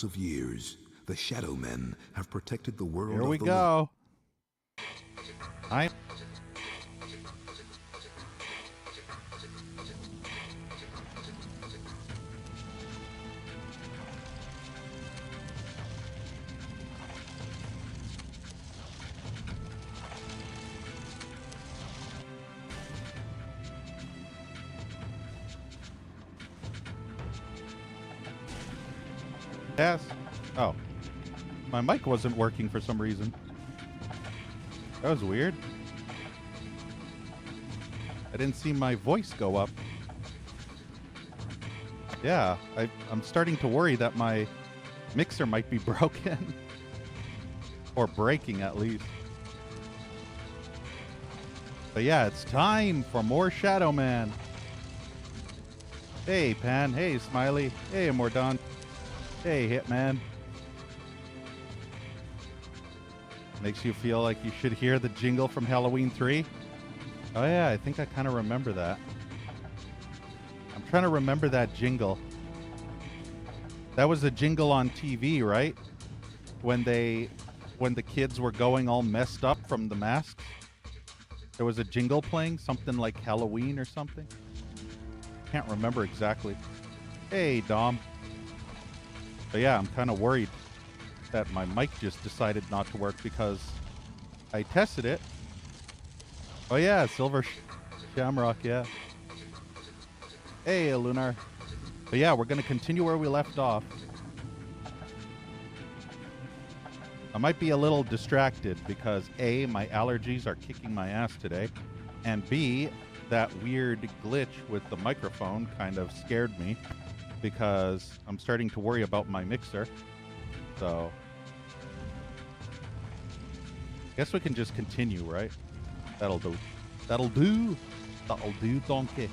of years, the Shadow Men have protected the world. Here we go. Yes. Oh. My mic wasn't working for some reason. That was weird. I didn't see my voice go up. Yeah, I'm starting to worry that my mixer might be broken. Or breaking, at least. But yeah, it's time for more Shadow Man. Hey, Pan. Hey, Smiley. Hey, Mordaunt. Hey, Hitman. Makes you feel like you should hear the jingle from Halloween 3? Oh yeah, I think I kind of remember that. I'm trying to remember that jingle. That was a jingle on TV, right? When the kids were going all messed up from the masks. There was a jingle playing, something like Halloween or something. Can't remember exactly. Hey, Dom. But yeah, I'm kind of worried that my mic just decided not to work because I tested it. Oh yeah, Silver Shamrock, yeah. Hey, Lunar. But yeah, we're going to continue where we left off. I might be a little distracted because A, my allergies are kicking my ass today, and B, that weird glitch with the microphone kind of scared me because I'm starting to worry about my mixer. So guess we can just continue, right? That'll do. That'll do. That'll do, donkey.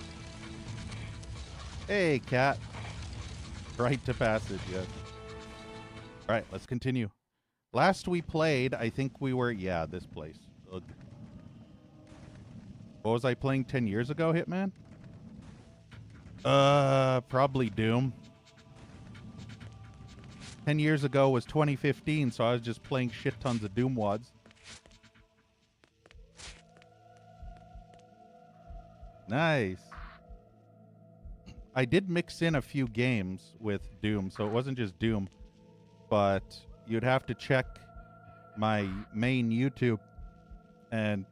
Hey, cat. Right to passage, yes. All right, let's continue. Last we played, I think we were, yeah, this place. Ugh. What was I playing 10 years ago, Hitman? Probably Doom. 10 years ago was 2015, so I was just playing shit tons of Doom wads. Nice. I did mix in a few games with Doom, so it wasn't just Doom, but you'd have to check my main YouTube and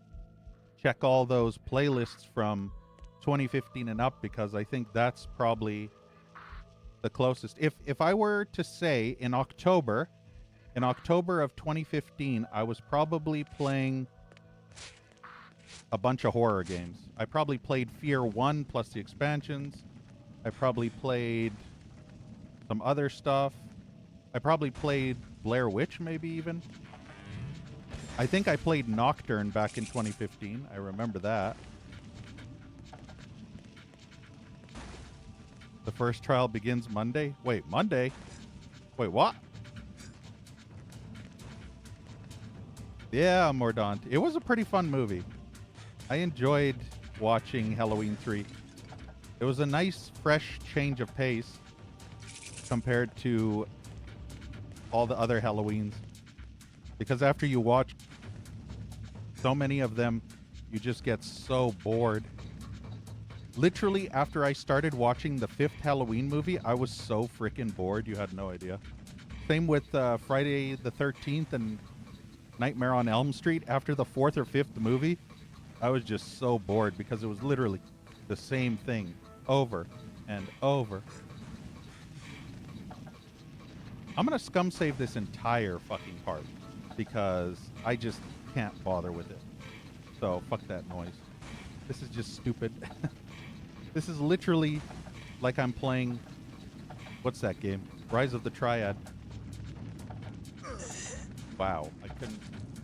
check all those playlists from 2015 and up, because I think that's probably the closest. If I were to say in October of 2015, I was probably playing a bunch of horror games. I probably played Fear 1 plus the expansions. I probably played some other stuff. I probably played Blair Witch, maybe even. I think I played Nocturne back in 2015. I remember that. The first trial begins Monday. Wait, Monday? Wait, what? Yeah, Mordaunt. It was a pretty fun movie. I enjoyed watching Halloween 3. It was a nice, fresh change of pace compared to all the other Halloweens. Because after you watch so many of them, you just get so bored. Literally, after I started watching the 5th Halloween movie, I was so freaking bored, you had no idea. Same with Friday the 13th and Nightmare on Elm Street. After the 4th or 5th movie, I was just so bored because it was literally the same thing over and over. I'm going to scum save this entire fucking part because I just can't bother with it. So, fuck that noise. This is just stupid. This is literally like I'm playing... What's that game? Rise of the Triad. Wow.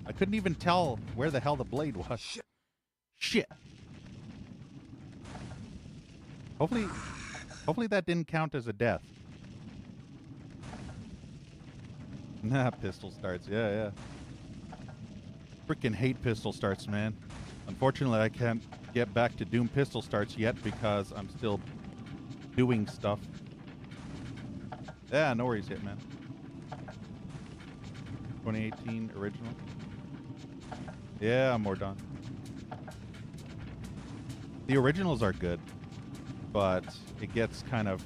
I couldn't even tell where the hell the blade was. Shit. Hopefully that didn't count as a death. Nah, pistol starts. Yeah. Freaking hate pistol starts, man. Unfortunately, I can't get back to Doom pistol starts yet because I'm still doing stuff. Yeah, no worries, Hitman. 2018 original. Yeah, more done. The originals are good, but it gets kind of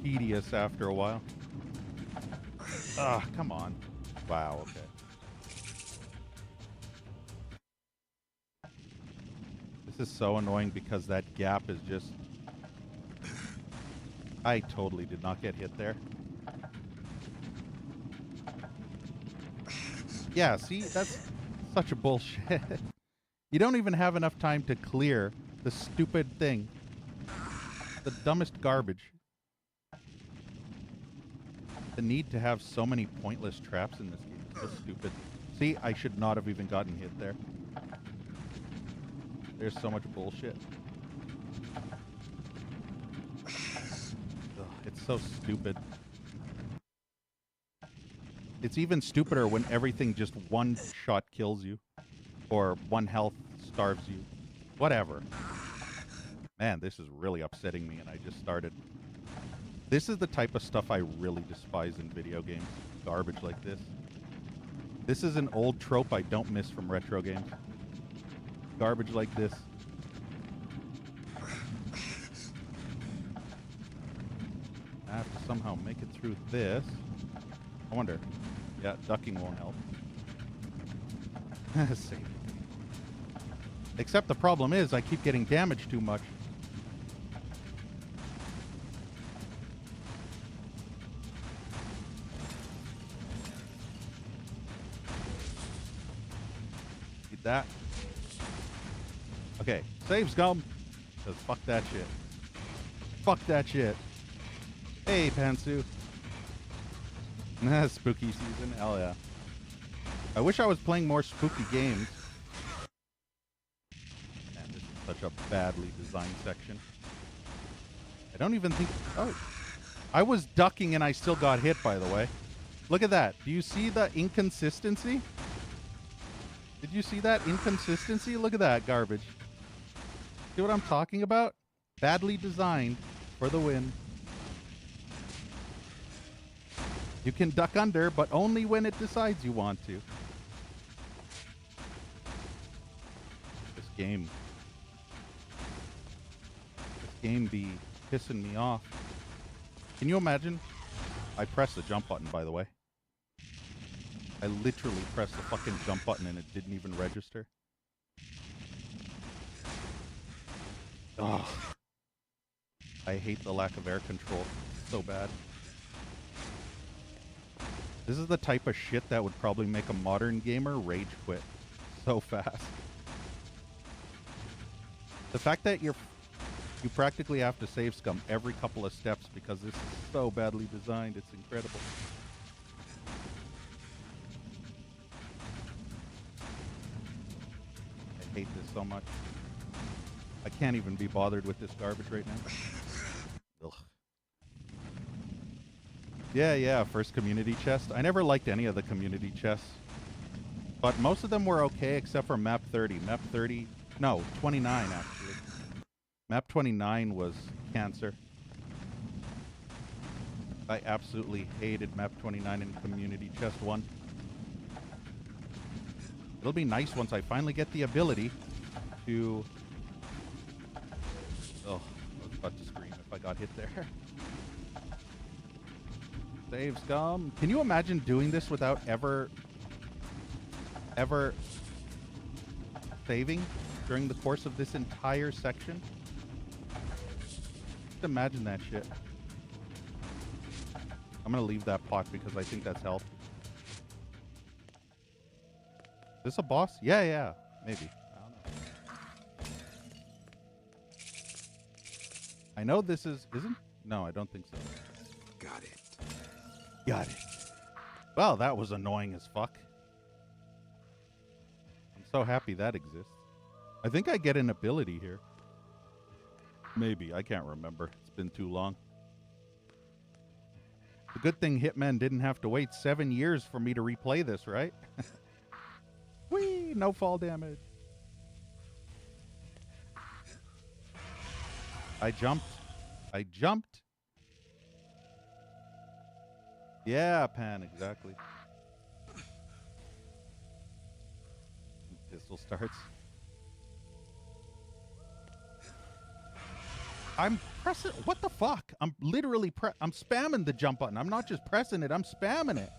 tedious after a while. Ah, come on. Wow, okay. This is so annoying because that gap is just... I totally did not get hit there. Yeah, see? That's such a bullshit. You don't even have enough time to clear the stupid thing. The dumbest garbage. The need to have so many pointless traps in this game is so stupid. See, I should not have even gotten hit there. There's so much bullshit. Ugh, it's so stupid. It's even stupider when everything just one shot kills you. Or one health starves you. Whatever. Man, this is really upsetting me, and I just started. This is the type of stuff I really despise in video games. Garbage like this. This is an old trope I don't miss from retro games. Garbage like this. I have to somehow make it through this. I wonder. Yeah, ducking won't help. Save. Except the problem is I keep getting damaged too much. Need that. Okay, save scum. Because fuck that shit. Fuck that shit. Hey, Pantsu. Spooky season? Hell yeah. I wish I was playing more spooky games. Man, this is such a badly designed section. I don't even think... Oh. I was ducking and I still got hit, by the way. Look at that. Do you see the inconsistency? Did you see that inconsistency? Look at that garbage. See what I'm talking about? Badly designed for the win. You can duck under, but only when it decides you want to. This game be pissing me off. Can you imagine? I pressed the jump button, by the way. I literally pressed the fucking jump button and it didn't even register. Ugh. I hate the lack of air control. It's so bad. This is the type of shit that would probably make a modern gamer rage quit so fast. The fact that you practically have to save scum every couple of steps because this is so badly designed, it's incredible. I hate this so much. I can't even be bothered with this garbage right now. Ugh. Yeah, first community chest. I never liked any of the community chests. But most of them were okay except for map 30. Map 30... No, 29 actually. Map 29 was cancer. I absolutely hated map 29 in community chest 1. It'll be nice once I finally get the ability to... Oh, I was about to scream if I got hit there. Save scum. Can you imagine doing this without ever saving during the course of this entire section? Just imagine that shit. I'm gonna leave that pot because I think that's health. Is this a boss? Yeah, maybe. I don't know. I know this isn't? No, I don't think so. Got it. Got it. Well, that was annoying as fuck. I'm so happy that exists. I think I get an ability here. Maybe. I can't remember. It's been too long. The good thing Hitman didn't have to wait 7 years for me to replay this, right? Whee! No fall damage. I jumped. Yeah, Pan, exactly. pistol starts. I'm pressing. What the fuck? I'm literally I'm spamming the jump button. I'm not just pressing it. I'm spamming it.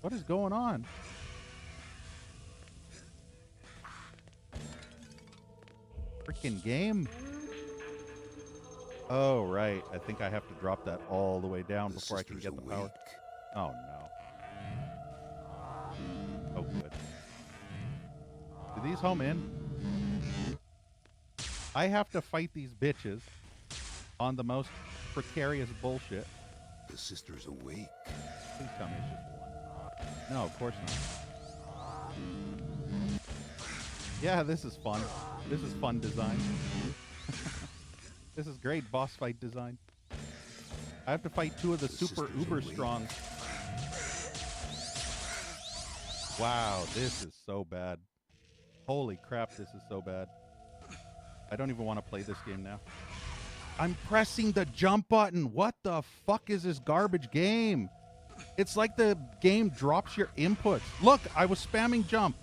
What is going on? Freaking game. Oh, right. I think I have to drop that all the way down before I can get the power. Oh, no. Oh, good. Do these home in? I have to fight these bitches on the most precarious bullshit. The sister's awake. Please tell me it's just one. No, of course not. Yeah, this is fun. This is fun design. This is great boss fight design. I have to fight two of the super uber strong. Wow, this is so bad. Holy crap, this is so bad. I don't even want to play this game now. I'm pressing the jump button. What the fuck is this garbage game? It's like the game drops your inputs. Look, I was spamming jump.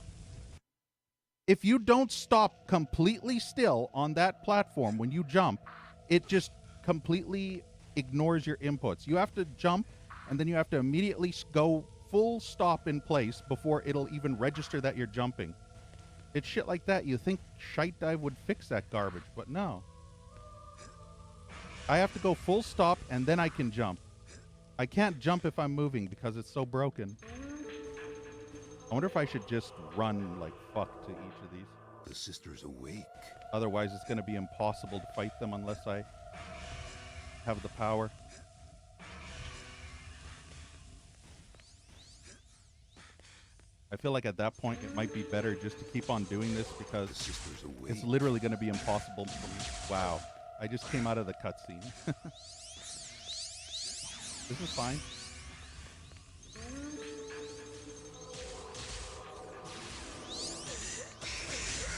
If you don't stop completely still on that platform when you jump, it just completely ignores your inputs. You have to jump, and then you have to immediately go full stop in place before it'll even register that you're jumping. It's shit like that. You think Shite Dive would fix that garbage, but no. I have to go full stop, and then I can jump. I can't jump if I'm moving because it's so broken. I wonder if I should just run like fuck to each of these. The sister's awake. Otherwise, it's going to be impossible to fight them unless I have the power. I feel like at that point, it might be better just to keep on doing this because it's literally going to be impossible for me. Wow. I just came out of the cutscene. This is fine.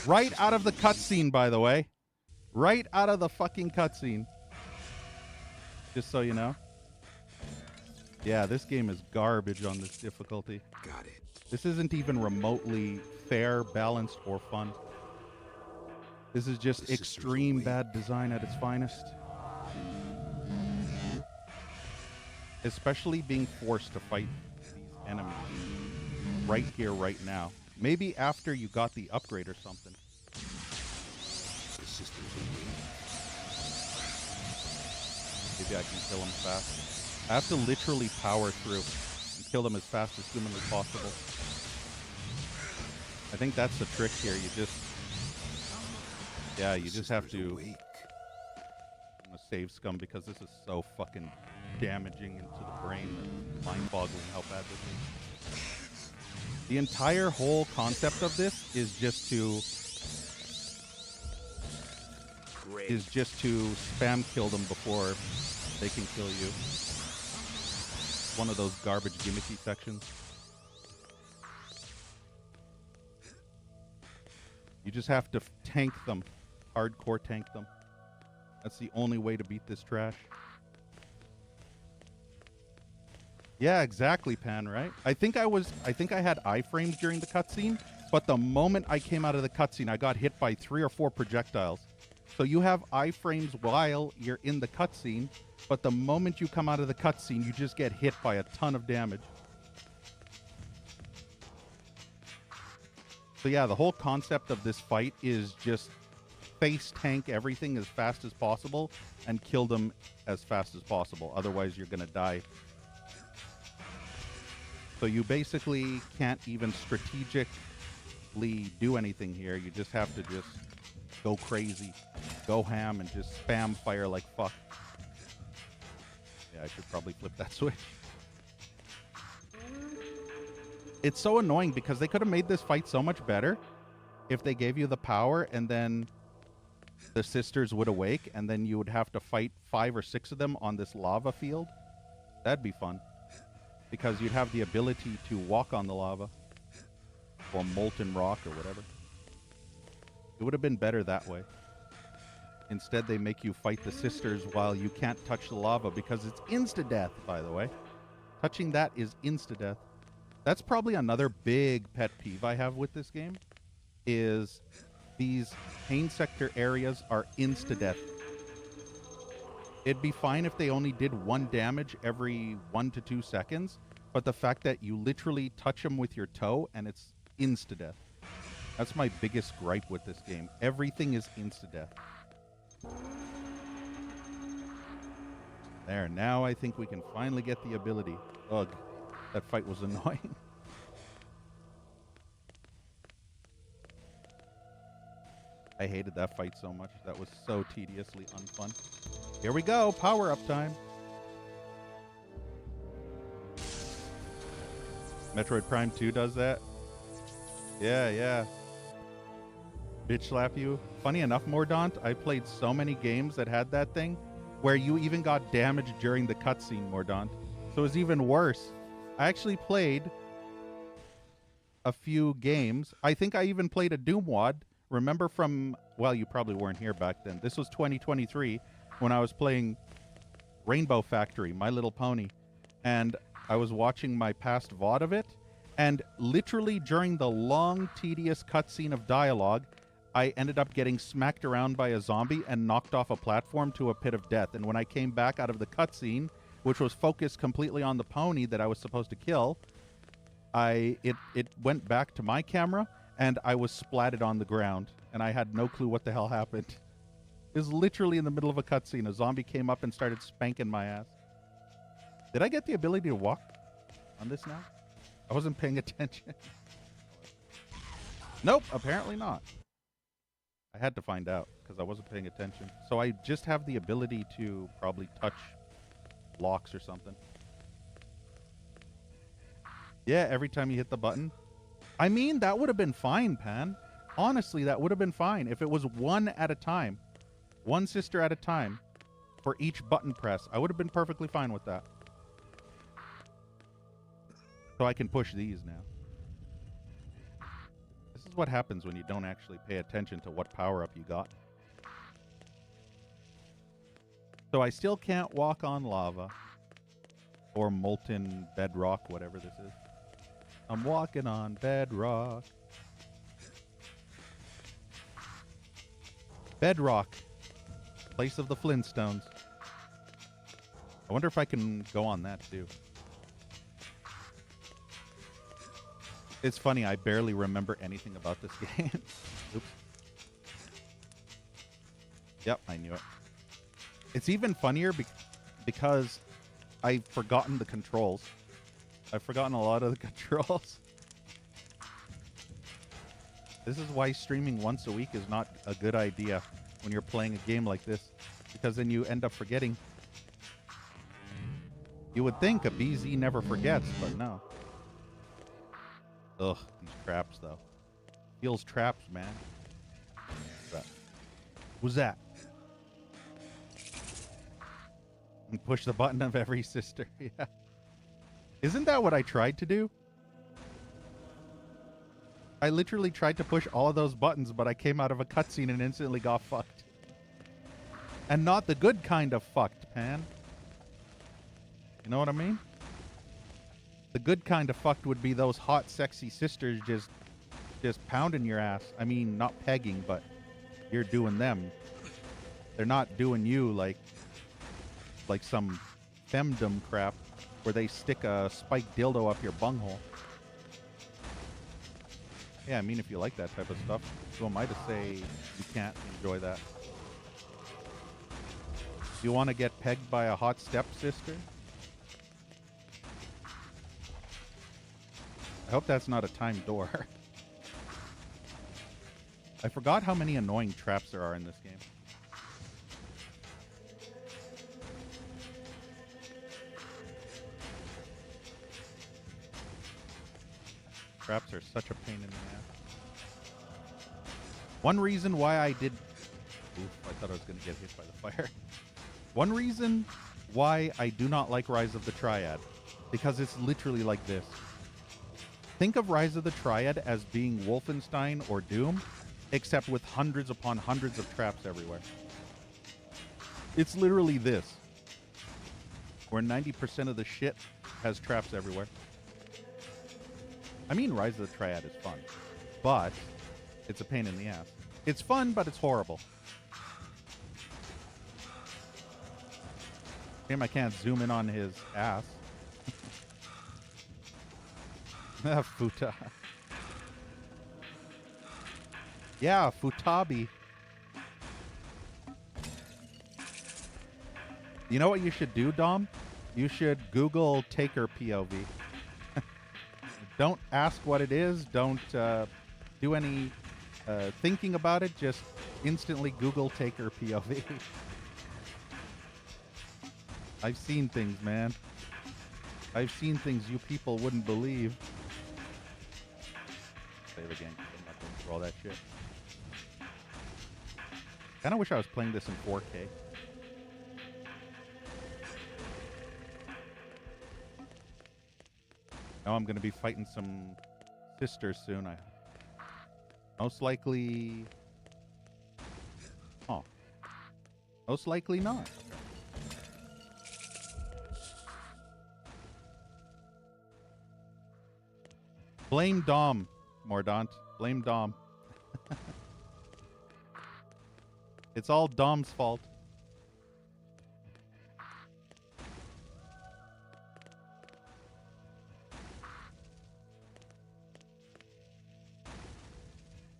Right out of the cutscene, by the way. Right out of the fucking cutscene. Just so you know. Yeah, this game is garbage on this difficulty. Got it. This isn't even remotely fair, balanced, or fun. This is just extreme bad design at its finest. Especially being forced to fight these enemies right here, right now. Maybe after you got the upgrade or something. Maybe I can kill him fast. I have to literally power through and kill them as fast as humanly possible. I think that's the trick here. You just... Yeah, you just have to... I'm gonna save scum because this is so fucking damaging into the brain. It's mind-boggling how bad this is. The entire whole concept of this is just to... is just to spam kill them before they can kill you. One of those garbage gimmicky sections. You just have to tank them. Hardcore tank them. That's the only way to beat this trash. Yeah, exactly, Pan, right? I think I had iframes during the cutscene, but the moment I came out of the cutscene, I got hit by 3 or 4 projectiles. So you have iframes while you're in the cutscene, but the moment you come out of the cutscene, you just get hit by a ton of damage. So yeah, the whole concept of this fight is just face tank everything as fast as possible and kill them as fast as possible. Otherwise, you're going to die. So you basically can't even strategically do anything here. You just have to just go crazy, go ham, and just spam fire like fuck. Yeah, I should probably flip that switch. It's so annoying because they could have made this fight so much better if they gave you the power and then the sisters would awake and then you would have to fight 5 or 6 of them on this lava field. That'd be fun. Because you'd have the ability to walk on the lava. Or molten rock or whatever. It would have been better that way. Instead, they make you fight the sisters while you can't touch the lava because it's insta-death, by the way. Touching that is insta-death. That's probably another big pet peeve I have with this game, is these pain sector areas are insta-death. It'd be fine if they only did 1 damage every 1 to 2 seconds, but the fact that you literally touch them with your toe and it's insta-death. That's my biggest gripe with this game. Everything is insta-death. There, now I think we can finally get the ability. Ugh, that fight was annoying. I hated that fight so much. That was so tediously unfun. Here we go, power-up time. Metroid Prime 2 does that? Yeah, yeah. Bitch slap you. Funny enough, Mordaunt, I played so many games that had that thing where you even got damaged during the cutscene, Mordaunt. So it was even worse. I actually played a few games. I think I even played a Doom WOD. Remember from, well, you probably weren't here back then. This was 2023 when I was playing Rainbow Factory, My Little Pony. And I was watching my past VOD of it. And literally during the long, tedious cutscene of dialogue, I ended up getting smacked around by a zombie and knocked off a platform to a pit of death. And when I came back out of the cutscene, which was focused completely on the pony that I was supposed to kill, it went back to my camera, and I was splatted on the ground, and I had no clue what the hell happened. It was literally in the middle of a cutscene. A zombie came up and started spanking my ass. Did I get the ability to walk on this now? I wasn't paying attention. Nope, apparently not. I had to find out because I wasn't paying attention. So I just have the ability to probably touch blocks or something. Yeah, every time you hit the button. I mean, that would have been fine, Pan. Honestly, that would have been fine if it was one at a time. One sister at a time for each button press. I would have been perfectly fine with that. So I can push these now. This is what happens when you don't actually pay attention to what power-up you got. So I still can't walk on lava. Or molten bedrock, whatever this is. I'm walking on bedrock. Bedrock. Place of the Flintstones. I wonder if I can go on that too. It's funny, I barely remember anything about this game. Oops. Yep, I knew it. It's even funnier because I've forgotten the controls. I've forgotten a lot of the controls. This is why streaming once a week is not a good idea when you're playing a game like this, because then you end up forgetting. You would think a BZ never forgets, but no. Ugh, these traps, though. Feels traps, man. Who's that? And push the button of every sister. Yeah. Isn't that what I tried to do? I literally tried to push all of those buttons, but I came out of a cutscene and instantly got fucked. And not the good kind of fucked, Pan. You know what I mean? The good kind of fucked would be those hot, sexy sisters just pounding your ass. I mean, not pegging, but you're doing them. They're not doing you like some femdom crap where they stick a spiked dildo up your bunghole. Yeah, I mean, if you like that type of stuff, who am I to say you can't enjoy that? You want to get pegged by a hot stepsister? I hope that's not a timed door. I forgot how many annoying traps there are in this game. Traps are such a pain in the ass. One reason why I did... Oof, I thought I was going to get hit by the fire. One reason why I do not like Rise of the Triad. Because it's literally like this. Think of Rise of the Triad as being Wolfenstein or Doom, except with hundreds upon hundreds of traps everywhere. It's literally this. Where 90% of the shit has traps everywhere. I mean, Rise of the Triad is fun, but it's a pain in the ass. It's fun, but it's horrible. Shame I can't zoom in on his ass. Futa. Yeah, Futabi. You know what you should do, Dom? You should Google Taker POV. Don't ask what it is. Don't do any thinking about it. Just instantly Google Taker POV. I've seen things, man. I've seen things you people wouldn't believe. Save again. I'm not going through all that shit. Kinda wish I was playing this in 4K. Now I'm gonna be fighting some sisters soon. I most likely. Oh. Most likely not. Blame Dom, Mordaunt. Blame Dom. It's all Dom's fault.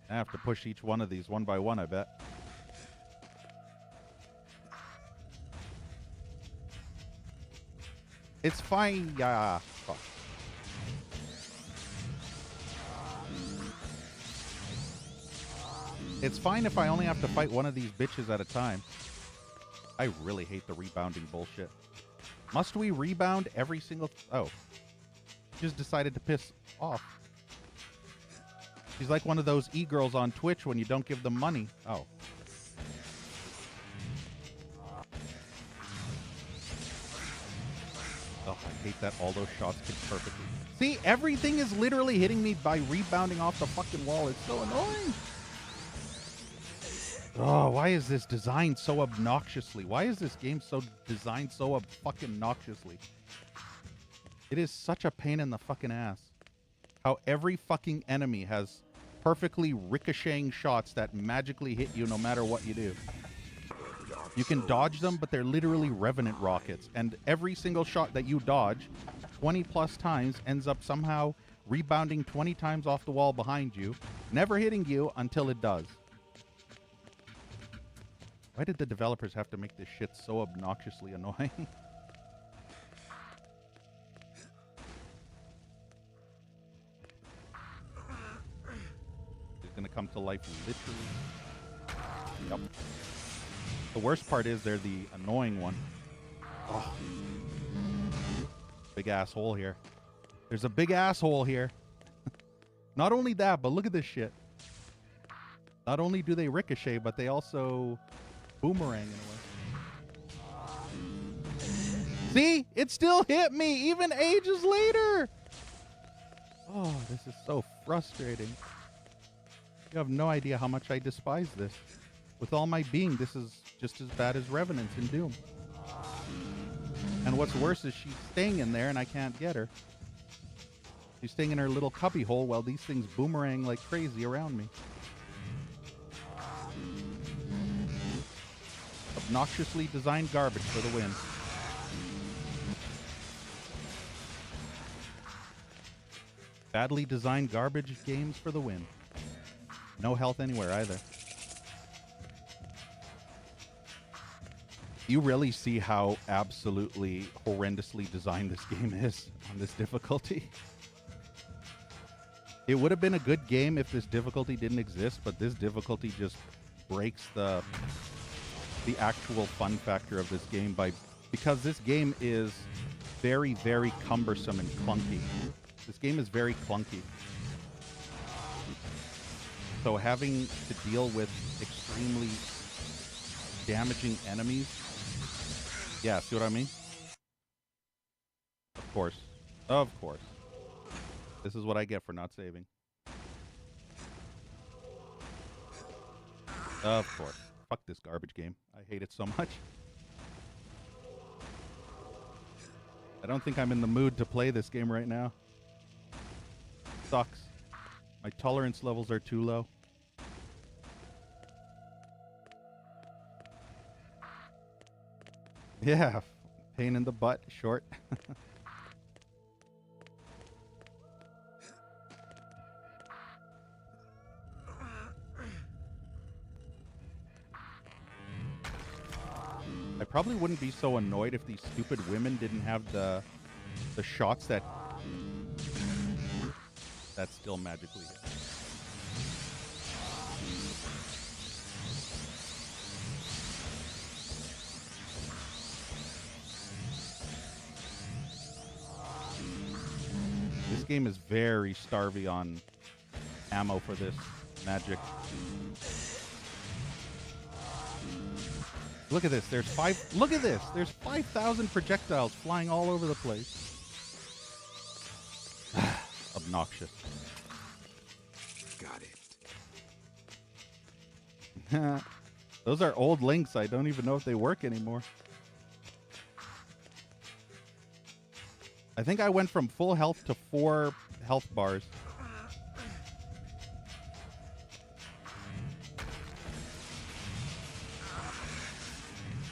I have to push each one of these one by one, I bet. It's fine. Yeah. Fuck. It's fine if I only have to fight one of these bitches at a time. I really hate the rebounding bullshit. Must we rebound every single... Oh. Just decided to piss off. She's like one of those e-girls on Twitch when you don't give them money. Oh. Oh, I hate that all those shots hit perfectly. See, everything is literally hitting me by rebounding off the fucking wall. It's so annoying. Oh, why is this designed so obnoxiously? Why is this game so designed so fucking obnoxiously? It is such a pain in the fucking ass. How every fucking enemy has perfectly ricocheting shots that magically hit you no matter what you do. You can dodge them, but they're literally Revenant rockets. And every single shot that you dodge 20 plus times ends up somehow rebounding 20 times off the wall behind you, never hitting you until it does. Why did the developers have to make this shit so obnoxiously annoying? It's gonna come to life literally. Yep. The worst part is they're the annoying one. Oh. Big asshole here. There's a big asshole here. Not only that, but look at this shit. Not only do they ricochet, but they also boomerang in a way. See? It still hit me, even ages later! Oh, this is so frustrating. You have no idea how much I despise this. With all my being, this is just as bad as Revenants in Doom. And what's worse is she's staying in there and I can't get her. She's staying in her little cubby hole while these things boomerang like crazy around me. Obnoxiously designed garbage for the win. Badly designed garbage games for the win. No health anywhere either. You really see how absolutely horrendously designed this game is on this difficulty. It would have been a good game if this difficulty didn't exist, but this difficulty just breaks the actual fun factor of this game because this game is very, very cumbersome and clunky. This game is very clunky. So having to deal with extremely damaging enemies. Yeah, see what I mean? Of course. Of course. This is what I get for not saving. Of course. Fuck this garbage game. I hate it so much. I don't think I'm in the mood to play this game right now. Sucks. My tolerance levels are too low. Yeah, pain in the butt, short. I probably wouldn't be so annoyed if these stupid women didn't have the shots that still magically hit. This game is very starvy on ammo for this magic. Look at this. Look at this. There's 5,000 projectiles flying all over the place. Obnoxious. Got it. Those are old links. I don't even know if they work anymore. I think I went from full health to 4 health bars.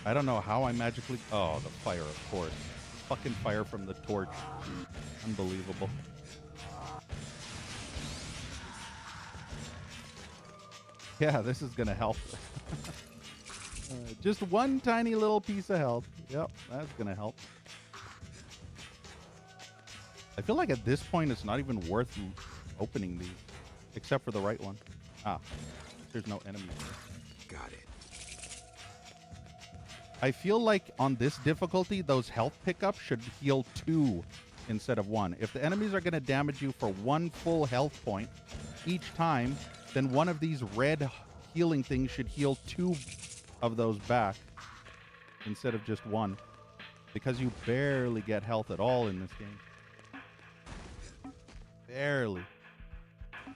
I don't know how I magically... Oh, the fire, of course. The fucking fire from the torch. Unbelievable. Yeah, this is going to help. Just one tiny little piece of health. Yep, that's going to help. I feel like at this point it's not even worth opening these. Except for the right one. Ah, there's no enemy. Got it. I feel like on this difficulty, those health pickups should heal 2 instead of 1. If the enemies are going to damage you for 1 full health point each time, then one of these red healing things should heal 2 of those back instead of just 1. Because you barely get health at all in this game. Barely.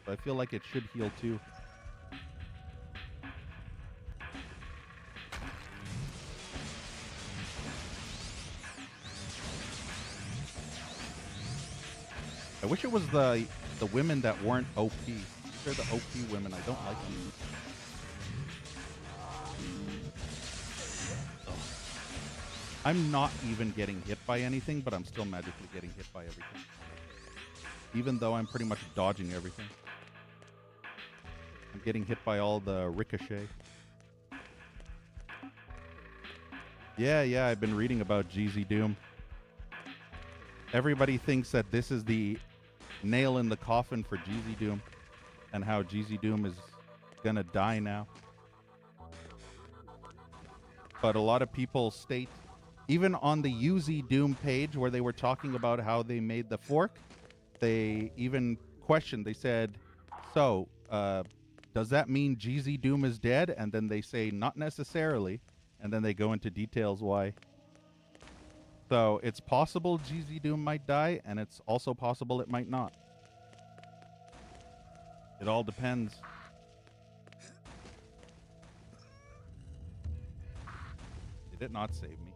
So I feel like it should heal 2. I wish it was the women that weren't OP. They're the OP women. I don't like them. I'm not even getting hit by anything, but I'm still magically getting hit by everything. Even though I'm pretty much dodging everything. I'm getting hit by all the ricochet. Yeah, I've been reading about GZ Doom. Everybody thinks that this is the nail in the coffin for GZ Doom and how GZ Doom is gonna die now. But a lot of people state, even on the UZ Doom page where they were talking about how they made the fork, they even questioned, they said, so, does that mean GZ Doom is dead? And then they say, not necessarily. And then they go into details why. So it's possible GZ Doom might die, and it's also possible it might not. It all depends. Did it not save me?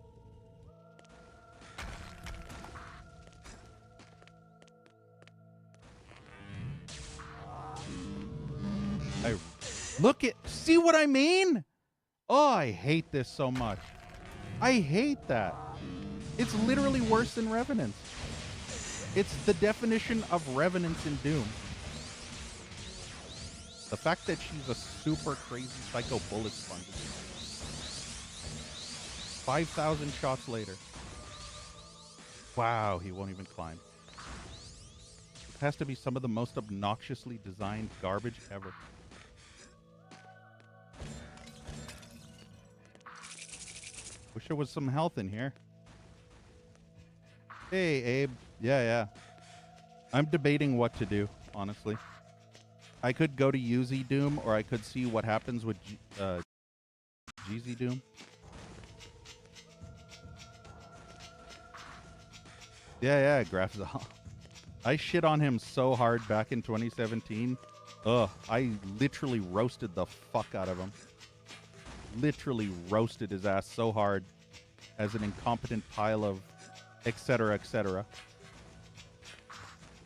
See what I mean? Oh, I hate this so much. I hate that. It's literally worse than Revenants. It's the definition of Revenants in Doom. The fact that she's a super crazy psycho bullet sponge. 5,000 shots later. Wow, he won't even climb. This has to be some of the most obnoxiously designed garbage ever. Wish there was some health in here. Hey, Abe. Yeah. I'm debating what to do, honestly. I could go to UZ Doom, or I could see what happens with GZ Doom. Yeah, Grafzal. I shit on him so hard back in 2017. Ugh, I literally roasted the fuck out of him. Literally roasted his ass so hard as an incompetent pile of etc.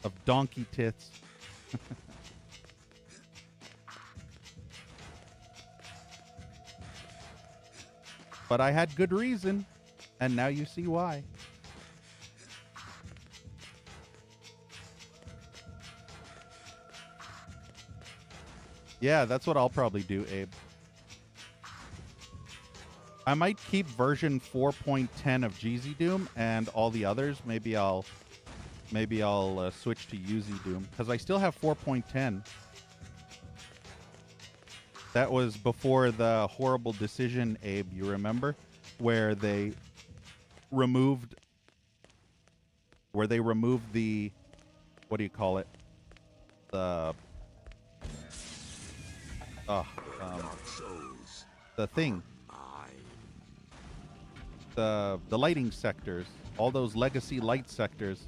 of donkey tits. But I had good reason, and now you see why. Yeah, that's what I'll probably do, Abe. I might keep version 4.10 of GZ Doom and all the others. Maybe I'll switch to UZ Doom because I still have 4.10. That was before the horrible decision, Abe, you remember? Where they removed the, what do you call it? The the thing. The lighting sectors. All those legacy light sectors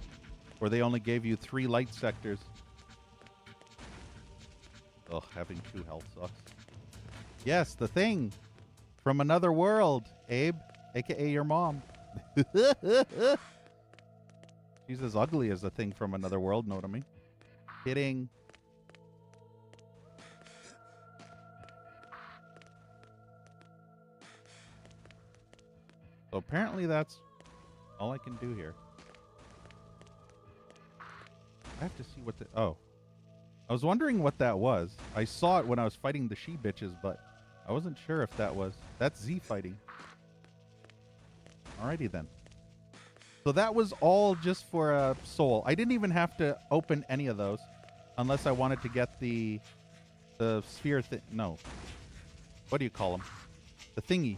where they only gave you 3 light sectors. Ugh, having 2 health sucks. Yes, the thing from another world, Abe, aka your mom. She's as ugly as the thing from another world, know what I mean? Kidding. So apparently that's all I can do here. I have to see what the... Oh. I was wondering what that was. I saw it when I was fighting the she-bitches, but I wasn't sure if that was... That's Z fighting. Alrighty then. So that was all just for a soul. I didn't even have to open any of those unless I wanted to get the sphere thing. No. What do you call them? The thingy.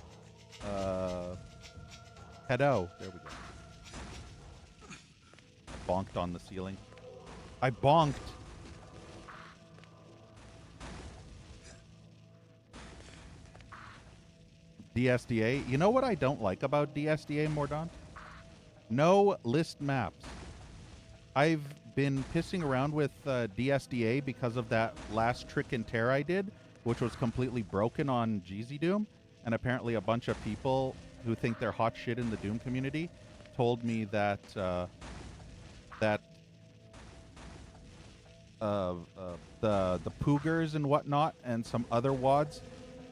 Pedo. There we go. I bonked on the ceiling. I bonked. DSDA. You know what I don't like about DSDA, Mordaunt? No list maps. I've been pissing around with DSDA because of that last trick and tear I did, which was completely broken on GZ Doom. And apparently a bunch of people who think they're hot shit in the Doom community told me that the Poogers and whatnot and some other wads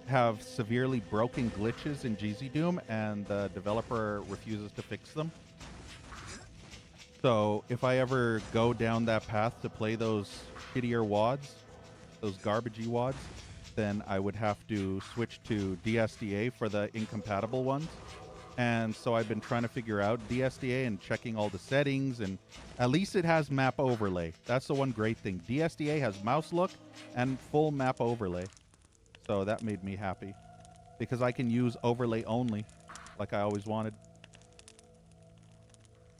have severely broken glitches in GZ Doom, and the developer refuses to fix them. So if I ever go down that path to play those shittier wads, those garbagey wads, then I would have to switch to DSDA for the incompatible ones. And so I've been trying to figure out DSDA and checking all the settings, and at least it has map overlay. That's the one great thing. DSDA has mouse look and full map overlay. So that made me happy because I can use overlay only like I always wanted.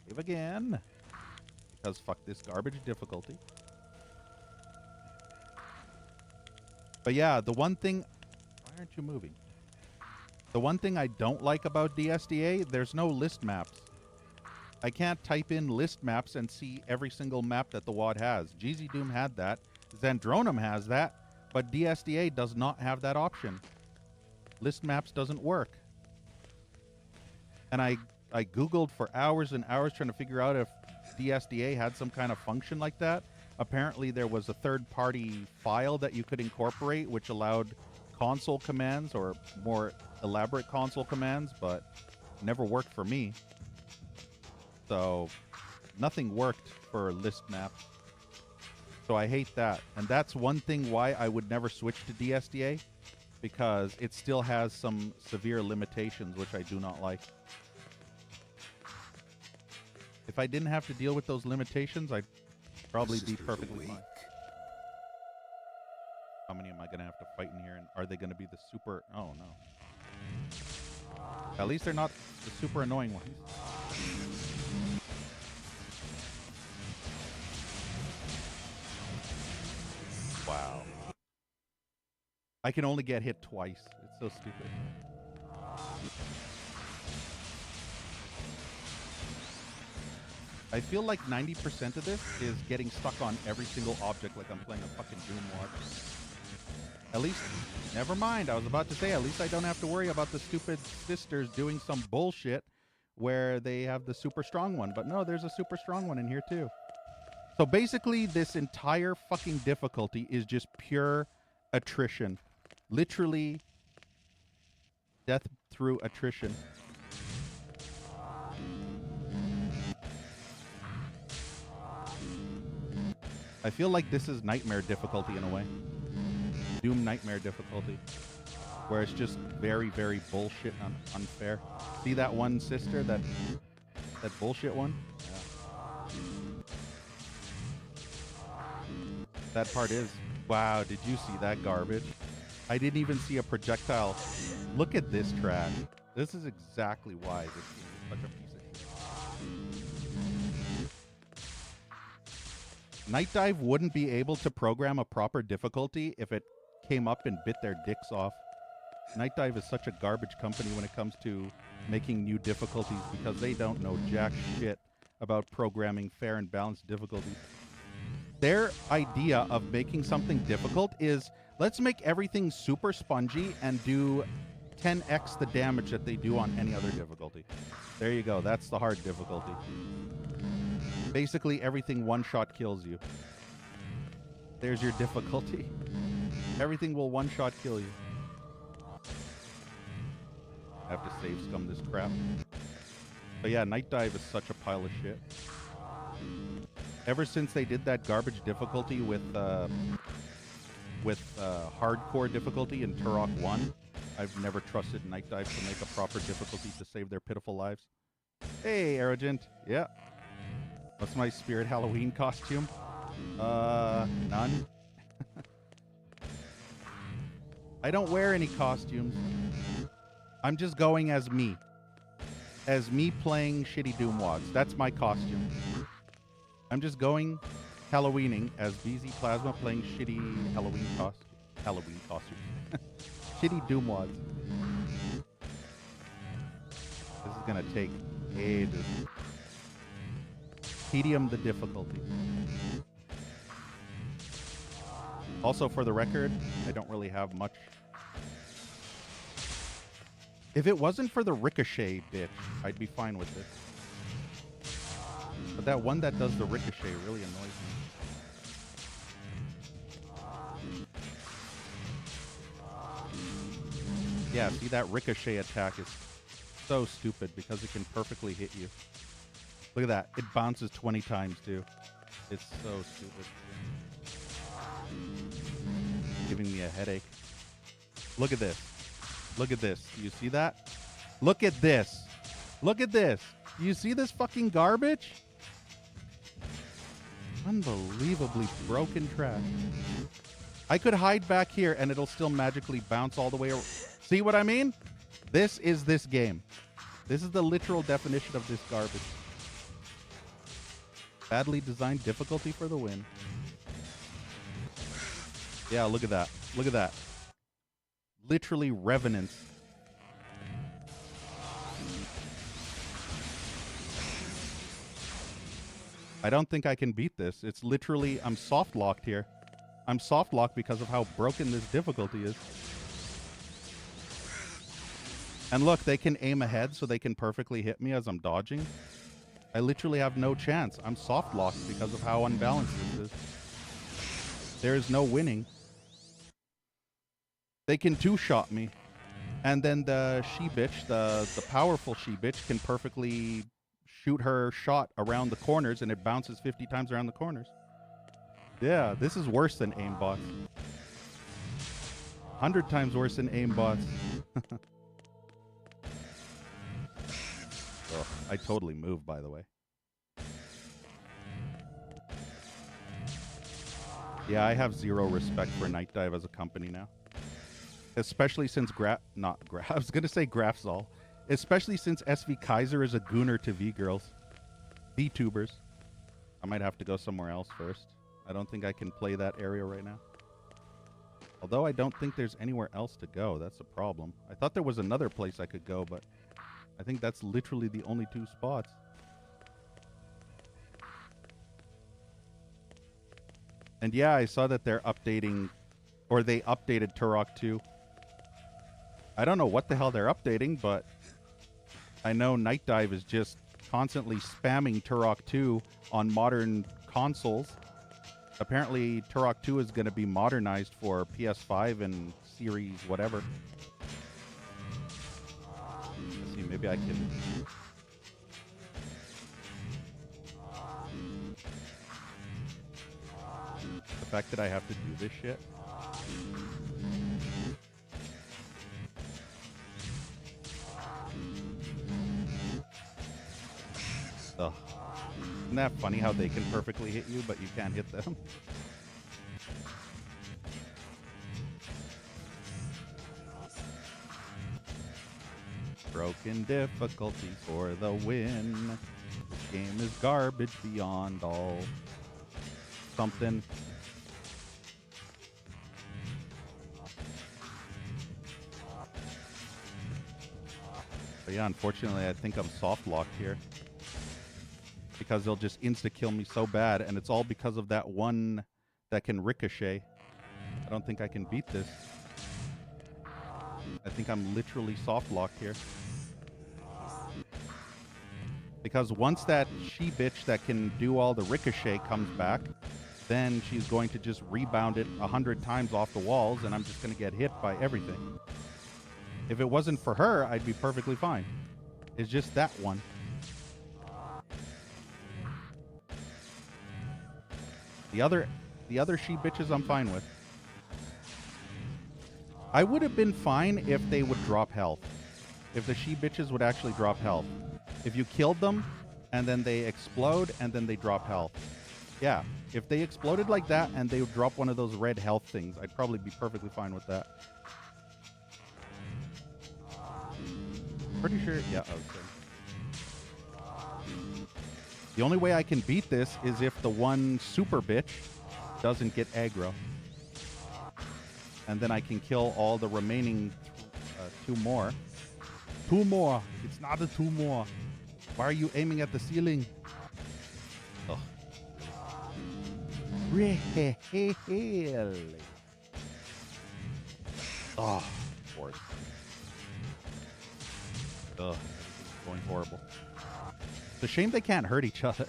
Save again because fuck this garbage difficulty. But yeah, the one thing... Why aren't you moving? The one thing I don't like about DSDA, there's no list maps. I can't type in list maps and see every single map that the WAD has. GZ Doom had that. Zandronum has that. But DSDA does not have that option. List maps doesn't work. And I Googled for hours and hours trying to figure out if DSDA had some kind of function like that. Apparently there was a third-party file that you could incorporate which allowed console commands or more elaborate console commands, but never worked for me. So nothing worked for list maps. So I hate that. And that's one thing why I would never switch to DSDA, because it still has some severe limitations which I do not like. If I didn't have to deal with those limitations, I'd probably be perfectly fine. How many am I going to have to fight in here? And are they going to be the super... Oh, no. At least they're not the super annoying ones. Wow. I can only get hit twice. It's so stupid. I feel like 90% of this is getting stuck on every single object like I'm playing a fucking Doom mod. At least, never mind. I was about to say, at least I don't have to worry about the stupid sisters doing some bullshit where they have the super strong one. But no, there's a super strong one in here too. So basically, this entire fucking difficulty is just pure attrition. Literally, death through attrition. I feel like this is nightmare difficulty in a way. Doom nightmare difficulty. Where it's just very, very bullshit and unfair. See that one sister? That bullshit one? Yeah. That part is. Wow, did you see that garbage? I didn't even see a projectile. Look at this trash. This is exactly why this game is such a piece of shit. Night Dive wouldn't be able to program a proper difficulty if it came up and bit their dicks off. Night Dive is such a garbage company when it comes to making new difficulties because they don't know jack shit about programming fair and balanced difficulties. Their idea of making something difficult is, let's make everything super spongy and do 10x the damage that they do on any other difficulty. There you go. That's the hard difficulty. Basically, everything one-shot kills you. There's your difficulty. Everything will one-shot kill you. I have to save scum this crap. But yeah, Night Dive is such a pile of shit. Ever since they did that garbage difficulty with hardcore difficulty in Turok 1, I've never trusted Night Dive to make a proper difficulty to save their pitiful lives. Hey, Arrogant. Yeah. What's my Spirit Halloween costume? None. I don't wear any costumes. I'm just going as me. As me playing shitty Doom Wads. That's my costume. I'm just going Halloweening as BZPlasma playing shitty Halloween costumes. Shitty Doom Wads. This is gonna take ages. Tedium the difficulty. Also, for the record, I don't really have much. If it wasn't for the ricochet bitch, I'd be fine with it. But that one that does the ricochet really annoys me. Yeah, see, that ricochet attack is so stupid because it can perfectly hit you. Look at that. It bounces 20 times, too. It's so stupid. Giving me a headache. Look at this. Look at this. You see that? Look at this. Look at this. You see this fucking garbage? Unbelievably broken trash. I could hide back here and it'll still magically bounce all the way around. See what I mean? This is this game. This is the literal definition of this garbage. Badly designed difficulty for the win. Yeah, look at that. Look at that. Literally revenants. I don't think I can beat this. It's literally, I'm soft locked here. I'm soft locked because of how broken this difficulty is. And look, they can aim ahead so they can perfectly hit me as I'm dodging. I literally have no chance. I'm soft locked because of how unbalanced this is. There is no winning. They can two-shot me. And then the she-bitch, the powerful she-bitch, can perfectly shoot her shot around the corners, and it bounces 50 times around the corners. Yeah, this is worse than aimbots. 100 times worse than aimbots. Oh, I totally moved, by the way. Yeah, I have zero respect for Night Dive as a company now. Especially since I was going to say Grafzol. Especially since SV Kaiser is a gooner to V-girls. VTubers. I might have to go somewhere else first. I don't think I can play that area right now. Although I don't think there's anywhere else to go. That's a problem. I thought there was another place I could go, but I think that's literally the only two spots. And yeah, I saw that they're updating, or they updated Turok 2. I don't know what the hell they're updating, but I know Night Dive is just constantly spamming Turok 2 on modern consoles. Apparently, Turok 2 is going to be modernized for PS5 and Series whatever. Let's see, maybe I can... The fact that I have to do this shit. Ugh. Isn't that funny how they can perfectly hit you, but you can't hit them? Broken difficulty for the win. This game is garbage beyond all. Something. But yeah, unfortunately, I think I'm soft locked here. Because they'll just insta-kill me so bad, and it's all because of that one that can ricochet. I don't think I can beat this. I think I'm literally soft locked here. Because once that she-bitch that can do all the ricochet comes back, then she's going to just rebound it 100 times off the walls, and I'm just going to get hit by everything. If it wasn't for her, I'd be perfectly fine. It's just that one. The other she-bitches I'm fine with. I would have been fine if they would drop health. If the she-bitches would actually drop health. If you killed them, and then they explode, and then they drop health. Yeah, if they exploded like that, and they would drop one of those red health things, I'd probably be perfectly fine with that. Pretty sure, yeah, okay. The only way I can beat this is if the one super bitch doesn't get aggro. And then I can kill all the remaining two more. Two more. It's not a two more. Why are you aiming at the ceiling? Oh. Really? Oh, of course. Ugh, it's going horrible. It's a shame they can't hurt each other.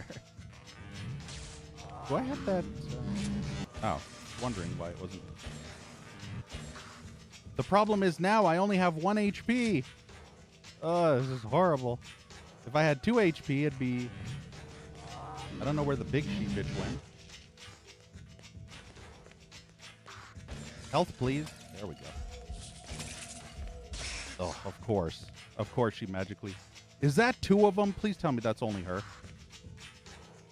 Do I have that? Oh, wondering why it wasn't. The problem is now I only have 1 HP. Oh, this is horrible. If I had 2 HP, it'd be... I don't know where the big she-bitch went. Health, please. There we go. Oh, of course. Of course she magically... Is that 2 of them? Please tell me that's only her.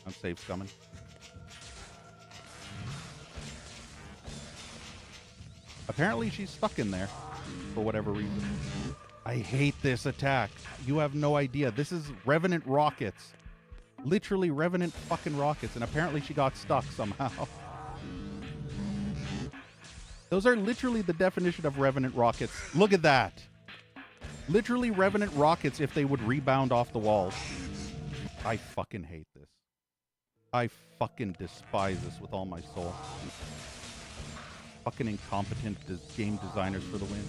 I'm safe coming. Apparently she's stuck in there for whatever reason. I hate this attack. You have no idea. This is Revenant rockets. Literally Revenant fucking rockets. And apparently she got stuck somehow. Those are literally the definition of Revenant rockets. Look at that. Literally Revenant rockets if they would rebound off the walls. I fucking hate this. I fucking despise this with all my soul. Fucking incompetent game designers for the win.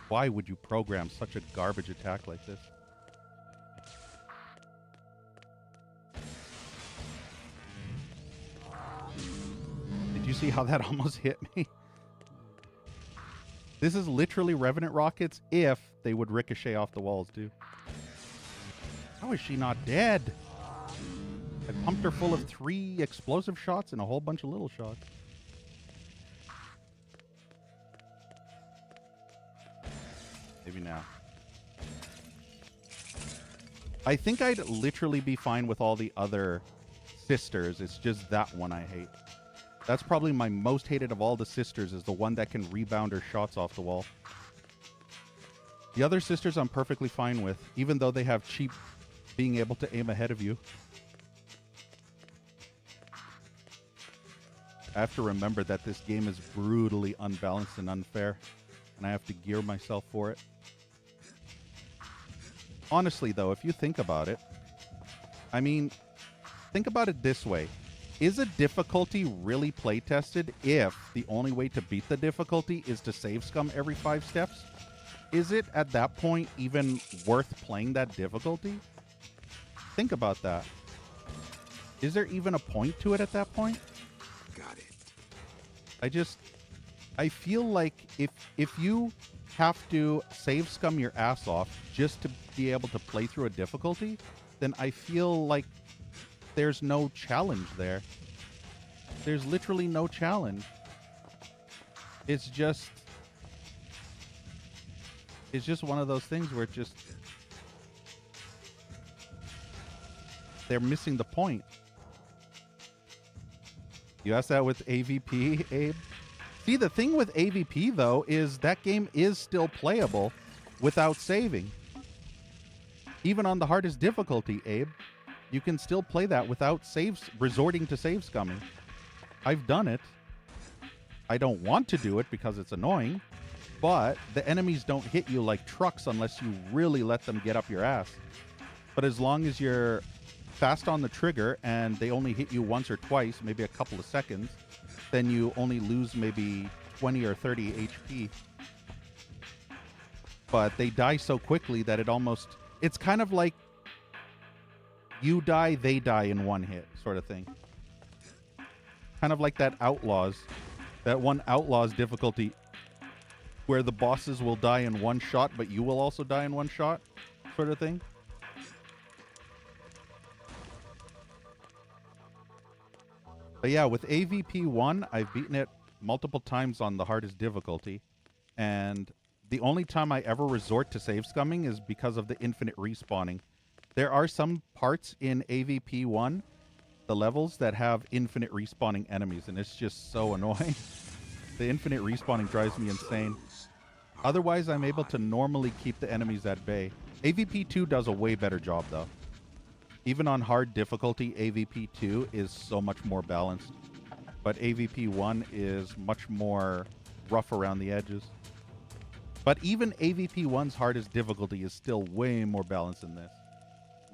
Why would you program such a garbage attack like this? Did you see how that almost hit me? This is literally Revenant rockets if they would ricochet off the walls, too. How is she not dead? I pumped her full of 3 explosive shots and a whole bunch of little shots. Maybe now. I think I'd literally be fine with all the other sisters. It's just that one I hate. That's probably my most hated of all the sisters, is the one that can rebound her shots off the wall. The other sisters I'm perfectly fine with, even though they have cheap being able to aim ahead of you. I have to remember that this game is brutally unbalanced and unfair, and I have to gear myself for it. Honestly, though, if you think about it, I mean, think about it this way. Is a difficulty really play-tested if the only way to beat the difficulty is to save scum every 5 steps? Is it, at that point, even worth playing that difficulty? Think about that. Is there even a point to it at that point? Got it. I feel like if you have to save scum your ass off just to be able to play through a difficulty, then I feel like there's no challenge there. There's literally no challenge. It's just one of those things where they're missing the point. You asked that with AVP, Abe? See, the thing with AVP, though, is that game is still playable without saving. Even on the hardest difficulty, Abe, you can still play that without resorting to save scumming. I've done it. I don't want to do it because it's annoying, but the enemies don't hit you like trucks unless you really let them get up your ass. But as long as you're fast on the trigger and they only hit you once or twice, maybe a couple of seconds, then you only lose maybe 20 or 30 HP. But they die so quickly that it's kind of like you die, they die in one hit sort of thing. Kind of like that one Outlaws difficulty where the bosses will die in one shot, but you will also die in one shot sort of thing. But yeah, with AVP 1, I've beaten it multiple times on the hardest difficulty. And the only time I ever resort to save scumming is because of the infinite respawning. There are some parts in AVP 1, the levels, that have infinite respawning enemies, and it's just so annoying. The infinite respawning drives me insane. Otherwise, I'm able to normally keep the enemies at bay. AVP 2 does a way better job, though. Even on hard difficulty, AVP 2 is so much more balanced. But AVP 1 is much more rough around the edges. But even AVP 1's hardest difficulty is still way more balanced than this.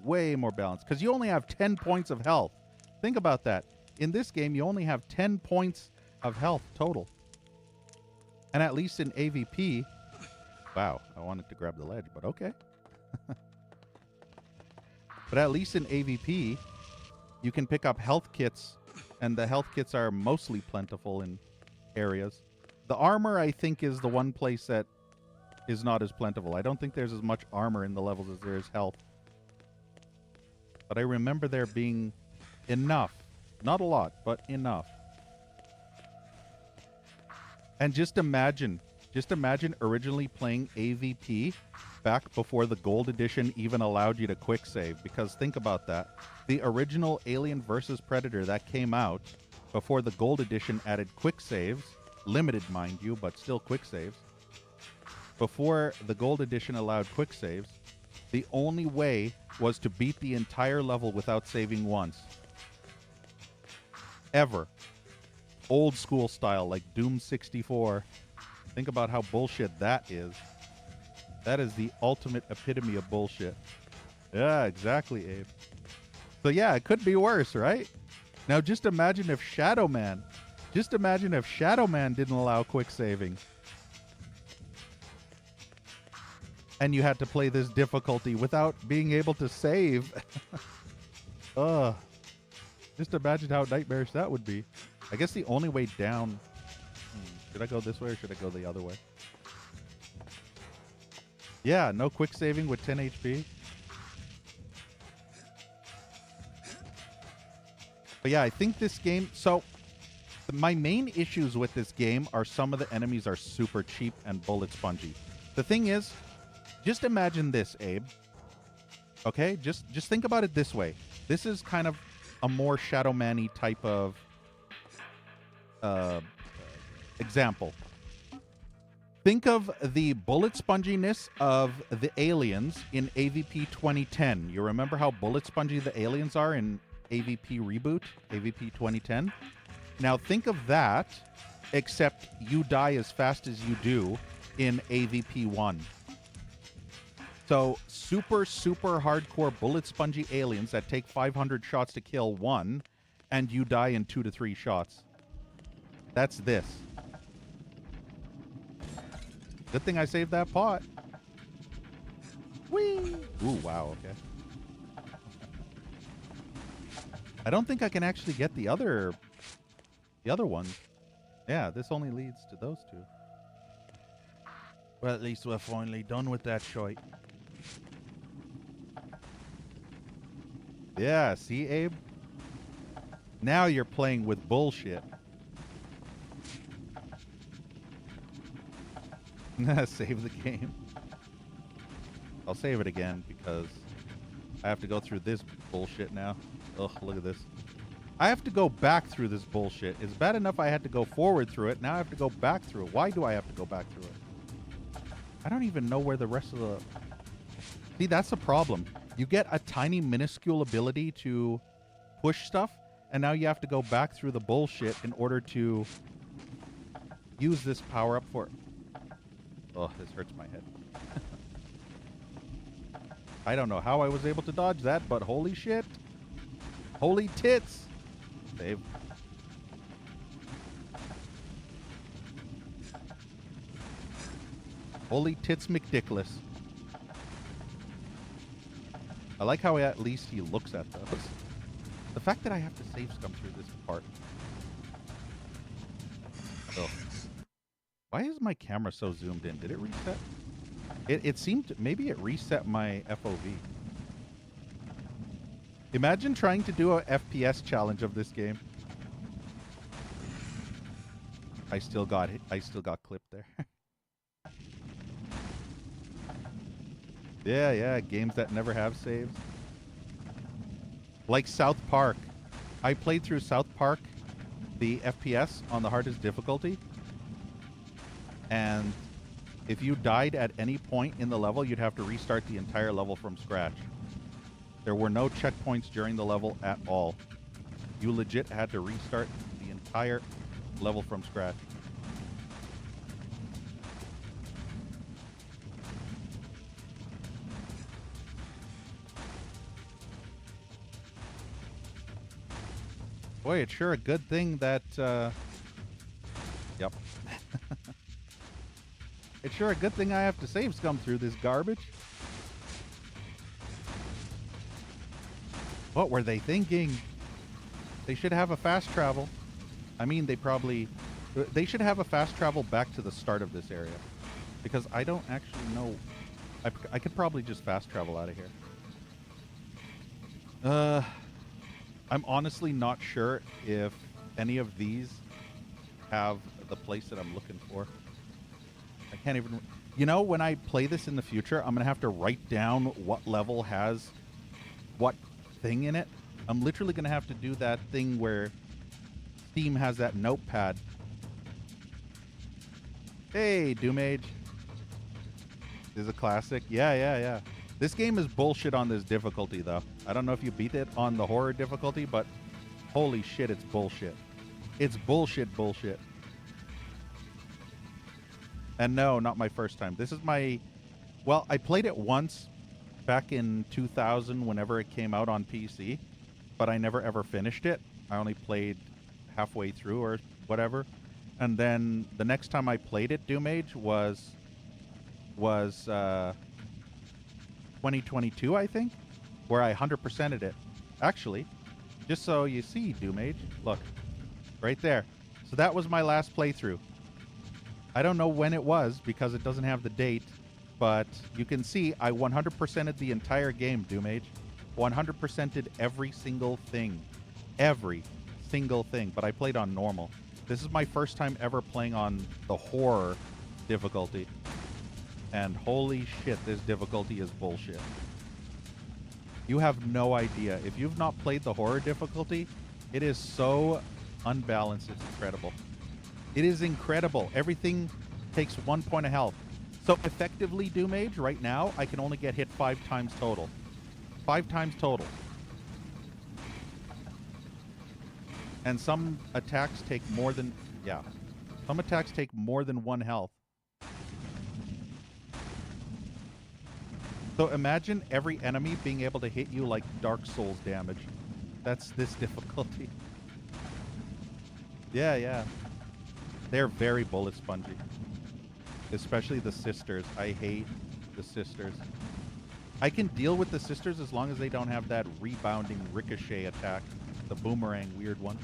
Way more balanced. Because you only have 10 points of health. Think about that. In this game, you only have 10 points of health total. And at least in AVP... Wow, I wanted to grab the ledge, but okay. But at least in AVP, you can pick up health kits, and the health kits are mostly plentiful in areas. The armor, I think, is the one place that is not as plentiful. I don't think there's as much armor in the levels as there is health. But I remember there being enough. Not a lot, but enough. And just imagine originally playing AVP back before the Gold Edition even allowed you to quick save. Because think about that. The original Alien vs. Predator that came out before the Gold Edition added quick saves, limited mind you, but still quick saves. Before the Gold Edition allowed quick saves, the only way was to beat the entire level without saving once. Ever. Old school style, like Doom 64. Think about how bullshit that is. That is the ultimate epitome of bullshit. Yeah, exactly, Abe. So yeah, it could be worse, right? Now just imagine if Shadow Man didn't allow quick saving. And you had to play this difficulty without being able to save. Ugh. Just imagine how nightmarish that would be. I guess the only way down... Should I go this way or should I go the other way? Yeah, no quick saving with 10 HP. But yeah, I think this game... So, my main issues with this game are some of the enemies are super cheap and bullet spongy. The thing is, just imagine this, Abe. Okay? Just think about it this way. This is kind of a more Shadow Man-y type of example. Think of the bullet sponginess of the aliens in AVP 2010. You remember how bullet spongy the aliens are in AVP Reboot, AVP 2010? Now think of that, except you die as fast as you do in AVP 1. So super, super hardcore bullet spongy aliens that take 500 shots to kill one, and you die in 2 to 3 shots. That's this. Good thing I saved that pot. Whee! Ooh, wow, okay. I don't think I can actually get the other ones. Yeah, this only leads to those two. Well, at least we're finally done with that shite. Yeah, see, Abe? Now you're playing with bullshit. Save the game. I'll save it again because I have to go through this bullshit now. Ugh, look at this. I have to go back through this bullshit. It's bad enough I had to go forward through it. Now I have to go back through it. Why do I have to go back through it? I don't even know where the rest of the... See, that's the problem. You get a tiny, minuscule ability to push stuff, and now you have to go back through the bullshit in order to use this power-up for... Oh, this hurts my head. I don't know how I was able to dodge that, but holy shit. Holy tits. Save. Holy tits McDickless. I like how at least he looks at those. The fact that I have to save scum through this part. Ugh. Why is my camera so zoomed in? Did it reset? It seemed... Maybe it reset my FOV. Imagine trying to do a FPS challenge of this game. I still got clipped there. Yeah, games that never have saves. Like South Park. I played through South Park, the FPS on the hardest difficulty. And if you died at any point in the level, you'd have to restart the entire level from scratch. There were no checkpoints during the level at all. You legit had to restart the entire level from scratch. Boy, it's sure a good thing that... Yep. It's sure a good thing I have to save scum through this garbage. What were they thinking? They should have a fast travel. I mean, they should have a fast travel back to the start of this area. Because I don't actually know. I could probably just fast travel out of here. I'm honestly not sure if any of these have the place that I'm looking for. I can't even... You know, when I play this in the future, I'm going to have to write down what level has what thing in it. I'm literally going to have to do that thing where Steam has that notepad. Hey, Doom Age. This is a classic. Yeah. This game is bullshit on this difficulty, though. I don't know if you beat it on the horror difficulty, but holy shit, it's bullshit. It's bullshit. And no, not my first time. This is my... Well, I played it once back in 2000 whenever it came out on PC, but I never ever finished it. I only played halfway through or whatever. And then the next time I played it, Doom Age, was 2022, I think, where I 100%ed it. Actually, just so you see, Doom Age, look, right there. So that was my last playthrough. I don't know when it was because it doesn't have the date, but you can see I 100%ed the entire game, Doom Age. 100%ed every single thing. Every single thing, but I played on normal. This is my first time ever playing on the horror difficulty. And holy shit, this difficulty is bullshit. You have no idea. If you've not played the horror difficulty, it is so unbalanced, it's incredible. It is incredible. Everything takes 1 point of health. So effectively, Doom Age, right now, I can only get hit 5 times total. 5 times total. And some attacks take more than... Yeah. Some attacks take more than 1 health. So imagine every enemy being able to hit you like Dark Souls damage. That's this difficulty. Yeah. They're very bullet spongy. Especially the sisters. I hate the sisters. I can deal with the sisters as long as they don't have that rebounding ricochet attack. the boomerang weird one.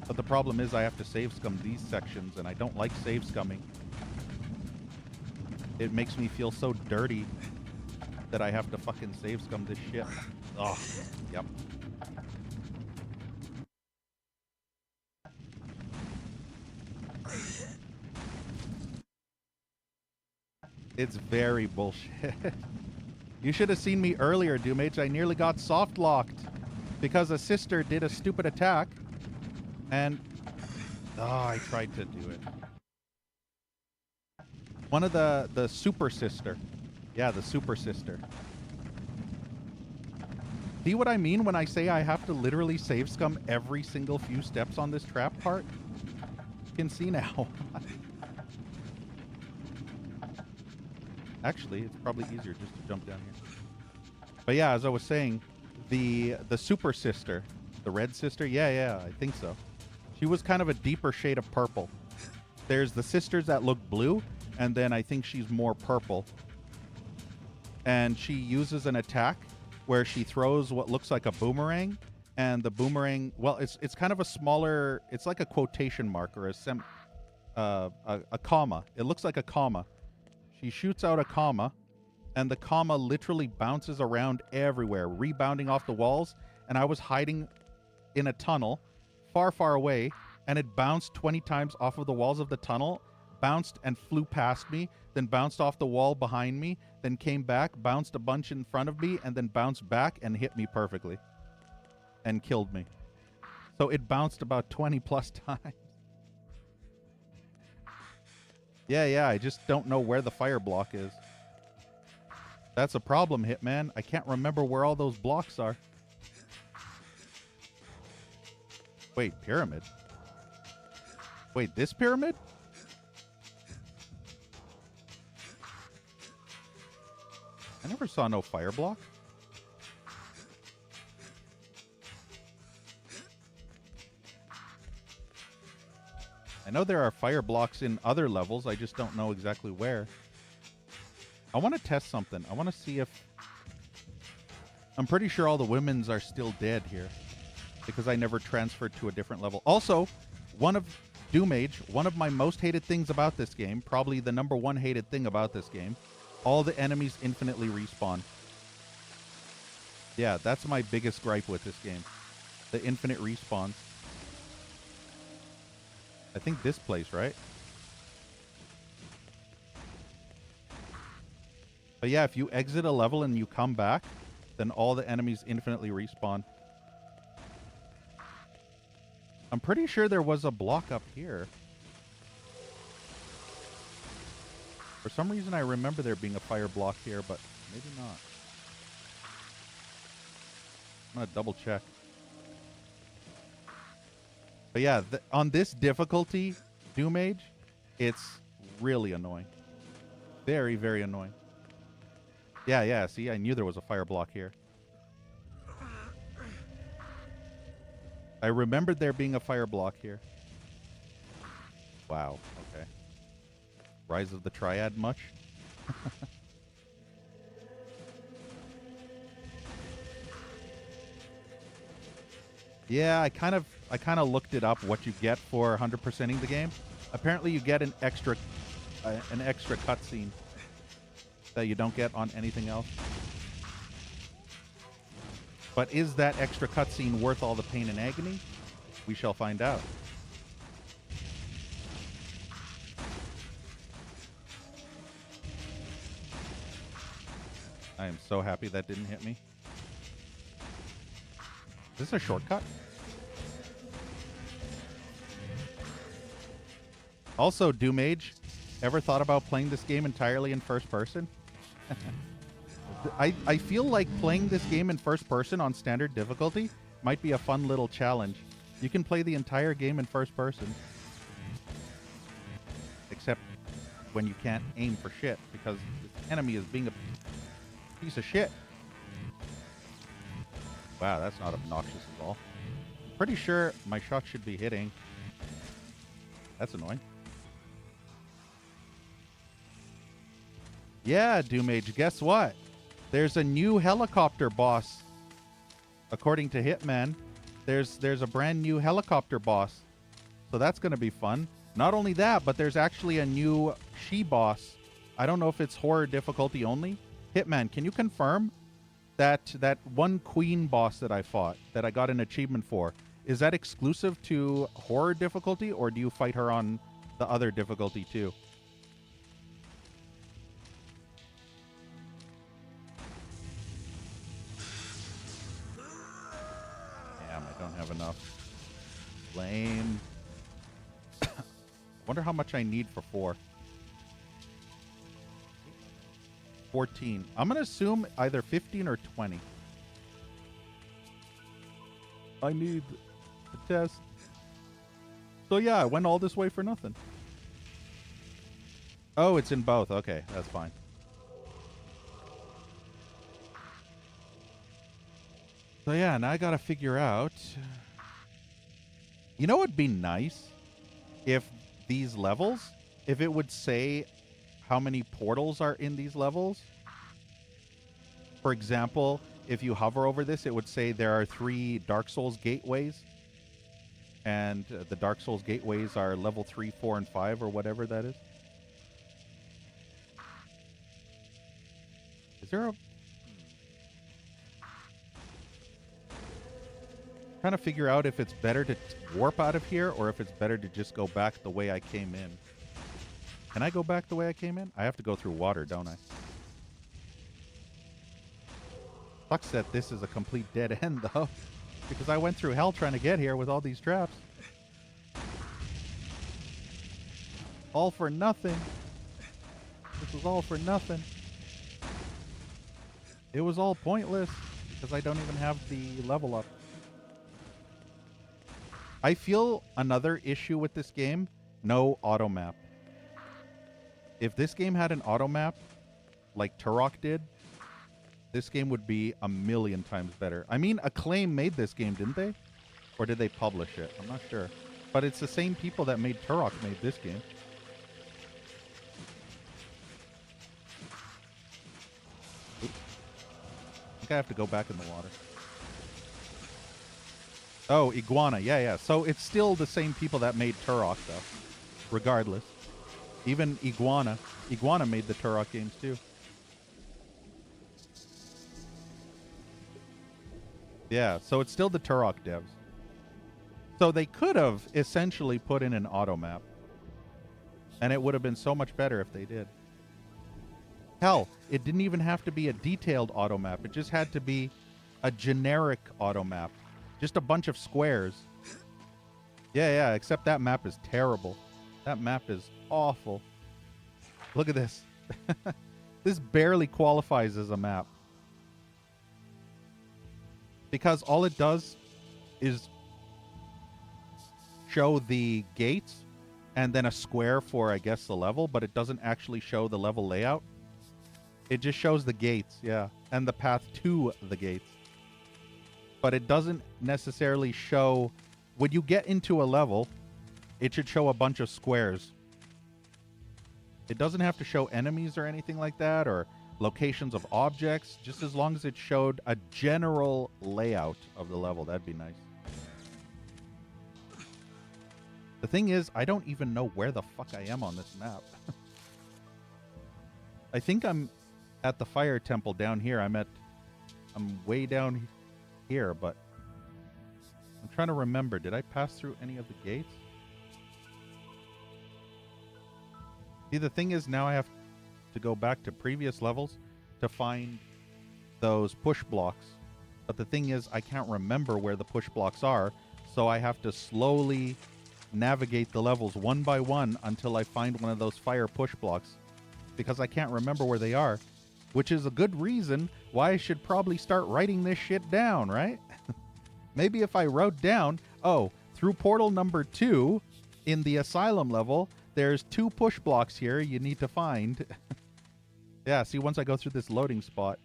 But the problem is I have to save scum these sections, and I don't like save scumming. It makes me feel so dirty that I have to fucking save scum this shit. Oh, yep. It's very bullshit. You should have seen me earlier, Doomage. I nearly got soft locked because a sister did a stupid attack, and I tried to do it. One of the super sister. Yeah, the super sister. See what I mean when I say I have to literally save scum every single few steps on this trap part? You can see now. Actually, it's probably easier just to jump down here. But yeah, as I was saying, the super sister, the red sister, yeah, I think so. She was kind of a deeper shade of purple. There's the sisters that look blue, and then I think she's more purple. And she uses an attack where she throws what looks like a boomerang, and the boomerang, well, it's kind of a smaller, it's like a quotation mark or a comma. It looks like a comma. She shoots out a comma, and the comma literally bounces around everywhere, rebounding off the walls. And I was hiding in a tunnel far, far away, and it bounced 20 times off of the walls of the tunnel, bounced and flew past me, then bounced off the wall behind me, then came back, bounced a bunch in front of me, and then bounced back and hit me perfectly and killed me. So it bounced about 20 plus times. Yeah, I just don't know where the fire block is. That's a problem, Hitman. I can't remember where all those blocks are. Wait, pyramid? Wait, this pyramid? I never saw no fire block. I know there are fire blocks in other levels. I just don't know exactly where. I want to test something. I want to see if... I'm pretty sure all the women's are still dead here because I never transferred to a different level. Also, one of my most hated things about this game, probably the number one hated thing about this game, all the enemies infinitely respawn. Yeah, that's my biggest gripe with this game. The infinite respawns. I think this place, right? But yeah, if you exit a level and you come back, then all the enemies infinitely respawn. I'm pretty sure there was a block up here. For some reason, I remember there being a fire block here, but maybe not. I'm gonna double check. But yeah, on this difficulty, Doomage, it's really annoying. Very, very annoying. Yeah, see, I knew there was a fire block here. I remembered there being a fire block here. Wow, okay. Rise of the Triad much? Yeah, I kind of looked it up what you get for 100%ing the game. Apparently you get an extra cutscene that you don't get on anything else. But is that extra cutscene worth all the pain and agony? We shall find out. I am so happy that didn't hit me. Is this a shortcut? Also, Doomage, ever thought about playing this game entirely in first person? I feel like playing this game in first person on standard difficulty might be a fun little challenge. You can play the entire game in first person. Except when you can't aim for shit because the enemy is being a piece of shit. Wow, that's not obnoxious at all. Pretty sure my shot should be hitting. That's annoying. Yeah, Doomage, guess what? There's a new helicopter boss. According to Hitman, There's a brand new helicopter boss. So that's going to be fun. Not only that, but there's actually a new she boss. I don't know if it's horror difficulty only. Hitman, can you confirm that one queen boss that I fought, that I got an achievement for, is that exclusive to horror difficulty, or do you fight her on the other difficulty too? Damn, I don't have enough flame. Wonder how much I need for 4. 14. I'm going to assume either 15 or 20. I need the test. So yeah, I went all this way for nothing. Oh, it's in both. Okay, that's fine. So yeah, now I got to figure out... You know what would be nice? If these levels, if it would say how many portals are in these levels. For example, if you hover over this, it would say there are 3 Dark Souls gateways. And the Dark Souls gateways are level 3, 4, and 5, or whatever that is. Is there a... Trying to figure out if it's better to warp out of here or if it's better to just go back the way I came in. Can I go back the way I came in? I have to go through water, don't I? Sucks that this is a complete dead end, though. Because I went through hell trying to get here with all these traps. All for nothing. This was all for nothing. It was all pointless because I don't even have the level up. I feel another issue with this game, no auto map. If this game had an auto map, like Turok did, this game would be a million times better. I mean, Acclaim made this game, didn't they? Or did they publish it? I'm not sure. But it's the same people that made Turok made this game. Oops. I think I have to go back in the water. Oh, Iguana. Yeah, yeah. So it's still the same people that made Turok, though. Regardless. Even Iguana. Iguana made the Turok games, too. Yeah, so it's still the Turok devs. So they could have essentially put in an auto map. And it would have been so much better if they did. Hell, it didn't even have to be a detailed auto map. It just had to be a generic auto map. Just a bunch of squares. Yeah, yeah, except that map is terrible. That map is awful. Look at this. This barely qualifies as a map. Because all it does is show the gates and then a square for, I guess, the level, but it doesn't actually show the level layout. It just shows the gates, yeah, and the path to the gates. But it doesn't necessarily show... When you get into a level, it should show a bunch of squares. It doesn't have to show enemies or anything like that, or locations of objects, just as long as it showed a general layout of the level. That'd be nice. The thing is, I don't even know where the fuck I am on this map. I think I'm at the fire temple down here. I'm way down here, but I'm trying to remember. Did I pass through any of the gates? See, the thing is, now I have to go back to previous levels to find those push blocks. But the thing is, I can't remember where the push blocks are, so I have to slowly navigate the levels one by one until I find one of those fire push blocks, because I can't remember where they are, which is a good reason why I should probably start writing this shit down, right? Maybe if I wrote down, oh, through portal number 2 in the asylum level, there's 2 push blocks here you need to find. Yeah, see, once I go through this loading spot.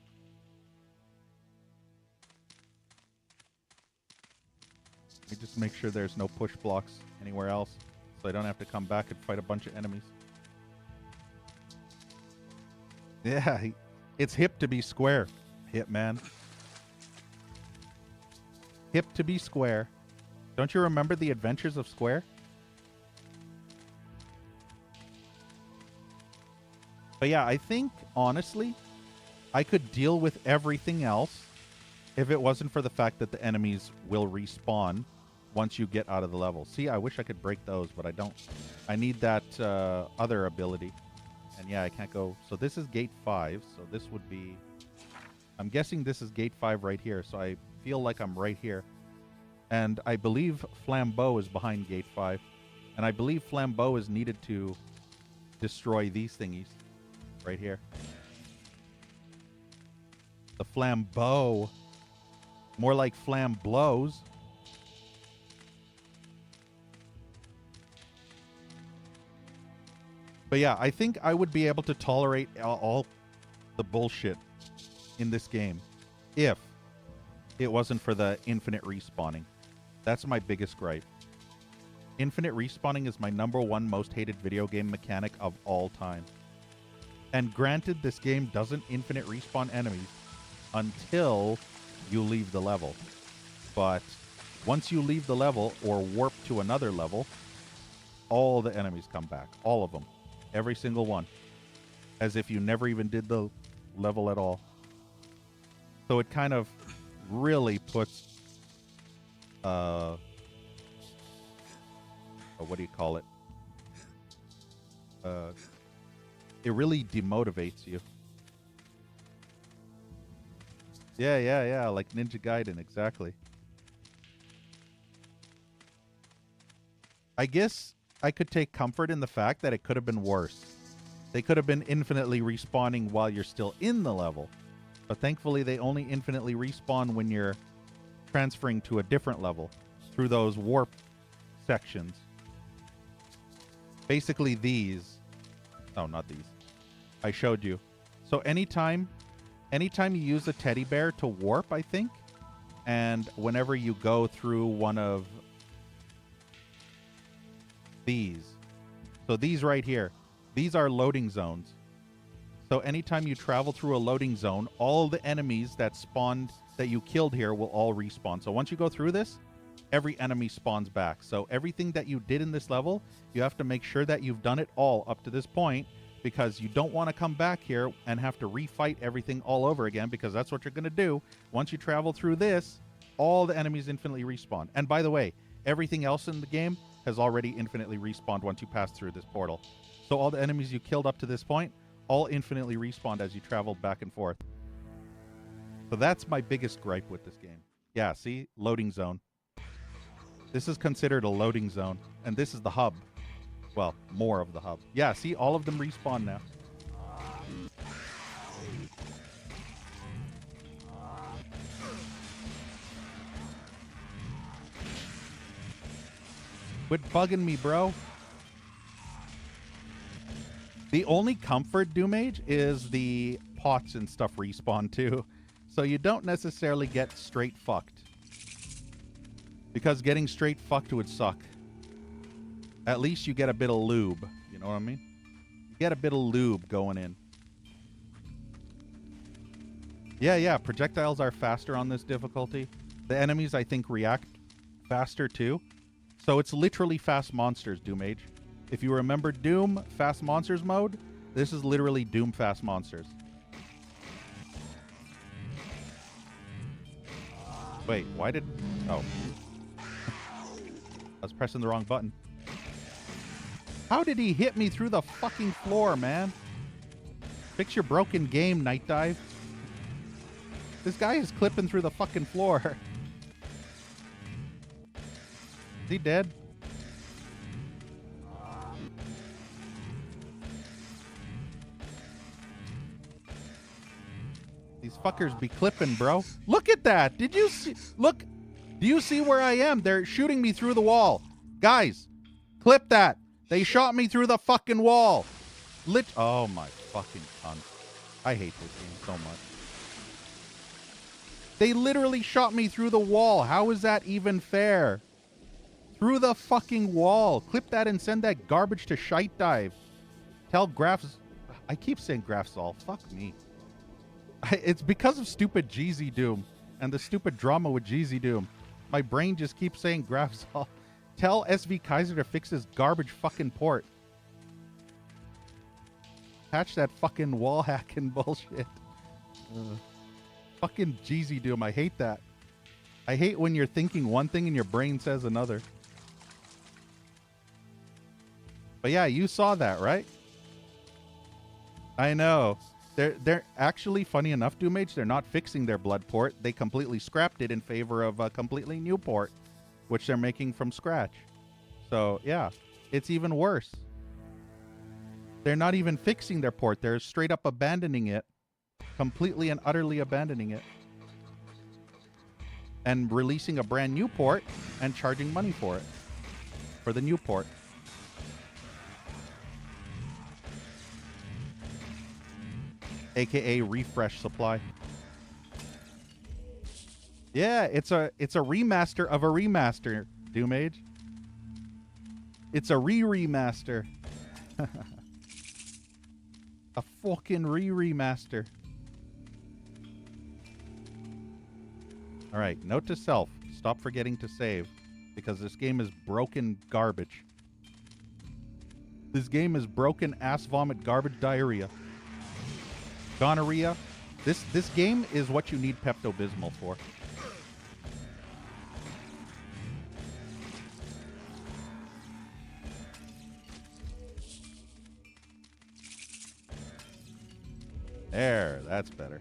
Let me just make sure there's no push blocks anywhere else, so I don't have to come back and fight a bunch of enemies. Yeah, it's hip to be square, Hitman. Hip to be square. Don't you remember the adventures of Square? But yeah, I think, honestly, I could deal with everything else if it wasn't for the fact that the enemies will respawn once you get out of the level. See, I wish I could break those, but I don't. I need that other ability. And yeah, I can't go. So this is gate 5. So this would be... I'm guessing this is gate 5 right here. So I feel like I'm right here. And I believe Flambeau is behind gate 5. And I believe Flambeau is needed to destroy these thingies right here. The Flambeau. More like flam blows. But yeah, I think I would be able to tolerate all the bullshit in this game if it wasn't for the infinite respawning. That's my biggest gripe. Infinite respawning is my #1 most hated video game mechanic of all time. And granted, this game doesn't infinite respawn enemies until you leave the level. But once you leave the level or warp to another level, all the enemies come back. All of them. Every single one. As if you never even did the level at all. So it kind of really puts... what do you call it? It really demotivates you. Yeah, like Ninja Gaiden, exactly. I guess I could take comfort in the fact that it could have been worse. They could have been infinitely respawning while you're still in the level. But thankfully, they only infinitely respawn when you're transferring to a different level through those warp sections. Basically these. Oh, not these. I showed you. So anytime you use a teddy bear to warp, I think, and whenever you go through one of these. So these right here, these are loading zones. So anytime you travel through a loading zone, all the enemies that spawned, that you killed here, will all respawn. So once you go through this, every enemy spawns back. So everything that you did in this level, you have to make sure that you've done it all up to this point, because you don't want to come back here and have to refight everything all over again, because that's what you're going to do. Once you travel through this, all the enemies infinitely respawn. And by the way, everything else in the game has already infinitely respawned once you pass through this portal. So all the enemies you killed up to this point, all infinitely respawned as you traveled back and forth. So that's my biggest gripe with this game. Yeah, see? Loading zone. This is considered a loading zone, and this is the hub. Well, more of the hub. Yeah, see? All of them respawn now. Quit bugging me, bro. The only comfort, Doomage, is the pots and stuff respawn too. So you don't necessarily get straight fucked. Because getting straight fucked would suck. At least you get a bit of lube. You know what I mean? You get a bit of lube going in. Yeah, projectiles are faster on this difficulty. The enemies, I think, react faster too. So it's literally fast monsters, Doomage. If you remember Doom Fast Monsters mode, this is literally Doom Fast Monsters. Wait, why did... Oh. I was pressing the wrong button. How did he hit me through the fucking floor, man? Fix your broken game, Night Dive. This guy is clipping through the fucking floor. Is he dead? These fuckers be clipping, bro. Look at that. Did you see? Look. Do you see where I am? They're shooting me through the wall. Guys, clip that. They shot me through the fucking wall. Oh my fucking cunt. I hate this game so much. They literally shot me through the wall. How is that even fair? Through the fucking wall. Clip that and send that garbage to Shite Dive. Tell Graphs... I keep saying Graphsol. Fuck me. It's because of stupid Jeezy Doom and the stupid drama with Jeezy Doom. My brain just keeps saying Grafzol. Tell SV Kaiser to fix his garbage fucking port. Patch that fucking wall hacking bullshit. Fucking Jeezy Doom. I hate that. I hate when you're thinking one thing and your brain says another. But yeah, you saw that, right? I know. They're actually, funny enough, Doomage, they're not fixing their blood port. They completely scrapped it in favor of a completely new port, which they're making from scratch. So, yeah, it's even worse. They're not even fixing their port. They're straight up abandoning it. Completely and utterly abandoning it. And releasing a brand new port and charging money for it. For the new port. AKA refresh supply. Yeah, it's a remaster of a remaster, Doomage. It's a remaster. A fucking remaster. All right, note to self, stop forgetting to save because this game is broken garbage. This game is broken ass vomit garbage diarrhea. Gonorrhea. This game is what you need Pepto-Bismol for. There, that's better.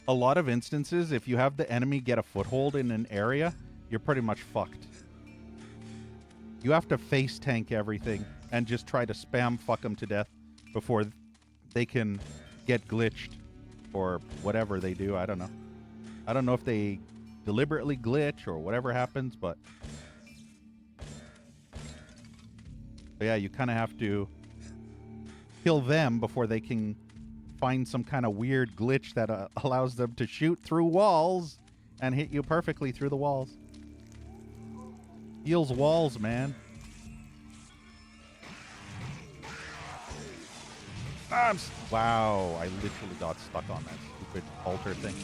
A lot of instances, if you have the enemy get a foothold in an area, you're pretty much fucked. You have to face tank everything and just try to spam fuck them to death before they can get glitched or whatever they do. I don't know. I don't know if they deliberately glitch or whatever happens, but yeah, you kind of have to kill them before they can find some kind of weird glitch that allows them to shoot through walls and hit you perfectly through the walls. Heals walls, man. Wow, I literally got stuck on that stupid altar thing.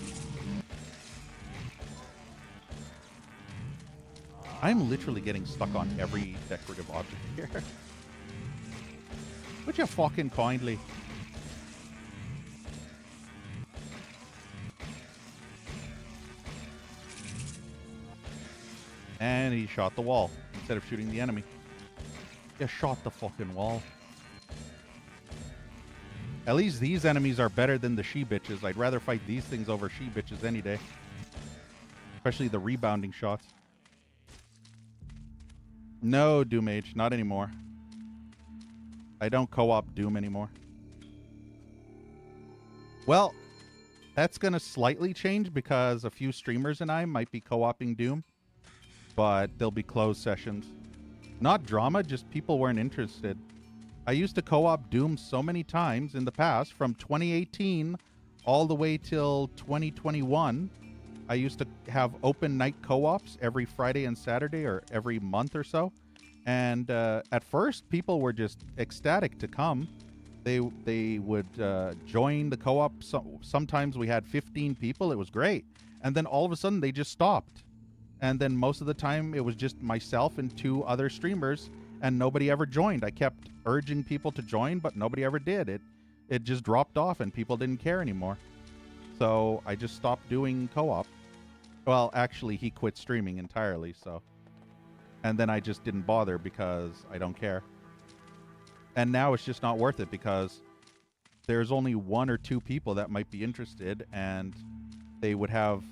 I'm literally getting stuck on every decorative object here. Would you fucking kindly? And he shot the wall instead of shooting the enemy. You shot the fucking wall. At least these enemies are better than the she-bitches. I'd rather fight these things over she-bitches any day. Especially the rebounding shots. No, Doomage, not anymore. I don't co-op Doom anymore. Well, that's going to slightly change because a few streamers and I might be co-oping Doom. But there'll be closed sessions. Not drama, just people weren't interested. I used to co-op Doom so many times in the past, from 2018 all the way till 2021. I used to have open night co-ops every Friday and Saturday or every month or so. And at first, people were just ecstatic to come. They would join the co-op. Sometimes we had 15 people. It was great. And then all of a sudden, they just stopped. And then most of the time, it was just myself and 2 other streamers, and nobody ever joined. I kept urging people to join, but nobody ever did. It just dropped off, and people didn't care anymore. So I just stopped doing co-op. Well, actually, he quit streaming entirely, so. And then I just didn't bother because I don't care. And now it's just not worth it because there's only 1 or 2 people that might be interested, and they would have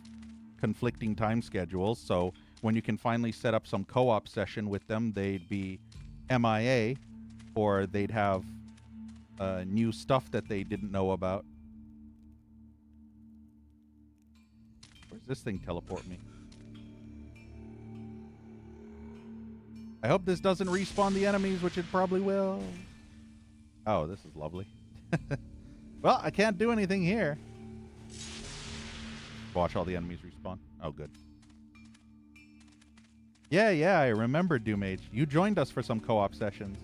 conflicting time schedules. So when you can finally set up some co-op session with them, they'd be MIA, or they'd have new stuff that they didn't know about. Where's this thing teleport me? I hope this doesn't respawn the enemies, which it probably will. Oh, this is lovely. Well, I can't do anything here. Watch all the enemies respawn. Oh, good. Yeah, I remember Doomage. You joined us for some co-op sessions.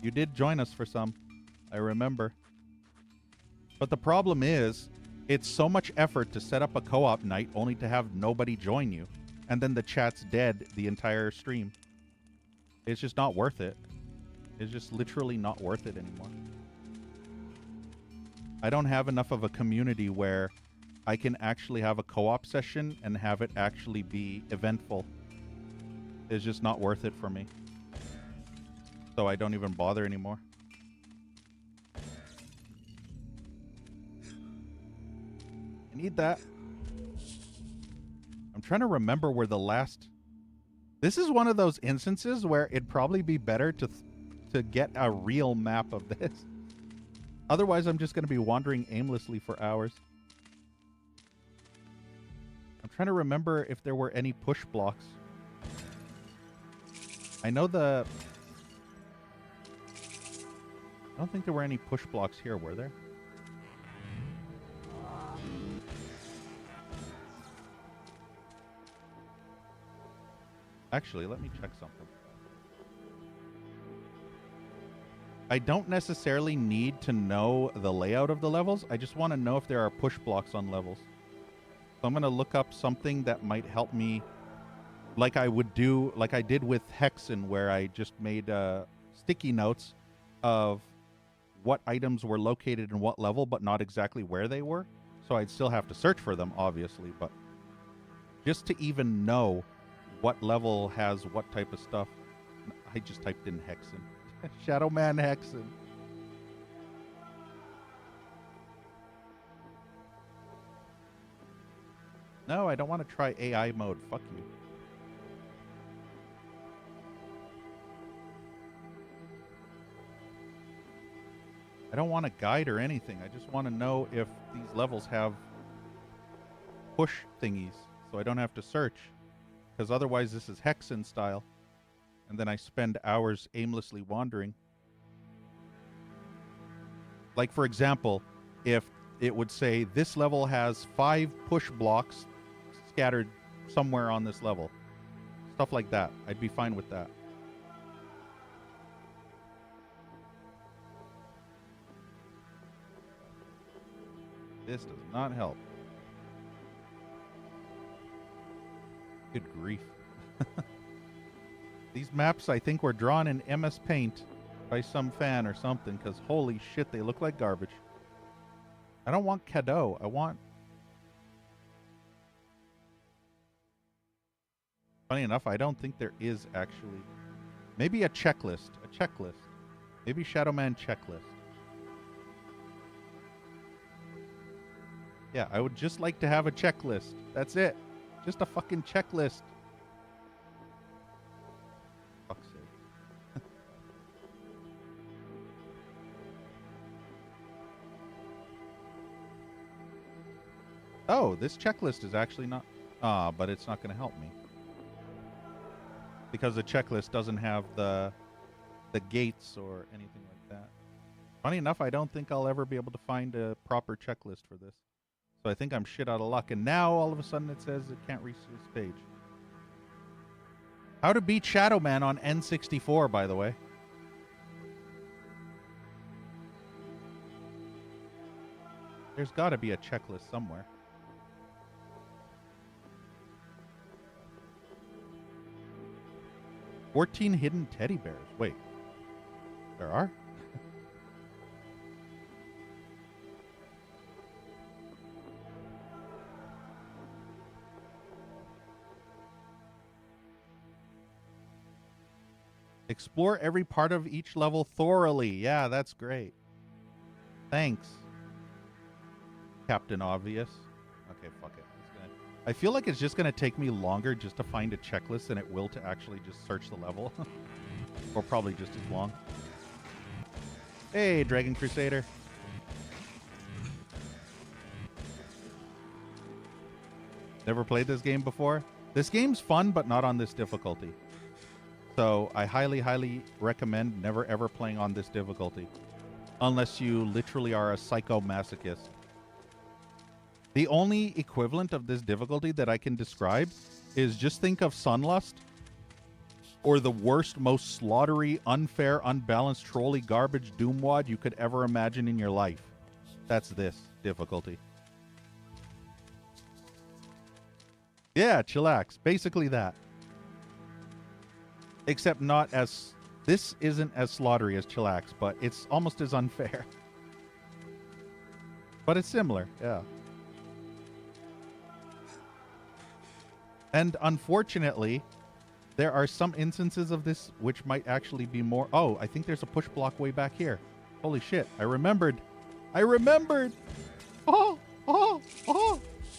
You did join us for some. I remember. But the problem is, it's so much effort to set up a co-op night only to have nobody join you. And then the chat's dead the entire stream. It's just not worth it. It's just literally not worth it anymore. I don't have enough of a community where I can actually have a co-op session and have it actually be eventful. It's just not worth it for me. So I don't even bother anymore. I need that. I'm trying to remember where the last... This is one of those instances where it'd probably be better to get a real map of this. Otherwise, I'm just going to be wandering aimlessly for hours. I'm trying to remember if there were any push blocks. I know I don't think there were any push blocks here, were there? Actually, let me check something. I don't necessarily need to know the layout of the levels. I just want to know if there are push blocks on levels. So I'm going to look up something that might help me, like I did with Hexen, where I just made sticky notes of what items were located in what level, but not exactly where they were. So I'd still have to search for them, obviously, but just to even know what level has what type of stuff. I just typed in Hexen. Shadow Man Hexen. No, I don't want to try AI mode. Fuck you. I don't want a guide or anything. I just want to know if these levels have push thingies, so I don't have to search. Because otherwise this is Hexen style. And then I spend hours aimlessly wandering. Like, for example, if it would say this level has 5 push blocks scattered somewhere on this level. Stuff like that. I'd be fine with that. This does not help. Good grief. These maps, I think, were drawn in MS Paint by some fan or something, because holy shit, they look like garbage. I don't want cadeau. I want... Funny enough, I don't think there is actually... Maybe a checklist. A checklist. Maybe Shadow Man checklist. Yeah, I would just like to have a checklist. That's it. Just a fucking checklist. Fuck's sake. Oh, this checklist is actually not... but it's not going to help me. Because the checklist doesn't have the gates or anything like that. Funny enough, I don't think I'll ever be able to find a proper checklist for this. So I think I'm shit out of luck. And now, all of a sudden, it says it can't reach this page. How to beat Shadow Man on N64, by the way. There's got to be a checklist somewhere. "14 hidden teddy bears." Wait. There are? Explore every part of each level thoroughly. Yeah, that's great. Thanks, Captain Obvious. Okay, fuck it. I feel like it's just going to take me longer just to find a checklist than it will to actually just search the level. Or probably just as long. Hey, Dragon Crusader. Never played this game before? This game's fun, but not on this difficulty. So I highly, highly recommend never ever playing on this difficulty. Unless you literally are a psychomasochist. The only equivalent of this difficulty that I can describe is just think of Sunlust, or the worst, most slaughtery, unfair, unbalanced, trolly, garbage doomwad you could ever imagine in your life. That's this difficulty. Yeah, chillax. Basically that. Except not as... This isn't as slaughtery as chillax, but it's almost as unfair. But it's similar, yeah. And unfortunately, there are some instances of this which might actually be more... Oh, I think there's a push block way back here. Holy shit, I remembered. I remembered! Oh!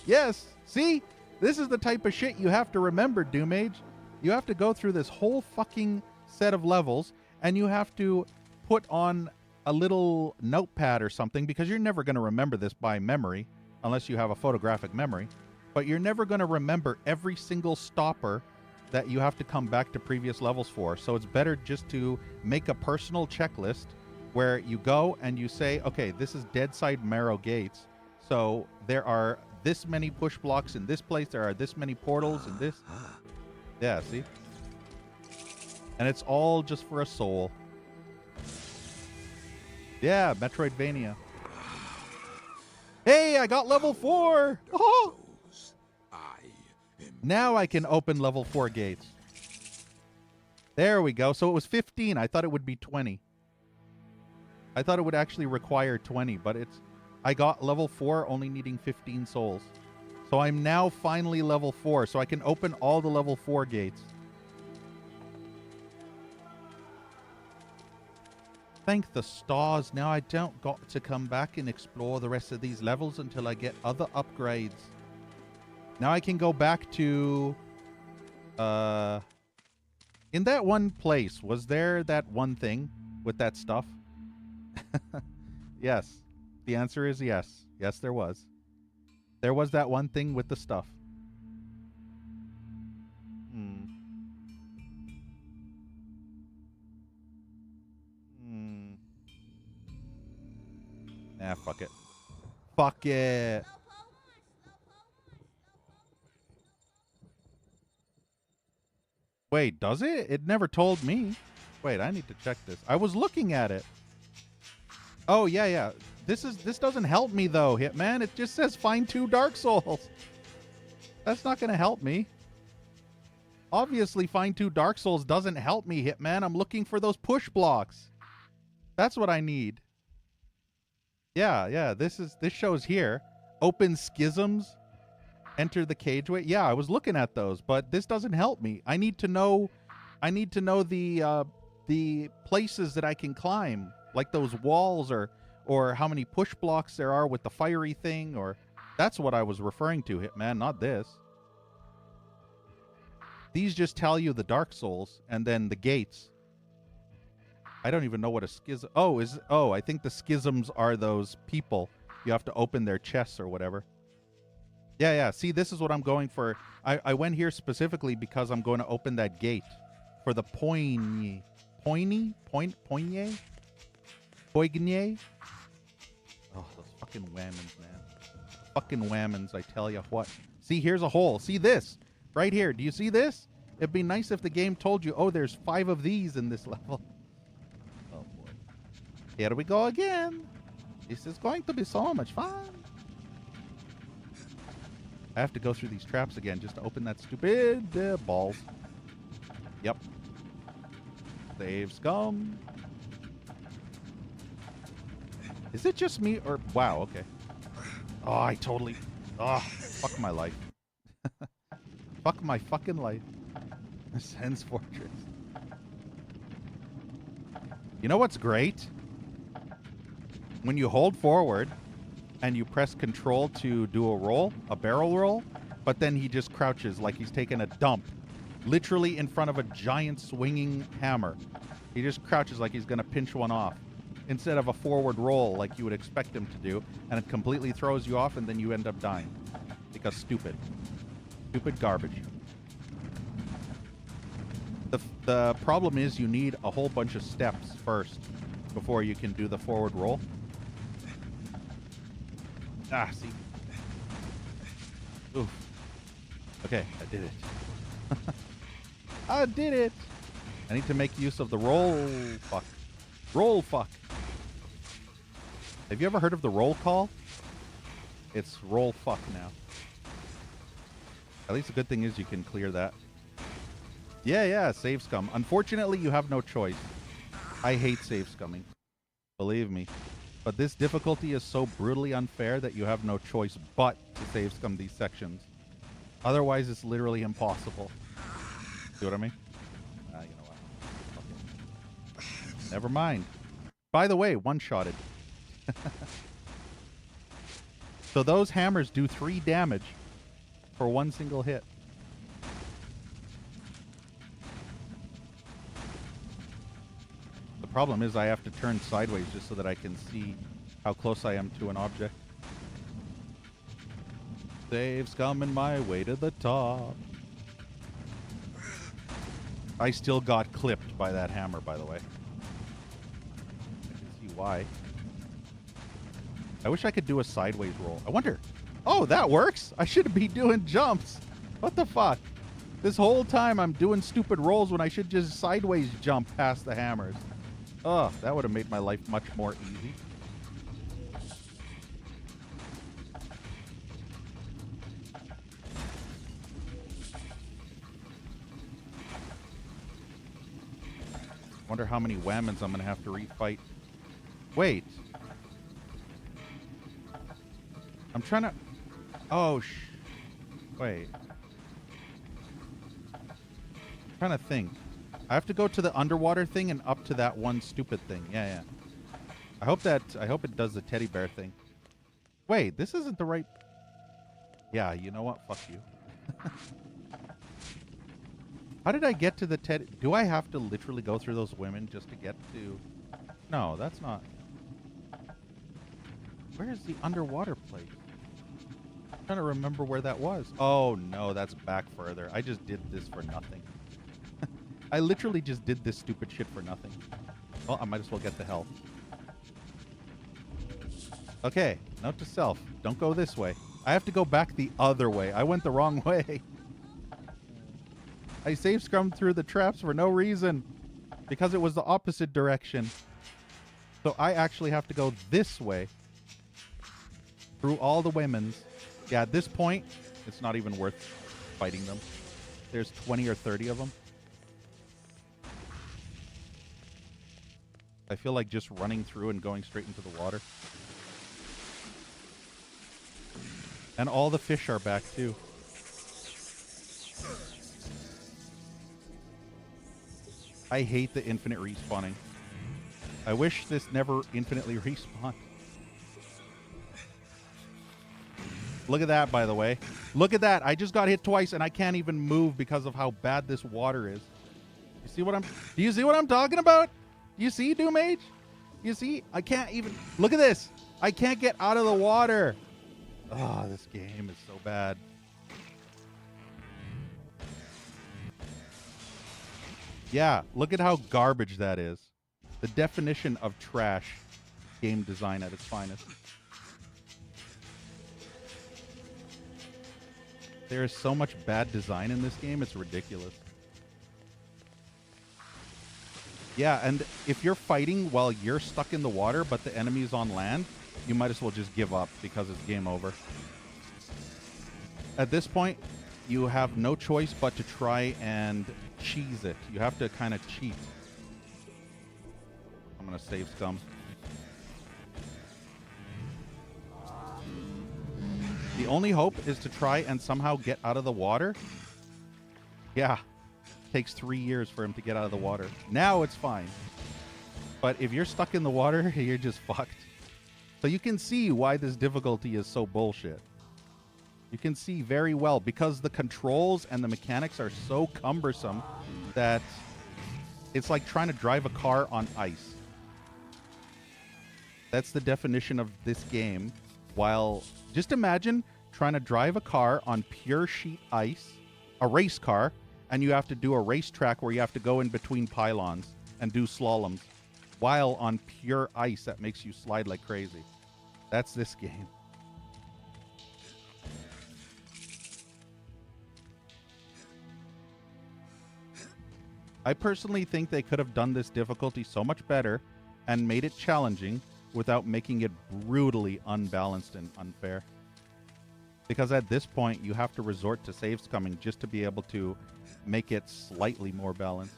Yes! See? This is the type of shit you have to remember, Doomage. You have to go through this whole fucking set of levels, and you have to put on a little notepad or something, because you're never going to remember this by memory, unless you have a photographic memory. But you're never going to remember every single stopper that you have to come back to previous levels for. So it's better just to make a personal checklist where you go and you say, okay, this is Deadside Marrow Gates. So there are this many push blocks in this place. There are this many portals in this. Yeah, see? And it's all just for a soul. Yeah, Metroidvania. Hey, I got level 4! Oh! Now I can open level 4 gates. There we go. So it was 15. I thought it would be 20. I thought it would actually require 20, but it's... I got level 4 only needing 15 souls. So I'm now finally level 4, so I can open all the level 4 gates. Thank the stars. Now I don't got to come back and explore the rest of these levels until I get other upgrades. Now I can go back to... in that one place, was there that one thing with that stuff? Yes. The answer is yes. Yes, there was. There was that one thing with the stuff. Nah, fuck it. Fuck it. Wait, does it? It never told me. Wait, I need to check this. I was looking at it. Oh, yeah. This doesn't help me, though, Hitman. It just says find 2 Dark Souls. That's not going to help me. Obviously, find 2 Dark Souls doesn't help me, Hitman. I'm looking for those push blocks. That's what I need. Yeah. This shows here. Open schisms. Enter the cageway. Yeah, I was looking at those, but this doesn't help me. I need to know the places that I can climb, like those walls or how many push blocks there are with the fiery thing, or that's what I was referring to, Hitman, not this. These just tell you the Dark Souls and then the gates. I don't even know what a schism... I think the schisms are those people. You have to open their chests or whatever. Yeah. See, this is what I'm going for. I went here specifically because I'm going to open that gate for the Poigny. Poigny? Poigny? Oh, those fucking whammons, man. Fucking whammons, I tell you what. See, here's a hole. See this? Right here. Do you see this? It'd be nice if the game told you, oh, there's 5 of these in this level. Oh, boy. Here we go again. This is going to be so much fun. I have to go through these traps again just to open that stupid balls. Yep. Save scum. Is it just me or... Wow, okay. Oh, I totally... Oh, fuck my life. Fuck my fucking life. Sen's Fortress. You know what's great? When you hold forward and you press control to do a roll, a barrel roll, but then he just crouches like he's taking a dump, literally in front of a giant swinging hammer. He just crouches like he's going to pinch one off instead of a forward roll like you would expect him to do, and it completely throws you off and then you end up dying because stupid garbage. The problem is you need a whole bunch of steps first before you can do the forward roll. Ah, see. Oof. Okay, I did it. I did it. I need to make use of the roll fuck. Roll fuck. Have you ever heard of the roll call? It's roll fuck now. At least the good thing is you can clear that. Yeah, save scum. Unfortunately, you have no choice. I hate save scumming. Believe me. But this difficulty is so brutally unfair that you have no choice but to save scum these sections. Otherwise, it's literally impossible. See what I mean? You know what? Okay. Never mind. By the way, one-shotted. So those hammers do 3 damage for 1 single hit. The problem is I have to turn sideways just so that I can see how close I am to an object. Save scumming my way to the top. I still got clipped by that hammer, by the way. I can see why. I wish I could do a sideways roll. I wonder. Oh, that works. I should be doing jumps. What the fuck? This whole time I'm doing stupid rolls when I should just sideways jump past the hammers. Oh, that would have made my life much more easy. Wonder how many whammons I'm gonna have to refight. Wait. I'm trying to... Oh, wait. I'm trying to think. I have to go to the underwater thing and up to that one stupid thing. Yeah. I hope it does the teddy bear thing. Wait, this isn't the right... Yeah, you know what? Fuck you. How did I get to the teddy... Do I have to literally go through those women just to get to... No, that's not... Where's the underwater place? I'm trying to remember where that was. Oh, no, that's back further. I just did this for nothing. I literally just did this stupid shit for nothing. Well, I might as well get the health. Okay, note to self. Don't go this way. I have to go back the other way. I went the wrong way. I save scrummed through the traps for no reason. Because it was the opposite direction. So I actually have to go this way. Through all the women's. Yeah, at this point, it's not even worth fighting them. There's 20 or 30 of them. I feel like just running through and going straight into the water. And all the fish are back, too. I hate the infinite respawning. I wish this never infinitely respawned. Look at that, by the way. Look at that. I just got hit twice, and I can't even move because of how bad this water is. You see what I'm... Do you see what I'm talking about? You see, Doom Age? You see? I can't even... Look at this. I can't get out of the water. Oh, this game is so bad. Yeah, look at how garbage that is. The definition of trash game design at its finest. There is so much bad design in this game, it's ridiculous. Yeah, and if you're fighting while you're stuck in the water, but the enemy's on land, you might as well just give up because it's game over. At this point, you have no choice but to try and cheese it. You have to kind of cheat. I'm going to save scum. The only hope is to try and somehow get out of the water. Yeah. Takes 3 years for him to get out of the water. Now it's fine. But if you're stuck in the water, you're just fucked. So you can see why this difficulty is so bullshit. You can see very well because the controls and the mechanics are so cumbersome that it's like trying to drive a car on ice. That's the definition of this game. While just imagine trying to drive a car on pure sheet ice, a race car, and you have to do a racetrack where you have to go in between pylons and do slaloms while on pure ice that makes you slide like crazy. That's this game. I personally think they could have done this difficulty so much better and made it challenging without making it brutally unbalanced and unfair. Because at this point, you have to resort to saves coming just to be able to make it slightly more balanced.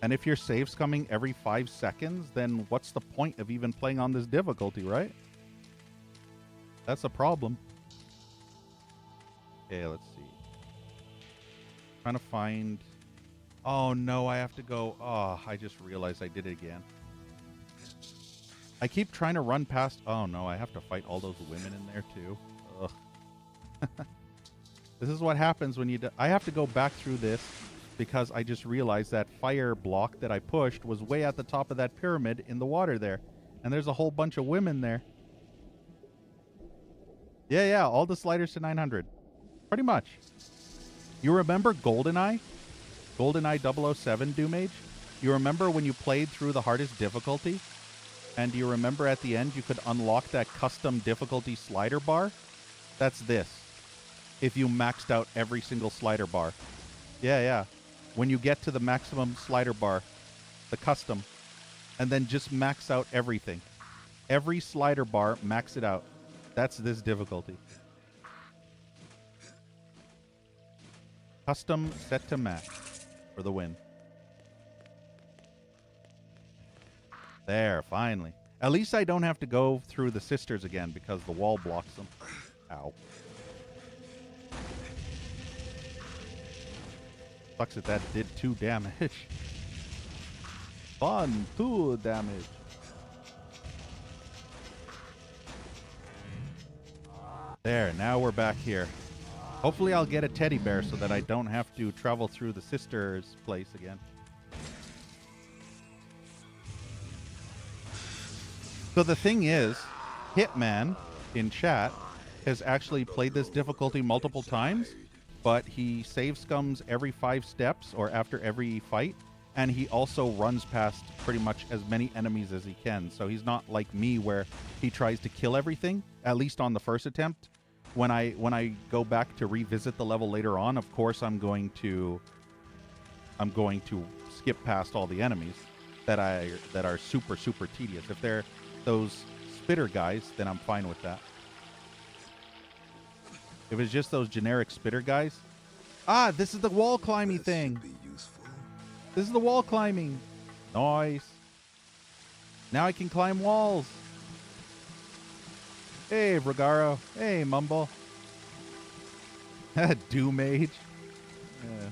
And if your saves coming every 5 seconds, then what's the point of even playing on this difficulty, right? That's a problem. Okay, let's see. Trying to find... Oh, no, I have to go... Oh, I just realized I did it again. I keep trying to run past... Oh, no, I have to fight all those women in there, too. Ugh. This is what happens when you... I have to go back through this because I just realized that fire block that I pushed was way at the top of that pyramid in the water there. And there's a whole bunch of women there. Yeah, all the sliders to 900. Pretty much. You remember GoldenEye? GoldenEye 007 Doomage? You remember when you played through the hardest difficulty? And do you remember at the end you could unlock that custom difficulty slider bar? That's this. If you maxed out every single slider bar. Yeah. When you get to the maximum slider bar, the custom, and then just max out everything. Every slider bar, max it out. That's this difficulty. Custom set to max for the win. There, finally. At least I don't have to go through the sisters again because the wall blocks them. Ow. Sucks that did 2 damage. Fun, 2 damage. There, now we're back here. Hopefully I'll get a teddy bear so that I don't have to travel through the sister's place again. So the thing is, Hitman in chat has actually played this difficulty multiple times, but he save scums every 5 steps or after every fight, and he also runs past pretty much as many enemies as he can. So he's not like me where he tries to kill everything, at least on the first attempt. When I go back to revisit the level later on, of course I'm going to skip past all the enemies that are super tedious. If they're those spitter guys, then I'm fine with that. If it's just those generic spitter guys. Ah, this is the wall climbing thing. This is the wall climbing. Nice. Now I can climb walls. Hey, Vergaro. Hey, Mumble. Doom Age. Yeah.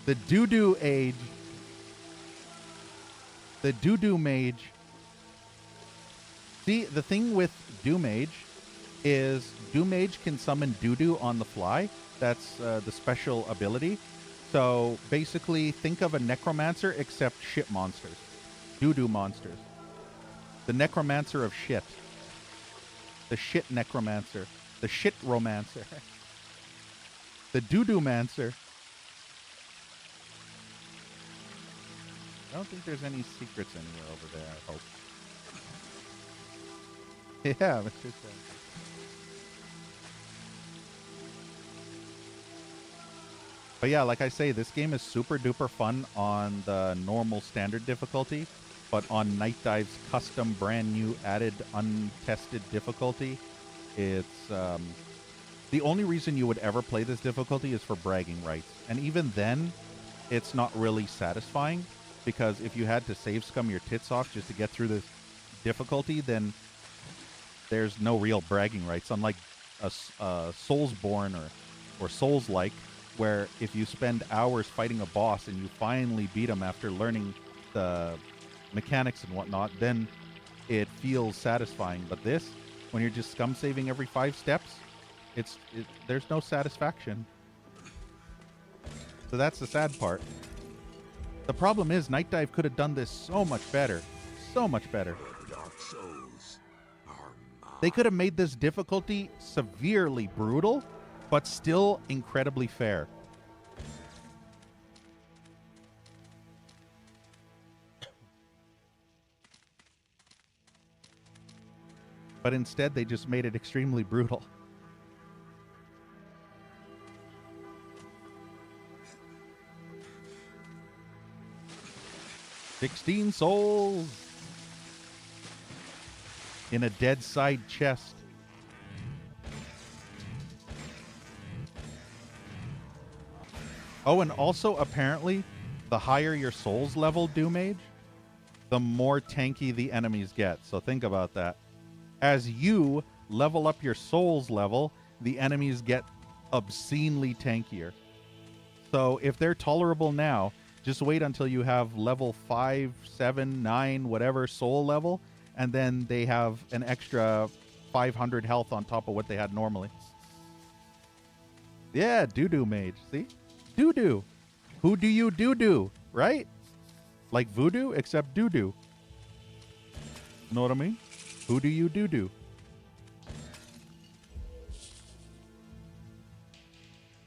The Doo-Doo Age. The Doo-Doo Mage. See, the thing with Doom Age is Doom Age can summon doo-doo on the fly. That's the special ability. So basically, think of a necromancer except shit monsters. Doo-doo monsters. The necromancer of shit. The shit necromancer. The shit romancer. The doo-doo-mancer. I don't think there's any secrets anywhere over there, I hope. Yeah, Mr. Sam. But yeah, like I say, this game is super duper fun on the normal standard difficulty, but on Night Dive's custom brand new added untested difficulty, it's the only reason you would ever play this difficulty is for bragging rights. And even then, it's not really satisfying, because if you had to save scum your tits off just to get through this difficulty, then there's no real bragging rights, unlike a Soulsborne or Souls-like, where if you spend hours fighting a boss and you finally beat him after learning the mechanics and whatnot, then it feels satisfying. But this, when you're just scum saving every 5 steps, there's no satisfaction. So that's the sad part. The problem is Night Dive could have done this so much better. So much better. They could have made this difficulty severely brutal, but still incredibly fair. But instead, they just made it extremely brutal. 16 souls in a dead side chest. Oh, and also apparently the higher your souls level, Doom Age, the more tanky the enemies get. So think about that. As you level up your souls level, the enemies get obscenely tankier. So if they're tolerable now, just wait until you have level 5, 7, 9, whatever soul level, and then they have an extra 500 health on top of what they had normally. Yeah, doo-doo mage. See? Doo-doo. Who do you doo-doo, right? Like voodoo, except doo-doo. Know what I mean? Who do you doo-doo?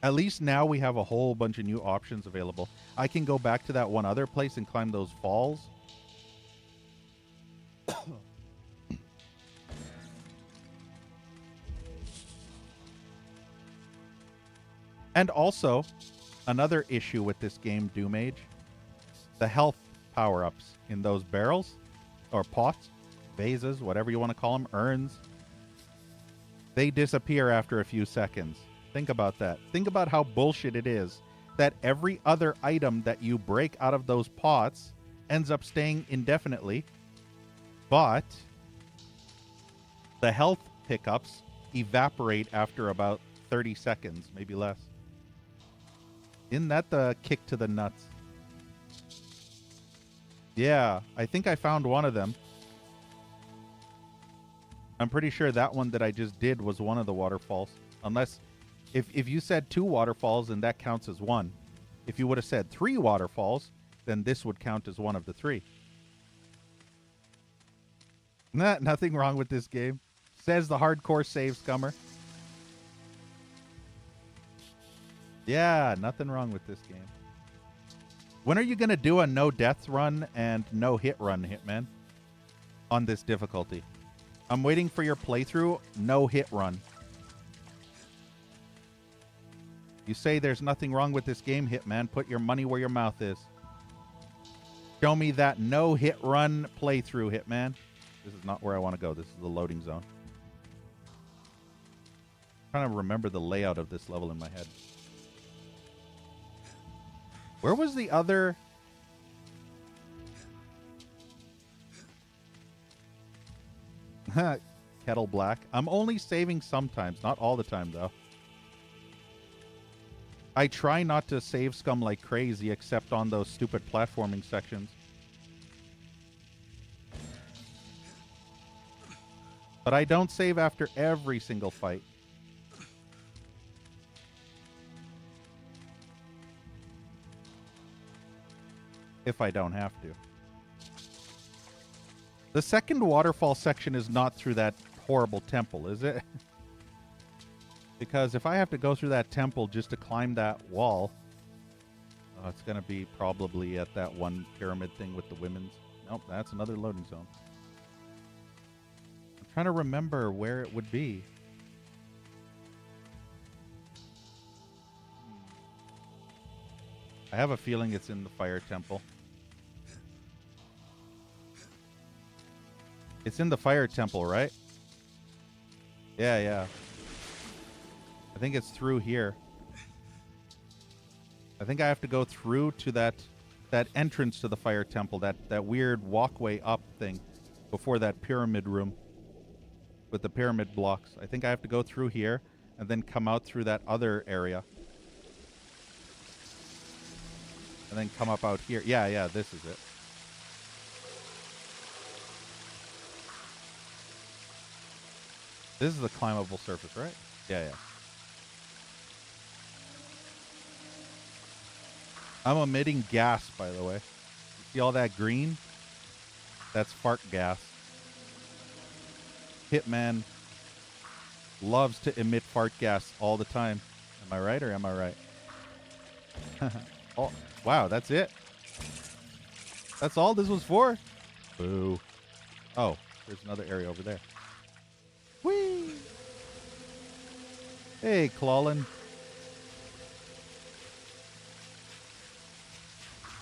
At least now we have a whole bunch of new options available. I can go back to that one other place and climb those falls. And also, another issue with this game, Doom Age, the health power-ups in those barrels, or pots, vases, whatever you want to call them, urns, they disappear after a few seconds. Think about that. Think about how bullshit it is that every other item that you break out of those pots ends up staying indefinitely, but the health pickups evaporate after about 30 seconds, maybe less. Isn't that the kick to the nuts? Yeah, I think I found one of them. I'm pretty sure that one that I just did was one of the waterfalls. Unless, if you said 2 waterfalls, then that counts as one. If you would have said 3 waterfalls, then this would count as one of the 3. Nothing wrong with this game. Says the hardcore save scummer. Yeah, nothing wrong with this game. When are you going to do a no death run and no hit run, Hitman? On this difficulty. I'm waiting for your playthrough, no hit run. You say there's nothing wrong with this game, Hitman. Put your money where your mouth is. Show me that no hit run playthrough, Hitman. This is not where I want to go. This is the loading zone. I'm trying to remember the layout of this level in my head. Where was the other... Kettle black. I'm only saving sometimes, not all the time, though. I try not to save scum like crazy, except on those stupid platforming sections. But I don't save after every single fight. If I don't have to. The second waterfall section is not through that horrible temple, is it? Because if I have to go through that temple just to climb that wall, it's going to be probably at that one pyramid thing with the women's. Nope, that's another loading zone. I'm trying to remember where it would be. I have a feeling it's in the fire temple. It's in the fire temple, right? Yeah, yeah. I think it's through here. I think I have to go through to that entrance to the fire temple, that weird walkway up thing before that pyramid room with the pyramid blocks. I think I have to go through here and then come out through that other area. And then come up out here. Yeah, yeah, this is it. This is the climbable surface, right? Yeah, yeah. I'm emitting gas, by the way. You see all that green? That's fart gas. Hitman loves to emit fart gas all the time. Am I right or am I right? Oh, wow, that's it? That's all this was for? Boo. Oh, there's another area over there. Whee! Hey, Clawlin.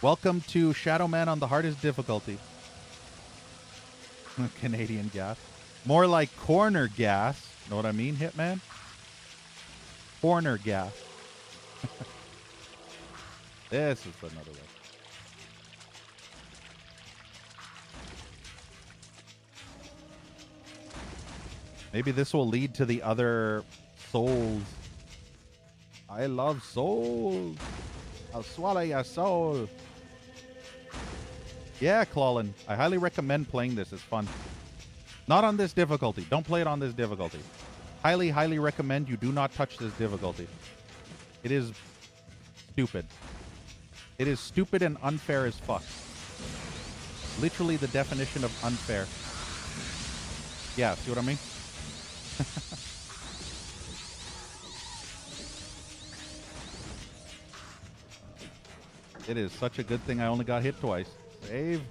Welcome to Shadow Man on the hardest difficulty. Canadian gas. More like corner gas. Know what I mean, Hitman? Corner gas. This is another way. Maybe this will lead to the other souls. I love souls. I'll swallow your soul. Yeah, Clawlin. I highly recommend playing this. It's fun. Not on this difficulty. Don't play it on this difficulty. Highly, highly recommend you do not touch this difficulty. It is stupid. It is stupid and unfair as fuck. Literally the definition of unfair. Yeah, see what I mean? It is such a good thing I only got hit twice. Save.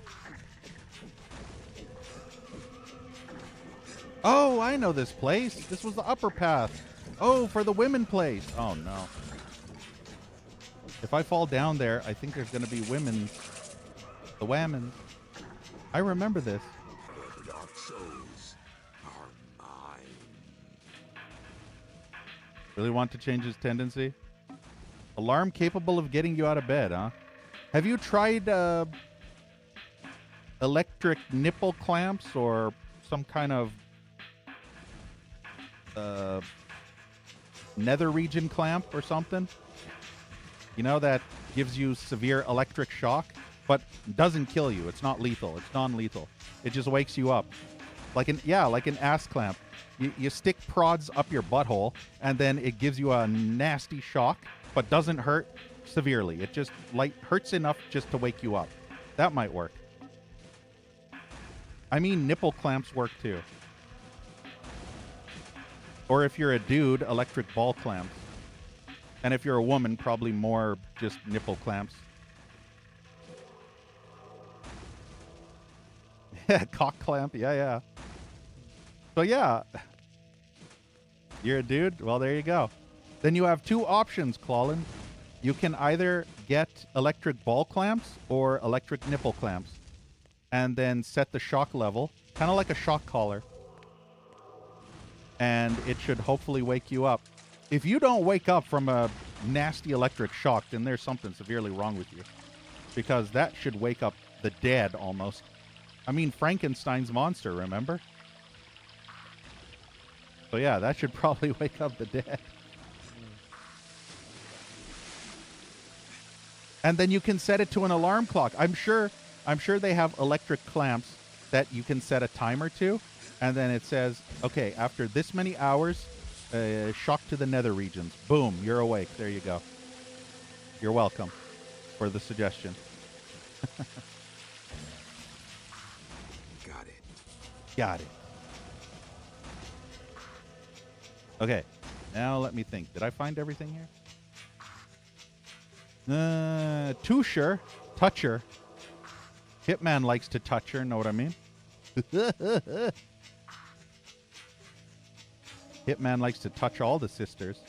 Oh, I know this place. This was the upper path. Oh, for the women place. Oh, no. If I fall down there, I think there's going to be women. The women. I remember this. The dark souls are mine. Really want to change his tendency? Alarm capable of getting you out of bed, huh? Have you tried electric nipple clamps or some kind of nether region clamp or something? You know, that gives you severe electric shock, but doesn't kill you. It's not lethal. It's non-lethal. It just wakes you up. Like an ass clamp. You stick prods up your butthole, and then it gives you a nasty shock, but doesn't hurt severely. It just hurts enough just to wake you up. That might work. I mean, nipple clamps work too. Or if you're a dude, electric ball clamps. And if you're a woman, probably more just nipple clamps. Yeah, cock clamp. Yeah. So yeah. You're a dude? Well, there you go. Then you have two options, Clawlin. You can either get electric ball clamps or electric nipple clamps. And then set the shock level, kind of like a shock collar. And it should hopefully wake you up. If you don't wake up from a nasty electric shock, then there's something severely wrong with you. Because that should wake up the dead almost. I mean, Frankenstein's monster, remember? So yeah, that should probably wake up the dead. And then you can set it to an alarm clock. I'm sure they have electric clamps that you can set a timer to. And then it says, okay, after this many hours, shock to the nether regions. Boom, you're awake. There you go. You're welcome for the suggestion. Got it. Okay, now let me think. Did I find everything here? Toucher. Hitman likes to touch her, know what I mean? Hitman likes to touch all the sisters.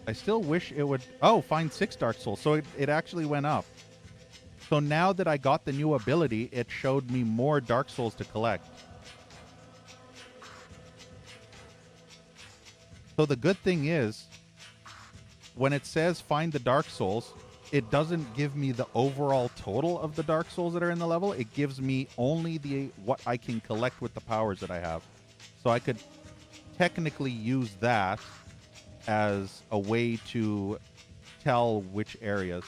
I still wish it would... Oh, find 6 Dark Souls. So it actually went up. So now that I got the new ability, it showed me more Dark Souls to collect. So the good thing is, when it says find the Dark Souls, it doesn't give me the overall total of the Dark Souls that are in the level. It gives me only what I can collect with the powers that I have. So I could technically use that as a way to tell which areas.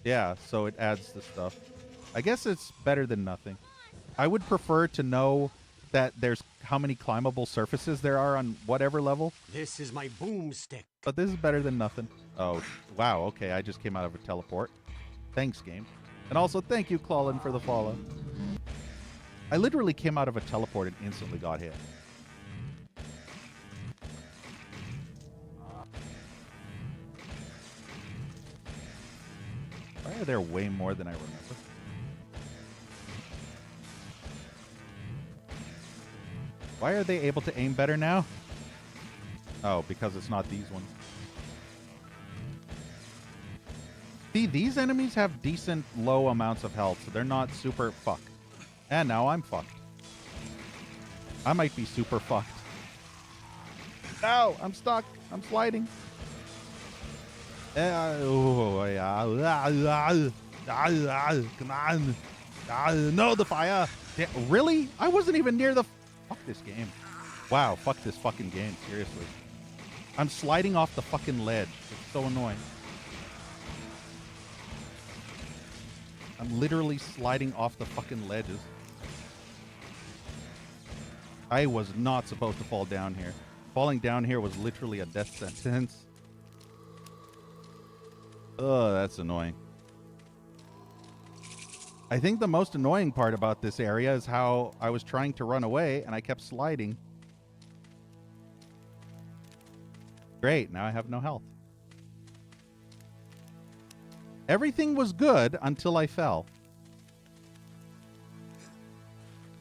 Yeah, so it adds the stuff. I guess it's better than nothing. I would prefer to know that there's how many climbable surfaces there are on whatever level. This is my boomstick. But this is better than nothing. Oh, wow, okay, I just came out of a teleport. Thanks, game. And also, thank you, Clawlin, for the follow. I literally came out of a teleport and instantly got hit. Why are there way more than I remember? Why are they able to aim better now? Oh, because it's not these ones. See, these enemies have decent low amounts of health, so they're not super fucked. And now I'm fucked. I might be super fucked. No, I'm stuck. I'm sliding. Oh, yeah. Come on. No, the fire. Really? I wasn't even near the... Fuck this game. Wow, fuck this fucking game. Seriously. I'm sliding off the fucking ledge. It's so annoying. I'm literally sliding off the fucking ledges. I was not supposed to fall down here. Falling down here was literally a death sentence. Oh, that's annoying. I think the most annoying part about this area is how I was trying to run away and I kept sliding. Great, now I have no health. Everything was good until I fell.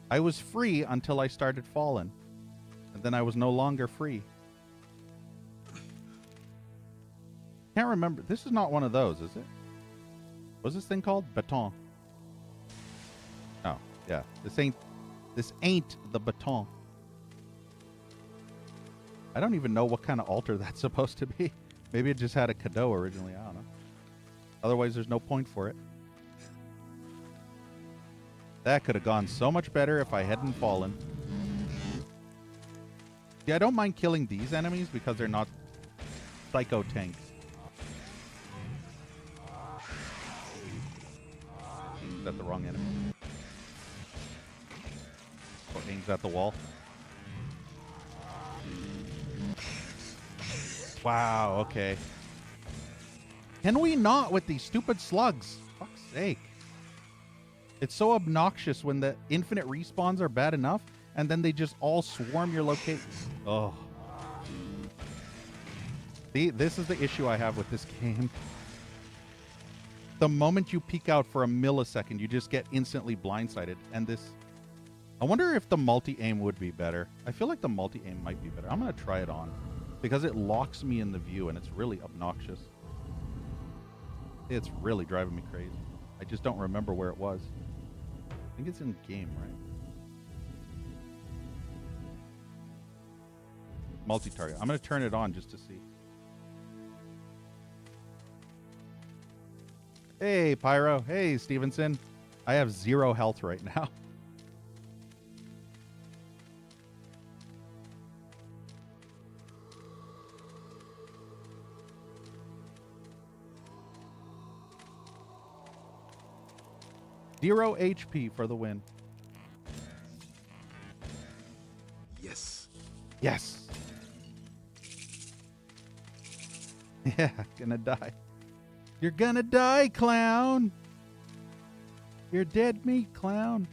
I was free until I started falling. And then I was no longer free. Can't remember. This is not one of those, is it? What's this thing called? Baton. Oh, yeah. This ain't the baton. I don't even know what kind of altar that's supposed to be. Maybe it just had a cadeau originally. I don't know. Otherwise, there's no point for it. That could have gone so much better if I hadn't fallen. Yeah, I don't mind killing these enemies because they're not psycho tanks. Is that the wrong enemy? Oh, aims at the wall. Wow, okay. Can we not with these stupid slugs? Fuck's sake. It's so obnoxious when the infinite respawns are bad enough and then they just all swarm your location. Oh. See, this is the issue I have with this game. The moment you peek out for a millisecond, you just get instantly blindsided. And this... I wonder if the multi-aim would be better. I feel like the multi-aim might be better. I'm going to try it on. Because it locks me in the view and it's really obnoxious. It's really driving me crazy. I just don't remember where it was. I think it's in game, right? Multi-target. I'm going to turn it on just to see. Hey, Pyro. Hey, Stevenson. I have 0 health right now. Zero HP for the win. Yes. Yes. Yeah, gonna die. You're gonna die, clown. You're dead meat, clown.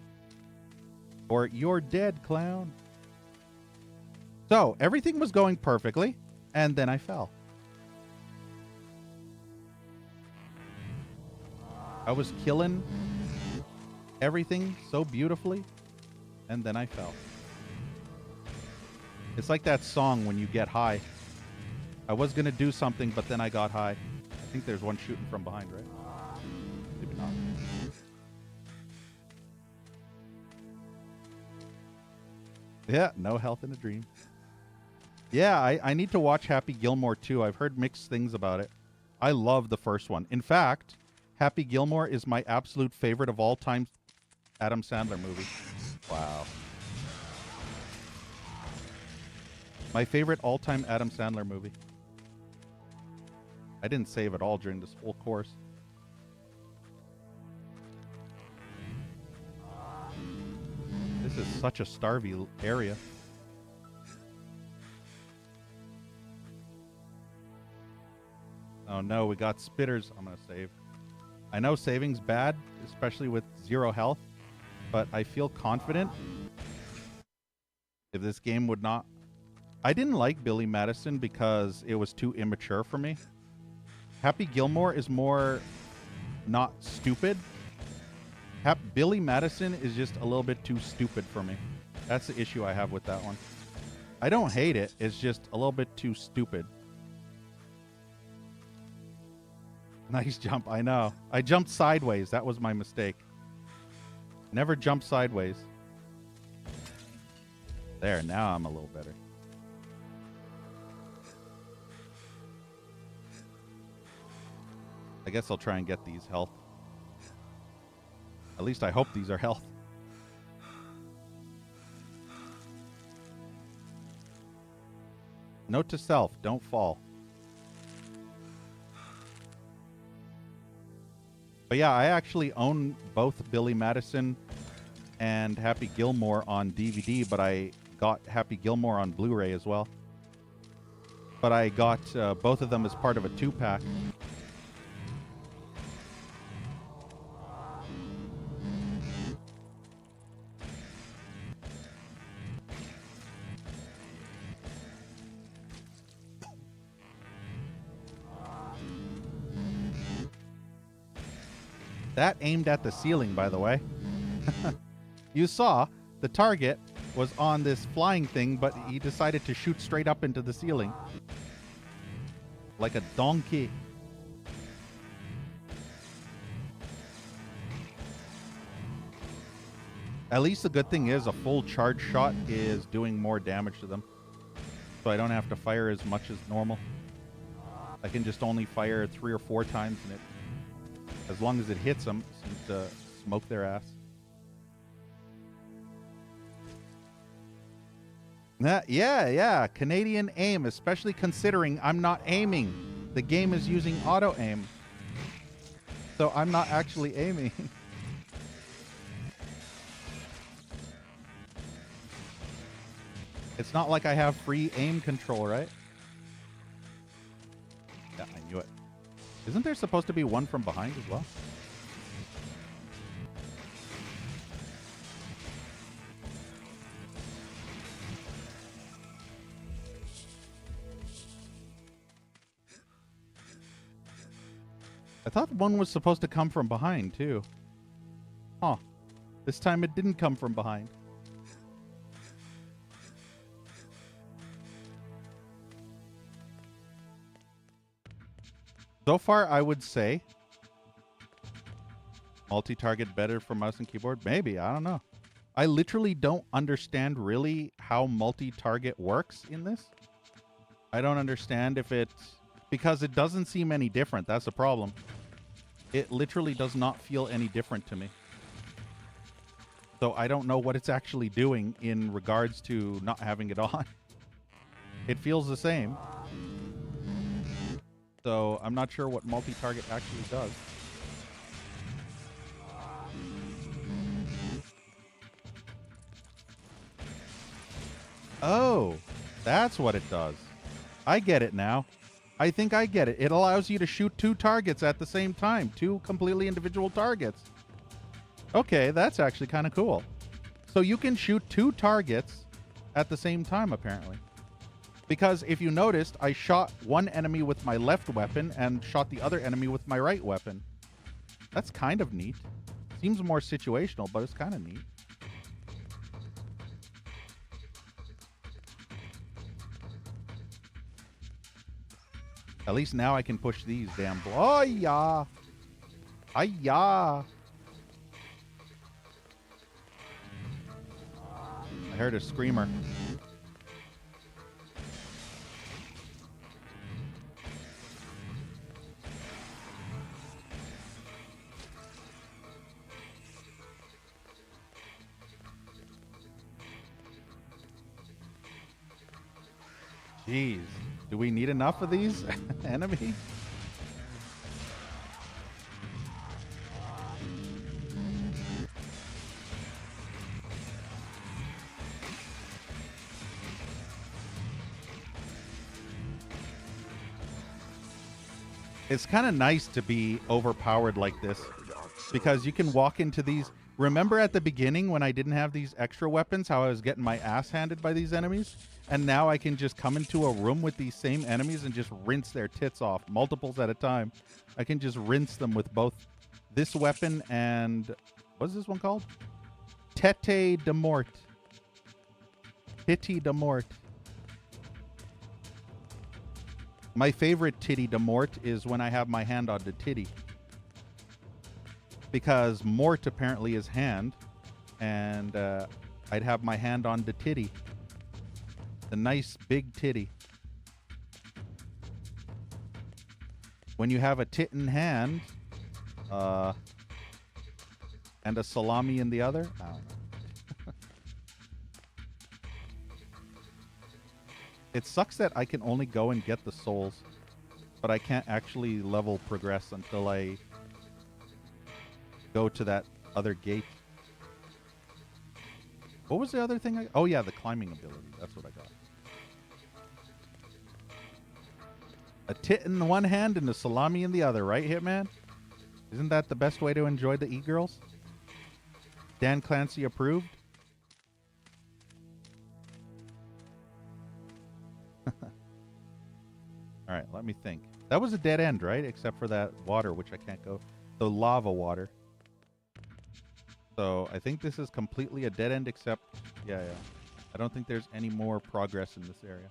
Or you're dead, clown. So, everything was going perfectly, and then I fell. I was killing everything so beautifully, and then I fell. It's like that song when you get high. I was gonna do something, but then I got high. I think there's one shooting from behind, right? Maybe not. Yeah, no health in a dream. Yeah, I need to watch Happy Gilmore too. I've heard mixed things about it. I love the first one. In fact, Happy Gilmore is my absolute favorite of all time Adam Sandler movie. Wow. My favorite all-time Adam Sandler movie. I didn't save at all during this whole course. This is such a starvy area. Oh no, we got spitters. I'm gonna save. I know saving's bad, especially with 0 health, but I feel confident if this game would not... I didn't like Billy Madison because it was too immature for me. Happy Gilmore is more not stupid. Billy Madison is just a little bit too stupid for me. That's the issue I have with that one. I don't hate it. It's just a little bit too stupid. Nice jump. I know. I jumped sideways. That was my mistake. Never jump sideways. There, now I'm a little better. I guess I'll try and get these health. At least I hope these are health. Note to self, don't fall. But yeah, I actually own both Billy Madison and Happy Gilmore on DVD, but I got Happy Gilmore on Blu-ray as well. But I got both of them as part of a 2-pack. That aimed at the ceiling, by the way. You saw the target was on this flying thing, but he decided to shoot straight up into the ceiling. Like a donkey. At least the good thing is a full charge shot is doing more damage to them. So I don't have to fire as much as normal. I can just only fire 3 or 4 times and it, as long as it hits them, seems to smoke their ass. Yeah. Canadian aim, especially considering I'm not aiming. The game is using auto aim. So I'm not actually aiming. It's not like I have free aim control, right? Yeah, I knew it. Isn't there supposed to be one from behind as well? I thought one was supposed to come from behind, too. Huh. This time it didn't come from behind. So far, I would say multi-target better for mouse and keyboard. Maybe. I don't know. I literally don't understand really how multi-target works in this. I don't understand if it's... because it doesn't seem any different. That's the problem. It literally does not feel any different to me. So I don't know what it's actually doing in regards to not having it on. It feels the same. So I'm not sure what multi-target actually does. Oh, that's what it does. I get it now. I think I get it. It allows you to shoot 2 targets at the same time. 2 completely individual targets. Okay, that's actually kind of cool. So you can shoot 2 targets at the same time, apparently. Because if you noticed, I shot one enemy with my left weapon and shot the other enemy with my right weapon. That's kind of neat. Seems more situational, but it's kind of neat. At least now I can push these damn... Oh, yeah. Hi-ya. I heard a screamer. Jeez. Do we need enough of these enemies? It's kind of nice to be overpowered like this because you can walk into these. Remember at the beginning when I didn't have these extra weapons, how I was getting my ass handed by these enemies? And now I can just come into a room with these same enemies and just rinse their tits off, multiples at a time. I can just rinse them with both this weapon and... what's this one called? Tete de Mort. Titi de Mort. My favorite titty to Mort is when I have my hand on the titty. Because Mort apparently is hand, and I'd have my hand on the titty. The nice big titty. When you have a tit in hand, and a salami in the other, I don't know. It sucks that I can only go and get the souls, but I can't actually level progress until I go to that other gate. What was the other thing? Oh yeah, the climbing ability. That's what I got. A tit in one hand and a salami in the other, right, Hitman? Isn't that the best way to enjoy the e-girls? Dan Clancy approved? Alright, let me think. That was a dead end, right? Except for that water, which I can't go. The lava water. So, I think this is completely a dead end except... Yeah. I don't think there's any more progress in this area.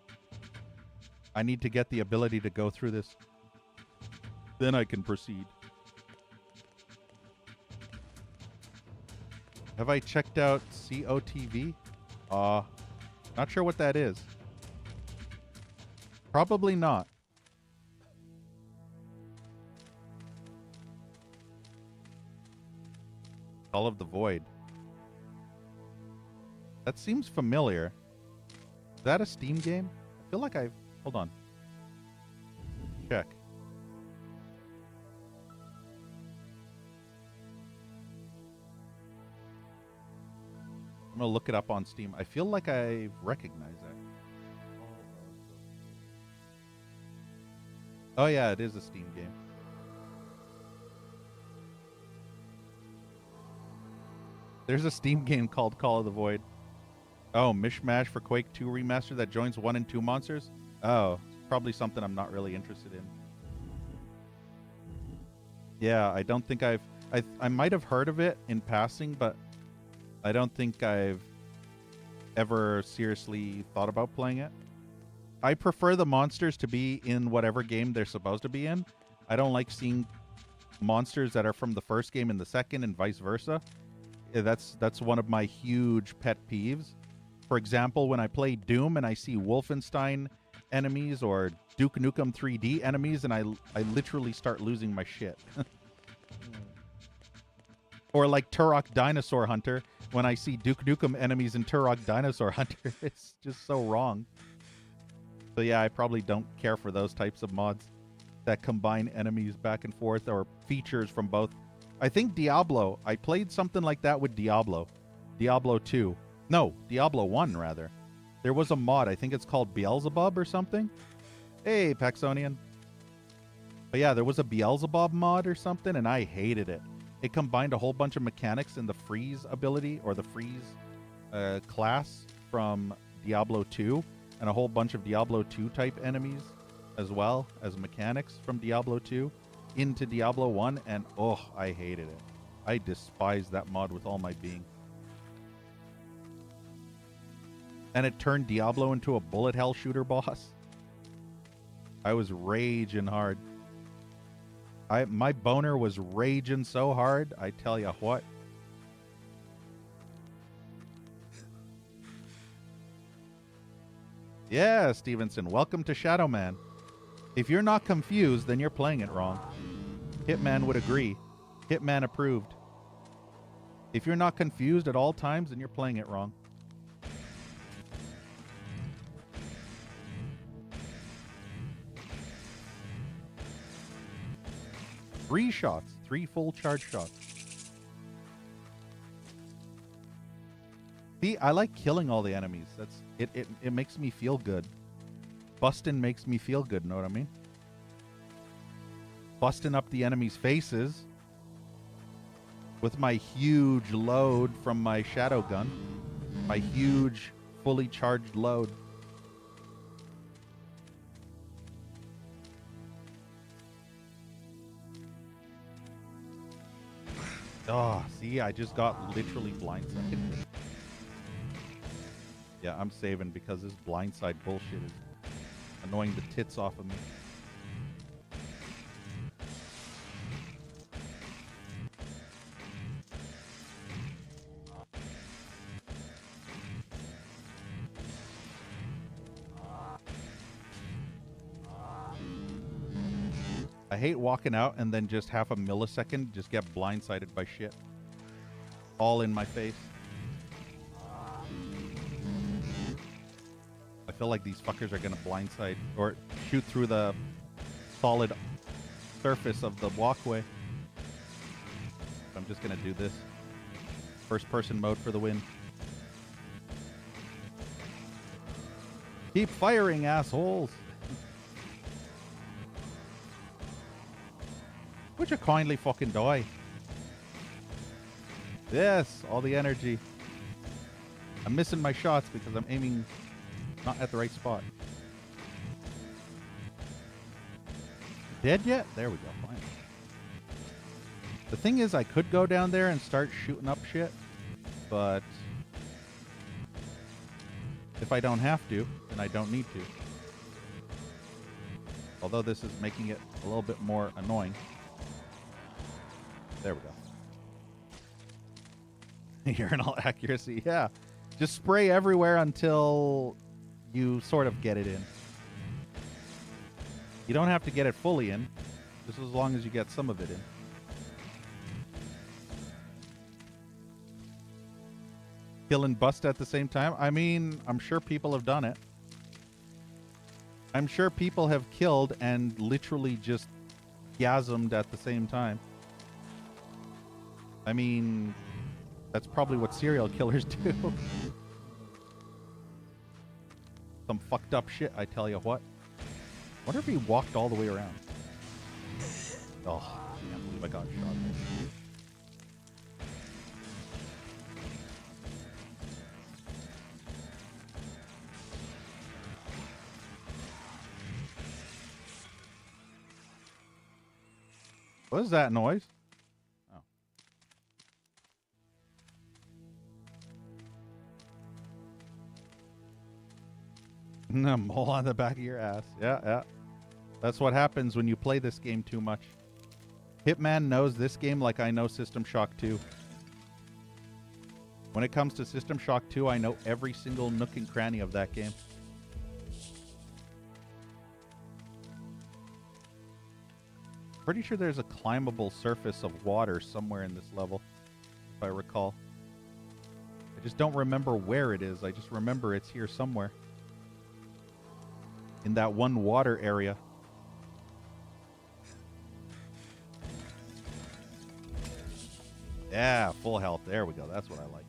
I need to get the ability to go through this. Then I can proceed. Have I checked out COTV? Not sure what that is. Probably not. Call of the Void. That seems familiar. Is that a Steam game? I feel like I've... Hold on. Check. I'm gonna look it up on Steam. I feel like I recognize that. Oh yeah, it is a Steam game. There's a Steam game called Call of the Void. Oh, Mishmash for Quake 2 Remastered that joins 1 and 2 monsters? Oh, probably something I'm not really interested in. Yeah, I don't think I might have heard of it in passing, but I don't think I've ever seriously thought about playing it. I prefer the monsters to be in whatever game they're supposed to be in. I don't like seeing monsters that are from the first game in the second and vice versa. That's one of my huge pet peeves. For example, when I play Doom and I see Wolfenstein enemies or Duke Nukem 3D enemies, and I literally start losing my shit. Or like Turok Dinosaur Hunter, when I see Duke Nukem enemies in Turok Dinosaur Hunter, it's just so wrong. So yeah, I probably don't care for those types of mods that combine enemies back and forth or features from both. I think Diablo, I played something like that with Diablo. Diablo 2. No, Diablo 1, rather. There was a mod, I think it's called Beelzebub or something. Hey, Paxonian. But yeah, there was a Beelzebub mod or something, and I hated it. It combined a whole bunch of mechanics in the freeze ability, or the freeze class from Diablo 2, and a whole bunch of Diablo 2 type enemies, as well as mechanics from Diablo 2 into Diablo 1, and oh, I hated it. I despised that mod with all my being. And it turned Diablo into a bullet hell shooter boss. I was raging hard. My boner was raging so hard, I tell ya what. Yeah, Stevenson, welcome to Shadow Man. If you're not confused, then you're playing it wrong. Hitman would agree. Hitman approved. If you're not confused at all times, then you're playing it wrong. Three shots. 3 full charge shots. See, I like killing all the enemies. That's it makes me feel good. Busting makes me feel good, know what I mean? Busting up the enemies' faces with my huge load from my shadow gun. My huge, fully charged load. Oh, see, I just got literally blindsided. Yeah, I'm saving because this blindside bullshit is annoying the tits off of me. I hate walking out and then just half a millisecond just get blindsided by shit. All in my face. I feel like these fuckers are gonna blindside or shoot through the solid surface of the walkway. I'm just gonna do this. First person mode for the win. Keep firing, assholes. Would you kindly fucking die? Yes, all the energy. I'm missing my shots because I'm aiming not at the right spot. Dead yet? There we go, fine. The thing is, I could go down there and start shooting up shit, but if I don't have to, then I don't need to. Although this is making it a little bit more annoying. There we go. Urinal accuracy, yeah. Just spray everywhere until you sort of get it in. You don't have to get it fully in, just as long as you get some of it in. Kill and bust at the same time? I mean, I'm sure people have done it. I'm sure people have killed and literally just gasmed at the same time. I mean, that's probably what serial killers do. Some fucked up shit, I tell you what. Wonder if he walked all the way around. Oh, I can't believe I got shot there. What is that noise? Oh. A mole on the back of your ass. Yeah, yeah. That's what happens when you play this game too much. Hitman knows this game like I know System Shock 2. When it comes to System Shock 2, I know every single nook and cranny of that game. Pretty sure there's a climbable surface of water somewhere in this level, if I recall. I just don't remember where it is. I just remember it's here somewhere. In that one water area. Yeah, full health. There we go. That's what I like.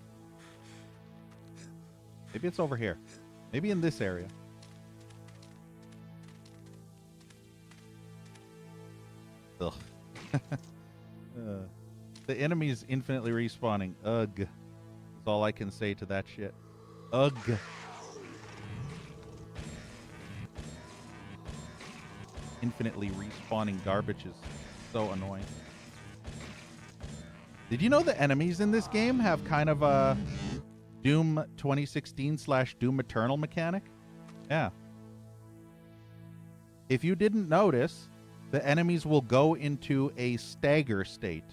Maybe it's over here. Maybe in this area. Ugh. The enemy's infinitely respawning. Ugh. That's all I can say to that shit. Ugh. Infinitely respawning garbage is so annoying. Did you know the enemies in this game have kind of a Doom 2016/Doom Eternal mechanic? Yeah. If you didn't notice, the enemies will go into a stagger state.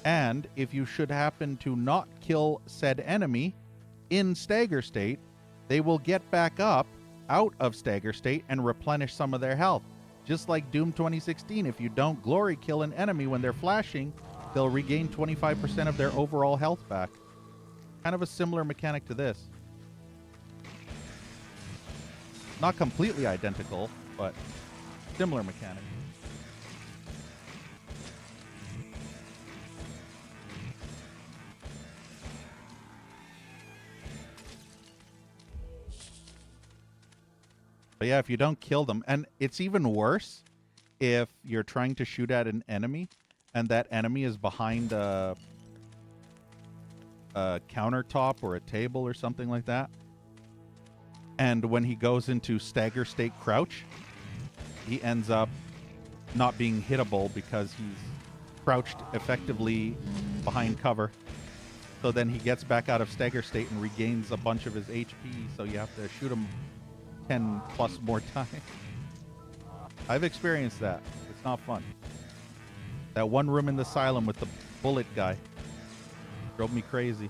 And if you should happen to not kill said enemy in stagger state, they will get back up out of stagger state and replenish some of their health. Just like Doom 2016, if you don't glory kill an enemy when they're flashing, they'll regain 25% of their overall health back. Kind of a similar mechanic to this. Not completely identical, but similar mechanic. But yeah, if you don't kill them, and it's even worse if you're trying to shoot at an enemy and that enemy is behind a countertop or a table or something like that. And when he goes into stagger state crouch, he ends up not being hittable because he's crouched effectively behind cover. So then he gets back out of stagger state and regains a bunch of his HP, so you have to shoot him 10 plus more times. I've experienced that. It's not fun. That one room in the asylum with the bullet guy drove me crazy.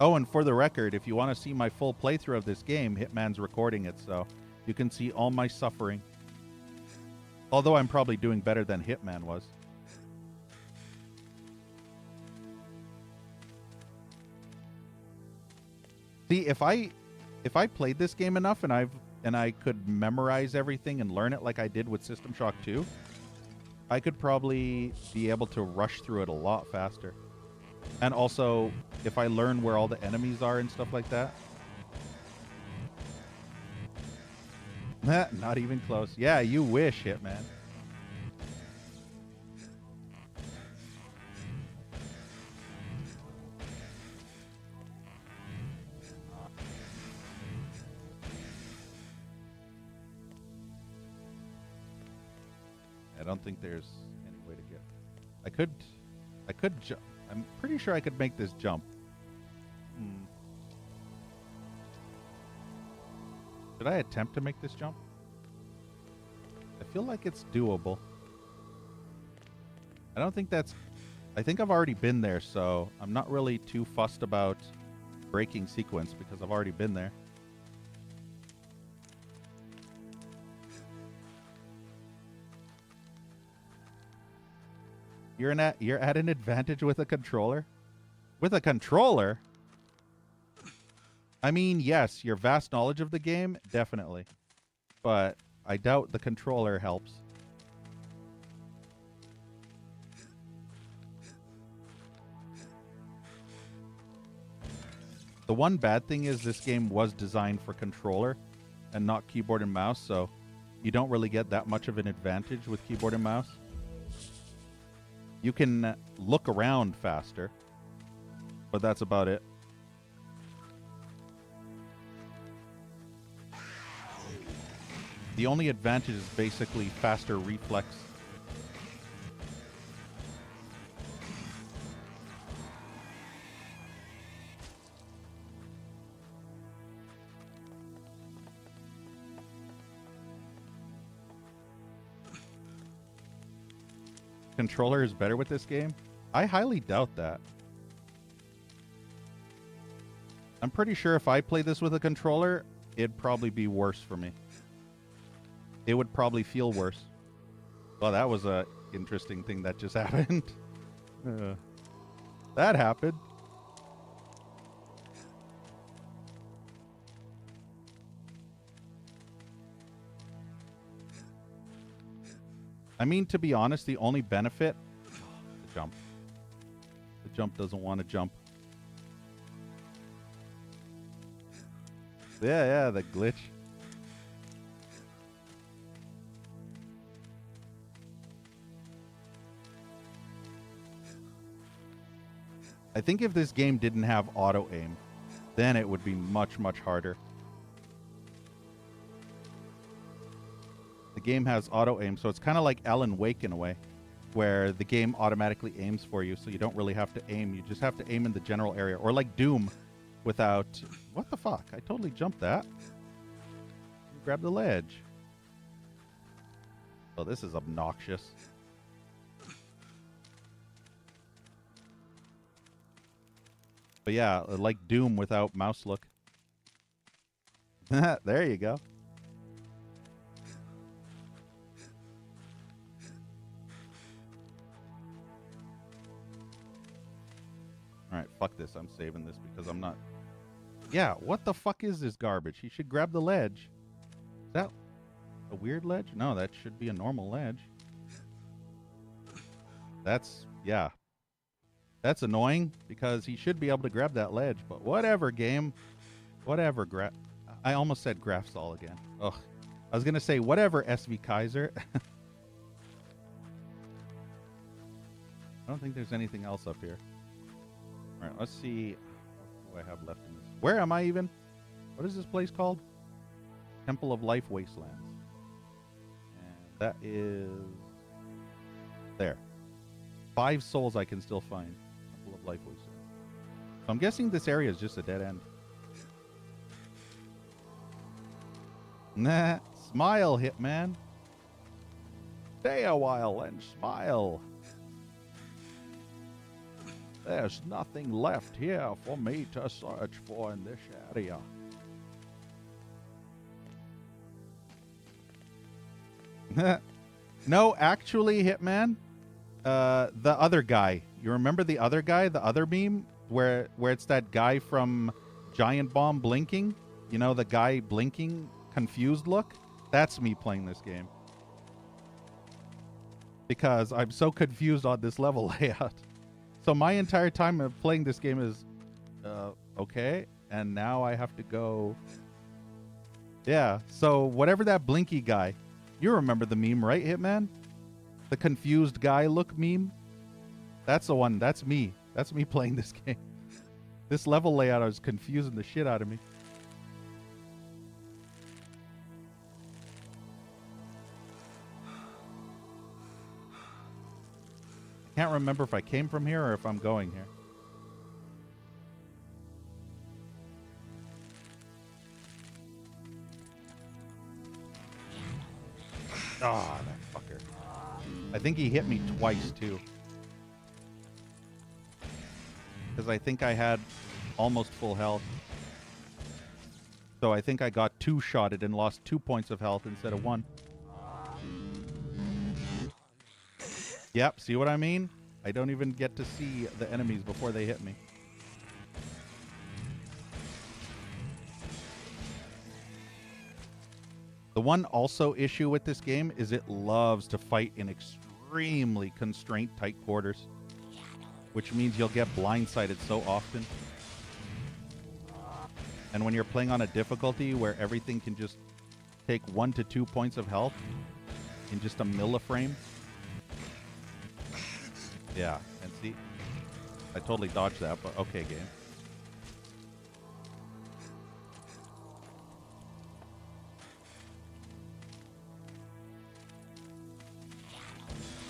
Oh, and for the record, if you want to see my full playthrough of this game, Hitman's recording it, so You can see all my suffering. Although I'm probably doing better than Hitman was. See, if I played this game enough and I could memorize everything and learn it like I did with System Shock 2, I could probably be able to rush through it a lot faster. And also, if I learn where all the enemies are and stuff like that. Not even close. Yeah, you wish, Hitman. I don't think there's any way to get. I could jump. I'm pretty sure I could make this jump. Should I attempt to make this jump? I feel like it's doable. I don't think that's... I think I've already been there, so I'm not really too fussed about breaking sequence because I've already been there. You're at an advantage with a controller? With a controller? I mean, yes, your vast knowledge of the game, definitely. But I doubt the controller helps. The one bad thing is this game was designed for controller and not keyboard and mouse, so you don't really get that much of an advantage with keyboard and mouse. You can look around faster, but that's about it. The only advantage is basically faster reflex. Controller is better with this game? I highly doubt that. I'm pretty sure if I play this with a controller, it'd probably be worse for me. It would probably feel worse. Well, that was a interesting thing that just happened. That happened. I mean, to be honest, the only benefit... The jump. The jump doesn't want to jump. Yeah, the glitch. I think if this game didn't have auto aim, then it would be much, much harder. The game has auto aim, so it's kind of like Alan Wake in a way, where the game automatically aims for you, so you don't really have to aim. You just have to aim in the general area. Or like Doom without... What the fuck? I totally jumped that. Grab the ledge. Oh, this is obnoxious. But yeah, like Doom without mouse look. There you go. Alright, fuck this. I'm saving this because I'm not... Yeah, what the fuck is this garbage? He should grab the ledge. Is that a weird ledge? No, that should be a normal ledge. That's... Yeah. That's annoying because he should be able to grab that ledge. But whatever, game. Whatever, I almost said Grafsol again. Ugh. I was going to say whatever, SV Kaiser. I don't think there's anything else up here. All right, let's see. What do I have left in this? Where am I even? What is this place called? Temple of Life Wastelands. And that is... There. 5 souls I can still find. Temple of Life Wastelands. So I'm guessing this area is just a dead end. Nah. Smile, Hitman. Stay a while and smile. There's nothing left here for me to search for in this area. No, actually, Hitman, the other guy. You remember the other guy, the other meme, where it's that guy from Giant Bomb blinking? You know, the guy blinking, confused look? That's me playing this game. Because I'm so confused on this level layout. So my entire time of playing this game is, okay, and now I have to go... Yeah, so whatever that blinky guy, you remember the meme, right, Hitman? The confused guy look meme? That's the one, that's me. That's me playing this game. This level layout is confusing the shit out of me. I can't remember if I came from here or if I'm going here. Ah, that fucker. I think he hit me twice, too. Because I think I had almost full health. So I think I got two-shotted and lost 2 points of health instead of 1. Yep, see what I mean? I don't even get to see the enemies before they hit me. The one also issue with this game is it loves to fight in extremely constrained tight quarters, which means you'll get blindsided so often. And when you're playing on a difficulty where everything can just take 1 to 2 points of health in just a milliframe. Yeah, and see, I totally dodged that, but okay, game.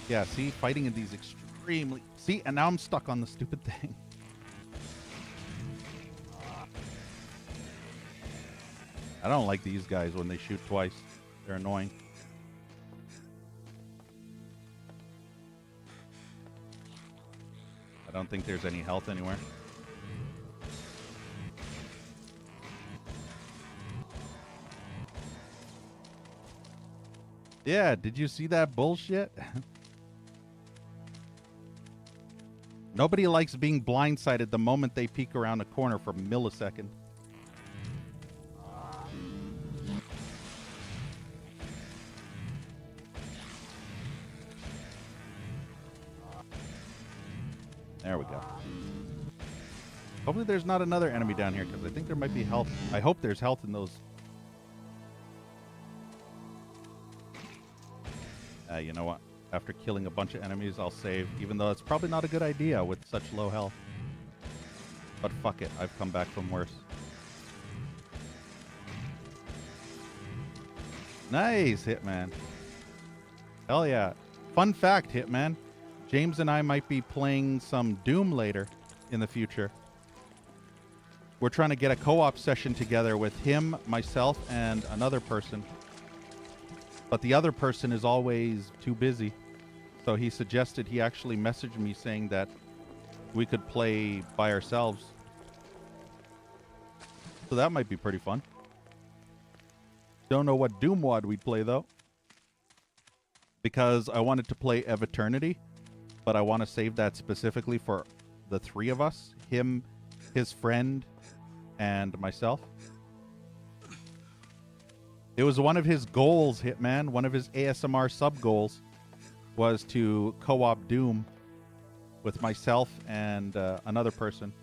Yeah, see, fighting in these extremely... See, and now I'm stuck on the stupid thing. I don't like these guys when they shoot twice. They're annoying. I don't think there's any health anywhere. Yeah, did you see that bullshit? Nobody likes being blindsided the moment they peek around a corner for a millisecond. There we go. Hopefully there's not another enemy down here, because I think there might be health. I hope there's health in those. You know what? After killing a bunch of enemies, I'll save, even though it's probably not a good idea with such low health. But fuck it, I've come back from worse. Nice, Hitman. Hell yeah. Fun fact, Hitman. James and I might be playing some Doom later in the future. We're trying to get a co-op session together with him, myself, and another person. But the other person is always too busy. So he suggested, he actually messaged me saying that we could play by ourselves. So that might be pretty fun. Don't know what Doom WOD we'd play, though. Because I wanted to play Of Eternity. But I want to save that specifically for the three of us. Him, his friend, and myself. It was one of his goals, Hitman. One of his ASMR sub-goals was to co-op Doom with myself and another person.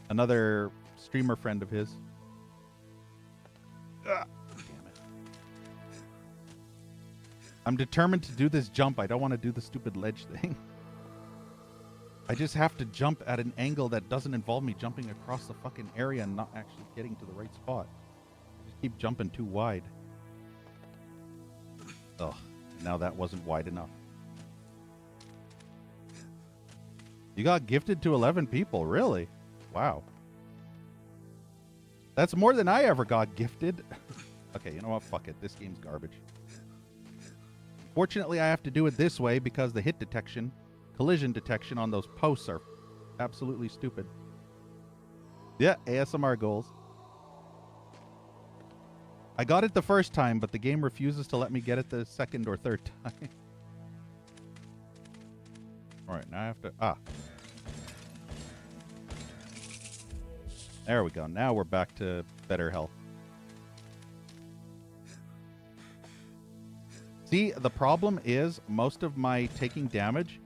Another streamer friend of his. Ugh, damn it. I'm determined to do this jump. I don't want to do the stupid ledge thing. I just have to jump at an angle that doesn't involve me jumping across the fucking area and not actually getting to the right spot. I just keep jumping too wide. Ugh, now that wasn't wide enough. You got gifted to 11 people, really? Wow. That's more than I ever got gifted. Okay, you know what? Fuck it. This game's garbage. Fortunately, I have to do it this way because the hit detection, collision detection on those posts are absolutely stupid. Yeah, ASMR goals. I got it the first time, but the game refuses to let me get it the second or third time. All right, now I have to... There we go. Now we're back to better health. See, the problem is most of my taking damage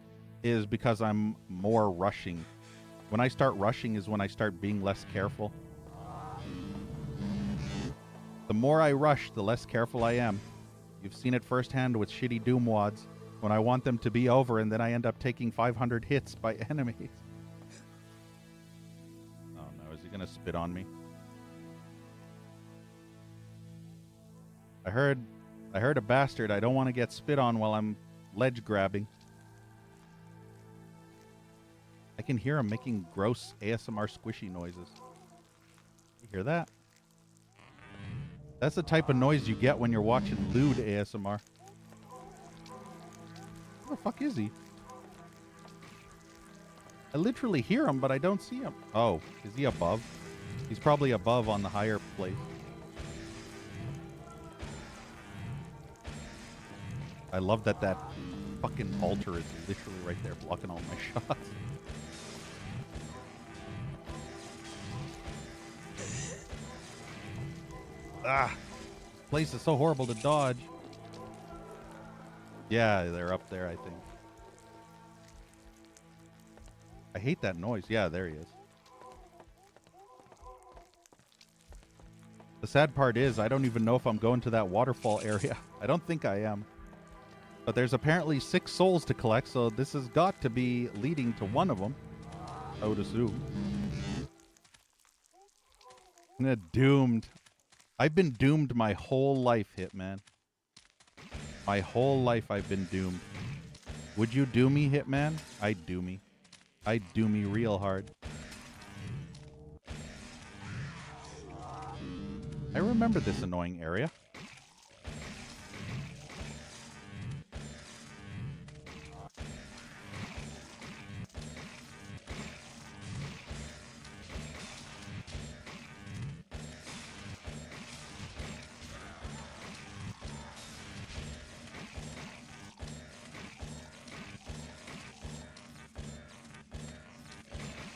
is because I'm more rushing. When I start rushing is when I start being less careful. The more I rush, the less careful I am. You've seen it firsthand with shitty Doom wads. When I want them to be over and then I end up taking 500 hits by enemies. Oh no, is he gonna spit on me? I heard a bastard. I don't want to get spit on while I'm ledge grabbing. I can hear him making gross ASMR squishy noises. You hear that? That's the type of noise you get when you're watching lewd ASMR. Where the fuck is he? I literally hear him, but I don't see him. Oh, is he above? He's probably above on the higher place. I love that fucking altar is literally right there blocking all my shots. Ah! This place is so horrible to dodge. Yeah, they're up there, I think. I hate that noise. Yeah, there he is. The sad part is I don't even know if I'm going to that waterfall area. I don't think I am. But there's apparently 6 souls to collect, so this has got to be leading to one of them. I would assume. Doomed. I've been doomed my whole life, Hitman. My whole life I've been doomed. Would you do me, Hitman? I'd do me. I'd do me real hard. I remember this annoying area.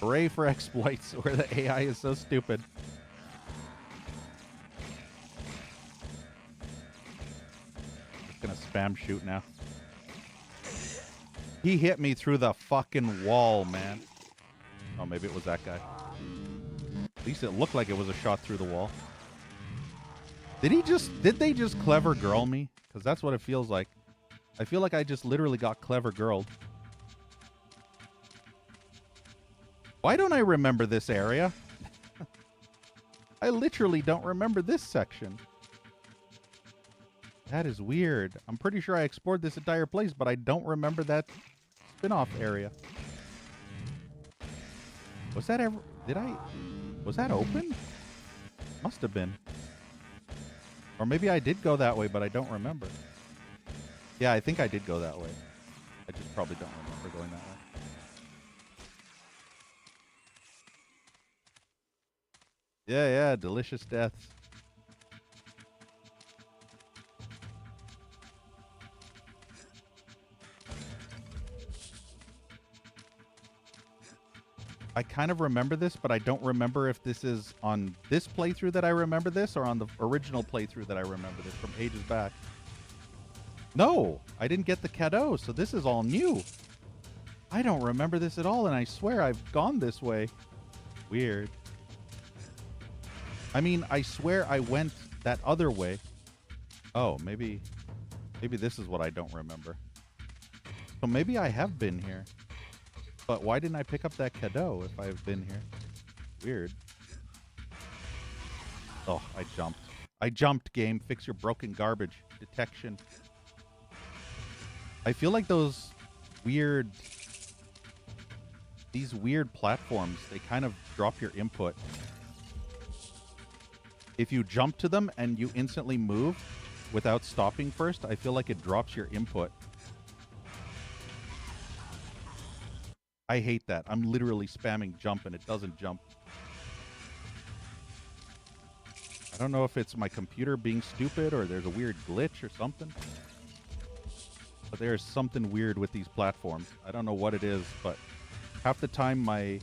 Hooray for exploits where the AI is so stupid. Just gonna spam shoot now. He hit me through the fucking wall, man. Oh, maybe it was that guy. At least it looked like it was a shot through the wall. Did they just clever girl me? Because that's what it feels like. I feel like I just literally got clever girled. Why don't I remember this area? I literally don't remember this section. That is weird. I'm pretty sure I explored this entire place, but I don't remember that spin-off area. Was that ever... Was that open? Must have been. Or maybe I did go that way, but I don't remember. Yeah, I think I did go that way. I just probably don't remember going that way. Yeah, delicious deaths. I kind of remember this, but I don't remember if this is on this playthrough that I remember this or on the original playthrough that I remember this from ages back. No, I didn't get the cadeau, so this is all new. I don't remember this at all, and I swear I've gone this way. Weird. I mean, I swear I went that other way. Oh, maybe this is what I don't remember. So maybe I have been here. But why didn't I pick up that cadeau if I've been here? Weird. Oh, I jumped. I jumped, game. Fix your broken garbage. Detection. I feel like these weird platforms, they kind of drop your input. If you jump to them and you instantly move without stopping first, I feel like it drops your input. I hate that. I'm literally spamming jump and it doesn't jump. I don't know if it's my computer being stupid or there's a weird glitch or something. But there's something weird with these platforms. I don't know what it is, but half the time my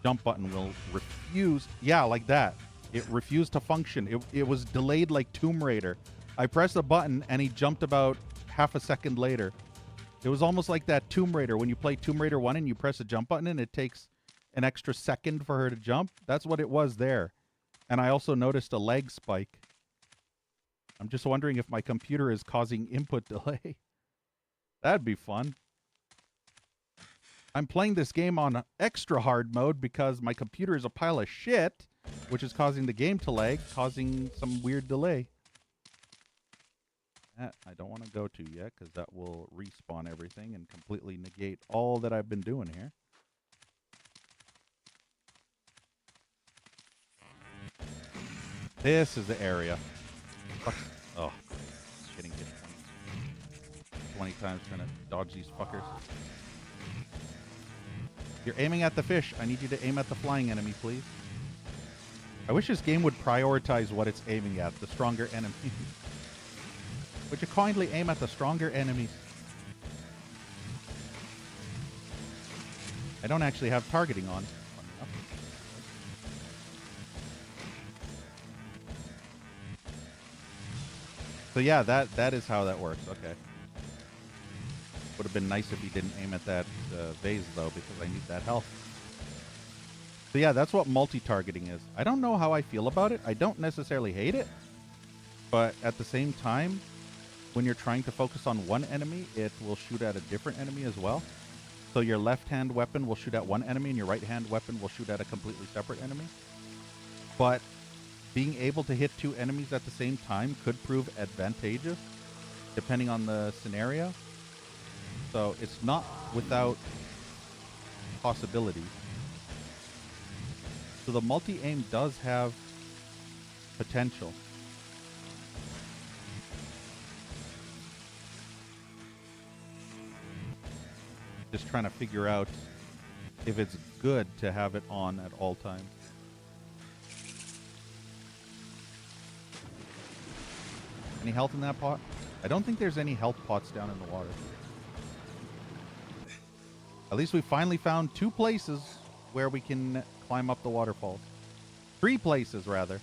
jump button will refuse. Yeah, like that. It refused to function. It was delayed like Tomb Raider. I pressed the button and he jumped about half a second later. It was almost like that Tomb Raider. When you play Tomb Raider 1 and you press a jump button and it takes an extra second for her to jump. That's what it was there. And I also noticed a lag spike. I'm just wondering if my computer is causing input delay. That'd be fun. I'm playing this game on extra hard mode because my computer is a pile of shit, which is causing the game to lag, causing some weird delay. That I don't want to go to yet because that will respawn everything and completely negate all that I've been doing here. This is the area. Oh, getting hit 20 times trying to dodge these fuckers. You're aiming at the fish. I need you to aim at the flying enemy, please. I wish this game would prioritize what it's aiming at, the stronger enemy. Would you kindly aim at the stronger enemies? I don't actually have targeting on. So yeah, that is how that works. Okay. Would have been nice if he didn't aim at that vase, though, because I need that health. So yeah, that's what multi-targeting is. I don't know how I feel about it. I don't necessarily hate it. But at the same time, when you're trying to focus on one enemy, it will shoot at a different enemy as well. So your left-hand weapon will shoot at one enemy, and your right-hand weapon will shoot at a completely separate enemy. But being able to hit two enemies at the same time could prove advantageous, depending on the scenario. So it's not without possibilities. So the multi-aim does have potential. Just trying to figure out if it's good to have it on at all times. Any health in that pot? I don't think there's any health pots down in the water. At least we finally found 2 places where we can climb up the waterfalls. 3 places, rather.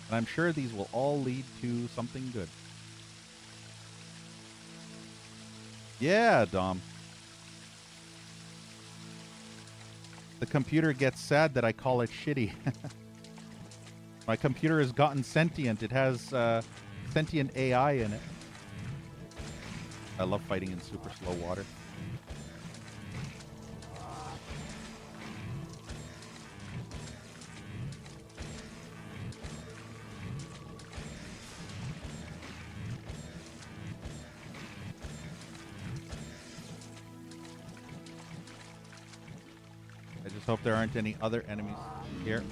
And I'm sure these will all lead to something good. Yeah, Dom. The computer gets sad that I call it shitty. My computer has gotten sentient. It has sentient AI in it. I love fighting in super slow water. I just hope there aren't any other enemies here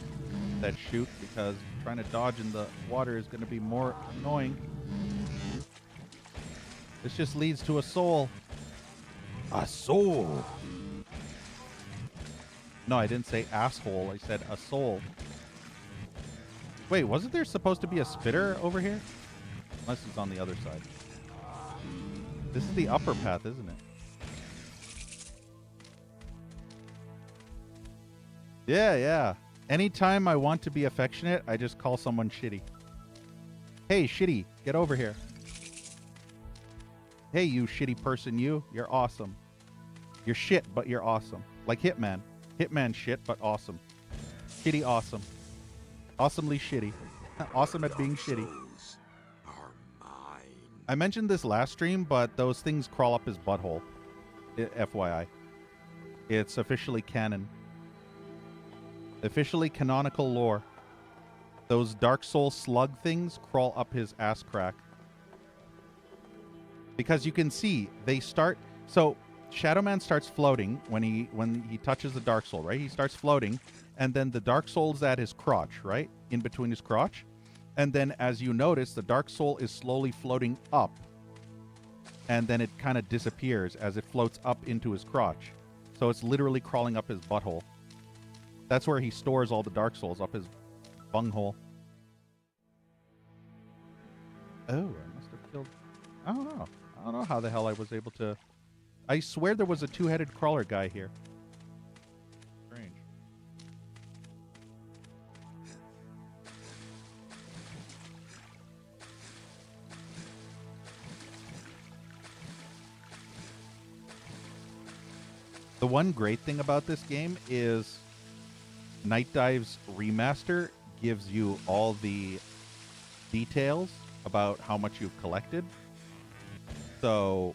that shoot, because trying to dodge in the water is going to be more annoying. This just leads to a soul. A soul. No, I didn't say asshole. I said a soul. Wait, wasn't there supposed to be a spitter over here? Unless it's on the other side. This is the upper path, isn't it? Yeah. Anytime I want to be affectionate, I just call someone shitty. Hey, shitty, get over here. Hey, you shitty person, you're awesome. You're shit, but you're awesome. Like Hitman. Hitman shit, but awesome. Shitty awesome. Awesomely shitty. Awesome at being shitty. Are mine. I mentioned this last stream, but those things crawl up his butthole. FYI. It's officially canon. Officially canonical lore. Those Dark Soul slug things crawl up his ass crack. Because you can see they start. So Shadow Man starts floating when he touches the Dark Soul, right? He starts floating, and then the Dark Soul's at his crotch, right? In between his crotch. And then as you notice, the Dark Soul is slowly floating up. And then it kind of disappears as it floats up into his crotch. So it's literally crawling up his butthole. That's where he stores all the Dark Souls, up his bunghole. Oh, I must have killed... I don't know. I don't know how the hell I was able to... I swear there was a two-headed crawler guy here. Strange. The one great thing about this game is Night Dive's remaster gives you all the details about how much you've collected. So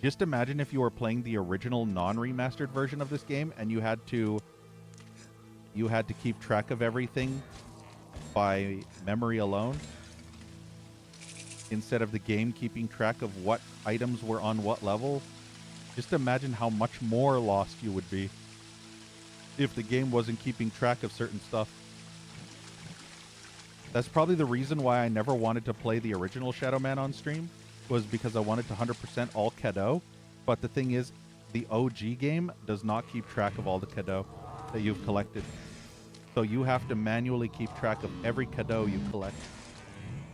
just imagine if you were playing the original non-remastered version of this game and you had to keep track of everything by memory alone instead of the game keeping track of what items were on what level. Just imagine how much more lost you would be if the game wasn't keeping track of certain stuff. That's probably the reason why I never wanted to play the original Shadow Man on stream, was because I wanted to 100% all Cadeau. But the thing is, the OG game does not keep track of all the Cadeau that you've collected. So you have to manually keep track of every Cadeau you collect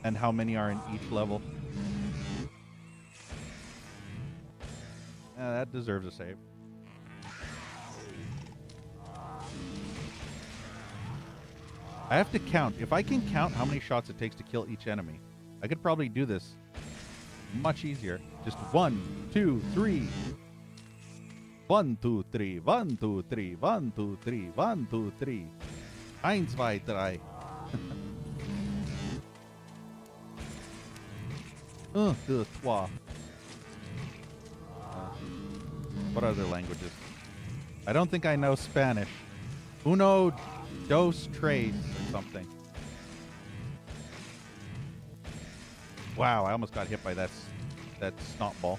and how many are in each level. That deserves a save. I have to count. If I can count how many shots it takes to kill each enemy, I could probably do this much easier. Just 1, 2, 3. 1, 2, 3. 1, 2, 3. 1, 2, 3. 1, 2, 3. 1, 2, 3. 1, 2, 3. What other languages? I don't think I know Spanish. Uno, dos, tres, or something. Wow, I almost got hit by that snot ball.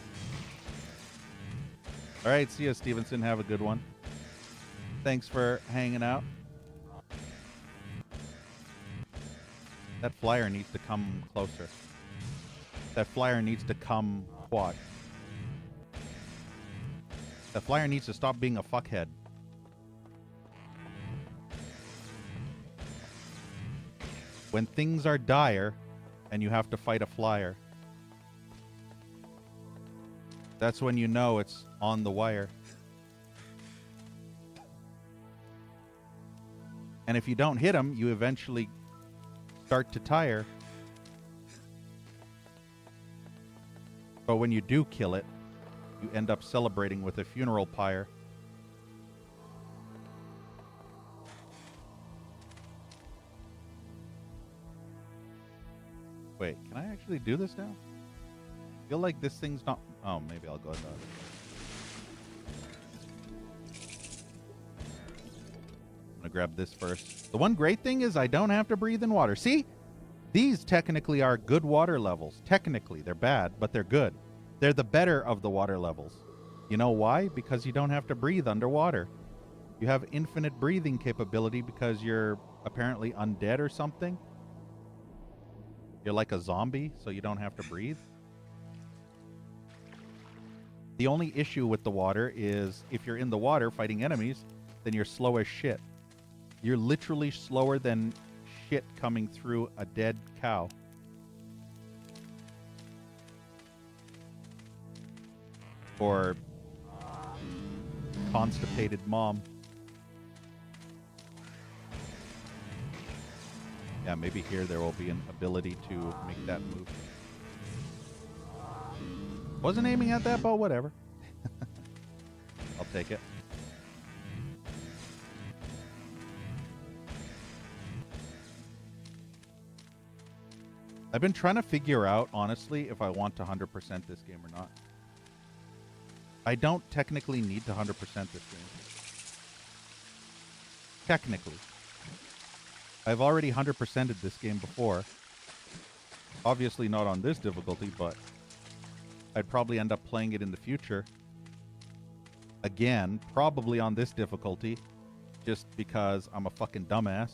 All right, see ya, Stevenson. Have a good one. Thanks for hanging out. That flyer needs to come closer. That flyer needs to come quad. The flyer needs to stop being a fuckhead. When things are dire and you have to fight a flyer, that's when you know it's on the wire. And if you don't hit him, you eventually start to tire. But when you do kill it, you end up celebrating with a funeral pyre. Wait, can I actually do this now? I feel like this thing's not... Oh, maybe I'll go with that. I'm gonna grab this first. The one great thing is I don't have to breathe in water. See? These technically are good water levels. Technically, they're bad, but they're good. They're the better of the water levels. You know why? Because you don't have to breathe underwater. You have infinite breathing capability because you're apparently undead or something. You're like a zombie, so you don't have to breathe. The only issue with the water is if you're in the water fighting enemies, then you're slow as shit. You're literally slower than shit coming through a dead cow. Or constipated mom. Yeah, maybe here there will be an ability to make that move. Wasn't aiming at that, but whatever. I'll take it. I've been trying to figure out, honestly, if I want to 100% this game or not. I don't technically need to 100% this game. Technically. I've already 100%ed this game before. Obviously not on this difficulty, but I'd probably end up playing it in the future. Again, probably on this difficulty, just because I'm a fucking dumbass.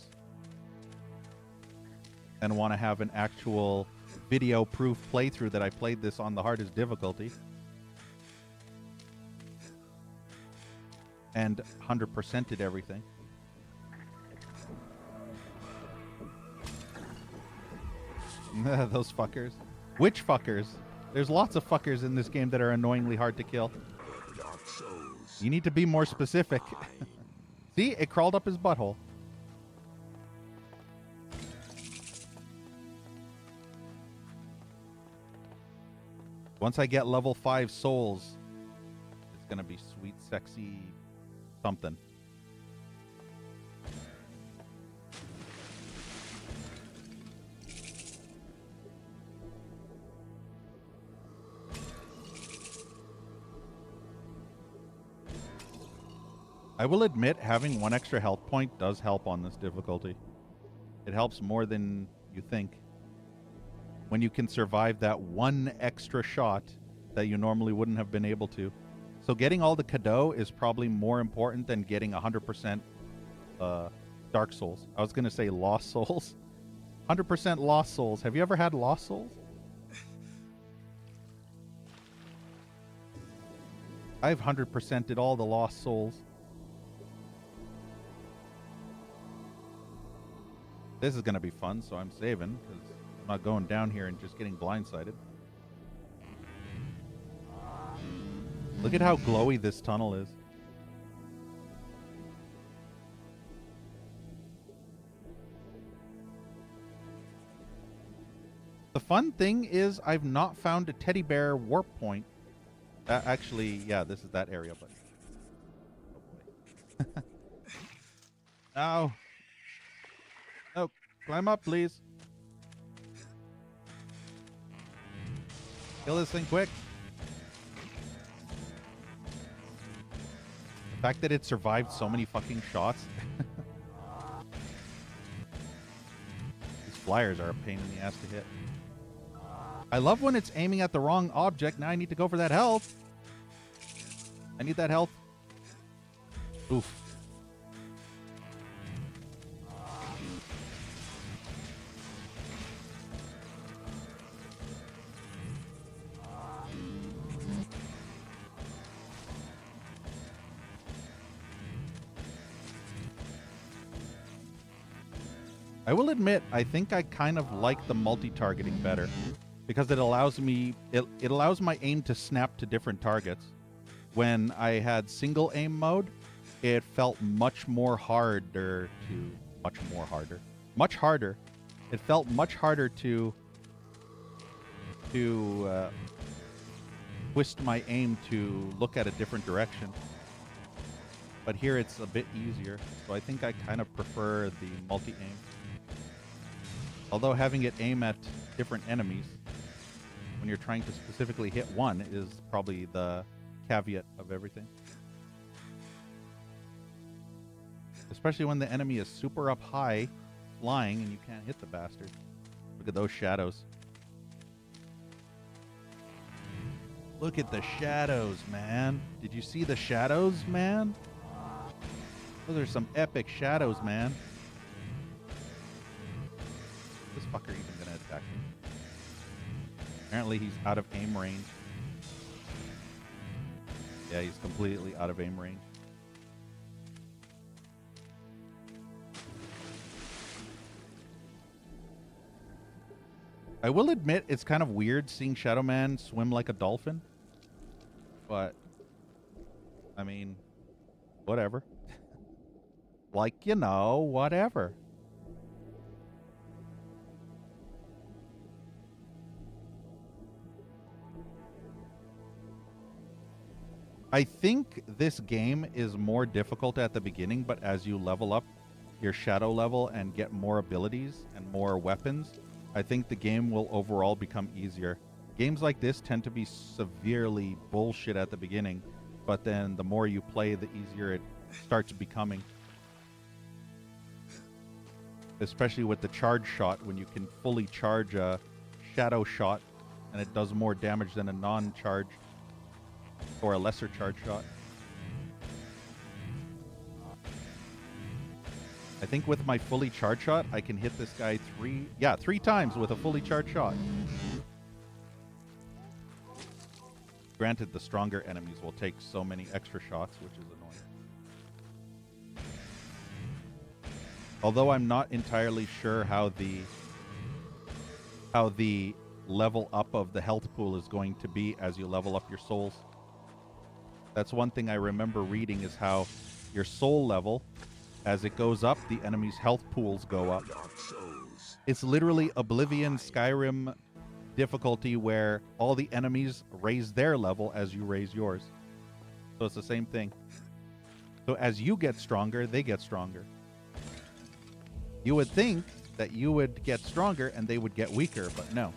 And want to have an actual video-proof playthrough that I played this on the hardest difficulty. And 100%ed everything. Those fuckers. Which fuckers? There's lots of fuckers in this game that are annoyingly hard to kill. Dark souls. You need to be more specific. See? It crawled up his butthole. Once I get level 5 souls, it's going to be sweet, sexy something. I will admit having 1 extra health point does help on this difficulty. It helps more than you think. When you can survive that 1 extra shot that you normally wouldn't have been able to. So getting all the cadeau is probably more important than getting 100% Dark Souls. I was going to say Lost Souls. 100% Lost Souls. Have you ever had Lost Souls? I've 100%ed all the Lost Souls. This is going to be fun, so I'm saving, because I'm not going down here and just getting blindsided. Look at how glowy this tunnel is. The fun thing is I've not found a teddy bear warp point. Actually, yeah, this is that area, but... Oh, boy. No. No, climb up, please. Kill this thing quick. The fact that it survived so many fucking shots. These flyers are a pain in the ass to hit. I love when it's aiming at the wrong object. Now I need to go for that health. I need that health. Oof. I will admit, I think I kind of like the multi-targeting better because it allows me, it allows my aim to snap to different targets. When I had single aim mode, it felt much harder. It felt much harder to twist my aim to look at a different direction. But here it's a bit easier, so I think I kind of prefer the multi-aim. Although having it aim at different enemies when you're trying to specifically hit one is probably the caveat of everything. Especially when the enemy is super up high, flying, and you can't hit the bastard. Look at those shadows. Look at the shadows, man. Did you see the shadows, man? Those are some epic shadows, man. This fucker even gonna attack me? Apparently he's out of aim range. Yeah, he's completely out of aim range. I will admit it's kind of weird seeing Shadow Man swim like a dolphin. But, I mean, whatever. Like, you know, whatever. I think this game is more difficult at the beginning, but as you level up your shadow level and get more abilities and more weapons, I think the game will overall become easier. Games like this tend to be severely bullshit at the beginning, but then the more you play, the easier it starts becoming. Especially with the charge shot, when you can fully charge a shadow shot and it does more damage than a non-charge or a lesser charge shot. I think with my fully charged shot, I can hit this guy three times with a fully charged shot. Granted, the stronger enemies will take so many extra shots, which is annoying. Although I'm not entirely sure how the how the level up of the health pool is going to be as you level up your souls. That's one thing I remember reading, is how your soul level, as it goes up, the enemy's health pools go up. Dark Souls. It's literally Oblivion Skyrim difficulty, where all the enemies raise their level as you raise yours. So it's the same thing. So as you get stronger, they get stronger. You would think that you would get stronger and they would get weaker, but no.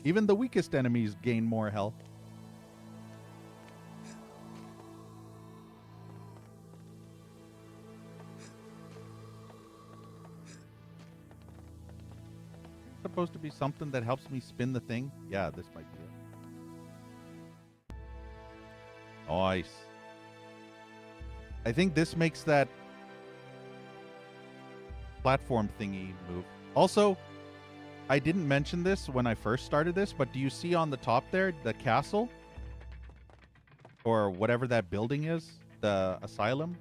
Even the weakest enemies gain more health. Supposed to be something that helps me spin the thing. Yeah, this might be it. Nice. I think this makes that platform thingy move. Also, I didn't mention this when I first started this, but do you see on the top there the castle? Or whatever that building is? The asylum?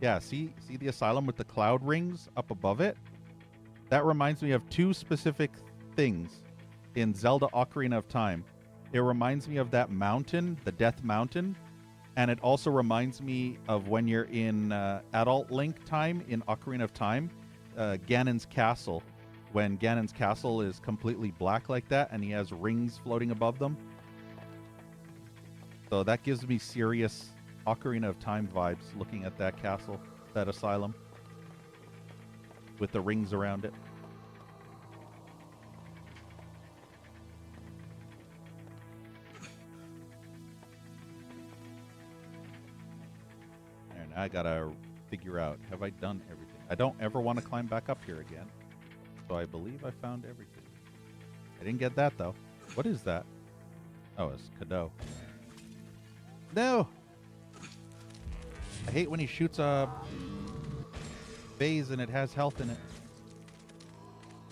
Yeah, see the asylum with the cloud rings up above it? That reminds me of two specific things in Zelda Ocarina of Time. It reminds me of that mountain, the Death Mountain, and it also reminds me of when you're in Adult Link time in Ocarina of Time, Ganon's castle. When Ganon's castle is completely black like that and he has rings floating above them. So that gives me serious Ocarina of Time vibes looking at that castle, that asylum, with the rings around it. And I gotta figure out, have I done everything? I don't ever want to climb back up here again. So I believe I found everything. I didn't get that, though. What is that? Oh, it's Cadeau. No! I hate when he shoots a vase and it has health in it.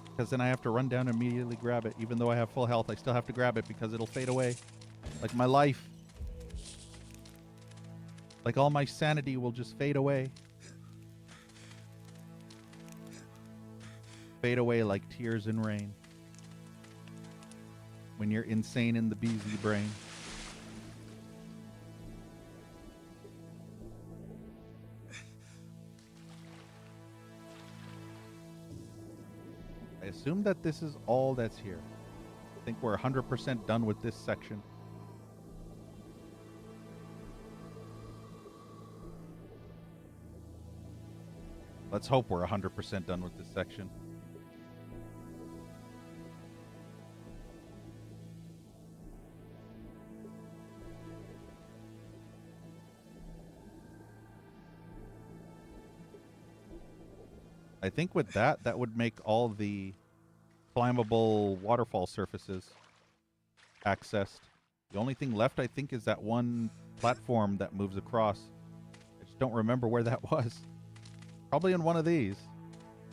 Because then I have to run down and immediately grab it. Even though I have full health, I still have to grab it because it'll fade away. Like my life. Like all my sanity will just fade away. Fade away like tears in rain. When you're insane in the BZ brain. I assume that this is all that's here. I think we're 100% done with this section. Let's hope we're 100% done with this section. I think with that, that would make all the climbable waterfall surfaces accessed. The only thing left, I think, is that one platform that moves across. I just don't remember where that was. Probably in one of these.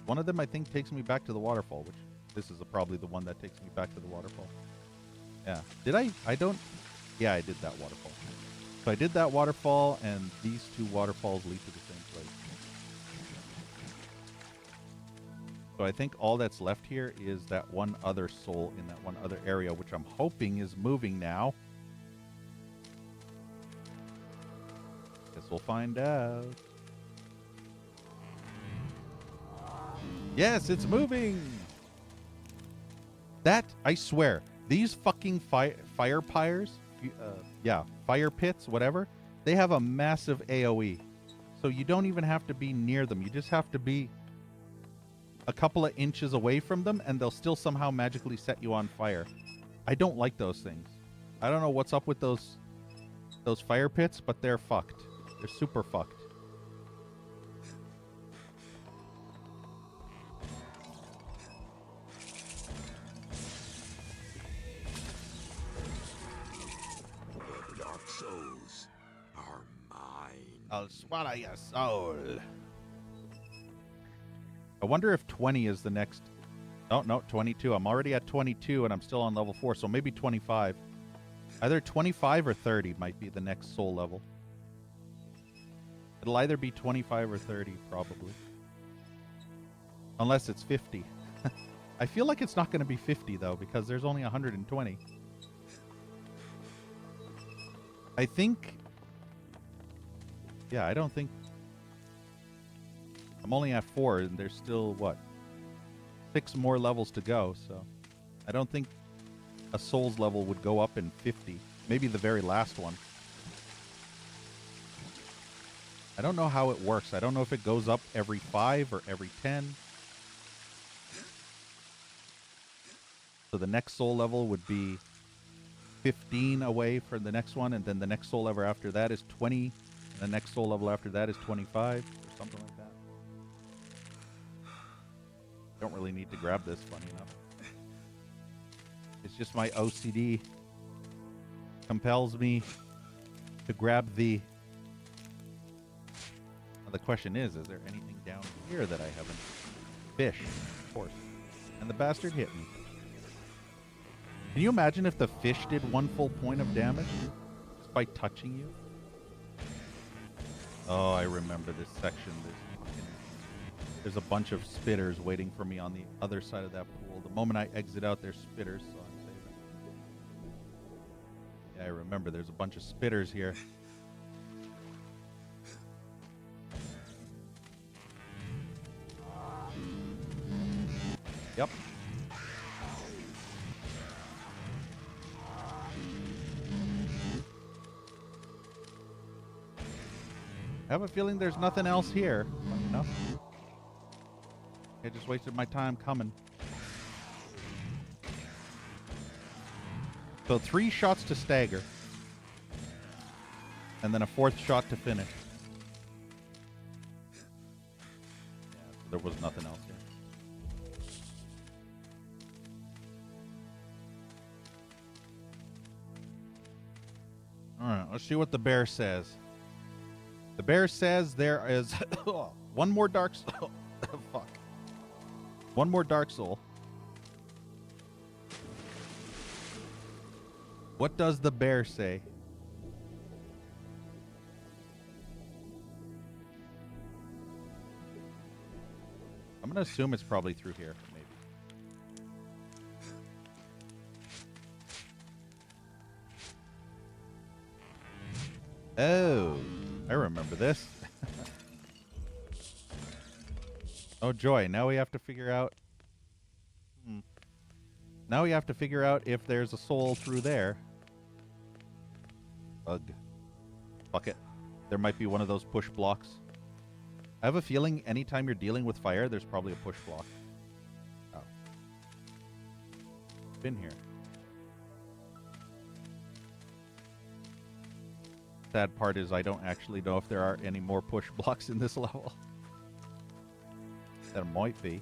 One of them, I think, takes me back to the waterfall, which this is probably the one that takes me back to the waterfall. Yeah. Did I? I don't... Yeah, I did that waterfall. So I did that waterfall, and these two waterfalls lead to the same place. So I think all that's left here is that one other soul in that one other area, which I'm hoping is moving now. Guess we'll find out. Yes, it's moving! That, I swear, these fucking fire pyres, fire pits, whatever, they have a massive AoE. So you don't even have to be near them. You just have to be a couple of inches away from them, and they'll still somehow magically set you on fire. I don't like those things. I don't know what's up with those fire pits, but they're fucked. They're super fucked. The Dark Souls are mine. I'll swallow your soul. I wonder if 20 is the next... Oh, no, 22. I'm already at 22, and I'm still on level 4, so maybe 25. Either 25 or 30 might be the next soul level. It'll either be 25 or 30, probably. Unless it's 50. I feel like it's not going to be 50, though, because there's only 120. I think... Yeah, I don't think... I'm only at 4, and there's still, what? 6 more levels to go, so... I don't think a Souls level would go up in 50. Maybe the very last one. I don't know how it works. I don't know if it goes up every 5 or every 10. So the next soul level would be 15 away from the next one, and then the next soul level after that is 20, and the next soul level after that is 25, or something like that. Don't really need to grab this, funny enough. It's just my OCD compels me to grab the... Now the question is there anything down here that I haven't? Fish, of course. And the bastard hit me. Can you imagine if the fish did 1 full point of damage just by touching you? Oh, I remember this section. There's a bunch of spitters waiting for me on the other side of that pool. The moment I exit out, there's spitters, so I'm saving. Yeah, I remember. There's a bunch of spitters here. Yep. I have a feeling there's nothing else here. No. I just wasted my time coming. So 3 shots to stagger. And then a 4th shot to finish. Yeah, so there was nothing else here. Alright, let's see what the bear says. The bear says there is one more dark soul. Fuck. One more dark soul. What does the bear say? I'm going to assume it's probably through here, maybe. Oh, I remember this. Oh, joy. Now we have to figure out... Now we have to figure out if there's a soul through there. Bug. Fuck it. There might be one of those push blocks. I have a feeling anytime you're dealing with fire, there's probably a push block. Oh. Been here. Sad part is I don't actually know if there are any more push blocks in this level. There might be.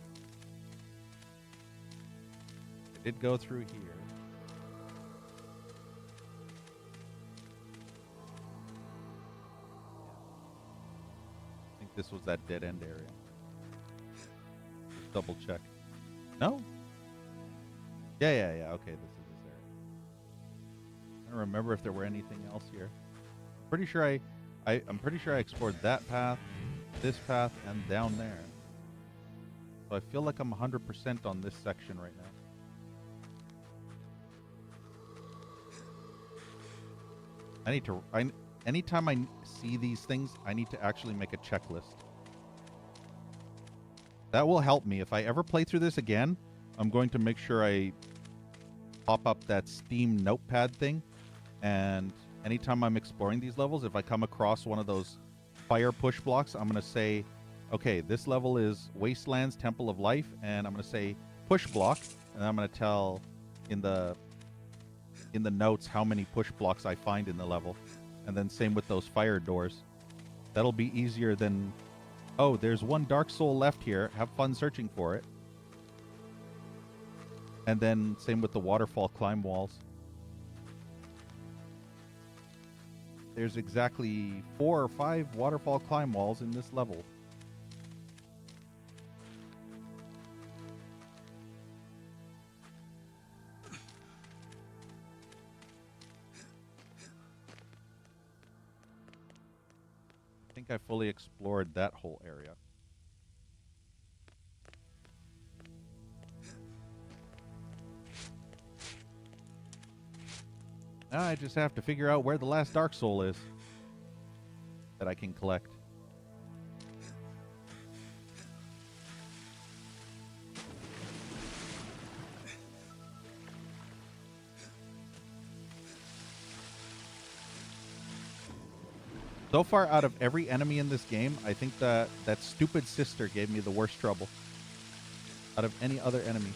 I did go through here. I think this was that dead end area. Just double check. No? Yeah. Okay, this is this area. I don't remember if there were anything else here. Pretty sure I'm pretty sure I explored that path, this path, and down there. So I feel like I'm 100% on this section right now. Anytime I see these things, I need to actually make a checklist. That will help me. If I ever play through this again, I'm going to make sure I pop up that Steam notepad thing, and anytime I'm exploring these levels, if I come across one of those fire push blocks, I'm going to say, okay, this level is Wastelands Temple of Life, and I'm going to say push block, and I'm going to tell in the notes how many push blocks I find in the level. And then same with those fire doors. That'll be easier than, oh, there's one dark soul left here. Have fun searching for it. And then same with the waterfall climb walls. There's exactly 4 or 5 waterfall climb walls in this level. I think I fully explored that whole area. Now I just have to figure out where the last Dark Soul is that I can collect. So far, out of every enemy in this game, I think that stupid sister gave me the worst trouble out of any other enemy.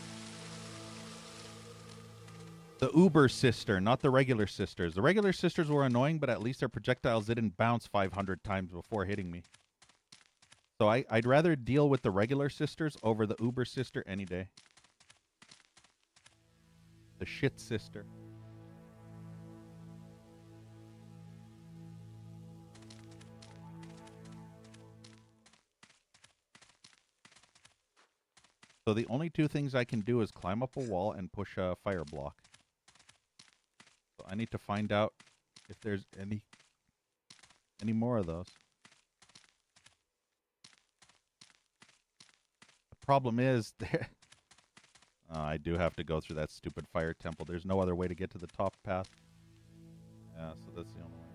The Uber sister, not the regular sisters. The regular sisters were annoying, but at least their projectiles didn't bounce 500 times before hitting me. So I'd rather deal with the regular sisters over the Uber sister any day. The shit sister. So the only two things I can do is climb up a wall and push a fire block. So I need to find out if there's any more of those. The problem is there. I do have to go through that stupid fire temple. There's no other way to get to the top path. Yeah, so that's the only way.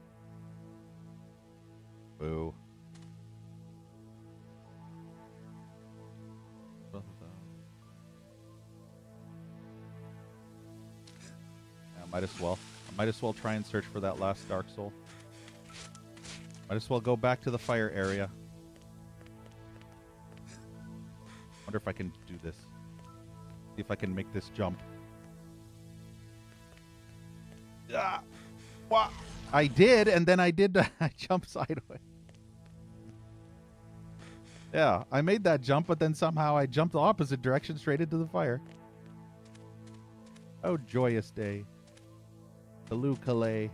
Boo. Might as well. I might as well try and search for that last Dark Soul. Might as well go back to the fire area. Wonder if I can do this. See if I can make this jump. Ah! What? I did, and then I jumped sideways. Yeah, I made that jump, but then somehow I jumped the opposite direction straight into the fire. Oh, joyous day. Hello, Calais.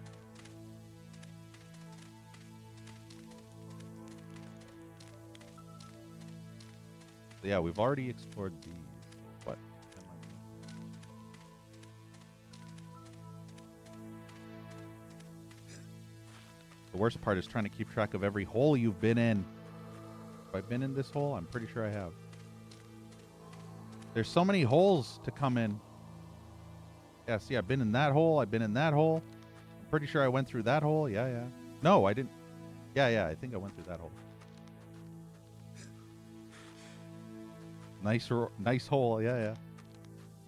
So yeah, we've already explored these. What? The worst part is trying to keep track of every hole you've been in. Have I been in this hole? I'm pretty sure I have. There's so many holes to come in. Yeah, see, I've been in that hole. I've been in that hole. I'm pretty sure I went through that hole. Yeah, yeah. No, I didn't. Yeah, I think I went through that hole. Nice hole. Yeah.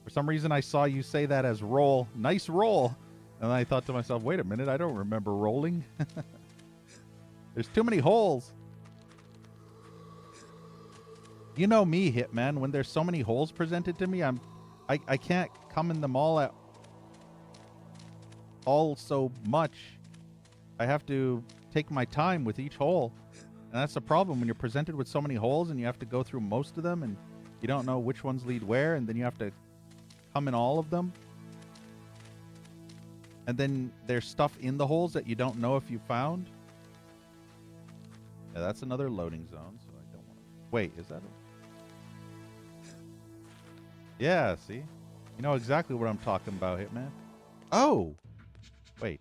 For some reason, I saw you say that as roll. Nice roll. And I thought to myself, wait a minute. I don't remember rolling. There's too many holes. You know me, Hitman. When there's so many holes presented to me, I can't come in them all so much. I have to take my time with each hole. And that's the problem when you're presented with so many holes and you have to go through most of them and you don't know which ones lead where, and then you have to come in all of them. And then there's stuff in the holes that you don't know if you found. Yeah, that's another loading zone, so I don't want to... Wait, is that it? Yeah, see? You know exactly what I'm talking about, Hitman. Oh! Wait.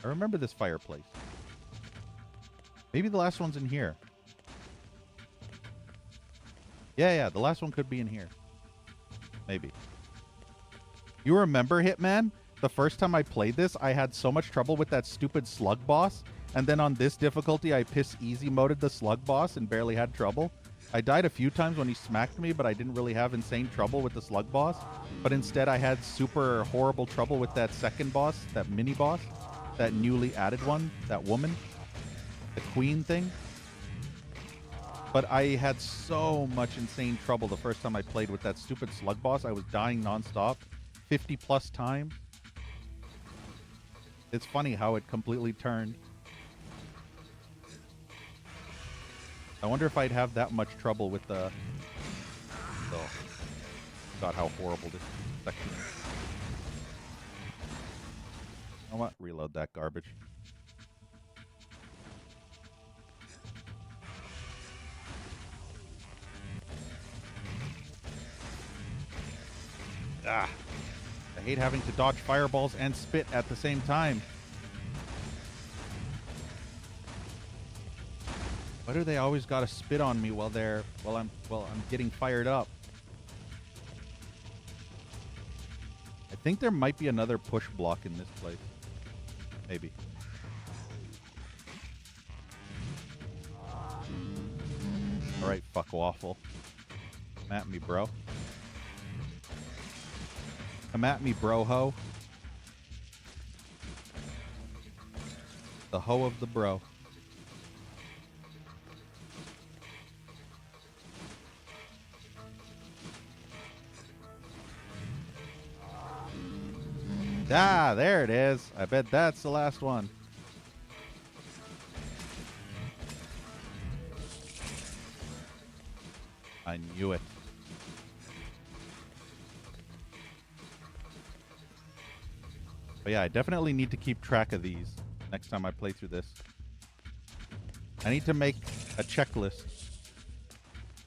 I remember this fireplace. Maybe the last one's in here. Yeah, the last one could be in here. Maybe. You remember, Hitman? The first time I played this, I had so much trouble with that stupid slug boss. And then on this difficulty, I piss easy moded the slug boss and barely had trouble. I died a few times when he smacked me, but I didn't really have insane trouble with the slug boss. But instead, I had super horrible trouble with that second boss, that mini boss, that newly added one, that woman, the queen thing. But I had so much insane trouble the first time I played with that stupid slug boss. I was dying nonstop, 50 plus times. It's funny how it completely turned. I wonder if I'd have that much trouble with the... Oh, God, how horrible this section is. You know what? Reload that garbage. Ah! I hate having to dodge fireballs and spit at the same time. Why do they always gotta spit on me while I'm getting fired up? I think there might be another push block in this place. Maybe. Alright, fuck waffle. Come at me, bro. Come at me, bro ho. The hoe of the bro. Ah, there it is. I bet that's the last one. I knew it. But yeah, I definitely need to keep track of these next time I play through this. I need to make a checklist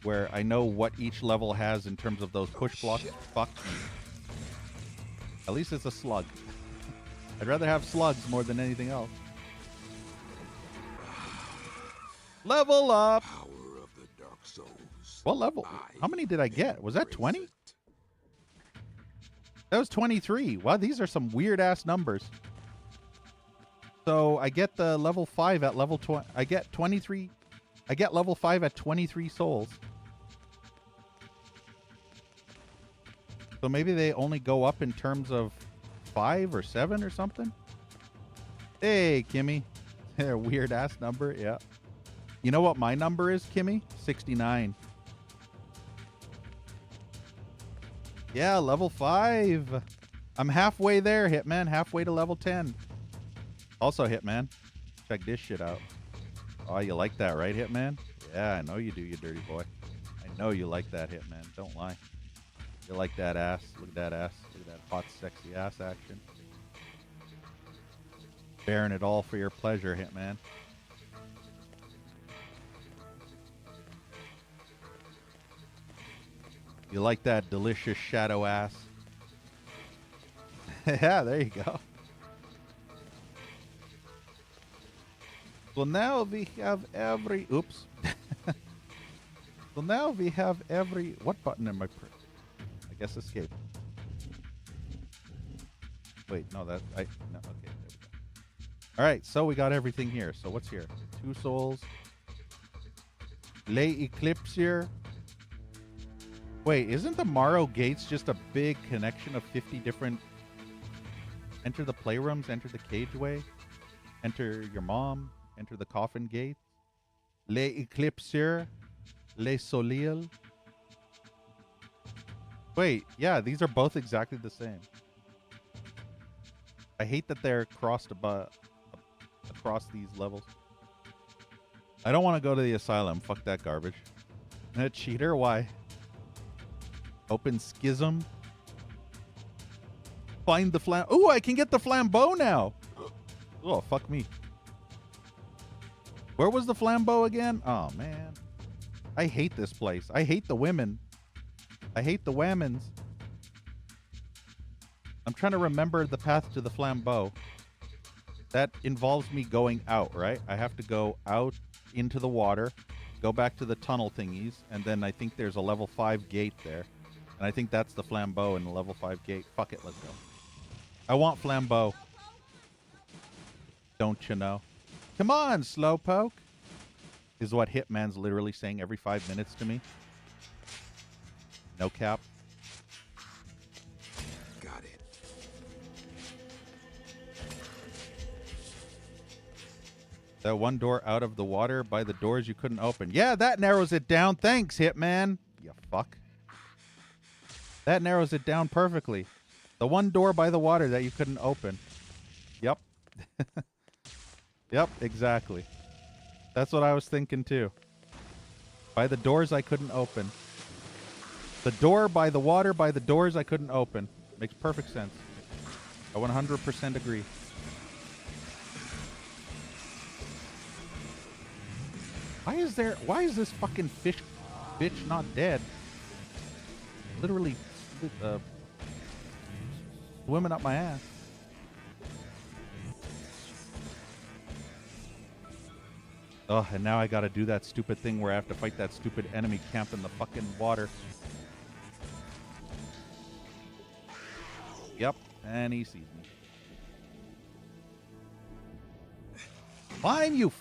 where I know what each level has in terms of those push blocks. Fuck me. At least it's a slug. I'd rather have slugs more than anything else. Level up! Power of the Dark Souls. What level? How many did I get? Was that 20? That was 23. Wow, these are some weird-ass numbers. So I get the level 5 at level 20. I get 23. I get level 5 at 23 souls. So maybe they only go up in terms of 5 or 7 or something? Hey, Kimmy. Weird-ass number, yeah. You know what my number is, Kimmy? 69. Yeah, level 5. I'm halfway there, Hitman. Halfway to level 10. Also, Hitman, check this shit out. Oh, you like that, right, Hitman? Yeah, I know you do, you dirty boy. I know you like that, Hitman. Don't lie. You like that ass. Look at that ass. Look at that hot, sexy ass action. Bearing it all for your pleasure, Hitman. You like that delicious shadow ass? Yeah, there you go. Well, now we have every... Oops. Well, now we have every... What button am I... I guess escape. Wait, no, that... No, okay, there we go. Alright, so we got everything here. So what's here? 2 souls. Lay Eclipse here. Wait, isn't the Morrow Gates just a big connection of 50 different... Enter the playrooms, enter the cageway, enter your mom, enter the coffin gate. Les Eclipsures, Les Solil. Wait, yeah, these are both exactly the same. I hate that they're crossed across these levels. I don't want to go to the asylum. Fuck that garbage. A cheater? Why? Open schism. Find the flam. Ooh, I can get the flambeau now. Oh, fuck me. Where was the flambeau again? Oh, man. I hate this place. I hate the women. I hate the whammons. I'm trying to remember the path to the flambeau. That involves me going out, right? I have to go out into the water, go back to the tunnel thingies, and then I think there's a level 5 gate there. And I think that's the flambeau in the level 5 gate. Fuck it, let's go. I want flambeau. Don't you know? Come on, slowpoke. Is what Hitman's literally saying every 5 minutes to me. No cap. Got it. That one door out of the water by the doors you couldn't open. Yeah, that narrows it down. Thanks, Hitman. You fuck. That narrows it down perfectly. The one door by the water that you couldn't open. Yep. Yep, exactly. That's what I was thinking too. By the doors I couldn't open. The door by the water by the doors I couldn't open. Makes perfect sense. I 100% agree. Why is this fucking fish bitch not dead? Literally swimming up my ass. Oh, and now I gotta do that stupid thing where I have to fight that stupid enemy camp in the fucking water. Yep, and he sees me. Climb, you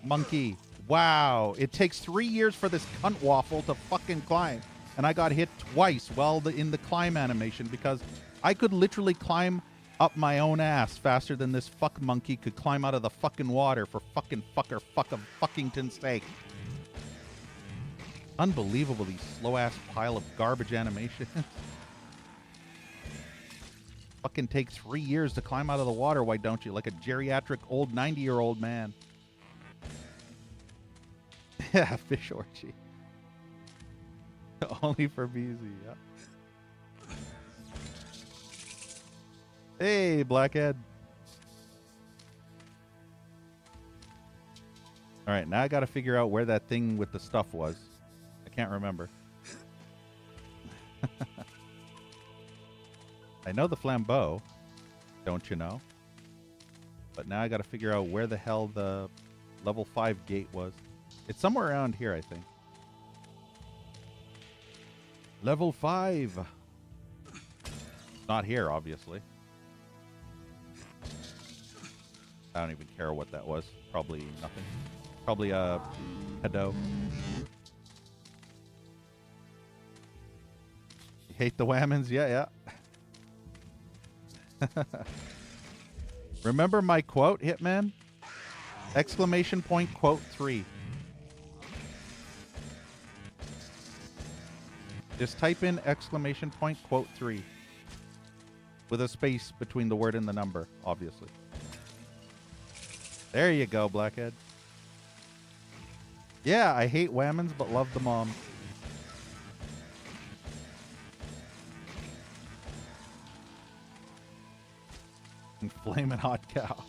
monkey. Wow. It takes 3 years for this cunt waffle to fucking climb. And I got hit twice while in the climb animation because I could literally climb up my own ass faster than this fuck monkey could climb out of the fucking water for fucking fuckington's sake. Unbelievable, these slow-ass pile of garbage animation. Fucking take 3 years to climb out of the water, why don't you? Like a geriatric old 90-year-old man. Yeah, fish orgy. Only for BZ, yeah. Hey, Blackhead. All right, now I got to figure out where that thing with the stuff was. I can't remember. I know the flambeau, don't you know? But now I got to figure out where the hell the level 5 gate was. It's somewhere around here, I think. Level 5. Not here, obviously. I don't even care what that was. Probably nothing. Probably a pedo. You hate the whammons? Yeah, yeah. Remember my quote, Hitman? Exclamation point quote 3. Just type in exclamation point quote 3. With a space between the word and the number, obviously. There you go, Blackhead. Yeah, I hate whammons, but love the mom. And flaming hot cow.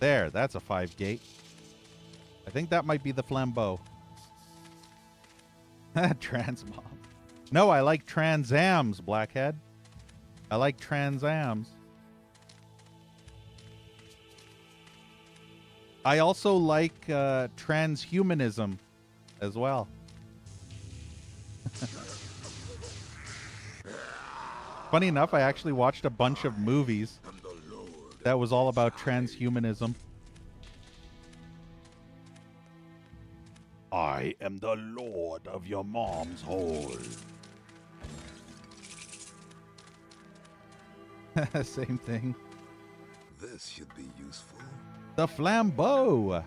There, that's a 5 gate. I think that might be the flambeau. Trans mom. No, I like transams, Blackhead. I like transams. I also like transhumanism as well. Funny enough, I actually watched a bunch of movies that was all about transhumanism. I am the lord of your mom's hole. Same thing. This should be useful. The flambeau.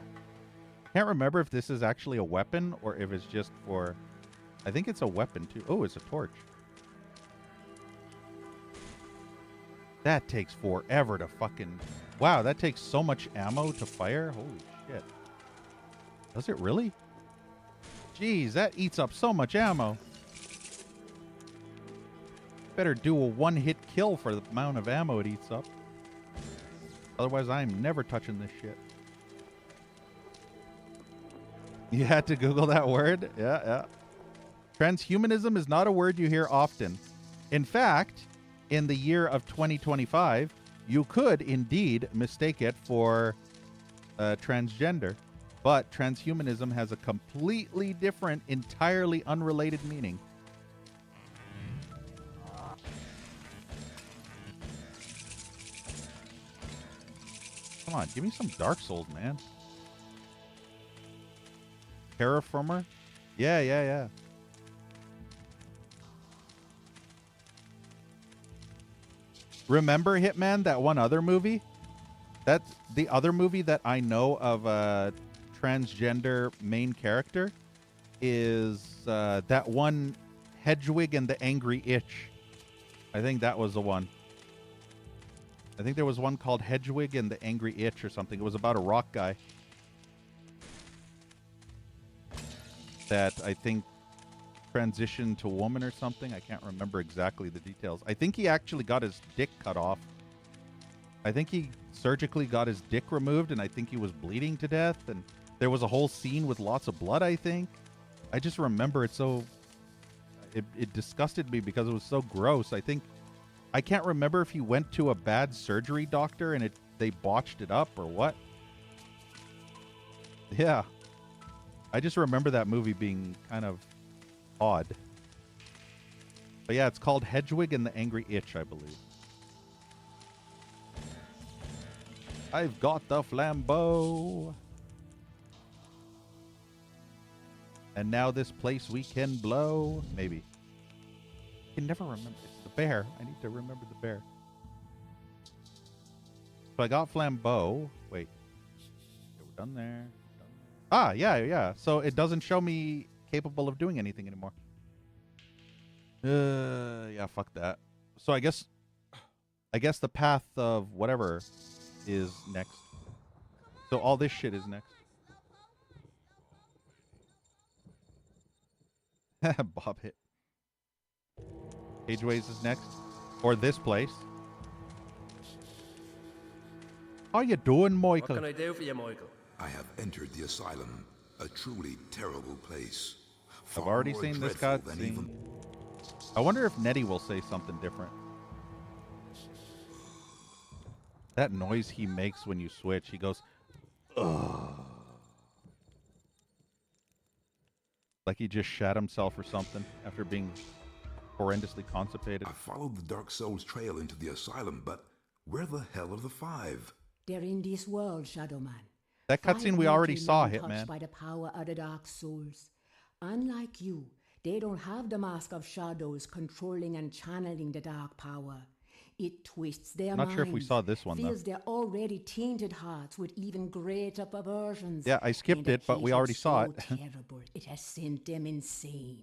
Can't remember if this is actually a weapon or if it's just for... I think it's a weapon too. Oh, it's a torch. That takes forever to fucking... Wow, that takes so much ammo to fire. Holy shit. Does it really? Jeez, that eats up so much ammo. Better do a one-hit kill for the amount of ammo it eats up. Otherwise, I'm never touching this shit. You had to Google that word? Yeah, yeah. Transhumanism is not a word you hear often. In fact, in the year of 2025, you could indeed mistake it for transgender. But transhumanism has a completely different, entirely unrelated meaning. Come on, give me some Dark Souls, man. Terraformer? Yeah, yeah, yeah. Remember, Hitman, that one other movie? That's the other movie that I know of a transgender main character is that one Hedwig and the Angry Itch. I think that was the one. I think there was one called Hedwig and the Angry Itch or something. It was about a rock guy that I think transitioned to woman or something. I can't remember exactly the details. I think he actually got his dick cut off. I think he surgically got his dick removed, and I think he was bleeding to death, and there was a whole scene with lots of blood, I think. I just remember it so... It disgusted me because it was so gross. I can't remember if he went to a bad surgery doctor and they botched it up or what. Yeah. I just remember that movie being kind of odd. But yeah, it's called Hedwig and the Angry Itch, I believe. I've got the flambeau. And now this place we can blow. Maybe. I can never remember. It's the bear. I need to remember the bear. So I got flambeau. Wait. Okay, we're done there. Ah, yeah. So it doesn't show me capable of doing anything anymore. Yeah, fuck that. So I guess the path of whatever is next. So all this shit is next. Bob hit. Cageways is next. Or this place. How you doing, Michael? What can I do for you, Michael? I have entered the asylum, a truly terrible place. I've Far already more seen this dreadful than cutscene. even- I wonder if Nettie will say something different. That noise he makes when you switch, he goes, ugh. Like he just shat himself or something after being horrendously constipated. I followed the Dark Souls trail into the asylum, but where the hell are the five? They're in this world, Shadow Man. That cutscene we already saw, Hitman. By the power of the Dark Souls. Unlike you, they don't have the Mask of Shadows controlling and channeling the dark power. It twists their minds. Not sure if we saw this one, though. Fills their already tainted hearts with even greater perversions. Yeah, I skipped it, but we already saw it. So terrible, it has sent them insane.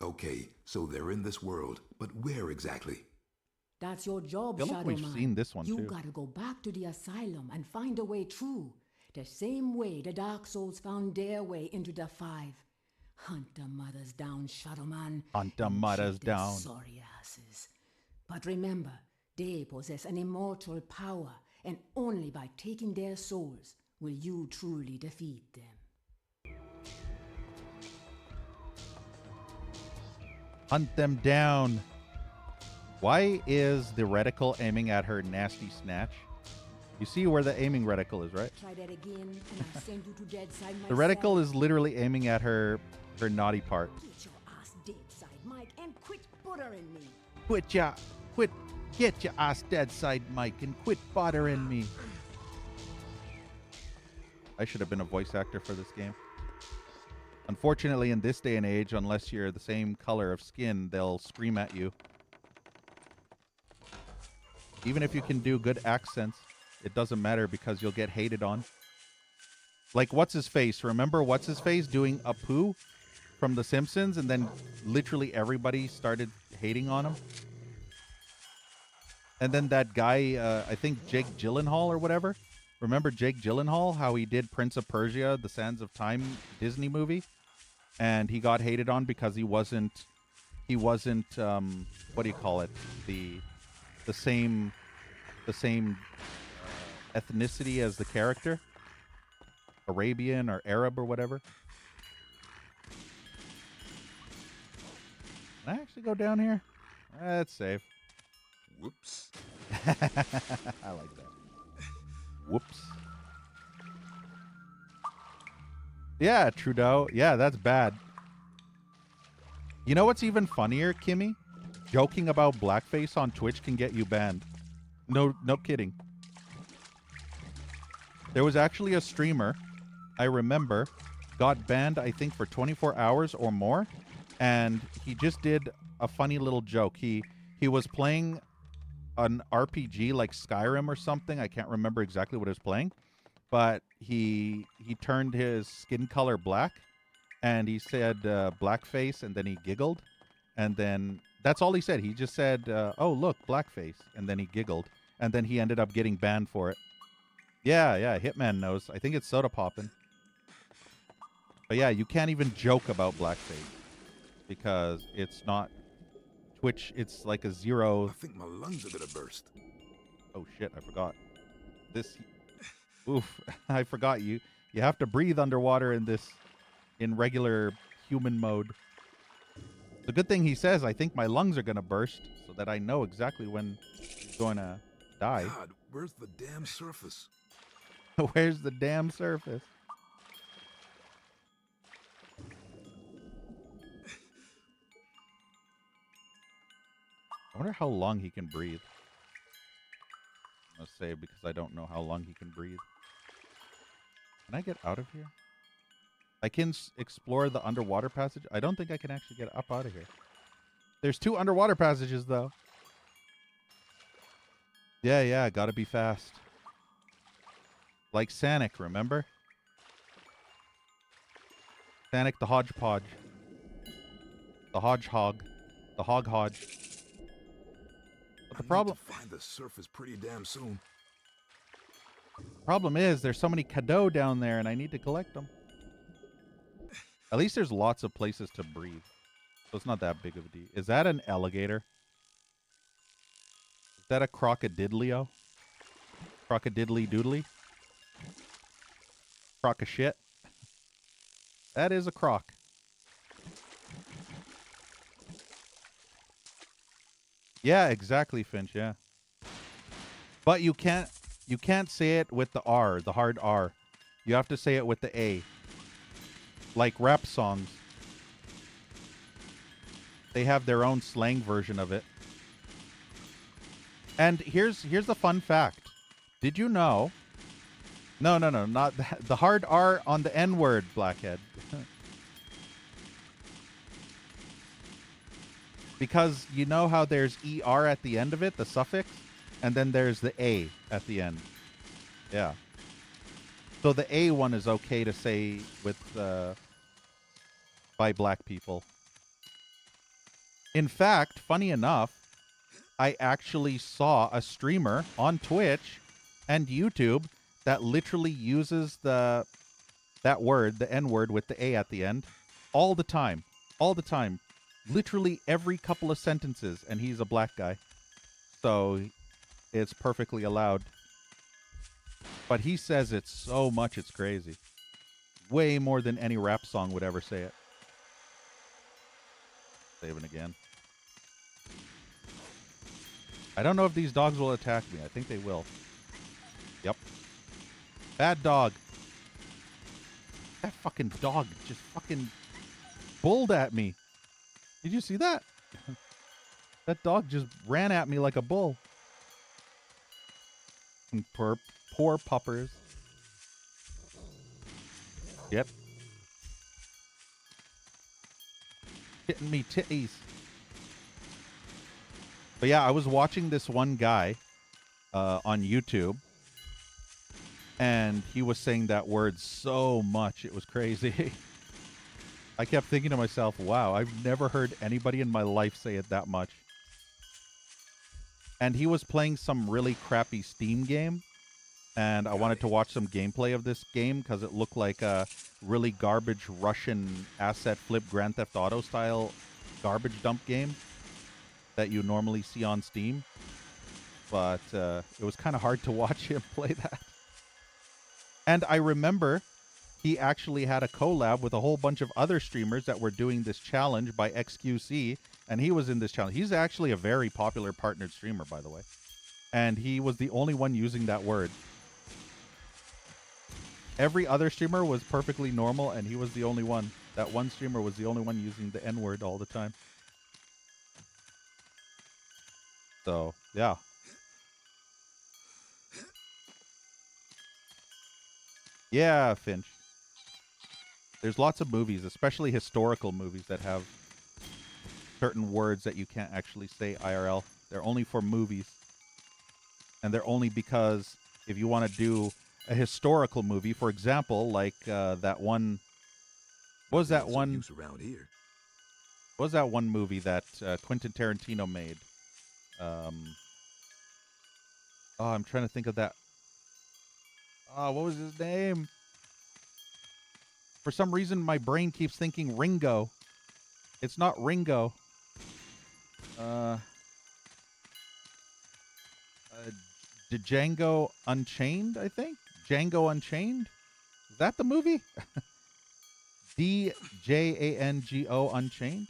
Okay, so they're in this world, but where exactly? That's your job, I feel like Shadow we've Man. seen this one, You too. gotta go back to the asylum and find a way through. The same way the Dark Souls found their way into the Five. Hunt the mothers down, Shadow Man. Hunt the and mothers kill their down. sorry asses. But remember, they possess an immortal power, and only by taking their souls will you truly defeat them. Hunt them down. Why is the reticle aiming at her nasty snatch? You see where the aiming reticle is, right? Try that again, and I'll send you to dead side The myself. reticle is literally aiming at her naughty part. Get your ass dead side, Mike, and quit bothering me. Get your ass dead side, Mike, and quit bothering me. I should have been a voice actor for this game. Unfortunately, in this day and age, unless you're the same color of skin, they'll scream at you. Even if you can do good accents, it doesn't matter because you'll get hated on. Like, what's-his-face? Remember what's-his-face doing Apu from The Simpsons? And then literally everybody started hating on him? And then that guy, I think Jake Gyllenhaal or whatever. Remember Jake Gyllenhaal? How he did Prince of Persia, The Sands of Time Disney movie? And he got hated on because he wasn't, what do you call it? The same ethnicity as the character, Arabian or Arab or whatever. Can I actually go down here? That's safe. Whoops. I like that. Whoops. Yeah, Trudeau. Yeah, that's bad. You know what's even funnier, Kimmy? Joking about blackface on Twitch can get you banned. No kidding. There was actually a streamer, I remember, got banned, I think, for 24 hours or more. And he just did a funny little joke. He was playing an RPG like Skyrim or something. I can't remember exactly what he was playing. But he turned his skin color black. And he said blackface, and then he giggled. And then that's all he said. He just said, oh, look, blackface. And then he giggled. And then he ended up getting banned for it. Yeah, Hitman knows. I think it's soda poppin'. But yeah, you can't even joke about blackface. Because it's not Twitch, it's like a zero. I think my lungs are gonna burst. Oh shit, I forgot. Oof, I forgot you. You have to breathe underwater in regular human mode. The good thing he says, I think my lungs are gonna burst, so that I know exactly when he's going to die. God, where's the damn surface? Where's the damn surface? I wonder how long he can breathe. I'm gonna say because I don't know how long he can breathe. Can I get out of here? I can explore the underwater passage. I don't think I can actually get up out of here. There's 2 underwater passages, though. Yeah, gotta be fast. Like Sanic, remember? Sanic the Hodgepodge. The Hodgehog. The Hog-Hodge. But the problem... I need to find the surface pretty damn soon. Problem is, there's so many Cadeaux down there, and I need to collect them. At least there's lots of places to breathe. So it's not that big of a deal. Is that an alligator? Is that a crocodilio? Crocodidly doodly? Croc of shit? That is a croc. Yeah, exactly, Finch, yeah. But you can't say it with the R, the hard R. You have to say it with the A. Like rap songs. They have their own slang version of it. And here's the fun fact. Did you know? No, not that. The hard R on the N word, Blackhead. Because you know how there's ER at the end of it, the suffix, and then there's the A at the end. Yeah. So the A one is okay to say with by black people. In fact, funny enough, I actually saw a streamer on Twitch and YouTube that literally uses that word, the N word with the A at the end, all the time. All the time. Literally every couple of sentences, and he's a black guy. So it's perfectly allowed. But he says it so much it's crazy. Way more than any rap song would ever say it. Saving again. I don't know if these dogs will attack me. I think they will. Yep. Bad dog. That fucking dog just fucking bulled at me. Did you see that? That dog just ran at me like a bull. And poor puppers. Yep. Hitting me titties. But yeah, I was watching this one guy on YouTube. And he was saying that word so much. It was crazy. I kept thinking to myself, wow, I've never heard anybody in my life say it that much. And he was playing some really crappy Steam game. And I wanted to watch some gameplay of this game because it looked like a really garbage Russian asset flip Grand Theft Auto style garbage dump game that you normally see on Steam. But it was kind of hard to watch him play that. And I remember he actually had a collab with a whole bunch of other streamers that were doing this challenge by XQC, and he was in this challenge. He's actually a very popular partnered streamer, by the way. And he was the only one using that word. Every other streamer was perfectly normal, and he was the only one. That one streamer was the only one using the N-word all the time. So, yeah. Yeah, Finch. There's lots of movies, especially historical movies, that have certain words that you can't actually say IRL. They're only for movies. And they're only because if you want to do a historical movie, for example, like that one... What was that one... Around here. What was that one movie that Quentin Tarantino made? I'm trying to think of that. Oh, what was his name? For some reason, my brain keeps thinking Ringo. It's not Ringo. Django Unchained, I think? Django Unchained? Is that the movie? Django Unchained?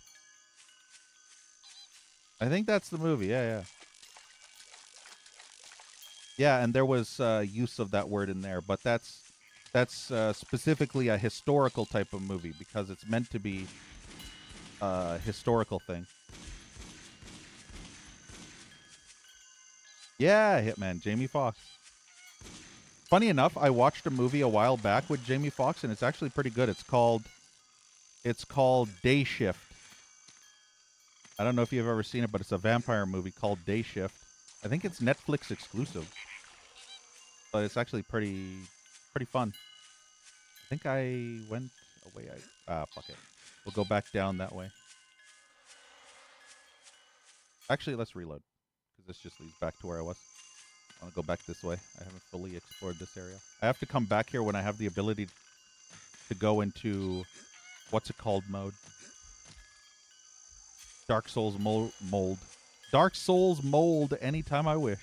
I think that's the movie. Yeah. Yeah, and there was use of that word in there, but that's specifically a historical type of movie because it's meant to be a historical thing. Yeah, Hitman, Jamie Foxx. Funny enough, I watched a movie a while back with Jamie Foxx, and it's actually pretty good. It's called Day Shift. I don't know if you've ever seen it, but it's a vampire movie called Day Shift. I think it's Netflix exclusive, but it's actually pretty fun. I think I went away. Fuck it. We'll go back down that way. Actually, let's reload because this just leads back to where I was. I want to go back this way. I haven't fully explored this area. I have to come back here when I have the ability to go into what's it called mode. Dark Souls mold. Dark Souls mold anytime I wish.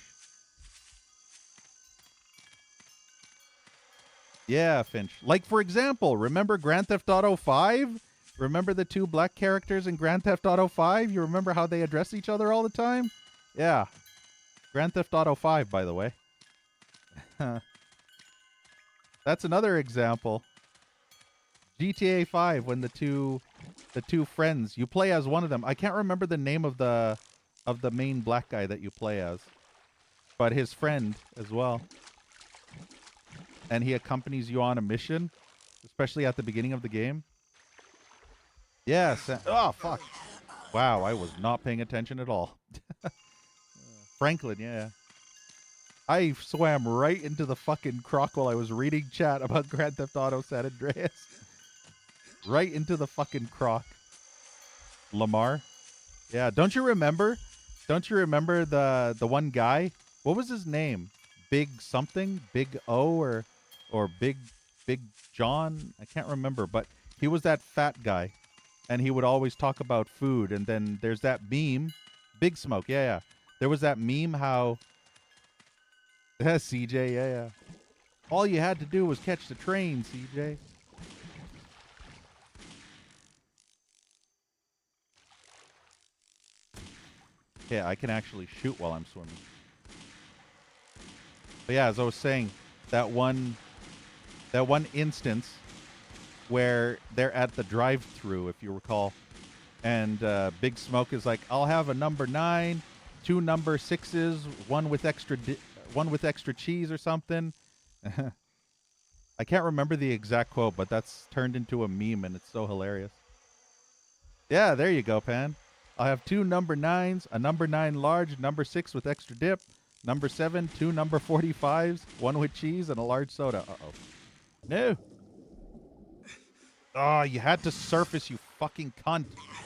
Yeah, Finch. Like, for example, remember Grand Theft Auto 5? Remember the two black characters in Grand Theft Auto 5? You remember how they address each other all the time? Yeah. Grand Theft Auto 5, by the way. That's another example. GTA 5, when the two friends, you play as one of them. I can't remember the name of the main black guy that you play as, but his friend as well. And he accompanies you on a mission, especially at the beginning of the game. Yes. Oh, fuck. Wow, I was not paying attention at all. Franklin, yeah. I swam right into the fucking croc while I was reading chat about Grand Theft Auto San Andreas. Right into the fucking croc. Lamar. Yeah, don't you remember? Don't you remember the one guy? What was his name? Big something? Big O or Big John? I can't remember, but he was that fat guy. And he would always talk about food. And then there's that meme. Big Smoke, yeah. There was that meme how CJ, yeah. All you had to do was catch the train, CJ. Yeah, I can actually shoot while I'm swimming. But yeah, as I was saying, that one instance where they're at the drive-through, if you recall, and Big Smoke is like, "I'll have a number 9, 2 number 6s, one with extra cheese or something." I can't remember the exact quote, but that's turned into a meme, and it's so hilarious. Yeah, there you go, Pan. I'll have 2 number 9s, a number 9 large, number 6 with extra dip, number 7, 2 number 45s, 1 with cheese, and a large soda. Uh-oh. No. Oh, you had to surface, you fucking cunt.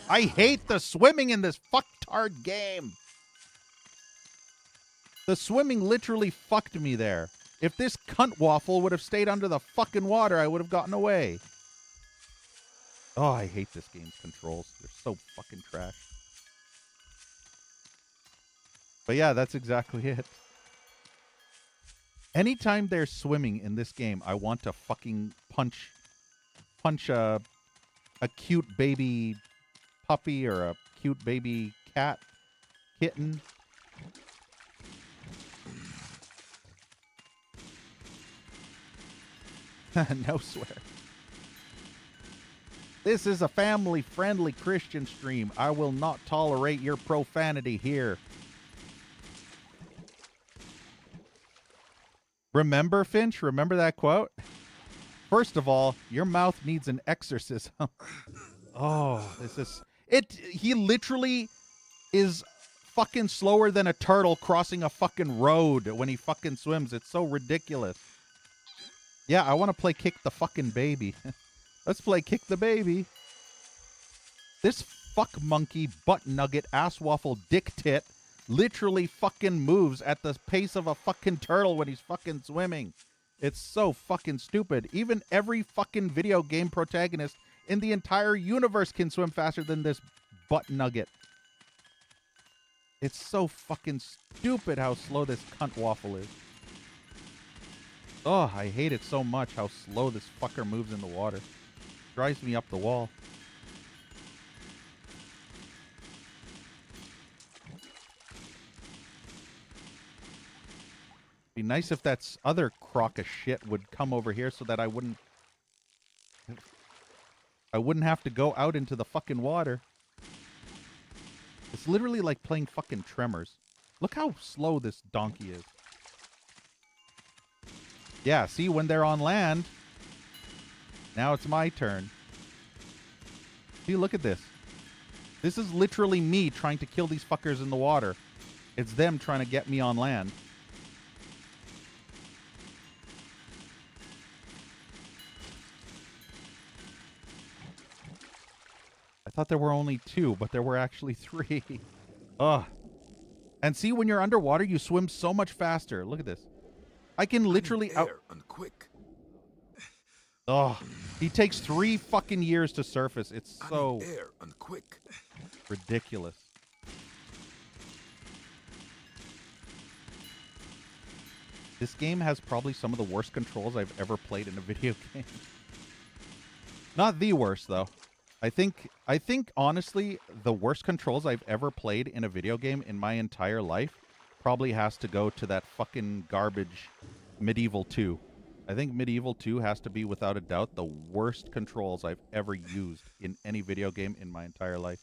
I hate the swimming in this fucktard game. The swimming literally fucked me there. If this cunt waffle would have stayed under the fucking water, I would have gotten away. Oh, I hate this game's controls. They're so fucking trash. But yeah, that's exactly it. Anytime they're swimming in this game, I want to fucking punch a cute baby puppy or a cute baby kitten. No swear. This is a family-friendly Christian stream. I will not tolerate your profanity here. Remember, Finch? Remember that quote? First of all, your mouth needs an exorcism. Oh, this is... He literally is fucking slower than a turtle crossing a fucking road when he fucking swims. It's so ridiculous. Yeah, I want to play Kick the fucking Baby. Let's play Kick the Baby. This fuck monkey, butt nugget, ass waffle, dick tit literally fucking moves at the pace of a fucking turtle when he's fucking swimming. It's so fucking stupid. Even every fucking video game protagonist in the entire universe can swim faster than this butt nugget. It's so fucking stupid how slow this cunt waffle is. Oh, I hate it so much how slow this fucker moves in the water. Drives me up the wall. Be nice if that other crock of shit would come over here so that I wouldn't have to go out into the fucking water. It's literally like playing fucking Tremors. Look how slow this donkey is. Yeah, see, when they're on land, now it's my turn. See, look at this. This is literally me trying to kill these fuckers in the water. It's them trying to get me on land. I thought there were only 2, but there were actually 3. Ugh. And see, when you're underwater, you swim so much faster. Look at this. I can literally out... and quick. Ugh. He takes 3 fucking years to surface. It's so Air and quick. ridiculous. This game has probably some of the worst controls I've ever played in a video game. Not the worst, though. I think honestly, the worst controls I've ever played in a video game in my entire life probably has to go to that fucking garbage Medieval 2. I think Medieval 2 has to be, without a doubt, the worst controls I've ever used in any video game in my entire life.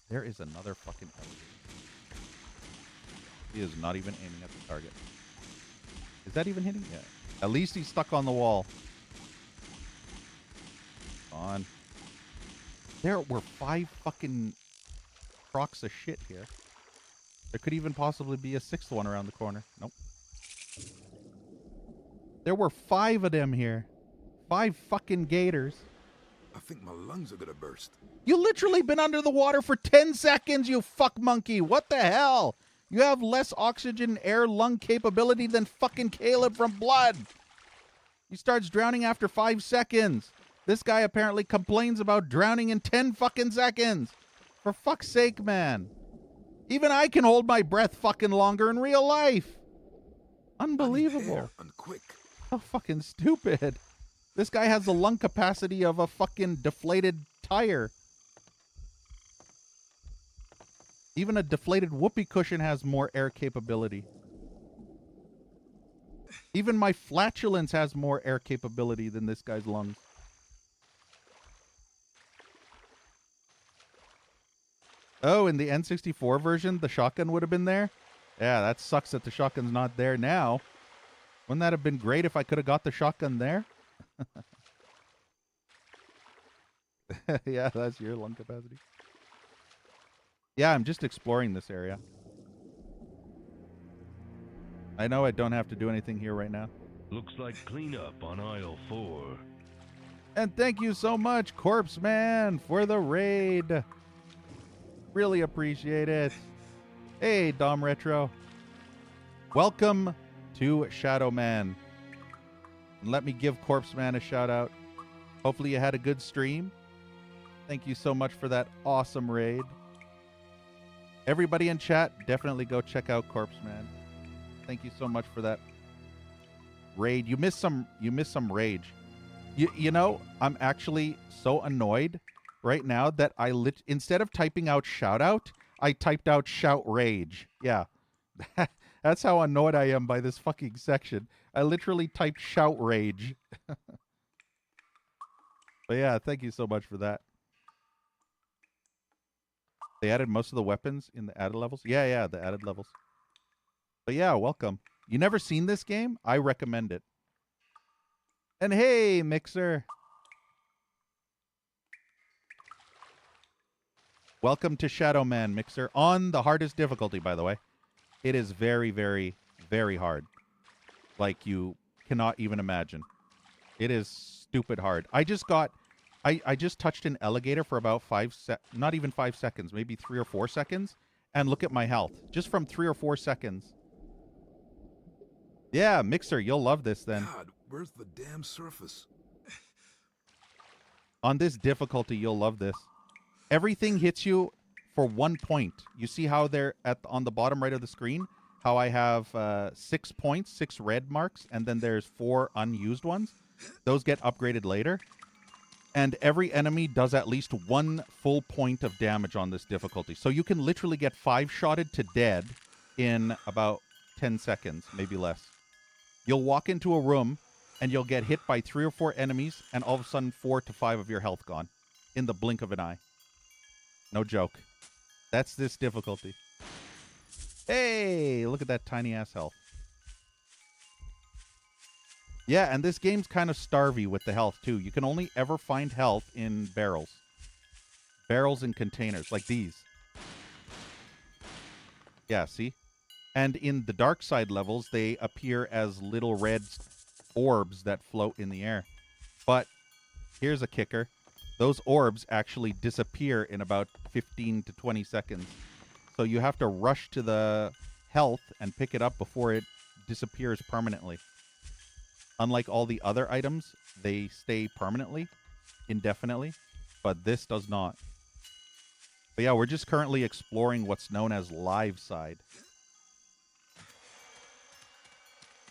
There is another fucking alligator. He is not even aiming at the target. Is that even hitting? Yeah. At least he's stuck on the wall. On. There were 5 fucking crocs of shit here. There could even possibly be a 6th one around the corner. Nope. There were 5 of them here. 5 fucking gators. I think my lungs are gonna burst. You literally been under the water for 10 seconds, you fuck monkey. What the hell? You have less oxygen air lung capability than fucking Caleb from Blood. He starts drowning after 5 seconds. This guy apparently complains about drowning in 10 fucking seconds. For fuck's sake, man. Even I can hold my breath fucking longer in real life. Unbelievable. Air and quick. How fucking stupid. This guy has the lung capacity of a fucking deflated tire. Even a deflated whoopee cushion has more air capability. Even my flatulence has more air capability than this guy's lungs. Oh, in the N64 version, the shotgun would have been there? Yeah, that sucks that the shotgun's not there now. Wouldn't that have been great if I could have got the shotgun there? Yeah, that's your lung capacity. Yeah, I'm just exploring this area. I know I don't have to do anything here right now. Looks like cleanup on aisle 4. And thank you so much, Corpse Man, for the raid. Really appreciate it. Hey, Dom Retro. Welcome to Shadow Man. And let me give Corpse Man a shout out. Hopefully you had a good stream. Thank you so much for that awesome raid. Everybody in chat, definitely go check out Corpse Man. Thank you so much for that raid. You missed some rage. You know, I'm actually so annoyed right now that instead of typing out shout out, I typed out shout rage. Yeah. That's how annoyed I am by this fucking section. I literally typed shout rage. But yeah, thank you so much for that. They added most of the weapons in the added levels? Yeah, the added levels. But yeah, welcome. You never seen this game? I recommend it. And hey, Mixer. Welcome to Shadow Man, Mixer. On the hardest difficulty, by the way. It is very, very, very hard. Like you cannot even imagine. It is stupid hard. I just touched an alligator for about not even 5 seconds, maybe 3 or 4 seconds. And look at my health. Just from 3 or 4 seconds. Yeah, Mixer, you'll love this then. God, where's the damn surface? On this difficulty, you'll love this. Everything hits you for 1 point. You see how they're on the bottom right of the screen? How I have 6 points, 6 red marks, and then there's 4 unused ones. Those get upgraded later. And every enemy does at least 1 full point of damage on this difficulty. So you can literally get 5-shotted to dead in about 10 seconds, maybe less. You'll walk into a room, and you'll get hit by 3 or 4 enemies, and all of a sudden 4 to 5 of your health gone. In the blink of an eye. No joke. That's this difficulty. Hey, look at that tiny ass health. Yeah, and this game's kind of starvy with the health, too. You can only ever find health in barrels. Barrels and containers, like these. Yeah, see? And in the dark side levels, they appear as little red orbs that float in the air. But here's a kicker. Those orbs actually disappear in about 15 to 20 seconds. So you have to rush to the health and pick it up before it disappears permanently. Unlike all the other items, they stay permanently, indefinitely, but this does not. But yeah, we're just currently exploring what's known as live side.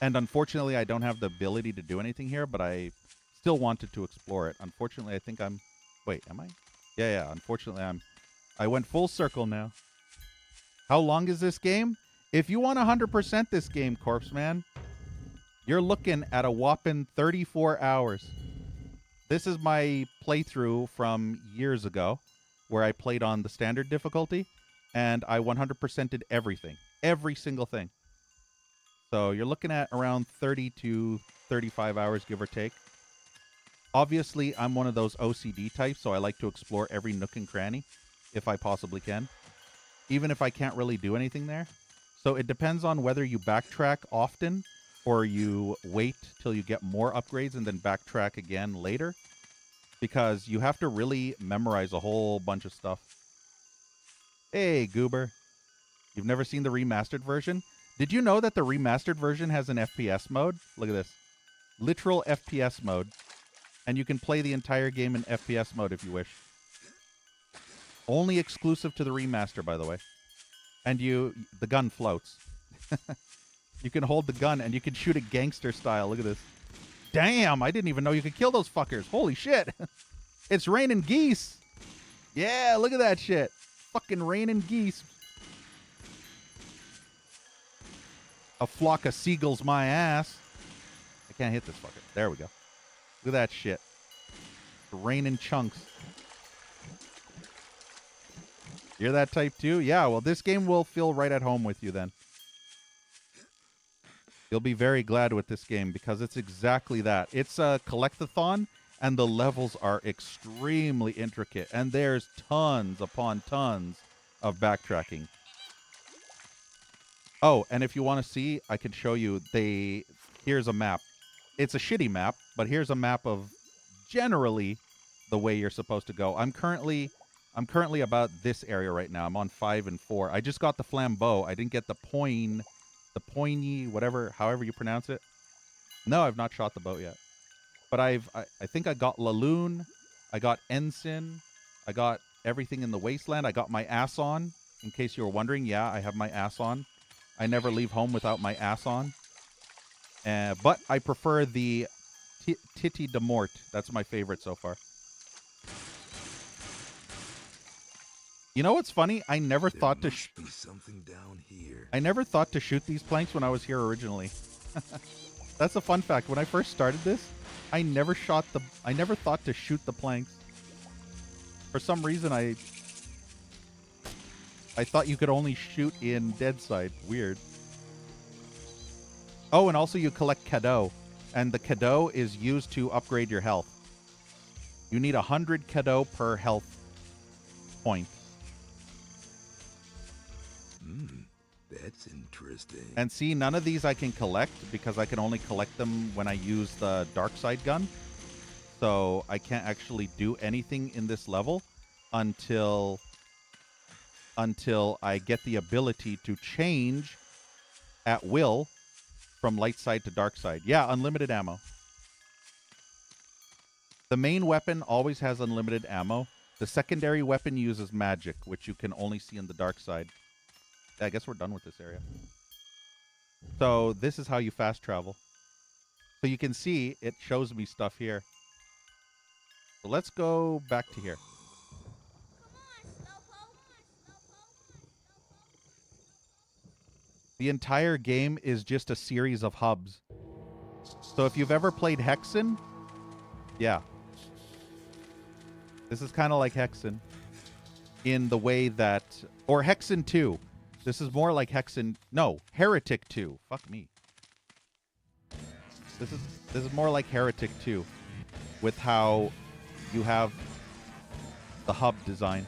And unfortunately, I don't have the ability to do anything here, but I still wanted to explore it. Unfortunately, I think I'm... Wait, am I? Yeah, unfortunately, I went full circle now. How long is this game? If you want 100% this game, Corpse Man, you're looking at a whopping 34 hours. This is my playthrough from years ago, where I played on the standard difficulty, and I 100%ed everything. Every single thing. So you're looking at around 30 to 35 hours, give or take. Obviously, I'm one of those OCD types, so I like to explore every nook and cranny, if I possibly can. Even if I can't really do anything there. So it depends on whether you backtrack often, or you wait till you get more upgrades and then backtrack again later. Because you have to really memorize a whole bunch of stuff. Hey, Goober. You've never seen the remastered version? Did you know that the remastered version has an FPS mode? Look at this. Literal FPS mode. And you can play the entire game in FPS mode if you wish. Only exclusive to the remaster, by the way. And the gun floats. You can hold the gun and you can shoot it gangster style. Look at this. Damn, I didn't even know you could kill those fuckers. Holy shit. It's raining geese. Yeah, look at that shit. Fucking raining geese. A flock of seagulls my ass. I can't hit this fucker. There we go. Look at that shit. It's raining chunks. You're that type too? Yeah, well, this game will feel right at home with you then. You'll be very glad with this game because it's exactly that. It's a collectathon, and the levels are extremely intricate. And there's tons upon tons of backtracking. Oh, and if you want to see, I can show you. Here's a map. It's a shitty map, but here's a map of generally the way you're supposed to go. I'm currently about this area right now. I'm on 5 and 4. I just got the flambeau. I didn't get the pointy, whatever, however you pronounce it. No, I've not shot the boat yet. But I think I got Laloon. I got Ensign. I got everything in the wasteland. I got my ass on. In case you were wondering, yeah, I have my ass on. I never leave home without my ass on. But I prefer the Titi de Mort. That's my favorite so far. You know what's funny? I never thought to be something down here. I never thought to shoot these planks when I was here originally. That's a fun fact. When I first started this, I never thought to shoot the planks. For some reason, I thought you could only shoot in dead side. Weird. Oh, and also you collect cadeau. And the cadeau is used to upgrade your health. You need 100 cadeau per health point. That's interesting. And see, none of these I can collect because I can only collect them when I use the dark side gun. So I can't actually do anything in this level until I get the ability to change at will from light side to dark side. Yeah, unlimited ammo. The main weapon always has unlimited ammo. The secondary weapon uses magic, which you can only see in the dark side. I guess we're done with this area. So this is how you fast travel. So you can see it shows me stuff here. So let's go back to here. The entire game is just a series of hubs. So if you've ever played Hexen, yeah. This is kind of like Hexen in the way that, or Hexen 2. This is more like Hexen. No, Heretic 2. Fuck me. This is more like Heretic 2, with how you have the hub design.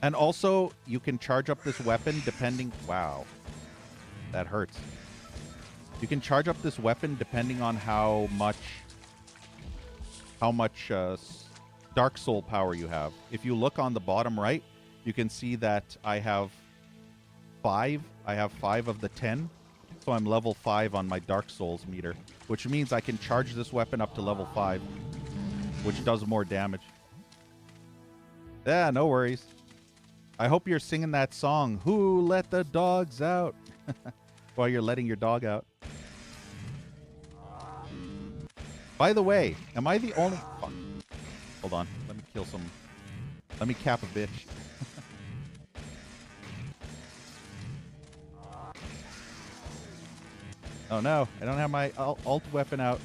And also, you can charge up this weapon depending... Wow. That hurts. You can charge up this weapon depending on how much Dark Soul power you have. If you look on the bottom right, you can see that I have 5. I have 5 of the 10. So I'm level 5 on my Dark Souls meter, which means I can charge this weapon up to level 5, which does more damage. Yeah, no worries. I hope you're singing that song, Who Let the Dogs Out? While you're letting your dog out. By the way, am I the only... Fuck. Hold on. Let me kill some... Let me cap a bitch. Oh no, I don't have my alt weapon out.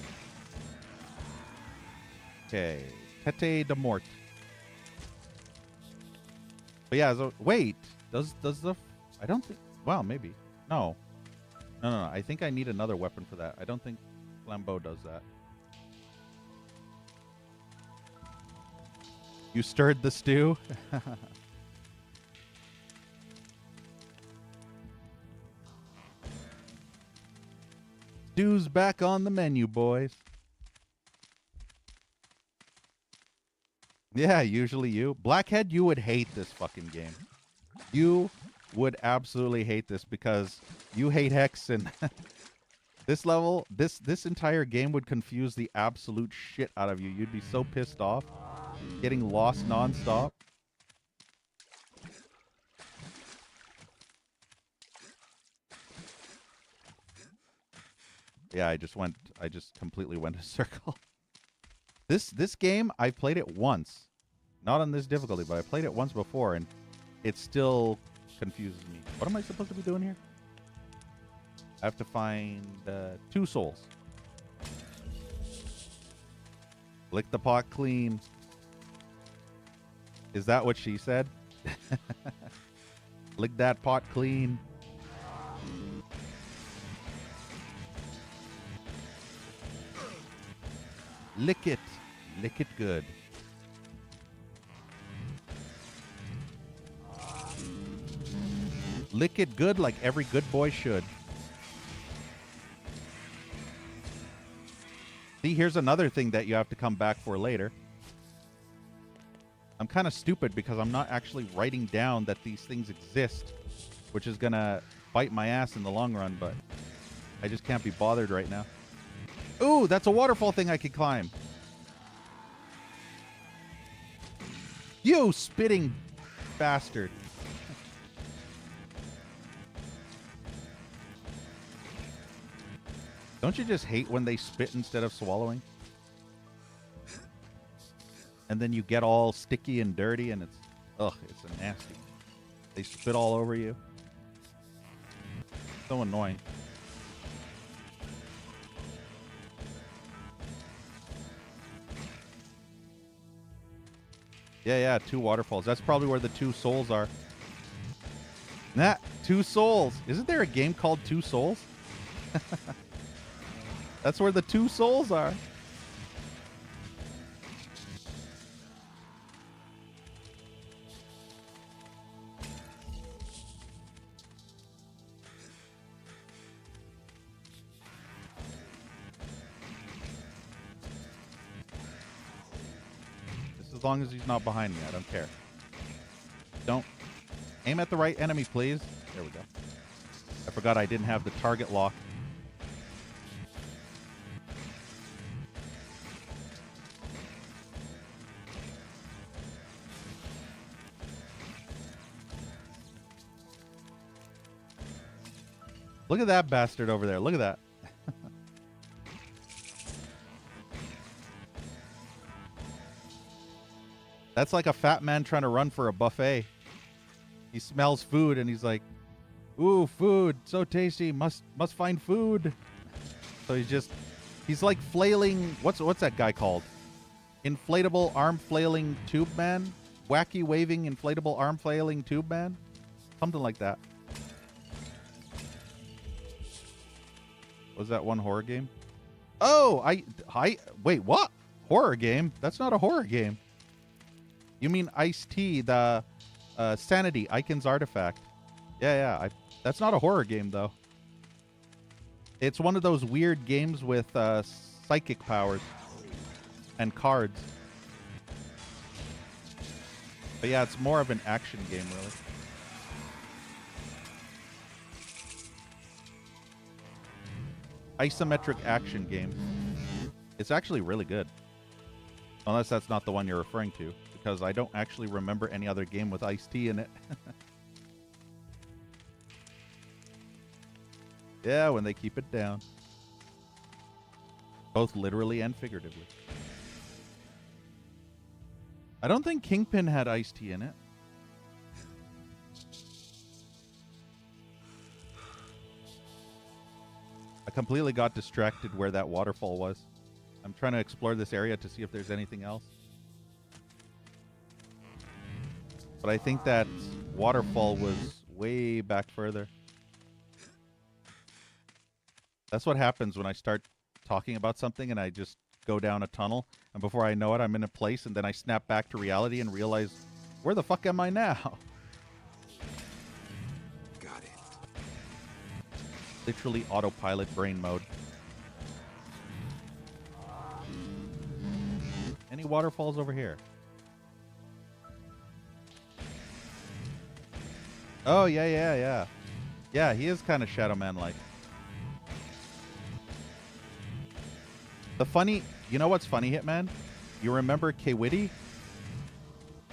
Okay. Tete de Mort. But yeah, so, wait. Does the... I don't think... Wow, maybe. No. No. I think I need another weapon for that. I don't think Flambeau does that. You stirred the stew? Stew's back on the menu, boys. Yeah, usually you. Blackhead, you would hate this fucking game. You would absolutely hate this because you hate Hex, and this level, this entire game would confuse the absolute shit out of you. You'd be so pissed off, getting lost nonstop. Yeah, I just completely went a circle. This game, I played it once. Not on this difficulty, but I played it once before, and it still confuses me. What am I supposed to be doing here? I have to find 2 souls. Lick the pot clean. Is that what she said? Lick that pot clean. Lick it. Lick it good. Lick it good like every good boy should. See, here's another thing that you have to come back for later. I'm kind of stupid because I'm not actually writing down that these things exist, which is going to bite my ass in the long run, but I just can't be bothered right now. Ooh, that's a waterfall thing I could climb. You spitting bastard. Don't you just hate when they spit instead of swallowing? And then you get all sticky and dirty and it's... Ugh, it's a nasty. They spit all over you. So annoying. Yeah, 2 waterfalls. That's probably where the 2 souls are. Nah, 2 souls. Isn't there a game called 2 Souls? That's where the 2 souls are. As long as he's not behind me, I don't care. Don't aim at the right enemy, please. There we go. I forgot I didn't have the target lock. Look at that bastard over there. Look at that. That's like a fat man trying to run for a buffet. He smells food and he's like, "Ooh, food, so tasty. Must find food." So he's like flailing. What's that guy called? Inflatable arm flailing tube man. wacky waving inflatable arm flailing tube man? Something like that. Was that one horror game? Oh, wait, what? Horror game? That's not a horror game. You mean Ice-T, the Sanity, Icon's Artifact. Yeah. That's not a horror game, though. It's one of those weird games with psychic powers and cards. But yeah, it's more of an action game, really. Isometric action game. It's actually really good. Unless that's not the one you're referring to, because I don't actually remember any other game with Ice-T in it. Yeah, when they keep it down. Both literally and figuratively. I don't think Kingpin had Ice-T in it. I completely got distracted where that waterfall was. I'm trying to explore this area to see if there's anything else. But I think that waterfall was way back further. That's what happens when I start talking about something and I just go down a tunnel. And before I know it, I'm in a place and then I snap back to reality and realize, where the fuck am I now? Got it. Literally autopilot brain mode. Any waterfalls over here? Oh, yeah. Yeah, he is kind of Shadow Man-like. You know what's funny, Hitman? You remember K-Witty?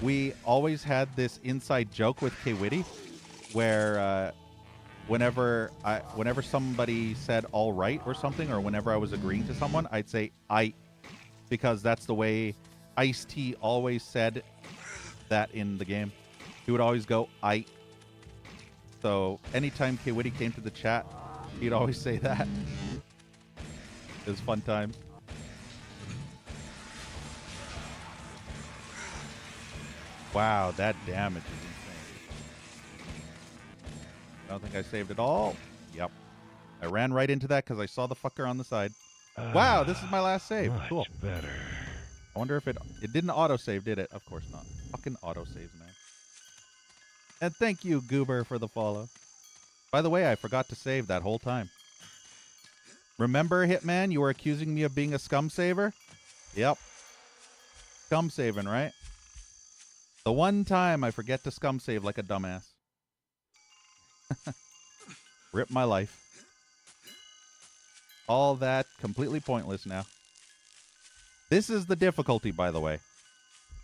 We always had this inside joke with K-Witty where whenever somebody said all right or something, or whenever I was agreeing to someone, I'd say I, because that's the way Ice-T always said that in the game. He would always go I. So anytime K-Witty came to the chat, he'd always say that. It was fun time. Wow, that damage is insane. I don't think I saved it all. Yep. I ran right into that because I saw the fucker on the side. Wow, this is my last save. Much Cool. better. I wonder if it didn't autosave, did it? Of course not. Fucking autosaves, man. And thank you, Goober, for the follow. By the way, I forgot to save that whole time. Remember, Hitman, you were accusing me of being a scum saver? Yep. Scum saving, right? The one time I forget to scum save like a dumbass. Rip my life. All that completely pointless now. This is the difficulty, by the way.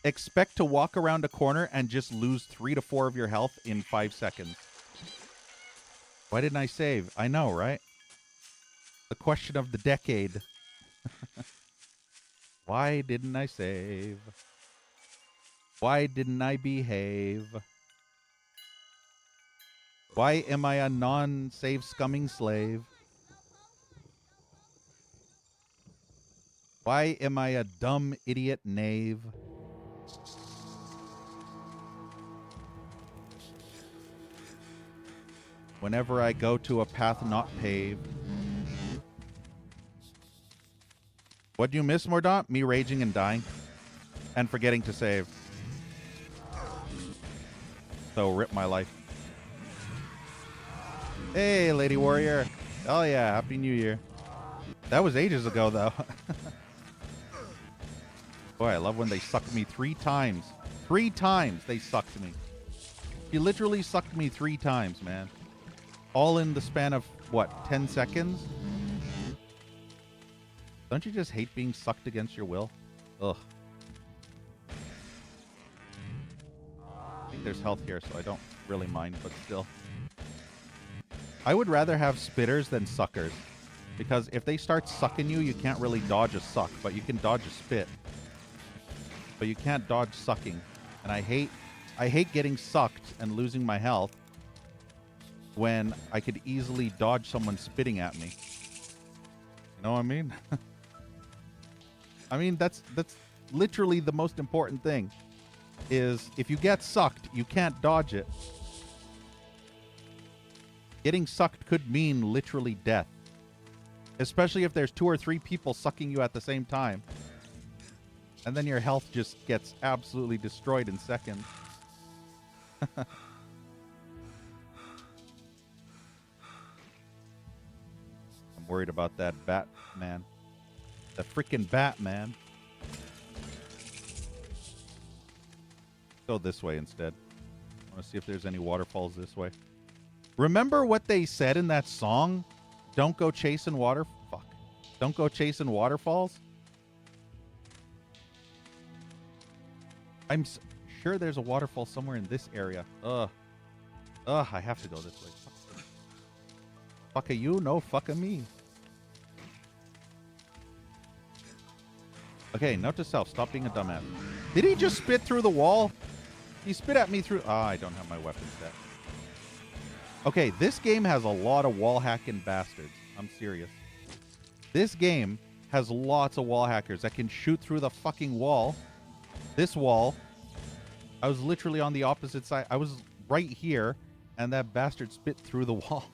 Expect to walk around a corner and just lose 3 to 4 of your health in 5 seconds. Why didn't I save? I know, right? The question of the decade. Why didn't I save? Why didn't I behave? Why am I a non-save scumming slave? Why am I a dumb idiot knave? Whenever I go to a path not paved. What do you miss, Mordaunt? Me raging and dying. And forgetting to save. So rip my life. Hey, Lady Warrior. Oh yeah, Happy New Year. That was ages ago, though. Boy, I love when they sucked me 3 times. 3 times they sucked me. He literally sucked me 3 times, man. All in the span of, what, 10 seconds? Don't you just hate being sucked against your will? Ugh. I think there's health here, so I don't really mind, but still. I would rather have spitters than suckers. Because if they start sucking you, you can't really dodge a suck, but you can dodge a spit. But you can't dodge sucking. And I hate getting sucked and losing my health when I could easily dodge someone spitting at me. You know what I mean? I mean, that's literally the most important thing. is if you get sucked, you can't dodge it. Getting sucked could mean literally death. Especially if there's 2 or 3 people sucking you at the same time. And then your health just gets absolutely destroyed in seconds. I'm worried about that Batman. The freaking Batman. Go this way instead. I want to see if there's any waterfalls this way. Remember what they said in that song? Don't go chasing Don't go chasing waterfalls? I'm sure there's a waterfall somewhere in this area. Ugh, I have to go this way. Fuck you, no fuck me. Okay, note to self, stop being a dumbass. Did he just spit through the wall? He spit at me through... Ah, I don't have my weapon set. Okay, this game has a lot of wall hacking bastards. I'm serious. This game has lots of wall hackers that can shoot through the fucking wall. This wall, I was literally on the opposite side. I was right here, and that bastard spit through the wall.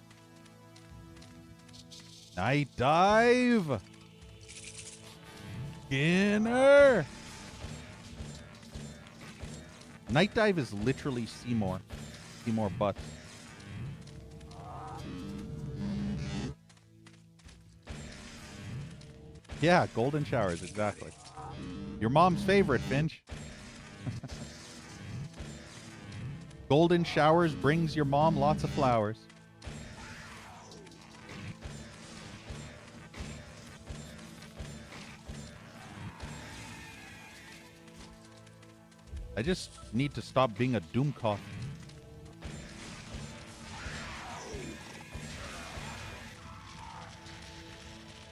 Night dive! Skinner! Night dive is literally Seymour. Seymour Butts. Yeah, golden showers, exactly. Your mom's favorite, Finch. Golden showers brings your mom lots of flowers. I just need to stop being a doomcock.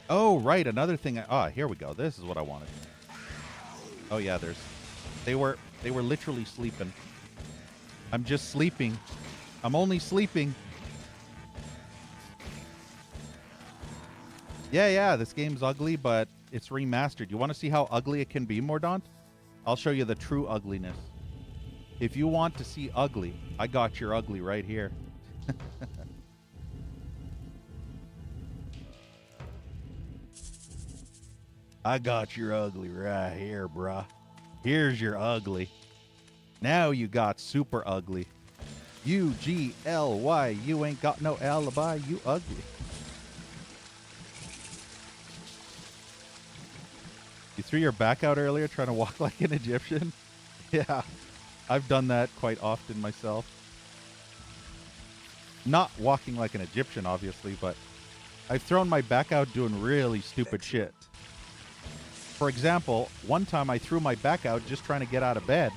Oh, right, another thing. Here we go. This is what I wanted. Oh yeah, they were literally sleeping. I'm just sleeping. I'm only sleeping. Yeah, this game's ugly, but it's remastered. You want to see how ugly it can be, Mordaunt? I'll show you the true ugliness. If you want to see ugly, I got your ugly right here. I got your ugly right here, bruh. Here's your ugly. Now you got super ugly. UGLY. You ain't got no alibi. You ugly. You threw your back out earlier trying to walk like an Egyptian? Yeah, I've done that quite often myself. Not walking like an Egyptian, obviously, but I've thrown my back out doing really stupid shit. For example, one time I threw my back out just trying to get out of bed.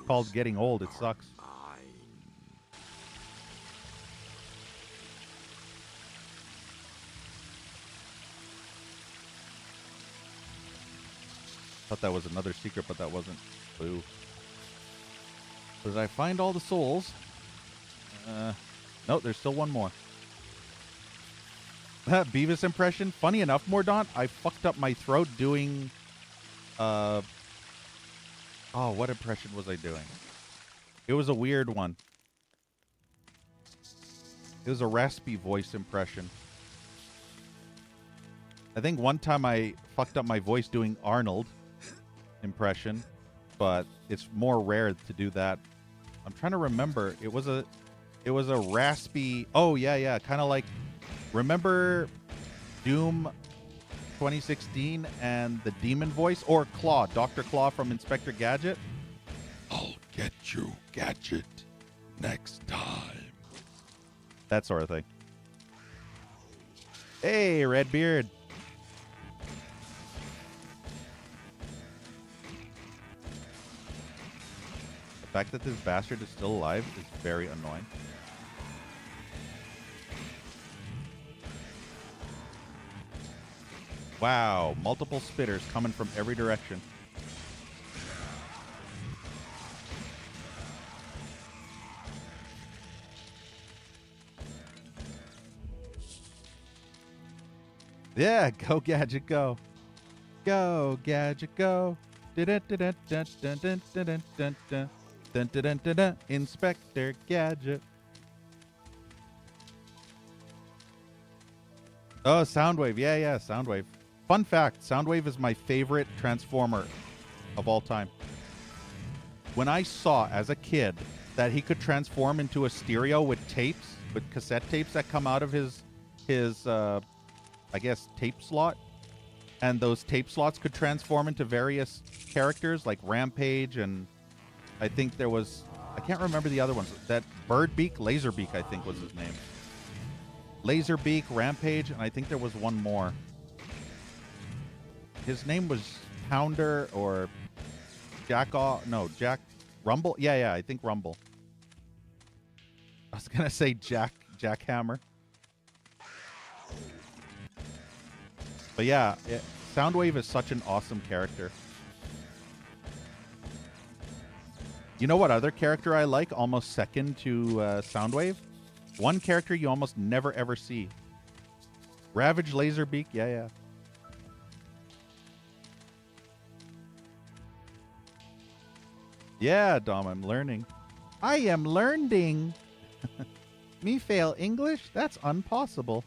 Called getting old. It sucks. Thought that was another secret, but that wasn't. Boo. Did I find all the souls? Nope, there's still one more. That Beavis impression, funny enough, Mordaunt, I fucked up my throat doing... what impression was I doing? It was a weird one. It was a raspy voice impression. I think one time I fucked up my voice doing Arnold impression, but it's more rare to do that. I'm trying to remember. It was a raspy. Oh yeah, kind of like. Remember Doom 2016 and the demon voice, or Claw, Dr. Claw from Inspector Gadget? I'll get you, Gadget, next time. That sort of thing. Hey, Redbeard. The fact that this bastard is still alive is very annoying. Wow, multiple spitters coming from every direction. Yeah, go Gadget, go. Go Gadget, go. Inspector Gadget. Oh, Soundwave. Yeah, Soundwave. Fun fact, Soundwave is my favorite Transformer of all time. When I saw as a kid that he could transform into a stereo with tapes, with cassette tapes that come out of his I guess tape slot, and those tape slots could transform into various characters like Rampage, and I think there was, I can't remember the other ones. That Birdbeak, Laserbeak, I think was his name. Laserbeak, Rampage, and I think there was one more. His name was Pounder or Jack Rumble? Yeah, I think Rumble. I was going to say Jackhammer. But yeah, Soundwave is such an awesome character. You know what other character I like almost second to Soundwave? One character you almost never ever see. Ravage Laserbeak, yeah. Yeah, Dom, I'm learning. I am learning. Me fail English? That's impossible.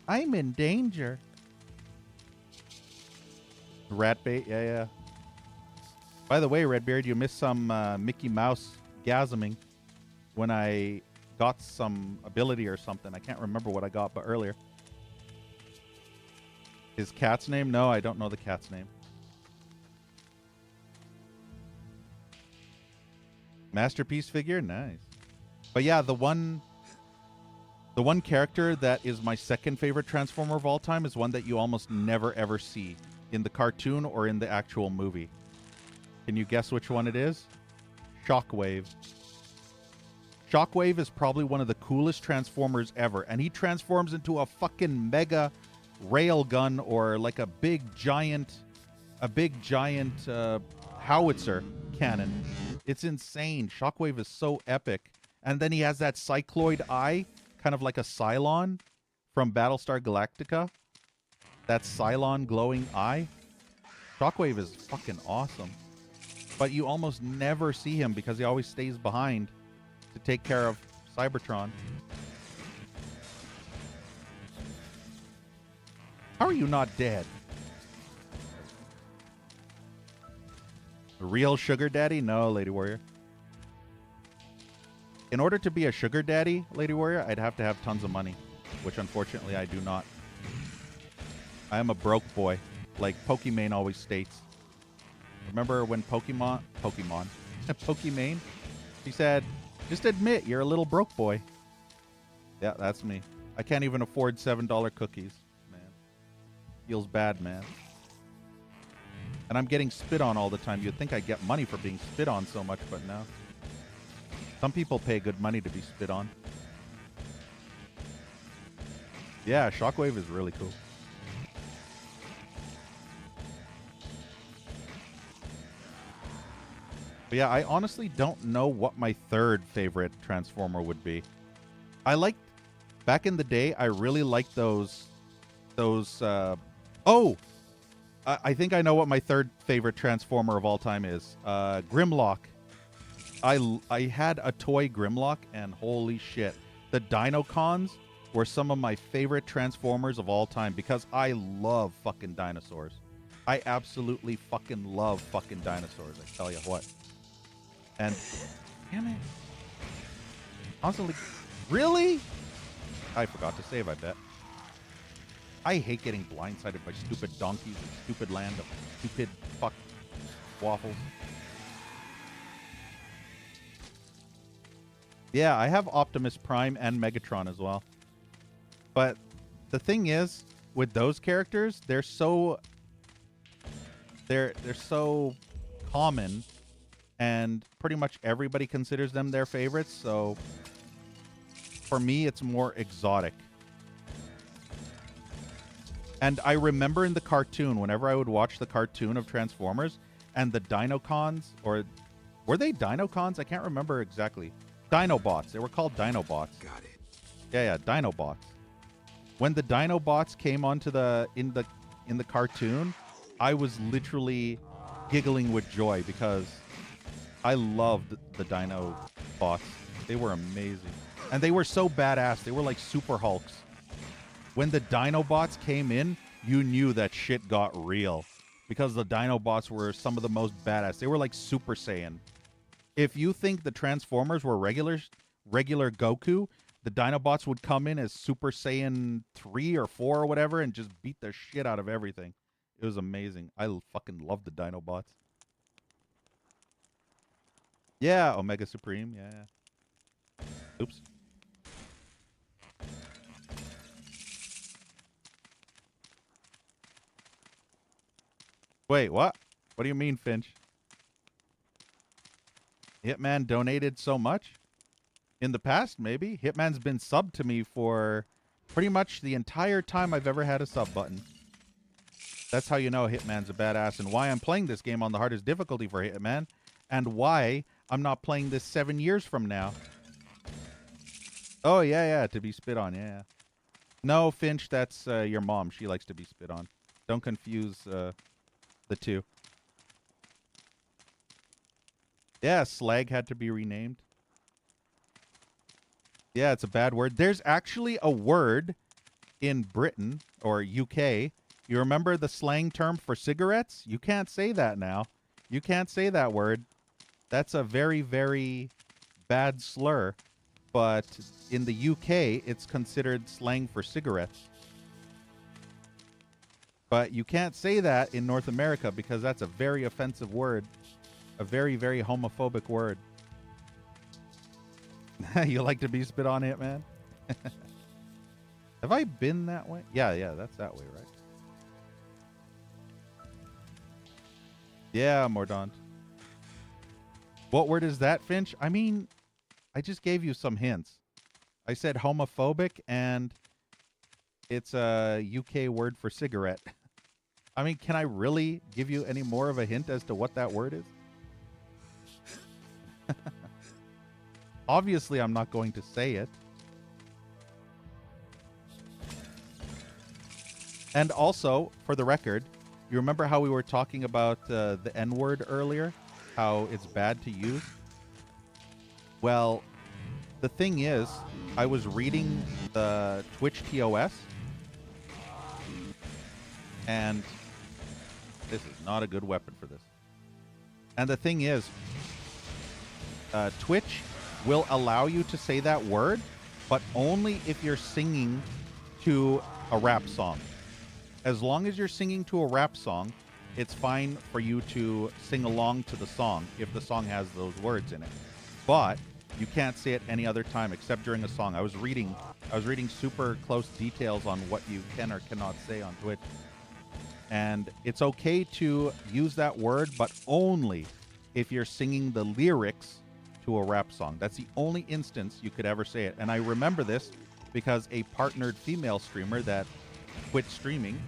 I'm in danger. Ratbait, yeah. By the way, Redbeard, you missed some Mickey Mouse gasming when I got some ability or something. I can't remember what I got, but earlier. His cat's name? No, I don't know the cat's name. Masterpiece figure? Nice. But yeah, the one character that is my second favorite Transformer of all time is one that you almost never ever see in the cartoon or in the actual movie. Can you guess which one it is? Shockwave. Shockwave is probably one of the coolest Transformers ever, and he transforms into a fucking mega rail gun or like a big giant howitzer cannon. It's insane. Shockwave is so epic. And then he has that cycloid eye, kind of like a Cylon from Battlestar Galactica. That Cylon glowing eye. Shockwave is fucking awesome. But you almost never see him because he always stays behind to take care of Cybertron. How are you not dead? A real sugar daddy? No, Lady Warrior. In order to be a sugar daddy, Lady Warrior, I'd have to have tons of money, which unfortunately I do not. I am a broke boy, like Pokimane always states. Remember when Pokimane, he said, just admit you're a little broke boy. Yeah, that's me. I can't even afford $7 cookies, man. Feels bad, man. And I'm getting spit on all the time. You'd think I'd get money for being spit on so much, but no. Some people pay good money to be spit on. Yeah, Shockwave is really cool. But yeah, I honestly don't know what my third favorite Transformer would be. Back in the day, I really liked those, I think I know what my third favorite Transformer of all time is. Grimlock. I had a toy Grimlock, and holy shit. The Dinocons were some of my favorite Transformers of all time because I love fucking dinosaurs. I absolutely fucking love fucking dinosaurs, I tell you what. And, damn it. Constantly, really? I forgot to save, I bet. I hate getting blindsided by stupid donkeys and stupid land of stupid fuck waffles. Yeah, I have Optimus Prime and Megatron as well. But the thing is, with those characters, they're so common, and pretty much everybody considers them their favorites. So for me, it's more exotic. And I remember in the cartoon, whenever I would watch the cartoon of Transformers and the Dinocons, or were they Dinocons? I can't remember exactly. Dinobots. They were called Dinobots. Got it. Yeah, Dinobots. When the Dinobots came onto in the cartoon, I was literally giggling with joy because I loved the Dino bots. They were amazing. And they were so badass. They were like Super Hulks. When the Dino bots came in, you knew that shit got real. Because the Dino bots were some of the most badass. They were like Super Saiyan. If you think the Transformers were regular Goku, the Dinobots would come in as Super Saiyan 3 or 4 or whatever and just beat the shit out of everything. It was amazing. I fucking love the Dinobots. Yeah, Omega Supreme, yeah. Oops. Wait, what? What do you mean, Finch? Hitman donated so much? In the past, maybe. Hitman's been subbed to me for pretty much the entire time I've ever had a sub button. That's how you know Hitman's a badass and why I'm playing this game on the hardest difficulty for Hitman and why I'm not playing this 7 years from now. Oh, yeah, to be spit on, yeah. No, Finch, that's your mom. She likes to be spit on. Don't confuse the two. Yeah, slag had to be renamed. Yeah, it's a bad word. There's actually a word in Britain or UK. You remember the slang term for cigarettes? You can't say that now. You can't say that word. That's a very, very bad slur. But in the UK, it's considered slang for cigarettes. But you can't say that in North America because that's a very offensive word. A very, very homophobic word. You like to be spit on, Hitman? Have I been that way? Yeah, that's that way, right? Yeah, Mordaunt. What word is that, Finch? I mean, I just gave you some hints. I said homophobic, and it's a UK word for cigarette. I mean, can I really give you any more of a hint as to what that word is? Obviously, I'm not going to say it. And also, for the record, you remember how we were talking about the N-word earlier? How it's bad to use? Well, the thing is, I was reading the Twitch TOS, and this is not a good weapon for this. And the thing is, Twitch will allow you to say that word, but only if you're singing to a rap song. As long as you're singing to a rap song, it's fine for you to sing along to the song if the song has those words in it. But you can't say it any other time except during a song. I was reading super close details on what you can or cannot say on Twitch. And it's okay to use that word, but only if you're singing the lyrics to a rap song. That's the only instance you could ever say it. And I remember this because a partnered female streamer that quit streaming,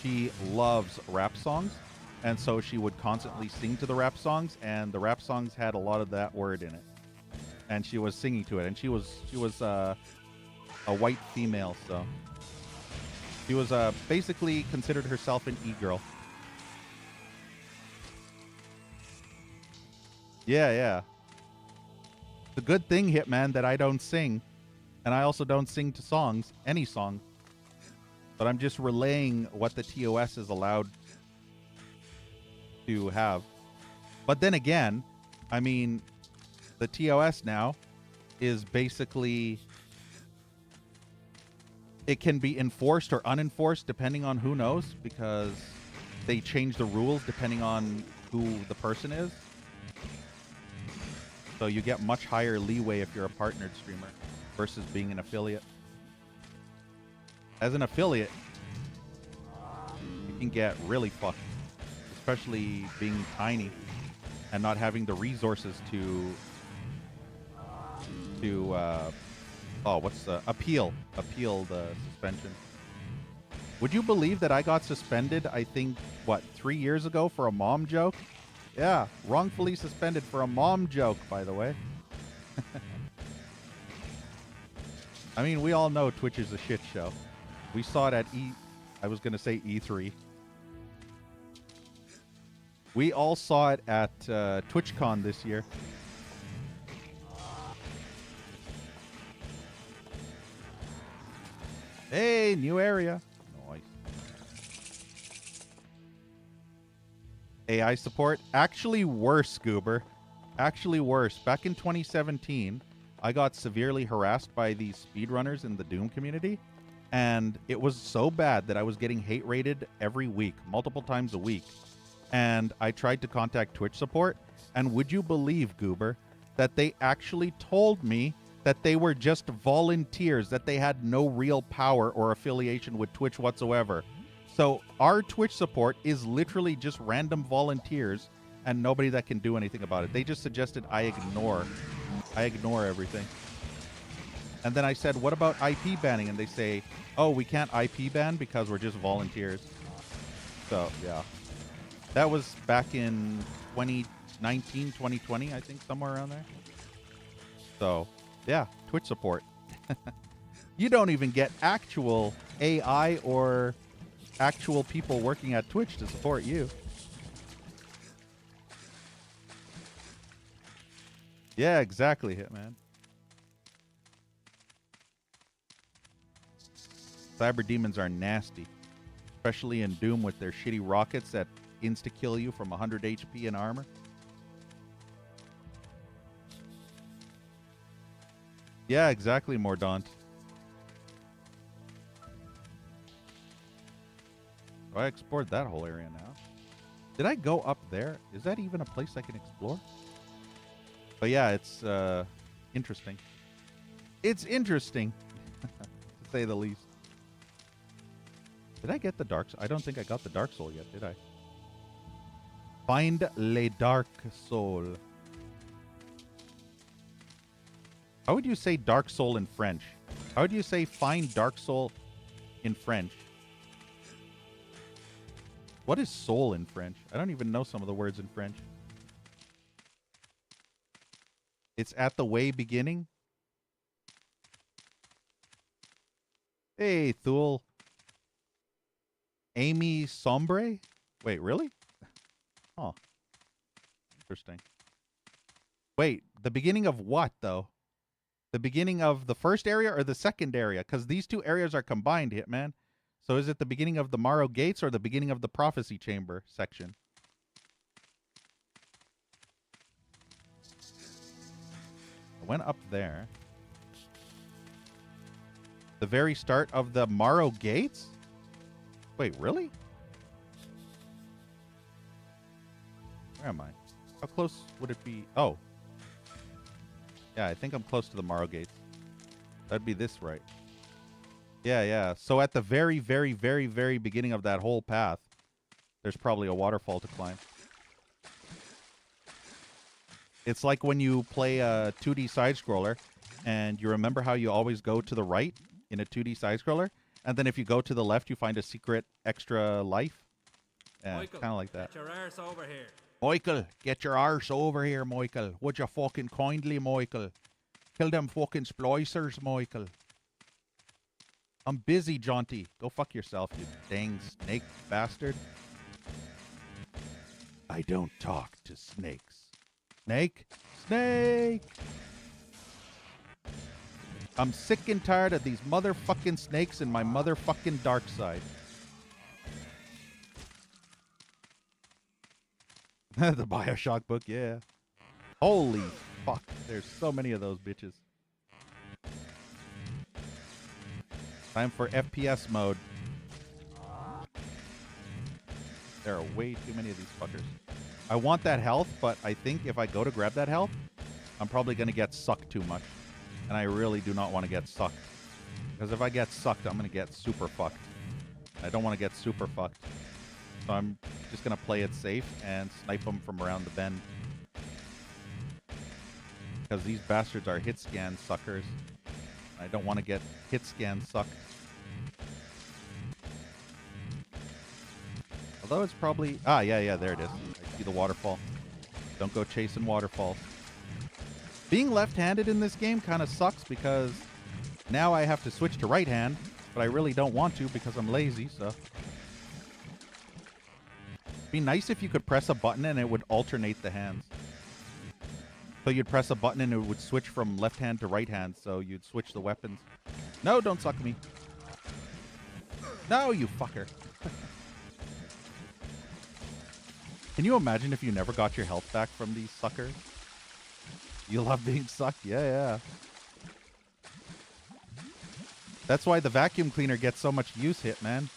she loves rap songs, and so she would constantly sing to the rap songs, and the rap songs had a lot of that word in it, and she was singing to it, and she was a white female, so she was basically considered herself an e-girl. Yeah. It's a good thing, Hitman, that I don't sing, and I also don't sing to songs, any song. But I'm just relaying what the TOS is allowed to have. But then again, I mean, the TOS now is basically, it can be enforced or unenforced depending on who knows, because they change the rules depending on who the person is. So you get much higher leeway if you're a partnered streamer versus being an affiliate. As an affiliate, you can get really fucked, especially being tiny and not having the resources to appeal the suspension. Would you believe that I got suspended, I think, 3 years ago for a mom joke? Yeah, wrongfully suspended for a mom joke, by the way. I mean, we all know Twitch is a shit show. We saw it at I was going to say E3. We all saw it at TwitchCon this year. Hey, new area. Nice. AI support. Actually worse, Goober. Actually worse. Back in 2017, I got severely harassed by these speedrunners in the Doom community. And it was so bad that I was getting hate rated every week, multiple times a week. And I tried to contact Twitch support. And would you believe, Goober, that they actually told me that they were just volunteers, that they had no real power or affiliation with Twitch whatsoever. So our Twitch support is literally just random volunteers and nobody that can do anything about it. They just suggested I ignore everything. And then I said, what about IP banning? And they say, oh, we can't IP ban because we're just volunteers. So, yeah. That was back in 2019, 2020, I think, somewhere around there. So, yeah, Twitch support. You don't even get actual AI or actual people working at Twitch to support you. Yeah, exactly, Hitman. Cyber demons are nasty, especially in Doom with their shitty rockets that insta-kill you from 100 HP and armor. Yeah, exactly, Mordaunt. Oh, I explored that whole area now. Did I go up there? Is that even a place I can explore? But yeah, it's interesting. It's interesting, to say the least. Did I get the Dark Soul? I don't think I got the Dark Soul yet, did I? Find le Dark Soul. How would you say Dark Soul in French? How would you say find Dark Soul in French? What is soul in French? I don't even know some of the words in French. It's at the way beginning. Hey, Thule. Amy Sombre? Wait, really? Oh. Interesting. Wait, the beginning of what, though? The beginning of the first area or the second area? Because these two areas are combined, Hitman. So is it the beginning of the Morrow Gates or the beginning of the Prophecy Chamber section? I went up there. The very start of the Morrow Gates? Wait, really? Where am I? How close would it be? Oh. Yeah, I think I'm close to the Morrow Gates. That'd be this, right? Yeah, yeah. So at the very, very, very, very beginning of that whole path, there's probably a waterfall to climb. It's like when you play a 2D side-scroller, and you remember how you always go to the right in a 2D side-scroller, and then if you go to the left, you find a secret extra life. Yeah, kind of like that. Get your arse over here. Michael, get your arse over here, Michael. Would you fucking kindly, Michael? Kill them fucking splicers, Michael. I'm busy, Jaunty. Go fuck yourself, you dang snake bastard. I don't talk to snakes. Snake? Snake! I'm sick and tired of these motherfucking snakes in my motherfucking dark side. The Bioshock book, yeah. Holy fuck. There's so many of those bitches. Time for FPS mode. There are way too many of these fuckers. I want that health, but I think if I go to grab that health, I'm probably going to get sucked too much. And I really do not want to get sucked. Because if I get sucked, I'm going to get super fucked. I don't want to get super fucked. So I'm just going to play it safe and snipe them from around the bend. Because these bastards are hit scan suckers. I don't want to get hit scan sucked. Although it's probably... Ah, yeah, there it is. I see the waterfall. Don't go chasing waterfalls. Being left-handed in this game kind of sucks because now I have to switch to right hand, but I really don't want to because I'm lazy, so... Be nice if you could press a button and it would alternate the hands. So you'd press a button and it would switch from left hand to right hand, so you'd switch the weapons. No, don't suck me. No, you fucker. Can you imagine if you never got your health back from these suckers? You love being sucked? Yeah, yeah. That's why the vacuum cleaner gets so much use, Hitman.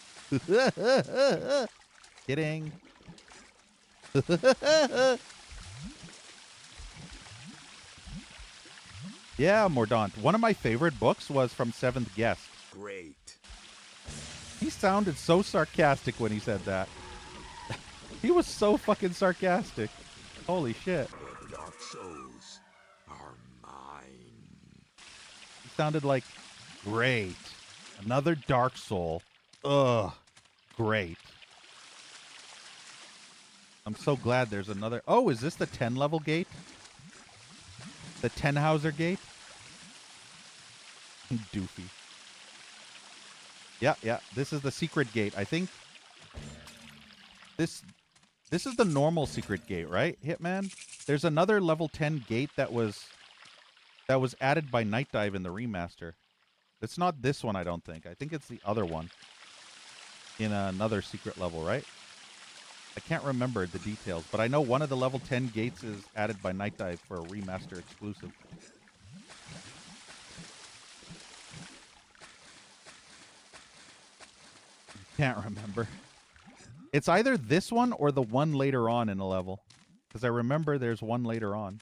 Kidding. Yeah, Mordaunt. One of my favorite books was from Seventh Guest. Great. He sounded so sarcastic when he said that. He was so fucking sarcastic. Holy shit. The Dark Souls are mine. He sounded like, great. Another Dark Soul. Ugh. Great. I'm so glad there's another. Oh, is this the 10 level gate? The 10 Hauser gate? Doofy. Yeah, yeah. This is the secret gate. I think this is the normal secret gate, right, Hitman? There's another level 10 gate that was added by Night Dive in the remaster. It's not this one, I don't think. I think it's the other one in another secret level, right? I can't remember the details, but I know one of the level 10 gates is added by Night Dive for a remaster exclusive. Can't remember. It's either this one or the one later on in the level. Because I remember there's one later on.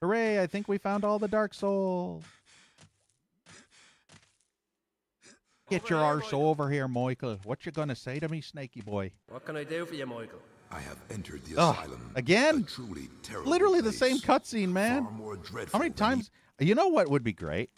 Hooray, I think we found all the Dark Souls. Get your arse over here, Michael. What you gonna say to me, snaky boy? What can I do for you, Michael? I have entered the asylum. Again? A truly terrible Literally the place. same cutscene, man. Far more dreadful How many than times? You know what would be great?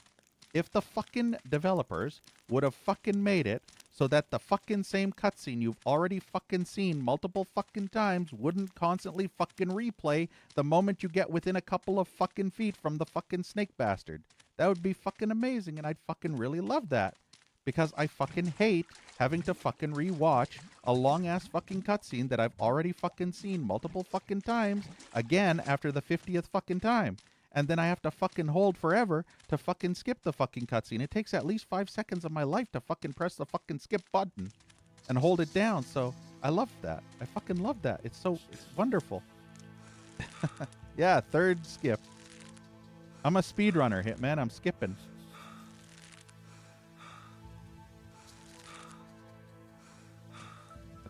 If the fucking developers would have fucking made it so that the fucking same cutscene you've already fucking seen multiple fucking times wouldn't constantly fucking replay the moment you get within a couple of fucking feet from the fucking snake bastard. That would be fucking amazing, and I'd fucking really love that. Because I fucking hate having to fucking rewatch a long-ass fucking cutscene that I've already fucking seen multiple fucking times again after the 50th fucking time. And then I have to fucking hold forever to fucking skip the fucking cutscene. It takes at least 5 seconds of my life to fucking press the fucking skip button and hold it down. So I love that. I fucking love that. It's wonderful. Yeah, third skip. I'm a speedrunner, Hitman. I'm skipping.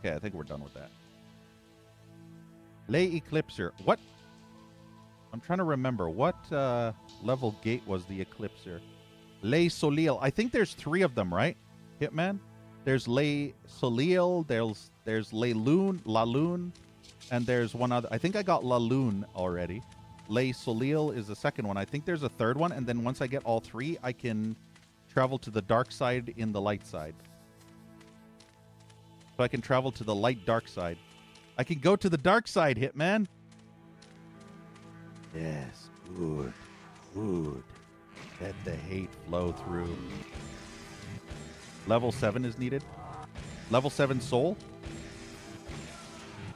Okay, I think we're done with that. Lay Eclipser. What? I'm trying to remember. What level gate was the Eclipser? Lay Solil. I think there's 3 of them, right? Hitman? There's Lay Solil, there's Lay Loon, La Lune, and there's one other. I think I got La Lune already. Lay Solil is the second one. I think there's a third one, and then once I get all 3, I can travel to the dark side in the light side. So I can travel to the light dark side. I can go to the dark side, Hitman. Yes, good, good. Let the hate flow through. Level 7 is needed. Level 7 Soul.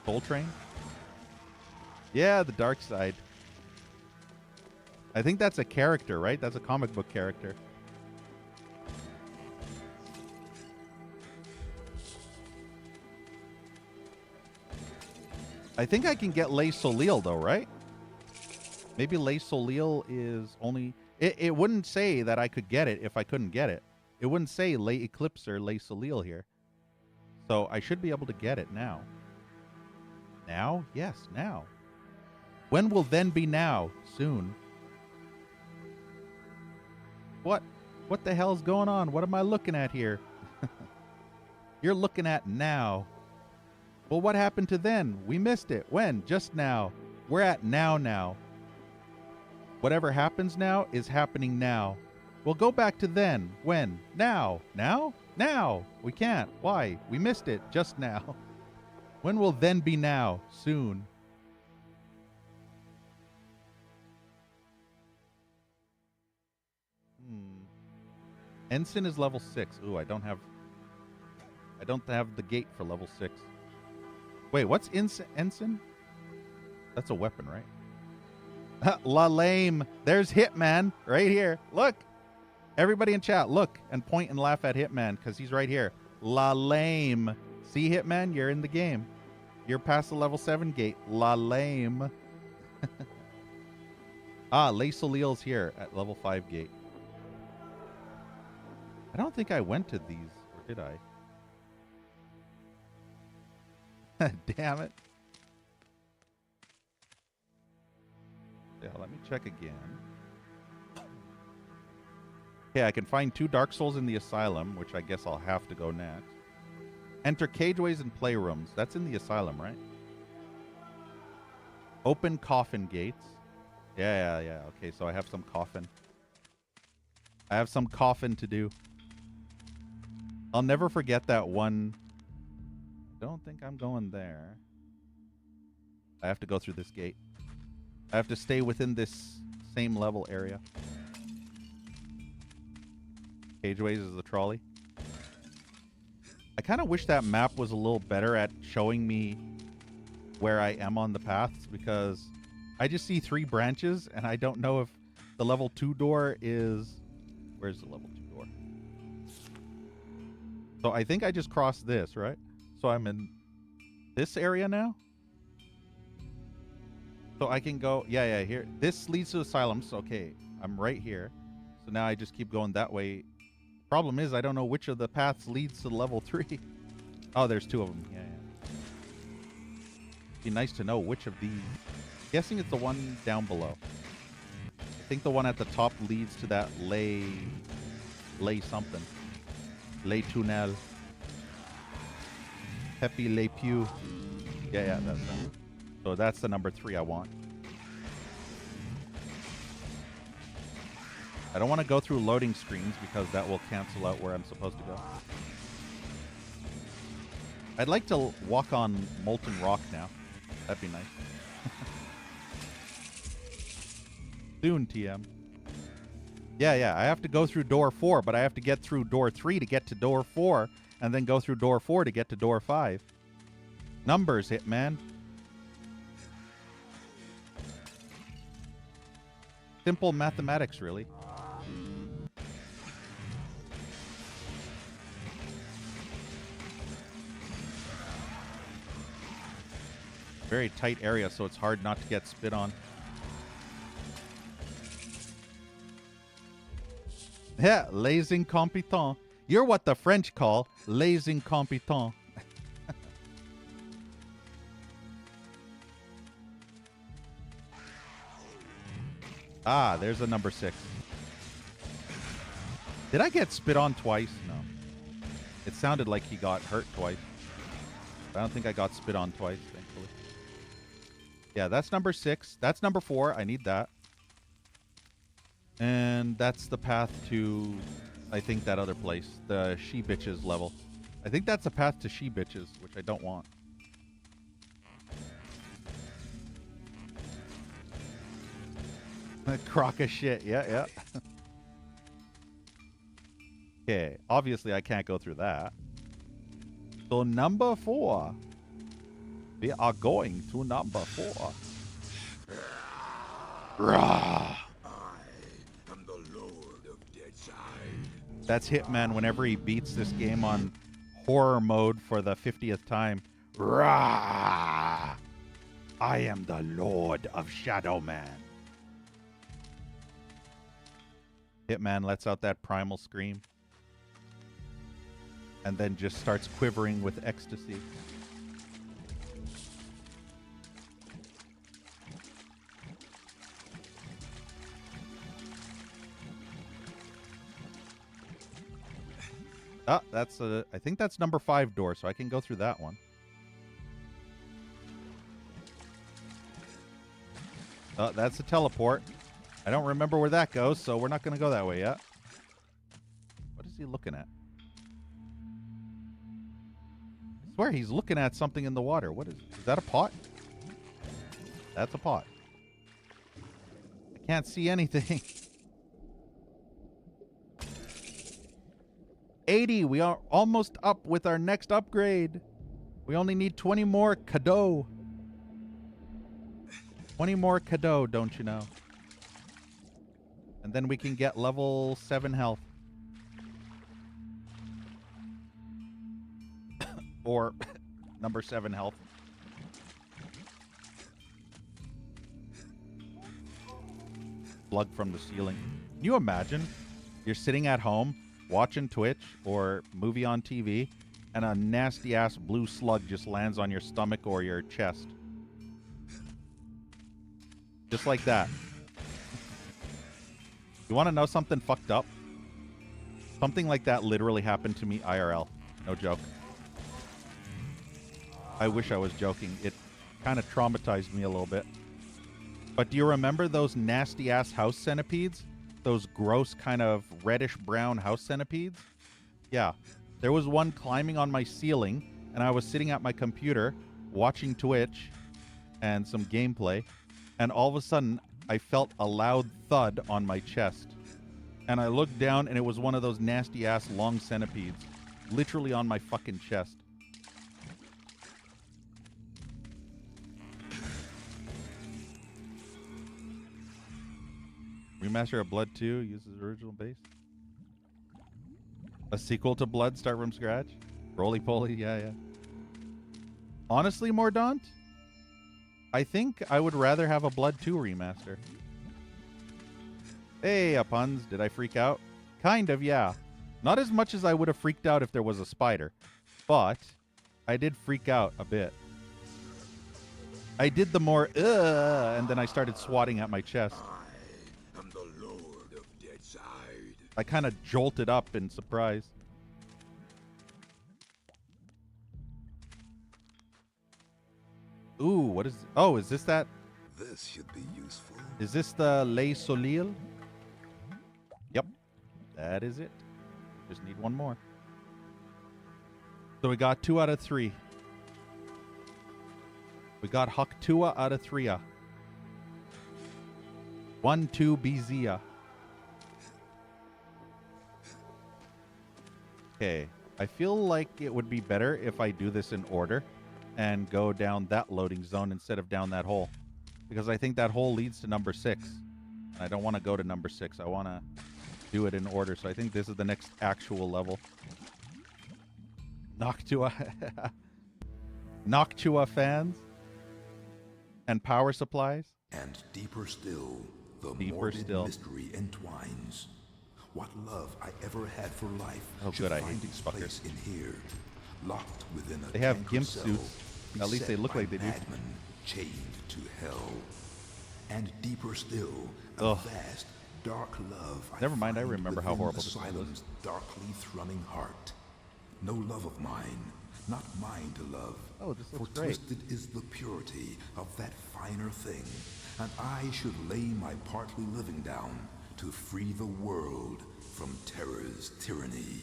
Soul Train. Yeah, the dark side. I think that's a character, right? That's a comic book character. I think I can get Lay Solil, though, right? Maybe Lay Solil is only... It wouldn't say that I could get it if I couldn't get it. It wouldn't say Lay Eclipser, Lay Solil here. So I should be able to get it now. Now? Yes, now. When will then be now? Soon. What? What the hell's going on? What am I looking at here? You're looking at now. Well, what happened to then? We missed it. When? Just now. We're at now. Whatever happens now is happening now. Well, go back to then. When? Now. Now? Now. We can't. Why? We missed it. Just now. When will then be now? Soon. Ensign is level 6. Ooh, I don't have don't have the gate for level 6. Wait, what's ensign? That's a weapon, right? La lame. There's Hitman right here. Look. Everybody in chat, look and point and laugh at Hitman because he's right here. La lame. See, Hitman, you're in the game. You're past the level 7 gate. La lame. Ah, Le Soleil's here at level 5 gate. I don't think I went to these, or did I? Damn it. Yeah, let me check again. Okay, I can find 2 Dark Souls in the Asylum, which I guess I'll have to go next. Enter cageways and playrooms. That's in the Asylum, right? Open coffin gates. Yeah. Okay, so I have some coffin. I have some coffin to do. I'll never forget that one. Don't think I'm going there. I have to go through this gate. I have to stay within this same level area. Cageways is the trolley. I kind of wish that map was a little better at showing me where I am on the paths, because I just see 3 branches and I don't know if the level 2 door is... Where's the level 2 door? So I think I just crossed this, right? So I'm in this area now? So I can go... Yeah, here. This leads to Asylums. Okay, I'm right here. So now I just keep going that way. Problem is, I don't know which of the paths leads to level 3. Oh, there's 2 of them. Yeah. Be nice to know which of these. Guessing it's the one down below. I think the one at the top leads to that lay something. Lay tunnel. Pepe Le Pew. Yeah, that's that. So that's the number 3 I want. I don't want to go through loading screens because that will cancel out where I'm supposed to go. I'd like to walk on molten rock now. That'd be nice. Soon, TM. Yeah. I have to go through door 4, but I have to get through door 3 to get to door 4, and then go through door 4 to get to door 5. Numbers, Hitman. Simple mathematics, really. Very tight area, so it's hard not to get spit on. Yeah, les incompetents. You're what the French call les incompetents. Ah, there's a number 6. Did I get spit on twice? No. It sounded like he got hurt twice. I don't think I got spit on twice, thankfully. Yeah, that's number 6. That's number 4. I need that. And that's the path to, I think, that other place. The She-Bitches level. I think that's the path to She-Bitches, which I don't want. A crock of shit. Yeah. Okay, obviously I can't go through that. So number 4. We are going to number 4. Rah! I am the Lord of Deadside. That's Hitman whenever he beats this game on horror mode for the 50th time. Rah! I am the Lord of Shadow Man. Hitman lets out that primal scream. And then just starts quivering with ecstasy. Ah, that's I think that's number 5 door, so I can go through that one. Oh, that's a teleport. I don't remember where that goes, so we're not going to go that way yet. What is he looking at? I swear he's looking at something in the water. What is that a pot? That's a pot. I can't see anything. 80. We are almost up with our next upgrade. We only need 20 more cadeau. 20 more cadeau, don't you know? And then we can get level 7 health. Or number 7 health. Plug from the ceiling. Can you imagine? You're sitting at home watching Twitch or movie on TV, and a nasty ass blue slug just lands on your stomach or your chest. Just like that. You want to know something fucked up? Something like that literally happened to me IRL. No joke. I wish I was joking. It kind of traumatized me a little bit. But do you remember those nasty ass house centipedes? Those gross kind of reddish brown house centipedes? Yeah. There was one climbing on my ceiling, and I was sitting at my computer watching Twitch and some gameplay, and all of a sudden I felt a loud thud on my chest. And I looked down, and it was one of those nasty ass long centipedes, literally on my fucking chest. Remaster of Blood 2 uses original base. A sequel to Blood, start from scratch. Roly poly, yeah. Honestly, Mordaunt, I think I would rather have a Blood 2 remaster. Hey, Puns, did I freak out? Kind of, yeah. Not as much as I would have freaked out if there was a spider, but I did freak out a bit. I did the more, and then I started swatting at my chest. I kind of jolted up in surprise. Ooh, what is... Oh, is this that... This should be useful. Is this the Le Soleil? Yep. That is it. Just need one more. So we got 2 out of 3. We got Haktua out of 3. 1, 2, Bizia. Okay, I feel like it would be better if I do this in order and go down that loading zone instead of down that hole. Because I think that hole leads to number 6. And I don't want to go to number 6. I want to do it in order. So I think this is the next actual level. Noctua. Noctua fans. And power supplies. And deeper still, the Deeper morbid still. mystery entwines. What love I ever had for life Oh, should good, I find hate these its fuckers. place in here, locked within a They have tangled gimp cell, suits. At least they beset look by like they do. madmen chained to hell. And deeper still, a Ugh. vast, dark love. Never mind, I find remember how within horrible this one Asylum's darkly thrumming heart. No love of mine, not mine to love. Oh, this looks for great. twisted is the purity of that finer thing, and I should lay my partly living down to free the world from terror's tyranny.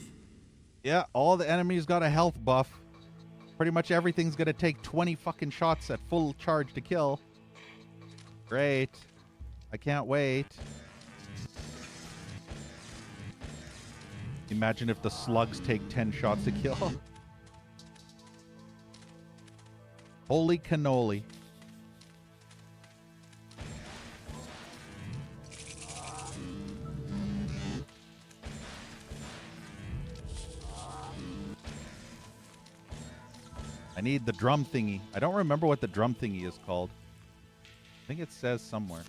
Yeah, all the enemies got a health buff. Pretty much everything's gonna take 20 fucking shots at full charge to kill. Great. I can't wait. Imagine if the slugs take 10 shots to kill. Holy cannoli. I need the drum thingy. I don't remember what the drum thingy is called. I think it says somewhere.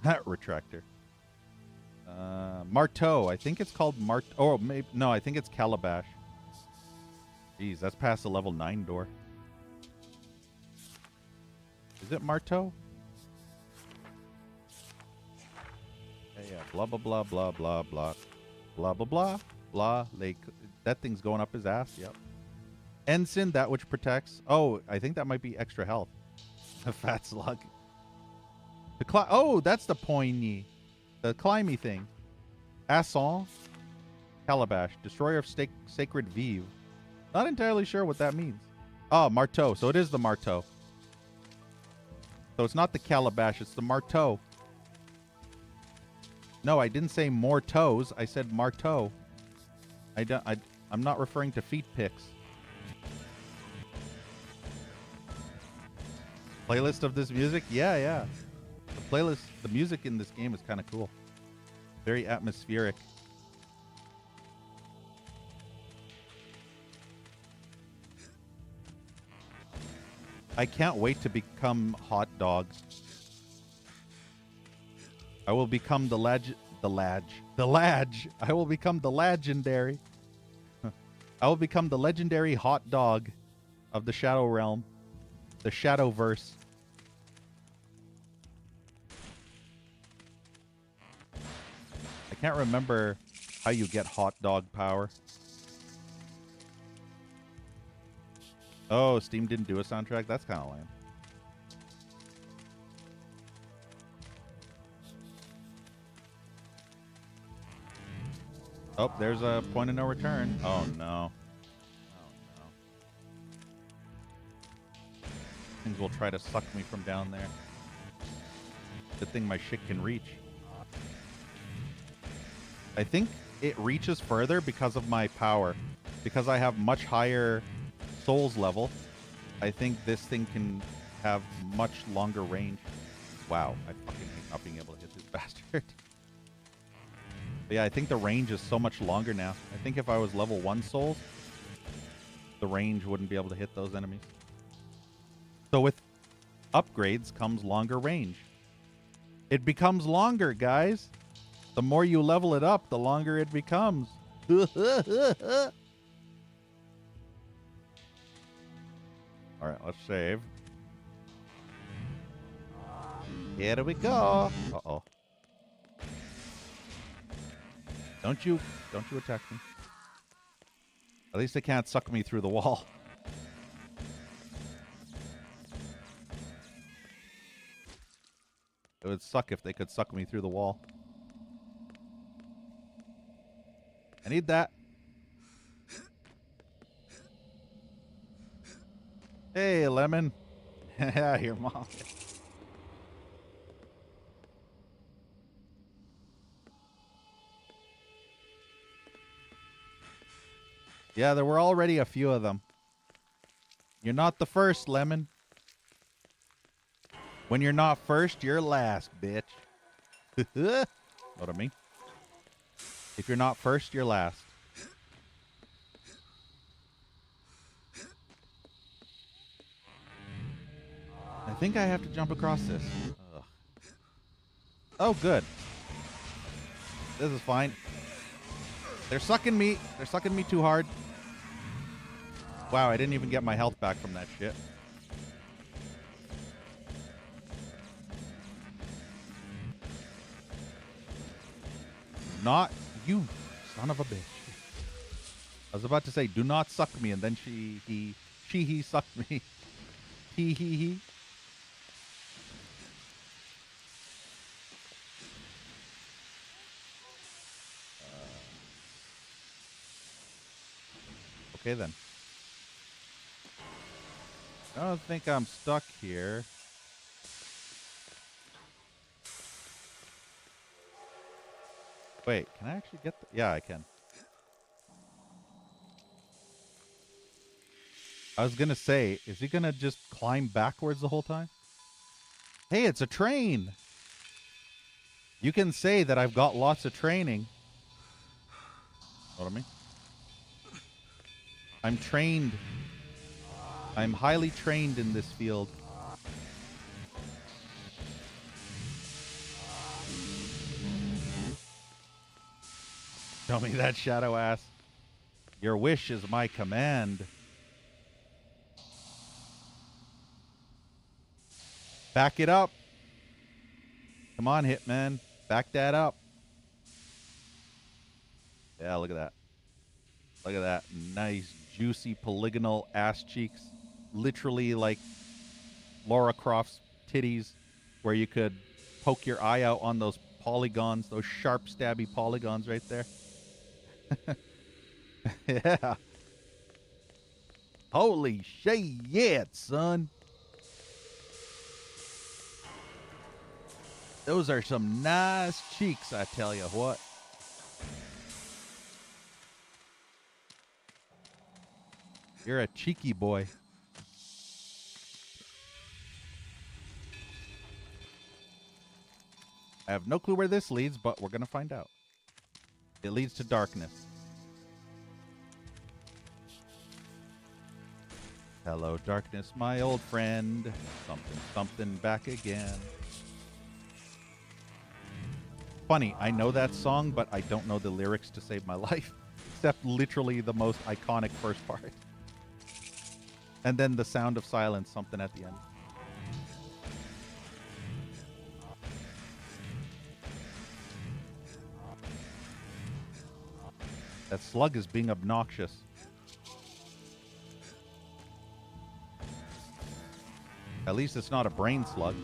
Retractor. Marteau. I think it's called Oh, maybe no. I think it's Calabash. Jeez, that's past the level 9 door. Is it Marteau? Yeah. Blah blah blah blah blah blah blah blah blah blah. Like that thing's going up his ass. Yep. Ensign, that which protects. Oh, I think that might be extra health. A fat slug. Oh, that's the poigny. The climby thing. Assault. Calabash. Destroyer of Sacred Vive. Not entirely sure what that means. Oh, Marteau. So it is the Marteau. So it's not the Calabash. It's the Marteau. No, I didn't say more toes. I said Marteau. I'm not referring to feet pics. Playlist of this music? Yeah. The music in this game is kind of cool. Very atmospheric. I can't wait to become Hot Dog. I will become the Ladge. I will become the legendary. I will become the legendary Hot Dog of the Shadow Realm. The Shadowverse. I can't remember how you get Hot Dog power. Oh, Steam didn't do a soundtrack? That's kind of lame. Oh, there's a point of no return. Oh, no. Things will try to suck me from down there. Good thing my shit can reach. I think it reaches further because of my power. Because I have much higher souls level, I think this thing can have much longer range. Wow, I fucking hate not being able to hit this bastard. But yeah, I think the range is so much longer now. I think if I was level 1 souls, the range wouldn't be able to hit those enemies. So with upgrades comes longer range. It becomes longer, guys. The more you level it up, the longer it becomes. All right, let's save. Here we go. Uh-oh. Don't you attack me. At least they can't suck me through the wall. It would suck if they could suck me through the wall. I need that. Hey, Lemon. Yeah, your mom. Yeah, there were already a few of them. You're not the first, Lemon. When you're not first, you're last, bitch. What I mean? If you're not first, you're last. I think I have to jump across this. Ugh. Oh, good. This is fine. They're sucking me. They're sucking me too hard. Wow, I didn't even get my health back from that shit. Not you, son of a bitch. I was about to say, do not suck me, and then he sucked me. He. Okay, then. I don't think I'm stuck here. Wait, can I actually get the... Yeah, I can. I was gonna say, is he gonna just climb backwards the whole time? Hey, it's a train! You can say that I've got lots of training. Know what I mean? I'm trained. I'm highly trained in this field. Show me that shadow ass. Your wish is my command. Back it up. Come on, Hitman. Back that up. Yeah, look at that. Look at that. Nice, juicy, polygonal ass cheeks. Literally like Lara Croft's titties, where you could poke your eye out on those polygons, those sharp, stabby polygons right there. Yeah. Holy shit, son. Those are some nice cheeks, I tell you what. You're a cheeky boy. I have no clue where this leads, but we're going to find out. It leads to darkness. Hello, darkness, my old friend. Something, something back again. Funny, I know that song, but I don't know the lyrics to save my life. Except literally the most iconic first part. And then the sound of silence, something at the end. That slug is being obnoxious. At least it's not a brain slug.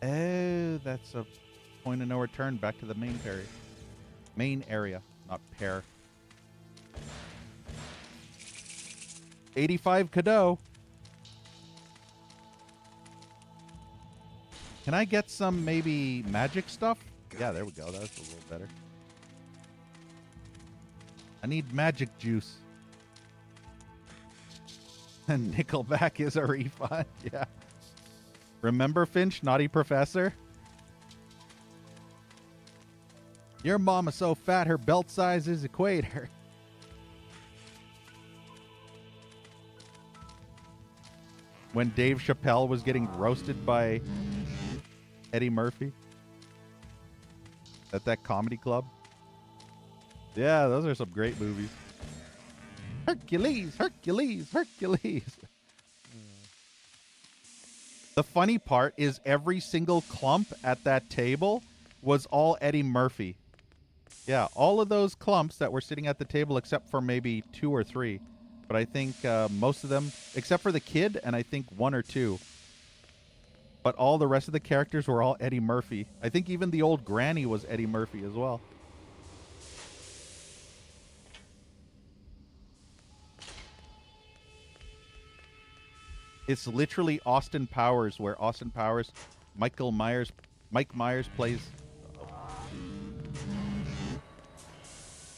Oh, that's a point of no return back to the main area. Main area, not pair. 85 Cadeau. Can I get some maybe magic stuff? Yeah, there we go. That's a little better. I need magic juice. And Nickelback is a refund. Yeah. Remember Finch, Naughty Professor? Your mama's so fat her belt size is equator. When Dave Chappelle was getting roasted by Eddie Murphy at that comedy club. Yeah, those are some great movies. Hercules, Hercules, Hercules. The funny part is every single clump at that table was all Eddie Murphy. Yeah, all of those clumps that were sitting at the table except for maybe 2 or 3. But I think most of them, except for the kid, and I think 1 or 2. But all the rest of the characters were all Eddie Murphy. I think even the old granny was Eddie Murphy as well. It's literally Austin Powers, where Austin Powers, Mike Myers plays.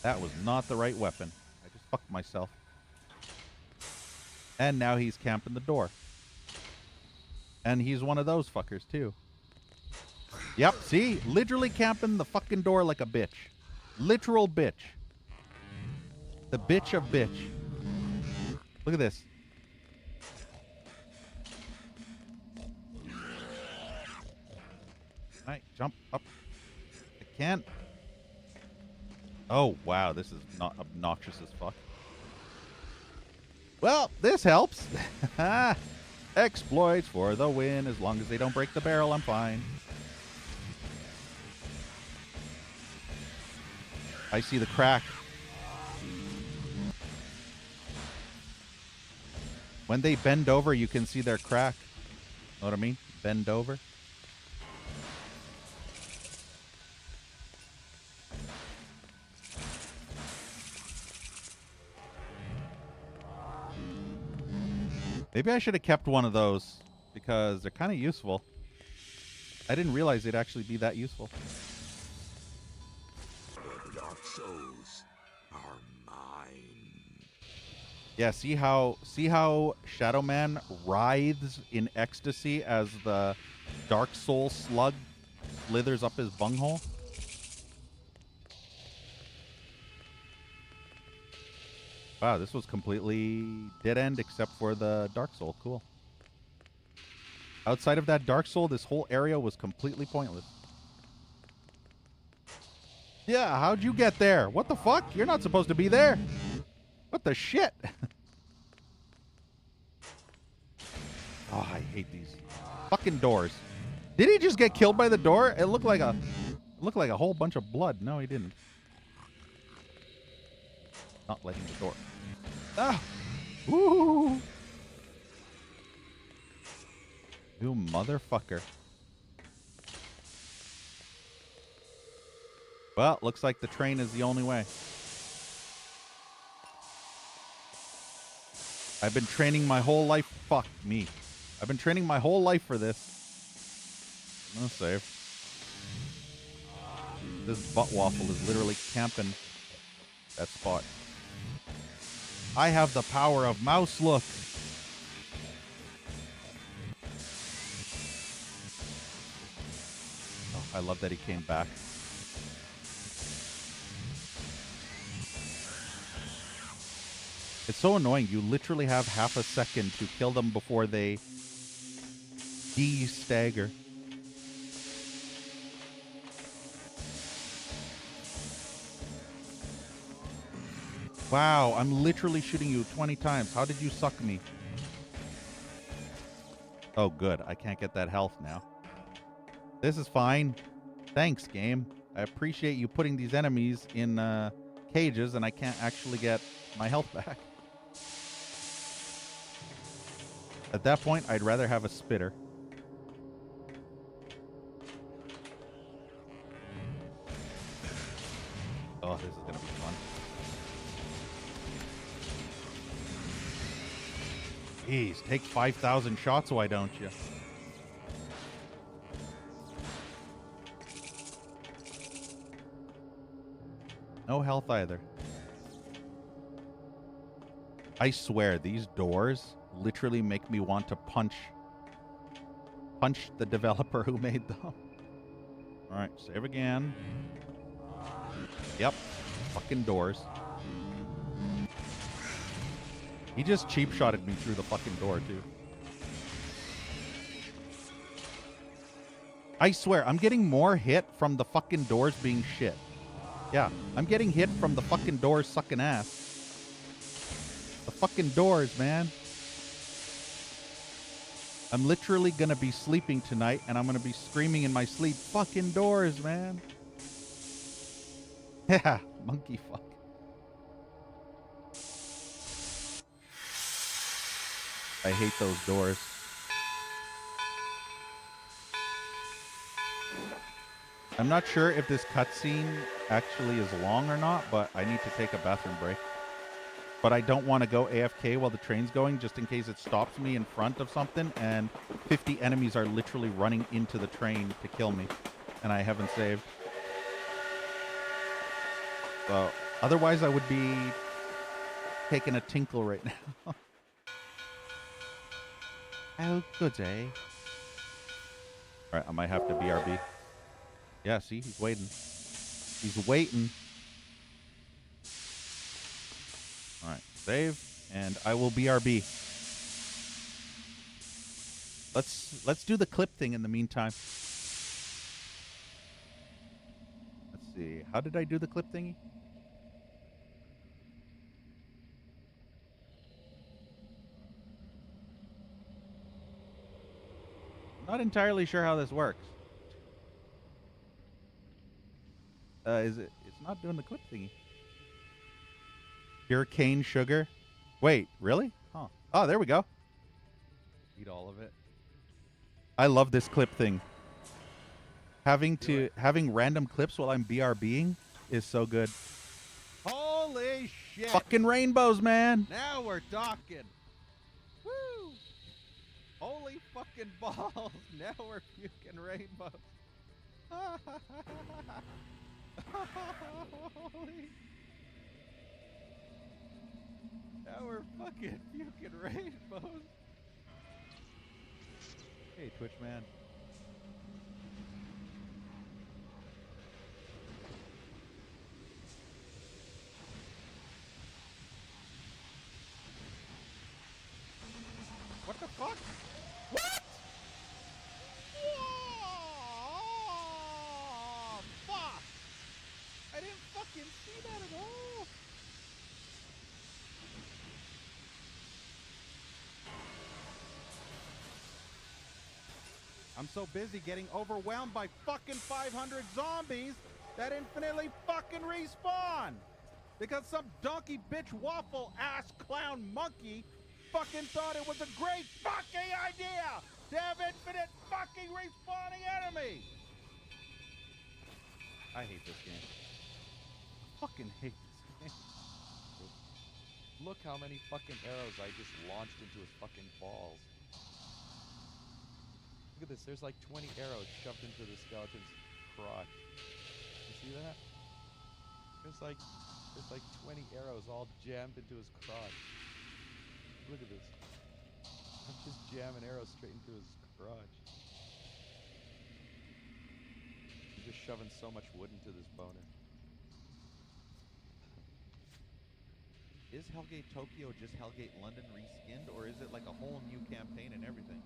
That was not the right weapon. I just fucked myself. And now he's camping the door. And he's one of those fuckers, too. Yep, see? Literally camping the fucking door like a bitch. Literal bitch. The bitch of bitch. Look at this. Alright, jump up. I can't. Oh, wow, this is not obnoxious as fuck. Well, this helps. Exploits for the win. As long as they don't break the barrel, I'm fine. I see the crack. When they bend over, you can see their crack. Know what I mean? Bend over. Maybe I should have kept one of those because they're kind of useful. I didn't realize they'd actually be that useful. The dark souls are mine. Yeah, see how Shadow Man writhes in ecstasy as the Dark Soul slug slithers up his bunghole? Wow, this was completely dead end except for the Dark Soul. Cool. Outside of that Dark Soul, this whole area was completely pointless. Yeah, how'd you get there? What the fuck? You're not supposed to be there. What the shit? Oh, I hate these fucking doors. Did he just get killed by the door? It looked like a whole bunch of blood. No, he didn't. Not letting the door. Ah! Woo! You motherfucker. Well, looks like the train is the only way. I've been training my whole life. Fuck me. I've been training my whole life for this. I'm gonna save. This butt waffle is literally camping that spot. I have the power of mouse look. Oh, I love that he came back. It's so annoying. You literally have half a second to kill them before they de-stagger. Wow, I'm literally shooting you 20 times. How did you suck me? Oh, good. I can't get that health now. This is fine. Thanks, game. I appreciate you putting these enemies in cages, and I can't actually get my health back. At that point, I'd rather have a spitter. Oh, this is going to be fun. Jeez, take 5,000 shots, why don't you? No health either. I swear, these doors literally make me want to punch the developer who made them. Alright, save again. Yep. Fucking doors. He just cheap-shotted me through the fucking door, too. I swear, I'm getting more hit from the fucking doors being shit. Yeah, I'm getting hit from the fucking doors sucking ass. The fucking doors, man. I'm literally gonna be sleeping tonight, and I'm gonna be screaming in my sleep, fucking doors, man. Yeah, monkey fuck. I hate those doors. I'm not sure if this cutscene actually is long or not, but I need to take a bathroom break. But I don't want to go AFK while the train's going, just in case it stops me in front of something and 50 enemies are literally running into the train to kill me, and I haven't saved. So, otherwise I would be taking a tinkle right now. Oh, good day. Alright, I might have to BRB. Yeah, see? He's waiting. He's waiting. Alright, save. And I will BRB. Let's do the clip thing in the meantime. Let's see. How did I do the clip thingy? Not entirely sure how this works. It's not doing the clip thingy. Pure cane sugar. Wait, really? Huh. Oh, there we go. Eat all of it. I love this clip thing. Having random clips while I'm BRBing is so good. Holy shit! Fucking rainbows, man. Now we're talking. Woo! Holy fucking balls! Now we're puking rainbows. Holy! Now we're fucking puking rainbows. Hey, Twitch man. What the fuck? What? Whoa! Fuck! I didn't fucking see that at all. I'm so busy getting overwhelmed by fucking 500 zombies that infinitely fucking respawn. Because some donkey bitch waffle ass clown monkey fucking thought it was a great fucking idea to have infinite fucking respawning enemies. I hate this game. I fucking hate this game. Look how many fucking arrows I just launched into his fucking balls. Look at this, there's like 20 arrows shoved into the skeleton's crotch. Just see that? There's like 20 arrows all jammed into his crotch. Look at this. I'm just jamming arrows straight into his crotch. I'm just shoving so much wood into this boner. Is Hellgate Tokyo just Hellgate London reskinned, or is it like a whole new campaign and everything?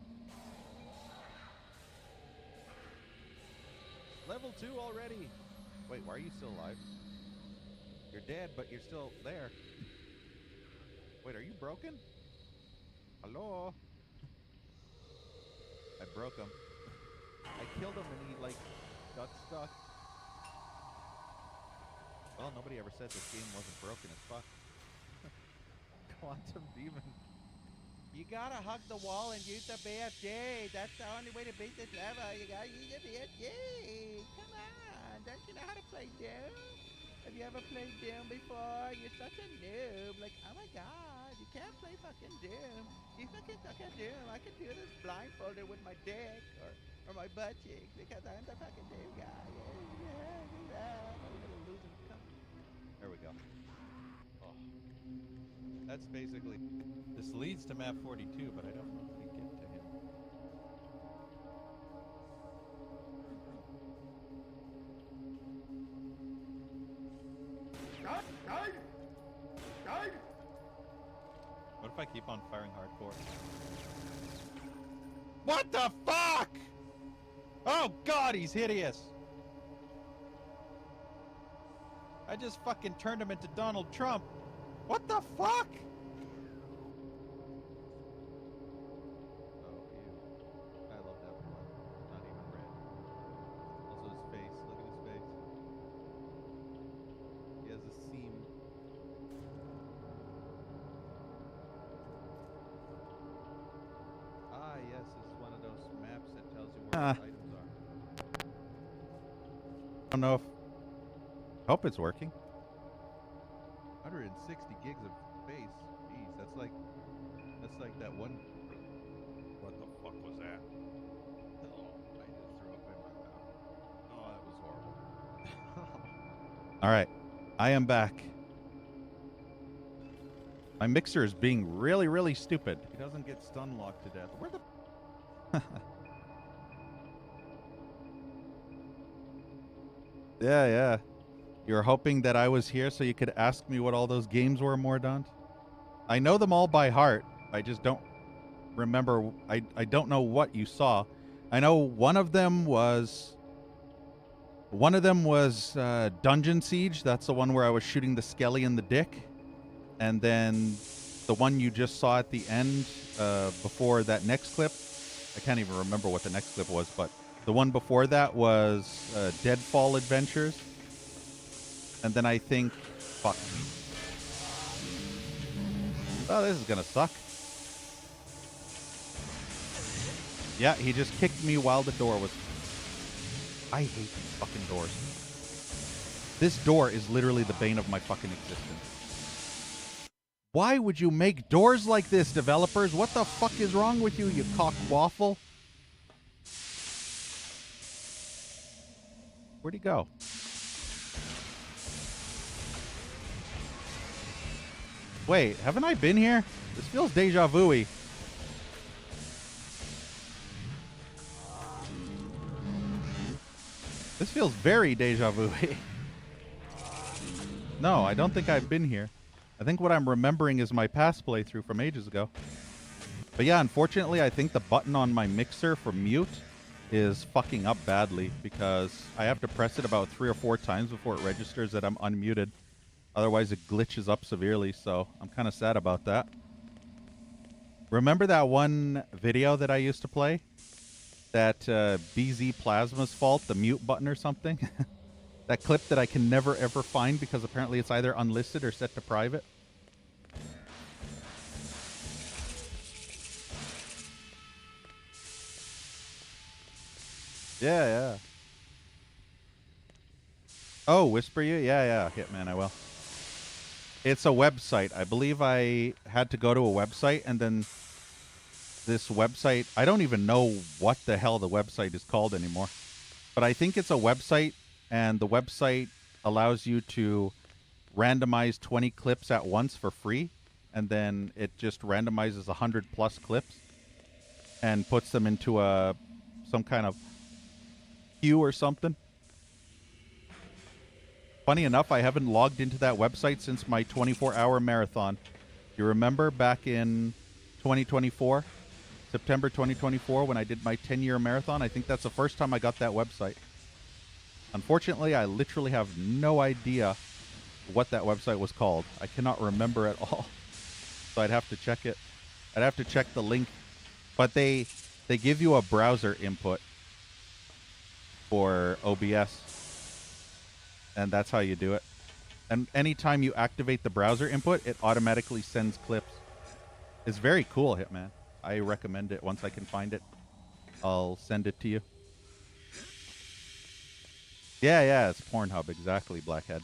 Level 2 already! Wait, why are you still alive? You're dead, but you're still there. Wait, are you broken? Hello? I broke him. I killed him and he, like, got stuck. Well, nobody ever said this game wasn't broken as fuck. Quantum Demon. You gotta hug the wall and use the BFG. That's the only way to beat this level. You gotta use the BFG. Come on. Don't you know how to play Doom? Have you ever played Doom before? You're such a noob. Like, oh my god, you can't play fucking Doom. You fucking suck at Doom. I can do this blindfolded with my dick or my butt cheeks because I'm the fucking Doom guy. There we go. Oh. That's basically... This leads to map 42, but I don't know how to get to him. What if I keep on firing hardcore? What the fuck? Oh god, he's hideous! I just fucking turned him into Donald Trump. What the fuck? Oh, ew. I love that blood. Not even red. Also his face. Look at his face. He has a seam. Ah, yes, this is one of those maps that tells you where the items are. I don't know if... Hope it's working. 160 gigs of space. Jeez, that's like that one. What the fuck was that? Oh, I just threw up in my mouth. Oh, that was horrible. All right, I am back. My mixer is being really, really stupid. He doesn't get stun locked to death. Where the? Yeah. You were hoping that I was here so you could ask me what all those games were, Mordaunt? I know them all by heart. I just don't remember. I don't know what you saw. I know one of them was Dungeon Siege. That's the one where I was shooting the skelly in the dick. And then the one you just saw at the end before that next clip. I can't even remember what the next clip was, but the one before that was Deadfall Adventures. And then I think... Fuck. Oh, this is gonna suck. Yeah, he just kicked me while the door was... I hate these fucking doors. This door is literally the bane of my fucking existence. Why would you make doors like this, developers? What the fuck is wrong with you, you cock waffle? Where'd he go? Wait, haven't I been here? This feels deja vu-y. This feels very deja vu-y. No, I don't think I've been here. I think what I'm remembering is my past playthrough from ages ago. But yeah, unfortunately, I think the button on my mixer for mute is fucking up badly because I have to press it about 3 or 4 times before it registers that I'm unmuted. Otherwise, it glitches up severely, so I'm kind of sad about that. Remember that one video that I used to play? That BZPlasma's fault, the mute button or something? That clip that I can never ever find because apparently it's either unlisted or set to private. Yeah. Oh, whisper you? Yeah, Hitman, I will. It's a website. I believe I had to go to a website and then this website, I don't even know what the hell the website is called anymore. But I think it's a website and the website allows you to randomize 20 clips at once for free, and then it just randomizes 100 plus clips and puts them into some kind of queue or something. Funny enough, I haven't logged into that website since my 24-hour marathon. You remember back in 2024, September 2024, when I did my 10-year marathon? I think that's the first time I got that website. Unfortunately, I literally have no idea what that website was called. I cannot remember at all. So I'd have to check it. I'd have to check the link. But they give you a browser input for OBS. And that's how you do it. And anytime you activate the browser input, it automatically sends clips. It's very cool, Hitman. I recommend it. Once I can find it, I'll send it to you. Yeah, it's Pornhub. Exactly, Blackhead.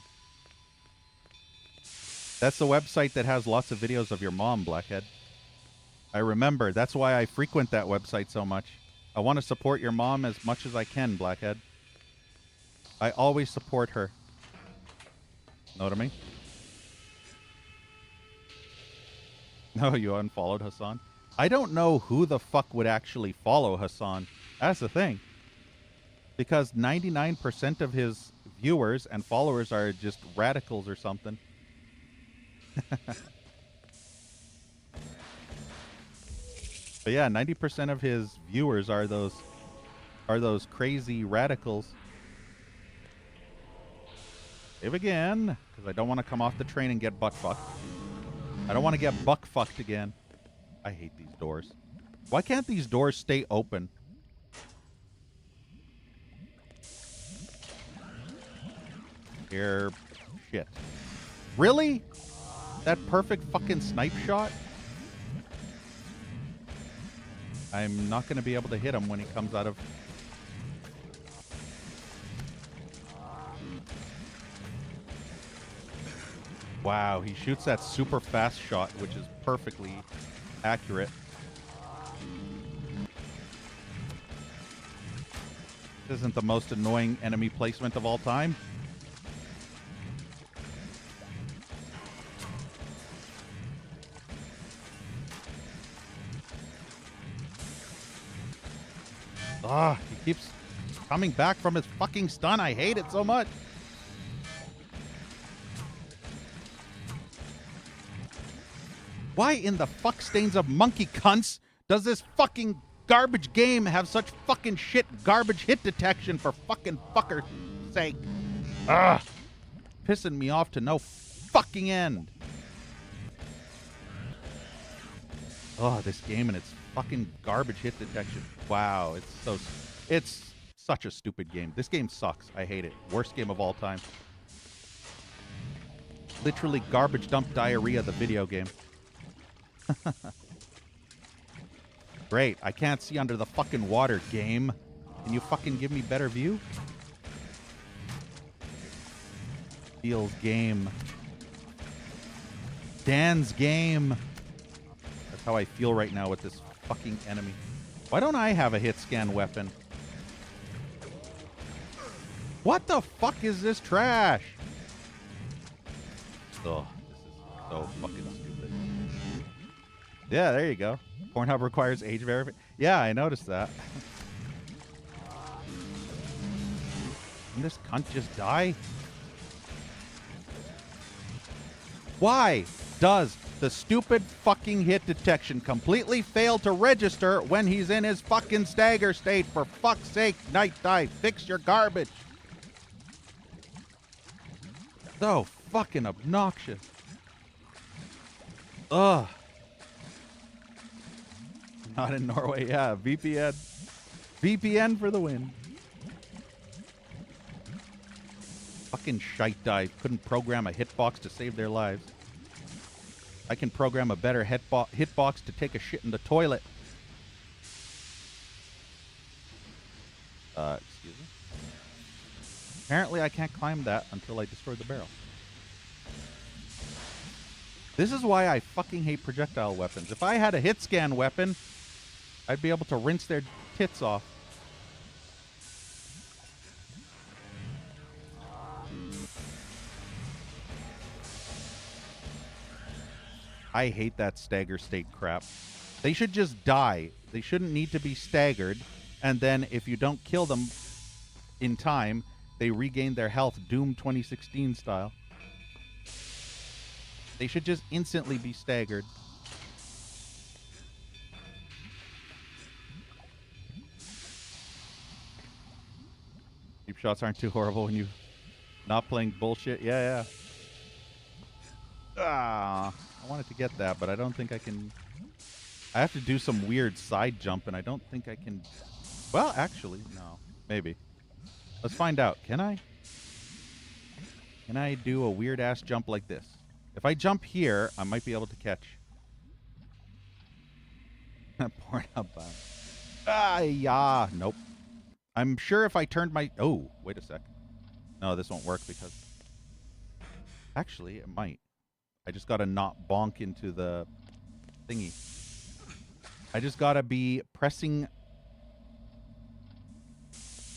That's the website that has lots of videos of your mom, Blackhead. I remember. That's why I frequent that website so much. I want to support your mom as much as I can, Blackhead. I always support her. Know what I mean? No, you unfollowed Hassan. I don't know who the fuck would actually follow Hassan. That's the thing. Because 99% of his viewers and followers are just radicals or something. But yeah, 90% of his viewers are those crazy radicals. Save again, because I don't want to come off the train and get butt fucked. I don't want to get buck fucked again. I hate these doors. Why can't these doors stay open? Here, shit. Really? That perfect fucking snipe shot? I'm not going to be able to hit him when he comes out of... Wow, he shoots that super fast shot, which is perfectly accurate. This isn't the most annoying enemy placement of all time. Ah, he keeps coming back from his fucking stun. I hate it so much. Why in the fuck stains of monkey cunts does this fucking garbage game have such fucking shit garbage hit detection for fucking fucker's sake? Ugh. Pissing me off to no fucking end. Oh, this game and its fucking garbage hit detection. Wow, it's such a stupid game. This game sucks. I hate it. Worst game of all time. Literally garbage dump diarrhea, the video game. Great. I can't see under the fucking water, game. Can you fucking give me better view? Feels game. Dan's game. That's how I feel right now with this fucking enemy. Why don't I have a hit scan weapon? What the fuck is this trash? Oh, this is so fucking stupid. Yeah, there you go. Pornhub requires age verification. Yeah, I noticed that. Can this cunt just die? Why does the stupid fucking hit detection completely fail to register when he's in his fucking stagger state? For fuck's sake, Night Dive, fix your garbage. So fucking obnoxious. Ugh. Not in Norway, yeah. VPN. VPN for the win. Fucking shite dive. Couldn't program a hitbox to save their lives. I can program a better hitbox to take a shit in the toilet. Excuse me. Apparently I can't climb that until I destroy the barrel. This is why I fucking hate projectile weapons. If I had a hit scan weapon, I'd be able to rinse their tits off. I hate that stagger state crap. They should just die. They shouldn't need to be staggered. And then if you don't kill them in time, they regain their health, Doom 2016 style. They should just instantly be staggered. Cheap shots aren't too horrible when you not playing bullshit. Yeah. I wanted to get that, but I don't think I can. I have to do some weird side jump, and I don't think I can. Well, actually, no. Maybe. Let's find out. Can I? Can I do a weird-ass jump like this? If I jump here, I might be able to catch. Pouring up. Yeah. Nope. I'm sure if I turned my... Oh, wait a sec. No, this won't work because... Actually, it might. I just gotta not bonk into the thingy. I just gotta be pressing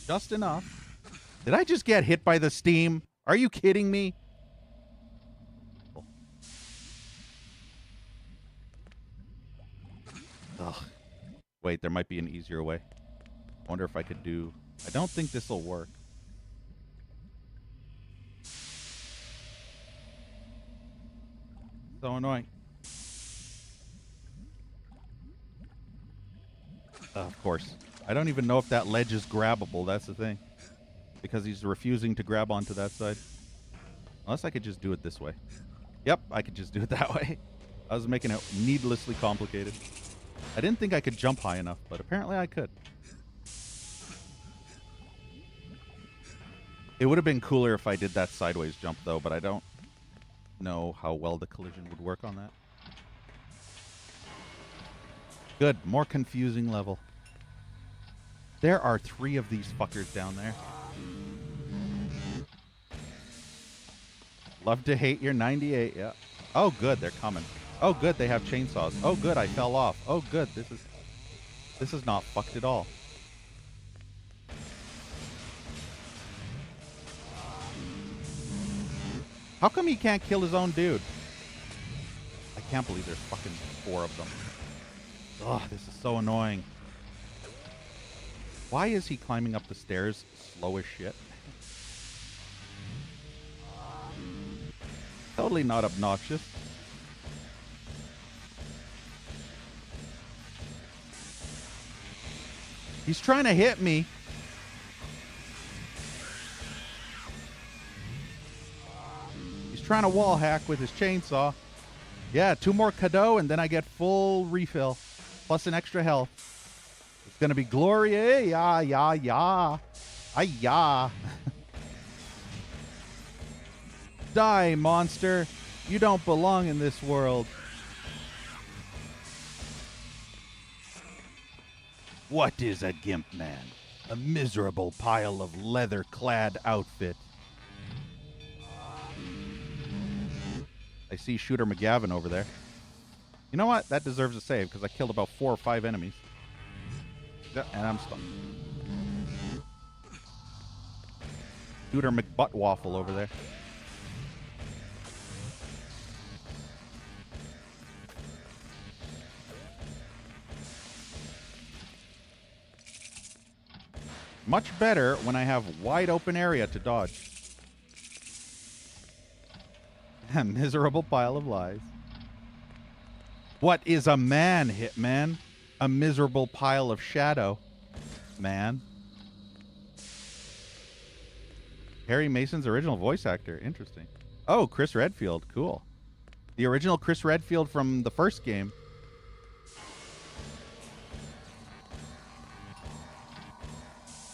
just enough. Did I just get hit by the steam? Are you kidding me? Ugh. Wait, there might be an easier way. I wonder if I could do... I don't think this will work. So annoying. Of course. I don't even know if that ledge is grabbable. That's the thing. Because he's refusing to grab onto that side. Unless I could just do it this way. Yep, I could just do it that way. I was making it needlessly complicated. I didn't think I could jump high enough, but apparently I could. It would have been cooler if I did that sideways jump, though, but I don't know how well the collision would work on that. Good. More confusing level. There are 3 of these fuckers down there. Love to hate your 98, yeah. Oh, good, they're coming. Oh, good, they have chainsaws. Oh, good, I fell off. Oh, good, this is not fucked at all. How come he can't kill his own dude? I can't believe there's fucking 4 of them. Ugh, this is so annoying. Why is he climbing up the stairs slow as shit? Totally not obnoxious. He's trying to hit me. He's trying to wall hack with his chainsaw. Yeah, 2 more cadeau and then I get full refill. Plus an extra health. It's gonna be glory. Yeah. Ay-ya. Die, monster. You don't belong in this world. What is a gimp man? A miserable pile of leather-clad outfit. I see Shooter McGavin over there. You know what? That deserves a save because I killed about 4 or 5 enemies. And I'm stuck. Shooter McButtwaffle over there. Much better when I have wide open area to dodge. A miserable pile of lies. What is a man, Hitman? A miserable pile of shadow, man. Harry Mason's original voice actor. Interesting. Oh, Chris Redfield. Cool. The original Chris Redfield from the first game.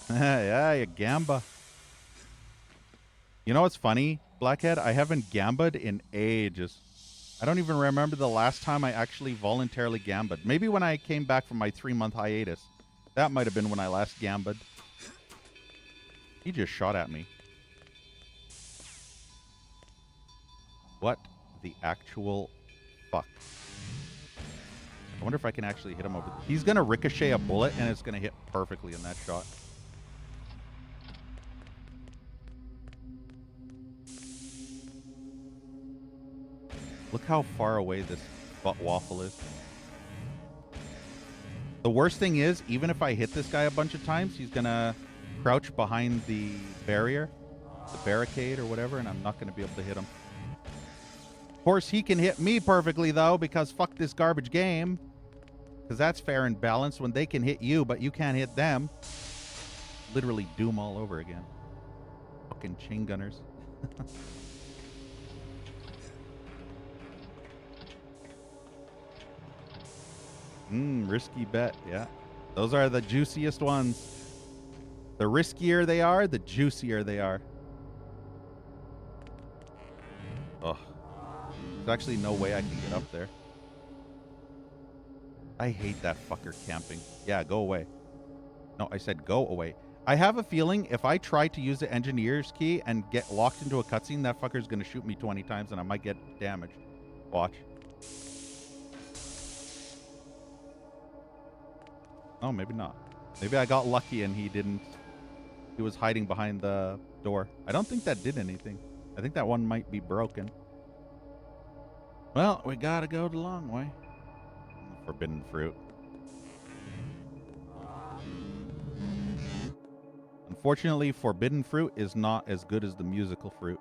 Yeah, you gamba. You know what's funny, Blackhead? I haven't gambad in ages. I don't even remember the last time I actually voluntarily gambad. Maybe when I came back from my 3-month hiatus. That might have been when I last gambad. He just shot at me. What the actual fuck? I wonder if I can actually hit him over. He's going to ricochet a bullet and it's going to hit perfectly in that shot. Look how far away this what waffle is. The worst thing is, even if I hit this guy a bunch of times, he's gonna crouch behind the barrier, the barricade or whatever, and I'm not gonna be able to hit him. Of course, he can hit me perfectly, though, because fuck this garbage game. Because that's fair and balanced when they can hit you, but you can't hit them. Literally Doom all over again. Fucking chain gunners. Risky bet, yeah. Those are the juiciest ones. The riskier they are, the juicier they are. Ugh. There's actually no way I can get up there. I hate that fucker camping. Yeah, go away. No, I said go away. I have a feeling if I try to use the engineer's key and get locked into a cutscene, that fucker's going to shoot me 20 times and I might get damaged. Watch. Oh, maybe not. Maybe I got lucky and he didn't. He was hiding behind the door. I don't think that did anything. I think that one might be broken. Well, we gotta go the long way. Forbidden fruit. Unfortunately, forbidden fruit is not as good as the musical fruit.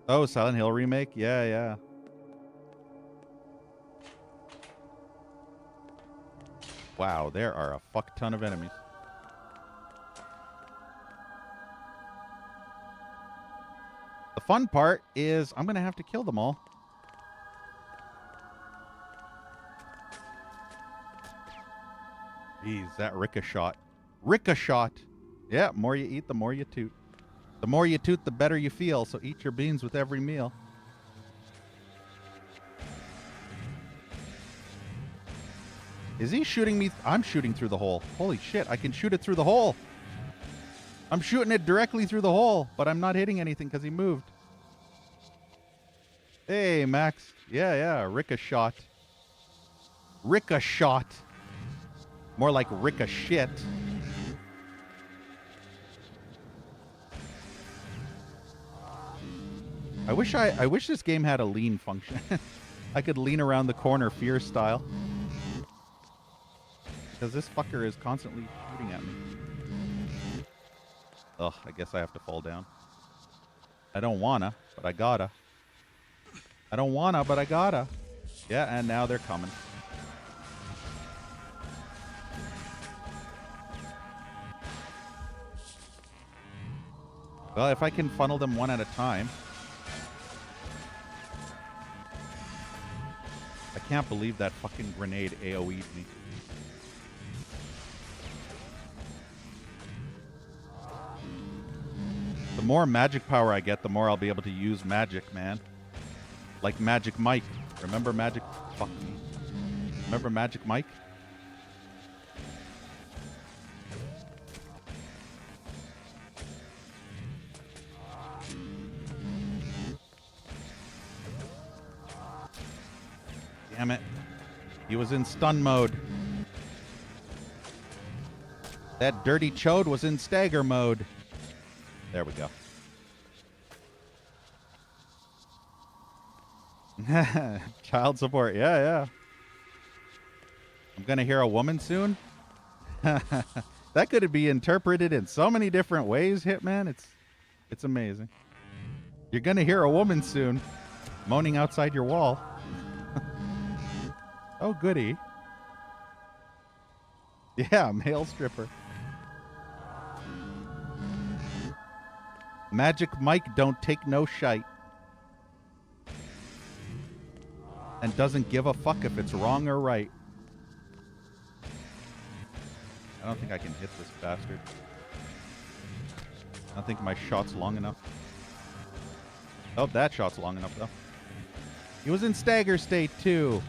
Oh, Silent Hill remake? Yeah, yeah. Wow, there are a fuck ton of enemies. The fun part is I'm going to have to kill them all. Jeez, that ricochet. Ricochet. Yeah, more you eat, the more you toot. The more you toot, the better you feel, so eat your beans with every meal. Is he shooting me? I'm shooting through the hole. Holy shit, I can shoot it through the hole. I'm shooting it directly through the hole, but I'm not hitting anything because he moved. Hey, Max. Yeah, yeah, ricochet. Ricochet. More like ricochet. I wish this game had a lean function. I could lean around the corner Fear style. Because this fucker is constantly shooting at me. Ugh, I guess I have to fall down. I don't wanna, but I gotta. I don't wanna, but I gotta. Yeah, and now they're coming. Well, if I can funnel them one at a time. I can't believe that fucking grenade AoE'd me. The more magic power I get, the more I'll be able to use magic, man. Like Magic Mike. Remember Magic... Fuck me. Remember Magic Mike? Damn it. He was in stun mode. That dirty chode was in stagger mode. There we go. Child support. Yeah, yeah. I'm going to hear a woman soon. That could be interpreted in so many different ways, Hitman. It's amazing. You're going to hear a woman soon moaning outside your wall. Oh, goody. Yeah, male stripper. Magic Mike don't take no shite. And doesn't give a fuck if it's wrong or right. I don't think I can hit this bastard. I don't think my shot's long enough. Oh, that shot's long enough, though. He was in stagger state, too.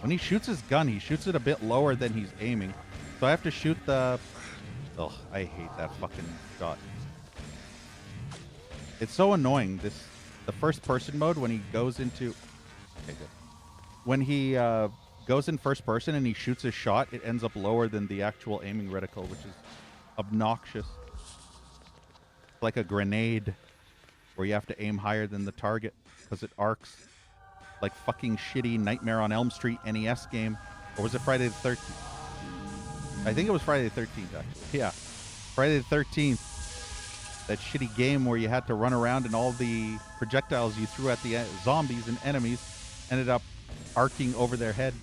When he shoots his gun, he shoots it a bit lower than he's aiming. So I have to shoot the... Ugh, I hate that fucking shot. It's so annoying, the first person mode when he goes into... Okay, good. When he goes in first person and he shoots his shot, it ends up lower than the actual aiming reticle, which is obnoxious. Like a grenade where you have to aim higher than the target because it arcs. Like fucking shitty Nightmare on Elm Street NES game. Or was it Friday the 13th? I think it was Friday the 13th, actually. Yeah. Friday the 13th. That shitty game where you had to run around and all the projectiles you threw at the zombies and enemies ended up arcing over their head.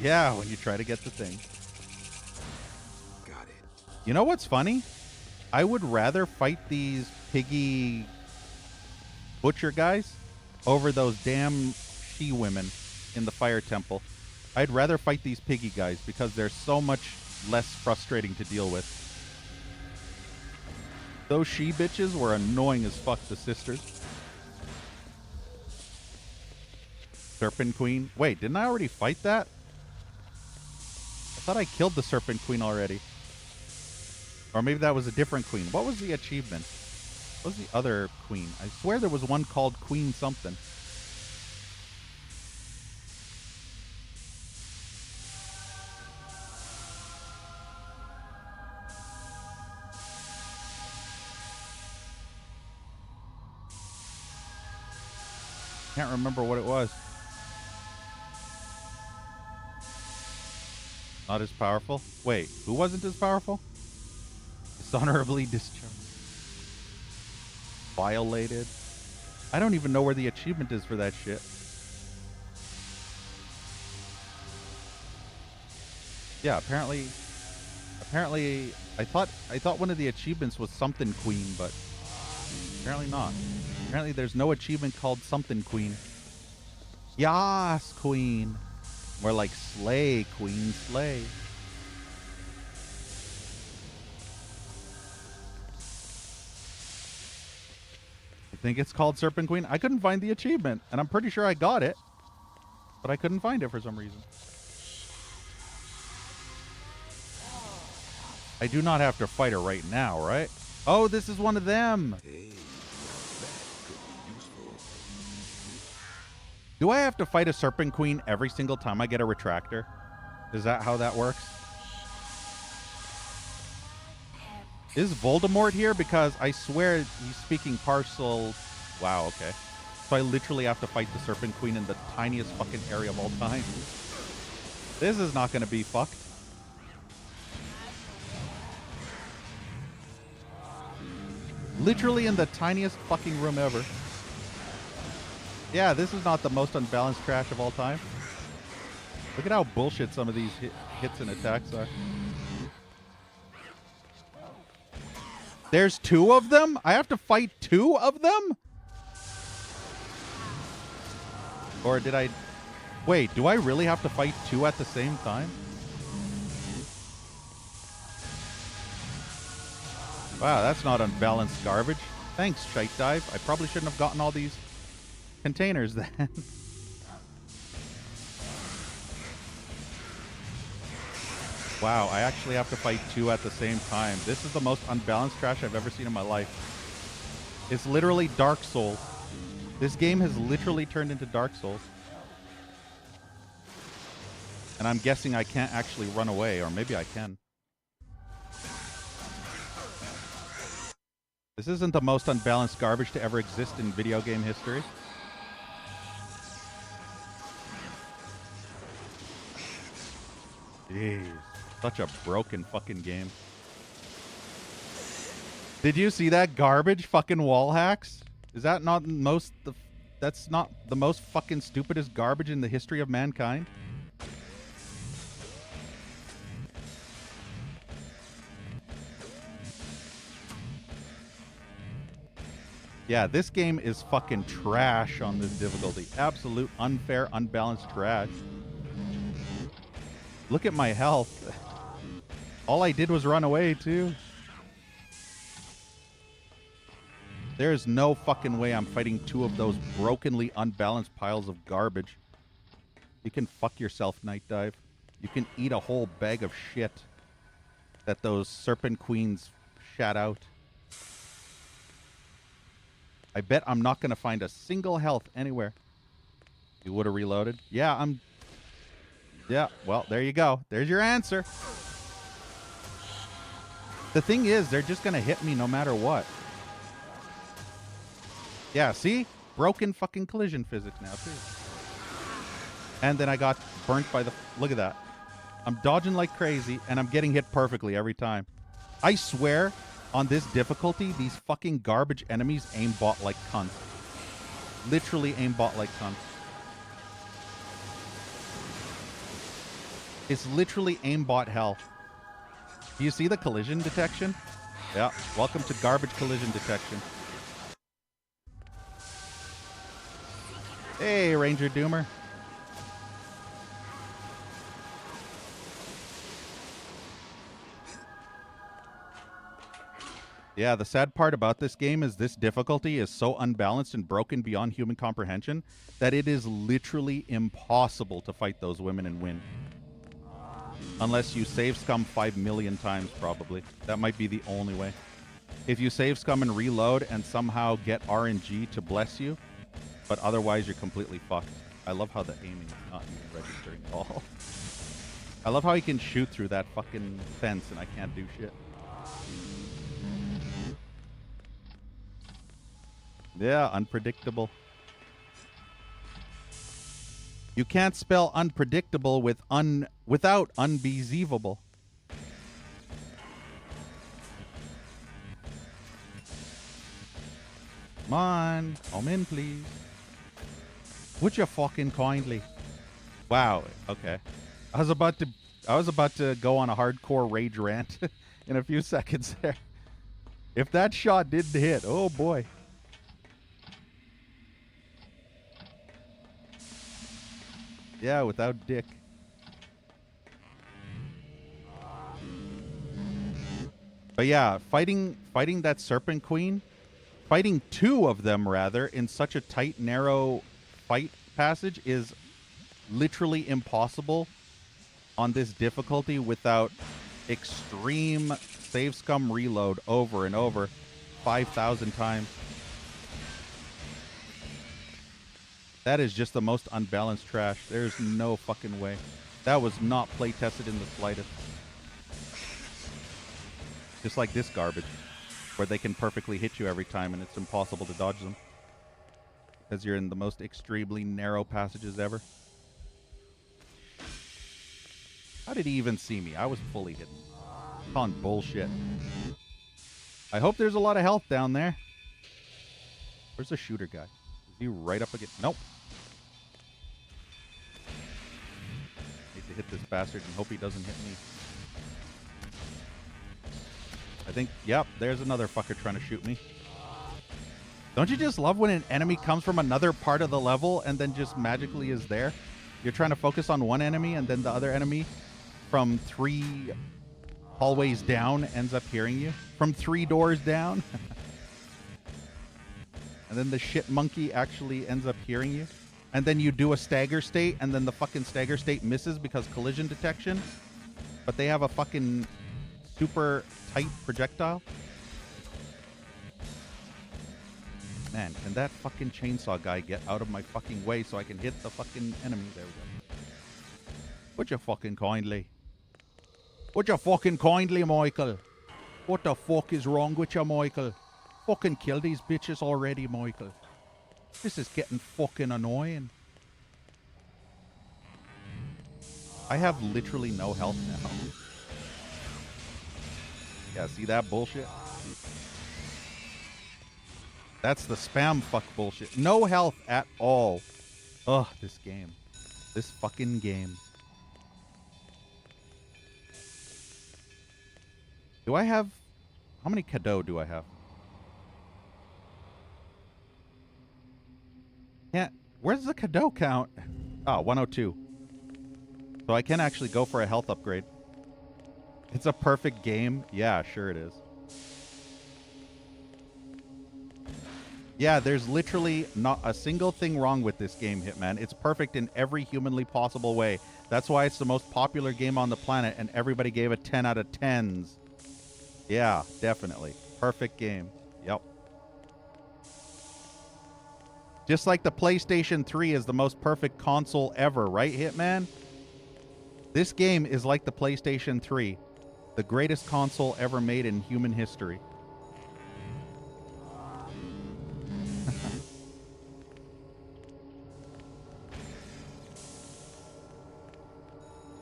Yeah, when you try to get the thing. Got it. You know what's funny? I would rather fight these piggy butcher guys over those damn she-women in the fire temple. I'd rather fight these piggy guys because they're so much less frustrating to deal with. Those she-bitches were annoying as fuck, the sisters. Serpent Queen. Wait, didn't I already fight that? I thought I killed the Serpent Queen already. Or maybe that was a different queen. What was the achievement? What was the other queen? I swear there was one called Queen something. Can't remember what it was. Not as powerful? Wait, who wasn't as powerful? Dishonorably discharged. Violated. I don't even know where the achievement is for that shit. Yeah, apparently I thought one of the achievements was something queen, but apparently not. Apparently there's no achievement called something queen. Yas, queen. More like slay, queen, slay. I think it's called Serpent Queen. I couldn't find the achievement, and I'm pretty sure I got it, but I couldn't find it for some reason. I do not have to fight her right now, right? Oh, this is one of them. Hey, that could be useful. Do I have to fight a Serpent Queen every single time I get a retractor? Is that how that works? Is Voldemort here? Because I swear he's speaking parcel. Wow, okay. So I literally have to fight the Serpent Queen in the tiniest fucking area of all time. This is not going to be fucked. Literally in the tiniest fucking room ever. Yeah, this is not the most unbalanced trash of all time. Look at how bullshit some of these hits and attacks are. There's two of them? I have to fight two of them? Or did I... Wait, do I really have to fight two at the same time? Wow, that's not unbalanced garbage. Thanks, Shite Dive. I probably shouldn't have gotten all these containers then. Wow, I actually have to fight two at the same time. This is the most unbalanced trash I've ever seen in my life. It's literally Dark Souls. This game has literally turned into Dark Souls. And I'm guessing I can't actually run away, or maybe I can. This isn't the most unbalanced garbage to ever exist in video game history. Jeez. Such a broken fucking game. Did you see that garbage fucking wall hacks? Is that not that's not the most fucking stupidest garbage in the history of mankind? Yeah, this game is fucking trash on this difficulty. Absolute unfair, unbalanced trash. Look at my health. All I did was run away, too. There's no fucking way I'm fighting two of those brokenly unbalanced piles of garbage. You can fuck yourself, Night Dive. You can eat a whole bag of shit that those Serpent Queens shat out. I bet I'm not going to find a single health anywhere. You would have reloaded? Yeah, Yeah, well, there you go. There's your answer. The thing is, they're just going to hit me no matter what. Yeah, see? Broken fucking collision physics now, too. And then I got burnt by the... Look at that. I'm dodging like crazy, and I'm getting hit perfectly every time. I swear, on this difficulty, these fucking garbage enemies aimbot like cunts. Literally aimbot like cunts. It's literally aimbot hell. Do you see the collision detection? Yeah, welcome to garbage collision detection. Hey, Ranger Doomer. Yeah, the sad part about this game is this difficulty is so unbalanced and broken beyond human comprehension that it is literally impossible to fight those women and win. Unless you save scum 5 million times, probably. That might be the only way. If you save scum and reload and somehow get RNG to bless you, but otherwise you're completely fucked. I love how the aiming is not even registering at all. I love how he can shoot through that fucking fence and I can't do shit. Yeah, unpredictable. You can't spell unpredictable with without unbelievable. Come on, come in, please. Would you fucking kindly? Wow. Okay. I was about to go on a hardcore rage rant in a few seconds there. If that shot didn't hit, oh boy. Yeah, without dick. But yeah, fighting that Serpent Queen, fighting two of them rather, in such a tight, narrow fight passage is literally impossible on this difficulty without extreme save scum reload over and over 5,000 times. That is just the most unbalanced trash. There's no fucking way. That was not play tested in the slightest. Just like this garbage, where they can perfectly hit you every time and it's impossible to dodge them. Because you're in the most extremely narrow passages ever. How did he even see me? I was fully hidden. On bullshit. I hope there's a lot of health down there. Where's the shooter guy? Is he right up against... Nope. Need to hit this bastard and hope he doesn't hit me. I think... Yep, there's another fucker trying to shoot me. Don't you just love when an enemy comes from another part of the level and then just magically is there? You're trying to focus on one enemy and then the other enemy from 3 hallways down ends up hearing you. From 3 doors down. And then the shit monkey actually ends up hearing you. And then you do a stagger state and then the fucking stagger state misses because collision detection. But they have a fucking super tight projectile. Man, can that fucking chainsaw guy get out of my fucking way so I can hit the fucking enemy? There we go. Would you fucking kindly? Would you fucking kindly, Michael? What the fuck is wrong with you, Michael? Fucking kill these bitches already, Michael. This is getting fucking annoying. I have literally no health now. Yeah, see that bullshit? That's the spam fuck bullshit. No health at all. Ugh, this game. This fucking game. Do I have... How many cadeau do I have? Yeah, where's the cadeau count? Oh, 102. So I can actually go for a health upgrade. It's a perfect game. Yeah, sure it is. Yeah, there's literally not a single thing wrong with this game, Hitman. It's perfect in every humanly possible way. That's why it's the most popular game on the planet, and everybody gave it 10 out of 10s. Yeah, definitely. Perfect game. Yep. Just like the PlayStation 3 is the most perfect console ever, right, Hitman? This game is like the PlayStation 3, the greatest console ever made in human history.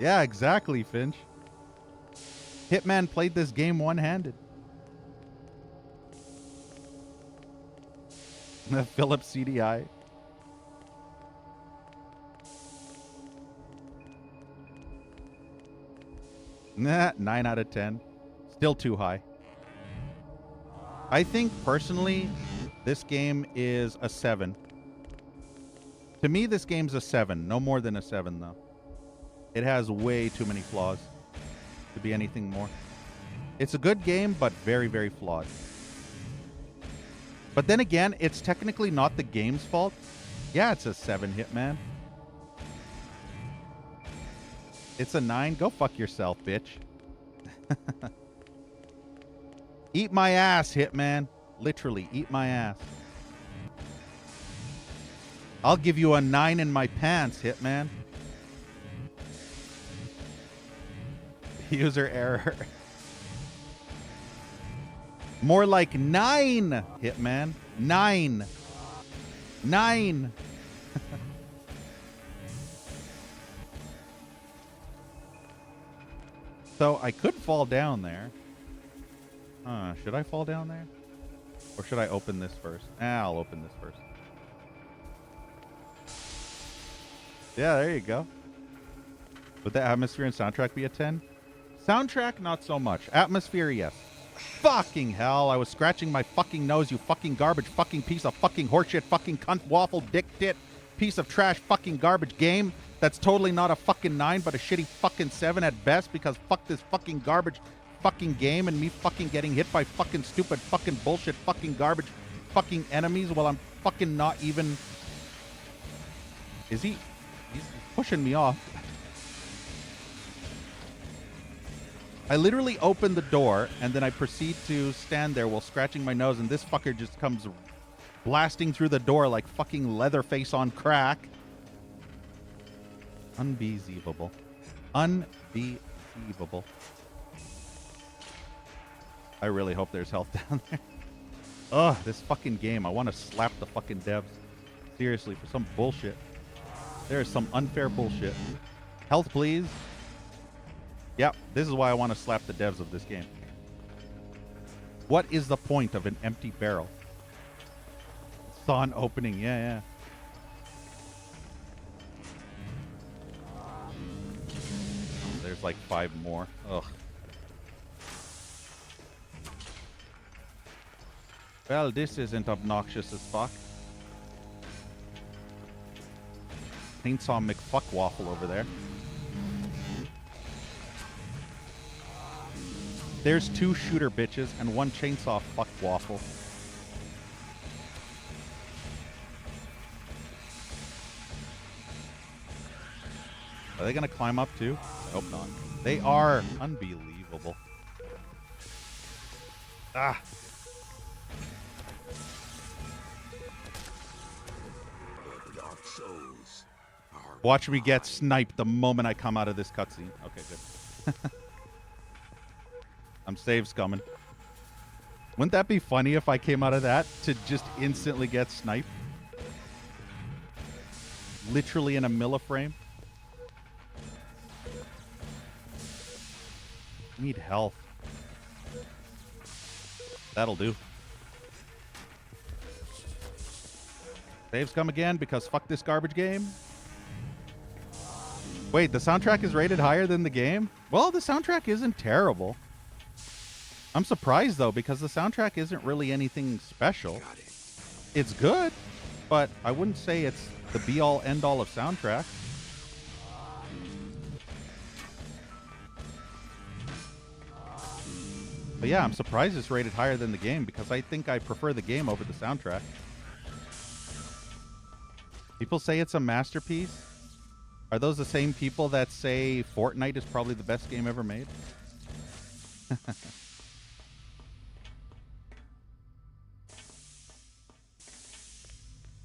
Yeah, exactly, Finch. Hitman played this game one-handed. Philips CDI. Nah, 9 out of 10. Still too high. I think, personally, this game is a 7. To me, this game's a 7. No more than a 7, though. It has way too many flaws to be anything more. It's a good game, but very, very flawed. But then again, it's technically not the game's fault. Yeah, it's a 7, Hitman. It's a 9. Go fuck yourself, bitch. Eat my ass, Hitman. Literally, eat my ass. I'll give you a 9 in my pants, Hitman. User error. More like 9, Hitman. 9. 9. So I could fall down there. Should I fall down there? Or should I open this first? I'll open this first. Yeah, there you go. Would the atmosphere and soundtrack be a 10? Soundtrack, not so much. Atmosphere, yes. Fucking hell, I was scratching my fucking nose, you fucking garbage fucking piece of fucking horseshit fucking cunt waffle dick tit piece of trash fucking garbage game that's totally not a fucking 9 but a shitty fucking 7 at best because fuck this fucking garbage fucking game and me fucking getting hit by fucking stupid fucking bullshit fucking garbage fucking enemies while I'm fucking not even... Is he... He's pushing me off. I literally opened the door, and then I proceed to stand there while scratching my nose, and this fucker just comes blasting through the door like fucking Leatherface on crack. Unbelievable. Unbelievable. I really hope there's health down there. Ugh, this fucking game. I want to slap the fucking devs. Seriously, for some bullshit. There is some unfair bullshit. Health, please. Yep, this is why I want to slap the devs of this game. What is the point of an empty barrel? Saw an opening, yeah. There's like 5 more. Ugh. Well, this isn't obnoxious as fuck. Chainsaw McFuckwaffle over there. There's 2 shooter bitches and 1 chainsaw fuck waffle. Are they gonna climb up too? I hope not. They are. Unbelievable. Ah. Watch me get sniped the moment I come out of this cutscene. Okay, good. I'm saves coming. Wouldn't that be funny if I came out of that to just instantly get sniped? Literally in a milliframe. Need health. That'll do. Saves come again because fuck this garbage game. Wait, the soundtrack is rated higher than the game? Well, the soundtrack isn't terrible. I'm surprised, though, because the soundtrack isn't really anything special. It's good, but I wouldn't say it's the be-all, end-all of soundtrack. But yeah, I'm surprised it's rated higher than the game, because I think I prefer the game over the soundtrack. People say it's a masterpiece. Are those the same people that say Fortnite is probably the best game ever made?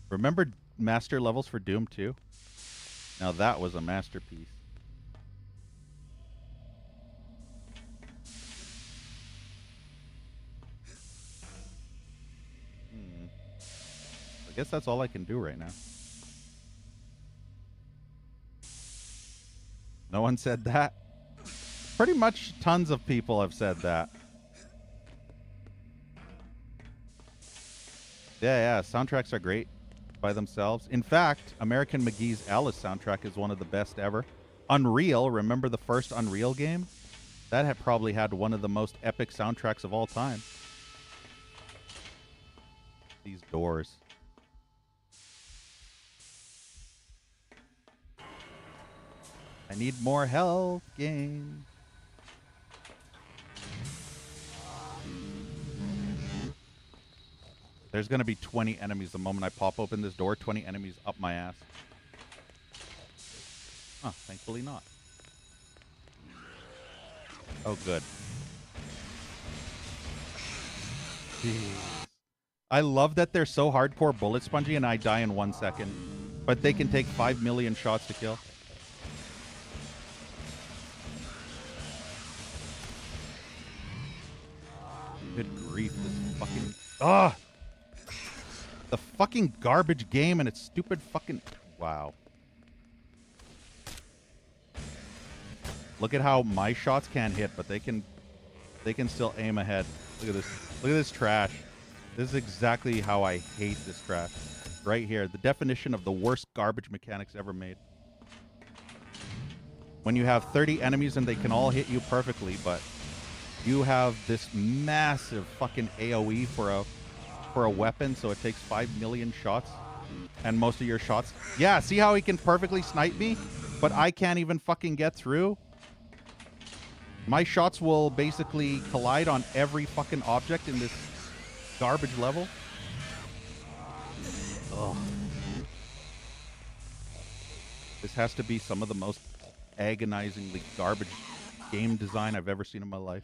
Remember master levels for Doom 2? Now that was a masterpiece. I guess that's all I can do right now. No one said that? Pretty much tons of people have said that. Yeah, soundtracks are great by themselves. In fact, American McGee's Alice soundtrack is one of the best ever. Unreal, remember the first Unreal game? That had probably had one of the most epic soundtracks of all time. These doors. I need more health game. There's going to be 20 enemies the moment I pop open this door. 20 enemies up my ass. Huh, thankfully not. Oh, good. Jeez. I love that they're so hardcore bullet spongy and I die in 1 second. But they can take 5 million shots to kill. Good grief, this fucking... Ugh! The fucking garbage game and its stupid fucking... Wow. Look at how my shots can't hit, but they can still aim ahead. Look at this. Look at this trash. This is exactly how I hate this trash. Right here. The definition of the worst garbage mechanics ever made. When you have 30 enemies and they can all hit you perfectly, but you have this massive fucking AoE for a weapon, so it takes 5 million shots, and most of your shots... Yeah, see how he can perfectly snipe me, but I can't even fucking get through? My shots will basically collide on every fucking object in this garbage level. Ugh. This has to be some of the most agonizingly garbage game design I've ever seen in my life.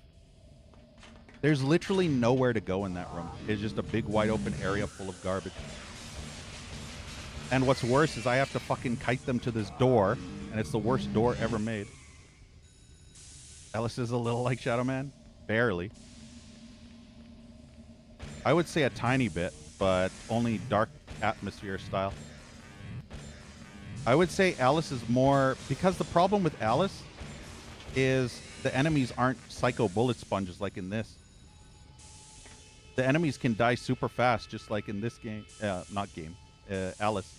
There's literally nowhere to go in that room. It's just a big wide open area full of garbage. And what's worse is I have to fucking kite them to this door, and it's the worst door ever made. Alice is a little like Shadow Man? Barely. I would say a tiny bit, but only dark atmosphere style. I would say Alice is more... Because the problem with Alice is the enemies aren't psycho bullet sponges like in this. The enemies can die super fast, just like in this game. Not game. Alice.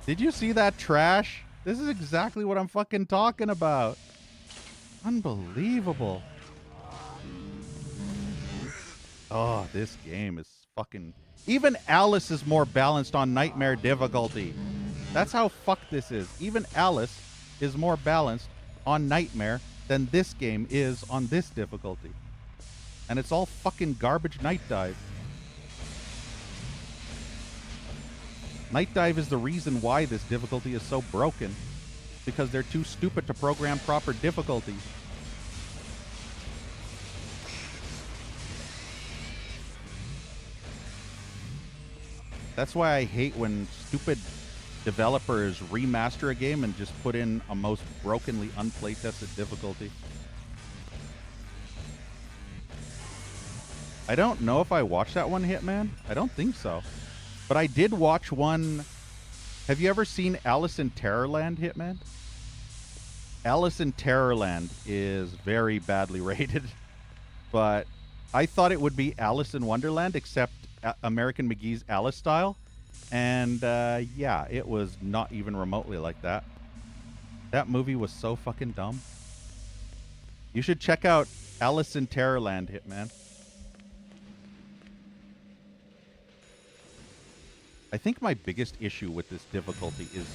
Did you see that trash? This is exactly what I'm fucking talking about. Unbelievable. Oh, this game is fucking... Even Alice is more balanced on Nightmare difficulty. That's how fucked this is. Even Alice is more balanced on Nightmare than this game is on this difficulty. And it's all fucking garbage Night Dive. Night Dive is the reason why this difficulty is so broken. Because they're too stupid to program proper difficulty. That's why I hate when stupid developers remaster a game and just put in a most brokenly unplaytested difficulty. I don't know if I watched that one, Hitman. I don't think so. But I did watch one... Have you ever seen Alice in Terrorland, Hitman? Alice in Terrorland is very badly rated. But I thought it would be Alice in Wonderland, except American McGee's Alice style. And yeah, it was not even remotely like that. That movie was so fucking dumb. You should check out Alice in Terrorland, Hitman. I think my biggest issue with this difficulty is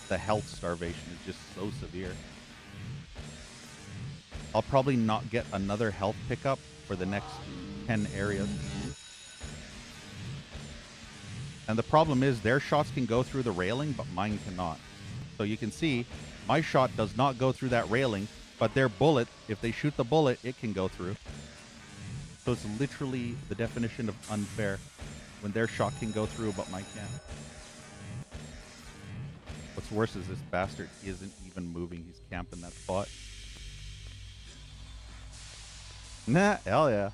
the health starvation is just so severe. I'll probably not get another health pickup for the next 10 areas. And the problem is their shots can go through the railing, but mine cannot. So you can see my shot does not go through that railing, but their bullet, if they shoot the bullet, it can go through. So it's literally the definition of unfair. When their shot can go through, but mine can't. What's worse is this bastard isn't even moving. He's camping that spot. Nah, hell yeah.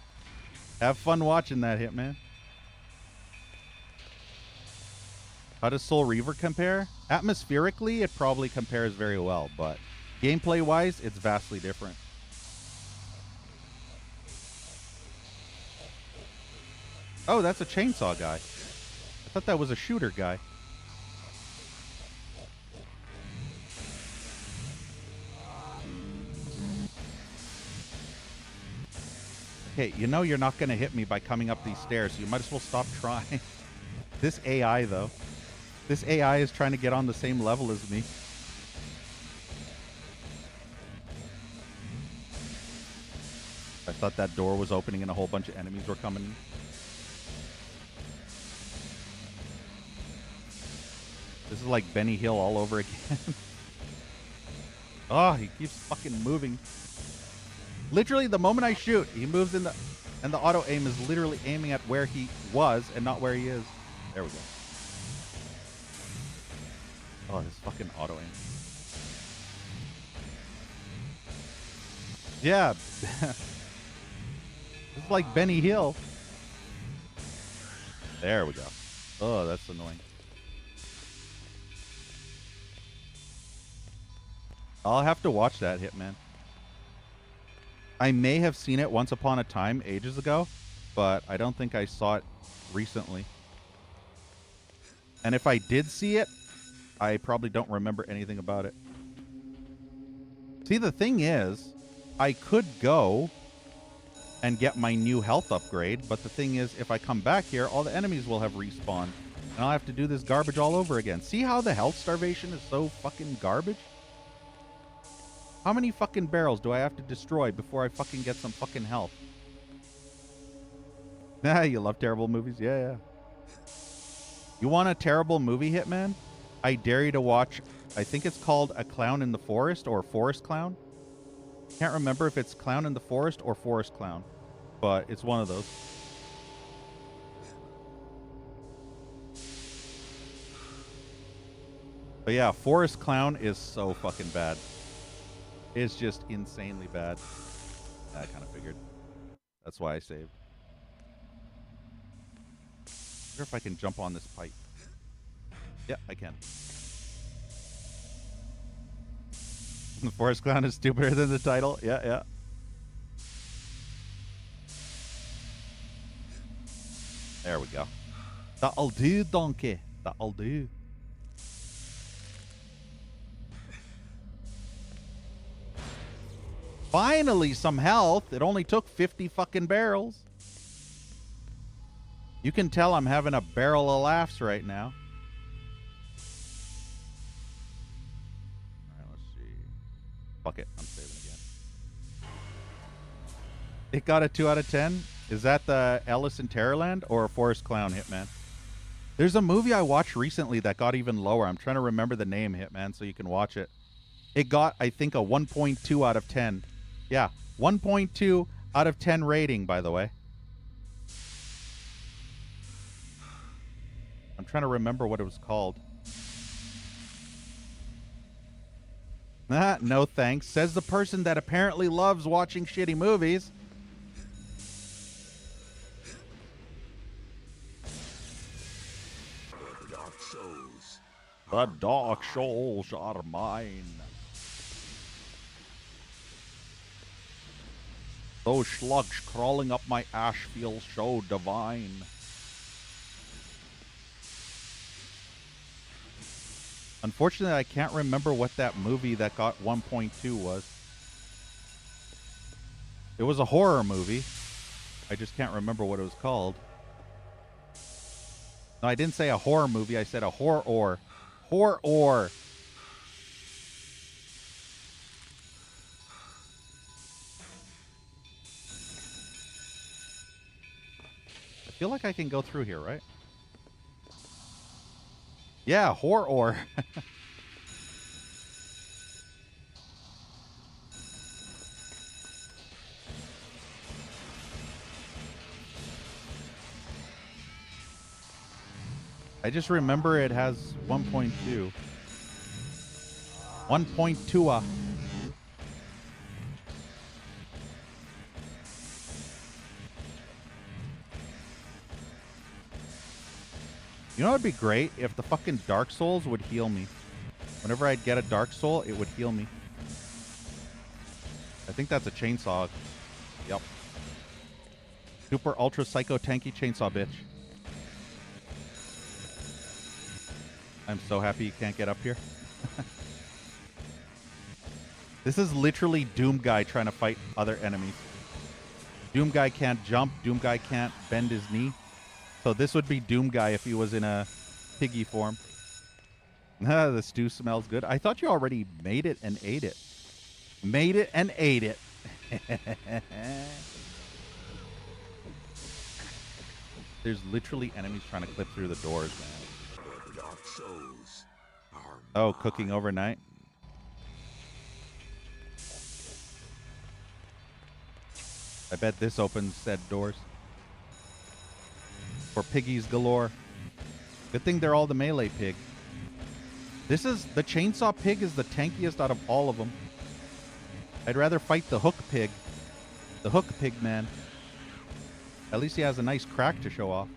Have fun watching that, Hitman. How does Soul Reaver compare? Atmospherically, it probably compares very well, but gameplay-wise, it's vastly different. Oh, that's a chainsaw guy. I thought that was a shooter guy. Okay, you know you're not going to hit me by coming up these stairs, so you might as well stop trying. This AI, though. This AI is trying to get on the same level as me. I thought that door was opening and a whole bunch of enemies were coming in. This is like Benny Hill all over again. Oh, he keeps fucking moving. Literally, the moment I shoot, he moves in and the auto aim is literally aiming at where he was and not where he is. There we go. Oh, this fucking auto aim. Yeah. This is like Benny Hill. There we go. Oh, that's annoying. I'll have to watch that, Hitman. I may have seen it once upon a time ages ago, but I don't think I saw it recently. And if I did see it, I probably don't remember anything about it. See, the thing is, I could go and get my new health upgrade, but the thing is, if I come back here, all the enemies will have respawned, and I'll have to do this garbage all over again. See how the health starvation is so fucking garbage? How many fucking barrels do I have to destroy before I fucking get some fucking health? Ah, you love terrible movies? Yeah, yeah. You want a terrible movie, Hitman? I dare you to watch, I think it's called A Clown in the Forest or Forest Clown. Can't remember if it's Clown in the Forest or Forest Clown, but it's one of those. But yeah, Forest Clown is so fucking bad. It's just insanely bad. I kind of figured. That's why I saved. I wonder if I can jump on this pipe. Yeah, I can. The Forest Clown is stupider than the title. Yeah, yeah. There we go. That'll do, donkey. That'll do. Finally, some health. It only took 50 fucking barrels. You can tell I'm having a barrel of laughs right now. All right, let's see. Fuck it. I'm saving again. It got a 2 out of 10. Is that the Alice in Terrorland or Forest Clown, Hitman? There's a movie I watched recently that got even lower. I'm trying to remember the name, Hitman, so you can watch it. It got, I think, a 1.2 out of 10. Yeah, 1.2 out of 10 rating, by the way. I'm trying to remember what it was called. Ah, no thanks. Says the person that apparently loves watching shitty movies. The dark souls are mine. Those slugs crawling up my ash feel so divine. Unfortunately, I can't remember what that movie that got 1.2 was. It was a horror movie. I just can't remember what it was called. No, I didn't say a horror movie. I said a horror. Horror. I feel like I can go through here, right? Yeah, horror. I just remember it has 1.2. 1.2. You know what would be great? If the fucking Dark Souls would heal me. Whenever I'd get a Dark Soul, it would heal me. I think that's a chainsaw. Yep. Super ultra psycho tanky chainsaw bitch. I'm so happy you can't get up here. This is literally Doom Guy trying to fight other enemies. Doom Guy can't jump. Doom Guy can't bend his knee. So this would be Doom Guy if he was in a piggy form. The stew smells good. I thought you already made it and ate it. Made it and ate it. There's literally enemies trying to clip through the doors, man. The dark souls are Oh, cooking overnight. I bet this opens said doors. For piggies galore. Good thing they're all the melee pig. This is, the chainsaw pig is the tankiest out of all of them. I'd rather fight the hook pig. The hook pig man. At least he has a nice crack to show off.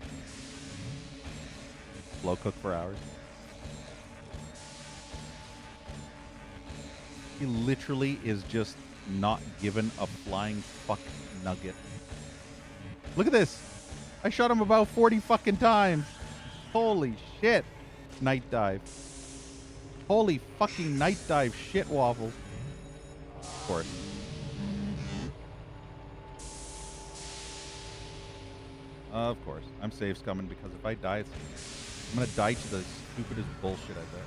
Slow cook for hours. He literally is just not given a flying fuck nugget. Look at this. I shot him about 40 fucking times. Holy shit. Night dive. Holy fucking night dive shit waffles. Of course. Of course. I'm safe scumming because if I die, I'm going to die to the stupidest bullshit, I bet.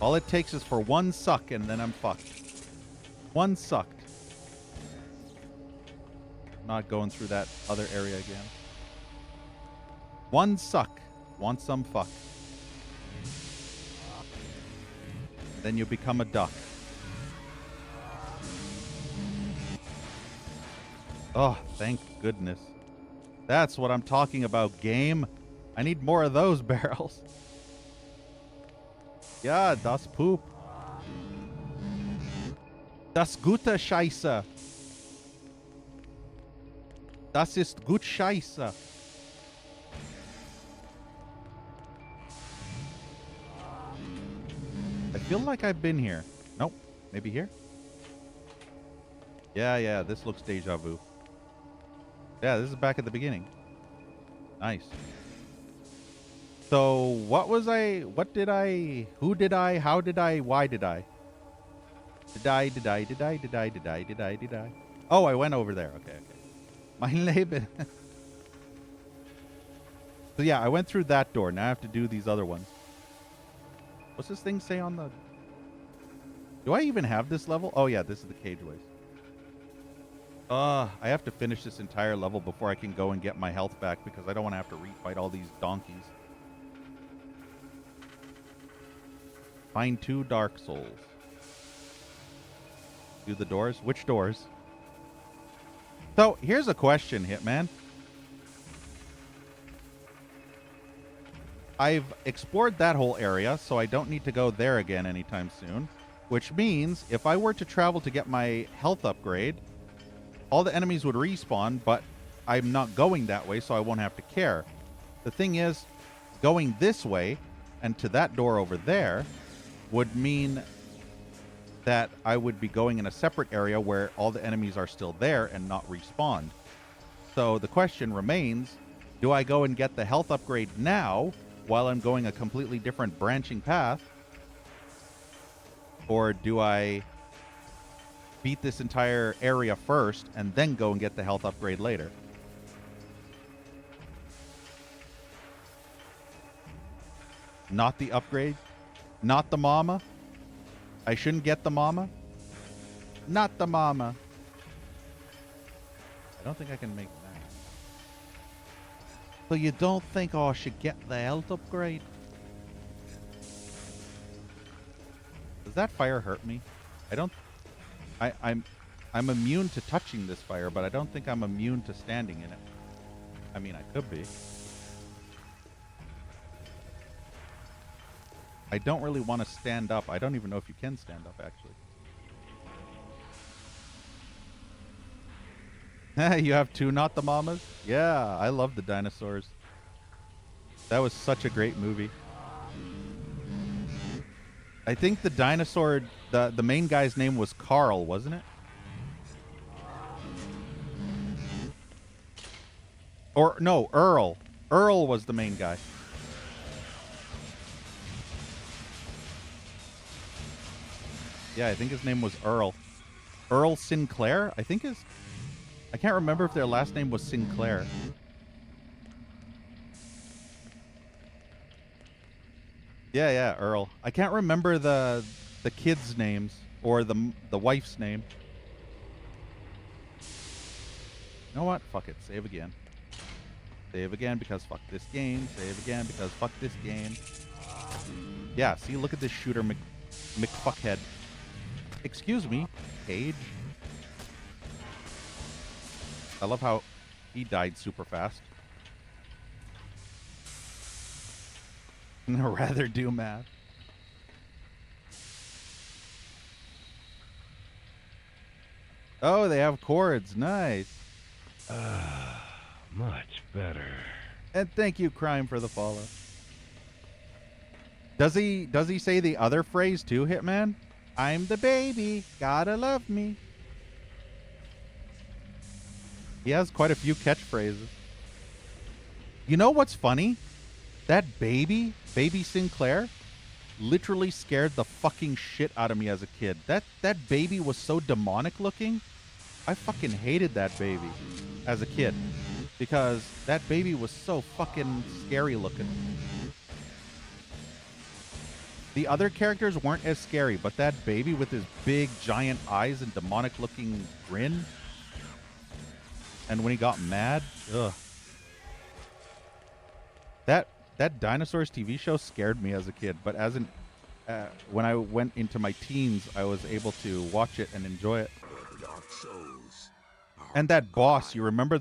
All it takes is for one suck and then I'm fucked. One sucked. Not going through that other area again. One suck. Want some fuck. Then you become a duck. Oh, thank goodness. That's what I'm talking about, game. I need more of those barrels. Ja, das Poop. Das gute Scheiße. Das ist gut Scheiße. I feel like I've been here. Nope. Maybe here? Yeah, this looks deja vu. Yeah, this is back at the beginning. Nice. So, what was I... What did I... Who did I... How did I... Why did I? Did I? Oh, I went over there. Okay. Mein Leben. So, yeah, I went through that door. Now I have to do these other ones. What's this thing say on the... Do I even have this level? Oh, yeah, this is the cageways. I have to finish this entire level before I can go and get my health back because I don't want to have to refight all these donkeys. Find 2 Dark Souls. Do the doors? Which doors? So, here's a question, Hitman. I've explored that whole area, so I don't need to go there again anytime soon. Which means, if I were to travel to get my health upgrade, all the enemies would respawn, but I'm not going that way, so I won't have to care. The thing is, going this way, and to that door over there, would mean that I would be going in a separate area where all the enemies are still there and not respawned. So the question remains, do I go and get the health upgrade now while I'm going a completely different branching path? Or do I beat this entire area first and then go and get the health upgrade later? Not the upgrade? Not the mama? I shouldn't get the mama? Not the mama. I don't think I can make that. So you don't think I should get the health upgrade? Does that fire hurt me? I don't... I'm immune to touching this fire, but I don't think I'm immune to standing in it. I mean, I could be. I don't really want to stand up. I don't even know if you can stand up, actually. You have two Not the Mamas? Yeah, I love the dinosaurs. That was such a great movie. I think the dinosaur, the main guy's name was Carl, wasn't it? Or no, Earl. Earl was the main guy. Yeah, I think his name was Earl. Earl Sinclair? I can't remember if their last name was Sinclair. Yeah, Earl. I can't remember the kids' names or the wife's name. You know what? Fuck it. Save again. Save again because fuck this game. Save again because fuck this game. Yeah, see, look at this shooter McFuckhead. Excuse me, Cage. I love how he died super fast. Rather do math. Oh, they have chords. Nice. Much better. And thank you, Crime, for the follow. Does he say the other phrase too, Hitman? I'm the baby, gotta love me. He has quite a few catchphrases. You know what's funny? That baby Sinclair, literally scared the fucking shit out of me as a kid. That baby was so demonic looking. I fucking hated that baby as a kid because that baby was so fucking scary looking. The other characters weren't as scary, but that baby with his big giant eyes and demonic looking grin, and when he got mad, ugh. That Dinosaurs TV show scared me as a kid, but when I went into my teens, I was able to watch it and enjoy it. And that boss, you remember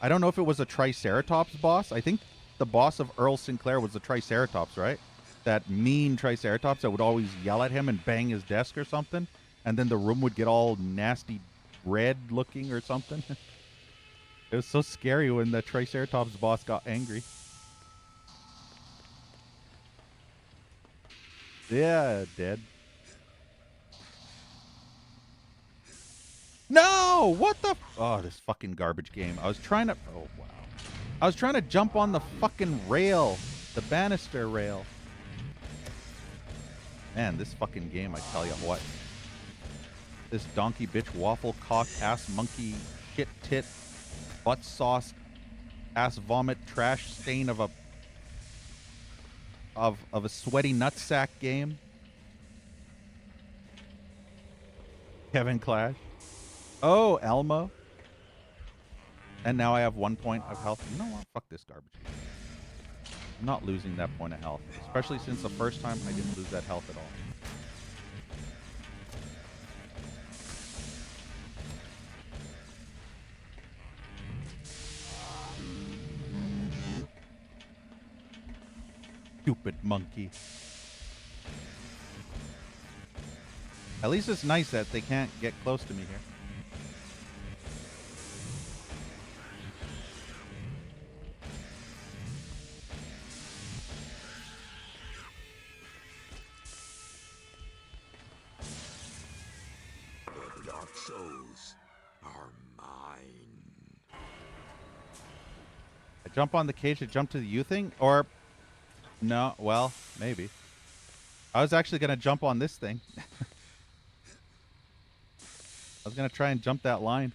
I don't know if it was a Triceratops boss. I think the boss of Earl Sinclair was the Triceratops, right? That mean Triceratops that would always yell at him and bang his desk or something. And then the room would get all nasty red looking or something. It was so scary when the Triceratops boss got angry. Yeah, dead. No! What the? Oh, this fucking garbage game. I was trying to... Oh, wow. I was trying to jump on the fucking rail. The banister rail. Man, this fucking game, I tell you what. This donkey bitch waffle cock ass monkey shit tit butt sauce ass vomit trash stain of a sweaty nutsack game. Kevin Clash. Oh, Elmo. And now I have 1 point of health. You know what? Fuck this garbage game. I'm not losing that point of health. Especially since the first time I didn't lose that health at all. Stupid monkey. At least it's nice that they can't get close to me here. The dark souls are mine. I jump on the cage to jump to the U thing? Or... No, well, maybe. I was actually going to jump on this thing. I was going to try and jump that line.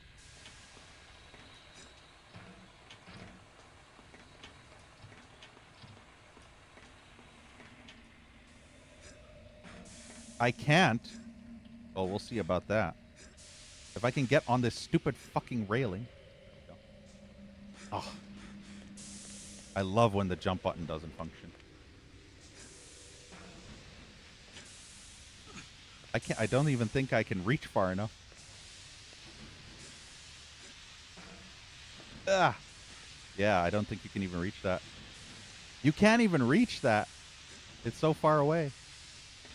I can't. Well, we'll see about that. If I can get on this stupid fucking railing. Oh. I love when the jump button doesn't function. I don't even think I can reach far ugh. Yeah, I don't think you can even reach that. You can't even reach that. It's so far away.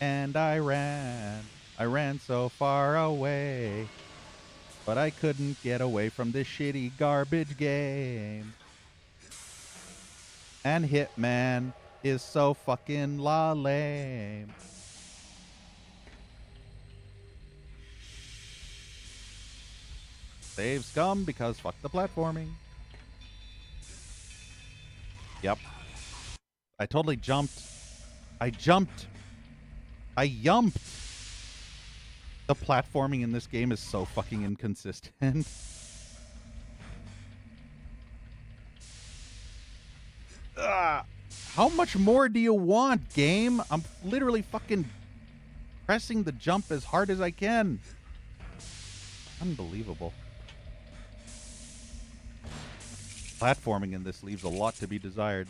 And I ran so far away. But I couldn't get away from this shitty garbage game. And Hitman is so fucking lame. Save scum because fuck the platforming. Yep. I totally jumped. I yumped. The platforming in this game is so fucking inconsistent. How much more do you want, game? I'm literally fucking pressing the jump as hard as I can. Unbelievable. Platforming in this leaves a lot to be desired.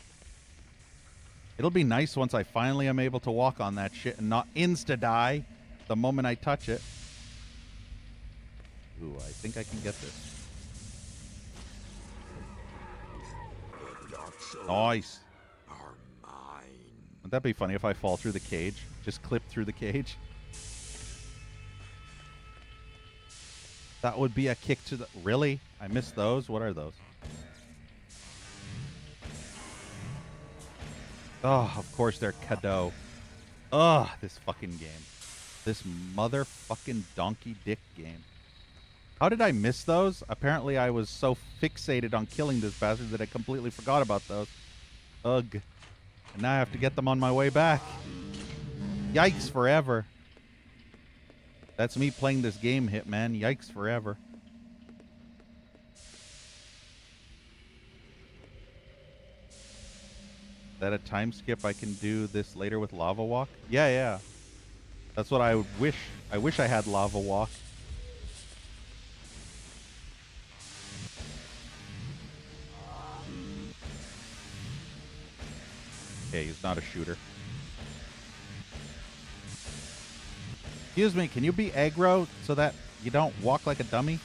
It'll be nice once I finally am able to walk on that shit and not insta-die the moment I touch it. Ooh, I think I can get this. Nice. Wouldn't that be funny if I fall through the cage? Just clip through the cage? That would be a kick to the... Really? I missed those? What are those? Oh, of course they're cadeau. Ugh, this fucking game. This motherfucking donkey dick game. How did I miss those? Apparently I was so fixated on killing this bastard that I completely forgot about those. Ugh. And now I have to get them on my way back. Yikes forever. That's me playing this game, Hitman. Yikes forever. Is that a time skip I can do this later with Lava Walk? Yeah, yeah. That's what I would wish. I wish I had Lava Walk. Okay, he's not a shooter. Excuse me, can you be aggro so that you don't walk like a dummy?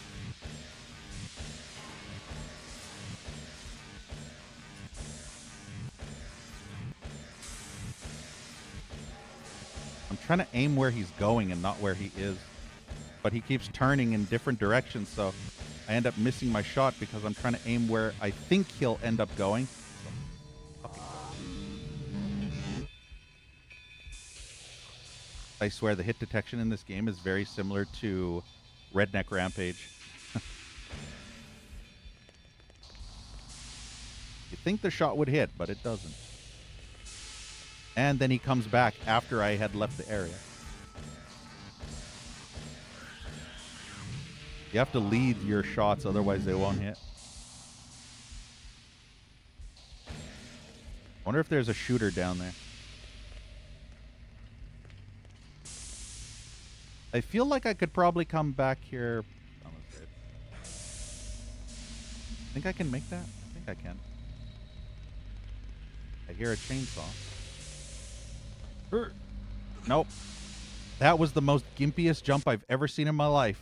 I'm trying to aim where he's going and not where he is. But he keeps turning in different directions, so I end up missing my shot because I'm trying to aim where I think he'll end up going. I swear the hit detection in this game is very similar to Redneck Rampage. You think the shot would hit, but it doesn't. And then he comes back after I had left the area. You have to lead your shots, otherwise they won't hit. I wonder if there's a shooter down there. I feel like I could probably come back here. I think I can make that? I think I can. I hear a chainsaw. Nope. That was the most gimpiest jump I've ever seen in my life.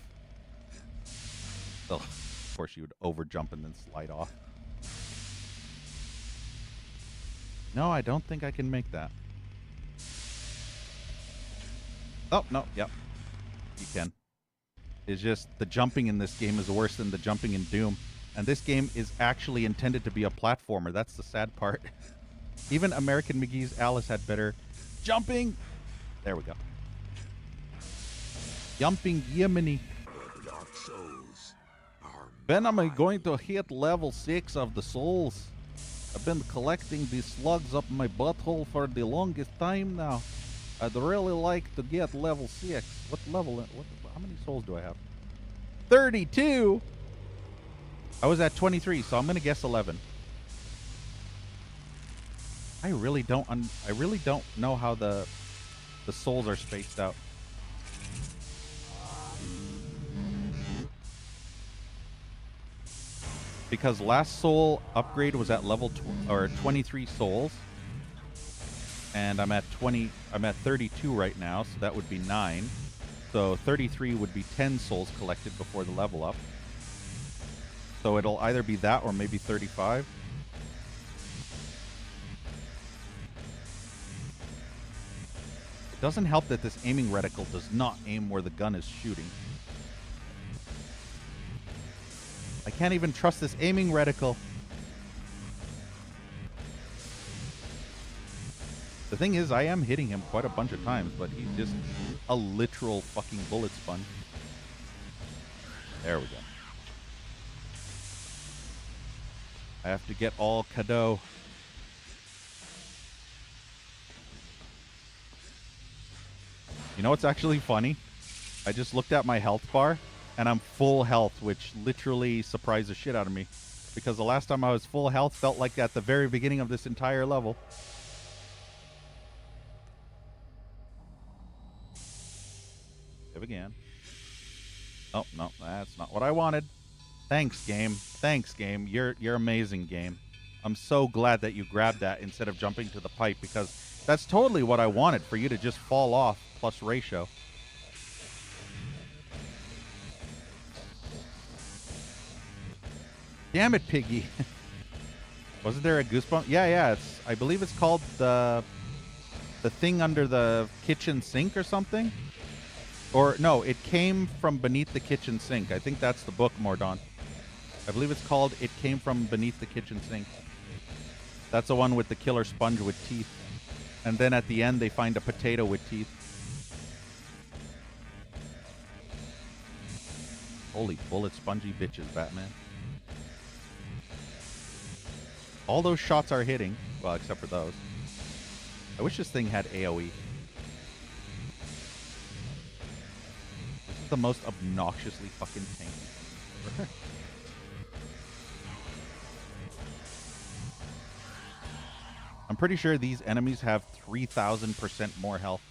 Ugh. Of course you would over jump and then slide off. No, I don't think I can make that. Oh, no, yep. You can. It's just the jumping in this game is worse than the jumping in Doom. And this game is actually intended to be a platformer. That's the sad part. Even American McGee's Alice had better jumping. There we go. Jumping Yemeni. When am I going to hit level 6 of the souls? I've been collecting these slugs up my butthole for the longest time now. I'd really like to get level 6. What level? How many souls do I have? 32! I was at 23, so I'm going to guess 11. I really don't know how the souls are spaced out. Because last soul upgrade was at level 23 souls. And I'm at 32 right now, so that would be 9. So 33 would be 10 souls collected before the level up. So it'll either be that or maybe 35. Doesn't help that this aiming reticle does not aim where the gun is shooting. I can't even trust this aiming reticle. The thing is, I am hitting him quite a bunch of times, but he's just a literal fucking bullet sponge. There we go. I have to get all cadeau. You know what's actually funny? I just looked at my health bar, and I'm full health, which literally surprised the shit out of me. Because the last time I was full health felt like at the very beginning of this entire level. Save again. Oh, no, that's not what I wanted. Thanks, game. Thanks, game. You're amazing, game. I'm so glad that you grabbed that instead of jumping to the pipe, because that's totally what I wanted, for you to just fall off plus ratio. Damn it, Piggy. Wasn't there a goosebump? Yeah, it's, I believe it's called the thing under the kitchen sink or something. Or no, it came from beneath the kitchen sink. I think that's the book, Mordaunt. I believe it's called It Came From Beneath the Kitchen Sink. That's the one with the killer sponge with teeth. And then at the end, they find a potato with teeth. Holy bullet spongy bitches, Batman. All those shots are hitting. Well, except for those. I wish this thing had AoE. This is the most obnoxiously fucking tanky. I'm pretty sure these enemies have 3,000% more health.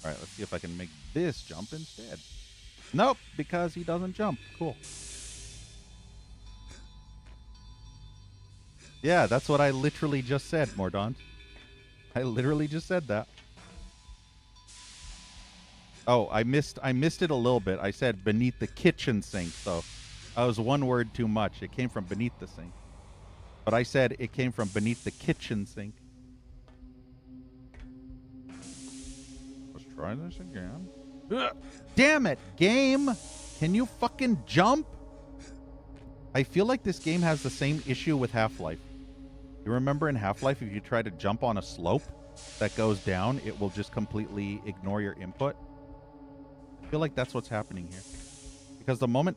Alright, let's see if I can make this jump instead. Nope, because he doesn't jump. Cool. Yeah, that's what I literally just said, Mordaunt. I literally just said that. Oh, I missed it a little bit. I said beneath the kitchen sink, so I was one word too much. It came from beneath the sink. But I said it came from beneath the kitchen sink. Let's try this again. Ugh. Damn it, game! Can you fucking jump? I feel like this game has the same issue with Half-Life. You remember in Half-Life, if you try to jump on a slope that goes down, it will just completely ignore your input? I feel like that's what's happening here. Because the moment...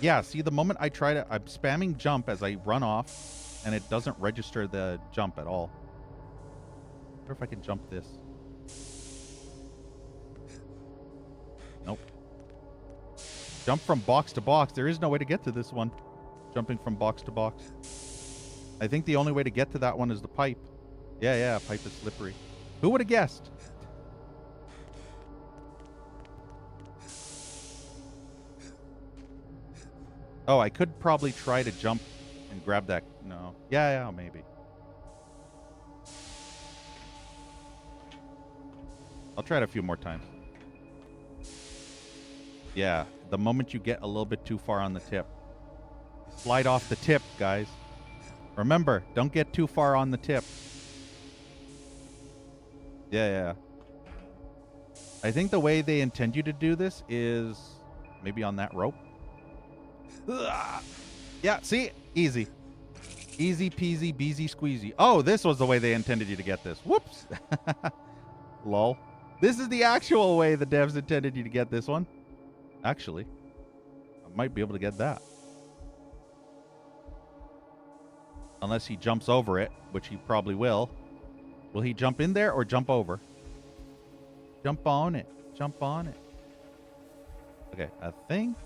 Yeah, see, the moment I try to... I'm spamming jump as I run off, and it doesn't register the jump at all. I wonder if I can jump this. Nope. Jump from box to box. There is no way to get to this one. Jumping from box to box. I think the only way to get to that one is the pipe. Yeah, pipe is slippery. Who would have guessed? Oh, I could probably try to jump and grab that. No. Yeah, maybe. I'll try it a few more times. Yeah, the moment you get a little bit too far on the tip. Slide off the tip, guys. Remember, don't get too far on the tip. Yeah. I think the way they intend you to do this is maybe on that rope. Ugh. Yeah, see? Easy. Easy peasy, beezy squeezy. Oh, this was the way they intended you to get this. Whoops. Lol. This is the actual way the devs intended you to get this one. Actually, I might be able to get that. Unless he jumps over it, which he probably will. Will he jump in there or jump over? Jump on it. Jump on it. Okay, I think.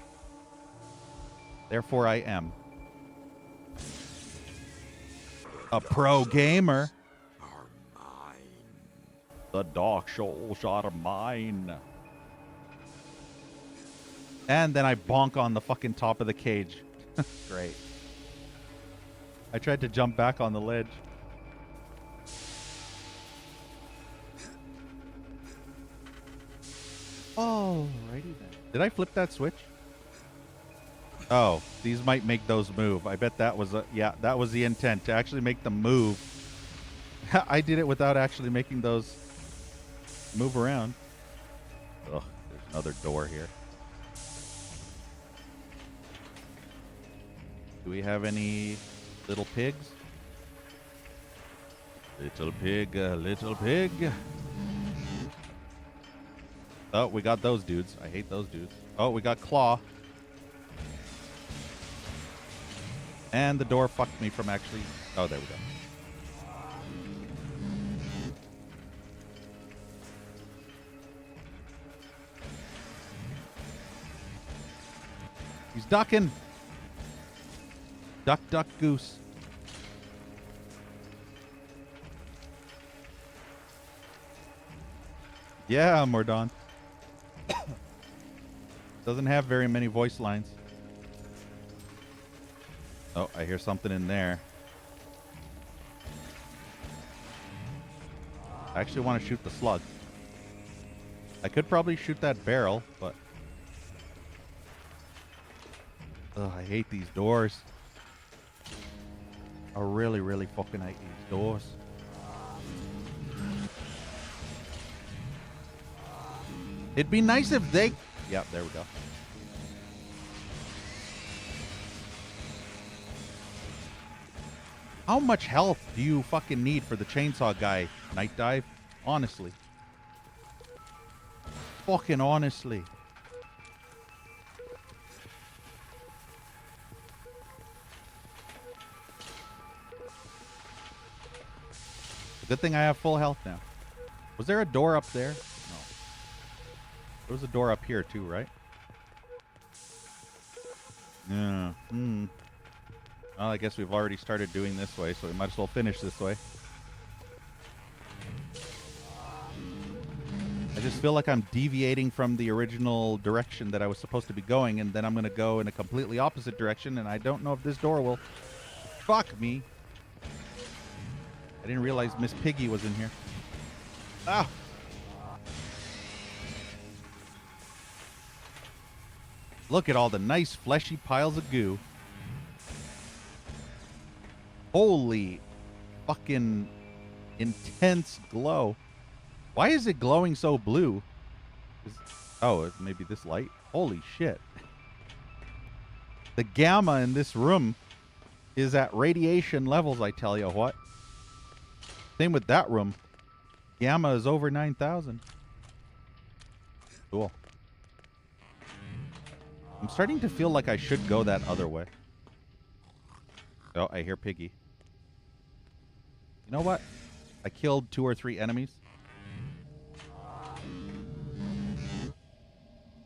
Therefore, I am a pro gamer. Are mine. The dark souls are mine. And then I bonk on the fucking top of the cage. Great. I tried to jump back on the ledge. Alrighty then. Did I flip that switch? Oh, these might make those move. I bet that was yeah, that was the intent, to actually make them move. I did it without actually making those move around. Ugh, there's another door here. Do we have any little pigs? Little pig, little pig. Oh, we got those dudes. I hate those dudes. Oh, we got Claw. And the door fucked me from actually... Oh, there we go. He's ducking. Duck, duck, goose. Yeah, Mordon. Doesn't have very many voice lines. Oh, I hear something in there. I actually want to shoot the slug. I could probably shoot that barrel, but... Ugh, I hate these doors. I really, really fucking hate these doors. It'd be nice if they... Yep, there we go. How much health do you fucking need for the chainsaw guy, Night Dive? Honestly. Fucking honestly. Good thing I have full health now. Was there a door up there? No. There was a door up here too, right? Yeah. Well, I guess we've already started doing this way, so we might as well finish this way. I just feel like I'm deviating from the original direction that I was supposed to be going, and then I'm going to go in a completely opposite direction, and I don't know if this door will fuck me. I didn't realize Miss Piggy was in here. Ah! Look at all the nice fleshy piles of goo. Holy fucking intense glow. Why is it glowing so blue? Oh, maybe this light? Holy shit. The gamma in this room is at radiation levels, I tell you what. Same with that room. Gamma is over 9,000. Cool. I'm starting to feel like I should go that other way. Oh, I hear Piggy. You know what? I killed 2 or 3 enemies.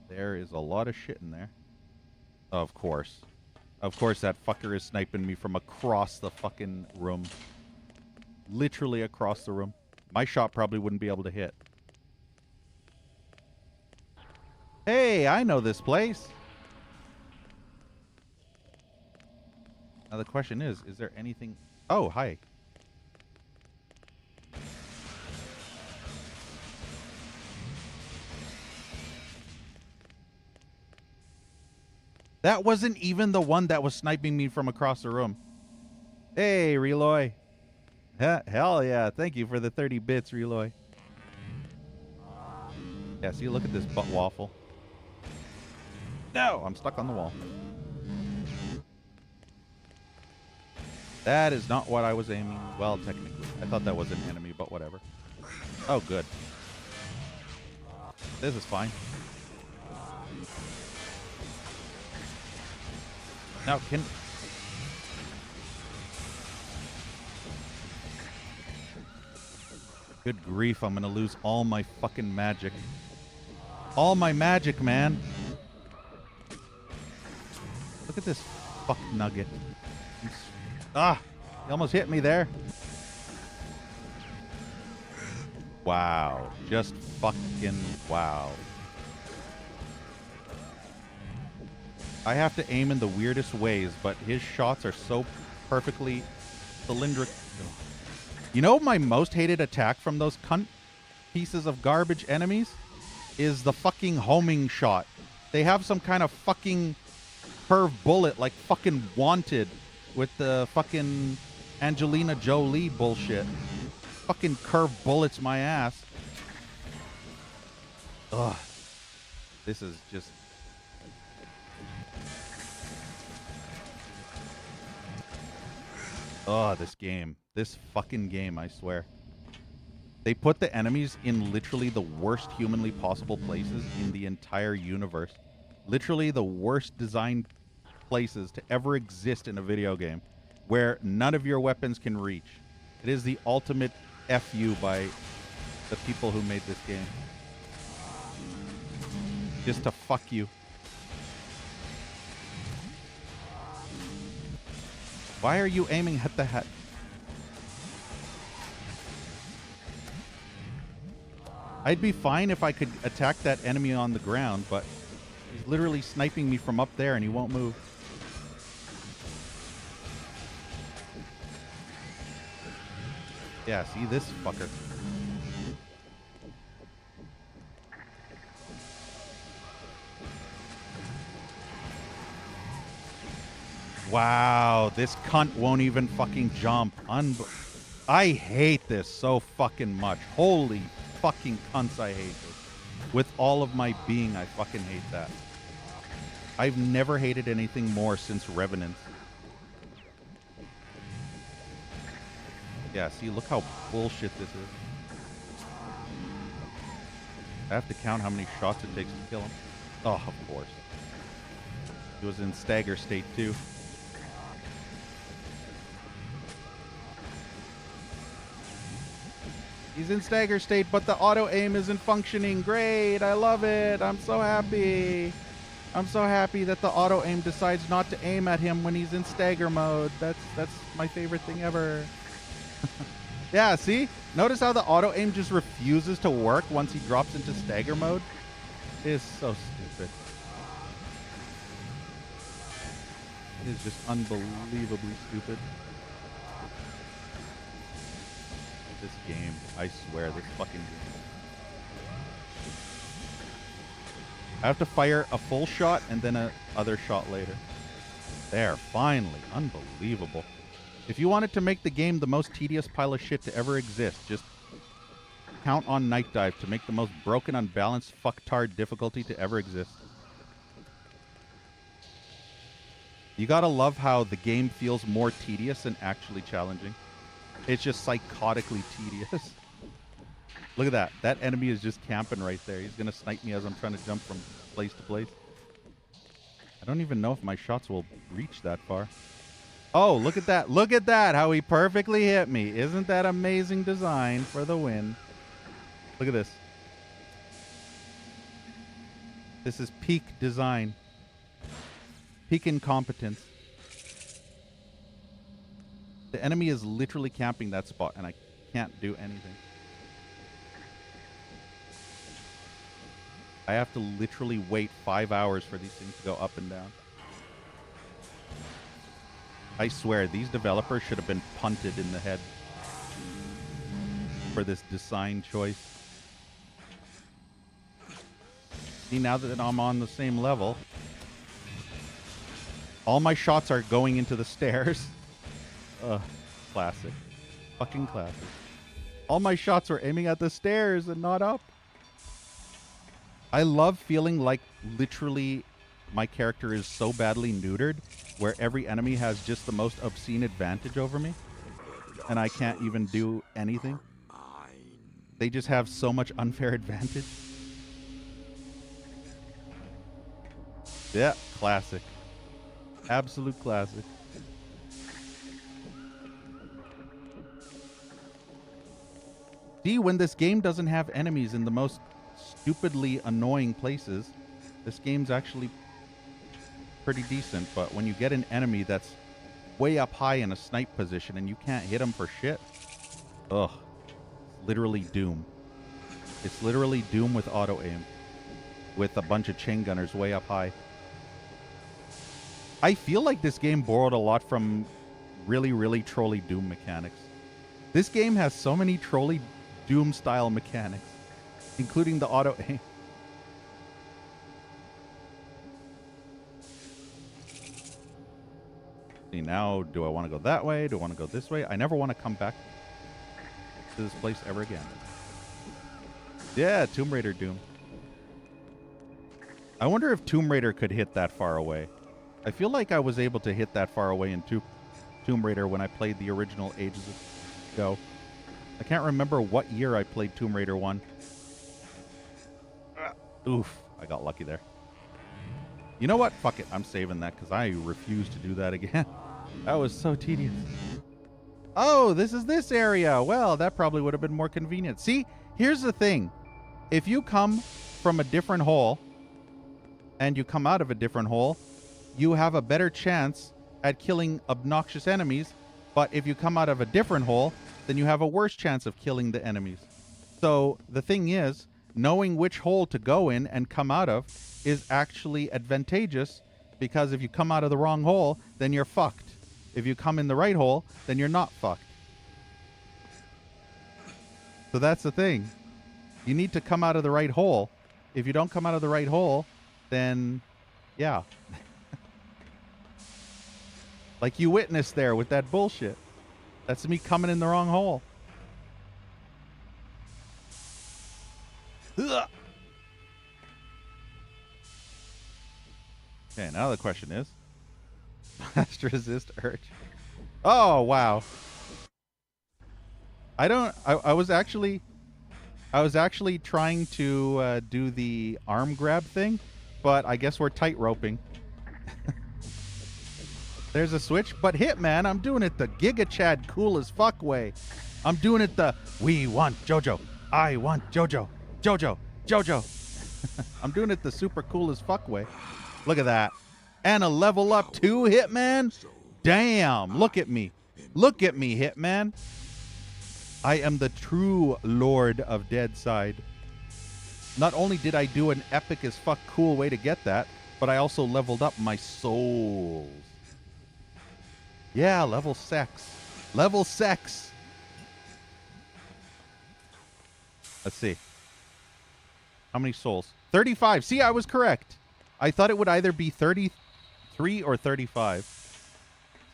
There is a lot of shit in there. Of course. Of course that fucker is sniping me from across the fucking room. Literally across the room. My shot probably wouldn't be able to hit. Hey, I know this place. Now the question is there anything... Oh, hi. That wasn't even the one that was sniping me from across the room. Hey, Reloy. Hell yeah. Thank you for the 30 bits, Reloy. Yeah, see, look at this butt waffle. No, I'm stuck on the wall. That is not what I was aiming. Well, technically. I thought that was an enemy, but whatever. Oh, good. This is fine. Now, can... Good grief, I'm gonna lose all my fucking magic. All my magic, man. Look at this fuck nugget. Ah! He almost hit me there. Wow. Just fucking wow. I have to aim in the weirdest ways, but his shots are so perfectly cylindrical. You know my most hated attack from those cunt pieces of garbage enemies? Is the fucking homing shot. They have some kind of fucking curved bullet like fucking Wanted with the fucking Angelina Jolie bullshit. fucking curved bullets my ass. Ugh. This is just... Oh, this game. This fucking game, I swear. They put the enemies in literally the worst humanly possible places in the entire universe. Literally the worst designed places to ever exist in a video game, where none of your weapons can reach. It is the ultimate FU by the people who made this game. Just to fuck you. Why are you aiming at the head? I'd be fine if I could attack that enemy on the ground, but he's literally sniping me from up there and he won't move. Yeah, see this fucker. Wow, this cunt won't even fucking jump. I hate this so fucking much. Holy fucking cunts, I hate this. With all of my being, I fucking hate that. I've never hated anything more since Revenant. Yeah, see, look how bullshit this is. I have to count how many shots it takes to kill him. Oh, of course. He was in stagger state, too. He's in stagger state, but the auto aim isn't functioning. Great, I love it. I'm so happy. I'm so happy that the auto aim decides not to aim at him when he's in stagger mode. That's my favorite thing ever. Yeah, see? Notice how the auto aim just refuses to work once he drops into stagger mode? It is so stupid. It is just unbelievably stupid. This game, I swear, this fucking game. I have to fire a full shot and then a other shot later. There, finally. Unbelievable. If you wanted to make the game the most tedious pile of shit to ever exist, just count on Night Dive to make the most broken, unbalanced, fucktard difficulty to ever exist. You gotta love how the game feels more tedious than actually challenging. It's just psychotically tedious. Look at that. That enemy is just camping right there. He's going to snipe me as I'm trying to jump from place to place. I don't even know if my shots will reach that far. Oh, look at that. Look at that. How he perfectly hit me. Isn't that amazing design for the win? Look at this. This is peak design. Peak incompetence. The enemy is literally camping that spot, and I can't do anything. I have to literally wait 5 hours for these things to go up and down. I swear, these developers should have been punted in the head for this design choice. See, now that I'm on the same level, all my shots are going into the stairs. Classic. Fucking classic. All my shots were aiming at the stairs and not up. I love feeling like literally my character is so badly neutered where every enemy has just the most obscene advantage over me and I can't even do anything. They just have so much unfair advantage. Yeah, classic. Absolute classic. See, when this game doesn't have enemies in the most stupidly annoying places, this game's actually pretty decent. But when you get an enemy that's way up high in a snipe position and you can't hit him for shit, ugh, literally Doom. It's literally Doom with auto aim, with a bunch of chain gunners way up high. I feel like this game borrowed a lot from really, really trolly Doom mechanics. This game has so many trolly Doom style mechanics, including the auto aim. See, now do I want to go that way? Do I want to go this way? I never want to come back. to this place ever again. Yeah, Tomb Raider Doom. I wonder if Tomb Raider could hit that far away. I feel like I was able to hit that far away in Tomb Raider when I played the original ages ago. I can't remember what year I played Tomb Raider 1. Oof, I got lucky there. You know what? Fuck it. I'm saving that because I refuse to do that again. That was so tedious. Oh, this is this area. Well, that probably would have been more convenient. See, here's the thing. If you come from a different hole and you come out of a different hole, you have a better chance at killing obnoxious enemies. But if you come out of a different hole, then you have a worse chance of killing the enemies. So the thing is, knowing which hole to go in and come out of is actually advantageous, because if you come out of the wrong hole, then you're fucked. If you come in the right hole, then you're not fucked. So that's the thing. You need to come out of the right hole. If you don't come out of the right hole, then yeah. Like you witnessed there with that bullshit. That's me coming in the wrong hole. Ugh. Okay, now the question is, blast resist urge. Oh wow! I was actually trying to do the arm grab thing, but I guess we're tight roping. There's a switch, but Hitman, I'm doing it the Giga Chad cool as fuck way. I'm doing it the we want JoJo, I want JoJo, JoJo, JoJo. I'm doing it the super cool as fuck way. Look at that. And a level up too, Hitman? Damn, look at me. Look at me, Hitman. I am the true Lord of Deadside. Not only did I do an epic as fuck cool way to get that, but I also leveled up my souls. Yeah, level sex. Level sex. Let's see. How many souls? 35. See, I was correct. I thought it would either be 33 or 35.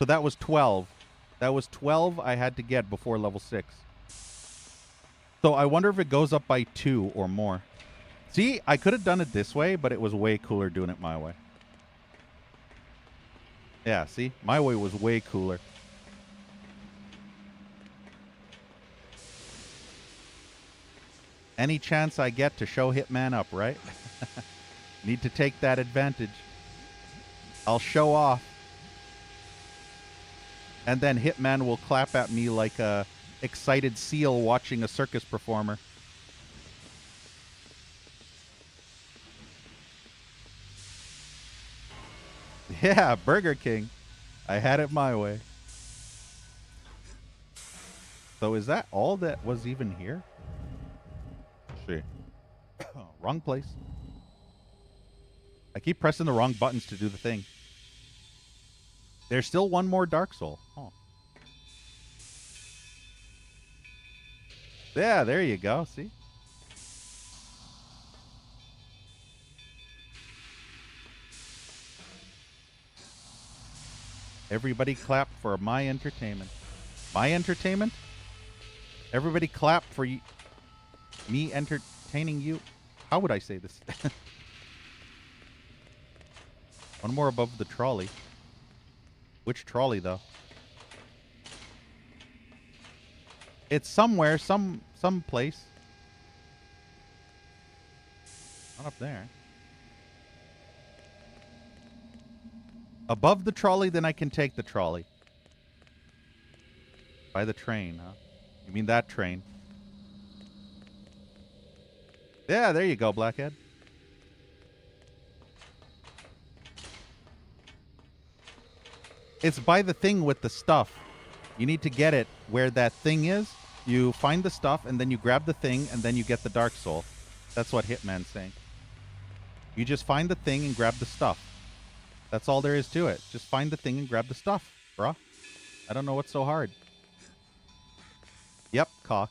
So that was 12. That was 12 I had to get before level 6. So I wonder if it goes up by 2 or more. See, I could have done it this way, but it was way cooler doing it my way. Yeah, see? My way was way cooler. Any chance I get to show Hitman up, right? Need to take that advantage. I'll show off. And then Hitman will clap at me like a excited seal watching a circus performer. Yeah, Burger King. I had it my way. So is that all that was even here? Let's see. Wrong place. I keep pressing the wrong buttons to do the thing. There's still one more Dark Soul. Oh. Yeah, there you go. See? Everybody clap for my entertainment. My entertainment? Everybody clap for me entertaining you. How would I say this? One more above the trolley. Which trolley, though? It's somewhere, some place. Not up there. Above the trolley, then I can take the trolley. By the train, huh? You mean that train? Yeah, there you go, Blackhead. It's by the thing with the stuff. You need to get it where that thing is. You find the stuff, and then you grab the thing, and then you get the Dark Soul. That's what Hitman's saying. You just find the thing and grab the stuff. That's all there is to it. Just find the thing and grab the stuff, bruh. I don't know what's so hard. Yep, cock.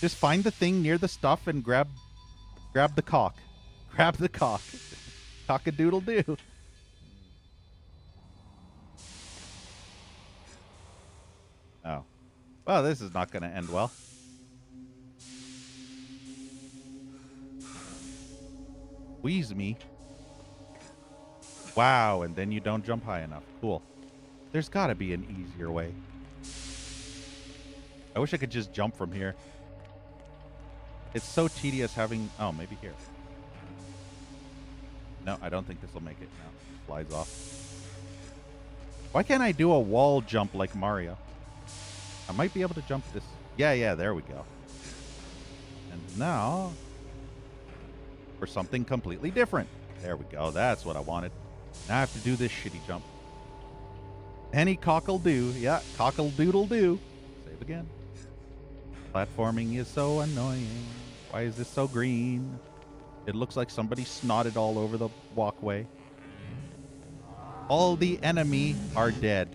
Just find the thing near the stuff and grab the cock. Grab the cock. Cock-a-doodle-doo. Well, this is not going to end well. Squeeze me. Wow, and then you don't jump high enough. Cool. There's got to be an easier way. I wish I could just jump from here. It's so tedious having... Oh, maybe here. No, I don't think this will make it. No, it flies off. Why can't I do a wall jump like Mario? I might be able to jump this. Yeah, there we go. And now... for something completely different. There we go. That's what I wanted. Now I have to do this shitty jump. Any cockle do. Yeah, cockle doodle do. Save again. Platforming is so annoying. Why is this so green? It looks like somebody snotted all over the walkway. All the enemy are dead.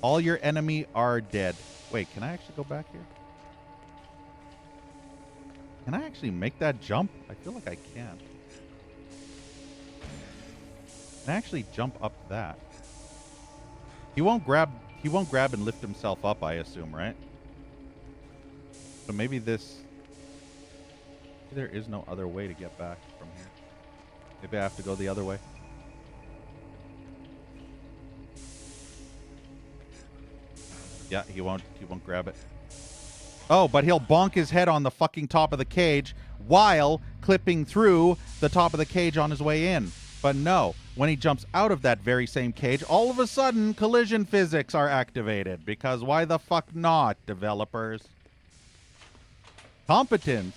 All your enemy are dead. Wait, can I actually go back here? Can I actually make that jump? I feel like I can. Can I actually jump up that? He won't grab and lift himself up, I assume, right? So maybe this... There is no other way to get back from here. Maybe I have to go the other way. Yeah, he won't grab it. Oh, but he'll bonk his head on the fucking top of the cage while clipping through the top of the cage on his way in. But no, when he jumps out of that very same cage, all of a sudden collision physics are activated. Because why the fuck not, developers? Competence.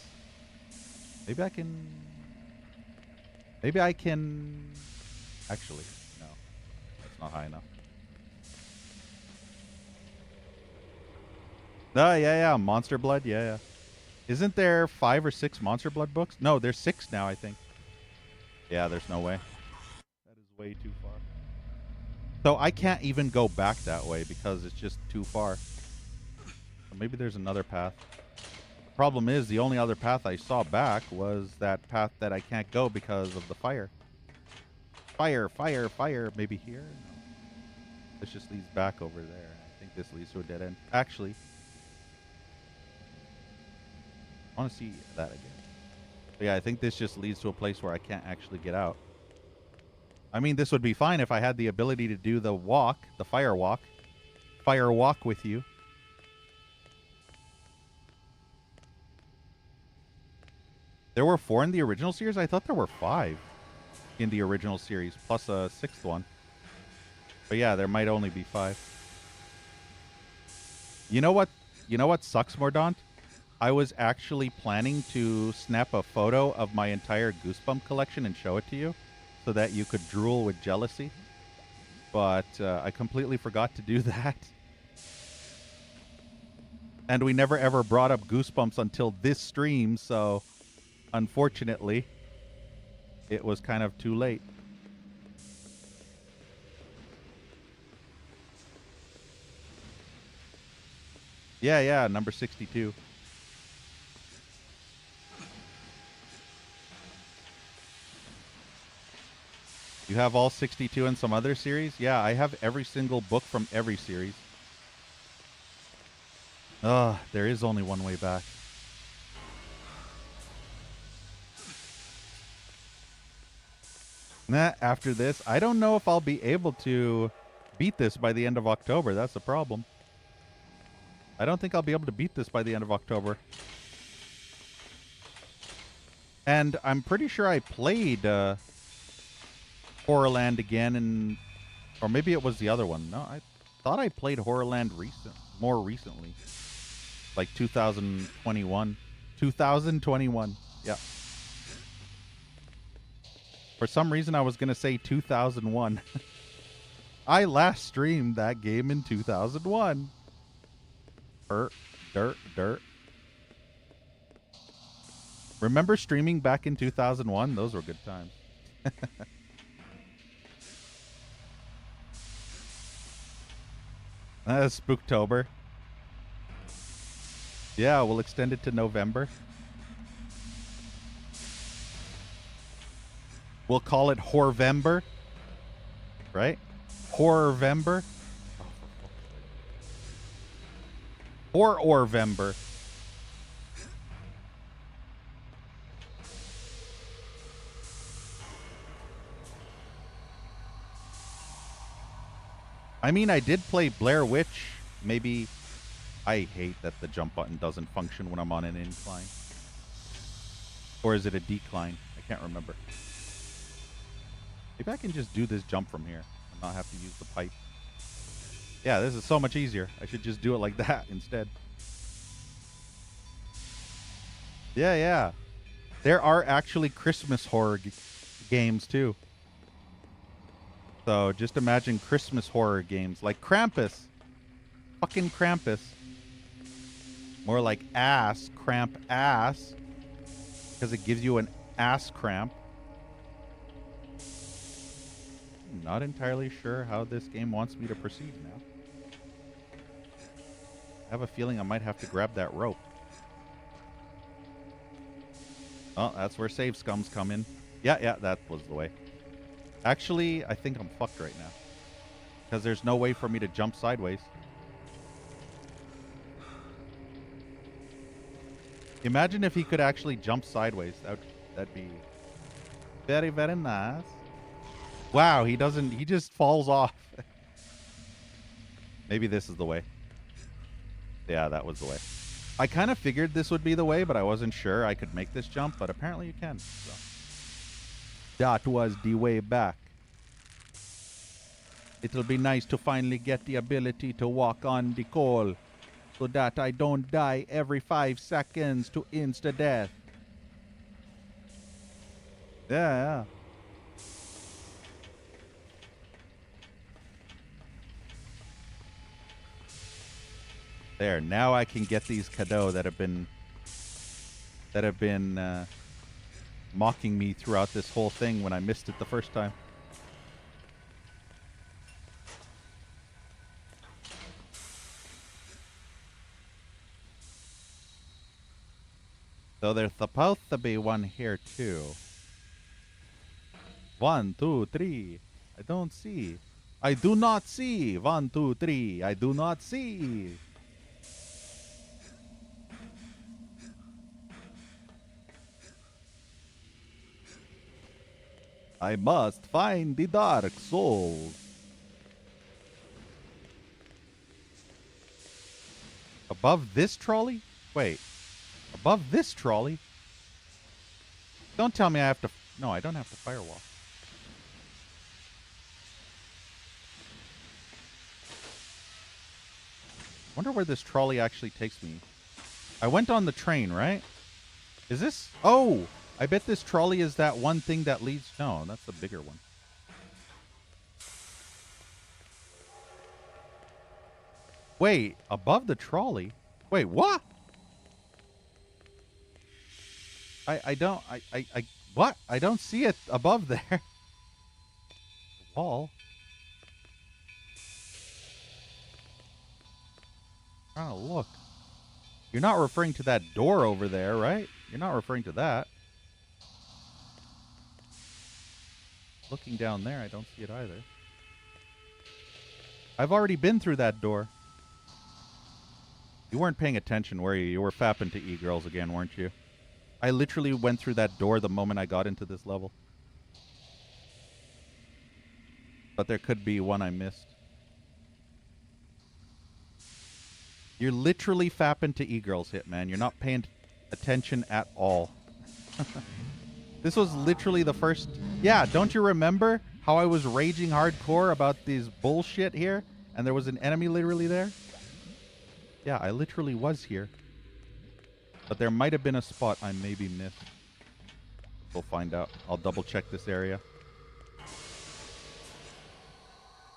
Maybe I can... Actually, no. That's not high enough. Oh, yeah. Monster Blood, yeah. Isn't there 5 or 6 Monster Blood books? No, there's 6 now, I think. Yeah, there's no way. That is way too far. So I can't even go back that way because it's just too far. So maybe there's another path. The problem is the only other path I saw back was that path that I can't go because of the fire. Fire. Maybe here? No. This just leads back over there. I think this leads to a dead end. Actually... I want to see that again. But yeah, I think this just leads to a place where I can't actually get out. I mean, this would be fine if I had the ability to do the walk, the fire walk. Fire walk with you. There were 4 in the original series? I thought there were 5 in the original series, plus a 6th one. But yeah, there might only be 5. You know what sucks, Mordaunt? I was actually planning to snap a photo of my entire Goosebump collection and show it to you so that you could drool with jealousy. But I completely forgot to do that. And we never ever brought up Goosebumps until this stream, so unfortunately, it was kind of too late. Yeah, number 62. You have all 62 in some other series? Yeah, I have every single book from every series. There is only one way back. After this, I don't know if I'll be able to beat this by the end of October. That's the problem. I don't think I'll be able to beat this by the end of October. And I'm pretty sure I played Horrorland again, or maybe it was the other one. No, I thought I played Horrorland more recently. Like 2021. 2021. Yeah. For some reason, I was going to say 2001. I last streamed that game in 2001. Dirt. Remember streaming back in 2001? Those were good times. Spooktober. Yeah, we'll extend it to November. We'll call it Horvember. Right? Horrorvember. Or Orvember. I mean, I did play Blair Witch. Maybe I hate that the jump button doesn't function when I'm on an incline. Or is it a decline? I can't remember. Maybe I can just do this jump from here and not have to use the pipe. Yeah, this is so much easier. I should just do it like that instead. Yeah, yeah. There are actually Christmas horror games too. So just imagine Christmas horror games like Krampus. Fucking Krampus. More like ass, cramp ass. Because it gives you an ass cramp. I'm not entirely sure how this game wants me to proceed now. I have a feeling I might have to grab that rope. Oh, that's where save scums come in. Yeah, that was the way. Actually, I think I'm fucked right now. Because there's no way for me to jump sideways. Imagine if he could actually jump sideways. That'd be very, very nice. Wow, he doesn't... He just falls off. Maybe this is the way. Yeah, that was the way. I kind of figured this would be the way, but I wasn't sure I could make this jump, but apparently you can. So. That was the way back. It'll be nice to finally get the ability to walk on the coal so that I don't die every 5 seconds to insta-death. Yeah. There, now I can get these cadeaux that have been mocking me throughout this whole thing when I missed it the first time. So there's supposed to be one here too. 1, 2, 3. I don't see. I do not see. 1, 2, 3. I do not see. I must find the Dark Souls. Above this trolley? Wait. Above this trolley? Don't tell me I have to... No, I don't have to firewall. Wonder where this trolley actually takes me. I went on the train, right? Is this... Oh! I bet this trolley is that one thing that leads... No, that's the bigger one. Wait, above the trolley? Wait, what? What? I don't see it above there. The wall. I'm trying to look. You're not referring to that door over there, right? You're not referring to that. Looking down there, I don't see it either. I've already been through that door. You weren't paying attention, were you? You were fapping to e-girls again, weren't you? I literally went through that door the moment I got into this level. But there could be one I missed. You're literally fapping to e-girls, Hitman. You're not paying attention at all. This was literally the first... Yeah, don't you remember how I was raging hardcore about this bullshit here? And there was an enemy literally there? Yeah, I literally was here. But there might have been a spot I maybe missed. We'll find out. I'll double check this area.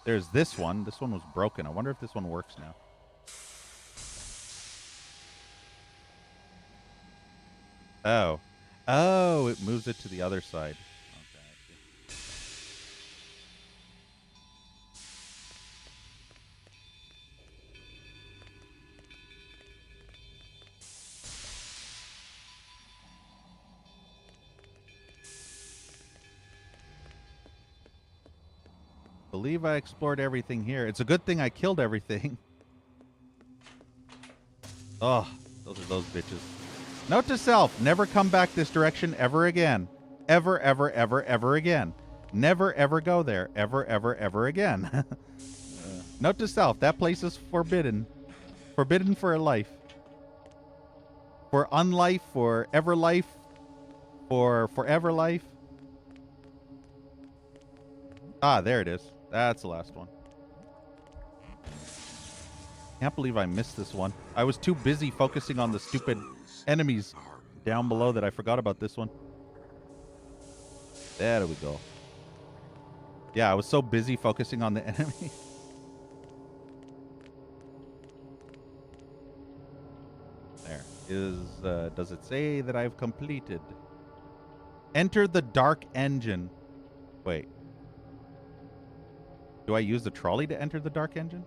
There's this one. This one was broken. I wonder if this one works now. Oh. Oh, it moves it to the other side. Okay, I see. Believe I explored everything here. It's a good thing I killed everything. Oh, those are those bitches. Note to self, never come back this direction ever again. Ever, ever, ever, ever again. Never, ever go there. Ever, ever, ever again. Note to self, that place is forbidden. Forbidden for a life. For unlife, for ever life, for forever life. Ah, there it is. That's the last one. Can't believe I missed this one. I was too busy focusing on the stupid enemies down below that I forgot about this one. There we go. Yeah, I was so busy focusing on the enemy. There is, does it say that I've completed? Enter the dark engine. Wait. Do I use the trolley to enter the dark engine?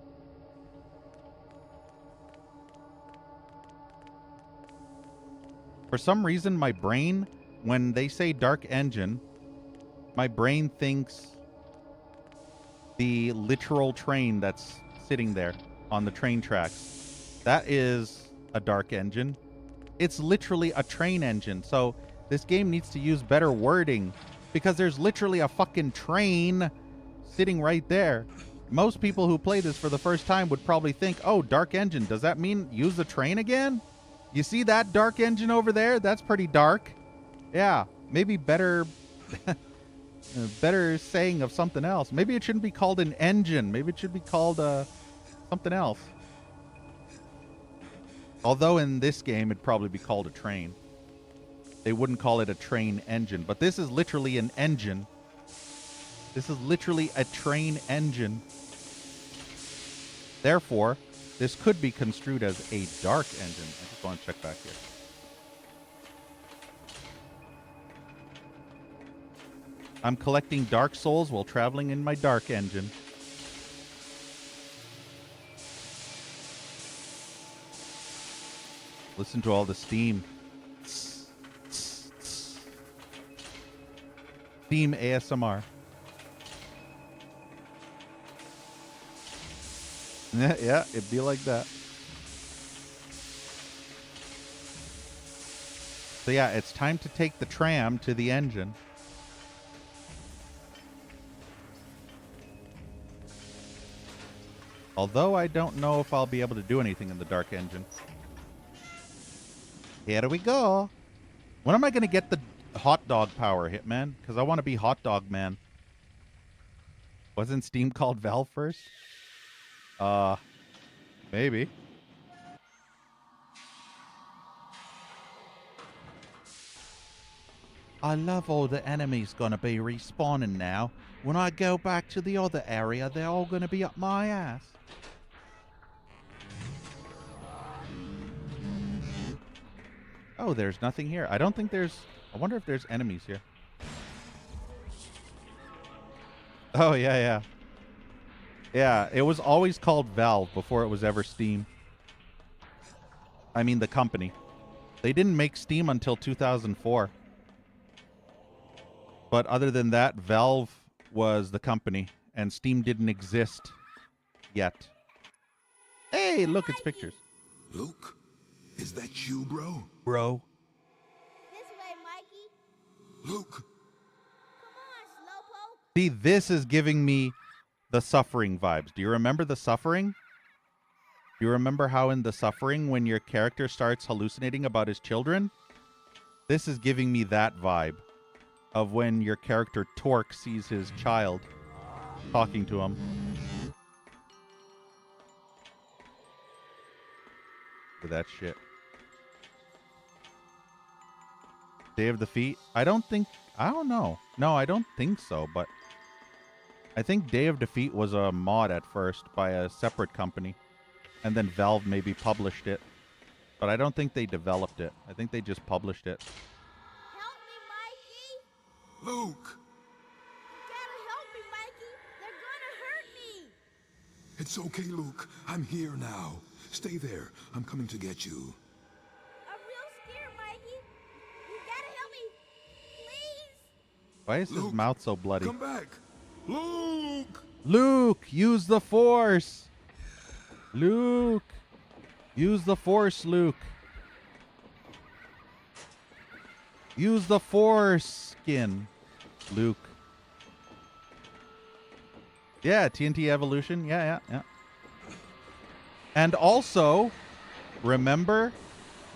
For some reason, my brain, when they say dark engine, my brain thinks the literal train that's sitting there on the train tracks. That is a dark engine. It's literally a train engine. So this game needs to use better wording because there's literally a fucking train sitting right there. Most people who play this for the first time would probably think, oh, dark engine. Does that mean use the train again? You see that dark engine over there? That's pretty dark. Yeah, maybe better better saying of something else. Maybe it shouldn't be called an engine. Maybe it should be called something else. Although in this game, it'd probably be called a train. They wouldn't call it a train engine. But this is literally an engine. This is literally a train engine. Therefore, this could be construed as a dark engine. I just want to check back here. I'm collecting dark souls while traveling in my dark engine. Listen to all the steam. Steam ASMR. Yeah, it'd be like that. So yeah, it's time to take the tram to the engine. Although I don't know if I'll be able to do anything in the dark engine. Here we go. When am I going to get the hot dog power, Hitman? Because I want to be hot dog man. Wasn't Steam called Valve first? Maybe. I love all the enemies gonna be respawning now. When I go back to the other area, they're all gonna be up my ass. Oh, there's nothing here. I don't think there's... I wonder if there's enemies here. Oh, yeah, yeah. Yeah, it was always called Valve before it was ever Steam. I mean, the company. They didn't make Steam until 2004. But other than that, Valve was the company, and Steam didn't exist yet. Hey, look, it's pictures. Luke, is that you, bro? Bro. This way, Mikey. Luke. Come on, Slowpoke. See, this is giving me the Suffering vibes. Do you remember the Suffering? Do you remember how in the Suffering, when your character starts hallucinating about his children? This is giving me that vibe of when your character Torque sees his child talking to him. Look at that shit. Day of Defeat? I don't know. No, I don't think so, but I think Day of Defeat was a mod at first by a separate company, and then Valve maybe published it, but I don't think they developed it. I think they just published it. Help me, Mikey. Luke. You gotta help me, Mikey. They're gonna hurt me. It's okay, Luke. I'm here now. Stay there. I'm coming to get you. I'm real scared, Mikey. You gotta help me. Please. Why is his Luke, mouth so bloody? Come back. Luke. Luke, use the Force. Luke. Use the Force, Luke. Use the Force, skin, Luke. Yeah, TNT Evolution. Yeah. And also, remember,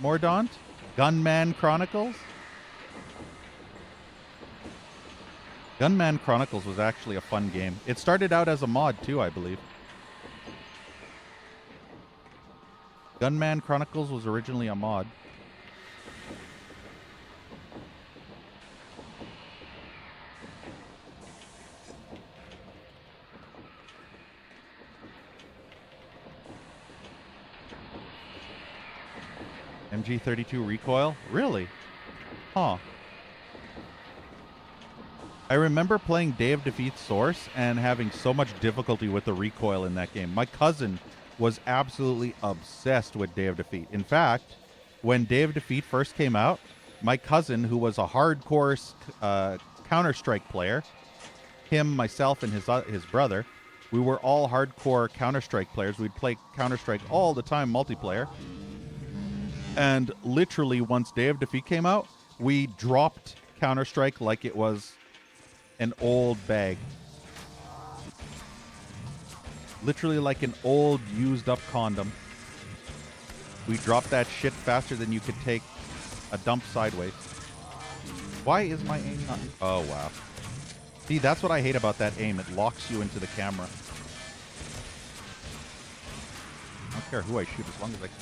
Mordaunt? Gunman Chronicles? Gunman Chronicles was actually a fun game. It started out as a mod, too, I believe. Gunman Chronicles was originally a mod. MG32 recoil? Really? Huh. I remember playing Day of Defeat Source and having so much difficulty with the recoil in that game. My cousin was absolutely obsessed with Day of Defeat. In fact, when Day of Defeat first came out, my cousin, who was a hardcore Counter-Strike player, him, myself, and his brother, we were all hardcore Counter-Strike players. We'd play Counter-Strike all the time, multiplayer. And literally, once Day of Defeat came out, we dropped Counter-Strike like it was an old bag. Literally like an old, used-up condom. We dropped that shit faster than you could take a dump sideways. Why is my aim not... Oh, wow. See, that's what I hate about that aim. It locks you into the camera. I don't care who I shoot as long as I can.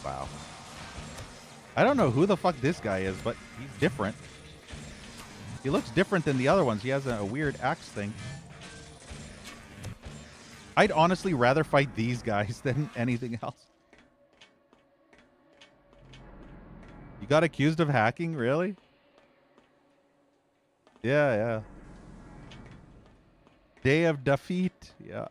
Wow. I don't know who the fuck this guy is, but he's different. He looks different than the other ones. He has a weird axe thing. I'd honestly rather fight these guys than anything else. You got accused of hacking? Really? Yeah. Day of Defeat. Yeah.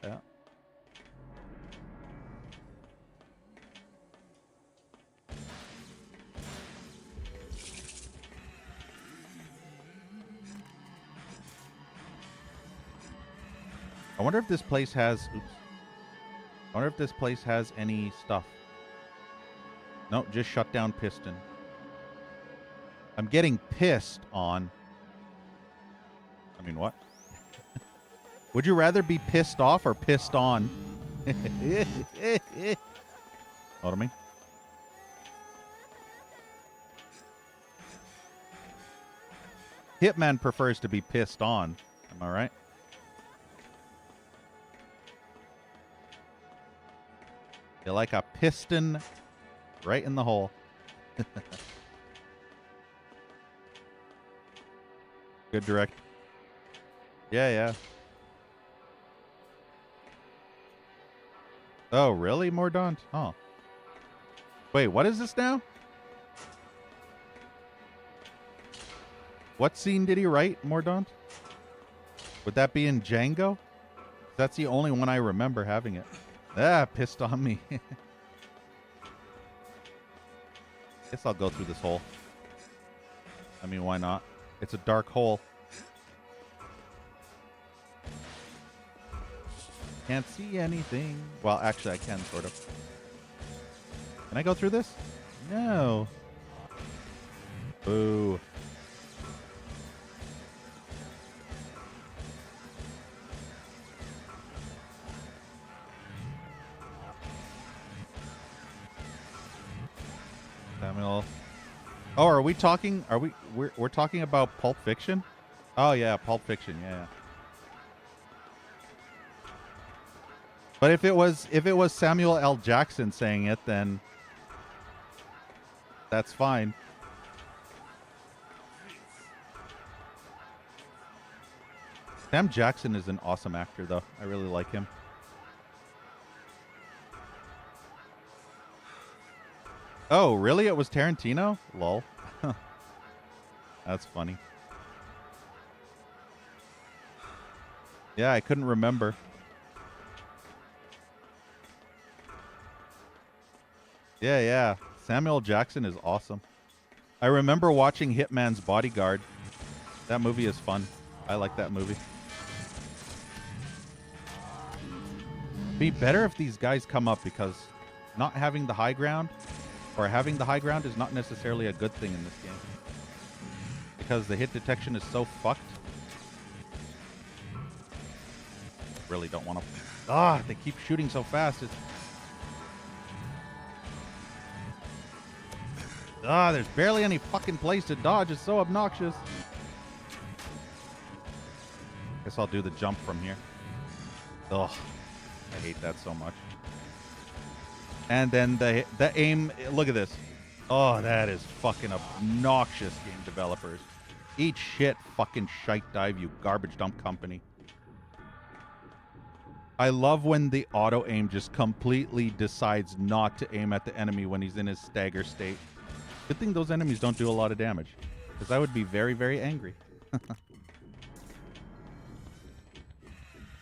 I wonder if this place has... Oops. I wonder if this place has any stuff. No, just shut down piston. I'm getting pissed on... I mean, what? Would you rather be pissed off or pissed on? Know what I mean? Hitman prefers to be pissed on. Am I right? You like a piston right in the hole. Good direct. Yeah. Oh, really, Mordaunt? Oh. Wait, what is this now? What scene did he write, Mordaunt? Would that be in Django? That's the only one I remember having it. Ah, pissed on me. Guess I'll go through this hole. I mean, why not? It's a dark hole. Can't see anything. Well, actually, I can, sort of. Can I go through this? No. Boo. Samuel. Oh, are we talking? We're talking about Pulp Fiction? Oh yeah, Pulp Fiction. Yeah. But if it was Samuel L. Jackson saying it, then that's fine. Sam Jackson is an awesome actor, though. I really like him. Oh, really? It was Tarantino? Lol. That's funny. Yeah, I couldn't remember. Yeah. Samuel Jackson is awesome. I remember watching Hitman's Bodyguard. That movie is fun. I like that movie. Be better if these guys come up because not having the high ground or having the high ground is not necessarily a good thing in this game. Because the hit detection is so fucked. Really don't want to... they keep shooting so fast. There's barely any fucking place to dodge. It's so obnoxious. Guess I'll do the jump from here. Ugh. I hate that so much. And then the aim... Look at this. Oh, that is fucking obnoxious, game developers. Eat shit, fucking shite dive, you garbage dump company. I love when the auto aim just completely decides not to aim at the enemy when he's in his stagger state. Good thing those enemies don't do a lot of damage, because I would be very, very angry.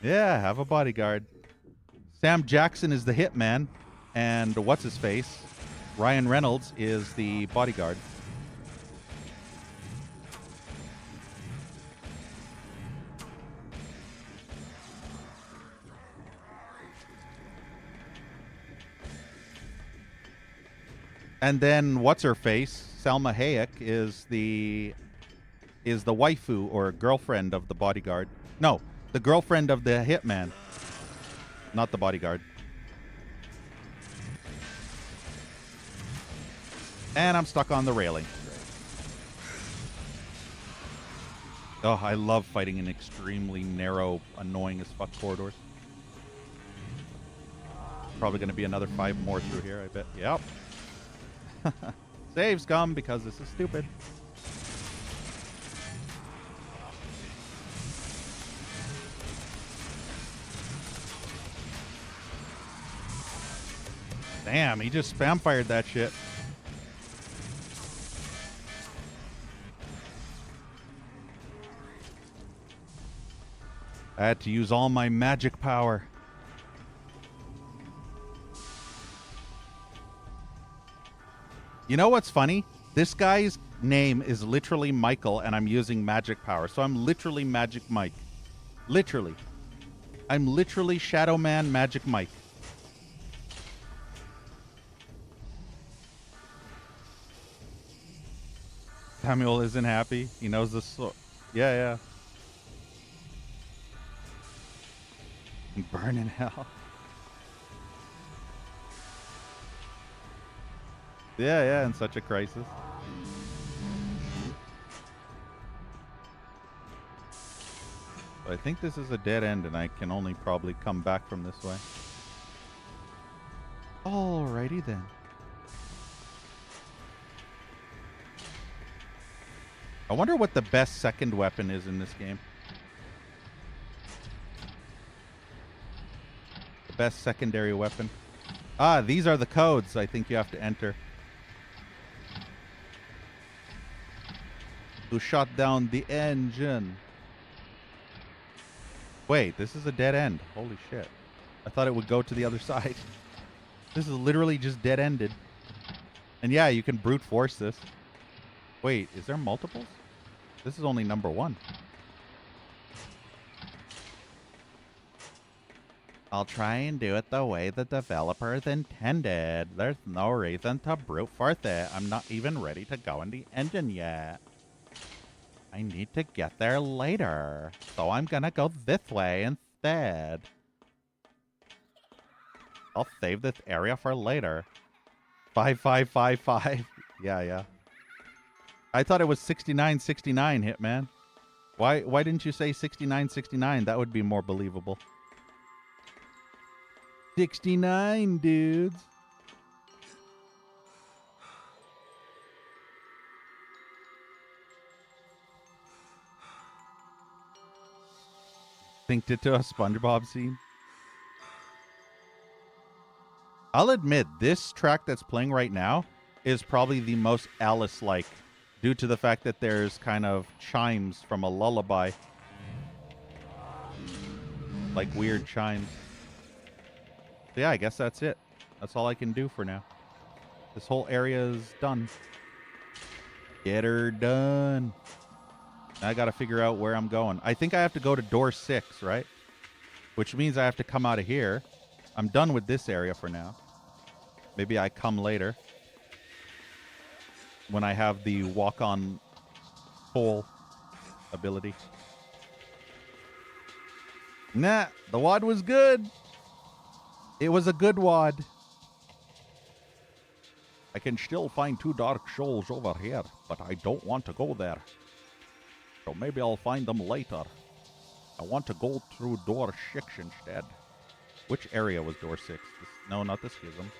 Yeah, have a bodyguard. Sam Jackson is the hitman, and what's his face? Ryan Reynolds is the bodyguard. And then what's her face? Salma Hayek is the waifu or girlfriend of the bodyguard. No, the girlfriend of the hitman, not the bodyguard. And I'm stuck on the railing. Oh, I love fighting in extremely narrow, annoying as fuck corridors. Probably going to be another 5 more through here, I bet. Yep. Save scum because this is stupid. Damn, he just spam fired that shit. I had to use all my magic power. You know what's funny? This guy's name is literally Michael, and I'm using magic power. So I'm literally Magic Mike. Literally. I'm literally Shadow Man Magic Mike. Samuel isn't happy. He knows this. Yeah. Burn in hell. Yeah, in such a crisis. But I think this is a dead end, and I can only probably come back from this way. Alrighty then. I wonder what the best second weapon is in this game. The best secondary weapon. These are the codes I think you have to enter. To shut down the engine. Wait, this is a dead end. Holy shit. I thought it would go to the other side. This is literally just dead-ended. And yeah, you can brute force this. Wait, is there multiples? This is only number 1. I'll try and do it the way the developers intended. There's no reason to brute force it. I'm not even ready to go in the engine yet. I need to get there later. So I'm gonna go this way instead. I'll save this area for later. 5555. Yeah. I thought it was 6969, Hitman. Why didn't you say 6969? That would be more believable. 69, dudes. Synced it to a SpongeBob scene. I'll admit, this track that's playing right now is probably the most Alice-like, due to the fact that there's kind of chimes from a lullaby. Like weird chimes. So yeah, I guess that's it. That's all I can do for now. This whole area is done. Get her done. Now I gotta figure out where I'm going. I think I have to go to door 6, right? Which means I have to come out of here. I'm done with this area for now. Maybe I come later when I have the walk-on pole ability. Nah, the wad was good. It was a good wad. I can still find 2 dark souls over here, but I don't want to go there. So maybe I'll find them later. I want to go through door 6 instead. Which area was door 6? No, not the schism.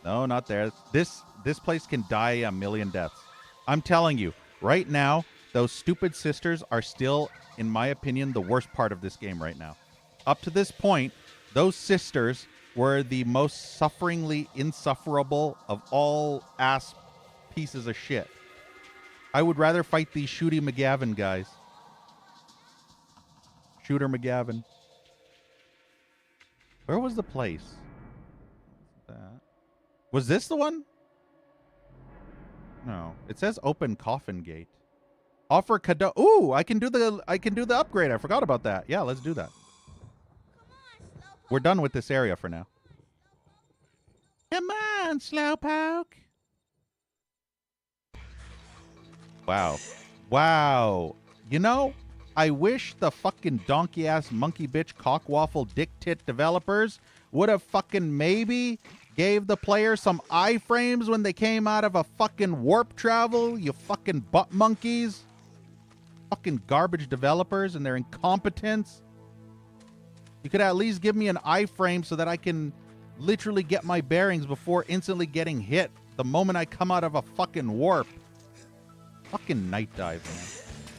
No, not there. This place can die a million deaths. I'm telling you, right now, those stupid sisters are still, in my opinion, the worst part of this game right now. Up to this point, those sisters were the most sufferingly insufferable of all ass pieces of shit. I would rather fight these Shooty McGavin guys. Shooter McGavin. Where was the place? That. Was this the one? No. It says open coffin gate. Offer Kado. Ooh, I can do the upgrade. I forgot about that. Yeah, let's do that. We're done with this area for now. Come on, Slowpoke. Wow. Wow. You know, I wish the fucking donkey-ass monkey bitch cockwaffle dick tit developers would have fucking maybe gave the player some iframes when they came out of a fucking warp travel, you fucking butt monkeys. Fucking garbage developers and their incompetence. You could at least give me an iframe so that I can literally get my bearings before instantly getting hit the moment I come out of a fucking warp. Fucking night dive, man.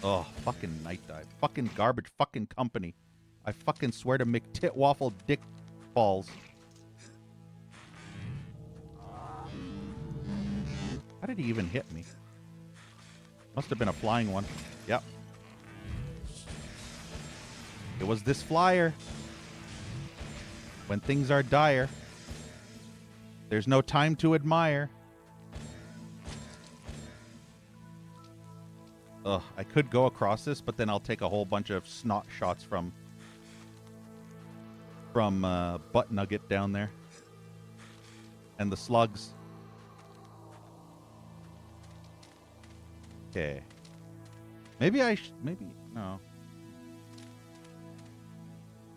Oh, fucking night dive. Fucking garbage fucking company. I fucking swear to McTitwaffle dick balls. How did he even hit me? Must have been a flying one. Yep. It was this flyer. When things are dire, there's no time to admire. Ugh, I could go across this, but then I'll take a whole bunch of snot shots from Butt Nugget down there. And the slugs. Okay. Maybe no.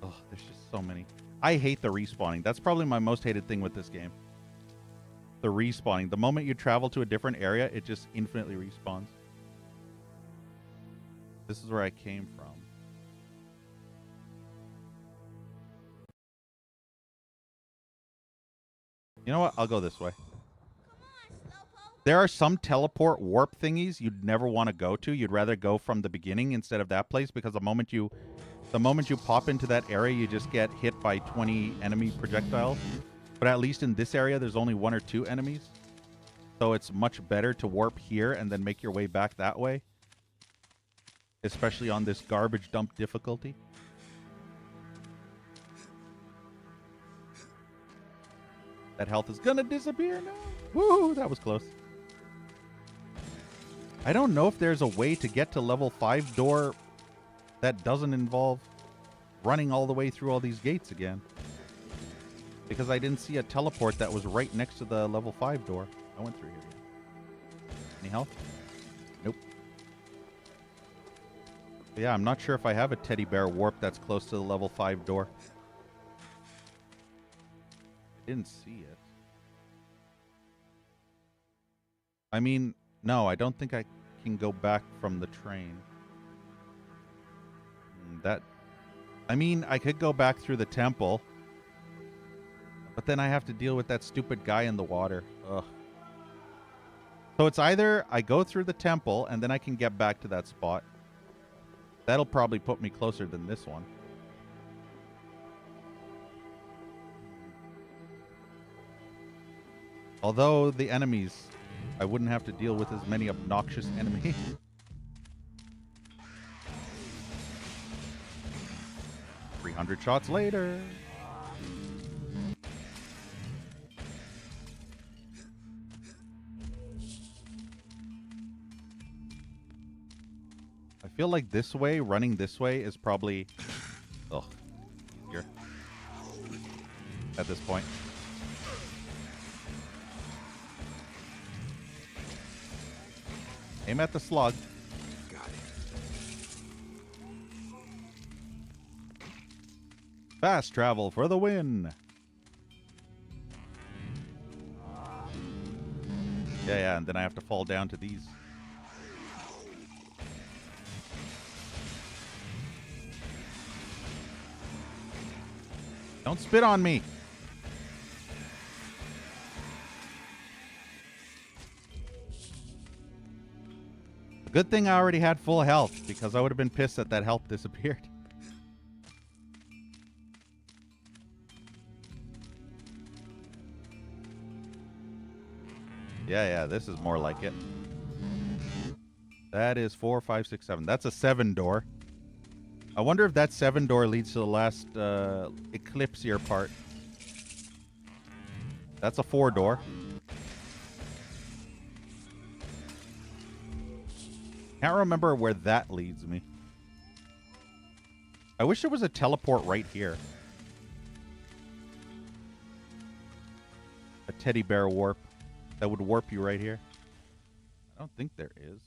Oh, there's just so many. I hate the respawning. That's probably my most hated thing with this game. The respawning. The moment you travel to a different area, it just infinitely respawns. This is where I came from. You know what? I'll go this way. There are some teleport warp thingies you'd never want to go to. You'd rather go from the beginning instead of that place, because the moment you pop into that area, you just get hit by 20 enemy projectiles. But at least in this area, there's only 1 or 2 enemies. So it's much better to warp here and then make your way back that way. Especially on this garbage dump difficulty. That health is gonna disappear now. Woo, that was close. I don't know if there's a way to get to level 5 door that doesn't involve running all the way through all these gates again. Because I didn't see a teleport that was right next to the level 5 door. I went through here. Any health? Nope. But yeah, I'm not sure if I have a teddy bear warp that's close to the level 5 door. Didn't see it. I mean, no, I don't think I can go back from the train. I mean, I could go back through the temple, but then I have to deal with that stupid guy in the water. Ugh. So it's either I go through the temple and then I can get back to that spot. That'll probably put me closer than this one. Although the enemies, I wouldn't have to deal with as many obnoxious enemies. $300 shots later. I feel like this way, running this way, is probably here at this point. Aim at the slug. Got it. Fast travel for the win. Yeah, and then I have to fall down to these. Don't spit on me. Good thing I already had full health, because I would have been pissed that that health disappeared. Yeah, this is more like it. That is 4, 5, 6, 7. That's a 7 door. I wonder if that 7 door leads to the last Eclipsier part. That's a 4 door. Can't remember where that leads me. I wish there was a teleport right here. A teddy bear warp that would warp you right here. I don't think there is.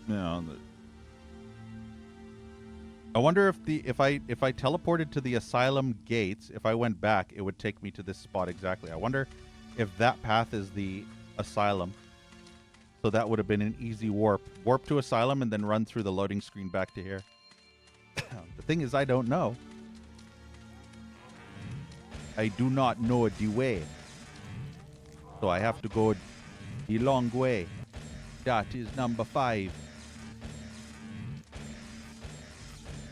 No. I wonder if I teleported to the asylum gates, if I went back, it would take me to this spot exactly. I wonder if that path is the asylum. So that would have been an easy warp. Warp to asylum and then run through the loading screen back to here. The thing is, I don't know. I do not know the way. So I have to go the long way. That is number 5.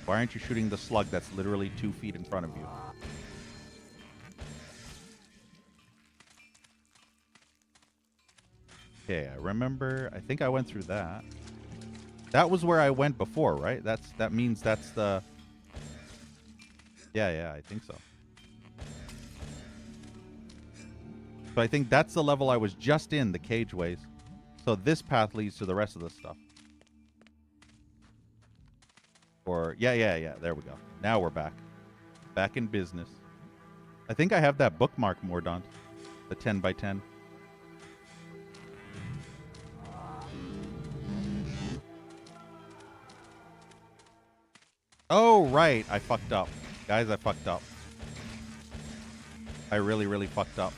Why aren't you shooting the slug that's literally 2 feet in front of you? Okay, I remember. I think I went through that. That was where I went before, right? That means that's the... Yeah, I think so. So I think that's the level I was just in, the cageways. So this path leads to the rest of the stuff. Or, yeah, there we go. Now we're back. Back in business. I think I have that bookmark, Mordaunt. The 10 by 10. Oh, right. I fucked up. Guys, I fucked up. I really, really fucked up.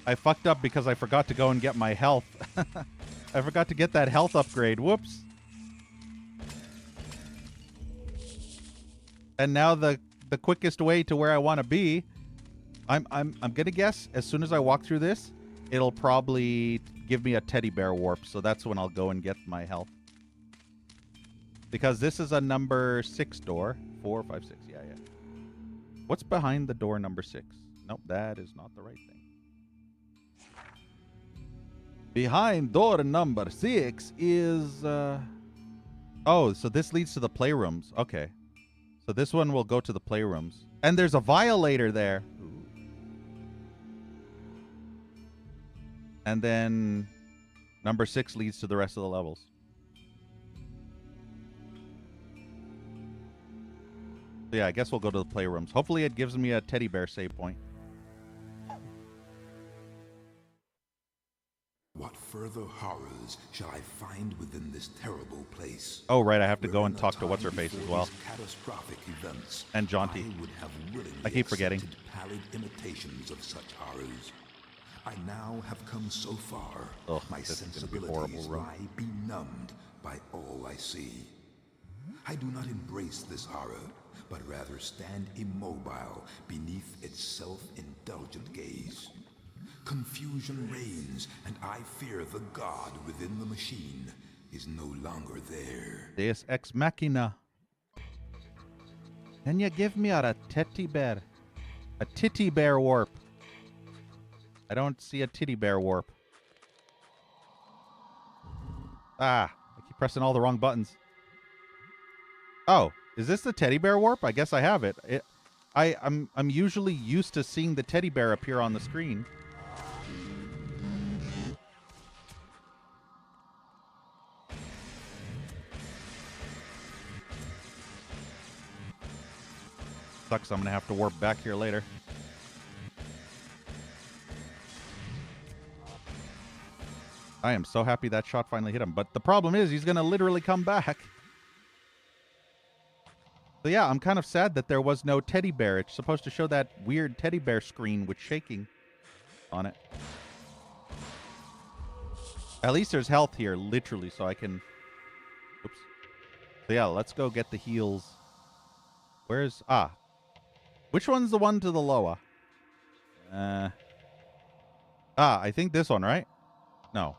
I fucked up because I forgot to go and get my health. I forgot to get that health upgrade. Whoops. And now the quickest way to where I want to be, I'm gonna guess as soon as I walk through this, it'll probably give me a teddy bear warp. So that's when I'll go and get my health. Because this is a number 6 door. 4, 5, 6. Yeah. What's behind the door number 6? Nope, that is not the right thing. Behind door number 6 is... Oh, so this leads to the playrooms. Okay. So this one will go to the playrooms. And there's a violator there. Ooh. And then number 6 leads to the rest of the levels. So yeah, I guess we'll go to the playrooms. Hopefully it gives me a teddy bear save point. What further horrors shall I find within this terrible place? Oh, right, I have to go and talk to What's-Her-Face as well. Catastrophic events, and Jaunty. I keep forgetting. Pallid imitations of such horrors. I now have come so far. Ugh, my sensibilities lie benumbed by all I see. I do not embrace this horror, but rather stand immobile beneath its self-indulgent gaze. Confusion reigns, and I fear the god within the machine is no longer there. Deus Ex Machina. Can you give me a teddy bear? A titty bear warp. I don't see a titty bear warp. Ah, I keep pressing all the wrong buttons. Oh, is this the teddy bear warp? I guess I have it. I'm usually used to seeing the teddy bear appear on the screen. Sucks, I'm gonna have to warp back here later. I am so happy that shot finally hit him. But the problem is he's going to literally come back. So yeah, I'm kind of sad that there was no teddy bear. It's supposed to show that weird teddy bear screen with shaking on it. At least there's health here, literally, so I can... Oops. So yeah, let's go get the heals. Where's... Ah. Which one's the one to the lower? I think this one, right? No.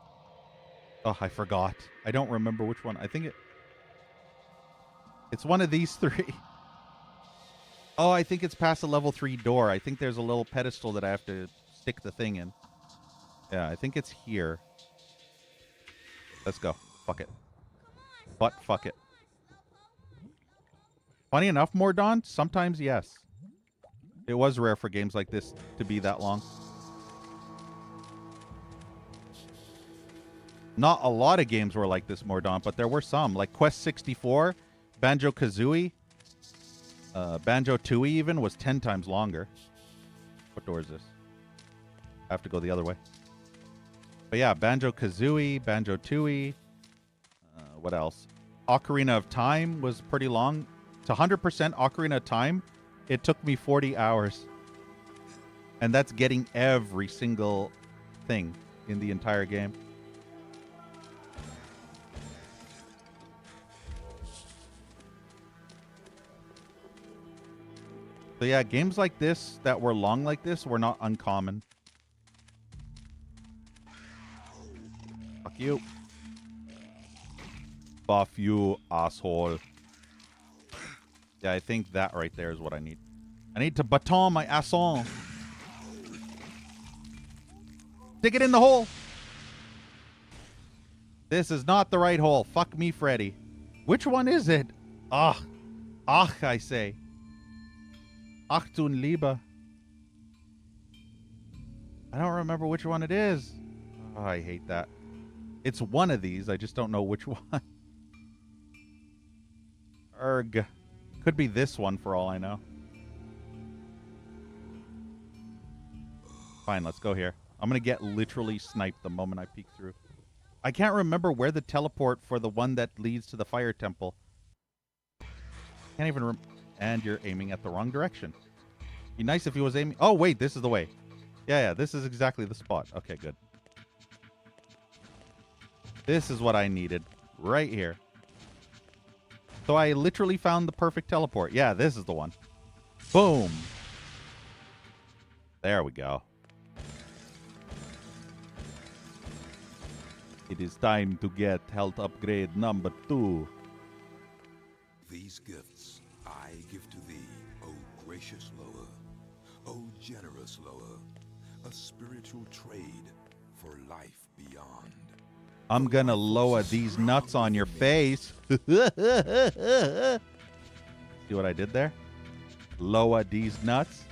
Oh, I forgot. I don't remember which one. I think it's one of these three. Oh, I think it's past the level 3 door. I think there's a little pedestal that I have to stick the thing in. Yeah, I think it's here. Let's go. Fuck it. But fuck it. Funny enough, Mordaunt, sometimes yes. It was rare for games like this to be that long. Not a lot of games were like this, Mordaunt, but there were some. Like Quest 64, Banjo-Kazooie, Banjo-Tooie even was 10 times longer. What door is this? I have to go the other way. But yeah, Banjo-Kazooie, Banjo-Tooie. What else? Ocarina of Time was pretty long. To 100% Ocarina of Time, it took me 40 hours. And that's getting every single thing in the entire game. So yeah, games like this that were long like this were not uncommon. Fuck you. Buff you, asshole. Yeah, I think that right there is what I need. I need to baton my asshole. Stick it in the hole. This is not the right hole. Fuck me, Freddy. Which one is it? Ach, I say. Achtung Liebe. I don't remember which one it is. Oh, I hate that. It's one of these. I just don't know which one. Erg. Could be this one for all I know. Fine, let's go here. I'm going to get literally sniped the moment I peek through. I can't remember where the teleport for the one that leads to the fire temple. Can't even and you're aiming at the wrong direction. Be nice if he was aiming... Oh, wait, this is the way. Yeah, this is exactly the spot. Okay, good. This is what I needed. Right here. So I literally found the perfect teleport. Yeah, this is the one. Boom. There we go. It is time to get health upgrade number 2. These gifts I give to thee, O gracious Loa, O generous Loa, a spiritual trade for life beyond. I'm gonna lower these nuts on your face. See what I did there? Lower these nuts.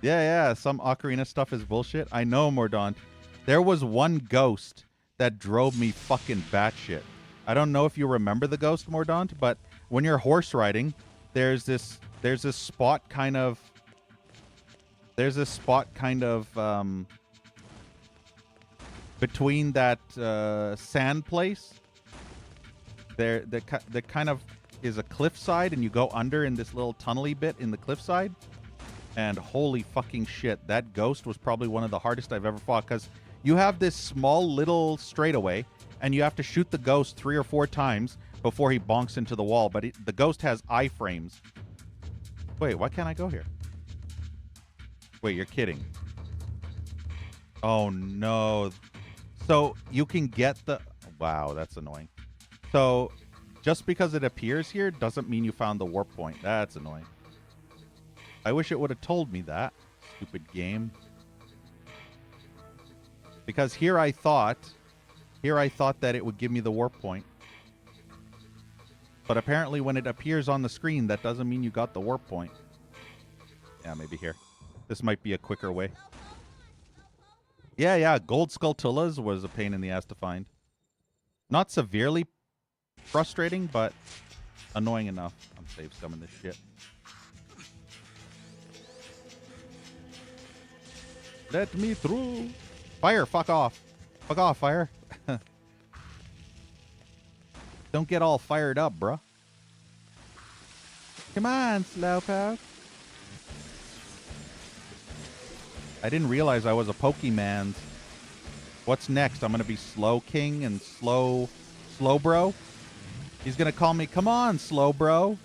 Yeah, some Ocarina stuff is bullshit. I know, Mordaunt. There was one ghost that drove me fucking batshit. I don't know if you remember the ghost, Mordaunt, but when you're horse riding, there's this spot kind of between that sand place. There kind of is a cliffside, and you go under in this little tunnely bit in the cliffside. And holy fucking shit, that ghost was probably one of the hardest I've ever fought, because you have this small little straightaway, and you have to shoot the ghost 3 or 4 times before he bonks into the wall. But the ghost has iframes. Wait, why can't I go here? Wait, you're kidding. Oh, no. So you can get the... Wow, that's annoying. So just because it appears here doesn't mean you found the warp point. That's annoying. I wish it would have told me that. Stupid game. Because here I thought that it would give me the warp point. But apparently when it appears on the screen, that doesn't mean you got the warp point. Yeah, maybe here. This might be a quicker way. Yeah, Gold Skulltulas was a pain in the ass to find. Not severely frustrating, but annoying enough. I'm save scumming this shit. Let me through. Fire, fuck off. Fuck off, fire. Don't get all fired up, bruh. Come on, Slowpoke. I didn't realize I was a Pokemon. What's next? I'm going to be Slow King and Slow Bro? He's going to call me, come on, Slow Bro.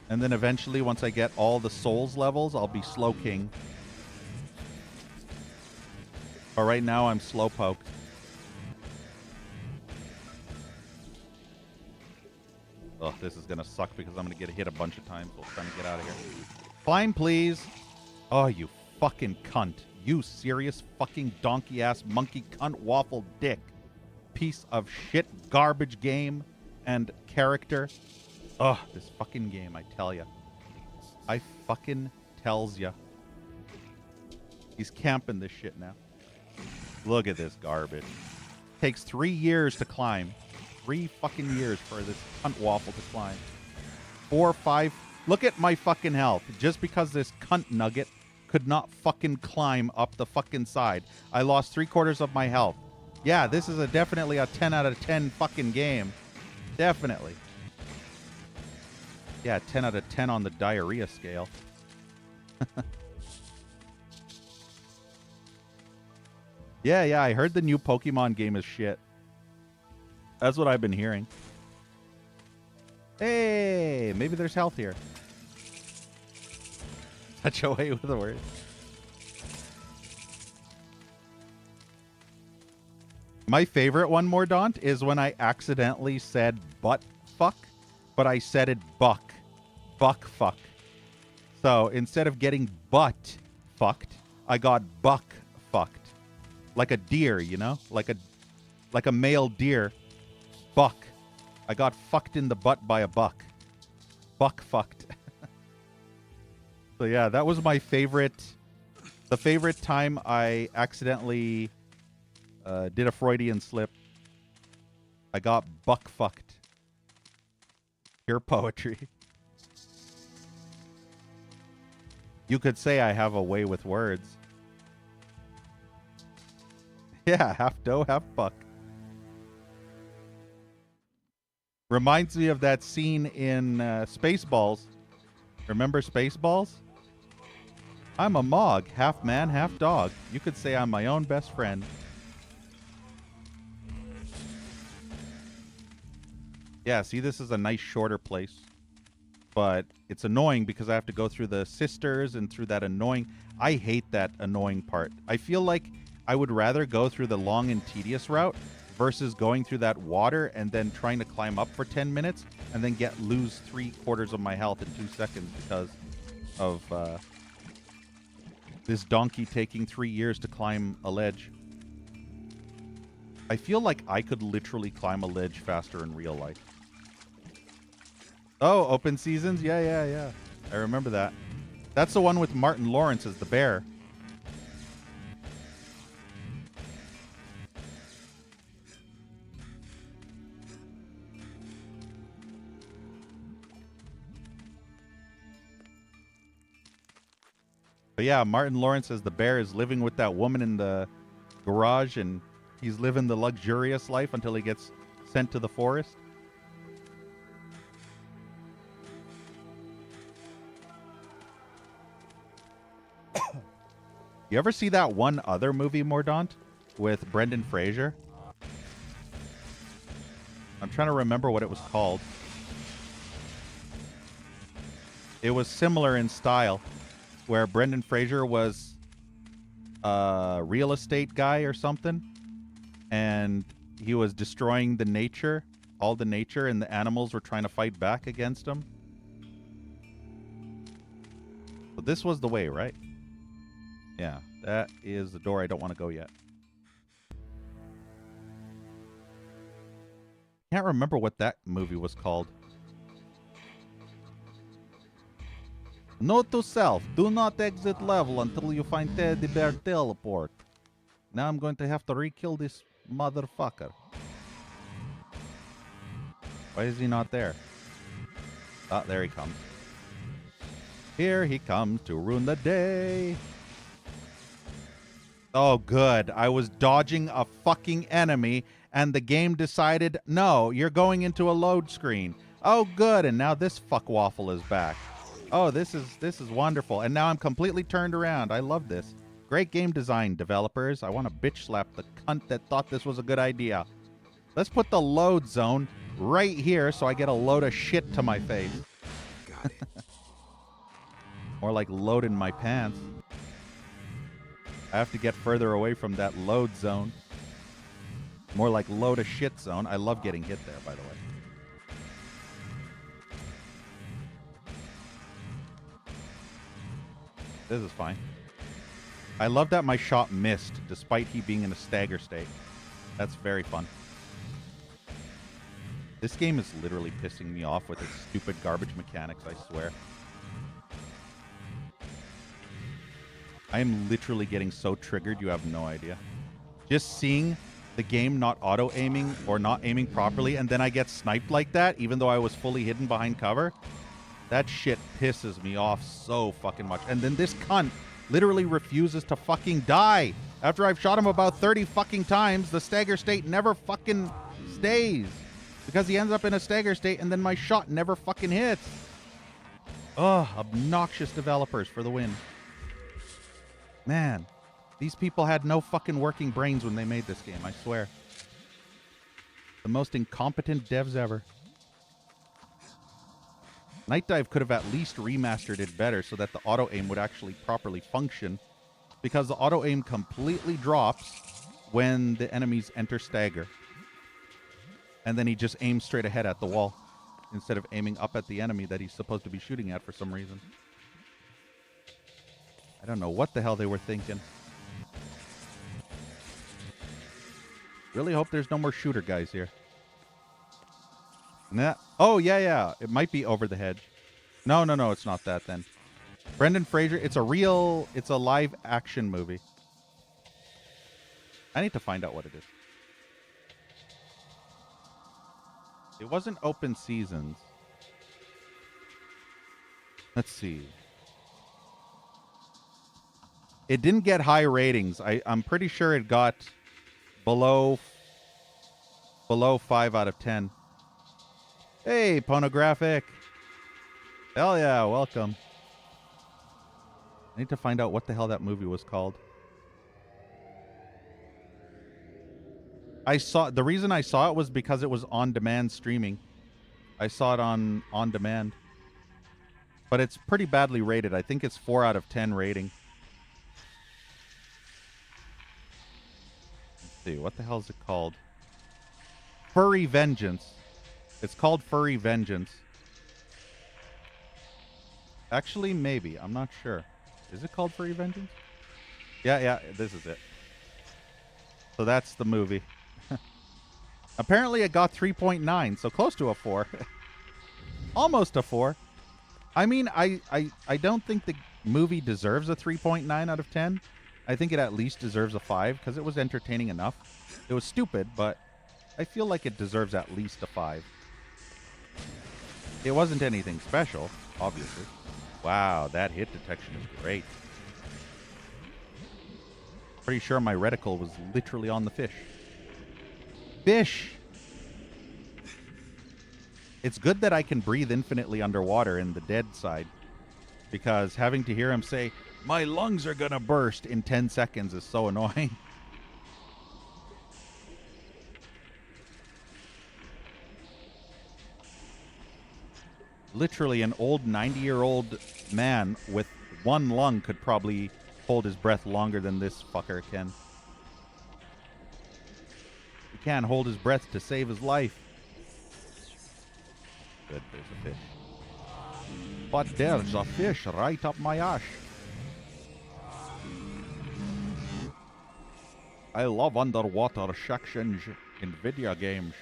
And then eventually, once I get all the Souls levels, I'll be Slow King. But right now, I'm Slowpoke. Oh, this is going to suck because I'm going to get hit a bunch of times while trying to get out of here. Climb, please. Oh, you fucking cunt. You serious fucking donkey-ass monkey cunt waffle dick. Piece of shit garbage game and character. Oh, this fucking game, I tell ya. I fucking tells ya. He's camping this shit now. Look at this garbage. Takes 3 years to climb. 3 fucking years for this cunt waffle to climb. 4, 5. Look at my fucking health. Just because this cunt nugget could not fucking climb up the fucking side. I lost 3/4 of my health. Yeah, this is definitely a 10 out of 10 fucking game. Definitely. Yeah, 10 out of 10 on the diarrhea scale. Yeah, I heard the new Pokemon game is shit. That's what I've been hearing. Hey, maybe there's health here. Such a way with the word. My favorite one, Mordaunt, is when I accidentally said butt fuck, but I said it buck fuck. So instead of getting butt fucked, I got buck fucked. Like a deer, you know? Like a male deer. Buck. I got fucked in the butt by a buck. Buck fucked. So yeah, that was my favorite. The favorite time I accidentally did a Freudian slip. I got buck fucked. Pure poetry. You could say I have a way with words. Yeah, half dough, half buck. Reminds me of that scene in Spaceballs. Remember Spaceballs? I'm a Mog, half man, half dog. You could say I'm my own best friend. Yeah, see, this is a nice shorter place. But it's annoying because I have to go through the sisters and through that annoying... I hate that annoying part. I feel like I would rather go through the long and tedious route versus going through that water and then trying to climb up for 10 minutes and then lose 3/4 of my health in 2 seconds because of this donkey taking 3 years to climb a ledge. I feel like I could literally climb a ledge faster in real life. Oh, Open Seasons? Yeah. I remember that. That's the one with Martin Lawrence as the bear. But yeah, Martin Lawrence as the bear is living with that woman in the garage, and he's living the luxurious life until he gets sent to the forest. You ever see that one other movie, Mordaunt, with Brendan Fraser? I'm trying to remember what it was called. It was similar in style, where Brendan Fraser was a real estate guy or something, and he was destroying the nature, all the nature, and the animals were trying to fight back against him. But this was the way, right? Yeah, that is the door I don't want to go yet. Can't remember what that movie was called. Note to self, do not exit level until you find Teddy Bear Teleport. Now I'm going to have to re-kill this motherfucker. Why is he not there? Ah, there he comes. Here he comes to ruin the day. Oh, good. I was dodging a fucking enemy, and the game decided, no, you're going into a load screen. Oh, good. And now this fuckwaffle is back. Oh, this is wonderful. And now I'm completely turned around. I love this. Great game design, developers. I want to bitch slap the cunt that thought this was a good idea. Let's put the load zone right here so I get a load of shit to my face. Got it. More like load in my pants. I have to get further away from that load zone. More like load of shit zone. I love getting hit there, by the way. This is fine. I love that my shot missed, despite he being in a stagger state. That's very fun. This game is literally pissing me off with its stupid garbage mechanics, I swear. I am literally getting so triggered, you have no idea. Just seeing the game not auto-aiming or not aiming properly, and then I get sniped like that, even though I was fully hidden behind cover. That shit pisses me off so fucking much. And then this cunt literally refuses to fucking die. After I've shot him about 30 fucking times, the stagger state never fucking stays. Because he ends up in a stagger state, and then my shot never fucking hits. Ugh, obnoxious developers for the win. Man, these people had no fucking working brains when they made this game, I swear. The most incompetent devs ever. Night Dive could have at least remastered it better so that the auto-aim would actually properly function, because the auto-aim completely drops when the enemies enter stagger. And then he just aims straight ahead at the wall instead of aiming up at the enemy that he's supposed to be shooting at for some reason. I don't know what the hell they were thinking. Really hope there's no more shooter guys here. Nah. Oh, yeah. It might be Over the Hedge. No, it's not that then. Brendan Fraser, it's a live action movie. I need to find out what it is. It wasn't Open Seasons. Let's see. It didn't get high ratings. I'm pretty sure it got below 5 out of 10. Hey, Pornographic. Hell yeah, welcome. I need to find out what the hell that movie was called. The reason I saw it was because it was on-demand streaming. I saw it on demand. But it's pretty badly rated. I think it's 4 out of 10 rating. Let's see, what the hell is it called? Furry Vengeance. It's called Furry Vengeance. Actually, maybe. I'm not sure. Is it called Furry Vengeance? Yeah, this is it. So that's the movie. Apparently it got 3.9, so close to a 4. Almost a 4. I mean, I don't think the movie deserves a 3.9 out of 10. I think it at least deserves a 5, because it was entertaining enough. It was stupid, but I feel like it deserves at least a 5. It wasn't anything special, obviously. Wow, that hit detection is great. Pretty sure my reticle was literally on the fish. Fish! It's good that I can breathe infinitely underwater in the dead side, because having to hear him say, "My lungs are gonna burst" in 10 seconds is so annoying. Literally, an old 90-year-old man with one lung could probably hold his breath longer than this fucker can. He can't hold his breath to save his life. Good, there's a fish. But there's a fish right up my ass. I love underwater sections in video games.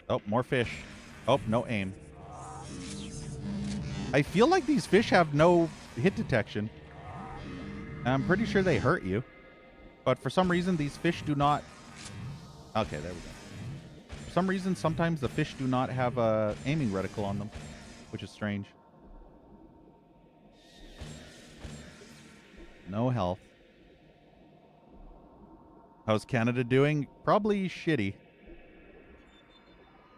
Oh, more fish. Oh, no aim. I feel like these fish have no hit detection. I'm pretty sure they hurt you. But for some reason, these fish do not... Okay, there we go. For some reason, sometimes the fish do not have a aiming reticle on them, which is strange. No health. How's Canada doing? Probably shitty.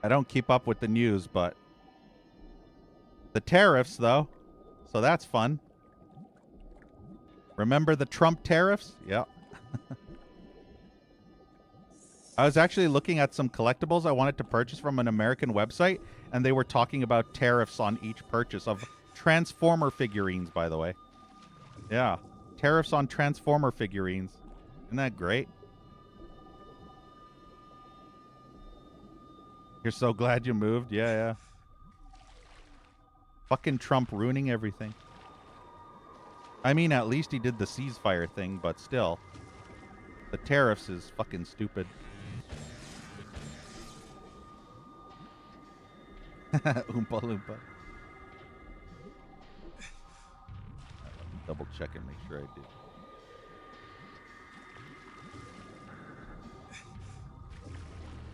I don't keep up with the news, but the tariffs, though. So that's fun. Remember the Trump tariffs? Yeah. I was actually looking at some collectibles I wanted to purchase from an American website, and they were talking about tariffs on each purchase of Transformer figurines, by the way. Yeah. Tariffs on Transformer figurines. Isn't that great? You're so glad you moved? Yeah, yeah. Fucking Trump ruining everything. I mean, at least he did the ceasefire thing, but still. The tariffs is fucking stupid. Oompa Loompa. Double check and make sure I did.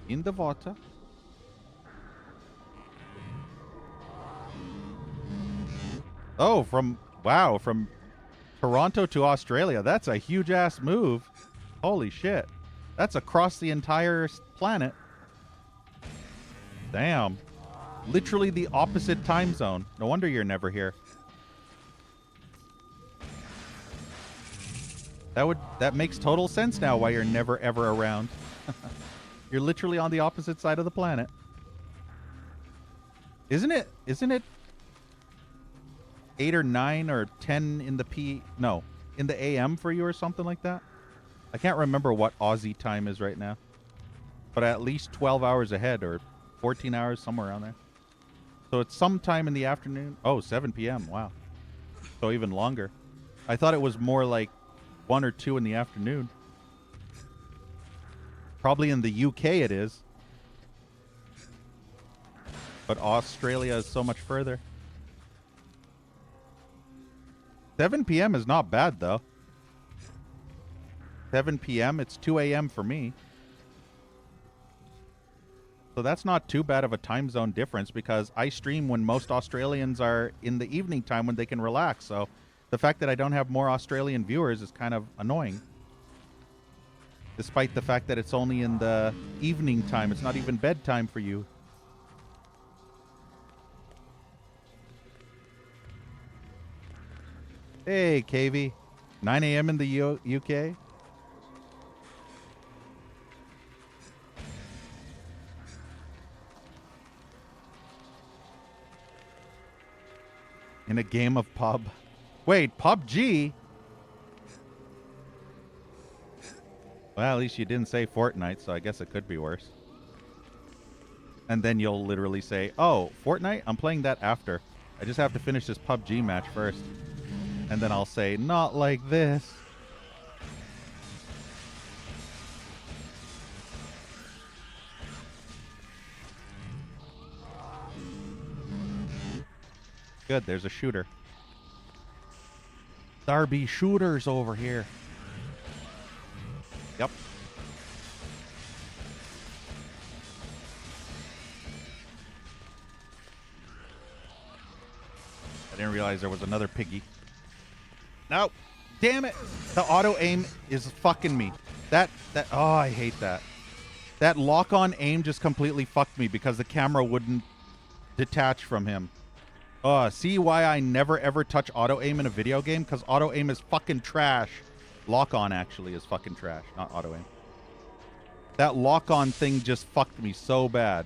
In the water. Oh, from Toronto to Australia. That's a huge ass move. Holy shit. That's across the entire planet. Damn. Literally the opposite time zone. No wonder you're never here. That makes total sense now why you're never ever around. You're literally on the opposite side of the planet. Isn't it 8 or 9 or 10 in the in the AM for you or something like that? I can't remember what Aussie time is right now. But at least 12 hours ahead or 14 hours, somewhere around there. So it's sometime in the afternoon. Oh, 7 p.m. Wow. So even longer. I thought it was more like 1 or 2 in the afternoon. Probably in the UK it is. But Australia is so much further. 7 p.m. is not bad, though. 7 p.m., it's 2 a.m. for me. So that's not too bad of a time zone difference because I stream when most Australians are in the evening time when they can relax. So the fact that I don't have more Australian viewers is kind of annoying. Despite the fact that it's only in the evening time. It's not even bedtime for you. Hey, KV. 9 a.m. in the UK? In a game of pub. Wait, PUBG? Well, at least you didn't say Fortnite, so I guess it could be worse. And then you'll literally say, oh, Fortnite? I'm playing that after. I just have to finish this PUBG match first. And then I'll say, not like this. Good, there's a shooter. There be shooters over here. Yep. I didn't realize there was another piggy. No, damn it. The auto aim is fucking me. Oh, I hate that. That lock on aim just completely fucked me because the camera wouldn't detach from him. See why I never ever touch auto aim in a video game? Because auto aim is fucking trash. Lock on actually is fucking trash, not auto aim. That lock on thing just fucked me so bad.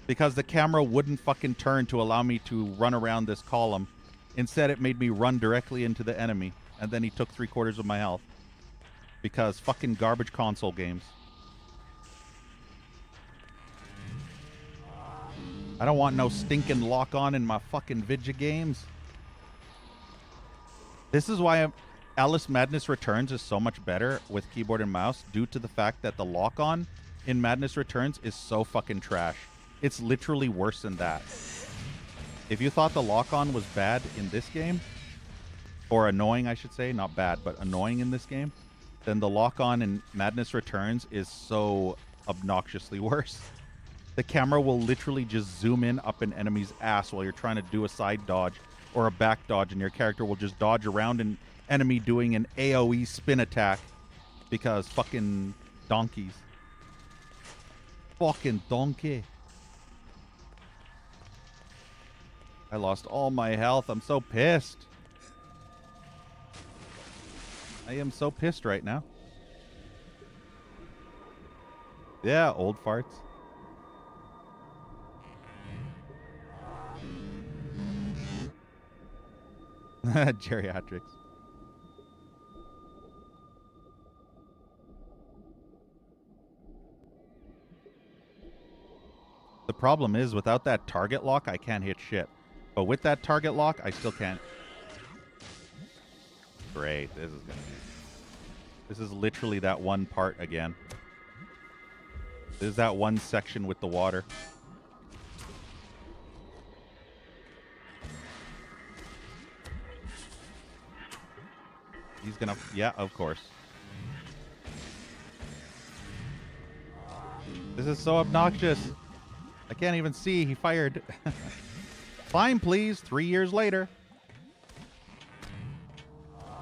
Because the camera wouldn't fucking turn to allow me to run around this column. Instead, it made me run directly into the enemy. And then he took 3/4 of my health. Because fucking garbage console games. I don't want no stinking lock-on in my fucking Vidya games. This is why Alice Madness Returns is so much better with keyboard and mouse, due to the fact that the lock-on in Madness Returns is so fucking trash. It's literally worse than that. If you thought the lock-on was bad in this game, or annoying, I should say, not bad, but annoying in this game, then the lock-on in Madness Returns is so obnoxiously worse. The camera will literally just zoom in up an enemy's ass while you're trying to do a side dodge, or a back dodge, and your character will just dodge around an enemy doing an AoE spin attack because fucking donkeys. Fucking donkey. I lost all my health. I'm so pissed. I am so pissed right now. Yeah, old farts. Geriatrics. The problem is, without that target lock, I can't hit shit. But with that target lock, I still can't. Great. This is literally that one part again. This is that one section with the water. He's gonna... Yeah, of course. This is so obnoxious. I can't even see. He fired. Fine, please. 3 years later.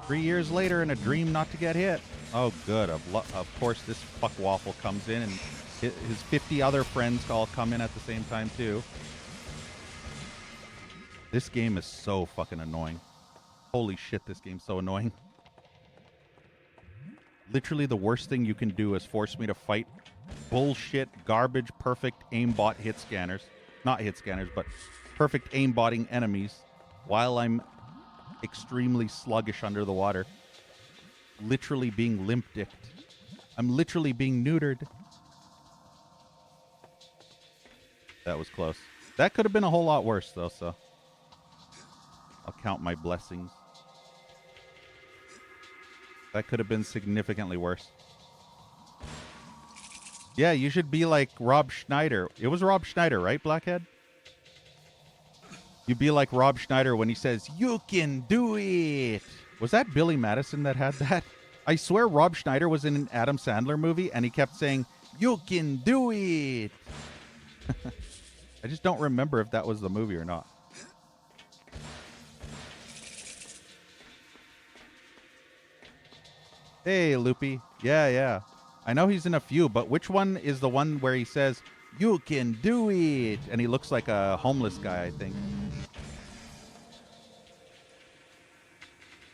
3 years later in a dream not to get hit. Oh, good. Of course, this fuck waffle comes in, and his 50 other friends all come in at the same time, too. This game is so fucking annoying. Holy shit, this game's so annoying. Literally the worst thing you can do is force me to fight bullshit, garbage, perfect aimbot hit scanners. Not hit scanners, but perfect aimbotting enemies while I'm extremely sluggish under the water. Literally being limp-dicked. I'm literally being neutered. That was close. That could have been a whole lot worse, though, so I'll count my blessings. That could have been significantly worse. Yeah, you should be like Rob Schneider. It was Rob Schneider, right, Blackhead? You'd be like Rob Schneider when he says, "You can do it." Was that Billy Madison that had that? I swear Rob Schneider was in an Adam Sandler movie and he kept saying, "You can do it." I just don't remember if that was the movie or not. Hey, Loopy. Yeah. I know he's in a few, but which one is the one where he says, "You can do it"? And he looks like a homeless guy, I think.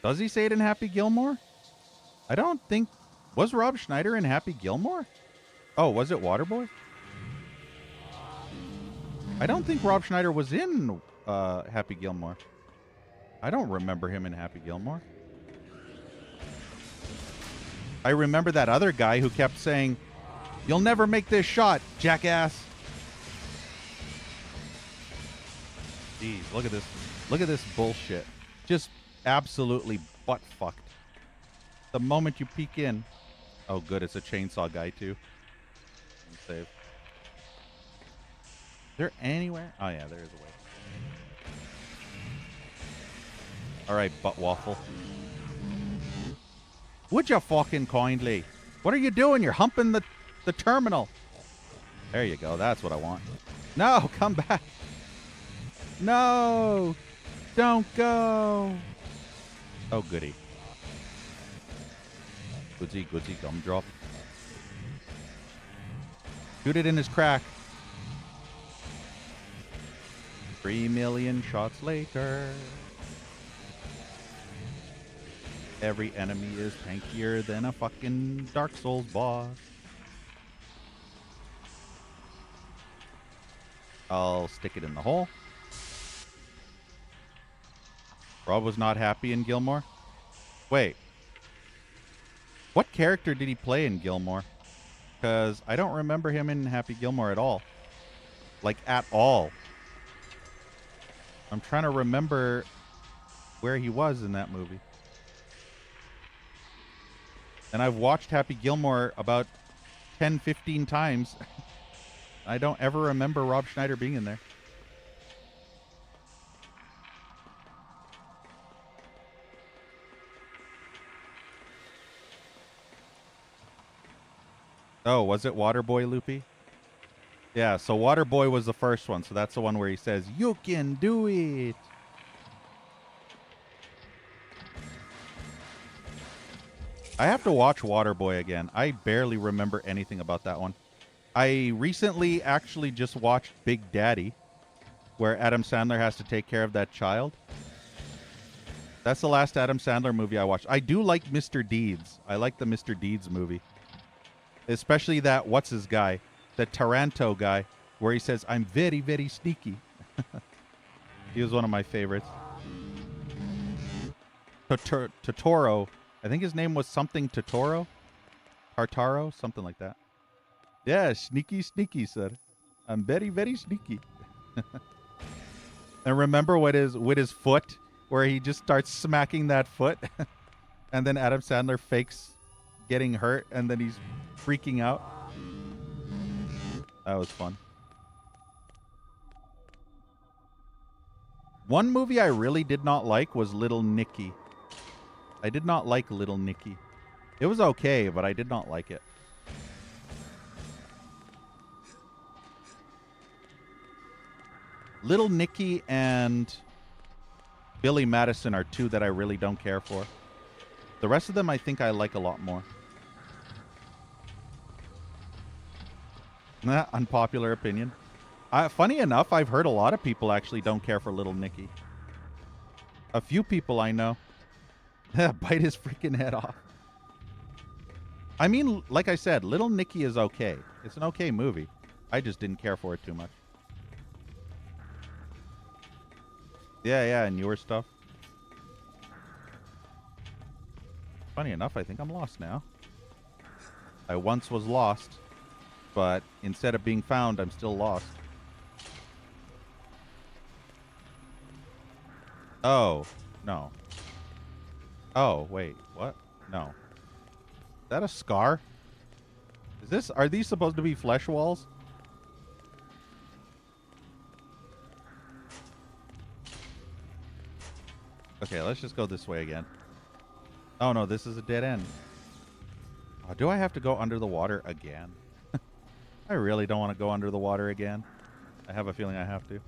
Does he say it in Happy Gilmore? I don't think... Was Rob Schneider in Happy Gilmore? Oh, was it Waterboy? I don't think Rob Schneider was in Happy Gilmore. I don't remember him in Happy Gilmore. I remember that other guy who kept saying, "You'll never make this shot, jackass." Jeez, look at this. Look at this bullshit. Just absolutely butt-fucked. The moment you peek in. Oh, good. It's a chainsaw guy, too. Save. Is there anywhere? Oh, yeah, there is a way. All right, butt waffle. Would you fucking kindly? What are you doing? You're humping the terminal. There you go. That's what I want. No, come back. No. Don't go. Oh, goody. Goodsy, gumdrop. Shoot it in his crack. 3 million shots later. Every enemy is tankier than a fucking Dark Souls boss. I'll stick it in the hole. Rob was not happy in Gilmore. Wait. What character did he play in Gilmore? Because I don't remember him in Happy Gilmore at all. Like, at all. I'm trying to remember where he was in that movie. And I've watched Happy Gilmore about 10, 15 times. I don't ever remember Rob Schneider being in there. Oh, was it Waterboy, Loopy? Yeah, so Waterboy was the first one. So that's the one where he says, "You can do it." I have to watch Waterboy again. I barely remember anything about that one. I recently actually just watched Big Daddy, where Adam Sandler has to take care of that child. That's the last Adam Sandler movie I watched. I do like Mr. Deeds. I like the Mr. Deeds movie. Especially that, what's his guy? The Taranto guy, where he says, I'm very, very sneaky. He was one of my favorites. Totoro. I think his name was something Totoro? Tartaro? Something like that. Yeah, sneaky, sneaky, sir. I'm very, very sneaky. And remember with his foot, where he just starts smacking that foot, and then Adam Sandler fakes getting hurt, and then he's freaking out. That was fun. One movie I really did not like was Little Nicky. I did not like Little Nicky. It was okay, but I did not like it. Little Nicky and Billy Madison are two that I really don't care for. The rest of them I think I like a lot more. Unpopular opinion. Funny enough, I've heard a lot of people actually don't care for Little Nicky. A few people I know. Bite his freaking head off. I mean, like I said, Little Nicky is okay. It's an okay movie. I just didn't care for it too much. Yeah, and newer stuff. Funny enough, I think I'm lost now. I once was lost, but instead of being found, I'm still lost. Oh, no. Oh, wait, what? No. Is that a scar? Are these supposed to be flesh walls? Okay, let's just go this way again. Oh no, this is a dead end. Oh, do I have to go under the water again? I really don't want to go under the water again. I have a feeling I have to.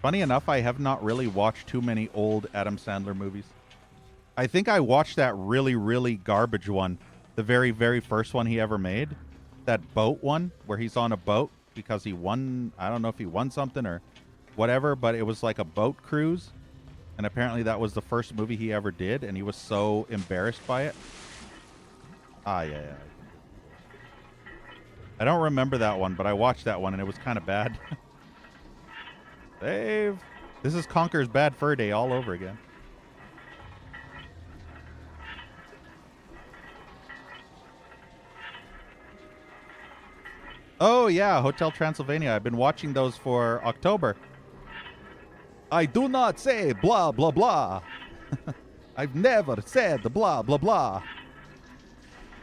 Funny enough, I have not really watched too many old Adam Sandler movies. I think I watched that really, really garbage one. The very, very first one he ever made. That boat one, where he's on a boat because he won. I don't know if he won something or whatever, but it was like a boat cruise. And apparently that was the first movie he ever did, and he was so embarrassed by it. Yeah. I don't remember that one, but I watched that one, and it was kind of bad. Dave! This is Conker's Bad Fur Day all over again. Oh, yeah, Hotel Transylvania. I've been watching those for October. I do not say blah, blah, blah. I've never said blah, blah, blah.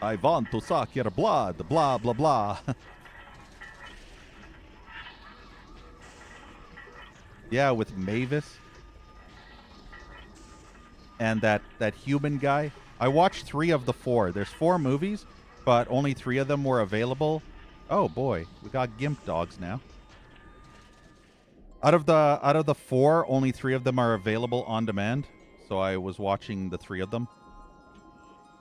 I want to suck your blood, blah, blah, blah. Yeah, with Mavis. And that human guy. I watched 3 of the 4. There's 4 movies, but only 3 of them were available. Oh boy, we got GIMP dogs now. Out of the 4, only 3 of them are available on demand. So I was watching the 3 of them.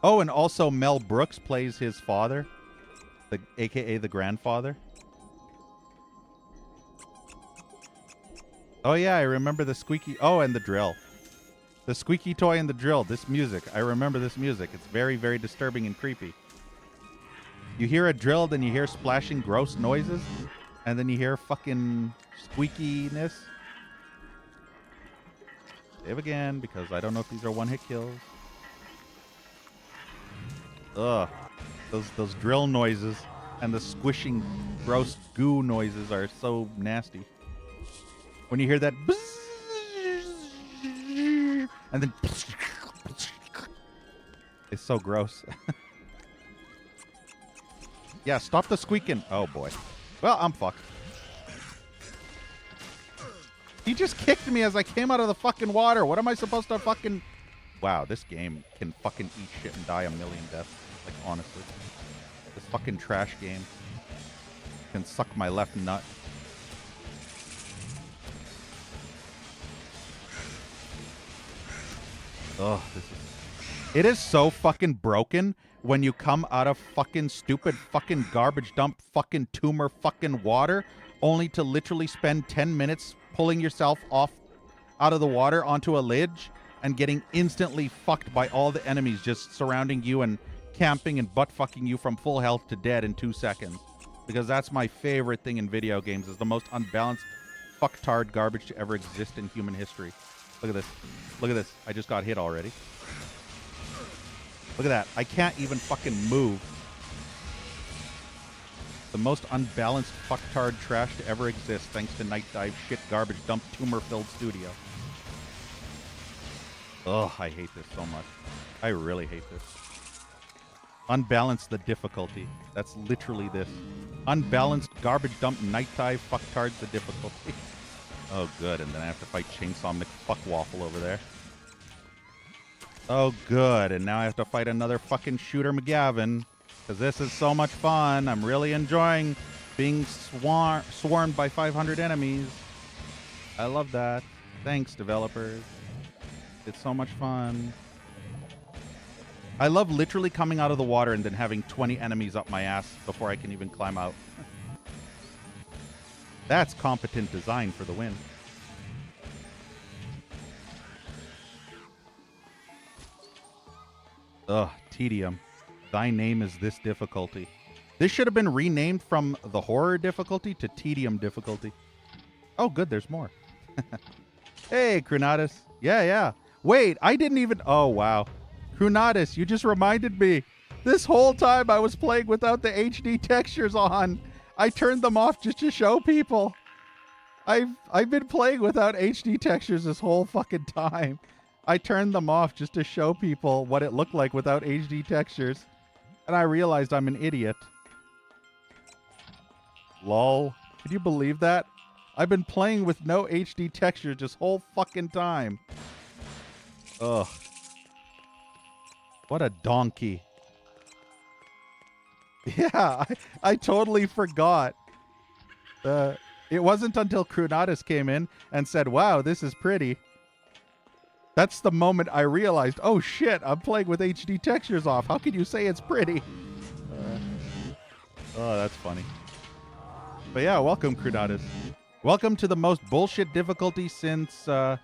Oh, and also Mel Brooks plays his father, aka the grandfather. Oh yeah, I remember the squeaky. Oh, and the drill. The squeaky toy and the drill. This music. I remember this music. It's very, very disturbing and creepy. You hear a drill, then you hear splashing gross noises, and then you hear fucking squeakiness. Save again, because I don't know if these are one-hit kills. Ugh. Those drill noises and the squishing gross goo noises are so nasty. When you hear that and then it's so gross. Yeah, stop the squeaking. Oh boy. Well, I'm fucked. He just kicked me as I came out of the fucking water. What am I supposed to fucking... Wow, this game can fucking eat shit and die a million deaths. Like, honestly. This fucking trash game can suck my left nut. Oh, it is so fucking broken when you come out of fucking stupid fucking garbage dump fucking tumor fucking water only to literally spend 10 minutes pulling yourself off out of the water onto a ledge and getting instantly fucked by all the enemies just surrounding you and camping and butt fucking you from full health to dead in 2 seconds. Because that's my favorite thing in video games, is the most unbalanced fucktard garbage to ever exist in human history. Look at this. Look at this. I just got hit already. Look at that. I can't even fucking move. The most unbalanced fucktard trash to ever exist, thanks to Night Dive shit garbage dump tumor-filled studio. Ugh, I hate this so much. I really hate this. Unbalance the difficulty. That's literally this. Unbalanced garbage dump Night Dive fucktards the difficulty. Oh, good. And then I have to fight Chainsaw McFuckwaffle over there. Oh, good. And now I have to fight another fucking Shooter McGavin. Because this is so much fun. I'm really enjoying being swarmed by 500 enemies. I love that. Thanks, developers. It's so much fun. I love literally coming out of the water and then having 20 enemies up my ass before I can even climb out. That's competent design for the win. Ugh, tedium. Thy name is this difficulty. This should have been renamed from the horror difficulty to tedium difficulty. Oh, good, there's more. Hey, Krunatus. Yeah. Wait, I didn't even... Oh, wow. Krunatus, you just reminded me. This whole time I was playing without the HD textures on. I turned them off just to show people. I've been playing without HD textures this whole fucking time. I turned them off just to show people what it looked like without HD textures. And I realized I'm an idiot. Lol. Could you believe that? I've been playing with no HD textures this whole fucking time. Ugh. What a donkey. Yeah, I totally forgot. It wasn't until Krunatus came in and said, wow, this is pretty. That's the moment I realized, oh shit, I'm playing with HD textures off. How can you say it's pretty? Oh, that's funny. But yeah, welcome, Krunatus. Welcome to the most bullshit difficulty since the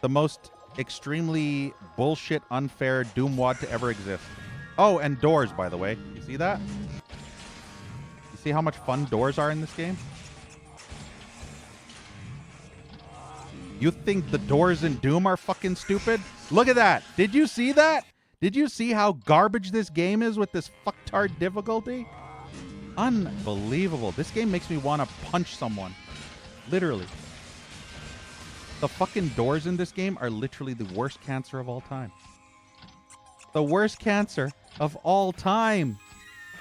most extremely bullshit, unfair Doomwad to ever exist. Oh, and doors, by the way. You see that? You see how much fun doors are in this game? You think the doors in Doom are fucking stupid? Look at that. Did you see that? Did you see how garbage this game is with this fucktard difficulty? Unbelievable. This game makes me want to punch someone. Literally. The fucking doors in this game are literally the worst cancer of all time. The worst cancer of all time.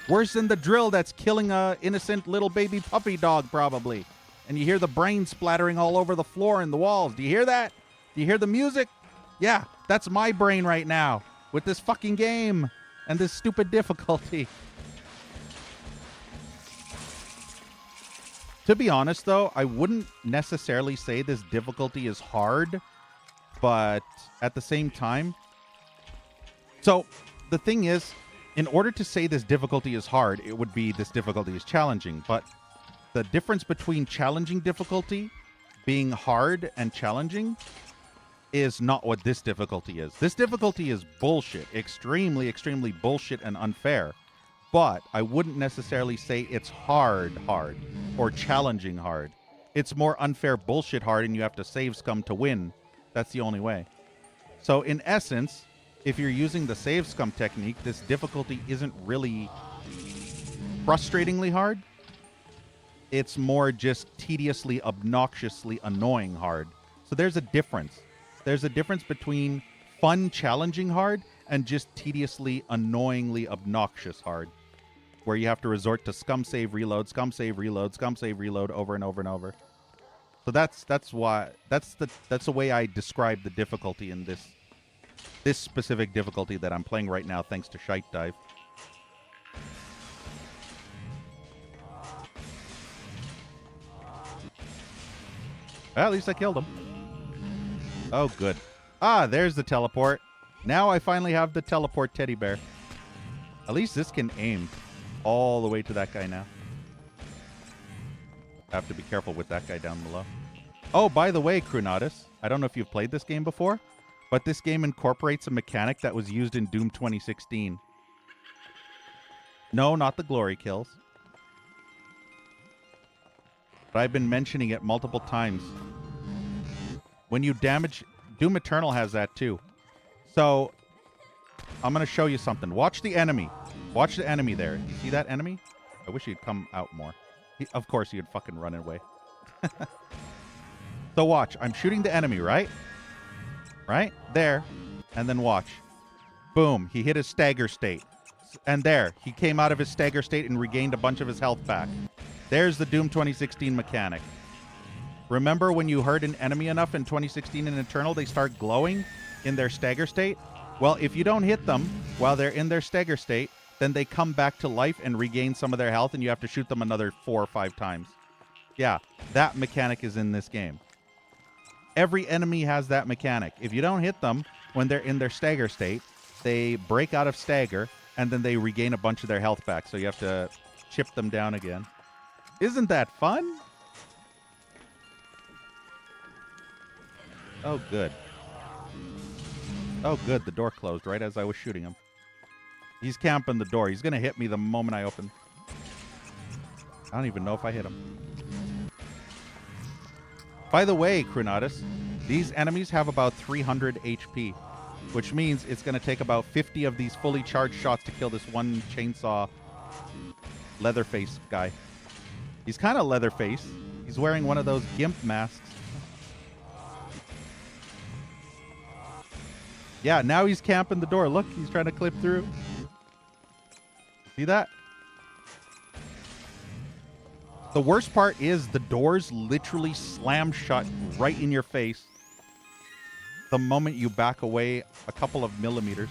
Worse than the drill that's killing a innocent little baby puppy dog, probably. And you hear the brain splattering all over the floor and the walls. Do you hear that? Do you hear the music? Yeah, that's my brain right now with this fucking game and this stupid difficulty. To be honest, though, I wouldn't necessarily say this difficulty is hard, but at the same time... So, the thing is, in order to say this difficulty is hard, it would be this difficulty is challenging, but the difference between challenging difficulty being hard and challenging is not what this difficulty is. This difficulty is bullshit. Extremely, extremely bullshit and unfair. But I wouldn't necessarily say it's hard or challenging hard. It's more unfair bullshit hard and you have to save scum to win. That's the only way. So in essence, if you're using the save scum technique, this difficulty isn't really frustratingly hard. It's more just tediously, obnoxiously annoying hard. So there's a difference. There's a difference between fun, challenging hard and just tediously, annoyingly obnoxious hard, where you have to resort to scum save reload, scum save reload, scum save reload over and over and over. So that's the way I describe the difficulty in this specific difficulty that I'm playing right now, thanks to Shite Dive. Well, at least I killed him. Oh, good. Ah, there's the teleport. Now I finally have the teleport teddy bear. At least this can aim all the way to that guy now. I have to be careful with that guy down below. Oh, by the way, Crunatus, I don't know if you've played this game before, but this game incorporates a mechanic that was used in Doom 2016. No, not the glory kills. But I've been mentioning it multiple times. When you damage... Doom Eternal has that too. So, I'm going to show you something. Watch the enemy. Watch the enemy there. You see that enemy? I wish he'd come out more. Of course, he'd fucking run away. So watch. I'm shooting the enemy, right? Right? There. And then watch. Boom. He hit his stagger state. And there. He came out of his stagger state and regained a bunch of his health back. There's the Doom 2016 mechanic. Remember when you hurt an enemy enough in 2016 in Eternal, they start glowing in their stagger state? Well, if you don't hit them while they're in their stagger state, then they come back to life and regain some of their health, and you have to shoot them another 4 or 5 times. Yeah, that mechanic is in this game. Every enemy has that mechanic. If you don't hit them when they're in their stagger state, they break out of stagger, and then they regain a bunch of their health back, so you have to chip them down again. Isn't that fun? Oh, good. Oh, good. The door closed right as I was shooting him. He's camping the door. He's going to hit me the moment I open. I don't even know if I hit him. By the way, Crunatus, these enemies have about 300 HP, which means it's going to take about 50 of these fully charged shots to kill this one chainsaw Leatherface guy. He's kind of Leatherface. He's wearing one of those gimp masks. Yeah, now he's camping the door. Look, he's trying to clip through. See that? The worst part is the doors literally slam shut right in your face the moment you back away a couple of millimeters.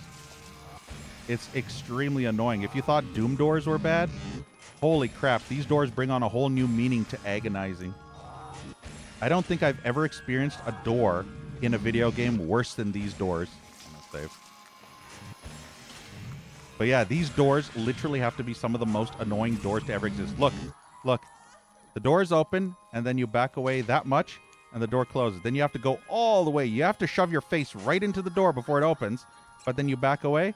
It's extremely annoying. If you thought Doom doors were bad, holy crap, these doors bring on a whole new meaning to agonizing. I don't think I've ever experienced a door in a video game worse than these doors. I'm gonna save. But yeah, these doors literally have to be some of the most annoying doors to ever exist. Look, look. The door is open, and then you back away that much, and the door closes. Then you have to go all the way. You have to shove your face right into the door before it opens, but then you back away,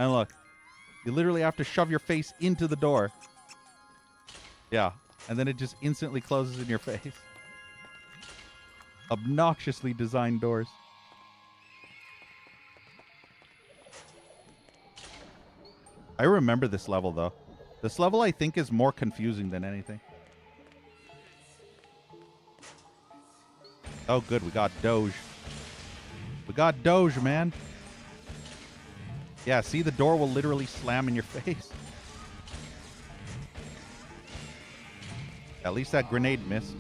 and look. You literally have to shove your face into the door. Yeah, and then it just instantly closes in your face. Obnoxiously designed doors. I remember this level, though. This level, I think, is more confusing than anything. Oh, good. We got Doge. We got Doge, man. Yeah, see? The door will literally slam in your face. At least that grenade missed.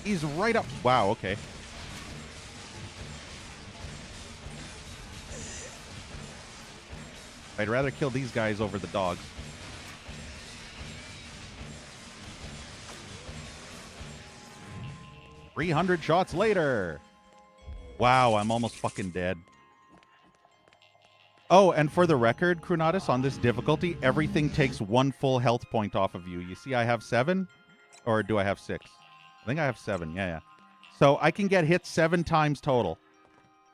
He's right up. Wow, okay. I'd rather kill these guys over the dogs. "300 shots later." Wow, I'm almost fucking dead. Oh, and for the record, Crunatus, on this difficulty, everything takes 1 full health point off of you. You see I have 7? Or do I have 6? I think I have 7. Yeah. So I can get hit 7 times total.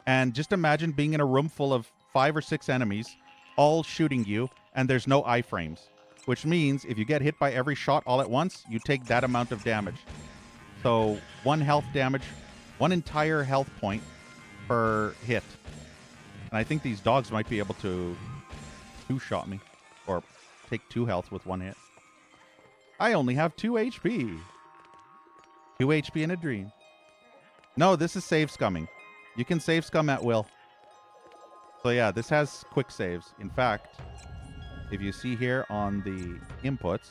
And just imagine being in a room full of 5 or 6 enemies, all shooting you, and there's no iframes. Which means if you get hit by every shot all at once, you take that amount of damage. So 1 health damage, 1 entire health point per hit. And I think these dogs might be able to 2-shot me. Or take 2 health with 1 hit. I only have 2 HP. 2 HP in a dream. No, this is save scumming. You can save scum at will. So yeah, this has quick saves. In fact, if you see here on the inputs,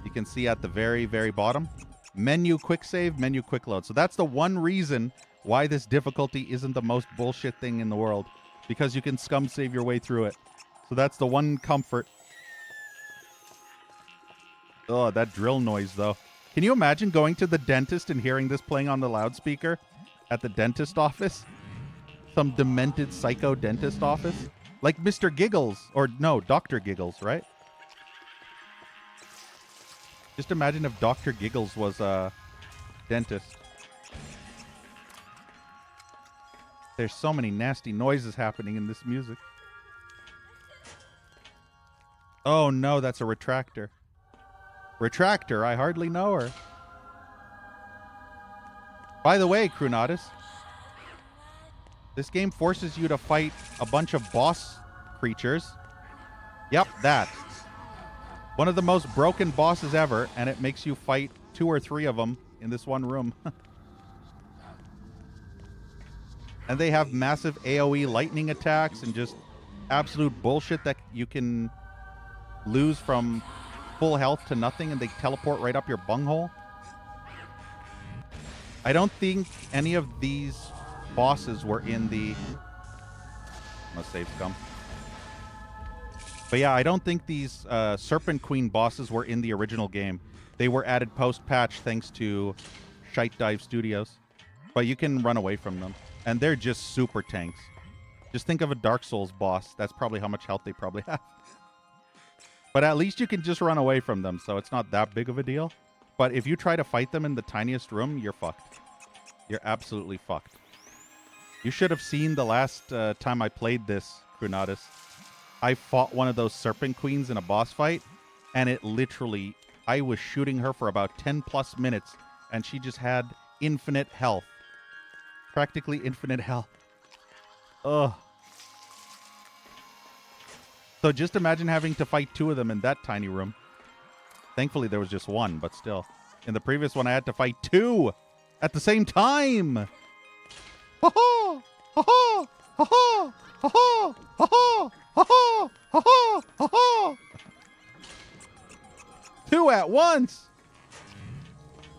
you can see at the very, very bottom, menu quick save, menu quick load. So that's the one reason why this difficulty isn't the most bullshit thing in the world. Because you can scum save your way through it. So that's the one comfort. Oh, that drill noise, though. Can you imagine going to the dentist and hearing this playing on the loudspeaker? at the dentist office. Some demented psycho dentist office. Like Mr. Giggles. Or no, Dr. Giggles, right? Just imagine if Dr. Giggles was a dentist. There's so many nasty noises happening in this music. Oh no, that's a retractor. Retractor, I hardly know her. By the way, Crunatus, this game forces you to fight a bunch of boss creatures. Yep, that. One of the most broken bosses ever, and it makes you fight 2 or 3 of them in this one room. And they have massive AoE lightning attacks and just absolute bullshit that you can lose from full health to nothing, and they teleport right up your bunghole. I don't think any of these bosses were in the... Must save scum. But yeah, I don't think these Serpent Queen bosses were in the original game. They were added post-patch thanks to Shite Dive Studios. But you can run away from them. And they're just super tanks. Just think of a Dark Souls boss. That's probably how much health they probably have. But at least you can just run away from them, so it's not that big of a deal. But if you try to fight them in the tiniest room, you're fucked. You're absolutely fucked. You should have seen the last time I played this, Crunatus. I fought one of those Serpent Queens in a boss fight, and it literally... I was shooting her for about 10 plus minutes, and she just had infinite health. Practically infinite health. Ugh. So just imagine having to fight 2 of them in that tiny room. Thankfully, there was just 1, but still. In the previous one, I had to fight 2 at the same time. Ha-ha! Ha-ha! Ha-ha! Ha-ha! Ha-ha! Ha-ha! Ha-ha! Ha-ha! 2 at once!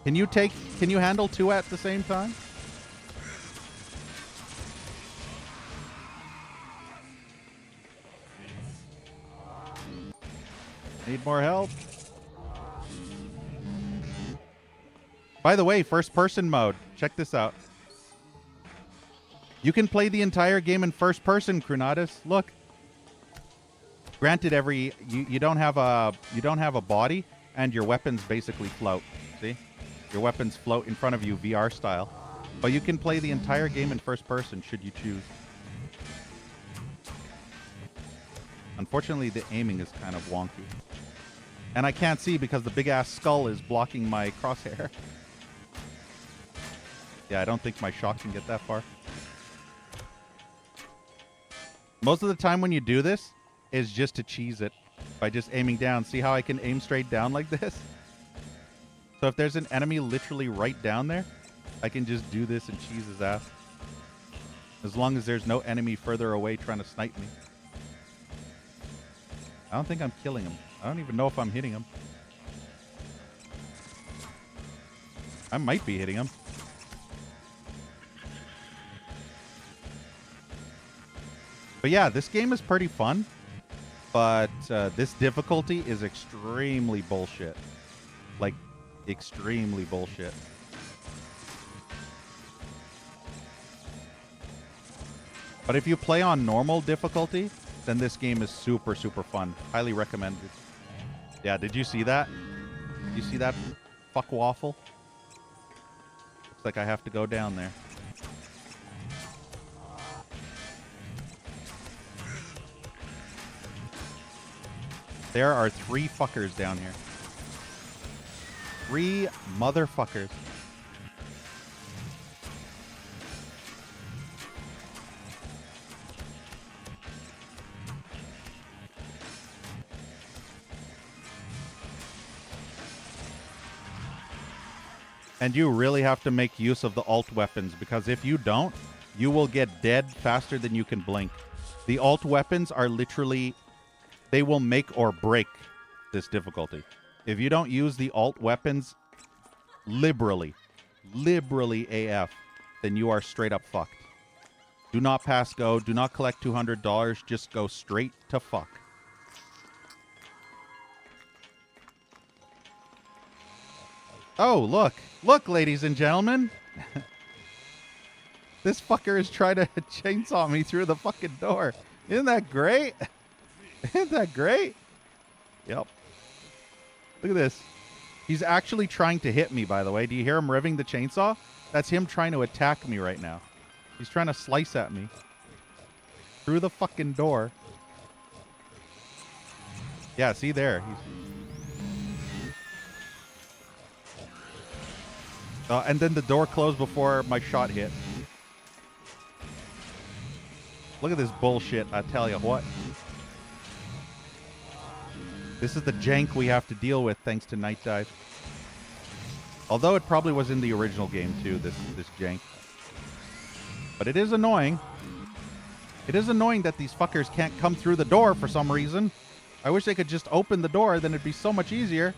Can you handle 2 at the same time? Need more help. By the way, first person mode. Check this out. You can play the entire game in first person, Crunatus. Look. Granted, you don't have a body, and your weapons basically float. See? Your weapons float in front of you VR style. But you can play the entire game in first person should you choose. Unfortunately, the aiming is kind of wonky. And I can't see because the big-ass skull is blocking my crosshair. Yeah, I don't think my shot can get that far. Most of the time when you do this is just to cheese it by just aiming down. See how I can aim straight down like this? So if there's an enemy literally right down there, I can just do this and cheese his ass. As long as there's no enemy further away trying to snipe me. I don't think I'm killing him. I don't even know if I'm hitting him. I might be hitting him. But yeah, this game is pretty fun. But this difficulty is extremely bullshit. Like, extremely bullshit. But if you play on normal difficulty, then this game is super, super fun. Highly recommended. Yeah, did you see that? Did you see that fuck waffle? Looks like I have to go down there. There are 3 fuckers down here. 3 motherfuckers. And you really have to make use of the alt weapons, because if you don't, you will get dead faster than you can blink. The alt weapons are literally, they will make or break this difficulty. If you don't use the alt weapons liberally AF, then you are straight up fucked. Do not pass go. Do not collect $200. Just go straight to fuck. Oh, look. Look, ladies and gentlemen. This fucker is trying to chainsaw me through the fucking door. Isn't that great? Isn't that great? Yep. Look at this. He's actually trying to hit me, by the way. Do you hear him revving the chainsaw? That's him trying to attack me right now. He's trying to slice at me. Through the fucking door. Yeah, see there. And then the door closed before my shot hit. Look at this bullshit, I tell you what. This is the jank we have to deal with thanks to Night Dive. Although it probably was in the original game too, this jank. But it is annoying. It is annoying that these fuckers can't come through the door for some reason. I wish they could just open the door, then it'd be so much easier.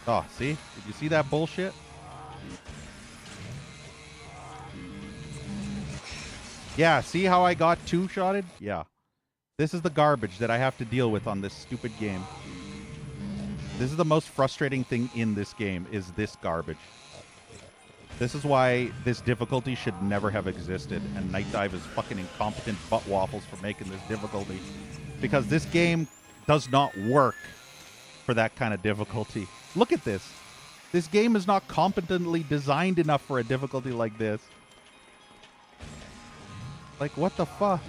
Oh, see? Did you see that bullshit? Yeah, see how I got two-shotted? Yeah. This is the garbage that I have to deal with on this stupid game. This is the most frustrating thing in this game, is this garbage. This is why this difficulty should never have existed, and Night Dive is fucking incompetent butt waffles for making this difficulty. Because this game does not work for that kind of difficulty. Look at this. This game is not competently designed enough for a difficulty like this. Like, what the fuck?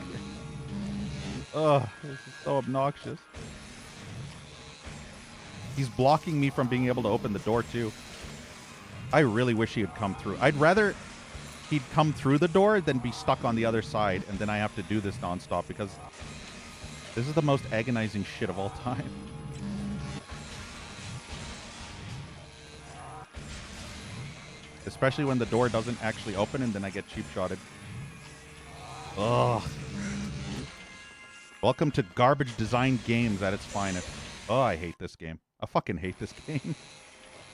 Ugh, this is so obnoxious. He's blocking me from being able to open the door, too. I really wish he had come through. I'd rather he'd come through the door than be stuck on the other side, and then I have to do this nonstop, because this is the most agonizing shit of all time. Especially when the door doesn't actually open, and then I get cheap-shotted. Ugh. Welcome to garbage design games at its finest. Oh, I hate this game. I fucking hate this game.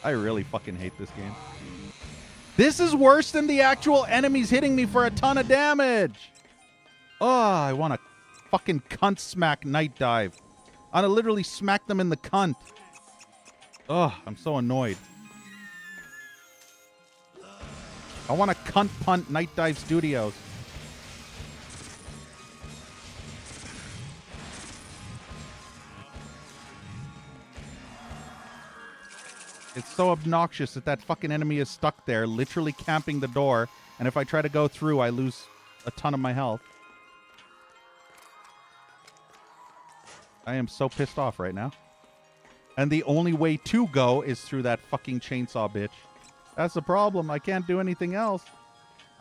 I really fucking hate this game. This is worse than the actual enemies hitting me for a ton of damage. Oh, I want to fucking cunt smack Night Dive. I want to literally smack them in the cunt. Oh, I'm so annoyed. I want to cunt punt Night Dive Studios. It's so obnoxious that that fucking enemy is stuck there, literally camping the door, and if I try to go through, I lose a ton of my health. I am so pissed off right now. And the only way to go is through that fucking chainsaw bitch. That's the problem. I can't do anything else.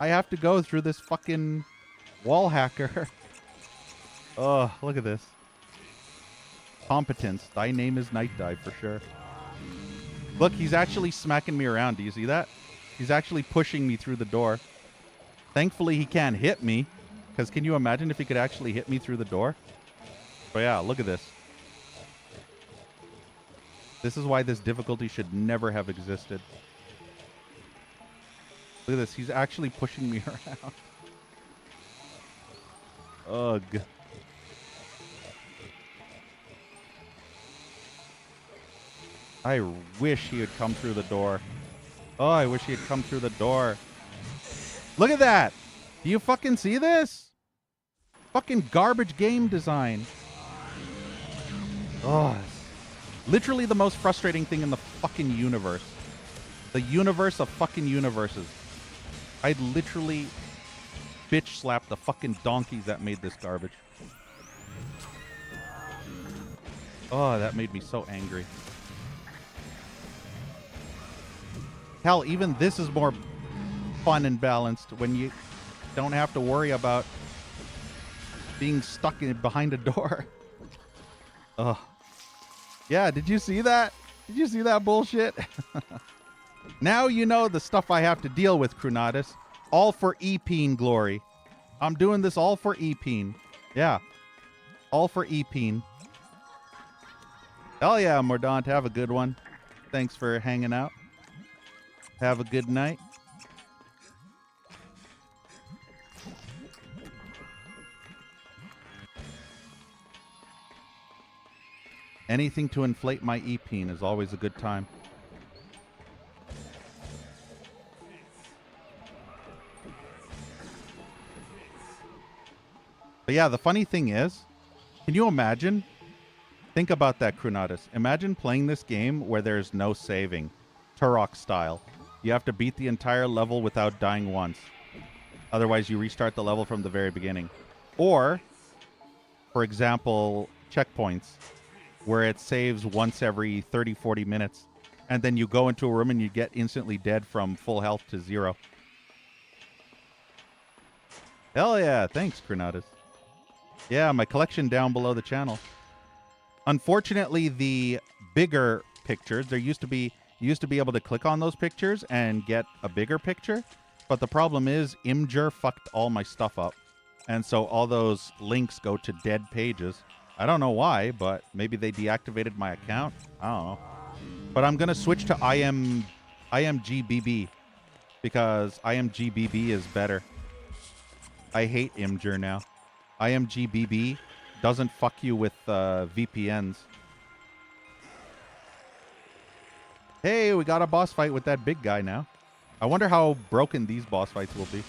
I have to go through this fucking wall hacker. Oh, look at this. Competence. Thy name is Night Dive for sure. Look, he's actually smacking me around. Do you see that? He's actually pushing me through the door. Thankfully, he can't hit me. Because can you imagine if he could actually hit me through the door? But yeah, look at this. This is why this difficulty should never have existed. Look at this. He's actually pushing me around. Ugh. I wish he had come through the door. Oh, I wish he had come through the door. Look at that. Do you fucking see this? Fucking garbage game design. Oh, it's literally the most frustrating thing in the fucking universe. The universe of fucking universes. I'd literally bitch slap the fucking donkeys that made this garbage. Oh, that made me so angry. Hell, even this is more fun and balanced when you don't have to worry about being stuck behind a door. Ugh. Yeah, did you see that? Did you see that bullshit? Now you know the stuff I have to deal with, Crunatus. All for Epeen glory. I'm doing this all for Epeen. Yeah. All for Epeen. Hell yeah, Mordaunt. Have a good one. Thanks for hanging out. Have a good night. Anything to inflate my Epeen is always a good time. But yeah, the funny thing is, can you imagine? Think about that, Krunatus. Imagine playing this game where there's no saving. Turok style. You have to beat the entire level without dying once. Otherwise, you restart the level from the very beginning. Or, for example, checkpoints, where it saves once every 30, 40 minutes. And then you go into a room and you get instantly dead from full health to 0. Hell yeah. Thanks, Krunatus. Yeah, my collection down below the channel. Unfortunately, the bigger pictures, you used to be able to click on those pictures and get a bigger picture. But the problem is, Imgur fucked all my stuff up. And so all those links go to dead pages. I don't know why, but maybe they deactivated my account. I don't know. But I'm going to switch to IMGBB because IMGBB is better. I hate Imgur now. IMGBB doesn't fuck you with VPNs. Hey, we got a boss fight with that big guy now. I wonder how broken these boss fights will be.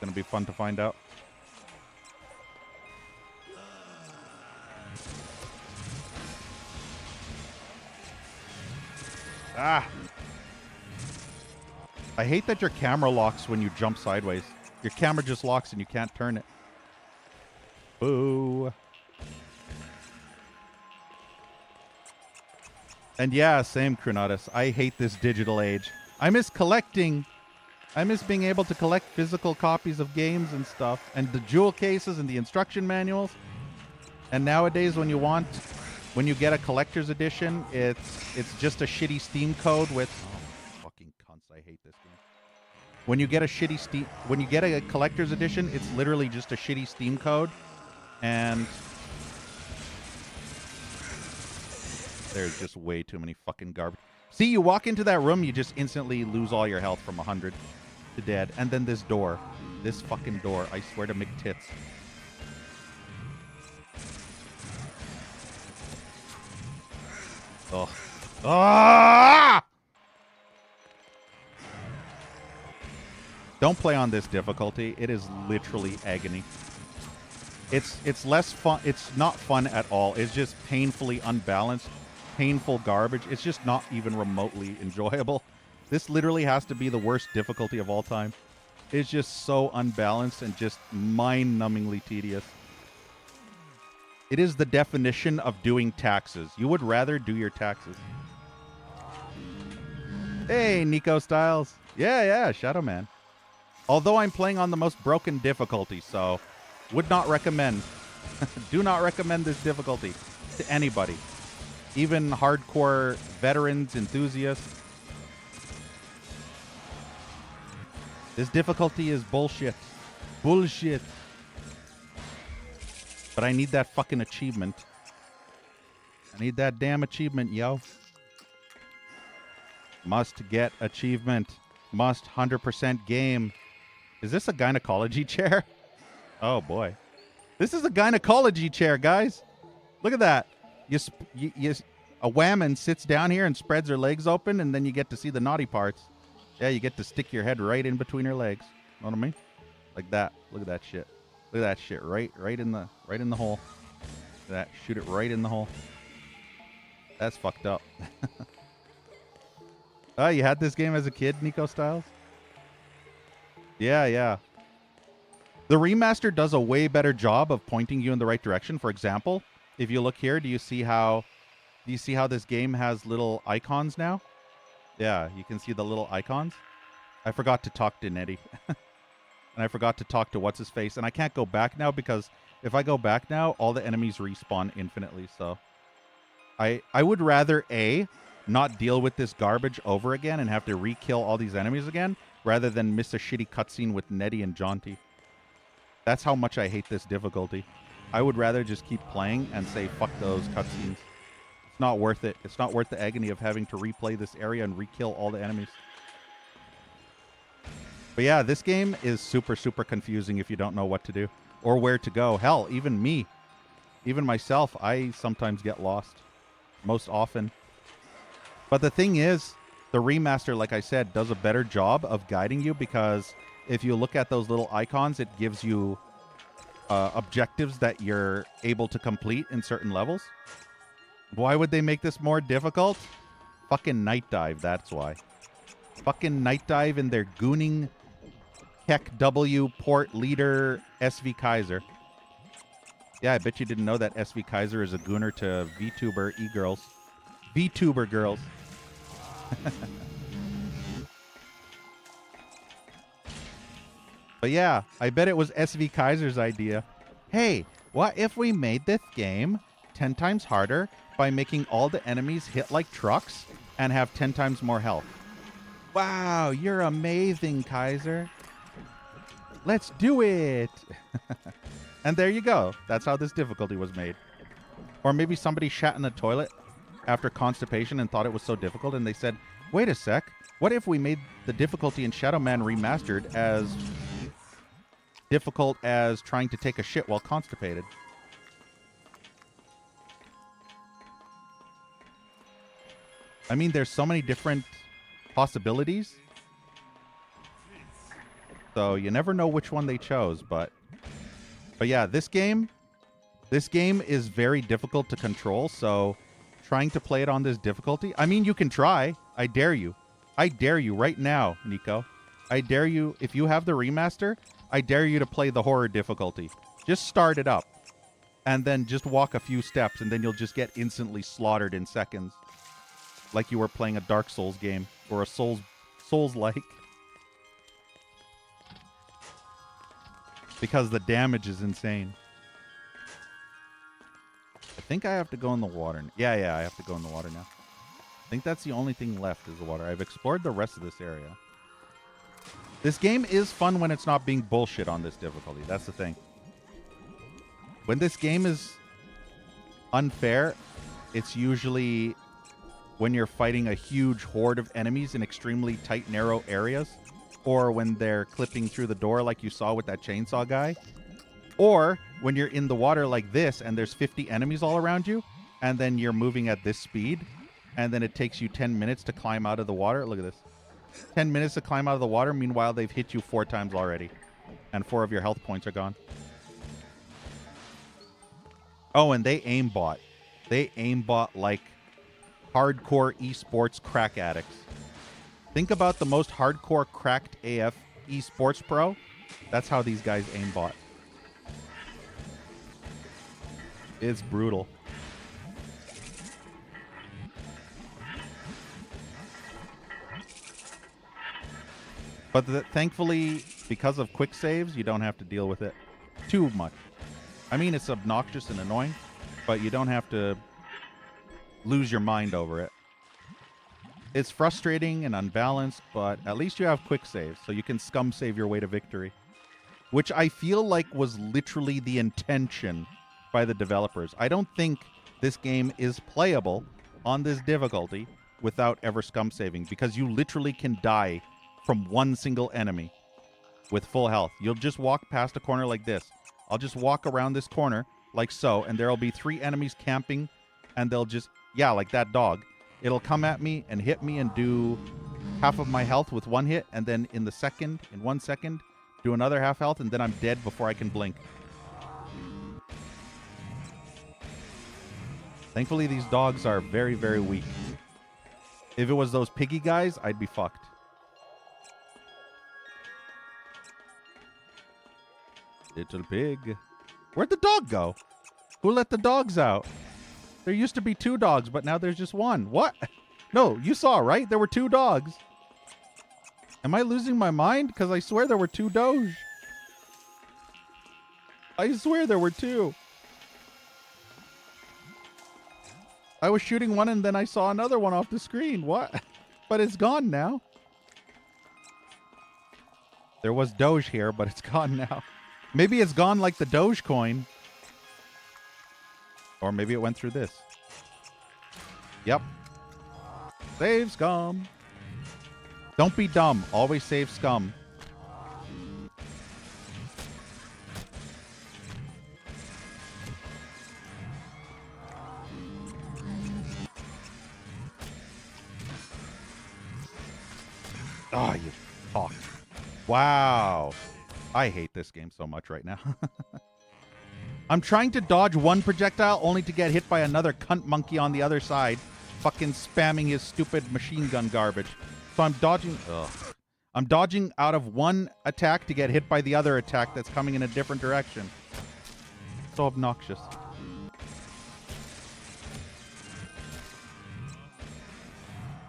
Gonna be fun to find out. Ah! I hate that your camera locks when you jump sideways. Your camera just locks and you can't turn it. Boo. And yeah, same, Krunatus. I hate this digital age. I miss collecting. I miss being able to collect physical copies of games and stuff. And the jewel cases and the instruction manuals. And nowadays when you get a collector's edition, it's just a shitty Steam code with... Oh, fucking cunts, I hate this game. When you get a collector's edition, it's literally just a shitty Steam code. And there's just way too many fucking garbage. See, you walk into that room, you just instantly lose all your health from 100 to dead. And then this door. This fucking door. I swear to McTits. Ugh. Ah! Don't play on this difficulty. It is literally agony. It's less fun. It's not fun at all. It's just painfully unbalanced, painful garbage. It's just not even remotely enjoyable. This literally has to be the worst difficulty of all time. It's just so unbalanced and just mind-numbingly tedious. It is the definition of doing taxes. You would rather do your taxes. Hey, Nico Styles. Yeah, Shadow Man. Although I'm playing on the most broken difficulty, so would not recommend. Do not recommend this difficulty to anybody. Even hardcore veterans, enthusiasts. This difficulty is bullshit. Bullshit. But I need that fucking achievement. I need that damn achievement, yo. Must get achievement. Must 100% game. Is this a gynecology chair? Oh, boy. This is a gynecology chair, guys. Look at that. A whammon sits down here and spreads her legs open, and then you get to see the naughty parts. Yeah, you get to stick your head right in between her legs. Know what I mean? Like that. Look at that shit. Look at that shit. Right in the hole. Look at that. Shoot it right in the hole. That's fucked up. Oh, you had this game as a kid, Nico Styles? Yeah. The remaster does a way better job of pointing you in the right direction. For example, if you look here, do you see how this game has little icons now? Yeah, you can see the little icons. I forgot to talk to Nettie. And I forgot to talk to What's-His-Face. And I can't go back now because if I go back now, all the enemies respawn infinitely. So I would rather, A, not deal with this garbage over again and have to re-kill all these enemies again, rather than miss a shitty cutscene with Nettie and Jaunty. That's how much I hate this difficulty. I would rather just keep playing and say, fuck those cutscenes. It's not worth it. It's not worth the agony of having to replay this area and re-kill all the enemies. But yeah, this game is super, super confusing if you don't know what to do or where to go. Hell, even me, even myself, I sometimes get lost. Most often. But the thing is, the remaster, like I said, does a better job of guiding you because if you look at those little icons, it gives you objectives that you're able to complete in certain levels. Why would they make this more difficult? Fucking Night Dive, that's why. Fucking Night Dive and their gooning Heck W port leader SV Kaiser. Yeah, I bet you didn't know that SV Kaiser is a gooner to VTuber e-girls. VTuber girls. But yeah, I bet it was SV Kaiser's idea. Hey, what if we made this game 10 times harder by making all the enemies hit like trucks and have 10 times more health? Wow, you're amazing, Kaiser. Let's do it. And there you go. That's how this difficulty was made. Or maybe somebody shat in the toilet after constipation and thought it was so difficult, and they said, wait a sec, what if we made the difficulty in Shadow Man Remastered as difficult as trying to take a shit while constipated? I mean, there's so many different possibilities. So you never know which one they chose, but yeah, this game is very difficult to control, so trying to play it on this difficulty, I mean, you can try. I dare you. I dare you right now, Nico. I dare you, if you have the remaster, I dare you to play the horror difficulty. Just start it up and then just walk a few steps, and then you'll just get instantly slaughtered in seconds. Like you were playing a Dark Souls game or a Souls-like. Because the damage is insane. I think I have to go in the water. Yeah, I have to go in the water now. I think that's the only thing left is the water. I've explored the rest of this area. This game is fun when it's not being bullshit on this difficulty. That's the thing. When this game is unfair, it's usually when you're fighting a huge horde of enemies in extremely tight, narrow areas. Or when they're clipping through the door like you saw with that chainsaw guy. Or when you're in the water like this and there's 50 enemies all around you, and then you're moving at this speed, and then it takes you 10 minutes to climb out of the water. Look at this. 10 minutes to climb out of the water. Meanwhile, they've hit you 4 times already. And 4 of your health points are gone. Oh, and they aimbot. They aimbot like hardcore esports crack addicts. Think about the most hardcore cracked AF esports pro. That's how these guys aimbot. It's brutal. But thankfully, because of quick saves, you don't have to deal with it too much. I mean, it's obnoxious and annoying, but you don't have to lose your mind over it. It's frustrating and unbalanced, but at least you have quick saves, so you can scum save your way to victory. Which I feel like was literally the intention by the developers. I don't think this game is playable on this difficulty without ever scum saving, because you literally can die from one single enemy with full health. You'll just walk past a corner like this. I'll just walk around this corner like so, and there'll be 3 enemies camping, and they'll just, yeah, like that dog. It'll come at me and hit me and do half of my health with 1 hit, and then in 1 second, do another half health, and then I'm dead before I can blink. Thankfully, these dogs are very, very weak. If it was those piggy guys, I'd be fucked. Little pig. Where'd the dog go? Who let the dogs out? There used to be 2 dogs, but now there's just 1. What? No, you saw, right? There were 2 dogs. Am I losing my mind? Because I swear there were 2 Doge. I swear there were 2. I was shooting one and then I saw another one off the screen. What? But it's gone now. There was Doge here, but it's gone now. Maybe it's gone like the Doge coin. Or maybe it went through this. Yep. Save scum. Don't be dumb. Always save scum. Ah, you fuck. Wow. I hate this game so much right now. I'm trying to dodge one projectile only to get hit by another cunt monkey on the other side, fucking spamming his stupid machine gun garbage. So I'm dodging. Ugh. I'm dodging out of one attack to get hit by the other attack that's coming in a different direction. So obnoxious.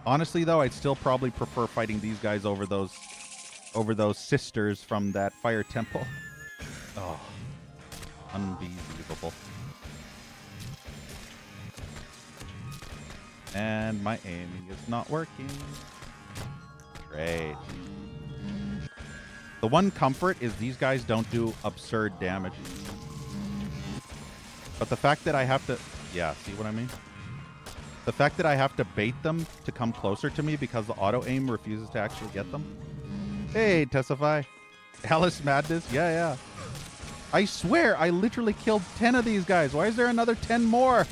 Honestly, though, I'd still probably prefer fighting these guys over those sisters from that fire temple. Oh, unbelievable. And my aiming is not working. Great. The one comfort is these guys don't do absurd damage. But the fact that I have to... Yeah, see what I mean? The fact that I have to bait them to come closer to me because the auto-aim refuses to actually get them. Hey, Testify. Alice Madness? Yeah. I swear, I literally killed 10 of these guys. Why is there another 10 more?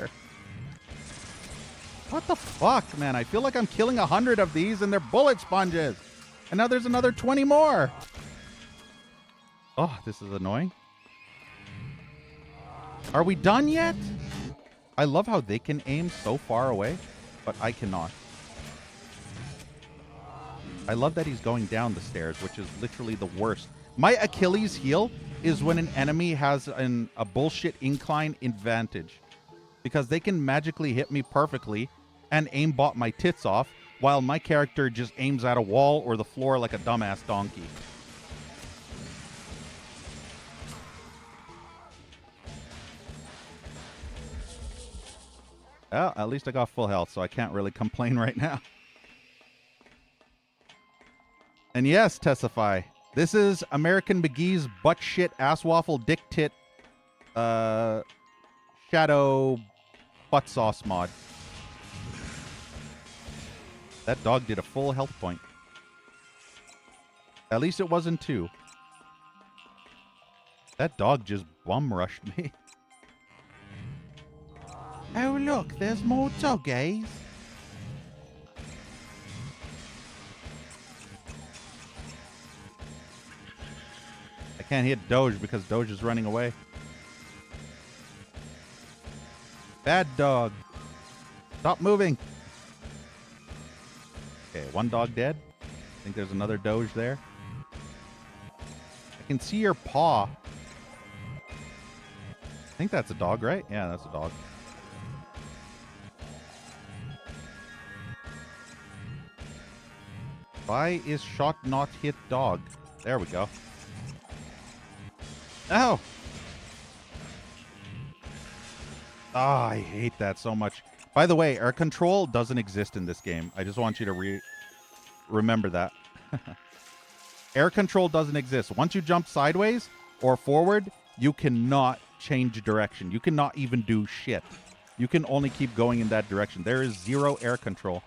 What the fuck, man? I feel like I'm killing 100 of these and they're bullet sponges. And now there's another 20 more. Oh, this is annoying. Are we done yet? I love how they can aim so far away, but I cannot. I love that he's going down the stairs, which is literally the worst. My Achilles heel is when an enemy has a bullshit incline advantage. Because they can magically hit me perfectly and aimbot my tits off, while my character just aims at a wall or the floor like a dumbass donkey. Well, at least I got full health, so I can't really complain right now. And yes, Testify, this is American McGee's butt shit ass waffle dick tit shadow butt sauce mod. That dog did a full health point. At least it wasn't 2. That dog just bum rushed me. Oh, look, there's more doggies. I can't hit Doge because Doge is running away. Bad dog. Stop moving. Okay, one dog dead. I think there's another Doge there. I can see your paw. I think that's a dog, right? Yeah, that's a dog. Why is shot not hit dog? There we go. Ow! Ah, I hate that so much. By the way, air control doesn't exist in this game. I just want you to remember that. Air control doesn't exist. Once you jump sideways or forward, you cannot change direction. You cannot even do shit. You can only keep going in that direction. There is 0 air control.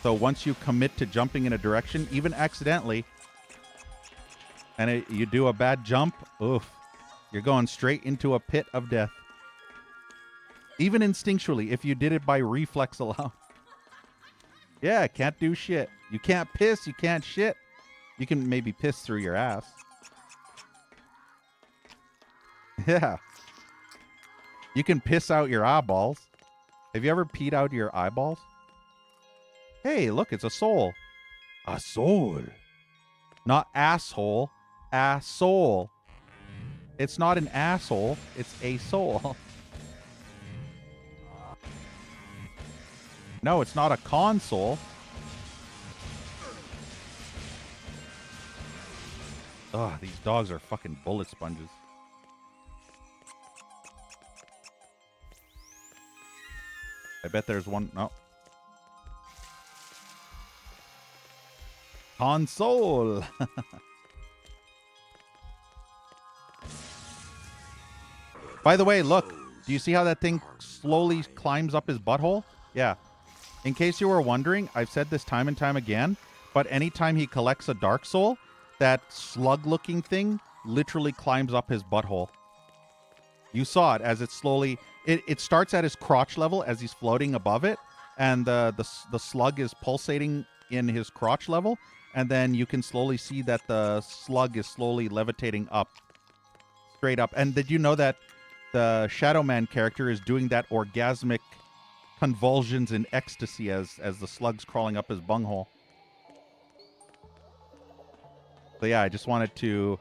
So once you commit to jumping in a direction, even accidentally, and you do a bad jump, oof, you're going straight into a pit of death. Even instinctually, if you did it by reflex alone. Yeah, can't do shit. You can't piss, you can't shit. You can maybe piss through your ass. Yeah. You can piss out your eyeballs. Have you ever peed out your eyeballs? Hey, look, it's a soul. A soul. Not asshole. A soul. It's not an asshole. It's a soul. No, it's not a console. Ugh, these dogs are fucking bullet sponges. I bet there's one. No. Console. By the way, look. Do you see how that thing slowly climbs up his butthole? Yeah. In case you were wondering, I've said this time and time again, but anytime he collects a Dark Soul, that slug-looking thing literally climbs up his butthole. You saw it as it slowly... It starts at his crotch level as he's floating above it, and the slug is pulsating in his crotch level, and then you can slowly see that the slug is slowly levitating up, straight up. And did you know that the Shadow Man character is doing that orgasmic convulsions in ecstasy as the slug's crawling up his bunghole? So yeah, I just wanted to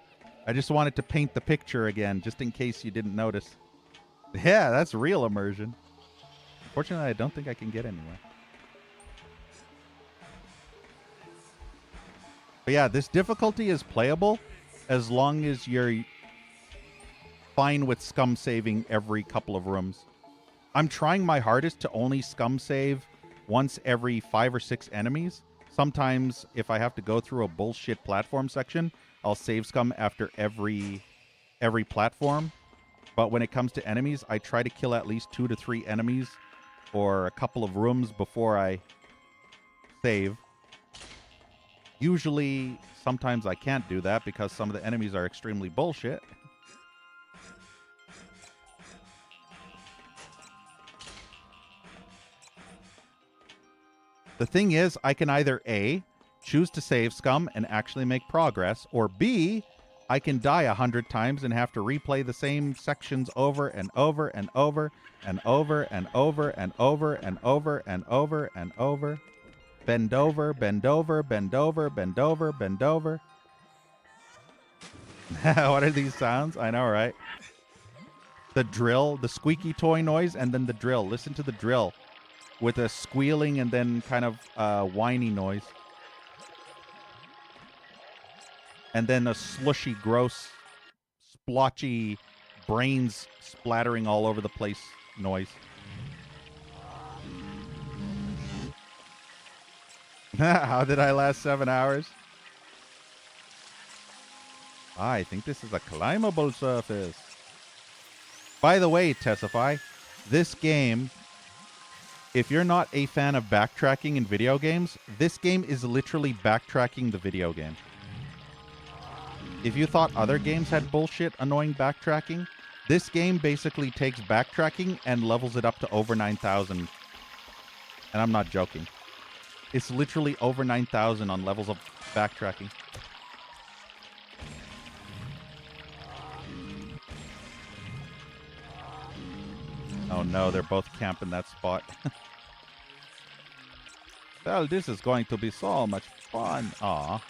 paint the picture again, just in case you didn't notice. Yeah, that's real immersion. Fortunately, I don't think I can get anywhere. But yeah, this difficulty is playable as long as you're fine with scum saving every couple of rooms. I'm trying my hardest to only scum save once every 5 or 6 enemies. Sometimes if I have to go through a bullshit platform section, I'll save scum after every platform. But when it comes to enemies, I try to kill at least 2 to 3 enemies or a couple of rooms before I save. Usually, sometimes I can't do that because some of the enemies are extremely bullshit. The thing is, I can either A, choose to save scum and actually make progress, or B, I can die 100 times and have to replay the same sections over and over and over and over and over and over and over and over and over. Bend over, bend over, bend over, bend over, bend over. What are these sounds? I know, right? The drill, the squeaky toy noise, and then the drill. Listen to the drill with a squealing and then kind of whiny noise. And then a slushy, gross, splotchy, brains splattering all over the place noise. How did I last 7 hours? I think this is a climbable surface. By the way, Tessify, this game, if you're not a fan of backtracking in video games, this game is literally backtracking the video game. If you thought other games had bullshit, annoying backtracking, this game basically takes backtracking and levels it up to over 9,000. And I'm not joking. It's literally over 9,000 on levels of backtracking. Oh no, they're both camping that spot. Well, this is going to be so much fun. Aw.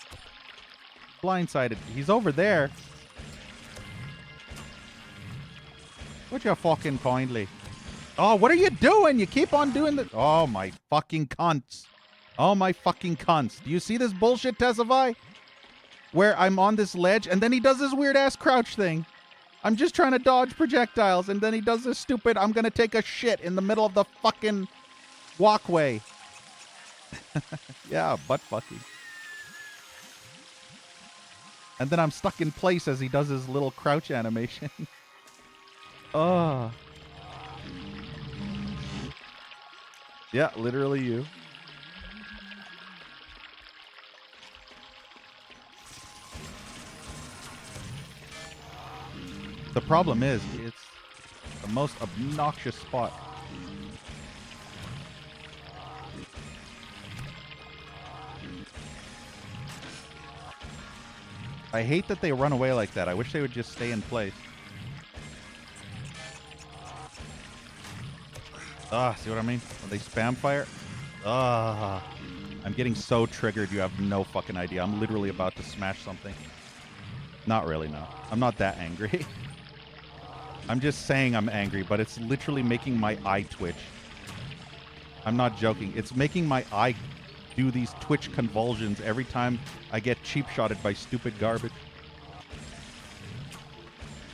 Blindsided. He's over there. Would you fucking kindly? Oh, what are you doing? You keep on doing that. Oh, my fucking cunts. Oh, my fucking cunts. Do you see this bullshit, Tessify? Where I'm on this ledge, and then he does this weird-ass crouch thing. I'm just trying to dodge projectiles, and then he does this stupid, I'm gonna take a shit in the middle of the fucking walkway. Yeah, butt fucking. And then I'm stuck in place as he does his little crouch animation. Oh. Yeah, literally you. The problem is, it's the most obnoxious spot. I hate that they run away like that. I wish they would just stay in place. Ah, see what I mean? When they spam fire? Ah, I'm getting so triggered you have no fucking idea. I'm literally about to smash something. Not really, no. I'm not that angry. I'm just saying I'm angry, but it's literally making my eye twitch. I'm not joking. It's making my eye do these twitch convulsions every time I get cheap-shotted by stupid garbage.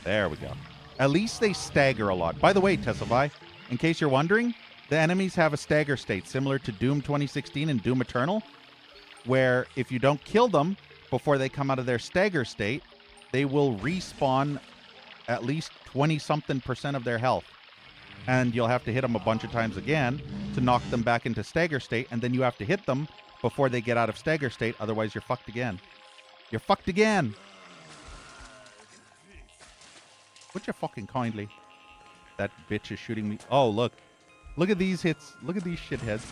There we go. At least they stagger a lot. By the way, Tessify, in case you're wondering, the enemies have a stagger state similar to Doom 2016 and Doom Eternal, where if you don't kill them before they come out of their stagger state, they will respawn at least 20-something% of their health. And you'll have to hit them a bunch of times again to knock them back into stagger state, and then you have to hit them before they get out of stagger state, otherwise you're fucked again. You're fucked again! Would you fucking kindly? That bitch is shooting me. Oh, look. Look at these hits. Look at these shitheads.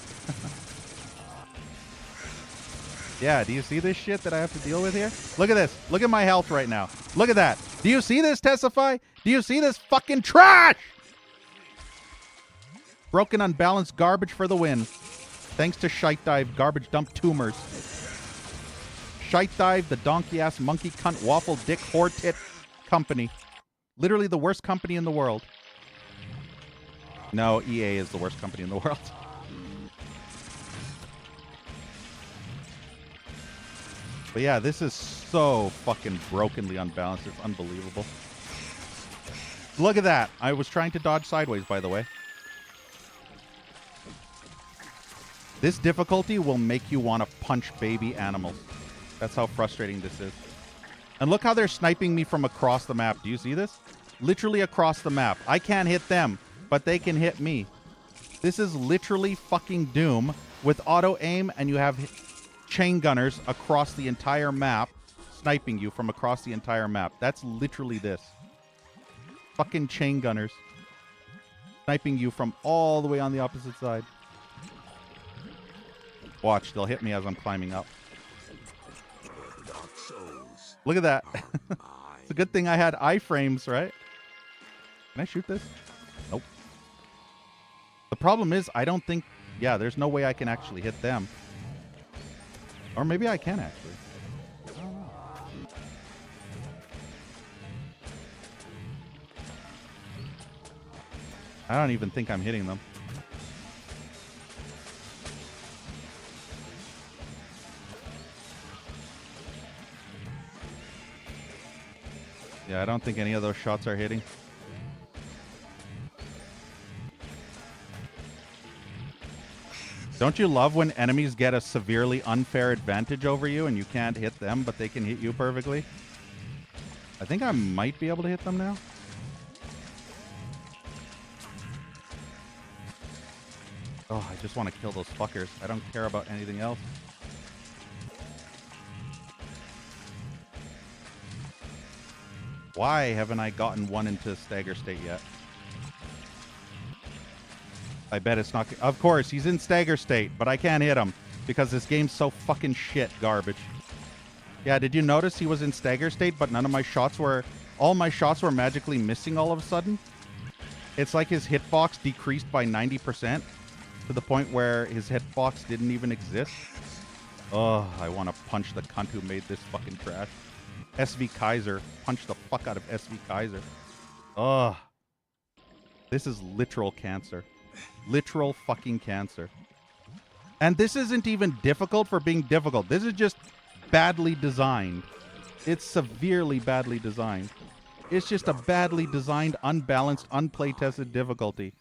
Yeah, do you see this shit that I have to deal with here? Look at this. Look at my health right now. Look at that. Do you see this, Testify? Do you see this fucking trash? Broken, unbalanced garbage for the win. Thanks to Shite Dive, garbage dump tumors. Shite Dive, the donkey-ass monkey cunt waffle dick whore tit company. Literally the worst company in the world. No, EA is the worst company in the world. But yeah, this is so fucking brokenly unbalanced. It's unbelievable. Look at that. I was trying to dodge sideways, by the way. This difficulty will make you want to punch baby animals. That's how frustrating this is. And look how they're sniping me from across the map. Do you see this? Literally across the map. I can't hit them, but they can hit me. This is literally fucking Doom with auto aim, and you have chain gunners across the entire map sniping you from across the entire map. That's literally this. Fucking chain gunners sniping you from all the way on the opposite side. Watch, they'll hit me as I'm climbing up. Look at that. It's a good thing I had iframes, right? Can I shoot this? Nope. The problem is, I don't think... Yeah, there's no way I can actually hit them. Or maybe I can, actually. I don't know. I don't even think I'm hitting them. Yeah, I don't think any of those shots are hitting. Don't you love when enemies get a severely unfair advantage over you and you can't hit them, but they can hit you perfectly? I think I might be able to hit them now. Oh, I just want to kill those fuckers. I don't care about anything else. Why haven't I gotten one into stagger state yet? I bet it's not... Of course, he's in stagger state, but I can't hit him because this game's so fucking shit garbage. Yeah, did you notice he was in stagger state, but none of my shots were... All my shots were magically missing all of a sudden? It's like his hitbox decreased by 90% to the point where his hitbox didn't even exist. Oh, I want to punch the cunt who made this fucking trash. SV Kaiser. Punch the fuck out of SV Kaiser. Ugh. This is literal cancer. Literal fucking cancer. And this isn't even difficult for being difficult. This is just badly designed. It's severely badly designed. It's just a badly designed, unbalanced, unplay-tested difficulty.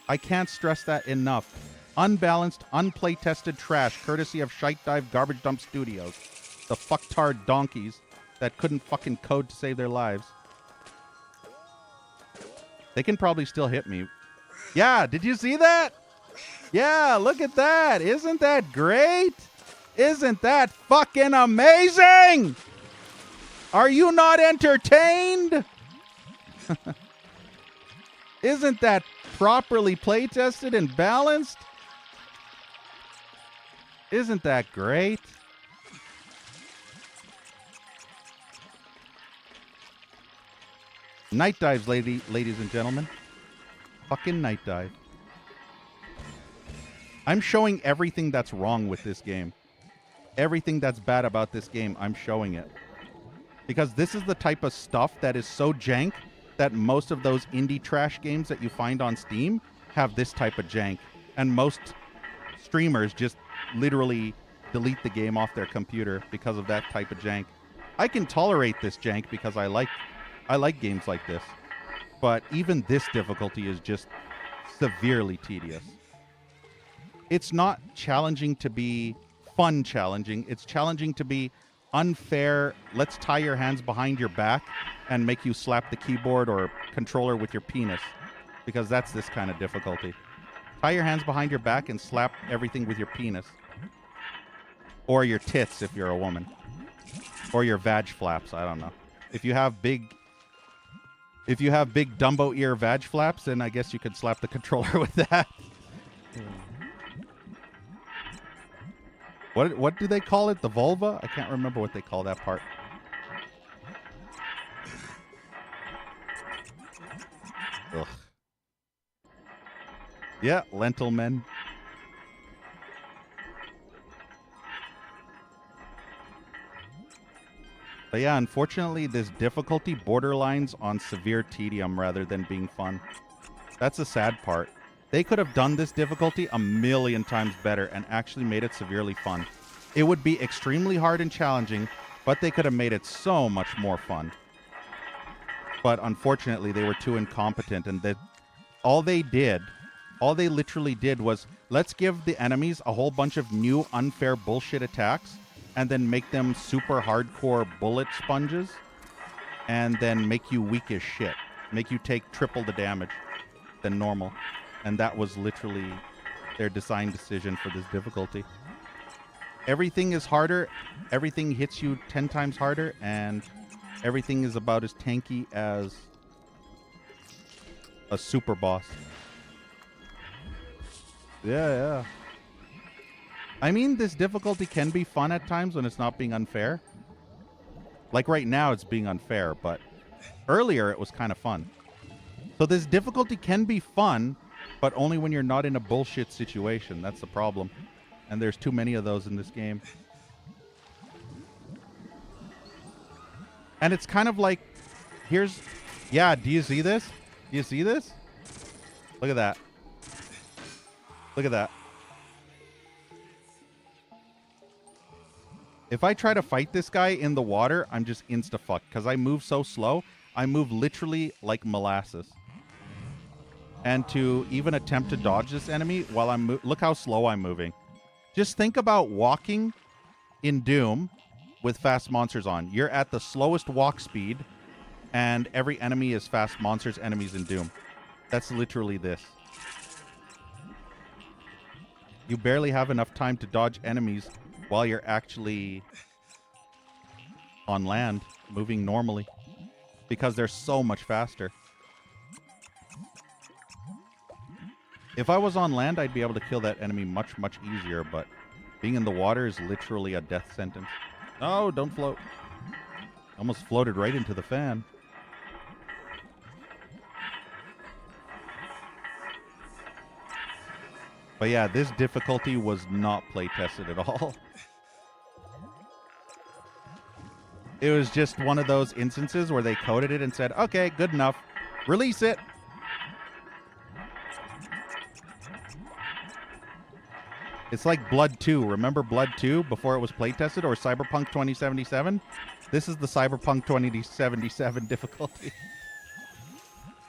I can't stress that enough. Unbalanced, unplay-tested trash, courtesy of Shite Dive Garbage Dump Studios. The fucktard donkeys that couldn't fucking code to save their lives. They can probably still hit me. Yeah, did you see that? Yeah, look at that. Isn't that great? Isn't that fucking amazing? Are you not entertained? Isn't that properly play-tested and balanced? Isn't that great? Night dives, ladies and gentlemen. Fucking night dive. I'm showing everything that's wrong with this game. Everything that's bad about this game, I'm showing it. Because this is the type of stuff that is so jank that most of those indie trash games that you find on Steam have this type of jank. And most streamers just literally delete the game off their computer because of that type of jank. I can tolerate this jank because I like games like this. But even this difficulty is just severely tedious. It's not challenging to be fun challenging. It's challenging to be unfair. Let's tie your hands behind your back and make you slap the keyboard or controller with your penis. Because that's this kind of difficulty. Tie your hands behind your back and slap everything with your penis. Or your tits if you're a woman. Or your vag flaps, I don't know. If you have big Dumbo ear vag flaps, then I guess you could slap the controller with that. What do they call it? The vulva? I can't remember what they call that part. Ugh. Yeah, lentil men. But yeah, unfortunately, this difficulty borderlines on severe tedium rather than being fun. That's the sad part. They could have done this difficulty a million times better and actually made it severely fun. It would be extremely hard and challenging, but they could have made it so much more fun. But unfortunately, they were too incompetent, and all they literally did was, let's give the enemies a whole bunch of new unfair bullshit attacks, and then make them super hardcore bullet sponges, and then make you weak as shit. Make you take triple the damage than normal. And that was literally their design decision for this difficulty. Everything is harder, everything hits you 10 times harder, and everything is about as tanky as a super boss. Yeah. I mean, this difficulty can be fun at times when it's not being unfair. Like right now, it's being unfair, but earlier it was kind of fun. So this difficulty can be fun, but only when you're not in a bullshit situation. That's the problem. And there's too many of those in this game. And it's kind of like, yeah, do you see this? Do you see this? Look at that. Look at that. If I try to fight this guy in the water, I'm just insta-fucked because I move so slow. I move literally like molasses. And to even attempt to dodge this enemy while I'm look how slow I'm moving. Just think about walking in Doom with fast monsters on. You're at the slowest walk speed, and every enemy is fast monsters enemies in Doom. That's literally this. You barely have enough time to dodge enemies while you're actually on land, moving normally, because they're so much faster. If I was on land, I'd be able to kill that enemy much, much easier, but being in the water is literally a death sentence. No, don't float. Almost floated right into the fan. But yeah, this difficulty was not play tested at all. It was just one of those instances where they coded it and said, okay, good enough. Release it. It's like Blood 2. Remember Blood 2 before it was playtested, or Cyberpunk 2077? This is the Cyberpunk 2077 difficulty.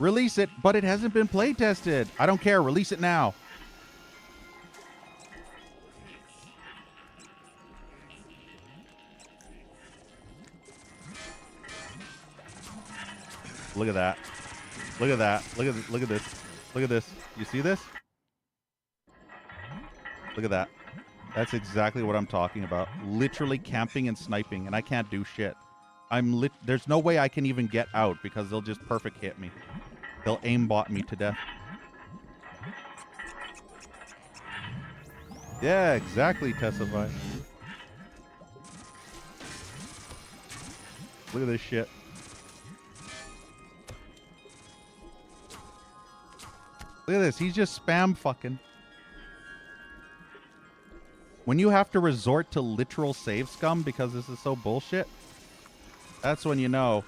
Release it, but it hasn't been playtested. I don't care. Release it now. Look at that. Look at that. Look at this. Look at this. You see this? Look at that. That's exactly what I'm talking about. Literally camping and sniping, and I can't do shit. There's no way I can even get out because they'll just perfect hit me. They'll aimbot me to death. Yeah, exactly, Tessify. Look at this shit. Look at this. He's just spam fucking. When you have to resort to literal save scum because this is so bullshit, that's when you know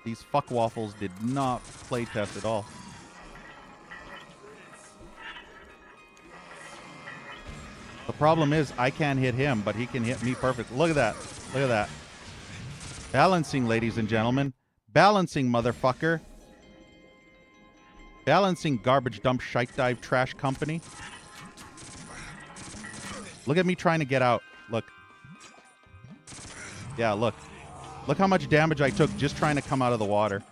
these fuck waffles did not play test at all. The problem is I can't hit him, but he can hit me perfectly. Look at that. Look at that. Balancing, ladies and gentlemen. Balancing, motherfucker. Balancing, garbage dump, shite dive, trash company. Look at me trying to get out. Look. Yeah, look. Look how much damage I took just trying to come out of the water.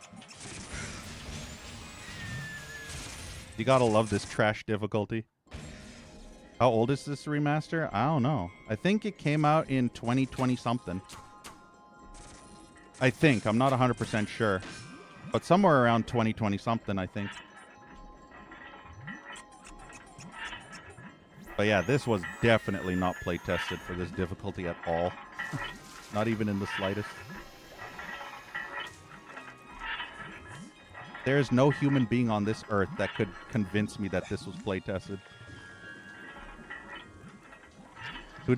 You gotta love this trash difficulty. How old is this remaster? I don't know. I think it came out in 2020 something. I think. I'm not 100% sure. But somewhere around 2020 something, I think. But yeah, this was definitely not play tested for this difficulty at all. Not even in the slightest. There is no human being on this earth that could convince me that this was play tested. Who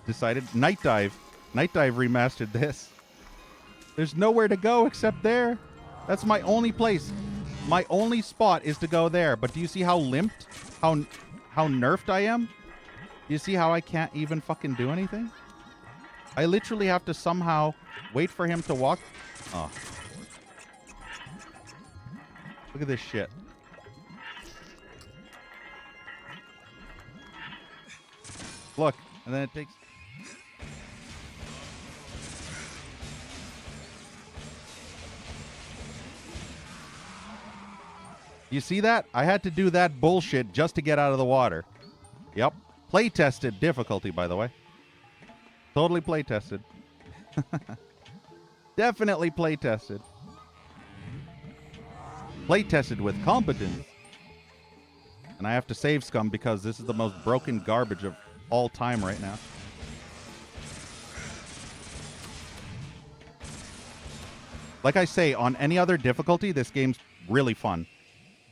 decided? Night Dive. Night Dive remastered this. There's nowhere to go except there. That's my only place. My only spot is to go there. But do you see how limped, how nerfed I am? Do you see how I can't even fucking do anything? I literally have to somehow wait for him to walk. Oh. Look at this shit. Look, and then it takes... You see that? I had to do that bullshit just to get out of the water. Yep. Play tested difficulty, by the way. Totally play tested. Definitely play tested. Play tested with competence. And I have to save scum because this is the most broken garbage of all time right now. Like I say, on any other difficulty, this game's really fun.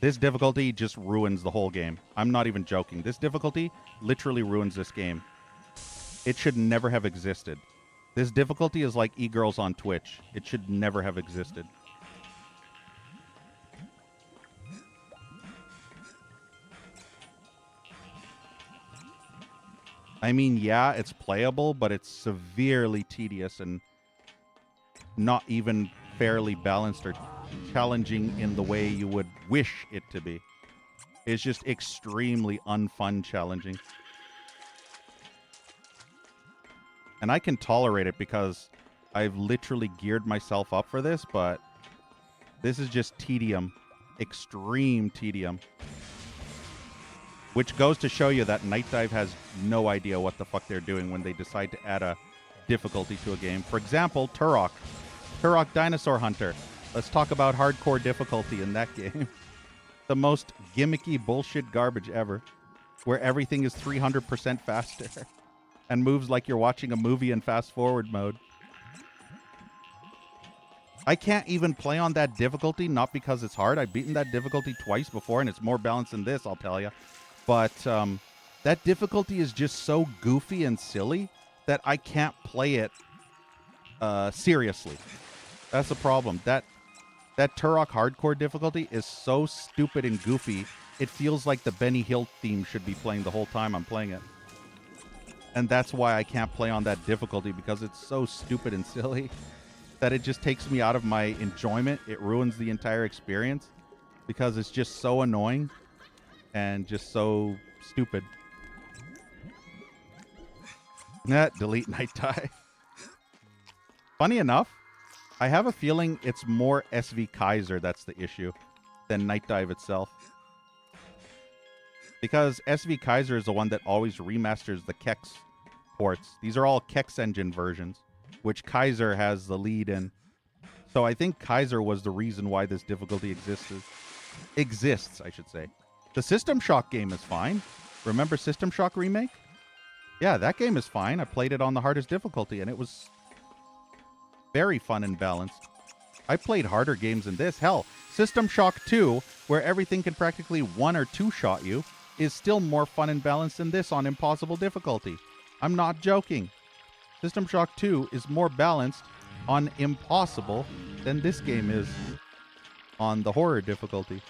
This difficulty just ruins the whole game. I'm not even joking. This difficulty literally ruins this game. It should never have existed. This difficulty is like e-girls on Twitch. It should never have existed. I mean, yeah, it's playable, but it's severely tedious and not even fairly balanced or challenging in the way you would wish it to be. It's just extremely unfun challenging. And I can tolerate it because I've literally geared myself up for this, but this is just tedium. Extreme tedium. Which goes to show you that Night Dive has no idea what the fuck they're doing when they decide to add a difficulty to a game. For example, Turok. Turok Dinosaur Hunter. Let's talk about hardcore difficulty in that game. The most gimmicky bullshit garbage ever. Where everything is 300% faster. And moves like you're watching a movie in fast forward mode. I can't even play on that difficulty, not because it's hard. I've beaten that difficulty twice before, and it's more balanced than this, I'll tell you. But that difficulty is just so goofy and silly that I can't play it seriously. That's the problem. That Turok hardcore difficulty is so stupid and goofy, it feels like the Benny Hill theme should be playing the whole time I'm playing it. And that's why I can't play on that difficulty, because it's so stupid and silly that it just takes me out of my enjoyment. It ruins the entire experience because it's just so annoying and just so stupid. Delete Night Dive. Funny enough, I have a feeling it's more SV Kaiser that's the issue than Night Dive itself. Because SV Kaiser is the one that always remasters the Kex ports. These are all Kex engine versions, which Kaiser has the lead in. So I think Kaiser was the reason why this difficulty exists, I should say. The System Shock game is fine. Remember System Shock Remake? Yeah, that game is fine. I played it on the hardest difficulty, and it was very fun and balanced. I played harder games than this. Hell, System Shock 2, where everything can practically one or two shot you, is still more fun and balanced than this on impossible difficulty. I'm not joking. System Shock 2 is more balanced on impossible than this game is on the horror difficulty.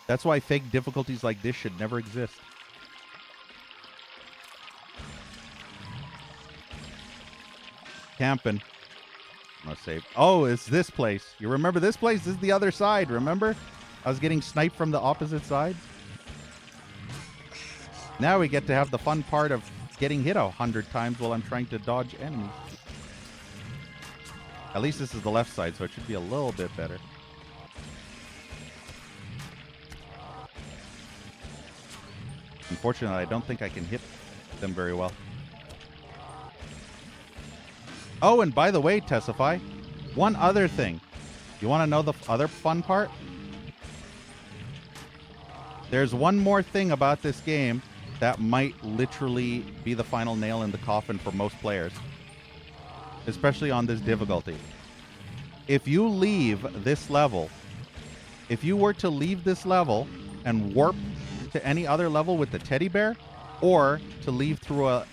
That's why fake difficulties like this should never exist. Camping. I'm gonna save. Oh, it's this place. You remember this place? This is the other side, remember? I was getting sniped from the opposite side. Now we get to have the fun part of getting hit 100 times while I'm trying to dodge enemies. At least this is the left side, so it should be a little bit better. Unfortunately, I don't think I can hit them very well. Oh, and by the way, Tessify, one other thing. You want to know the other fun part? There's one more thing about this game that might literally be the final nail in the coffin for most players, especially on this difficulty. If you leave this level, if you were to leave this level and warp to any other level with the teddy bear, or to leave through a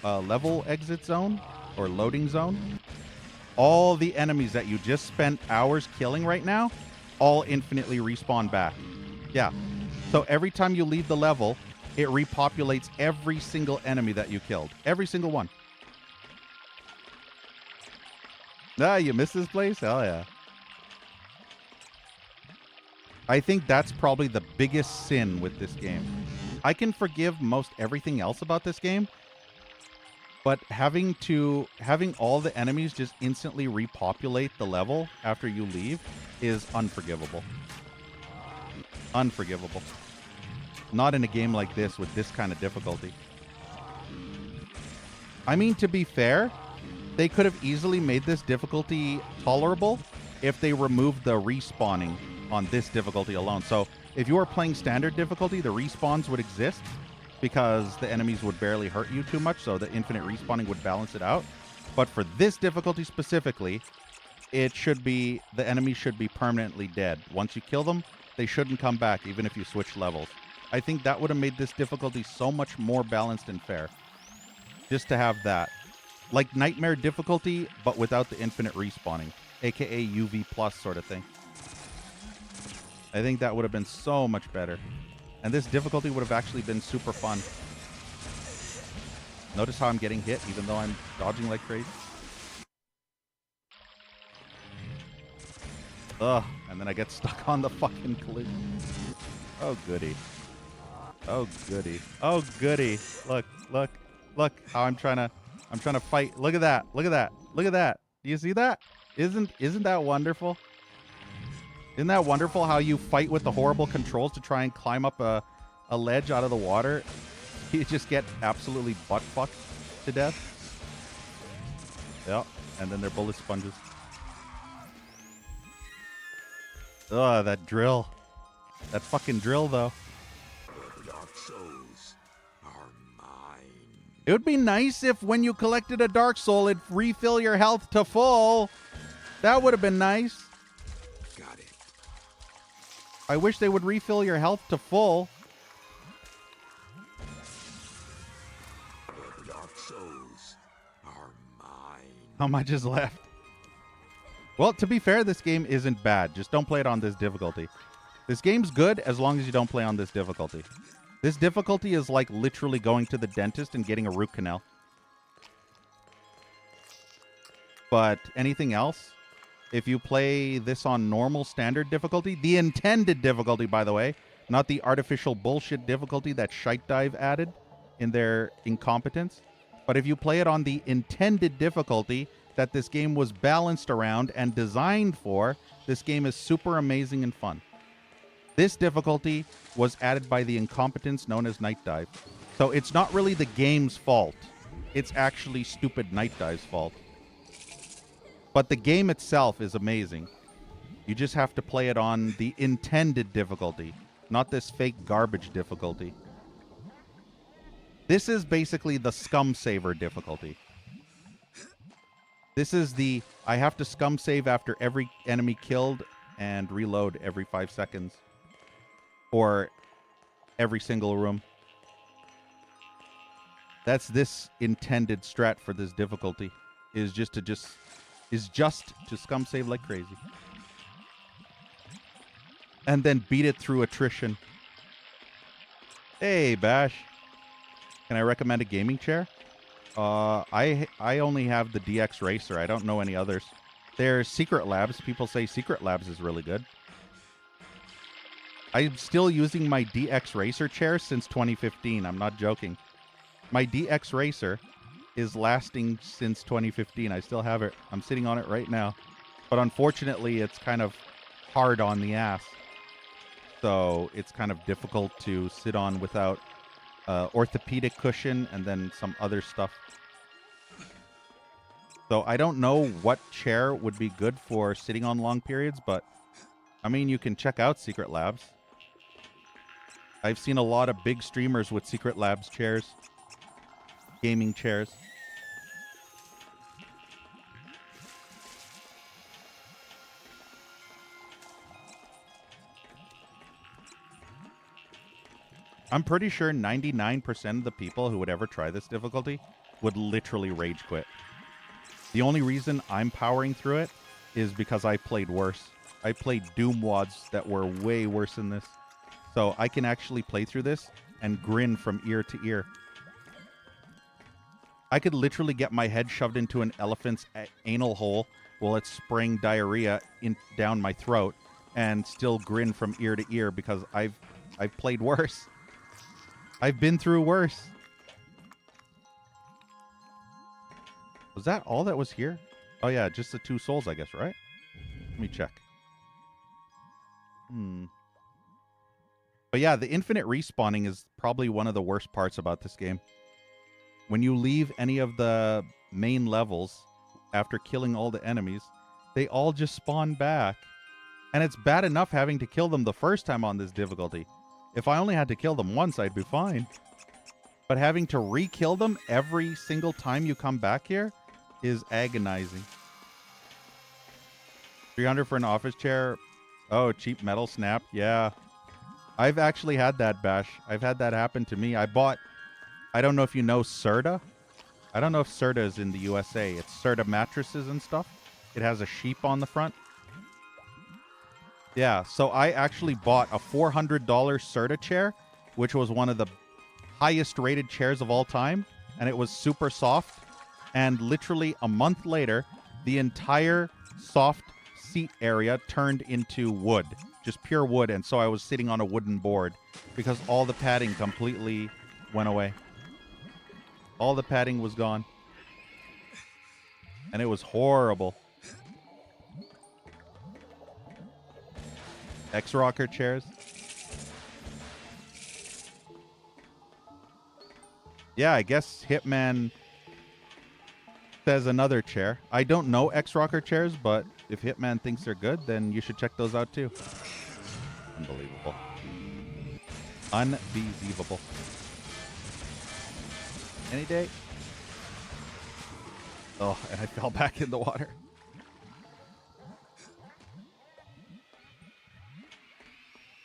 level exit zone or loading zone, all the enemies that you just spent hours killing right now, all infinitely respawn back. Yeah. So every time you leave the level, it repopulates every single enemy that you killed. Every single one. Ah, you missed this place? Hell yeah. I think that's probably the biggest sin with this game. I can forgive most everything else about this game, but having all the enemies just instantly repopulate the level after you leave is unforgivable. Unforgivable. Not in a game like this with this kind of difficulty. I mean, to be fair, they could have easily made this difficulty tolerable if they removed the respawning on this difficulty alone. So if you were playing standard difficulty, the respawns would exist because the enemies would barely hurt you too much, so the infinite respawning would balance it out. But for this difficulty specifically, it should be, the enemies should be permanently dead. Once you kill them, they shouldn't come back, even if you switch levels. I think that would have made this difficulty so much more balanced and fair. Just to have that. Like Nightmare difficulty, but without the infinite respawning, aka UV plus sort of thing. I think that would have been so much better. And this difficulty would have actually been super fun. Notice how I'm getting hit even though I'm dodging like crazy? Ugh, and then I get stuck on the fucking collision. Oh, goody. Oh, goody. Oh, goody. Look, look, look how I'm trying to fight. Look at that. Look at that. Look at that. Do you see that? Isn't that wonderful? Isn't that wonderful how you fight with the horrible controls to try and climb up a ledge out of the water? You just get absolutely butt-fucked to death. Yep, and then they're bullet sponges. Ugh, that drill. That fucking drill, though. The dark souls are mine. It would be nice if when you collected a dark soul, it'd refill your health to full. That would have been nice. Got it. I wish they would refill your health to full. The dark souls are mine. How much is left? Well, to be fair, this game isn't bad. Just don't play it on this difficulty. This game's good as long as you don't play on this difficulty. This difficulty is like literally going to the dentist and getting a root canal. But anything else, if you play this on normal standard difficulty, the intended difficulty, by the way, not the artificial bullshit difficulty that Shite Dive added in their incompetence, but if you play it on the intended difficulty that this game was balanced around and designed for, this game is super amazing and fun. This difficulty was added by the incompetence known as Night Dive. So it's not really the game's fault. It's actually stupid Night Dive's fault. But the game itself is amazing. You just have to play it on the intended difficulty, not this fake garbage difficulty. This is basically the scum saver difficulty. This is the, I have to scum save after every enemy killed and reload every 5 seconds. Or every single room. That's this intended strat for this difficulty. Is just to scum save like crazy. And then beat it through attrition. Hey, Bash. Can I recommend a gaming chair? I only have the DX Racer. I don't know any others. There's Secret Labs. People say Secret Labs is really good. I'm still using my DX Racer chair since 2015. I'm not joking. My DX Racer is lasting since 2015. I still have it. I'm sitting on it right now. But unfortunately, it's kind of hard on the ass. So it's kind of difficult to sit on without orthopedic cushion and then some other stuff. So I don't know what chair would be good for sitting on long periods, but I mean, you can check out Secret Labs. I've seen a lot of big streamers with Secret Labs chairs, gaming chairs. I'm pretty sure 99% of the people who would ever try this difficulty would literally rage quit. The only reason I'm powering through it is because I played worse. I played Doom WODs that were way worse than this. So I can actually play through this and grin from ear to ear. I could literally get my head shoved into an elephant's anal hole while it's spraying diarrhea down my throat and still grin from ear to ear because I've played worse. I've been through worse. Was that all that was here? Oh, yeah, just the 2 souls, I guess, right? Let me check. But yeah, the infinite respawning is probably one of the worst parts about this game. When you leave any of the main levels after killing all the enemies, they all just spawn back. And it's bad enough having to kill them the first time on this difficulty. If I only had to kill them once, I'd be fine. But having to re-kill them every single time you come back here is agonizing. 300 for an office chair. Oh, cheap metal snap. Yeah. I've actually had that, Bash. I've had that happen to me. I don't know if you know Serta. I don't know if Serta is in the USA. It's Serta mattresses and stuff. It has a sheep on the front. Yeah, so I actually bought a $400 Serta chair, which was one of the highest rated chairs of all time, and it was super soft. And literally a month later, the entire soft seat area turned into wood, just pure wood. And so I was sitting on a wooden board because all the padding completely went away. All the padding was gone. And it was horrible. X-Rocker chairs. Yeah, I guess Hitman says another chair. I don't know X-Rocker chairs, but if Hitman thinks they're good, then you should check those out too. Unbelievable. Unbelievable. Any day. Oh, and I fell back in the water.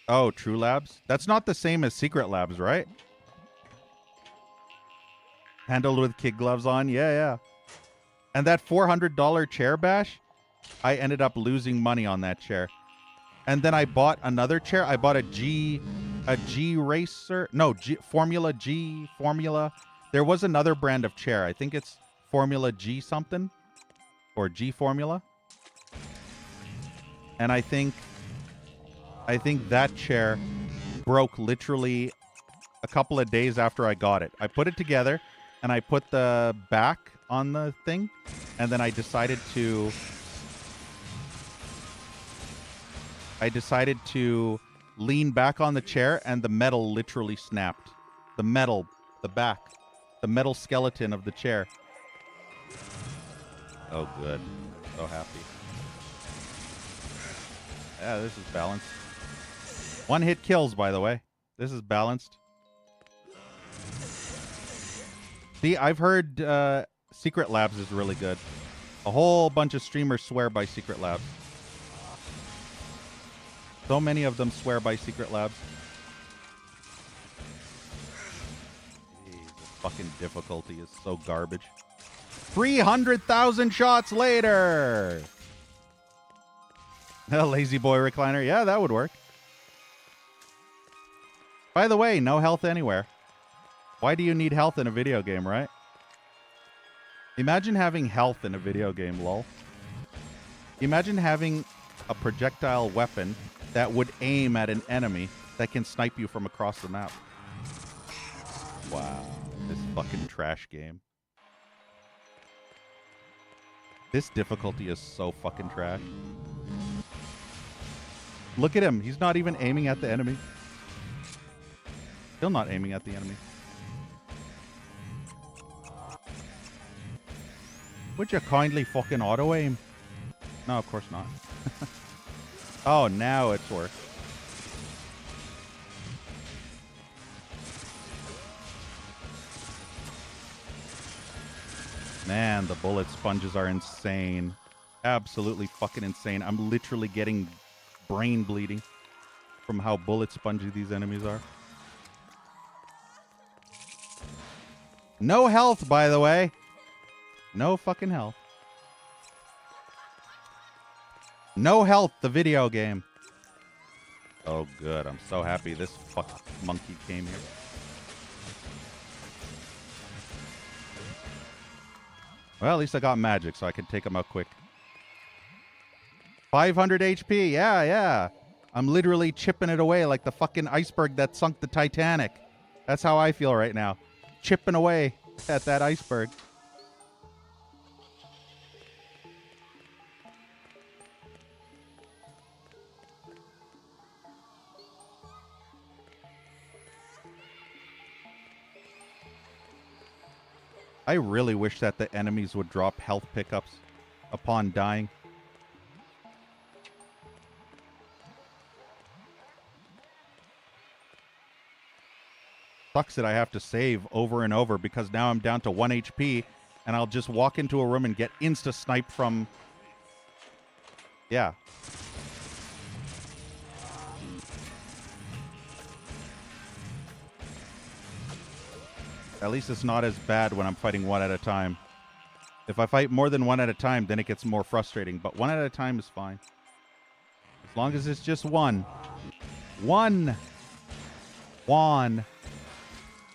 Oh, True Labs? That's not the same as Secret Labs, right? Handled with kid gloves on? Yeah, yeah. And that $400 chair, Bash, I ended up losing money on that chair. And then I bought another chair. I bought a G Racer. No, Formula G. There was another brand of chair. I think it's Formula G something. Or G Formula. And I think that chair broke literally a couple of days after I got it. I put it together and I put the back on the thing, and then I decided to lean back on the chair, and the metal literally snapped. The metal skeleton of the chair. Oh, good. So happy. Yeah, this is balanced. One hit kills, by the way. This is balanced. See, I've heard Secret Labs is really good. A whole bunch of streamers swear by Secret Labs. So many of them swear by Secret Labs. Jeez, the fucking difficulty is so garbage. 300,000 shots later! A lazy boy recliner. Yeah, that would work. By the way, no health anywhere. Why do you need health in a video game, right? Imagine having health in a video game, lol. Imagine having a projectile weapon that would aim at an enemy that can snipe you from across the map. Wow, this fucking trash game. This difficulty is so fucking trash. Look at him. He's not even aiming at the enemy. Still not aiming at the enemy. Would you kindly fucking auto-aim? No, of course not. Oh, now it's worked. Man, the bullet sponges are insane. Absolutely fucking insane. I'm literally getting brain bleeding from how bullet spongy these enemies are. No health, by the way. No fucking health. No health, the video game. Oh, good. I'm so happy this fuck monkey came here. Well, at least I got magic, so I can take him out quick. 500 HP. Yeah, yeah. I'm literally chipping it away like the fucking iceberg that sunk the Titanic. That's how I feel right now. Chipping away at that iceberg. I really wish that the enemies would drop health pickups upon dying. Sucks that I have to save over and over because now I'm down to 1 HP and I'll just walk into a room and get insta-sniped from... Yeah. At least it's not as bad when I'm fighting one at a time. If I fight more than one at a time, then it gets more frustrating. But one at a time is fine. As long as it's just one. One.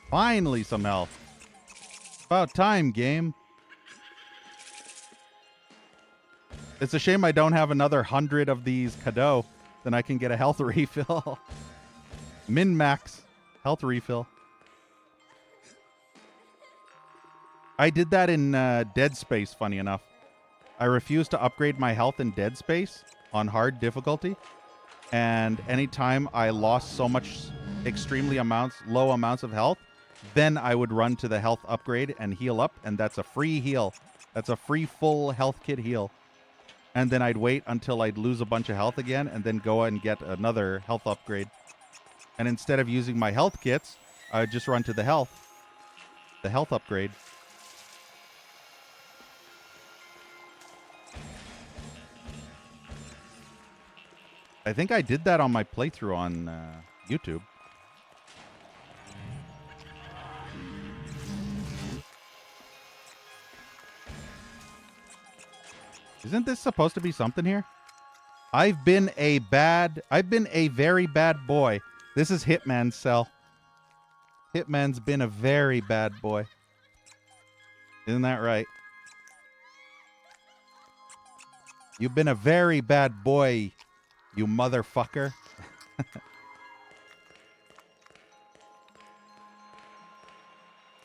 Finally some health. About time, game. It's a shame I don't have another 100 of these Cadeau. Then I can get a health refill. Min-max health refill. I did that in Dead Space, funny enough. I refused to upgrade my health in Dead Space on hard difficulty. And anytime I lost so much low amounts of health, then I would run to the health upgrade and heal up. And that's a free heal. That's a free full health kit heal. And then I'd wait until I'd lose a bunch of health again and then go and get another health upgrade. And instead of using my health kits, I'd just run to the health upgrade. I think I did that on my playthrough on YouTube. Isn't this supposed to be something here? I've been a very bad boy. This is Hitman's cell. Hitman's been a very bad boy. Isn't that right? You've been a very bad boy, you motherfucker.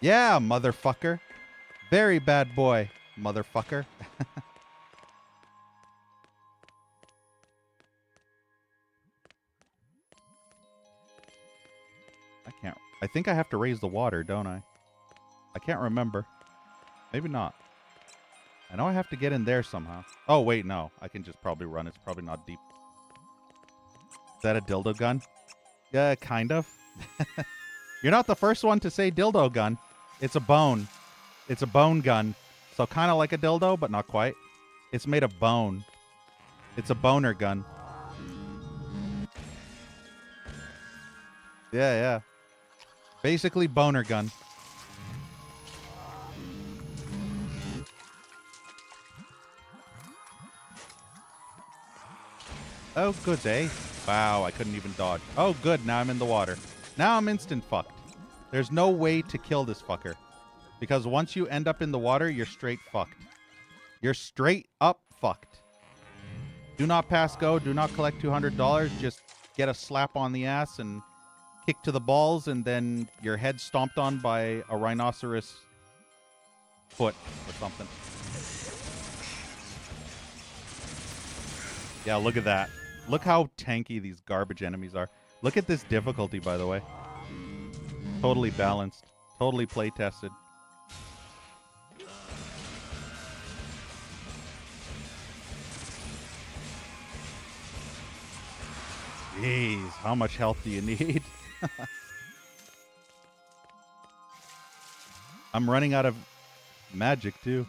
Yeah, motherfucker. Very bad boy, motherfucker. I think I have to raise the water, don't I? I can't remember. Maybe not. I know I have to get in there somehow. Oh, wait, no. I can just probably run. It's probably not deep. Is that a dildo gun? Yeah, kind of. You're not the first one to say dildo gun. It's a bone. It's a bone gun. So kind of like a dildo, but not quite. It's made of bone. It's a boner gun. Yeah, yeah. Basically boner gun. Oh, good day. Wow, I couldn't even dodge. Oh, good. Now I'm in the water. Now I'm instant fucked. There's no way to kill this fucker. Because once you end up in the water, you're straight fucked. You're straight up fucked. Do not pass go. Do not collect $200. Just get a slap on the ass and kick to the balls, and then your head stomped on by a rhinoceros foot or something. Yeah, look at that. Look how tanky these garbage enemies are. Look at this difficulty, by the way. Totally balanced. Totally play tested. Jeez, how much health do you need? I'm running out of magic, too.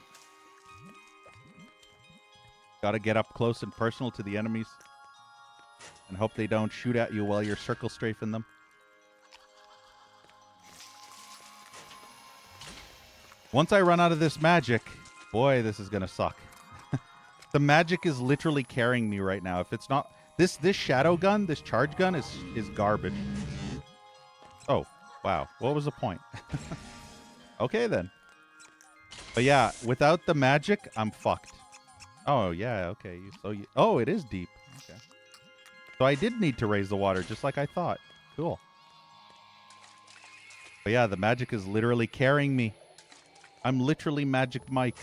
Gotta get up close and personal to the enemies. And hope they don't shoot at you while you're circle strafing them. Once I run out of this magic, boy, this is gonna suck. The magic is literally carrying me right now. If it's not this shadow gun, this charge gun is garbage. Oh, wow. What was the point? Okay then. But yeah, without the magic, I'm fucked. Oh yeah, okay. Oh, it is deep. Okay. So I did need to raise the water, just like I thought. Cool. But yeah, the magic is literally carrying me. I'm literally Magic Mike.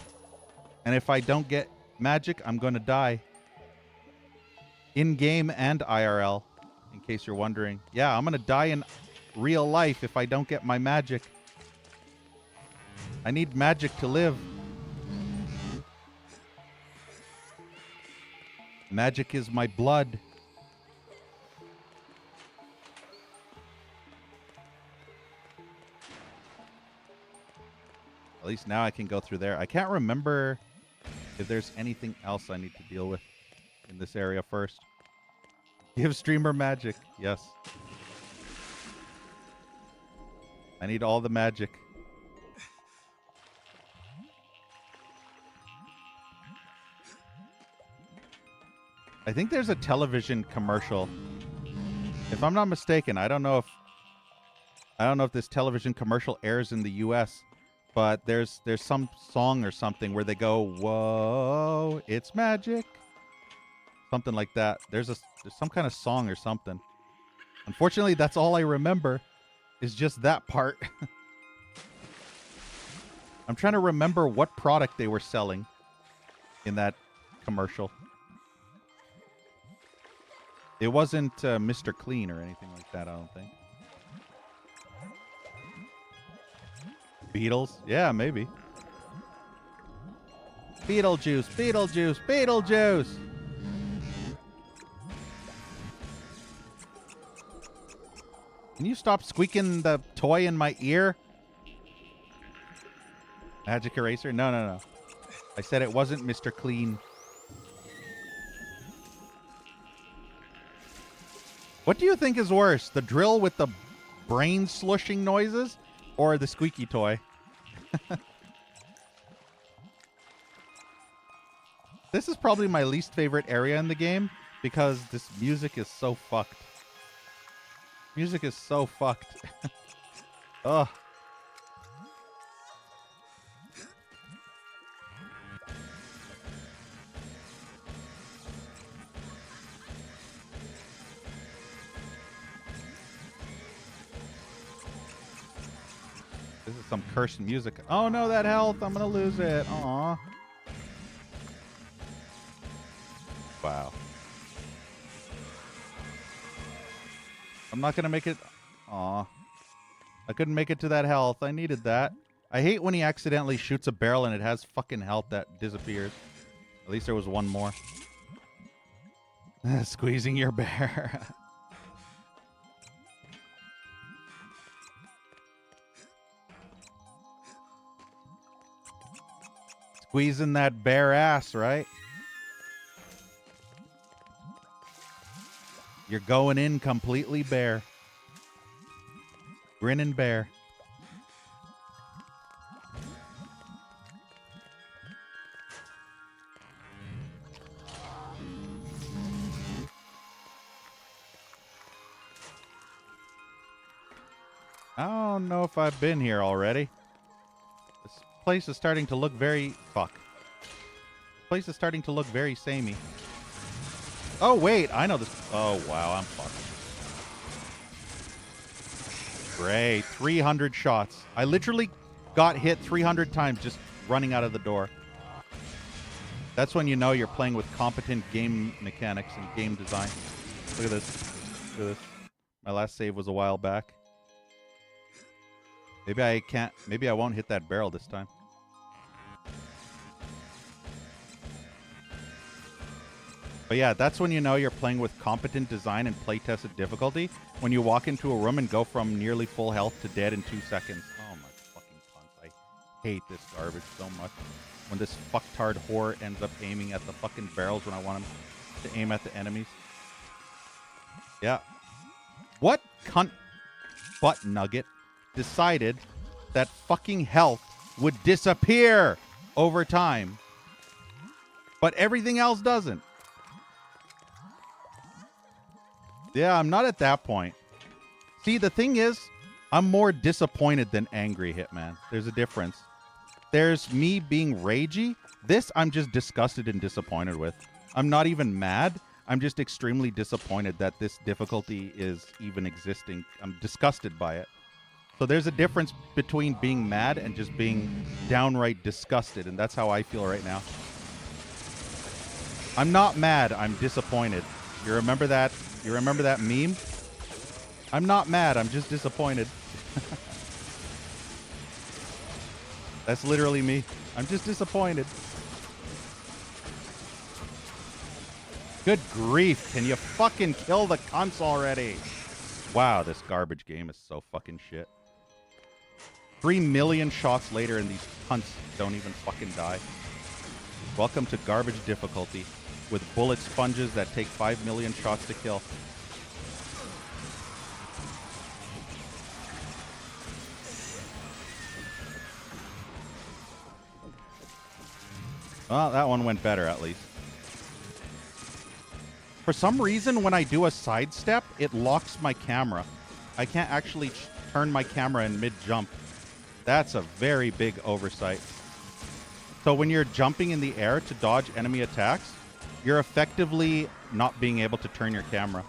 And if I don't get magic, I'm going to die. In-game and IRL, in case you're wondering. Yeah, I'm going to die in real life if I don't get my magic. I need magic to live. Magic is my blood. At least now I can go through there. I can't remember if there's anything else I need to deal with in this area first. Give streamer magic. Yes. I need all the magic. I think there's a television commercial. If I'm not mistaken, I don't know if this television commercial airs in the US, but there's some song or something where they go, "Whoa, it's magic." Something like that. There's some kind of song or something. Unfortunately, that's all I remember is just that part. I'm trying to remember what product they were selling in that commercial. It wasn't Mr. Clean or anything like that, I don't think. Beatles? Yeah, maybe. Beetlejuice, Beetlejuice, Beetlejuice! Can you stop squeaking the toy in my ear? Magic eraser? No. I said it wasn't Mr. Clean. What do you think is worse? The drill with the brain slushing noises or the squeaky toy? This is probably my least favorite area in the game because this music is so fucked. Music is so fucked. Ugh. This is some cursed music. Oh no, that health! I'm gonna lose it. Aw. Wow. I'm not gonna make it. Aw. I couldn't make it to that health. I needed that. I hate when he accidentally shoots a barrel and it has fucking health that disappears. At least there was one more. Squeezing your bear. Squeezing that bare ass, right? You're going in completely bare. Grinning bear. I don't know if I've been here already. This place is starting to look very... Fuck. This place is starting to look very samey. Oh, wait. I know this... Oh, wow. I'm fucked. Great. 300 shots. I literally got hit 300 times just running out of the door. That's when you know you're playing with competent game mechanics and game design. Look at this. Look at this. My last save was a while back. Maybe I can't... Maybe I won't hit that barrel this time. But yeah, that's when you know you're playing with competent design and play-tested difficulty. When you walk into a room and go from nearly full health to dead in 2 seconds. Oh my fucking puns. I hate this garbage so much. When this fucktard whore ends up aiming at the fucking barrels when I want him to aim at the enemies. Yeah. What cunt butt nugget decided that fucking health would disappear over time, but everything else doesn't? Yeah, I'm not at that point. See, the thing is, I'm more disappointed than angry, Hitman. There's a difference. There's me being ragey. This, I'm just disgusted and disappointed with. I'm not even mad. I'm just extremely disappointed that this difficulty is even existing. I'm disgusted by it. So there's a difference between being mad and just being downright disgusted, and that's how I feel right now. I'm not mad. I'm disappointed. You remember that? You remember that meme? I'm not mad. I'm just disappointed. That's literally me. I'm just disappointed. Good grief. Can you fucking kill the cunts already? Wow, this garbage game is so fucking shit. 3 million shots later and these cunts don't even fucking die. Welcome to garbage difficulty with bullet sponges that take 5 million shots to kill. Well, that one went better at least. For some reason, when I do a sidestep, it locks my camera. I can't actually turn my camera in mid-jump. That's a very big oversight. So when you're jumping in the air to dodge enemy attacks, you're effectively not being able to turn your camera.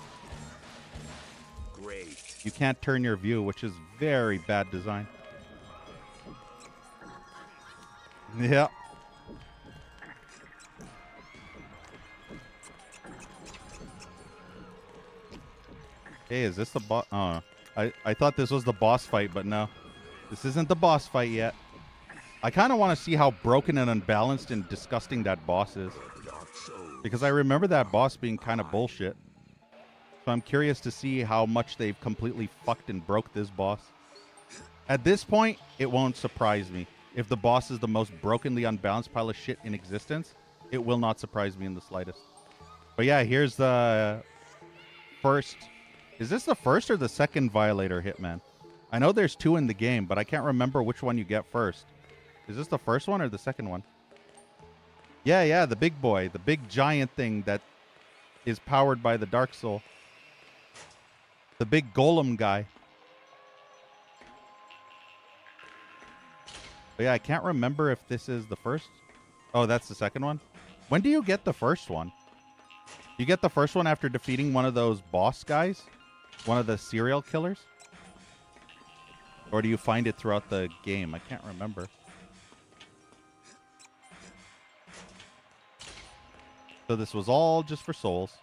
Great. You can't turn your view, which is very bad design. Yeah. Hey, is this the boss? Oh, I thought this was the boss fight, but no. This isn't the boss fight yet. I kind of want to see how broken and unbalanced and disgusting that boss is. Because I remember that boss being kind of bullshit. So I'm curious to see how much they've completely fucked and broke this boss. At this point, it won't surprise me. If the boss is the most brokenly unbalanced pile of shit in existence, it will not surprise me in the slightest. But yeah, here's the first... Is this the first or the second Violator Hitman? I know there's 2 in the game, but I can't remember which one you get first. Is this the first one or the second one? Yeah, the big boy. The big giant thing that is powered by the Dark Soul. The big golem guy. But yeah, I can't remember if this is the first. Oh, that's the second one? When do you get the first one? You get the first one after defeating one of those boss guys? One of the serial killers? Or do you find it throughout the game? I can't remember. So this was all just for souls.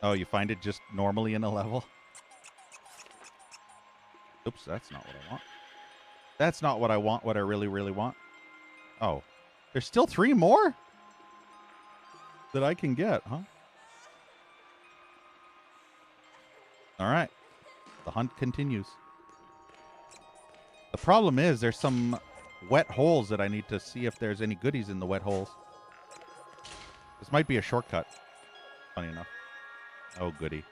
Oh, you find it just normally in a level? Oops, that's not what I want. That's not what I want, what I really, really want. Oh, there's still 3 more that I can get, huh? All right. The hunt continues. The problem is there's some wet holes that I need to see if there's any goodies in the wet holes. This might be a shortcut. Funny enough. Oh, goody.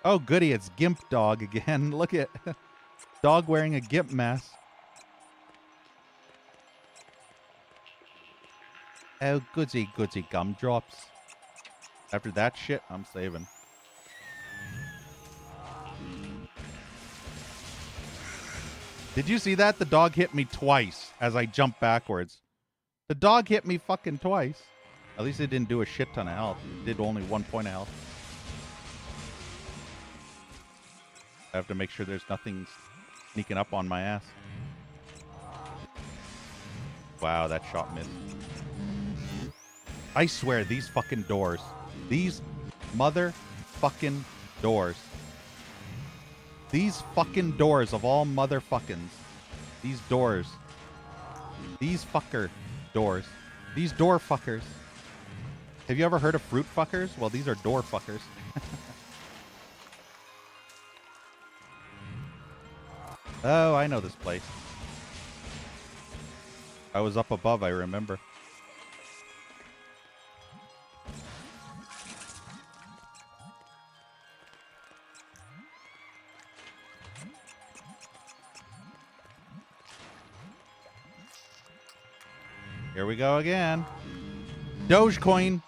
Oh, goody. It's Gimp Dog again. Look at dog wearing a Gimp mask. Oh, goody, goody gumdrops. After that shit, I'm saving. Did you see that? The dog hit me twice as I jumped backwards. The dog hit me fucking twice. At least it didn't do a shit ton of health. It did only 1 point of health. I have to make sure there's nothing sneaking up on my ass. Wow, that shot missed. I swear, these fucking doors. These motherfucking doors. These fucking doors of all motherfuckins. These doors. These fucker doors. These door fuckers. Have you ever heard of fruit fuckers? Well, these are door fuckers. Oh, I know this place. I was up above, I remember. Here we go again. Dogecoin.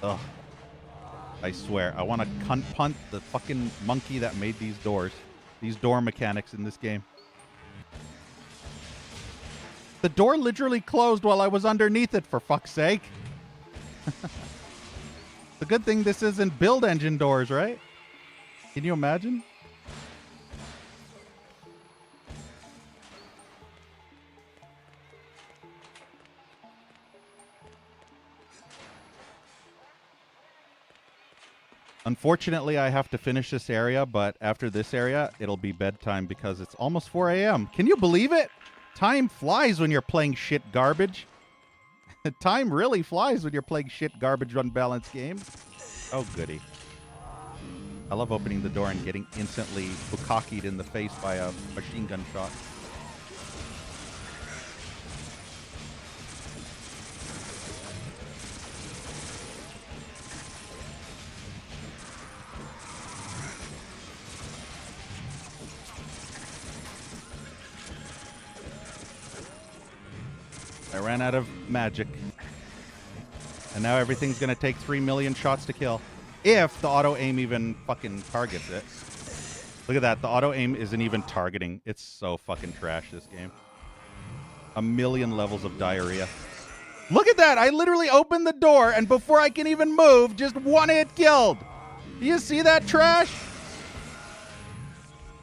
Ugh. I swear, I want to cunt punt the fucking monkey that made these doors. These door mechanics in this game. The door literally closed while I was underneath it, for fuck's sake. The good thing this isn't build engine doors, right? Can you imagine? Unfortunately, I have to finish this area, but after this area, it'll be bedtime because it's almost 4 a.m. Can you believe it? Time flies when you're playing shit garbage. Time really flies when you're playing shit garbage unbalanced games. Oh, goody. I love opening the door and getting instantly bukkakied in the face by a machine gun shot. I ran out of magic. And now everything's going to take 3 million shots to kill. If the auto-aim even fucking targets it. Look at that. The auto-aim isn't even targeting. It's so fucking trash, this game. 1 million levels of diarrhea. Look at that. I literally opened the door, and before I can even move, just one hit killed. Do you see that trash?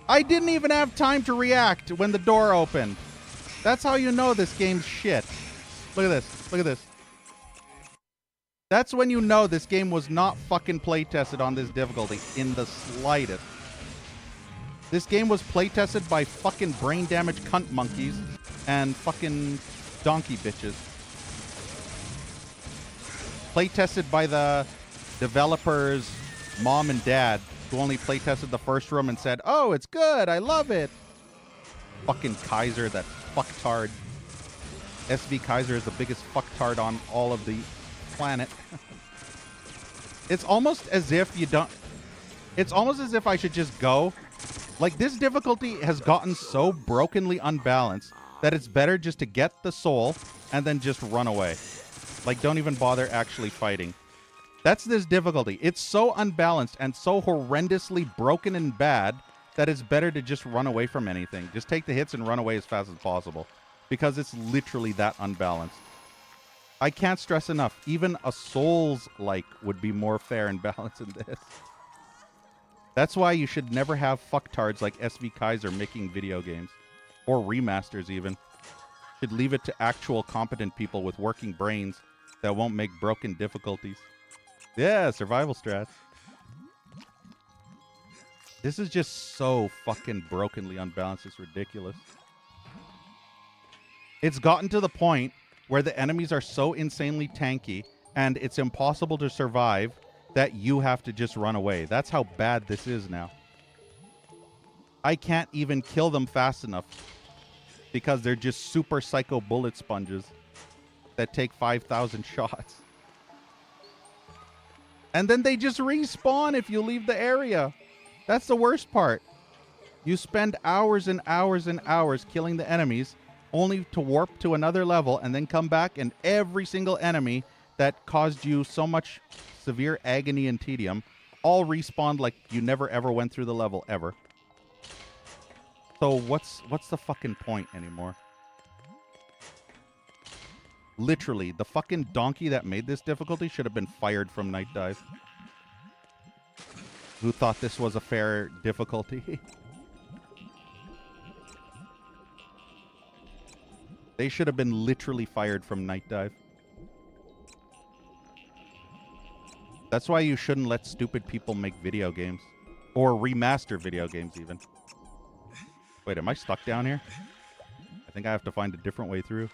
I didn't even have time to react when the door opened. That's how you know this game's shit. Look at this. Look at this. That's when you know this game was not fucking playtested on this difficulty in the slightest. This game was playtested by fucking brain damaged cunt monkeys and fucking donkey bitches. Playtested by the developers' mom and dad who only playtested the first room and said, "Oh, it's good. I love it." Fucking Kaiser, that fucktard. SV Kaiser is the biggest fucktard on all of the planet. It's almost as if you don't... It's almost as if I should just go. Like, this difficulty has gotten so brokenly unbalanced that it's better just to get the soul and then just run away. Like, don't even bother actually fighting. That's this difficulty. It's so unbalanced and so horrendously broken and bad that it's better to just run away from anything. Just take the hits and run away as fast as possible. Because it's literally that unbalanced. I can't stress enough. Even a Souls-like would be more fair and balanced than this. That's why you should never have fucktards like SV Kaiser making video games. Or remasters, even. Should leave it to actual competent people with working brains that won't make broken difficulties. Yeah, survival strats. This is just so fucking brokenly unbalanced. It's ridiculous. It's gotten to the point where the enemies are so insanely tanky and it's impossible to survive that you have to just run away. That's how bad this is now. I can't even kill them fast enough because they're just super psycho bullet sponges that take 5,000 shots. And then they just respawn if you leave the area. That's the worst part. You spend hours and hours and hours killing the enemies only to warp to another level and then come back, and every single enemy that caused you so much severe agony and tedium all respawned like you never ever went through the level ever. So what's the fucking point anymore? Literally, the fucking donkey that made this difficulty should have been fired from Night Dive. Who thought this was a fair difficulty? They should have been literally fired from Night Dive. That's why you shouldn't let stupid people make video games. Or remaster video games, even. Wait, am I stuck down here? I think I have to find a different way through.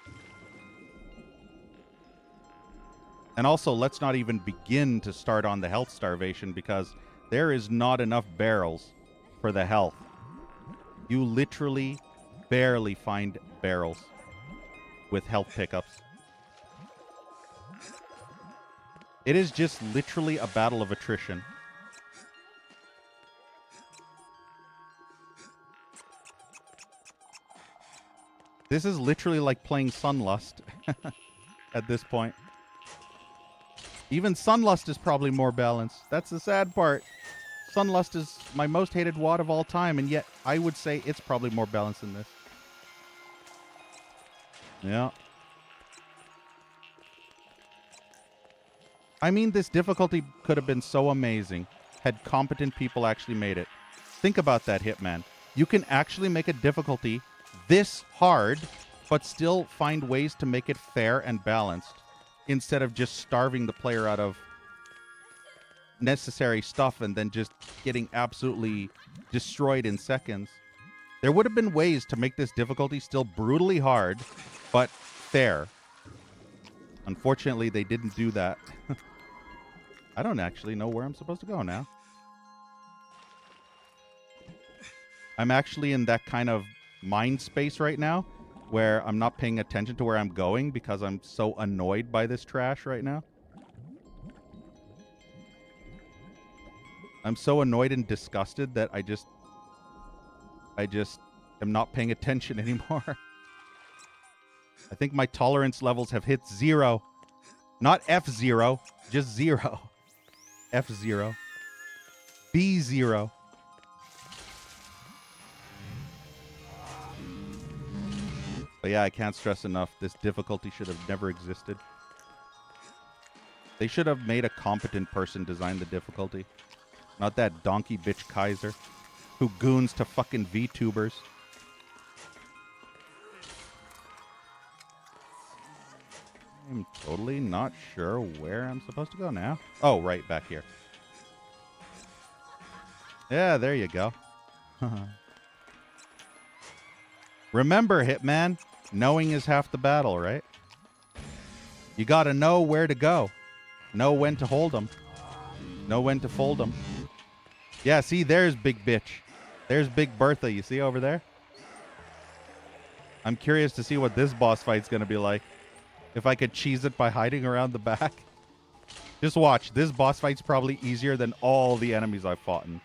And also, let's not even begin to start on the health starvation because there is not enough barrels for the health. You literally barely find barrels with health pickups. It is just literally a battle of attrition. This is literally like playing Sunlust at this point. Even Sunlust is probably more balanced. That's the sad part. Sunlust is my most hated WOD of all time, and yet I would say it's probably more balanced than this. Yeah. I mean, this difficulty could have been so amazing had competent people actually made it. Think about that, Hitman. You can actually make a difficulty this hard, but still find ways to make it fair and balanced, instead of just starving the player out of necessary stuff and then just getting absolutely destroyed in seconds. There would have been ways to make this difficulty still brutally hard, but fair. Unfortunately, they didn't do that. I don't actually know where I'm supposed to go now. I'm actually in that kind of mind space right now where I'm not paying attention to where I'm going because I'm so annoyed by this trash right now. I'm so annoyed and disgusted that I just am not paying attention anymore. I think my tolerance levels have hit 0. Not F0, just 0. F0. B0. But yeah, I can't stress enough, this difficulty should have never existed. They should have made a competent person design the difficulty. Not that donkey bitch Kaiser who goons to fucking VTubers. I'm totally not sure where I'm supposed to go now. Oh, right back here. Yeah, there you go. Remember, Hitman, knowing is half the battle, right? You gotta know where to go. Know when to hold them. Know when to fold them. Yeah, see, there's Big Bitch. There's Big Bertha, you see over there? I'm curious to see what this boss fight's gonna be like. If I could cheese it by hiding around the back. Just watch. This boss fight's probably easier than all the enemies I've foughten.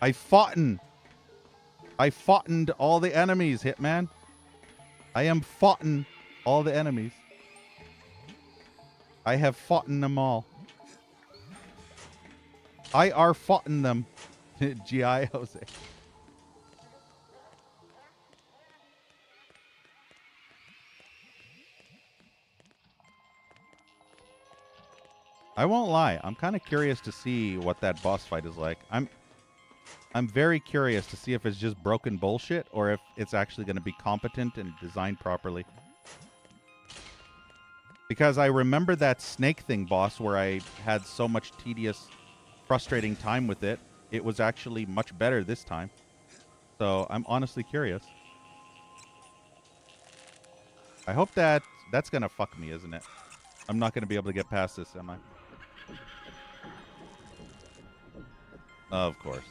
I foughtened all the enemies, Hitman. I am foughten all the enemies. I have foughten them all. I are foughten them. G.I. Jose. I won't lie. I'm kind of curious to see what that boss fight is like. I'm very curious to see if it's just broken bullshit or if it's actually going to be competent and designed properly. Because I remember that snake thing boss where I had so much tedious, frustrating time with it. It was actually much better this time. So I'm honestly curious. I hope that's going to fuck me, isn't it? I'm not going to be able to get past this, am I? Of course.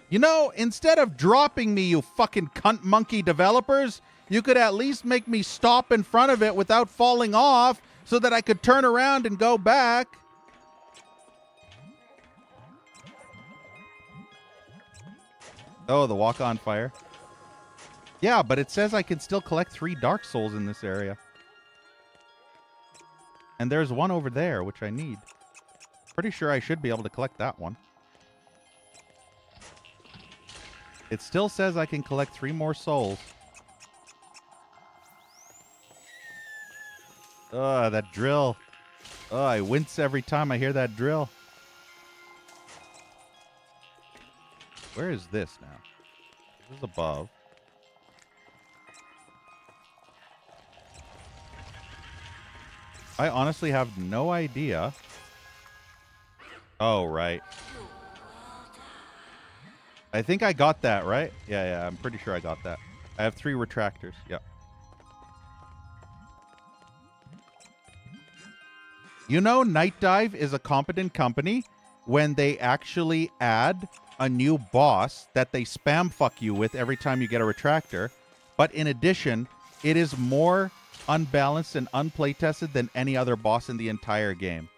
You know, instead of dropping me, you fucking cunt monkey developers, you could at least make me stop in front of it without falling off so that I could turn around and go back. Oh, the walk on fire. Yeah, but it says I can still collect 3 Dark Souls in this area. And there's one over there, which I need. Pretty sure I should be able to collect that one. It still says I can collect 3 more souls. Oh, that drill. Oh, I wince every time I hear that drill. Where is this now? This is above. I honestly have no idea. Oh, right. I think I got that, right? Yeah, I'm pretty sure I got that. I have 3 retractors. Yep. You know, Night Dive is a competent company when they actually add a new boss that they spam fuck you with every time you get a retractor. But in addition, it is more unbalanced and unplaytested than any other boss in the entire game.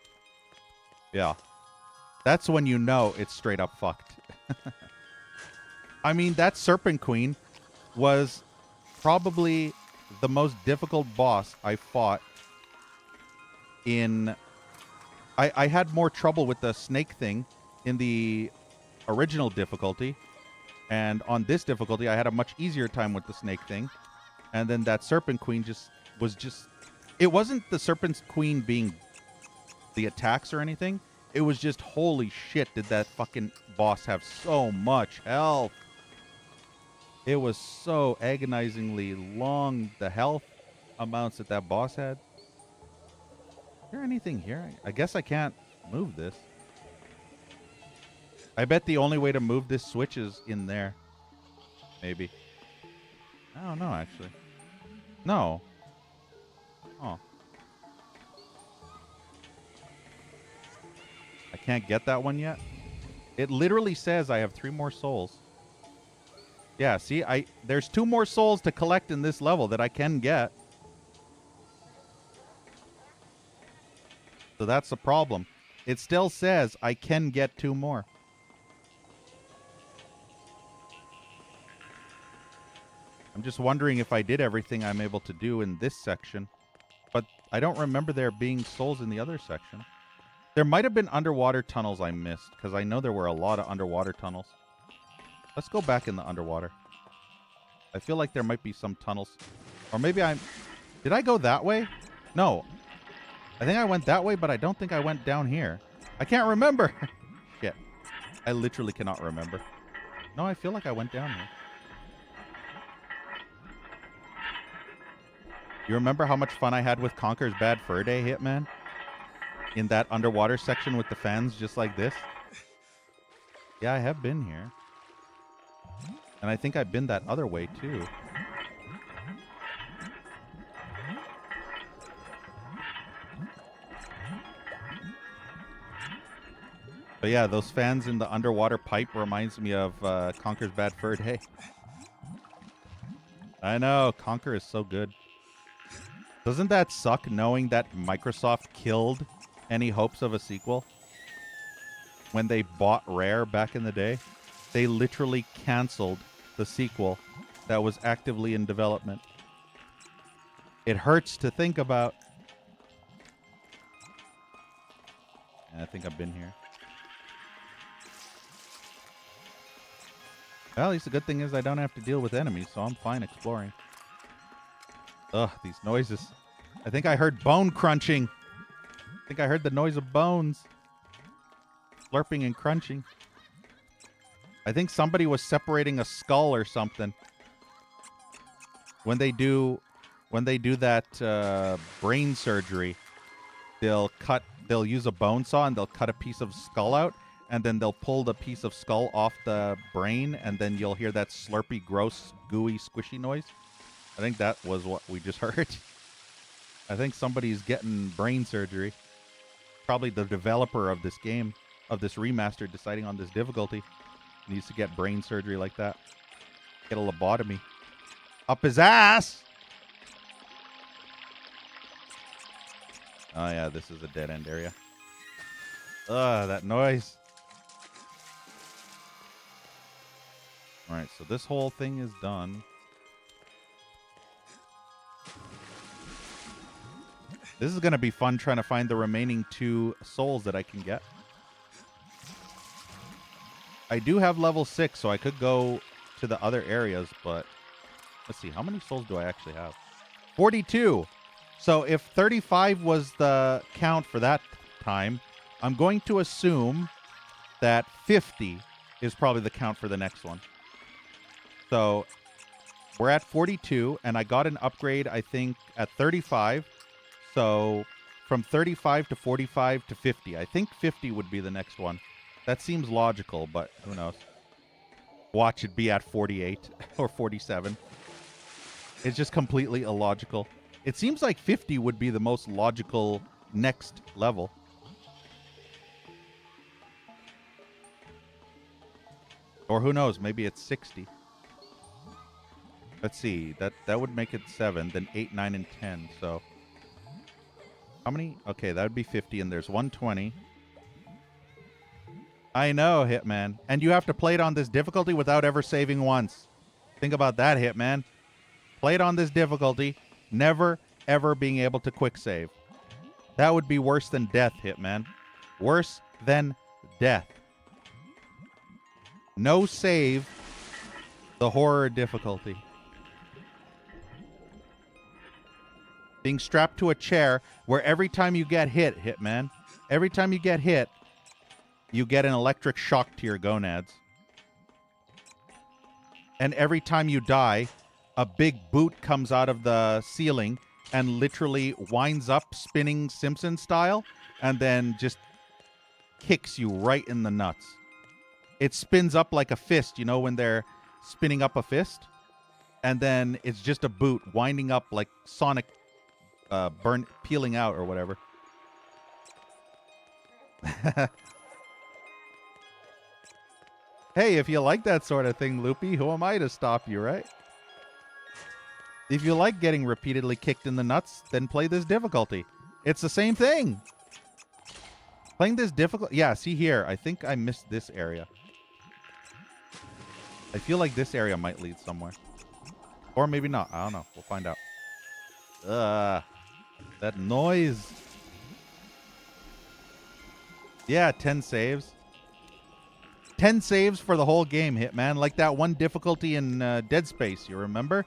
Yeah. That's when you know it's straight up fucked. I mean, that Serpent Queen was probably the most difficult boss I fought in... I had more trouble with the snake thing in the original difficulty. And on this difficulty, I had a much easier time with the snake thing. And then that Serpent Queen was just... It wasn't the Serpent Queen being the attacks or anything. It was just, holy shit, did that fucking boss have so much health. It was so agonizingly long, the health amounts that that boss had. Is there anything here? I guess I can't move this. I bet the only way to move this switch is in there. Maybe. I don't know, actually. No. Oh. I can't get that one yet? It literally says I have 3 more souls. Yeah, see, there's 2 more souls to collect in this level that I can get. So that's the problem. It still says I can get 2 more. I'm just wondering if I did everything I'm able to do in this section. But I don't remember there being souls in the other section. There might have been underwater tunnels I missed, because I know there were a lot of underwater tunnels. Let's go back in the underwater. I feel like there might be some tunnels. Or maybe did I go that way? No. I think I went that way, but I don't think I went down here. I can't remember. Shit. I literally cannot remember. No, I feel like I went down here. You remember how much fun I had with Conker's Bad Fur Day, Hitman? In that underwater section with the fans just like this? Yeah, I have been here. And I think I've been that other way, too. But yeah, those fans in the underwater pipe reminds me of Conker's Bad Fur Day. I know, Conker is so good. Doesn't that suck knowing that Microsoft killed any hopes of a sequel? When they bought Rare back in the day, they literally canceled the sequel that was actively in development. It hurts to think about. I think I've been here. Well, at least the good thing is I don't have to deal with enemies, so I'm fine exploring. Ugh, these noises. I think I heard bone crunching. I think I heard the noise of bones. Slurping and crunching. I think somebody was separating a skull or something. When they do that brain surgery, they'll use a bone saw and they'll cut a piece of skull out, and then they'll pull the piece of skull off the brain, and then you'll hear that slurpy, gross, gooey, squishy noise. I think that was what we just heard. I think somebody's getting brain surgery. Probably the developer of this game, of this remaster, deciding on this difficulty. Needs to get brain surgery like that. Get a lobotomy. Up his ass! Oh yeah, this is a dead end area. Ugh, that noise. Alright, so this whole thing is done. This is going to be fun trying to find the remaining 2 souls that I can get. I do have level 6, so I could go to the other areas, but let's see. How many souls do I actually have? 42. So if 35 was the count for that time, I'm going to assume that 50 is probably the count for the next one. So we're at 42, and I got an upgrade, I think, at 35. So from 35 to 45 to 50. I think 50 would be the next one. That seems logical, but who knows? Watch it be at 48 or 47. It's just completely illogical. It seems like 50 would be the most logical next level. Or who knows, maybe it's 60. Let's see. That would make it 7, then 8, 9, and 10. So how many? Okay, that would be 50, and there's 120. I know, Hitman. And you have to play it on this difficulty without ever saving once. Think about that, Hitman. Play it on this difficulty, never, ever being able to quick save. That would be worse than death, Hitman. Worse than death. No save, the horror difficulty. Being strapped to a chair where every time you get hit, Hitman, every time you get hit, you get an electric shock to your gonads. And every time you die, a big boot comes out of the ceiling and literally winds up spinning Simpson style and then just kicks you right in the nuts. It spins up like a fist, you know, when they're spinning up a fist? And then it's just a boot winding up like Sonic peeling out or whatever. Hey, if you like that sort of thing, Loopy, who am I to stop you, right? If you like getting repeatedly kicked in the nuts, then play this difficulty. It's the same thing. Playing this difficult... Yeah, see here. I think I missed this area. I feel like this area might lead somewhere. Or maybe not. I don't know. We'll find out. That noise. Yeah, 10 saves. 10 saves for the whole game, Hitman. Like that one difficulty in Dead Space, you remember?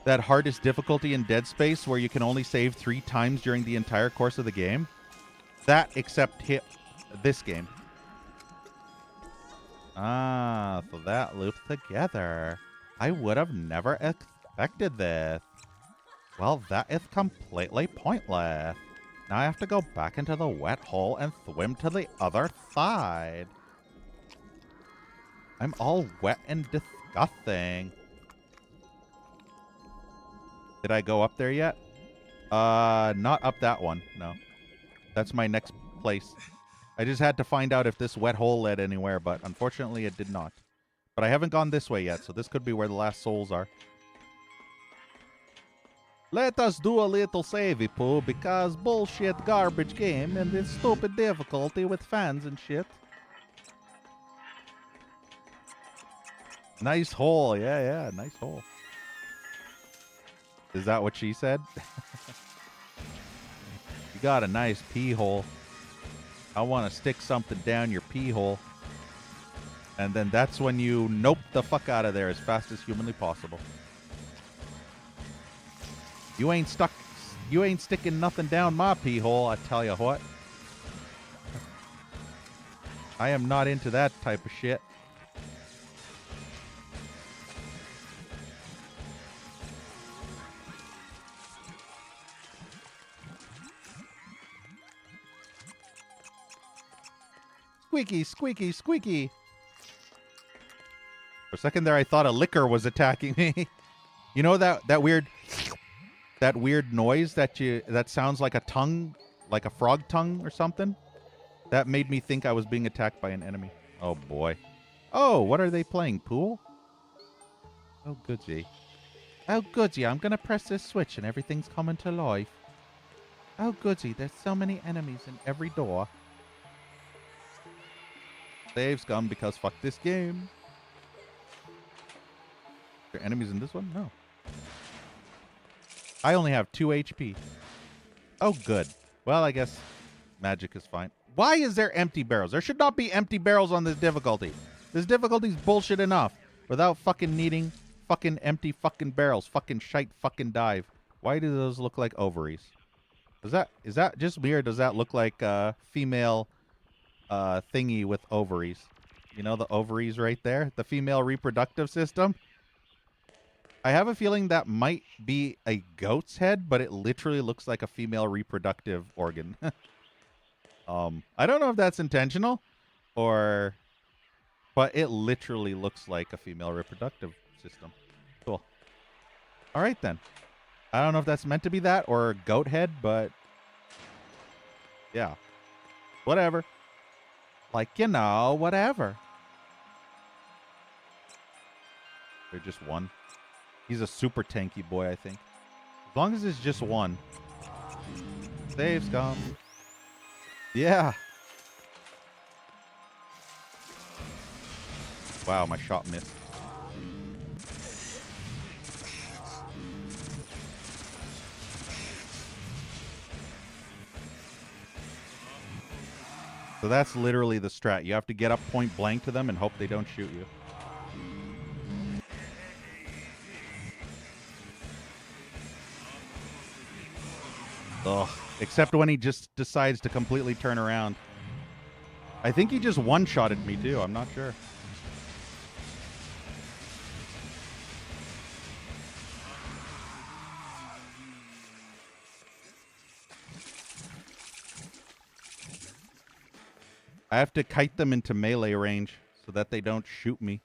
That hardest difficulty in Dead Space where you can only save 3 times during the entire course of the game. That, except hit this game. Ah, so that loops together. I would have never expected this. Well, that is completely pointless. Now I have to go back into the wet hole and swim to the other side. I'm all wet and disgusting. Did I go up there yet? Not up that one. No. That's my next place. I just had to find out if this wet hole led anywhere, but unfortunately it did not. But I haven't gone this way yet, so this could be where the last souls are. Let us do a little savey poo, because bullshit garbage game and this stupid difficulty with fans and shit. Nice hole. Yeah, nice hole. Is that what she said? You got a nice pee hole. I want to stick something down your pee hole. And then that's when you nope the fuck out of there as fast as humanly possible. You ain't sticking nothing down my pee hole, I tell you what. I am not into that type of shit. Squeaky, squeaky, squeaky. For a second there, I thought a licker was attacking me. You know that weird noise that sounds like a tongue, like a frog tongue or something? That made me think I was being attacked by an enemy. Oh boy. Oh, what are they playing? Pool? Oh goody. Oh goody, I'm gonna press this switch and everything's coming to life. Oh goody, there's so many enemies in every door. Save's gone because fuck this game. Are there enemies in this one? No. I only have 2 HP. Oh, good. Well, I guess magic is fine. Why is there empty barrels? There should not be empty barrels on this difficulty. This difficulty's bullshit enough without fucking needing fucking empty fucking barrels. Fucking shite fucking dive. Why do those look like ovaries? Is that just me, or does that look like a female thingy with ovaries? You know, the ovaries right there? The female reproductive system? I have a feeling that might be a goat's head, but it literally looks like a female reproductive organ. I don't know if that's intentional but it literally looks like a female reproductive system. Cool. All right, then. I don't know if that's meant to be that or a goat head, but yeah. Whatever. Like, you know, whatever. They're just one. He's a super tanky boy, I think. As long as it's just one. Save scum. Yeah. Wow, my shot missed. So that's literally the strat. You have to get up point blank to them and hope they don't shoot you. Ugh. Except when he just decides to completely turn around. I think he just one-shotted me too. I'm not sure. I have to kite them into melee range so that they don't shoot me.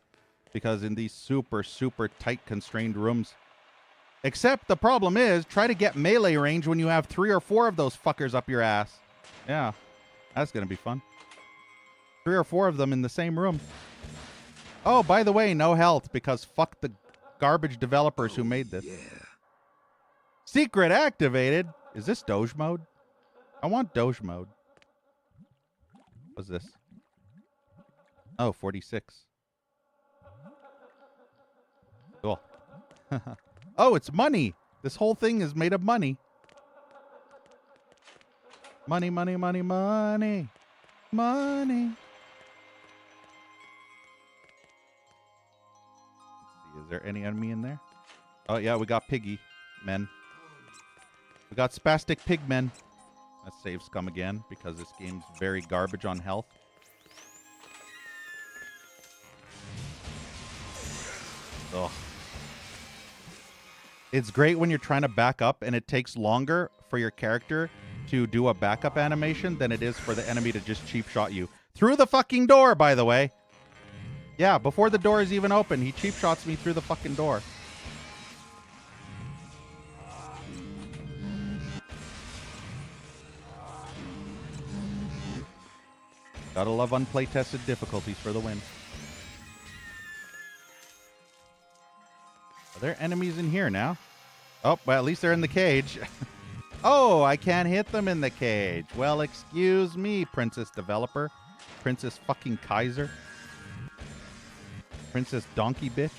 Because in these super, super tight constrained rooms. Except the problem is, try to get melee range when you have 3 or 4 of those fuckers up your ass. Yeah, that's going to be fun. 3 or 4 of them in the same room. Oh, by the way, no health because fuck the garbage developers who made this. Yeah. Secret activated. Is this Doge mode? I want Doge mode. What's this? Oh, 46. Cool. Oh, it's money. This whole thing is made of money. Money, money, money, money. Money. Let's see, is there any enemy in there? Oh, yeah, we got piggy men. We got spastic pig men. Let's save scum again because this game's very garbage on health. Ugh. It's great when you're trying to back up and it takes longer for your character to do a backup animation than it is for the enemy to just cheap shot you. Through the fucking door, by the way. Yeah, before the door is even open, he cheap shots me through the fucking door. Gotta love unplay-tested difficulties for the win. Are there enemies in here now? Oh, well, at least they're in the cage. Oh, I can't hit them in the cage. Well, excuse me, Princess Developer. Princess fucking Kaiser. Princess Donkey Bitch.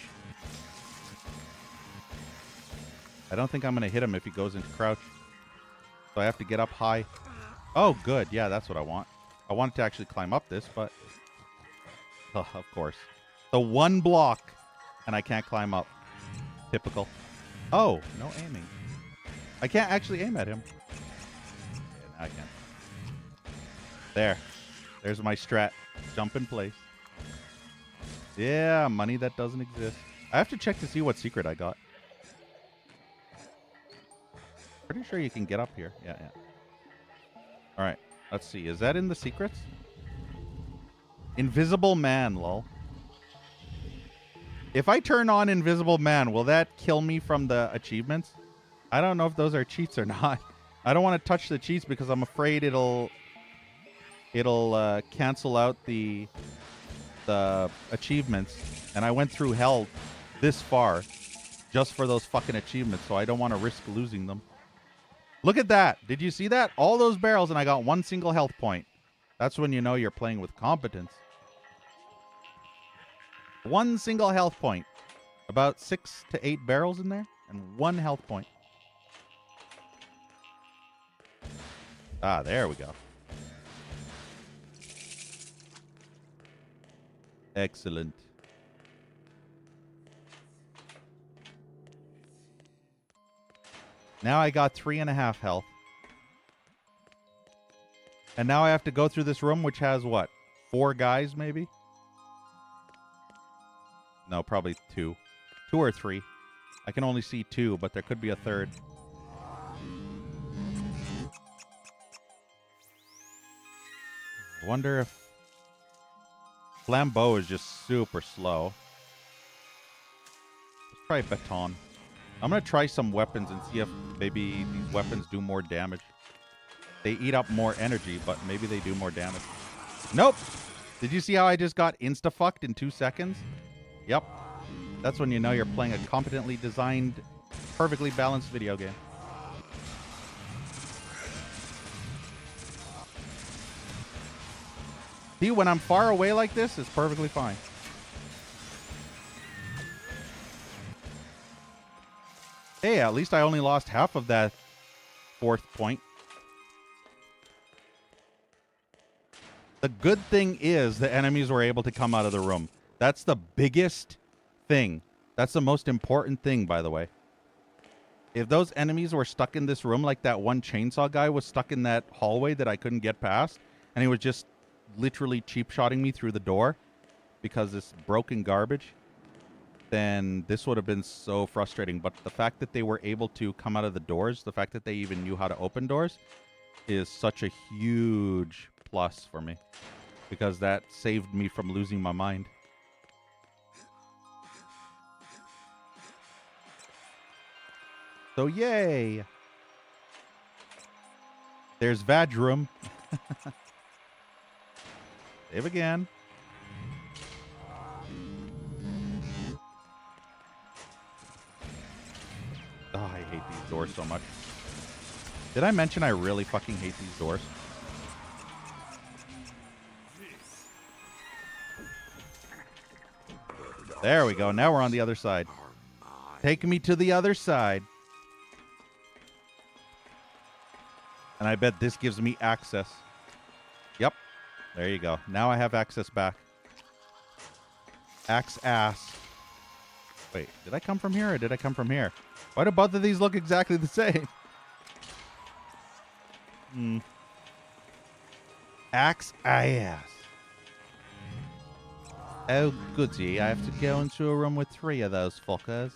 I don't think I'm going to hit him if he goes into crouch. So I have to get up high. Oh, good. Yeah, that's what I want. I wanted to actually climb up this, but... Oh, of course. The one block, and I can't climb up. Typical. Oh, no aiming. I can't actually aim at him. Yeah, now I can. There. There's my strat. Jump in place. Yeah, money that doesn't exist. I have to check to see what secret I got. Pretty sure you can get up here. Yeah, yeah. All right. Let's see. Is that in the secrets? Invisible Man, lol. If I turn on Invisible Man, will that kill me from the achievements? I don't know if those are cheats or not. I don't want to touch the cheats because I'm afraid it'll cancel out the achievements. And I went through hell this far just for those fucking achievements, so I don't want to risk losing them. Look at that. Did you see that? All those barrels and I got 1 single health point. That's when you know you're playing with competence. 1 single health point. About 6 to 8 barrels in there and 1 health point. Ah, there we go. Excellent. Now I got 3.5 health. And now I have to go through this room, which has what? 4 guys, maybe? No, probably 2. 2 or 3. I can only see 2, but there could be a third. I wonder if Flambeau is just super slow. Let's try Baton. I'm going to try some weapons and see if maybe these weapons do more damage. They eat up more energy, but maybe they do more damage. Nope. Did you see how I just got insta-fucked in 2 seconds? Yep. That's when you know you're playing a competently designed, perfectly balanced video game. See, when I'm far away like this, it's perfectly fine. Hey, at least I only lost half of that 4th point. The good thing is the enemies were able to come out of the room. That's the biggest thing. That's the most important thing, by the way. If those enemies were stuck in this room like that one chainsaw guy was stuck in that hallway that I couldn't get past, and he was just literally cheap-shotting me through the door because this broken garbage, then this would have been so frustrating. But the fact that they were able to come out of the doors, the fact that they even knew how to open doors, is such a huge plus for me, because that saved me from losing my mind. So yay! There's Vadrum. Save again. Oh, I hate these doors so much. Did I mention I really fucking hate these doors? There we go. Now we're on the other side. Take me to the other side. And I bet this gives me access. Yep. There you go. Now I have access back. Axe ass. Wait, did I come from here or did I come from here? Why do both of these look exactly the same? Axe ass. Oh, goody. I have to go into a room with 3 of those fuckers.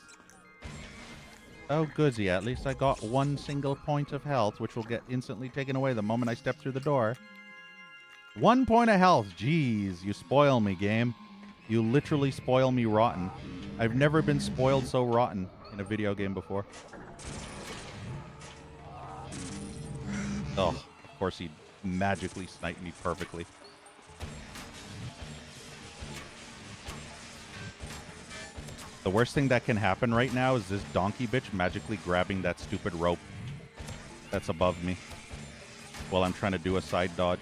Oh, goody. At least I got 1 single point of health, which will get instantly taken away the moment I step through the door. 1 point of health. Jeez, you spoil me, game. You literally spoil me rotten. I've never been spoiled so rotten in a video game before. Oh, of course he magically sniped me perfectly. The worst thing that can happen right now is this donkey bitch magically grabbing that stupid rope that's above me while I'm trying to do a side dodge.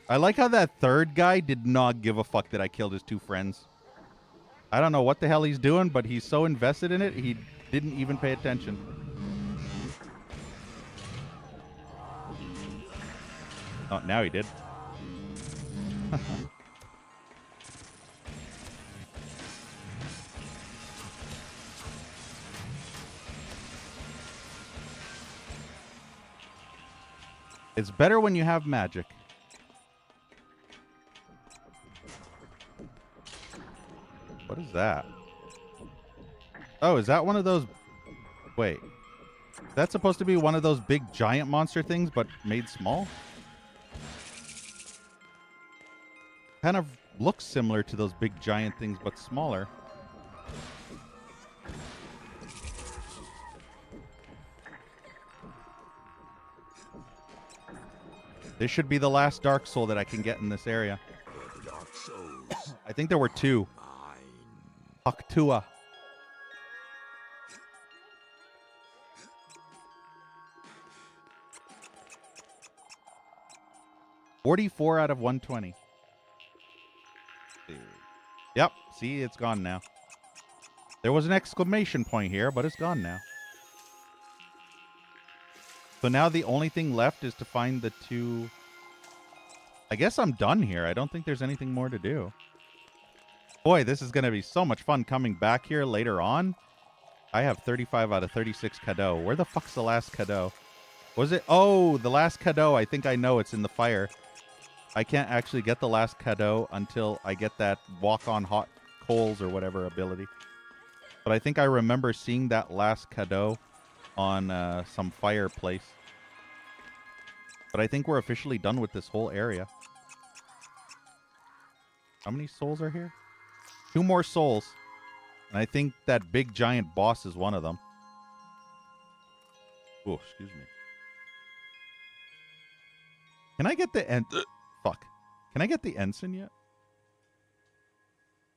I like how that third guy did not give a fuck that I killed his 2 friends. I don't know what the hell he's doing, but he's so invested in it, he didn't even pay attention. Oh, now he did. It's better when you have magic. What is that? Oh, is that one of those... Wait. That's supposed to be one of those big giant monster things, but made small? Kind of looks similar to those big giant things, but smaller. This should be the last Dark Soul that I can get in this area. I think there were 2. Haktua. $44 out of 120. Yep, see, it's gone now. There was an exclamation point here, but it's gone now. So now the only thing left is to find the 2... I guess I'm done here. I don't think there's anything more to do. Boy, this is going to be so much fun coming back here later on. I have 35 out of 36 cadeau. Where the fuck's the last cadeau? Was it? Oh, the last cadeau. I think I know it's in the fire. I can't actually get the last cadeau until I get that walk on hot coals or whatever ability. But I think I remember seeing that last cadeau on some fireplace. But I think we're officially done with this whole area. How many souls are here? 2 more souls. And I think that big giant boss is one of them. Oh, excuse me. Can I get the fuck. Can I get the ensign yet?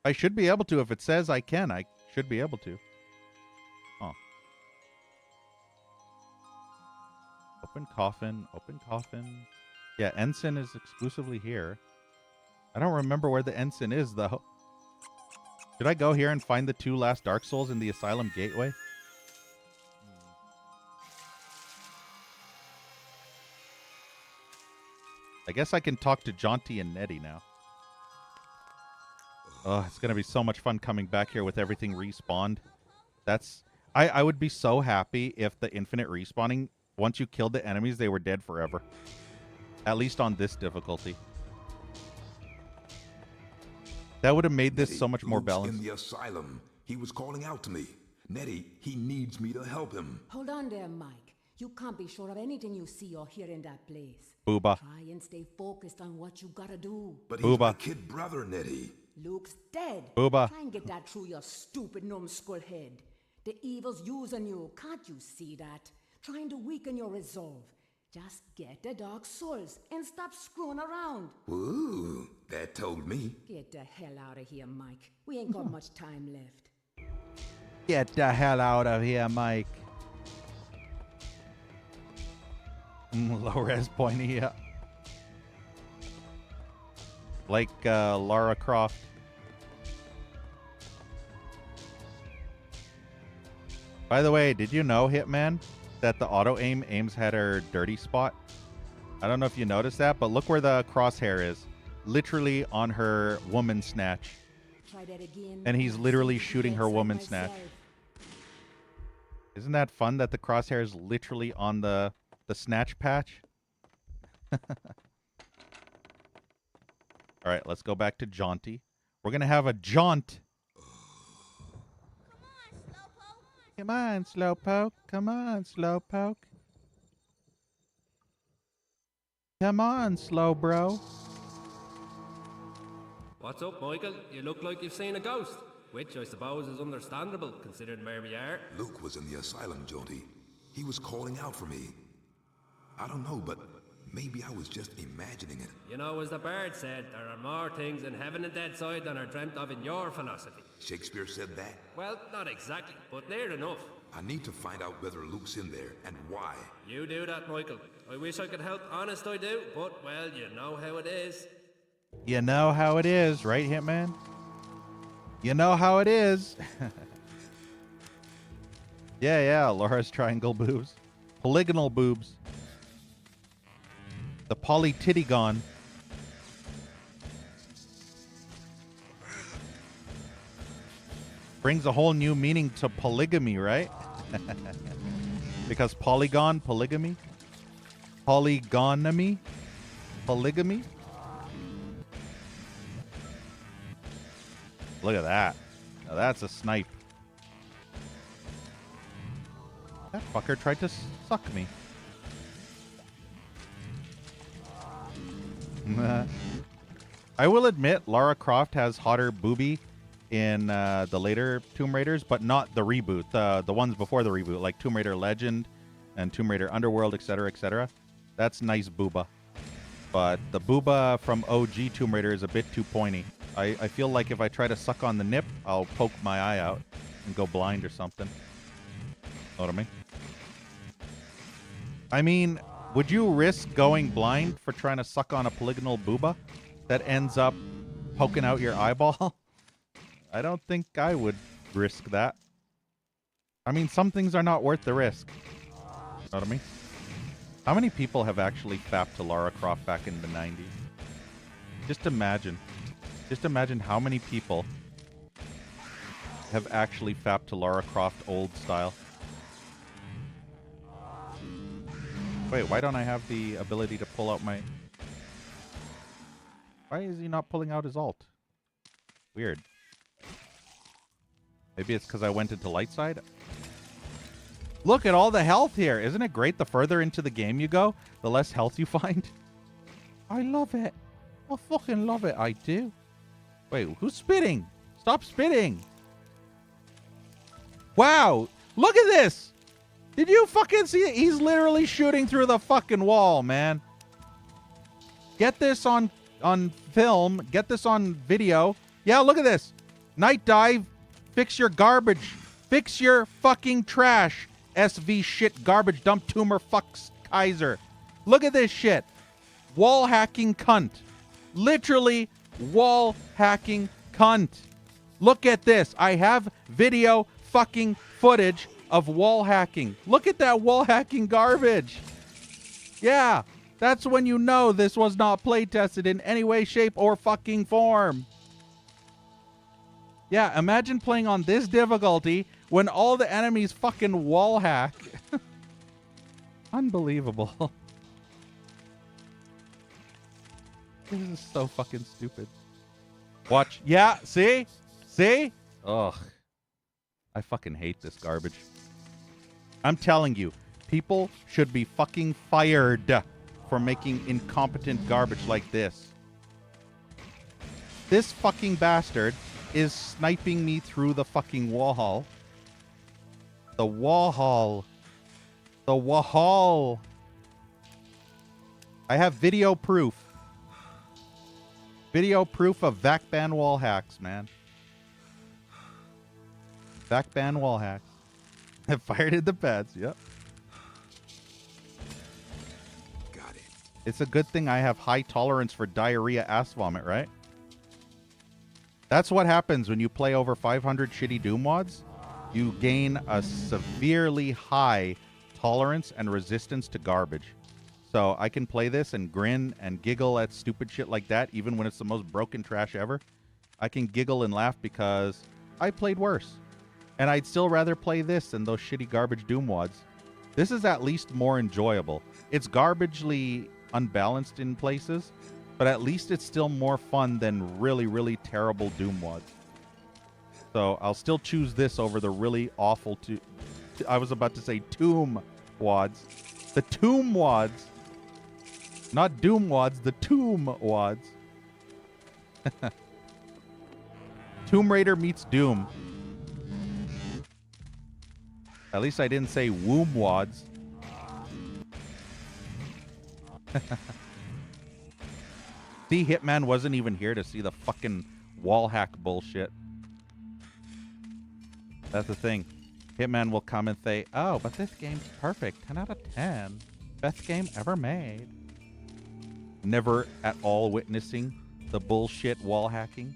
I should be able to. If it says I can, I should be able to. Oh. Open coffin. Open coffin. Yeah, ensign is exclusively here. I don't remember where the ensign is, though. Should I go here and find the 2 last Dark Souls in the Asylum Gateway? I guess I can talk to Jaunty and Nettie now. Oh, it's going to be so much fun coming back here with everything respawned. That's... I would be so happy if the infinite respawning, once you killed the enemies, they were dead forever. At least on this difficulty. That would have made this so much more balanced. In the asylum, he was calling out to me. Nettie, he needs me to help him. Hold on there, Mike. You can't be sure of anything you see or hear in that place. Booba. Try and stay focused on what you gotta do. But he's my kid brother, Nettie. Luke's dead. Booba. Try and get that through your stupid numbskull head. The evil's using you. Can't you see that? Trying to weaken your resolve. Just get the Dark Souls and stop screwing around. Ooh, that told me. Get the hell out of here, Mike. We ain't got much time left. Get the hell out of here, Mike. Low res pointy, yeah. Like Lara Croft. By the way, did you know, Hitman, that the auto-aim aims at her dirty spot? I don't know if you noticed that, but look where the crosshair is. Literally on her woman snatch. Try that again. And he's literally shooting her woman snatch. Isn't that fun that the crosshair is literally on the snatch patch? All right, let's go back to Jaunty. We're going to have a jaunt. Come on, Slowpoke. Come on, Slowpoke. Come on, Slow Bro. What's up, Michael? You look like you've seen a ghost. Which I suppose is understandable, considering where we are. Luke was in the asylum, Jaunty. He was calling out for me. I don't know, but maybe I was just imagining it. You know, as the bird said, there are more things in heaven and dead side than are dreamt of in your philosophy. Shakespeare said that? Well, not exactly, but near enough. I need to find out whether Luke's in there and why. You do that, Michael. I wish I could help, honest I do, but, well, you know how it is. You know how it is, right, Hitman? You know how it is. Yeah, Laura's triangle boobs. Polygonal boobs. The polytitigon. Brings a whole new meaning to polygamy, right? Because polygon, polygamy. Polygonomy. Polygamy. Look at that. Now that's a snipe. That fucker tried to suck me. I will admit, Lara Croft has hotter boobie in the later Tomb Raiders, but not the reboot. The ones before the reboot, like Tomb Raider Legend and Tomb Raider Underworld, etc., etc. That's nice booba. But the booba from OG Tomb Raider is a bit too pointy. I feel like if I try to suck on the nip, I'll poke my eye out and go blind or something. Know what I mean? I mean, would you risk going blind for trying to suck on a polygonal booba that ends up poking out your eyeball? I don't think I would risk that. I mean, some things are not worth the risk. Know what I mean? How many people have actually fapped to Lara Croft back in the 90s? Just imagine. Just imagine how many people have actually fapped to Lara Croft old style. Wait, why don't I have the ability to pull out my... Why is he not pulling out his ult? Weird. Maybe it's because I went into light side? Look at all the health here. Isn't it great? The further into the game you go, the less health you find. I love it. I fucking love it. I do. Wait, who's spitting? Stop spitting. Wow. Look at this. Did you fucking see it? He's literally shooting through the fucking wall, man. Get this on film. Get this on video. Yeah, look at this. Night Dive, fix your garbage. Fix your fucking trash. SV shit garbage dump tumor fucks Kaiser. Look at this shit. Wall hacking cunt. Literally wall hacking cunt. Look at this. I have video fucking footage of wall hacking. Look at that wall hacking garbage. Yeah, that's when you know this was not play tested in any way, shape, or fucking form. Yeah, imagine playing on this difficulty when all the enemies fucking wall hack. Unbelievable. This is so fucking stupid. Watch. Yeah, see? See? Ugh. I fucking hate this garbage. I'm telling you, people should be fucking fired for making incompetent garbage like this. This fucking bastard is sniping me through the fucking wall. The wall. The wall. I have video proof. Video proof of VACBAN wall hacks, man. VACBAN wall hacks. I fired in the pads, yep. Got it. It's a good thing I have high tolerance for diarrhea ass vomit, right? That's what happens when you play over 500 shitty Doom mods. You gain a severely high tolerance and resistance to garbage. So I can play this and grin and giggle at stupid shit like that, even when it's the most broken trash ever. I can giggle and laugh because I played worse. And I'd still rather play this than those shitty garbage Doom mods. This is at least more enjoyable. It's garbagely unbalanced in places, but at least it's still more fun than really, really terrible Doom mods. So I'll still choose this over the really awful I was about to say Tomb wads. The Tomb wads. Not Doom wads, the Tomb wads. Tomb Raider meets Doom. At least I didn't say womb wads. See, Hitman wasn't even here to see the fucking wall hack bullshit. That's the thing. Hitman will come and say, oh, but this game's perfect. 10 out of 10. Best game ever made. Never at all witnessing the bullshit wall hacking.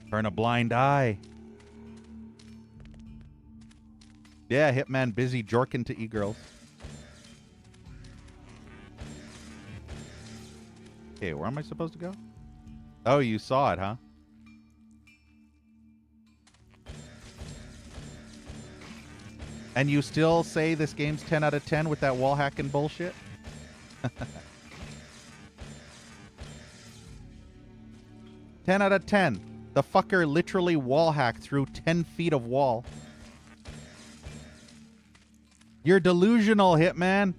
Turn a blind eye. Yeah, Hitman busy jorking to e-girls. Okay, where am I supposed to go? Oh, you saw it, huh? And you still say this game's 10 out of 10 with that wall hacking bullshit? 10 out of 10. The fucker literally wall hacked through 10 feet of wall. You're delusional, Hitman.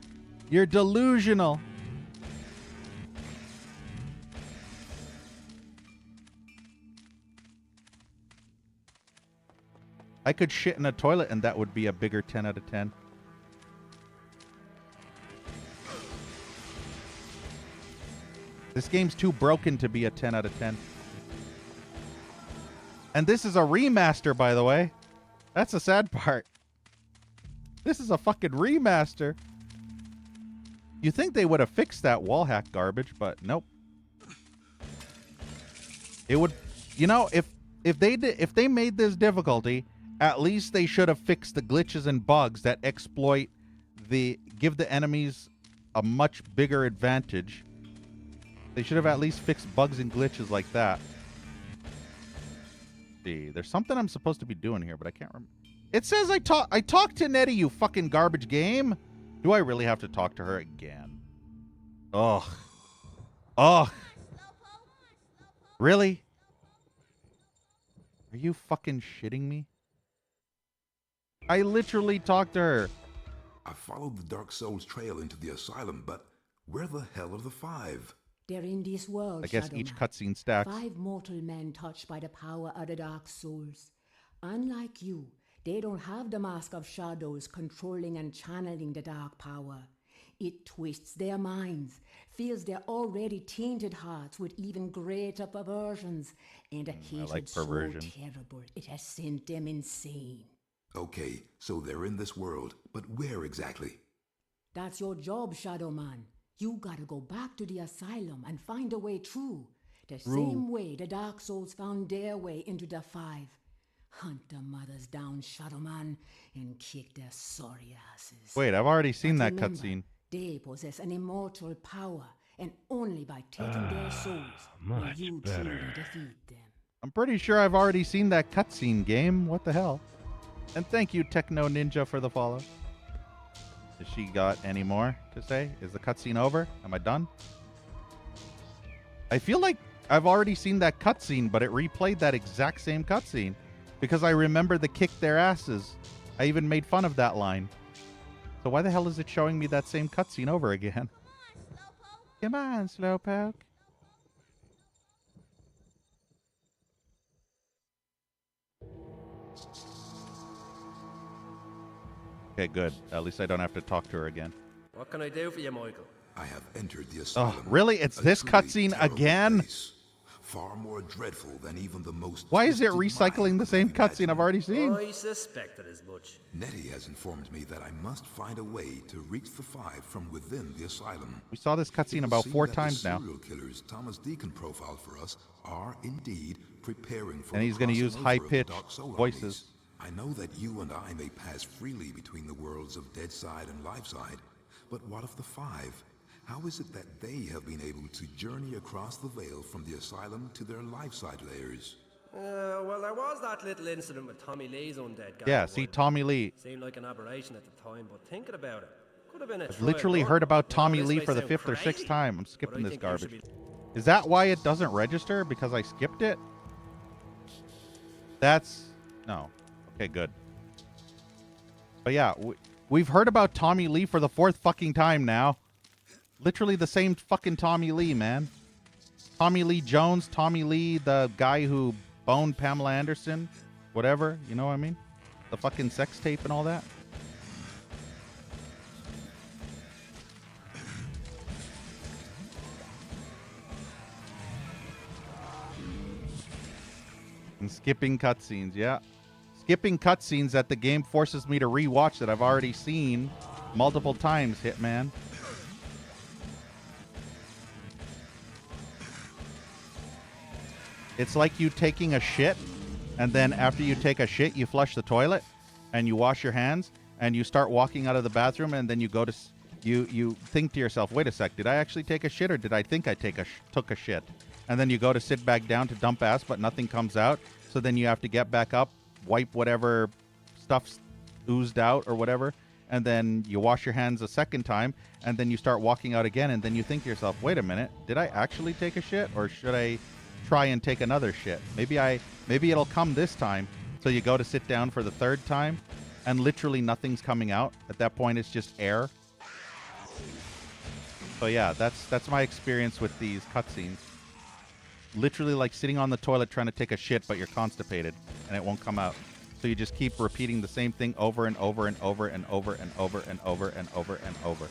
You're delusional. I could shit in a toilet and that would be a bigger 10 out of 10. This game's too broken to be a 10 out of 10. And this is a remaster, by the way. That's the sad part. This is a fucking remaster. You think they would have fixed that wall hack garbage, but nope. It would, you know, if they made this difficulty, at least they should have fixed the glitches and bugs that give the enemies a much bigger advantage. They should have at least fixed bugs and glitches like that. See, there's something I'm supposed to be doing here, but I can't remember. It says I talked to Nettie, you fucking garbage game. Do I really have to talk to her again? Ugh. Ugh. Really? Are you fucking shitting me? I literally talked to her. I followed the Dark Souls trail into the asylum, but where the hell are the 5? They're in this world, I guess Shadow each Man. cutscene stacks. 5 mortal men touched by the power of the Dark Souls. Unlike you, they don't have the Mask of Shadows controlling and channeling the dark power. It twists their minds, fills their already tainted hearts with even greater perversions, and a hatred like so perversion. terrible it has sent them insane. Okay, so they're in this world, but where exactly? That's your job, Shadow Man. You gotta go back to the asylum and find a way through. The same way the Dark Souls found their way into the Five. Hunt the mothers down, Shadow Man, and kick their sorry asses. Wait, I've already seen But that remember, cutscene. they possess an immortal power, and only by taking their souls will much you better. truly defeat them. I'm pretty sure I've already seen that cutscene, game. What the hell? And thank you, Techno Ninja, for the follow. Has she got any more to say? Is the cutscene over? Am I done? I feel like I've already seen that cutscene, but it replayed that exact same cutscene because I remember the kick their asses. I even made fun of that line. So why the hell is it showing me that same cutscene over again? Come on, Slowpoke. Okay, good. At least I don't have to talk to her again. What can I do for you, Michael? I have entered the asylum. Really? It's A this truly cutscene terrible again? place. Far more dreadful than even the most. Why is it twisted recycling mind the could same have cutscene imagined. I've already seen? I suspected as much. Nettie has informed me that I must find a way to reach the Five from within the asylum. We saw this It cutscene would about seem 4 that times the now. serial killers Thomas Deacon profiled for us are indeed preparing for. And he's going to use high-pitched voices. I know that you and I may pass freely between the worlds of Dead Side and Life Side, but what of the Five? How is it that they have been able to journey across the veil from the asylum to their Life Side layers? Well, there was that little incident with Tommy Lee's undead guy. Yeah, a see, while back. Tommy Lee. Seemed like an aberration at the time, but thinking about it, could have been a I've trial literally run. heard about I know Tommy this Lee may for the sound 5th or 6th crazy, time. I'm but I skipping this think you should garbage. be- Is that why it doesn't register? Because I skipped it? That's... No. Okay, good. But yeah, we've heard about Tommy Lee for the 4th fucking time now. Literally the same fucking Tommy Lee, man. Tommy Lee Jones, Tommy Lee, the guy who boned Pamela Anderson, whatever, you know what I mean? The fucking sex tape and all that. And skipping cutscenes, yeah. Skipping cutscenes that the game forces me to rewatch that I've already seen multiple times, Hitman. It's like you taking a shit, and then after you take a shit, you flush the toilet, and you wash your hands, and you start walking out of the bathroom, and then you go to... You think to yourself, wait a sec, did I actually take a shit, or did I think I took a shit? And then you go to sit back down to dump ass, but nothing comes out, so then you have to get back up, wipe whatever stuff's oozed out or whatever, and then you wash your hands a second time, and then you start walking out again, and then you think to yourself, wait a minute, did I actually take a shit, or should I try and take another shit? Maybe it'll come this time. So you go to sit down for the 3rd time, and literally nothing's coming out. At that point, it's just air. So yeah, that's my experience with these cutscenes. Literally like sitting on the toilet trying to take a shit, but you're constipated, and it won't come out. So you just keep repeating the same thing over and over and over and over and over and over and over and over.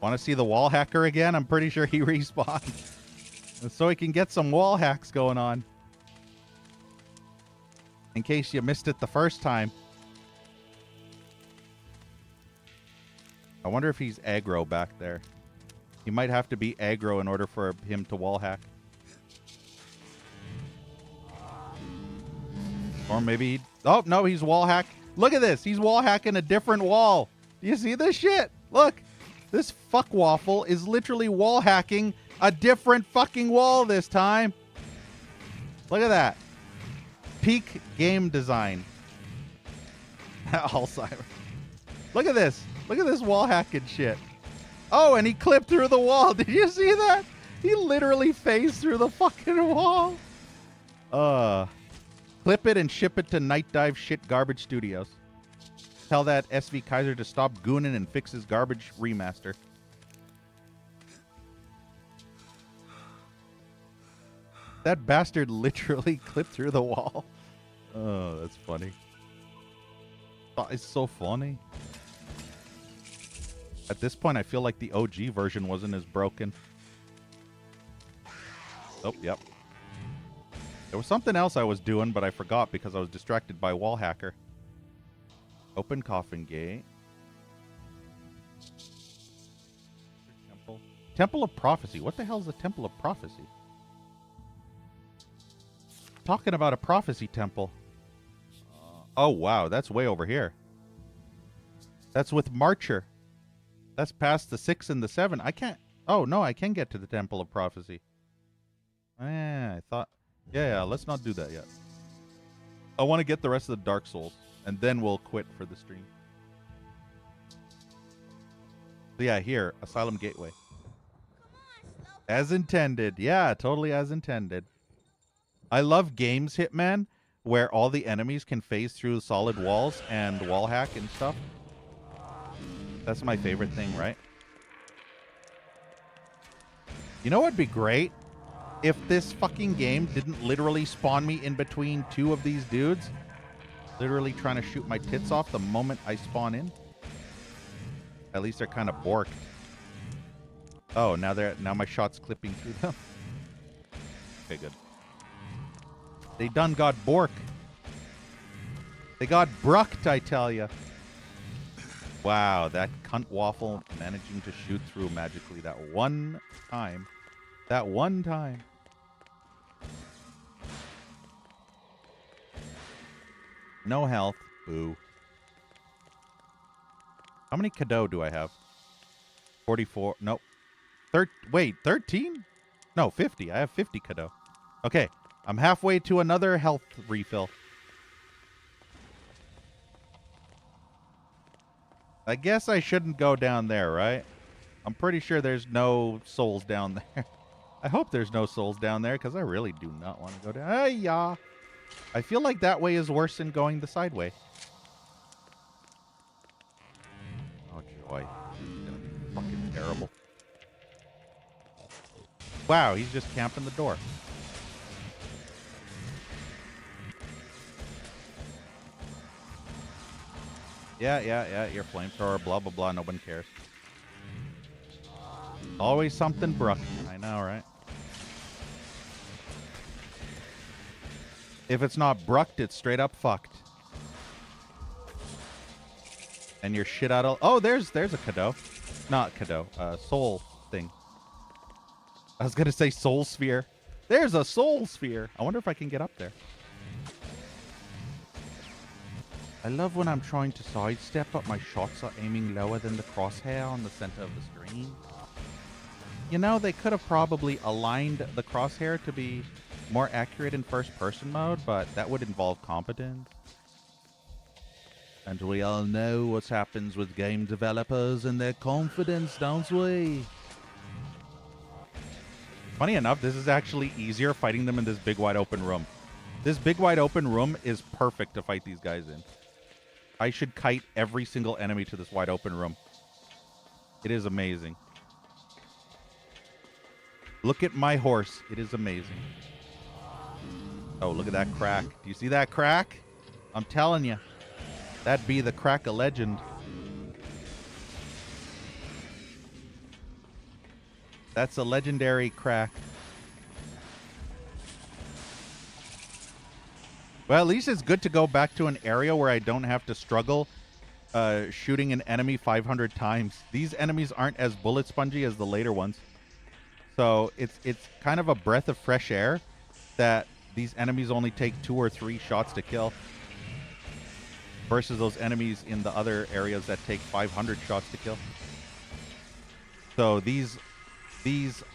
Want to see the wall hacker again? I'm pretty sure he respawned. So he can get some wall hacks going on. In case you missed it the first time. I wonder if he's aggro back there. He might have to be aggro in order for him to wall hack. Or maybe... Oh, no, he's wall hack. Look at this. He's wall hacking a different wall. Do you see this shit? Look. This fuck waffle is literally wall hacking a different fucking wall this time. Look at that. Peak game design. Alzheimer's. Look at this. Look at this wall hacking shit. Oh, and he clipped through the wall. Did you see that? He literally phased through the fucking wall. Clip it and ship it to Night Dive Shit Garbage Studios. Tell that SV Kaiser to stop gooning and fix his garbage remaster. That bastard literally clipped through the wall. Oh, that's funny. That is so funny. At this point, I feel like the OG version wasn't as broken. Oh, yep. There was something else I was doing, but I forgot because I was distracted by Wall Hacker. Open coffin gate. Temple. Temple of Prophecy. What the hell is the Temple of Prophecy? Talking about a prophecy temple. Oh, wow. That's way over here. That's with Marcher. That's past the 6 and the 7. I can't... Oh, no, I can get to the Temple of Prophecy. I thought... Yeah, let's not do that yet. I want to get the rest of the Dark Souls, and then we'll quit for the stream. So yeah, here, Asylum Gateway. As intended. Yeah, totally as intended. I love games, Hitman, where all the enemies can phase through solid walls and wall hack and stuff. That's my favorite thing, right? You know what'd be great? If this fucking game didn't literally spawn me in between two of these dudes, literally trying to shoot my tits off the moment I spawn in. At least they're kind of borked. Oh, now my shot's clipping through them. Okay, good. They done got bork. They got brucked, I tell ya. Wow, that cunt waffle managing to shoot through magically that one time. That one time. No health. Boo. How many Cadeau do I have? 44. Nope. Wait, 13? No, 50. I have 50 Cadeau. Okay. I'm halfway to another health refill. I guess I shouldn't go down there, right? I'm pretty sure there's no souls down there. I hope there's no souls down there, because I really do not want to go down. Hey, yeah. I feel like that way is worse than going the side way. Oh, joy. This is going to be fucking terrible. Wow, he's just camping the door. Yeah, your flamethrower, blah, blah, blah, no one cares. Always something brook. I know, right? If it's not brucked, it's straight up fucked. And you're shit out of... Oh, there's a Cadeau. Not Cadeau. Soul thing. I was going to say Soul Sphere. There's a Soul Sphere. I wonder if I can get up there. I love when I'm trying to sidestep, but my shots are aiming lower than the crosshair on the center of the screen. You know, they could have probably aligned the crosshair to be more accurate in first-person mode, but that would involve competence. And we all know what happens with game developers and their confidence, don't we? Funny enough, this is actually easier fighting them in this big wide open room. This big wide open room is perfect to fight these guys in. I should kite every single enemy to this wide open room. It is amazing. Look at my horse. It is amazing. Oh, look at that crack. Do you see that crack? I'm telling you. That'd be the crack of legend. That's a legendary crack. Well, at least it's good to go back to an area where I don't have to struggle shooting an enemy 500 times. These enemies aren't as bullet spongy as the later ones. So it's kind of a breath of fresh air that these enemies only take 2 or 3 shots to kill. Versus those enemies in the other areas that take 500 shots to kill. So these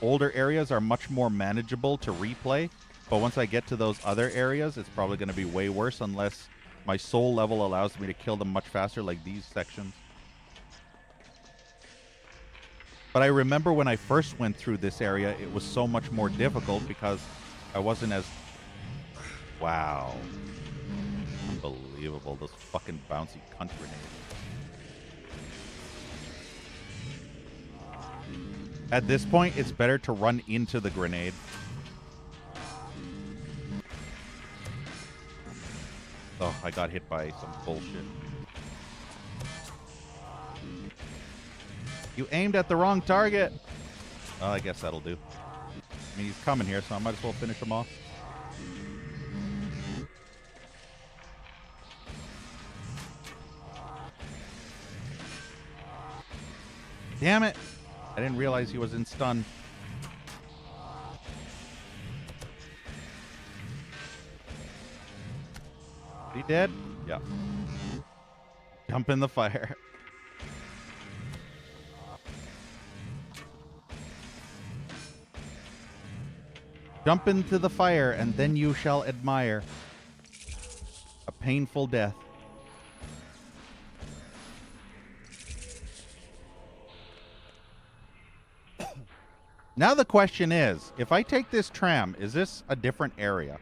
older areas are much more manageable to replay. But once I get to those other areas, it's probably going to be way worse unless my soul level allows me to kill them much faster, like these sections. But I remember when I first went through this area, it was so much more difficult because I wasn't as... Wow. Unbelievable. Those fucking bouncy cunt grenades. At this point, it's better to run into the grenade. Oh, I got hit by some bullshit. You aimed at the wrong target. Well, I guess that'll do. I mean, he's coming here, so I might as well finish him off. Damn it! I didn't realize he was in stun. He dead? Yeah. Jump in the fire. Jump into the fire, and then you shall admire a painful death. Now the question is, if I take this tram, is this a different area?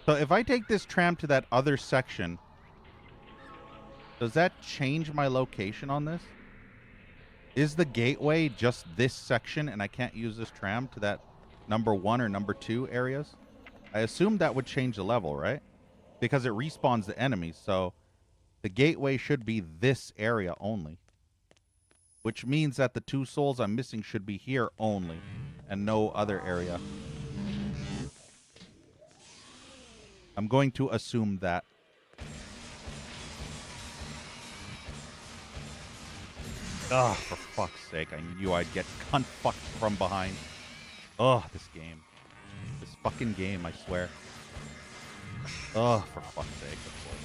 So if I take this tram to that other section, does that change my location on this? Is the gateway just this section and I can't use this tram to that number 1 or number 2 areas? I assume that would change the level, right? Because it respawns the enemies, so the gateway should be this area only. Which means that the 2 souls I'm missing should be here only and no other area. I'm going to assume that. Ugh, for fuck's sake. I knew I'd get cunt fucked from behind. Ugh, this game. This fucking game, I swear. Ugh, for fuck's sake, of course.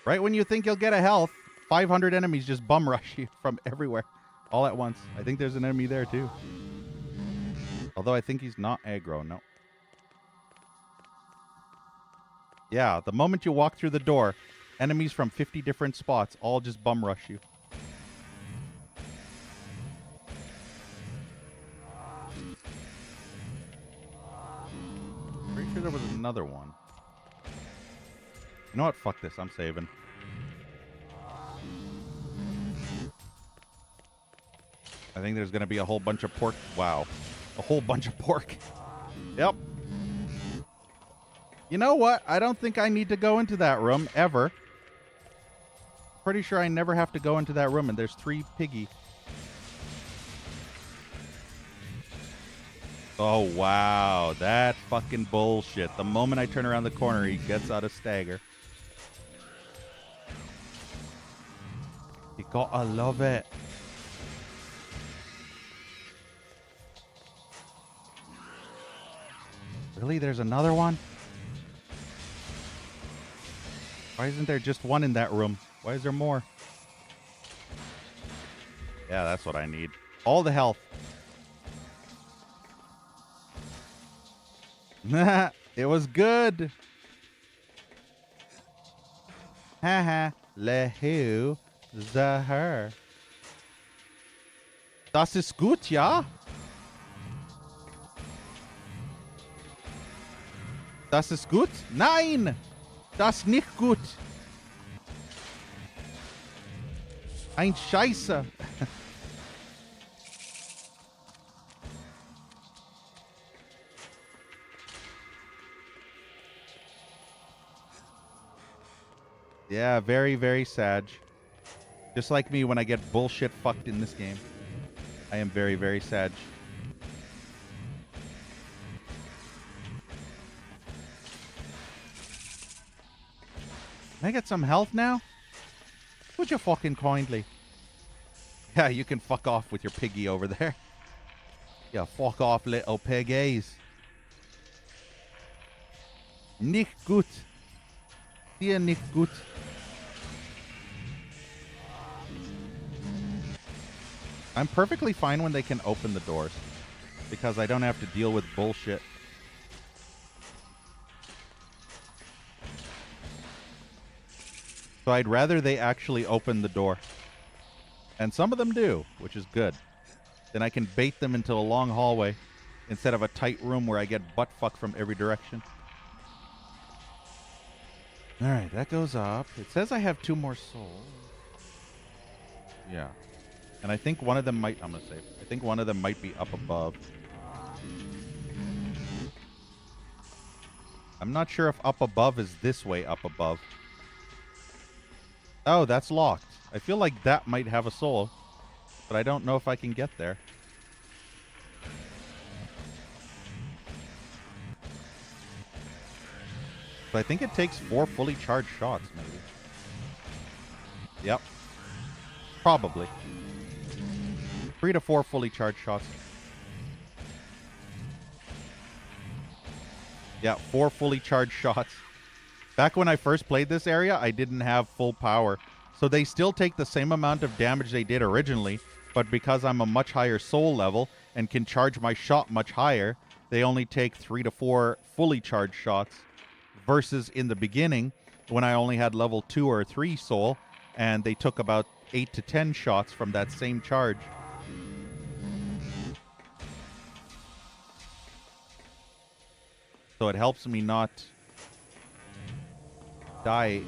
Right when you think you'll get a health, 500 enemies just bum rush you from everywhere. All at once. I think there's an enemy there, too. Although I think he's not aggro, no. Yeah, the moment you walk through the door, enemies from 50 different spots all just bum rush you. Pretty sure there was another one. You know what? Fuck this. I'm saving. I think there's going to be a whole bunch of pork. Wow. A whole bunch of pork. Yep. You know what? I don't think I need to go into that room ever. Pretty sure I never have to go into that room, and there's 3 piggy. Oh, wow. That fucking bullshit. The moment I turn around the corner, he gets out of stagger. You gotta love it. Really? There's another one? Why isn't there just one in that room? Why is there more? Yeah, that's what I need. All the health. It was good. Haha. Lehu Zahar. Das ist gut, ja? Das ist gut? Nein! Das ist nicht gut. Ein Scheiße. Yeah, very, very sad. Just like me when I get bullshit fucked in this game. I am very, very sad. Can I get some health now? Would you fucking kindly? Yeah, you can fuck off with your piggy over there. Yeah, fuck off, little piggies. Nicht gut. Dir nicht gut. I'm perfectly fine when they can open the doors, because I don't have to deal with bullshit. So I'd rather they actually open the door. And some of them do, which is good. Then I can bait them into a long hallway instead of a tight room where I get butt fucked from every direction. Alright, that goes up. It says I have 2 more souls. Yeah. And I think one of them might... I'm going to save. I think one of them might be up above. I'm not sure if up above is this way up above. Oh, that's locked. I feel like that might have a soul, but I don't know if I can get there. But I think it takes 4 fully charged shots, maybe. Yep. Probably. 3 to 4 fully charged shots. Yeah, 4 fully charged shots. Back when I first played this area, I didn't have full power. So they still take the same amount of damage they did originally, but because I'm a much higher soul level and can charge my shot much higher, they only take 3 to 4 fully charged shots. Versus in the beginning, when I only had level 2 or 3 soul, and they took about 8 to 10 shots from that same charge. So it helps me not die,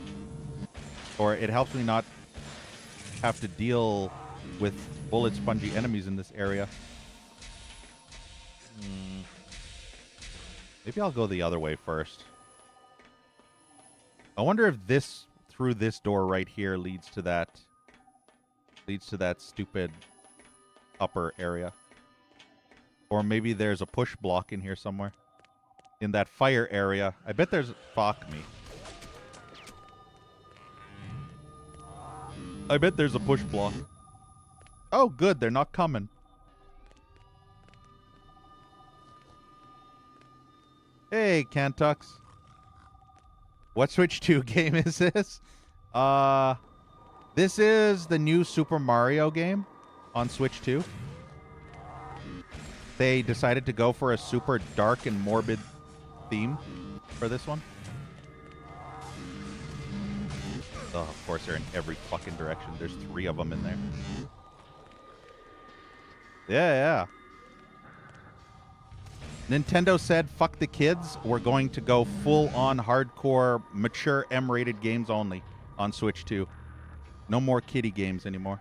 or it helps me not have to deal with bullet spongy enemies in this area. Maybe I'll go the other way first. I wonder if this, through this door right here, leads to that stupid upper area. Or maybe there's a push block in here somewhere. In that fire area. I bet there's... Fuck me. I bet there's a push block. Oh, good. They're not coming. Hey, Cantux. What Switch 2 game is this? This is the new Super Mario game on Switch 2. They decided to go for a super dark and morbid theme for this one. Oh, of course, they're in every fucking direction. There's 3 of them in there. Yeah. Nintendo said, fuck the kids. We're going to go full-on hardcore, mature M-rated games only on Switch 2. No more kiddie games anymore.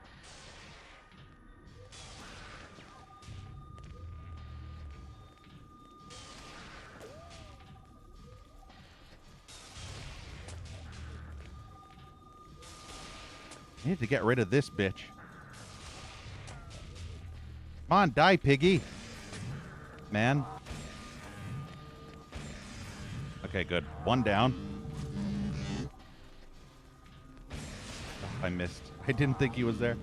I need to get rid of this bitch. Come on, die, piggy. Man. Okay, good. 1 down. Oh, I missed. I didn't think he was there.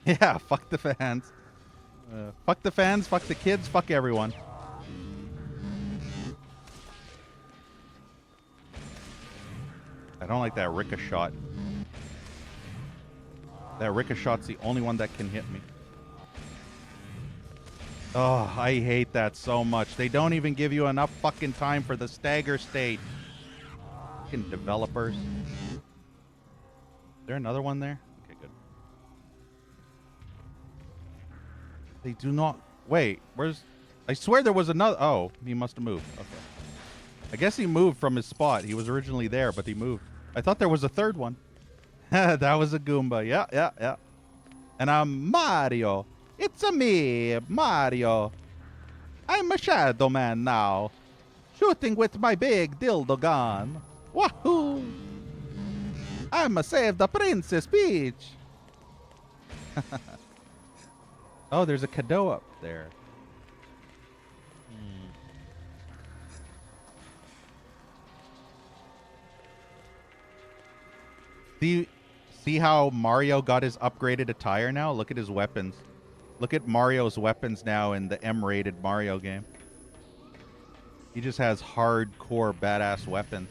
Yeah, fuck the fans. Fuck the fans, fuck the kids, fuck everyone. I don't like that ricochet. That ricochet's the only one that can hit me. Oh, I hate that so much. They don't even give you enough fucking time for the stagger state. Fucking developers. Is there another one there? Okay, good. They do not... Wait, where's... I swear there was another... Oh, he must have moved. Okay. I guess he moved from his spot. He was originally there, but he moved. I thought there was a third one. That was a Goomba. Yeah. And I'm Mario. It's me, Mario. I'm a Shadow Man now. Shooting with my big dildo gun. Wahoo! I'ma save the Princess Peach. Oh, there's a Cadeau up there. See how Mario got his upgraded attire now? Look at his weapons. Look at Mario's weapons now in the M-rated Mario game. He just has hardcore badass weapons.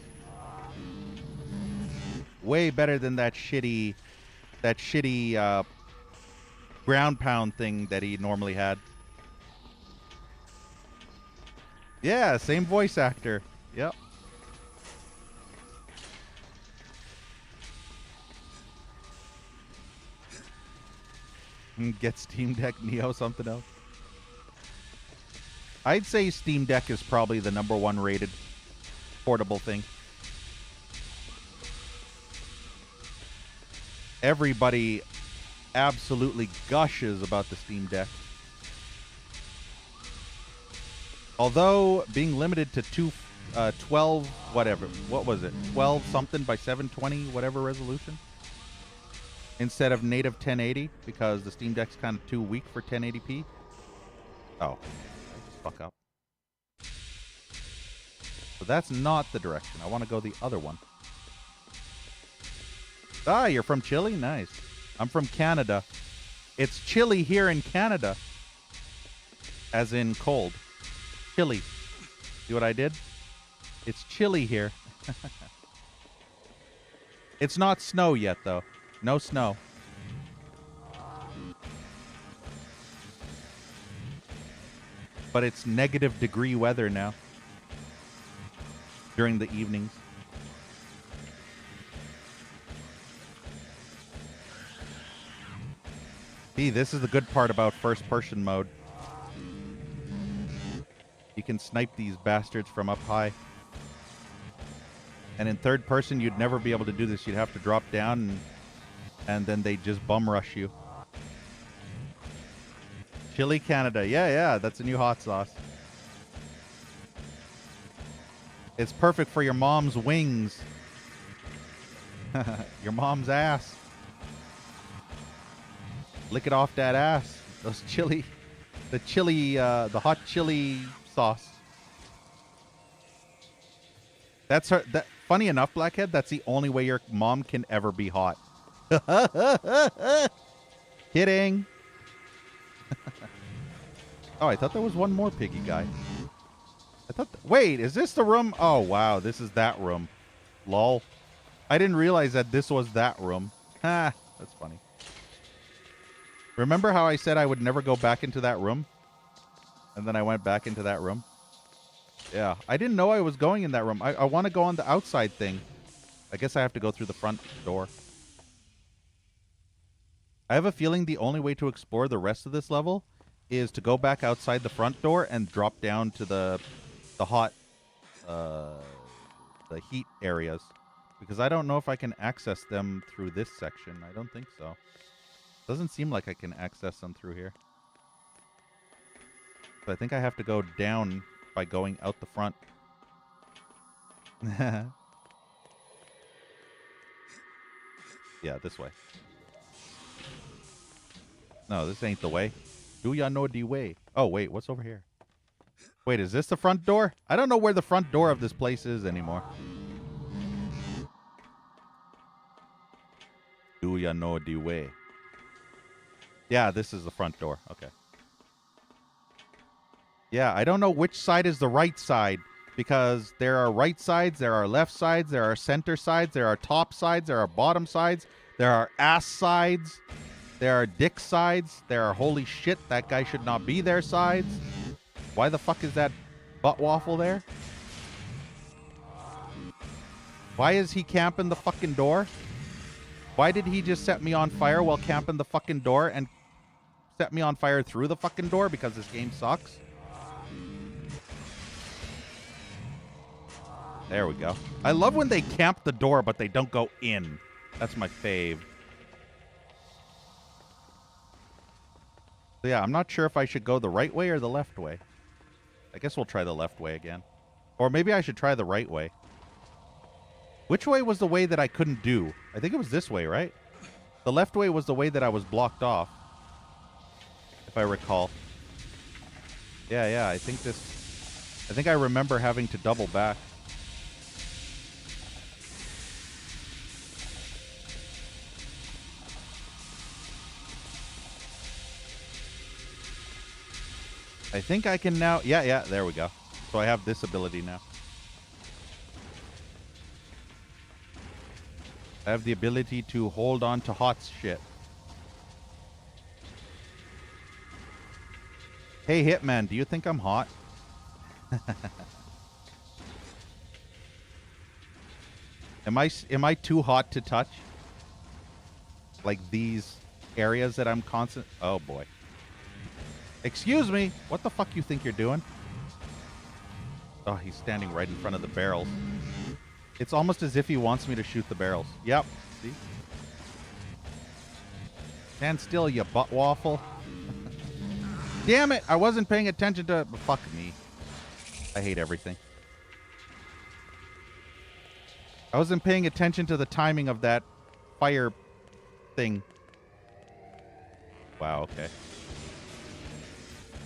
Way better than that shitty ground pound thing that he normally had. Yeah, same voice actor. Yep. Get Steam Deck Neo something else. I'd say Steam Deck is probably the #1 rated portable thing. Everybody absolutely gushes about the Steam Deck. Although being limited to 12 whatever. What was it? 12 something by 720 whatever resolution instead of native 1080 because the Steam Deck's kind of too weak for 1080p. Oh, I just fuck up. So that's not the direction. I want to go the other one. Ah, you're from Chile? Nice. I'm from Canada. It's chilly here in Canada. As in cold. Chilly. See what I did? It's chilly here. It's not snow yet, though. No snow. But it's negative degree weather now. During the evenings. See, this is the good part about first-person mode. You can snipe these bastards from up high. And in third person, you'd never be able to do this. You'd have to drop down, and then they just bum rush you. Chili Canada. Yeah, that's a new hot sauce. It's perfect for your mom's wings. Your mom's ass. Lick it off that ass. Those chili, the hot chili sauce. That's her. That funny enough, Blackhead. That's the only way your mom can ever be hot. Kidding. Oh, I thought there was one more piggy guy. I thought. Wait, is this the room? Oh wow, this is that room. Lol. I didn't realize that this was that room. Ha, that's funny. Remember how I said I would never go back into that room? And then I went back into that room? Yeah, I didn't know I was going in that room. I want to go on the outside thing. I guess I have to go through the front door. I have a feeling the only way to explore the rest of this level is to go back outside the front door and drop down to the hot, the heat areas. Because I don't know if I can access them through this section. I don't think so. Doesn't seem like I can access them through here. So I think I have to go down by going out the front. Yeah, this way. No, this ain't the way. Do ya know the way? Oh, wait, what's over here? Wait, is this the front door? I don't know where the front door of this place is anymore. Do ya know the way? Yeah, this is the front door. Okay. Yeah, I don't know which side is the right side because there are right sides, there are left sides, there are center sides, there are top sides, there are bottom sides, there are ass sides, there are dick sides, there are holy shit, that guy should not be there sides. Why the fuck is that butt waffle there? Why is he camping the fucking door? Why did he just set me on fire while camping the fucking door and set me on fire through the fucking door because this game sucks? There we go. I love when they camp the door, but they don't go in. That's my fave. So yeah, I'm not sure if I should go the right way or the left way. I guess we'll try the left way again. Or maybe I should try the right way. Which way was the way that I couldn't do? I think it was this way, right? The left way was the way that I was blocked off. If I recall. Yeah, I think I remember having to double back. I think I can now... Yeah, there we go. So I have this ability now. I have the ability to hold on to hot shit. Hey, Hitman, do you think I'm hot? Am I too hot to touch? Like these areas that I'm constant... Oh, boy. Excuse me. What the fuck you think you're doing? Oh, he's standing right in front of the barrels. It's almost as if he wants me to shoot the barrels. Yep. See? Stand still, you butt waffle. Damn it. I wasn't paying attention to... Fuck me. I hate everything. I wasn't paying attention to the timing of that fire thing. Wow, okay.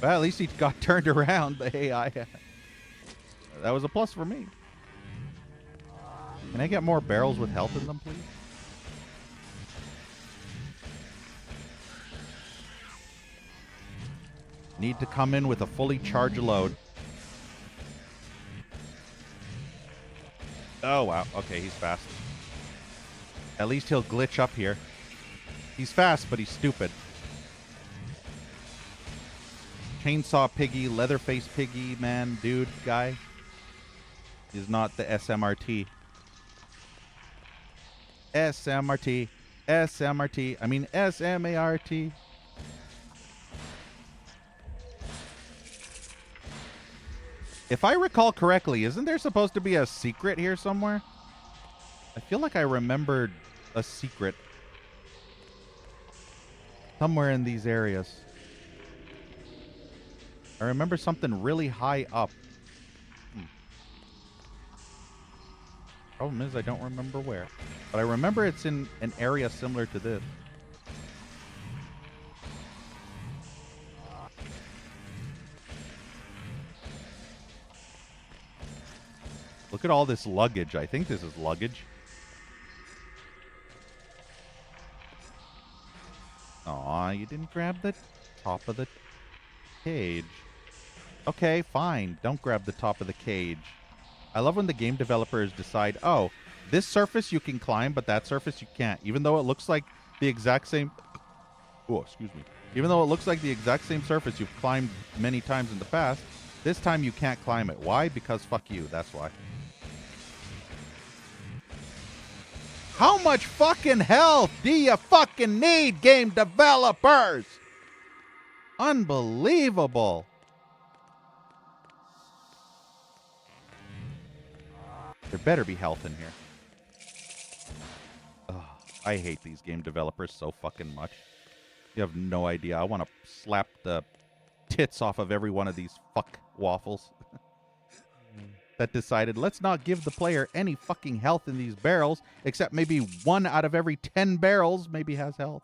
Well, at least he got turned around, the AI. That was a plus for me. Can I get more barrels with health in them, please? Need to come in with a fully charged load. Oh, wow. Okay, he's fast. At least he'll glitch up here. He's fast, but he's stupid. Chainsaw Piggy, Leatherface Piggy, man, dude, guy. He's not the SMRT. SMRT. SMRT. I mean SMART. If I recall correctly, isn't there supposed to be a secret here somewhere? I feel like I remembered a secret somewhere in these areas. I remember something really high up. Problem is, I don't remember where. But I remember it's in an area similar to this. Look at all this luggage. I think this is luggage. Aw, you didn't grab the top of the cage. Okay, fine. Don't grab the top of the cage. I love when the game developers decide, oh, this surface you can climb, but that surface you can't. Even though it looks like the exact same... Oh, excuse me. Even though it looks like the exact same surface you've climbed many times in the past, this time you can't climb it. Why? Because fuck you. That's why. How much fucking health do you fucking need, game developers? Unbelievable. There better be health in here. Ugh, I hate these game developers so fucking much. You have no idea. I want to slap the tits off of every one of these fuck waffles that decided, let's not give the player any fucking health in these barrels, except maybe 1 out of every 10 barrels maybe has health.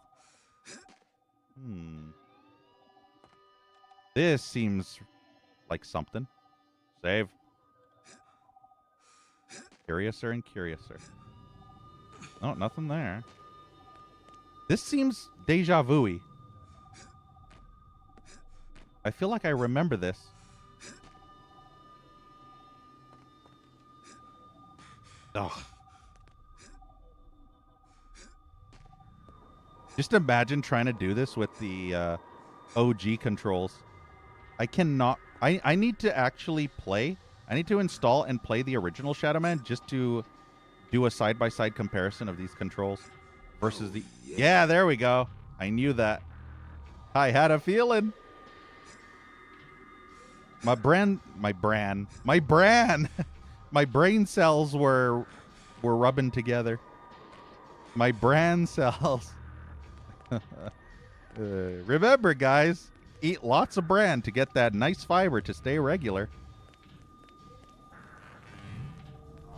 This seems like something. Save. Curiouser and curiouser. Oh, nothing there. This seems deja vu-y. I feel like I remember this. Ugh. Just imagine trying to do this with the OG controls. I cannot... I need to actually play... I need to install and play the original Shadow Man just to do a side-by-side comparison of these controls versus the... Yeah, there we go. I knew that. I had a feeling. My brain cells were rubbing together. My brain cells. Remember, guys, eat lots of bran to get that nice fiber to stay regular.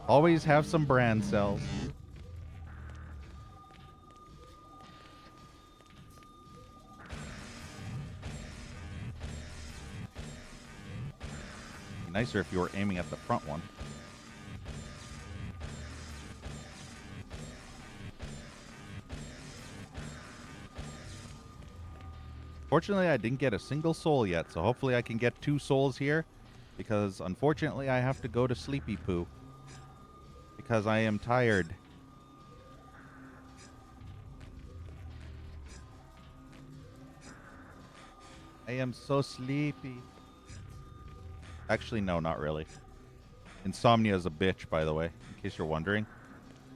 Always have some bran cells. Be nicer if you were aiming at the front one. Fortunately, I didn't get a single soul yet, so hopefully I can get 2 souls here, because unfortunately I have to go to Sleepy Poo. Because I am tired. I am so sleepy. Actually, no, not really. Insomnia is a bitch, by the way, in case you're wondering.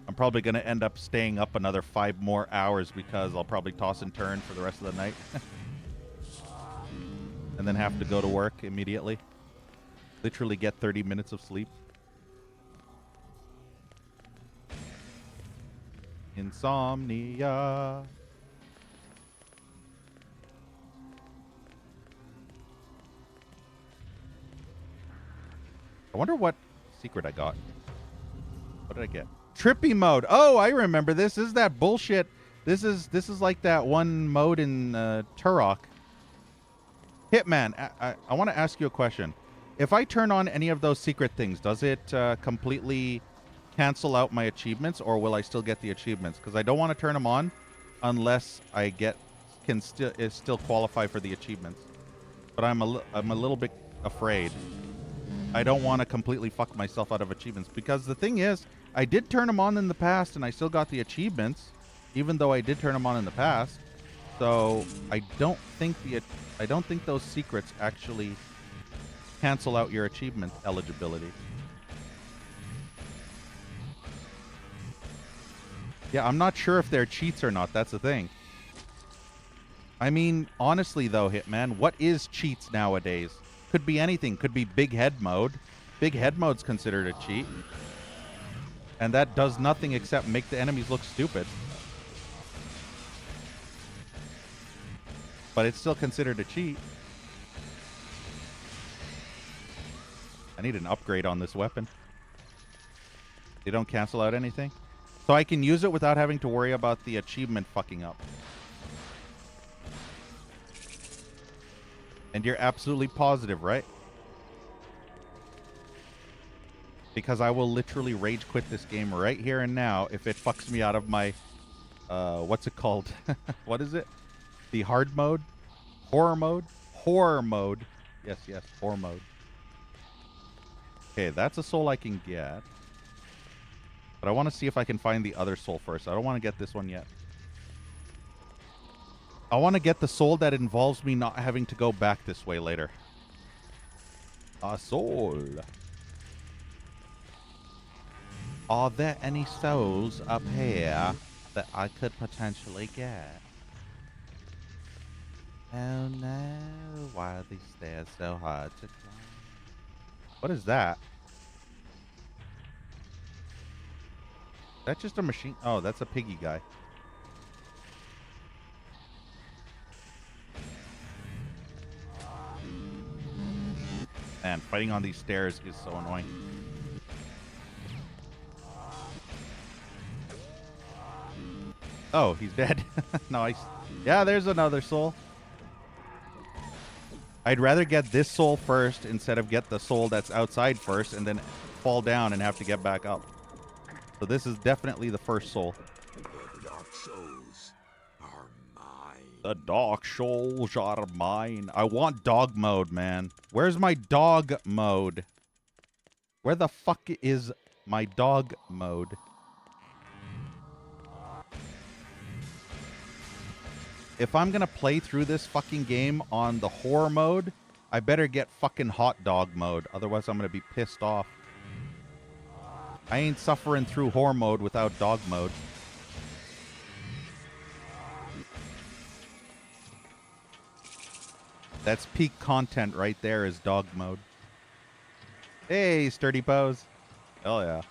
I'm probably going to end up staying up another 5 more hours because I'll probably toss and turn for the rest of the night. And then have to go to work immediately. Literally get 30 minutes of sleep. Insomnia. I wonder what secret I got. What did I get? Trippy mode. Oh, I remember this. This is that bullshit. This is like that one mode in Turok. Hitman, I want to ask you a question. If I turn on any of those secret things, does it completely cancel out my achievements, or will I still get the achievements? Because I don't want to turn them on unless I can still qualify for the achievements. But I'm a little bit afraid. I don't want to completely fuck myself out of achievements, because the thing is, I did turn them on in the past and I still got the achievements, even though I did turn them on in the past. So I don't think those secrets actually cancel out your achievement eligibility. Yeah, I'm not sure if they're cheats or not. That's the thing. I mean, honestly though, Hitman, what is cheats nowadays? Could be anything. Could be big head mode. Big head mode's considered a cheat. And that does nothing except make the enemies look stupid. But it's still considered a cheat. I need an upgrade on this weapon. They don't cancel out anything. So I can use it without having to worry about the achievement fucking up. And you're absolutely positive, right? Because I will literally rage quit this game right here and now if it fucks me out of my, what's it called? What is it? The hard mode? Horror mode? Horror mode. Yes, horror mode. Okay, that's a soul I can get. But I want to see if I can find the other soul first. I don't want to get this one yet. I want to get the soul that involves me not having to go back this way later. A soul. Are there any souls up here that I could potentially get? Oh no, why are these stairs so hard to climb? What is that? Is that just a machine? Oh, that's a piggy guy. Man, fighting on these stairs is so annoying. Oh, he's dead. Nice. Yeah, there's another soul. I'd rather get this soul first instead of get the soul that's outside first and then fall down and have to get back up. So this is definitely the first soul. The dark souls are mine. The dark souls are mine. I want dog mode, man. Where's my dog mode? Where the fuck is my dog mode? If I'm gonna play through this fucking game on the horror mode, I better get fucking hot dog mode. Otherwise, I'm gonna be pissed off. I ain't suffering through horror mode without dog mode. That's peak content right there is dog mode. Hey, sturdy pose. Hell yeah.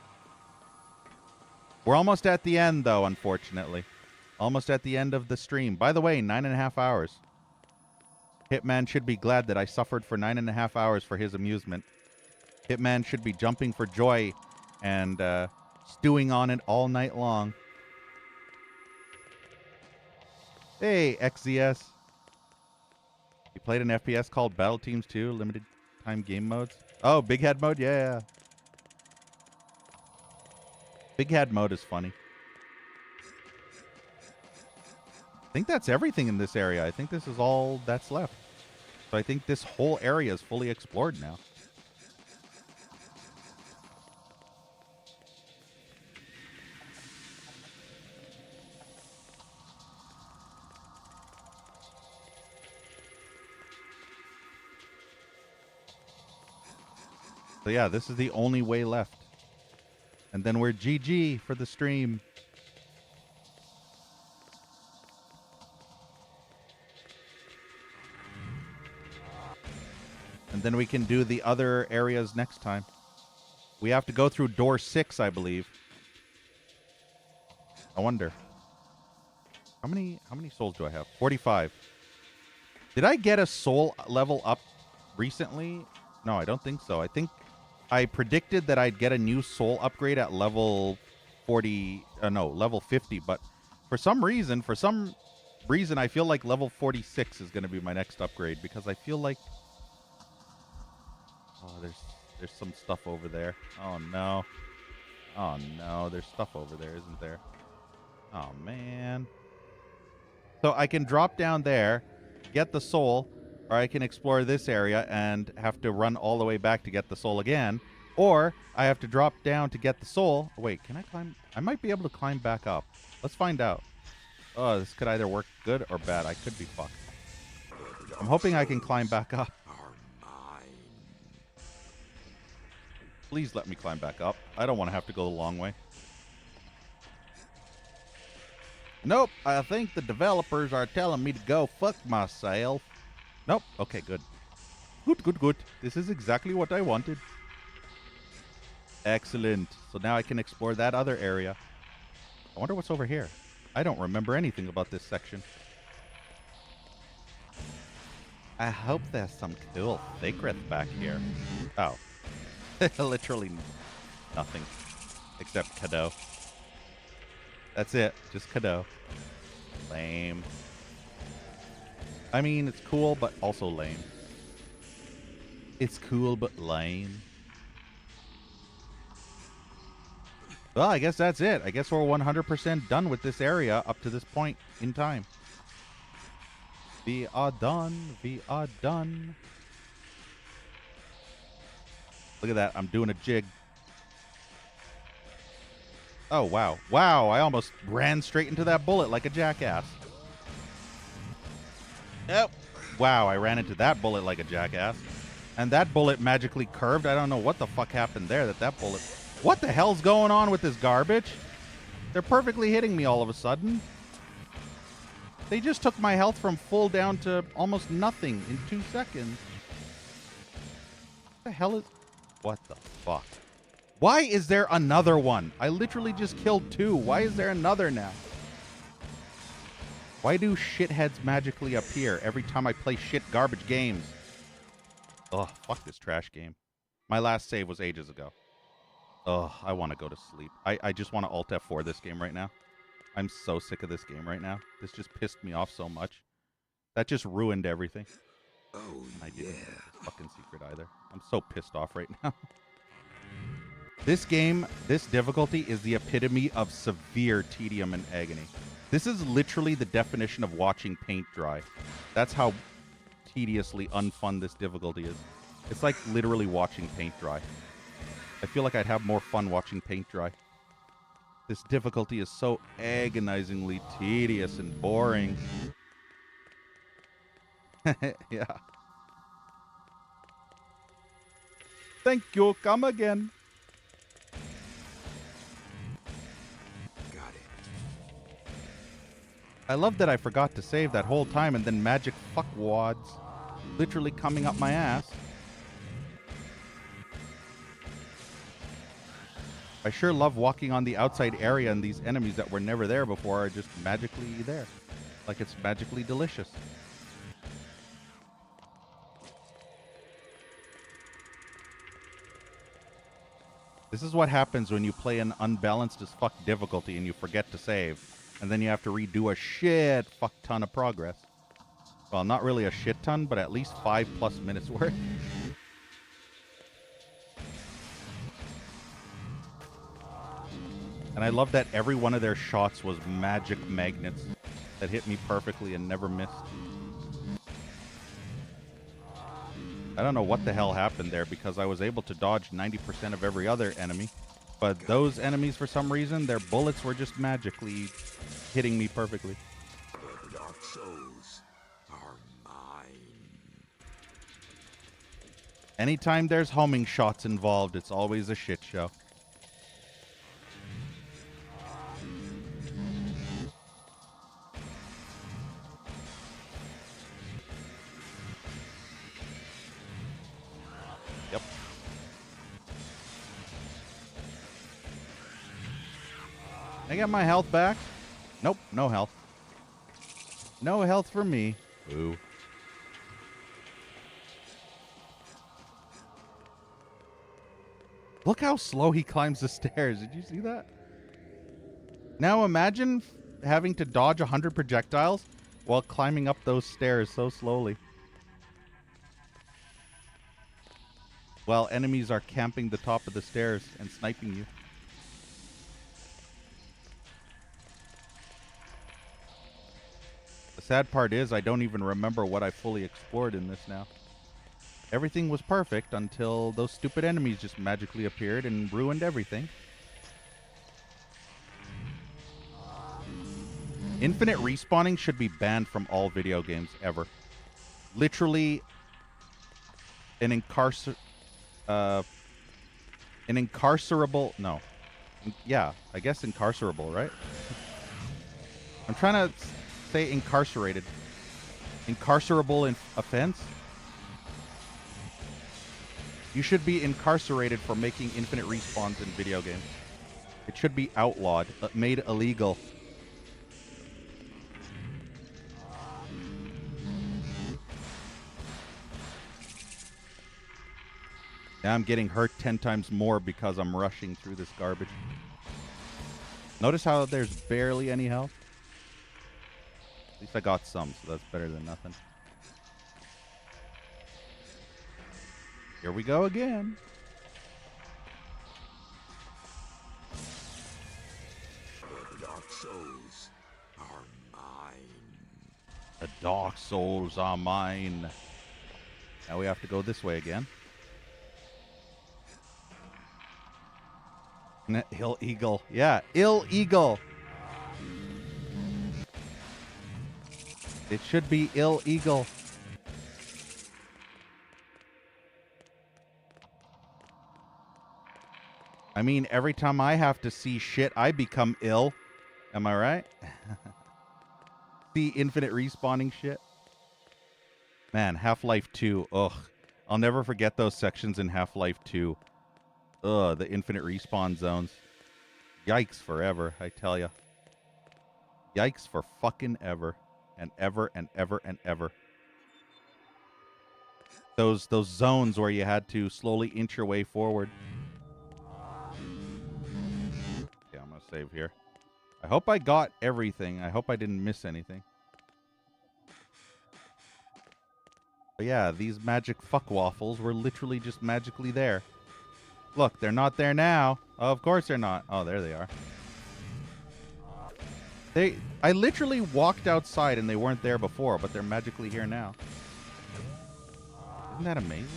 We're almost at the end, though, unfortunately. Almost at the end of the stream. By the way, 9.5 hours. Hitman should be glad that I suffered for 9.5 hours for his amusement. Hitman should be jumping for joy and stewing on it all night long. Hey, XZS. You played an FPS called Battle Teams 2, limited time game modes? Oh, big head mode? Yeah. Big head mode is funny. I think that's everything in this area. I think this is all that's left. So I think this whole area is fully explored now. So yeah, this is the only way left. And then we're GG for the stream. And then we can do the other areas next time. We have to go through door 6, I believe. I wonder. How many souls do I have? 45. Did I get a soul level up recently? No, I don't think so. I think I predicted that I'd get a new soul upgrade at level 40, no, level 50, but for some reason, I feel like level 46 is going to be my next upgrade because I feel like, oh, there's some stuff over there. Oh no. Oh no, there's stuff over there, isn't there? Oh man. So I can drop down there, get the soul, or I can explore this area and have to run all the way back to get the soul again. Or I have to drop down to get the soul. Oh, wait, can I climb? I might be able to climb back up. Let's find out. Oh, this could either work good or bad. I could be fucked. I'm hoping I can climb back up. Please let me climb back up. I don't want to have to go the long way. Nope, I think the developers are telling me to go fuck myself. Nope, okay, good. Good. This is exactly what I wanted. Excellent. So now I can explore that other area. I wonder what's over here. I don't remember anything about this section. I hope there's some cool secrets back here. Oh. Literally nothing. Except Cadeau. That's it. Just Cadeau. Lame. I mean, it's cool, but also lame. It's cool, but lame. Well, I guess that's it. I guess we're 100% done with this area up to this point in time. We are done. We are done. Look at that. I'm doing a jig. Oh, wow. Wow, I almost ran straight into that bullet like a jackass. Yep. Wow, I ran into that bullet like a jackass. And that bullet magically curved. I don't know what the fuck happened there that bullet... What the hell's going on with this garbage? They're perfectly hitting me all of a sudden. They just took my health from full down to almost nothing in 2 seconds. What the hell is... What the fuck? Why is there another one? I literally just killed 2. Why is there another now? Why do shitheads magically appear every time I play shit garbage games? Ugh, fuck this trash game. My last save was ages ago. Ugh, I want to go to sleep. I just want to Alt F4 this game right now. I'm so sick of this game right now. This just pissed me off so much. That just ruined everything. Oh, I didn't get the fucking secret either. I'm so pissed off right now. This game, this difficulty is the epitome of severe tedium and agony. This is literally the definition of watching paint dry. That's how tediously unfun this difficulty is. It's like literally watching paint dry. I feel like I'd have more fun watching paint dry. This difficulty is so agonizingly tedious and boring. Yeah. Thank you. Come again. Got it. I love that I forgot to save that whole time and then magic fuckwads literally coming up my ass. I sure love walking on the outside area and these enemies that were never there before are just magically there. Like it's magically delicious. This is what happens when you play an unbalanced as fuck difficulty and you forget to save. And then you have to redo a shit fuck ton of progress. Well, not really a shit ton, but at least 5+ minutes worth. And I love that every one of their shots was magic magnets that hit me perfectly and never missed. I don't know what the hell happened there because I was able to dodge 90% of every other enemy. But those enemies, for some reason, their bullets were just magically hitting me perfectly. The Dark Souls are mine. Anytime there's homing shots involved, it's always a shit show. Yep. I get my health back? Nope, no health. No health for me. Ooh. Look how slow he climbs the stairs. Did you see that? Now imagine having to dodge 100 projectiles while climbing up those stairs so slowly. While enemies are camping the top of the stairs and sniping you. The sad part is I don't even remember what I fully explored in this now. Everything was perfect until those stupid enemies just magically appeared and ruined everything. Infinite respawning should be banned from all video games ever. Literally an incarcerable, no. Yeah, I guess incarcerable, right? I'm trying to say incarcerated. Incarcerable offense? You should be incarcerated for making infinite respawns in video games. It should be outlawed, made illegal. Now I'm getting hurt 10 times more because I'm rushing through this garbage. Notice how there's barely any health? At least I got some, so that's better than nothing. Here we go again. The Dark Souls are mine. The Dark Souls are mine. Now we have to go this way again. Ill Eagle. Yeah, Ill Eagle. It should be Ill Eagle. I mean, every time I have to see shit, I become ill. Am I right? See infinite respawning shit. Man, Half-Life 2. Ugh. I'll never forget those sections in Half-Life 2. Ugh, the infinite respawn zones. Yikes forever, I tell ya. Yikes for fucking ever. And ever and ever and ever. Those zones where you had to slowly inch your way forward. Okay, I'm gonna save here. I hope I got everything. I hope I didn't miss anything. But yeah, these magic fuck waffles were literally just magically there. Look, they're not there now. Oh, of course they're not. Oh, there they are. I literally walked outside and they weren't there before, but they're magically here now. Isn't that amazing?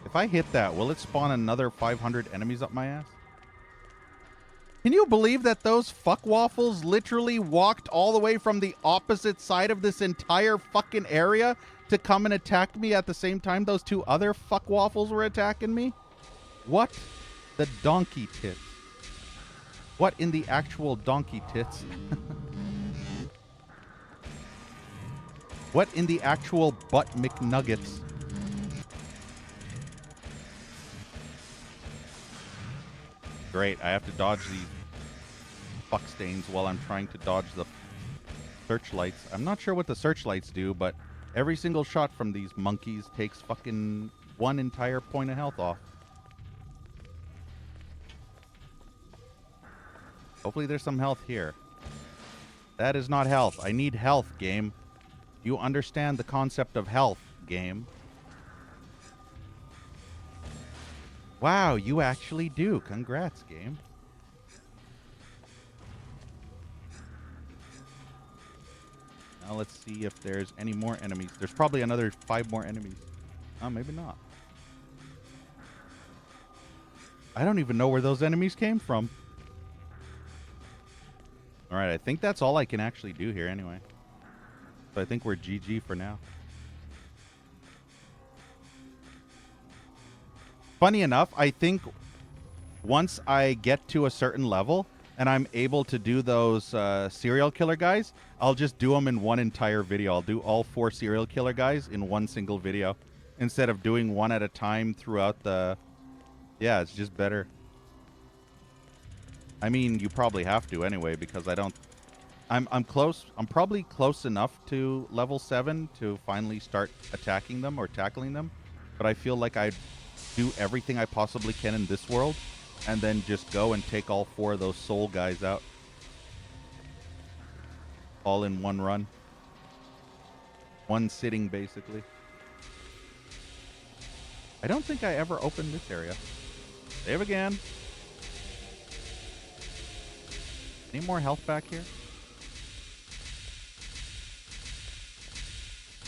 If I hit that, will it spawn another 500 enemies up my ass? Can you believe that those fuck waffles literally walked all the way from the opposite side of this entire fucking area to come and attack me at the same time those two other fuck waffles were attacking me? What the donkey tits? What in the actual donkey tits? What in the actual butt McNuggets? Great, I have to dodge these fuck stains while I'm trying to dodge the searchlights. I'm not sure what the searchlights do, but every single shot from these monkeys takes fucking one entire point of health off. Hopefully there's some health here. That is not health. I need health, game. You understand the concept of health, game. Wow, you actually do. Congrats, game. Now let's see if there's any more enemies. There's probably another 5 more enemies. Oh, maybe not. I don't even know where those enemies came from. Alright, I think that's all I can actually do here anyway. So I think we're GG for now. Funny enough, I think once I get to a certain level and I'm able to do those serial killer guys, I'll just do them in one entire video. I'll do all 4 serial killer guys in one single video instead of doing one at a time throughout the... Yeah, it's just better. I mean, you probably have to anyway because I don't... I'm close. I'm probably close enough to level 7 to finally start attacking them or tackling them. But I feel like I'd do everything I possibly can in this world, and then just go and take all 4 of those soul guys out. All in one run. One sitting, basically. I don't think I ever opened this area. Save again. Any more health back here?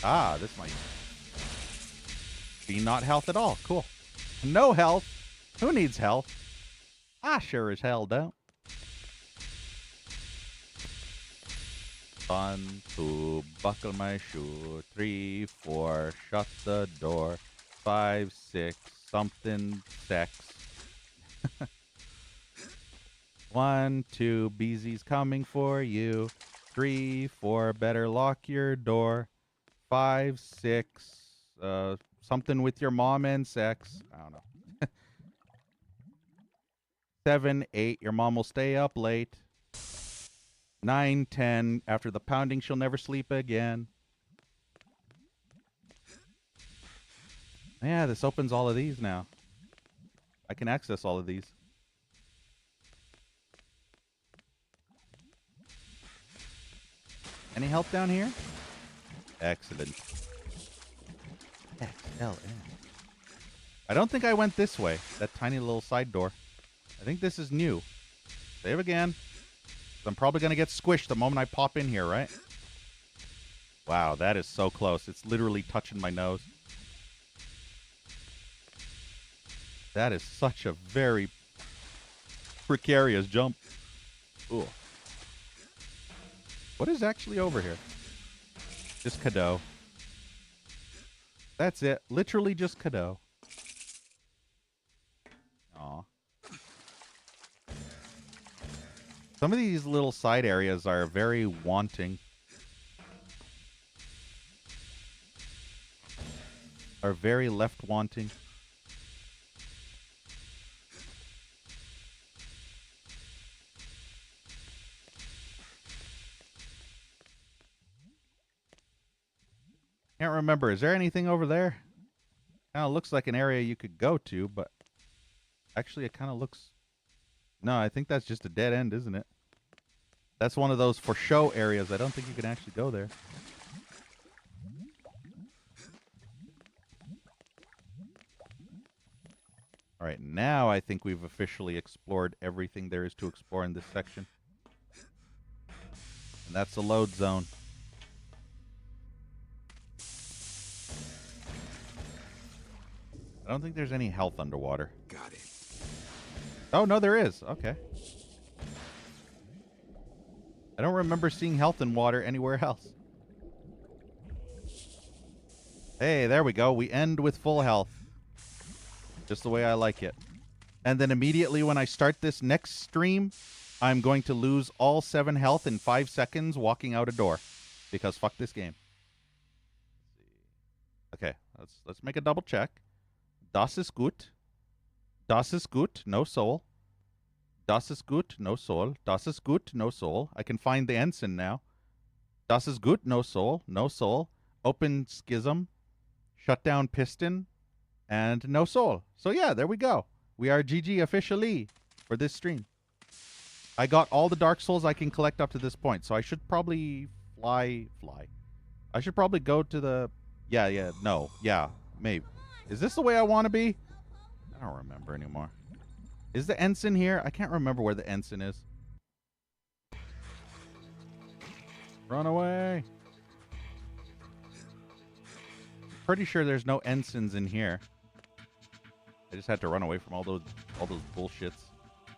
Ah, this might be not health at all. Cool. No health. Who needs health? I sure as hell don't. 1, 2, buckle my shoe. 3, 4, shut the door. 5, 6, something sex. 1, 2, BZ's coming for you. 3, 4, better lock your door. 5, 6, something with your mom and sex. I don't know. 7, 8, your mom will stay up late. 9, 10, after the pounding, she'll never sleep again. Yeah, this opens all of these now. I can access all of these. Any help down here? Excellent. XLN. I don't think I went this way. That tiny little side door. I think this is new. Save again. I'm probably going to get squished the moment I pop in here, right? Wow, that is so close. It's literally touching my nose. That is such a very precarious jump. Ooh. What is actually over here? Just Cadeau. That's it. Literally just Cadeau. Aw. Some of these little side areas are very wanting. Are very left wanting. Can't remember. Is there anything over there? Kind of looks like an area you could go to, but actually it kind of looks... No, I think that's just a dead end, isn't it? That's one of those for show areas. I don't think you can actually go there. All right, now I think we've officially explored everything there is to explore in this section. And that's the load zone. I don't think there's any health underwater. Got it. Oh, no, there is. Okay. I don't remember seeing health in water anywhere else. Hey, there we go. We end with full health. Just the way I like it. And then immediately when I start this next stream, I'm going to lose all 7 health in 5 seconds walking out a door. Because fuck this game. Okay, let's make a double check. Das ist gut. Das ist gut, no soul. Das ist gut, no soul. Das ist gut, no soul. I can find the ensign now. Das ist gut, no soul. No soul. Open schism. Shut down piston. And no soul. So yeah, there we go. We are GG officially for this stream. I got all the Dark Souls I can collect up to this point. So I should probably fly. I should probably go to the... Yeah, maybe. Is this the way I want to be? I don't remember anymore. Is the ensign here? I can't remember where the ensign is. Run away. Pretty sure there's no ensigns in here. I just had to run away from all those bullshits.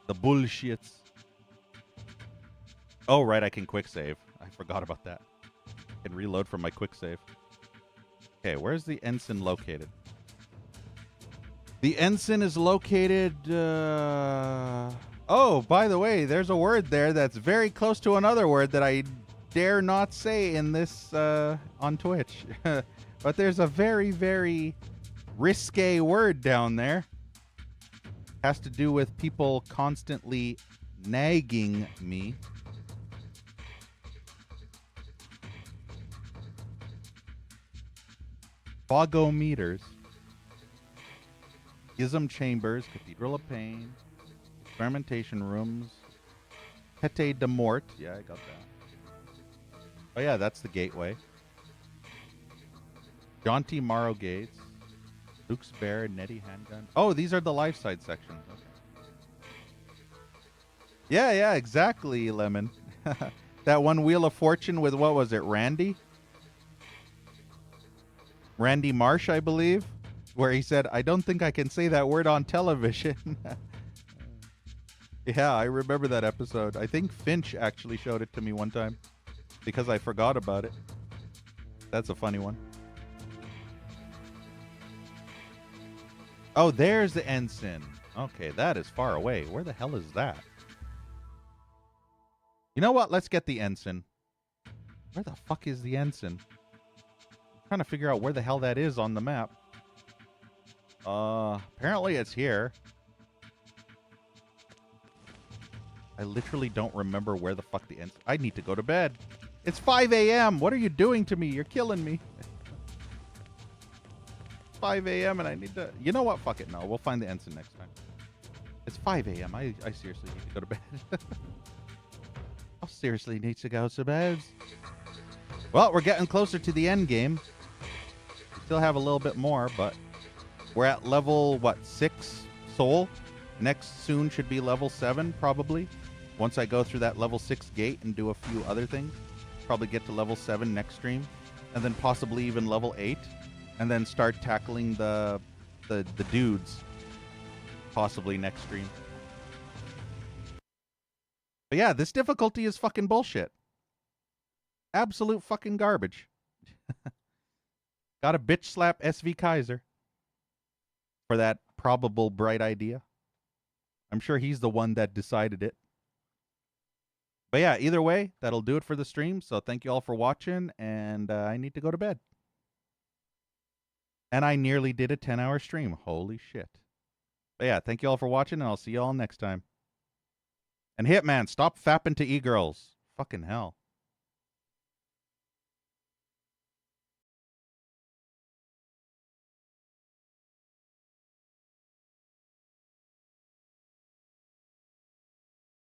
The bullshits. Oh, right, I can quick save. I forgot about that. I can reload from my quick save. Okay, where's the ensign located? The ensign is located... Oh, by the way, there's a word there that's very close to another word that I dare not say in this on Twitch. But there's a very, very risque word down there. Has to do with people constantly nagging me. Bogometers. Ism Chambers, Cathedral of Pain, Experimentation Rooms, Pete de Mort. Yeah, I got that. Oh yeah, that's the gateway. Jaunty Morrow Gates, Luke's Bear, Nettie Handgun. Oh, these are the life side sections. Okay. Yeah, exactly, Lemon. That one Wheel of Fortune with, what was it, Randy? Randy Marsh, I believe, where he said, I don't think I can say that word on television. Yeah, I remember that episode. I think Finch actually showed it to me one time because I forgot about it. That's a funny one. Oh, there's the ensign. Okay, that is far away. Where the hell is that? You know what? Let's get the ensign. Where the fuck is the ensign? I'm trying to figure out where the hell that is on the map. Apparently it's here. I literally don't remember where the fuck the ensign... I need to go to bed. It's 5 a.m. What are you doing to me? You're killing me. 5 a.m. and I need to... You know what? Fuck it. No, we'll find the ensign next time. It's 5 a.m. I seriously need to go to bed. I seriously need to go to bed. Well, we're getting closer to the end game. We still have a little bit more, but we're at level, what, 6 soul? Next soon should be level 7, probably. Once I go through that level 6 gate and do a few other things. Probably get to level 7 next stream. And then possibly even level 8. And then start tackling the dudes. Possibly next stream. But yeah, this difficulty is fucking bullshit. Absolute fucking garbage. Gotta bitch slap SV Kaiser for that probable bright idea. I'm sure he's the one that decided it. But yeah, either way, that'll do it for the stream. So thank you all for watching, and I need to go to bed. And I nearly did a 10-hour stream. Holy shit. But yeah, thank you all for watching, and I'll see you all next time. And Hitman, stop fapping to e-girls. Fucking hell.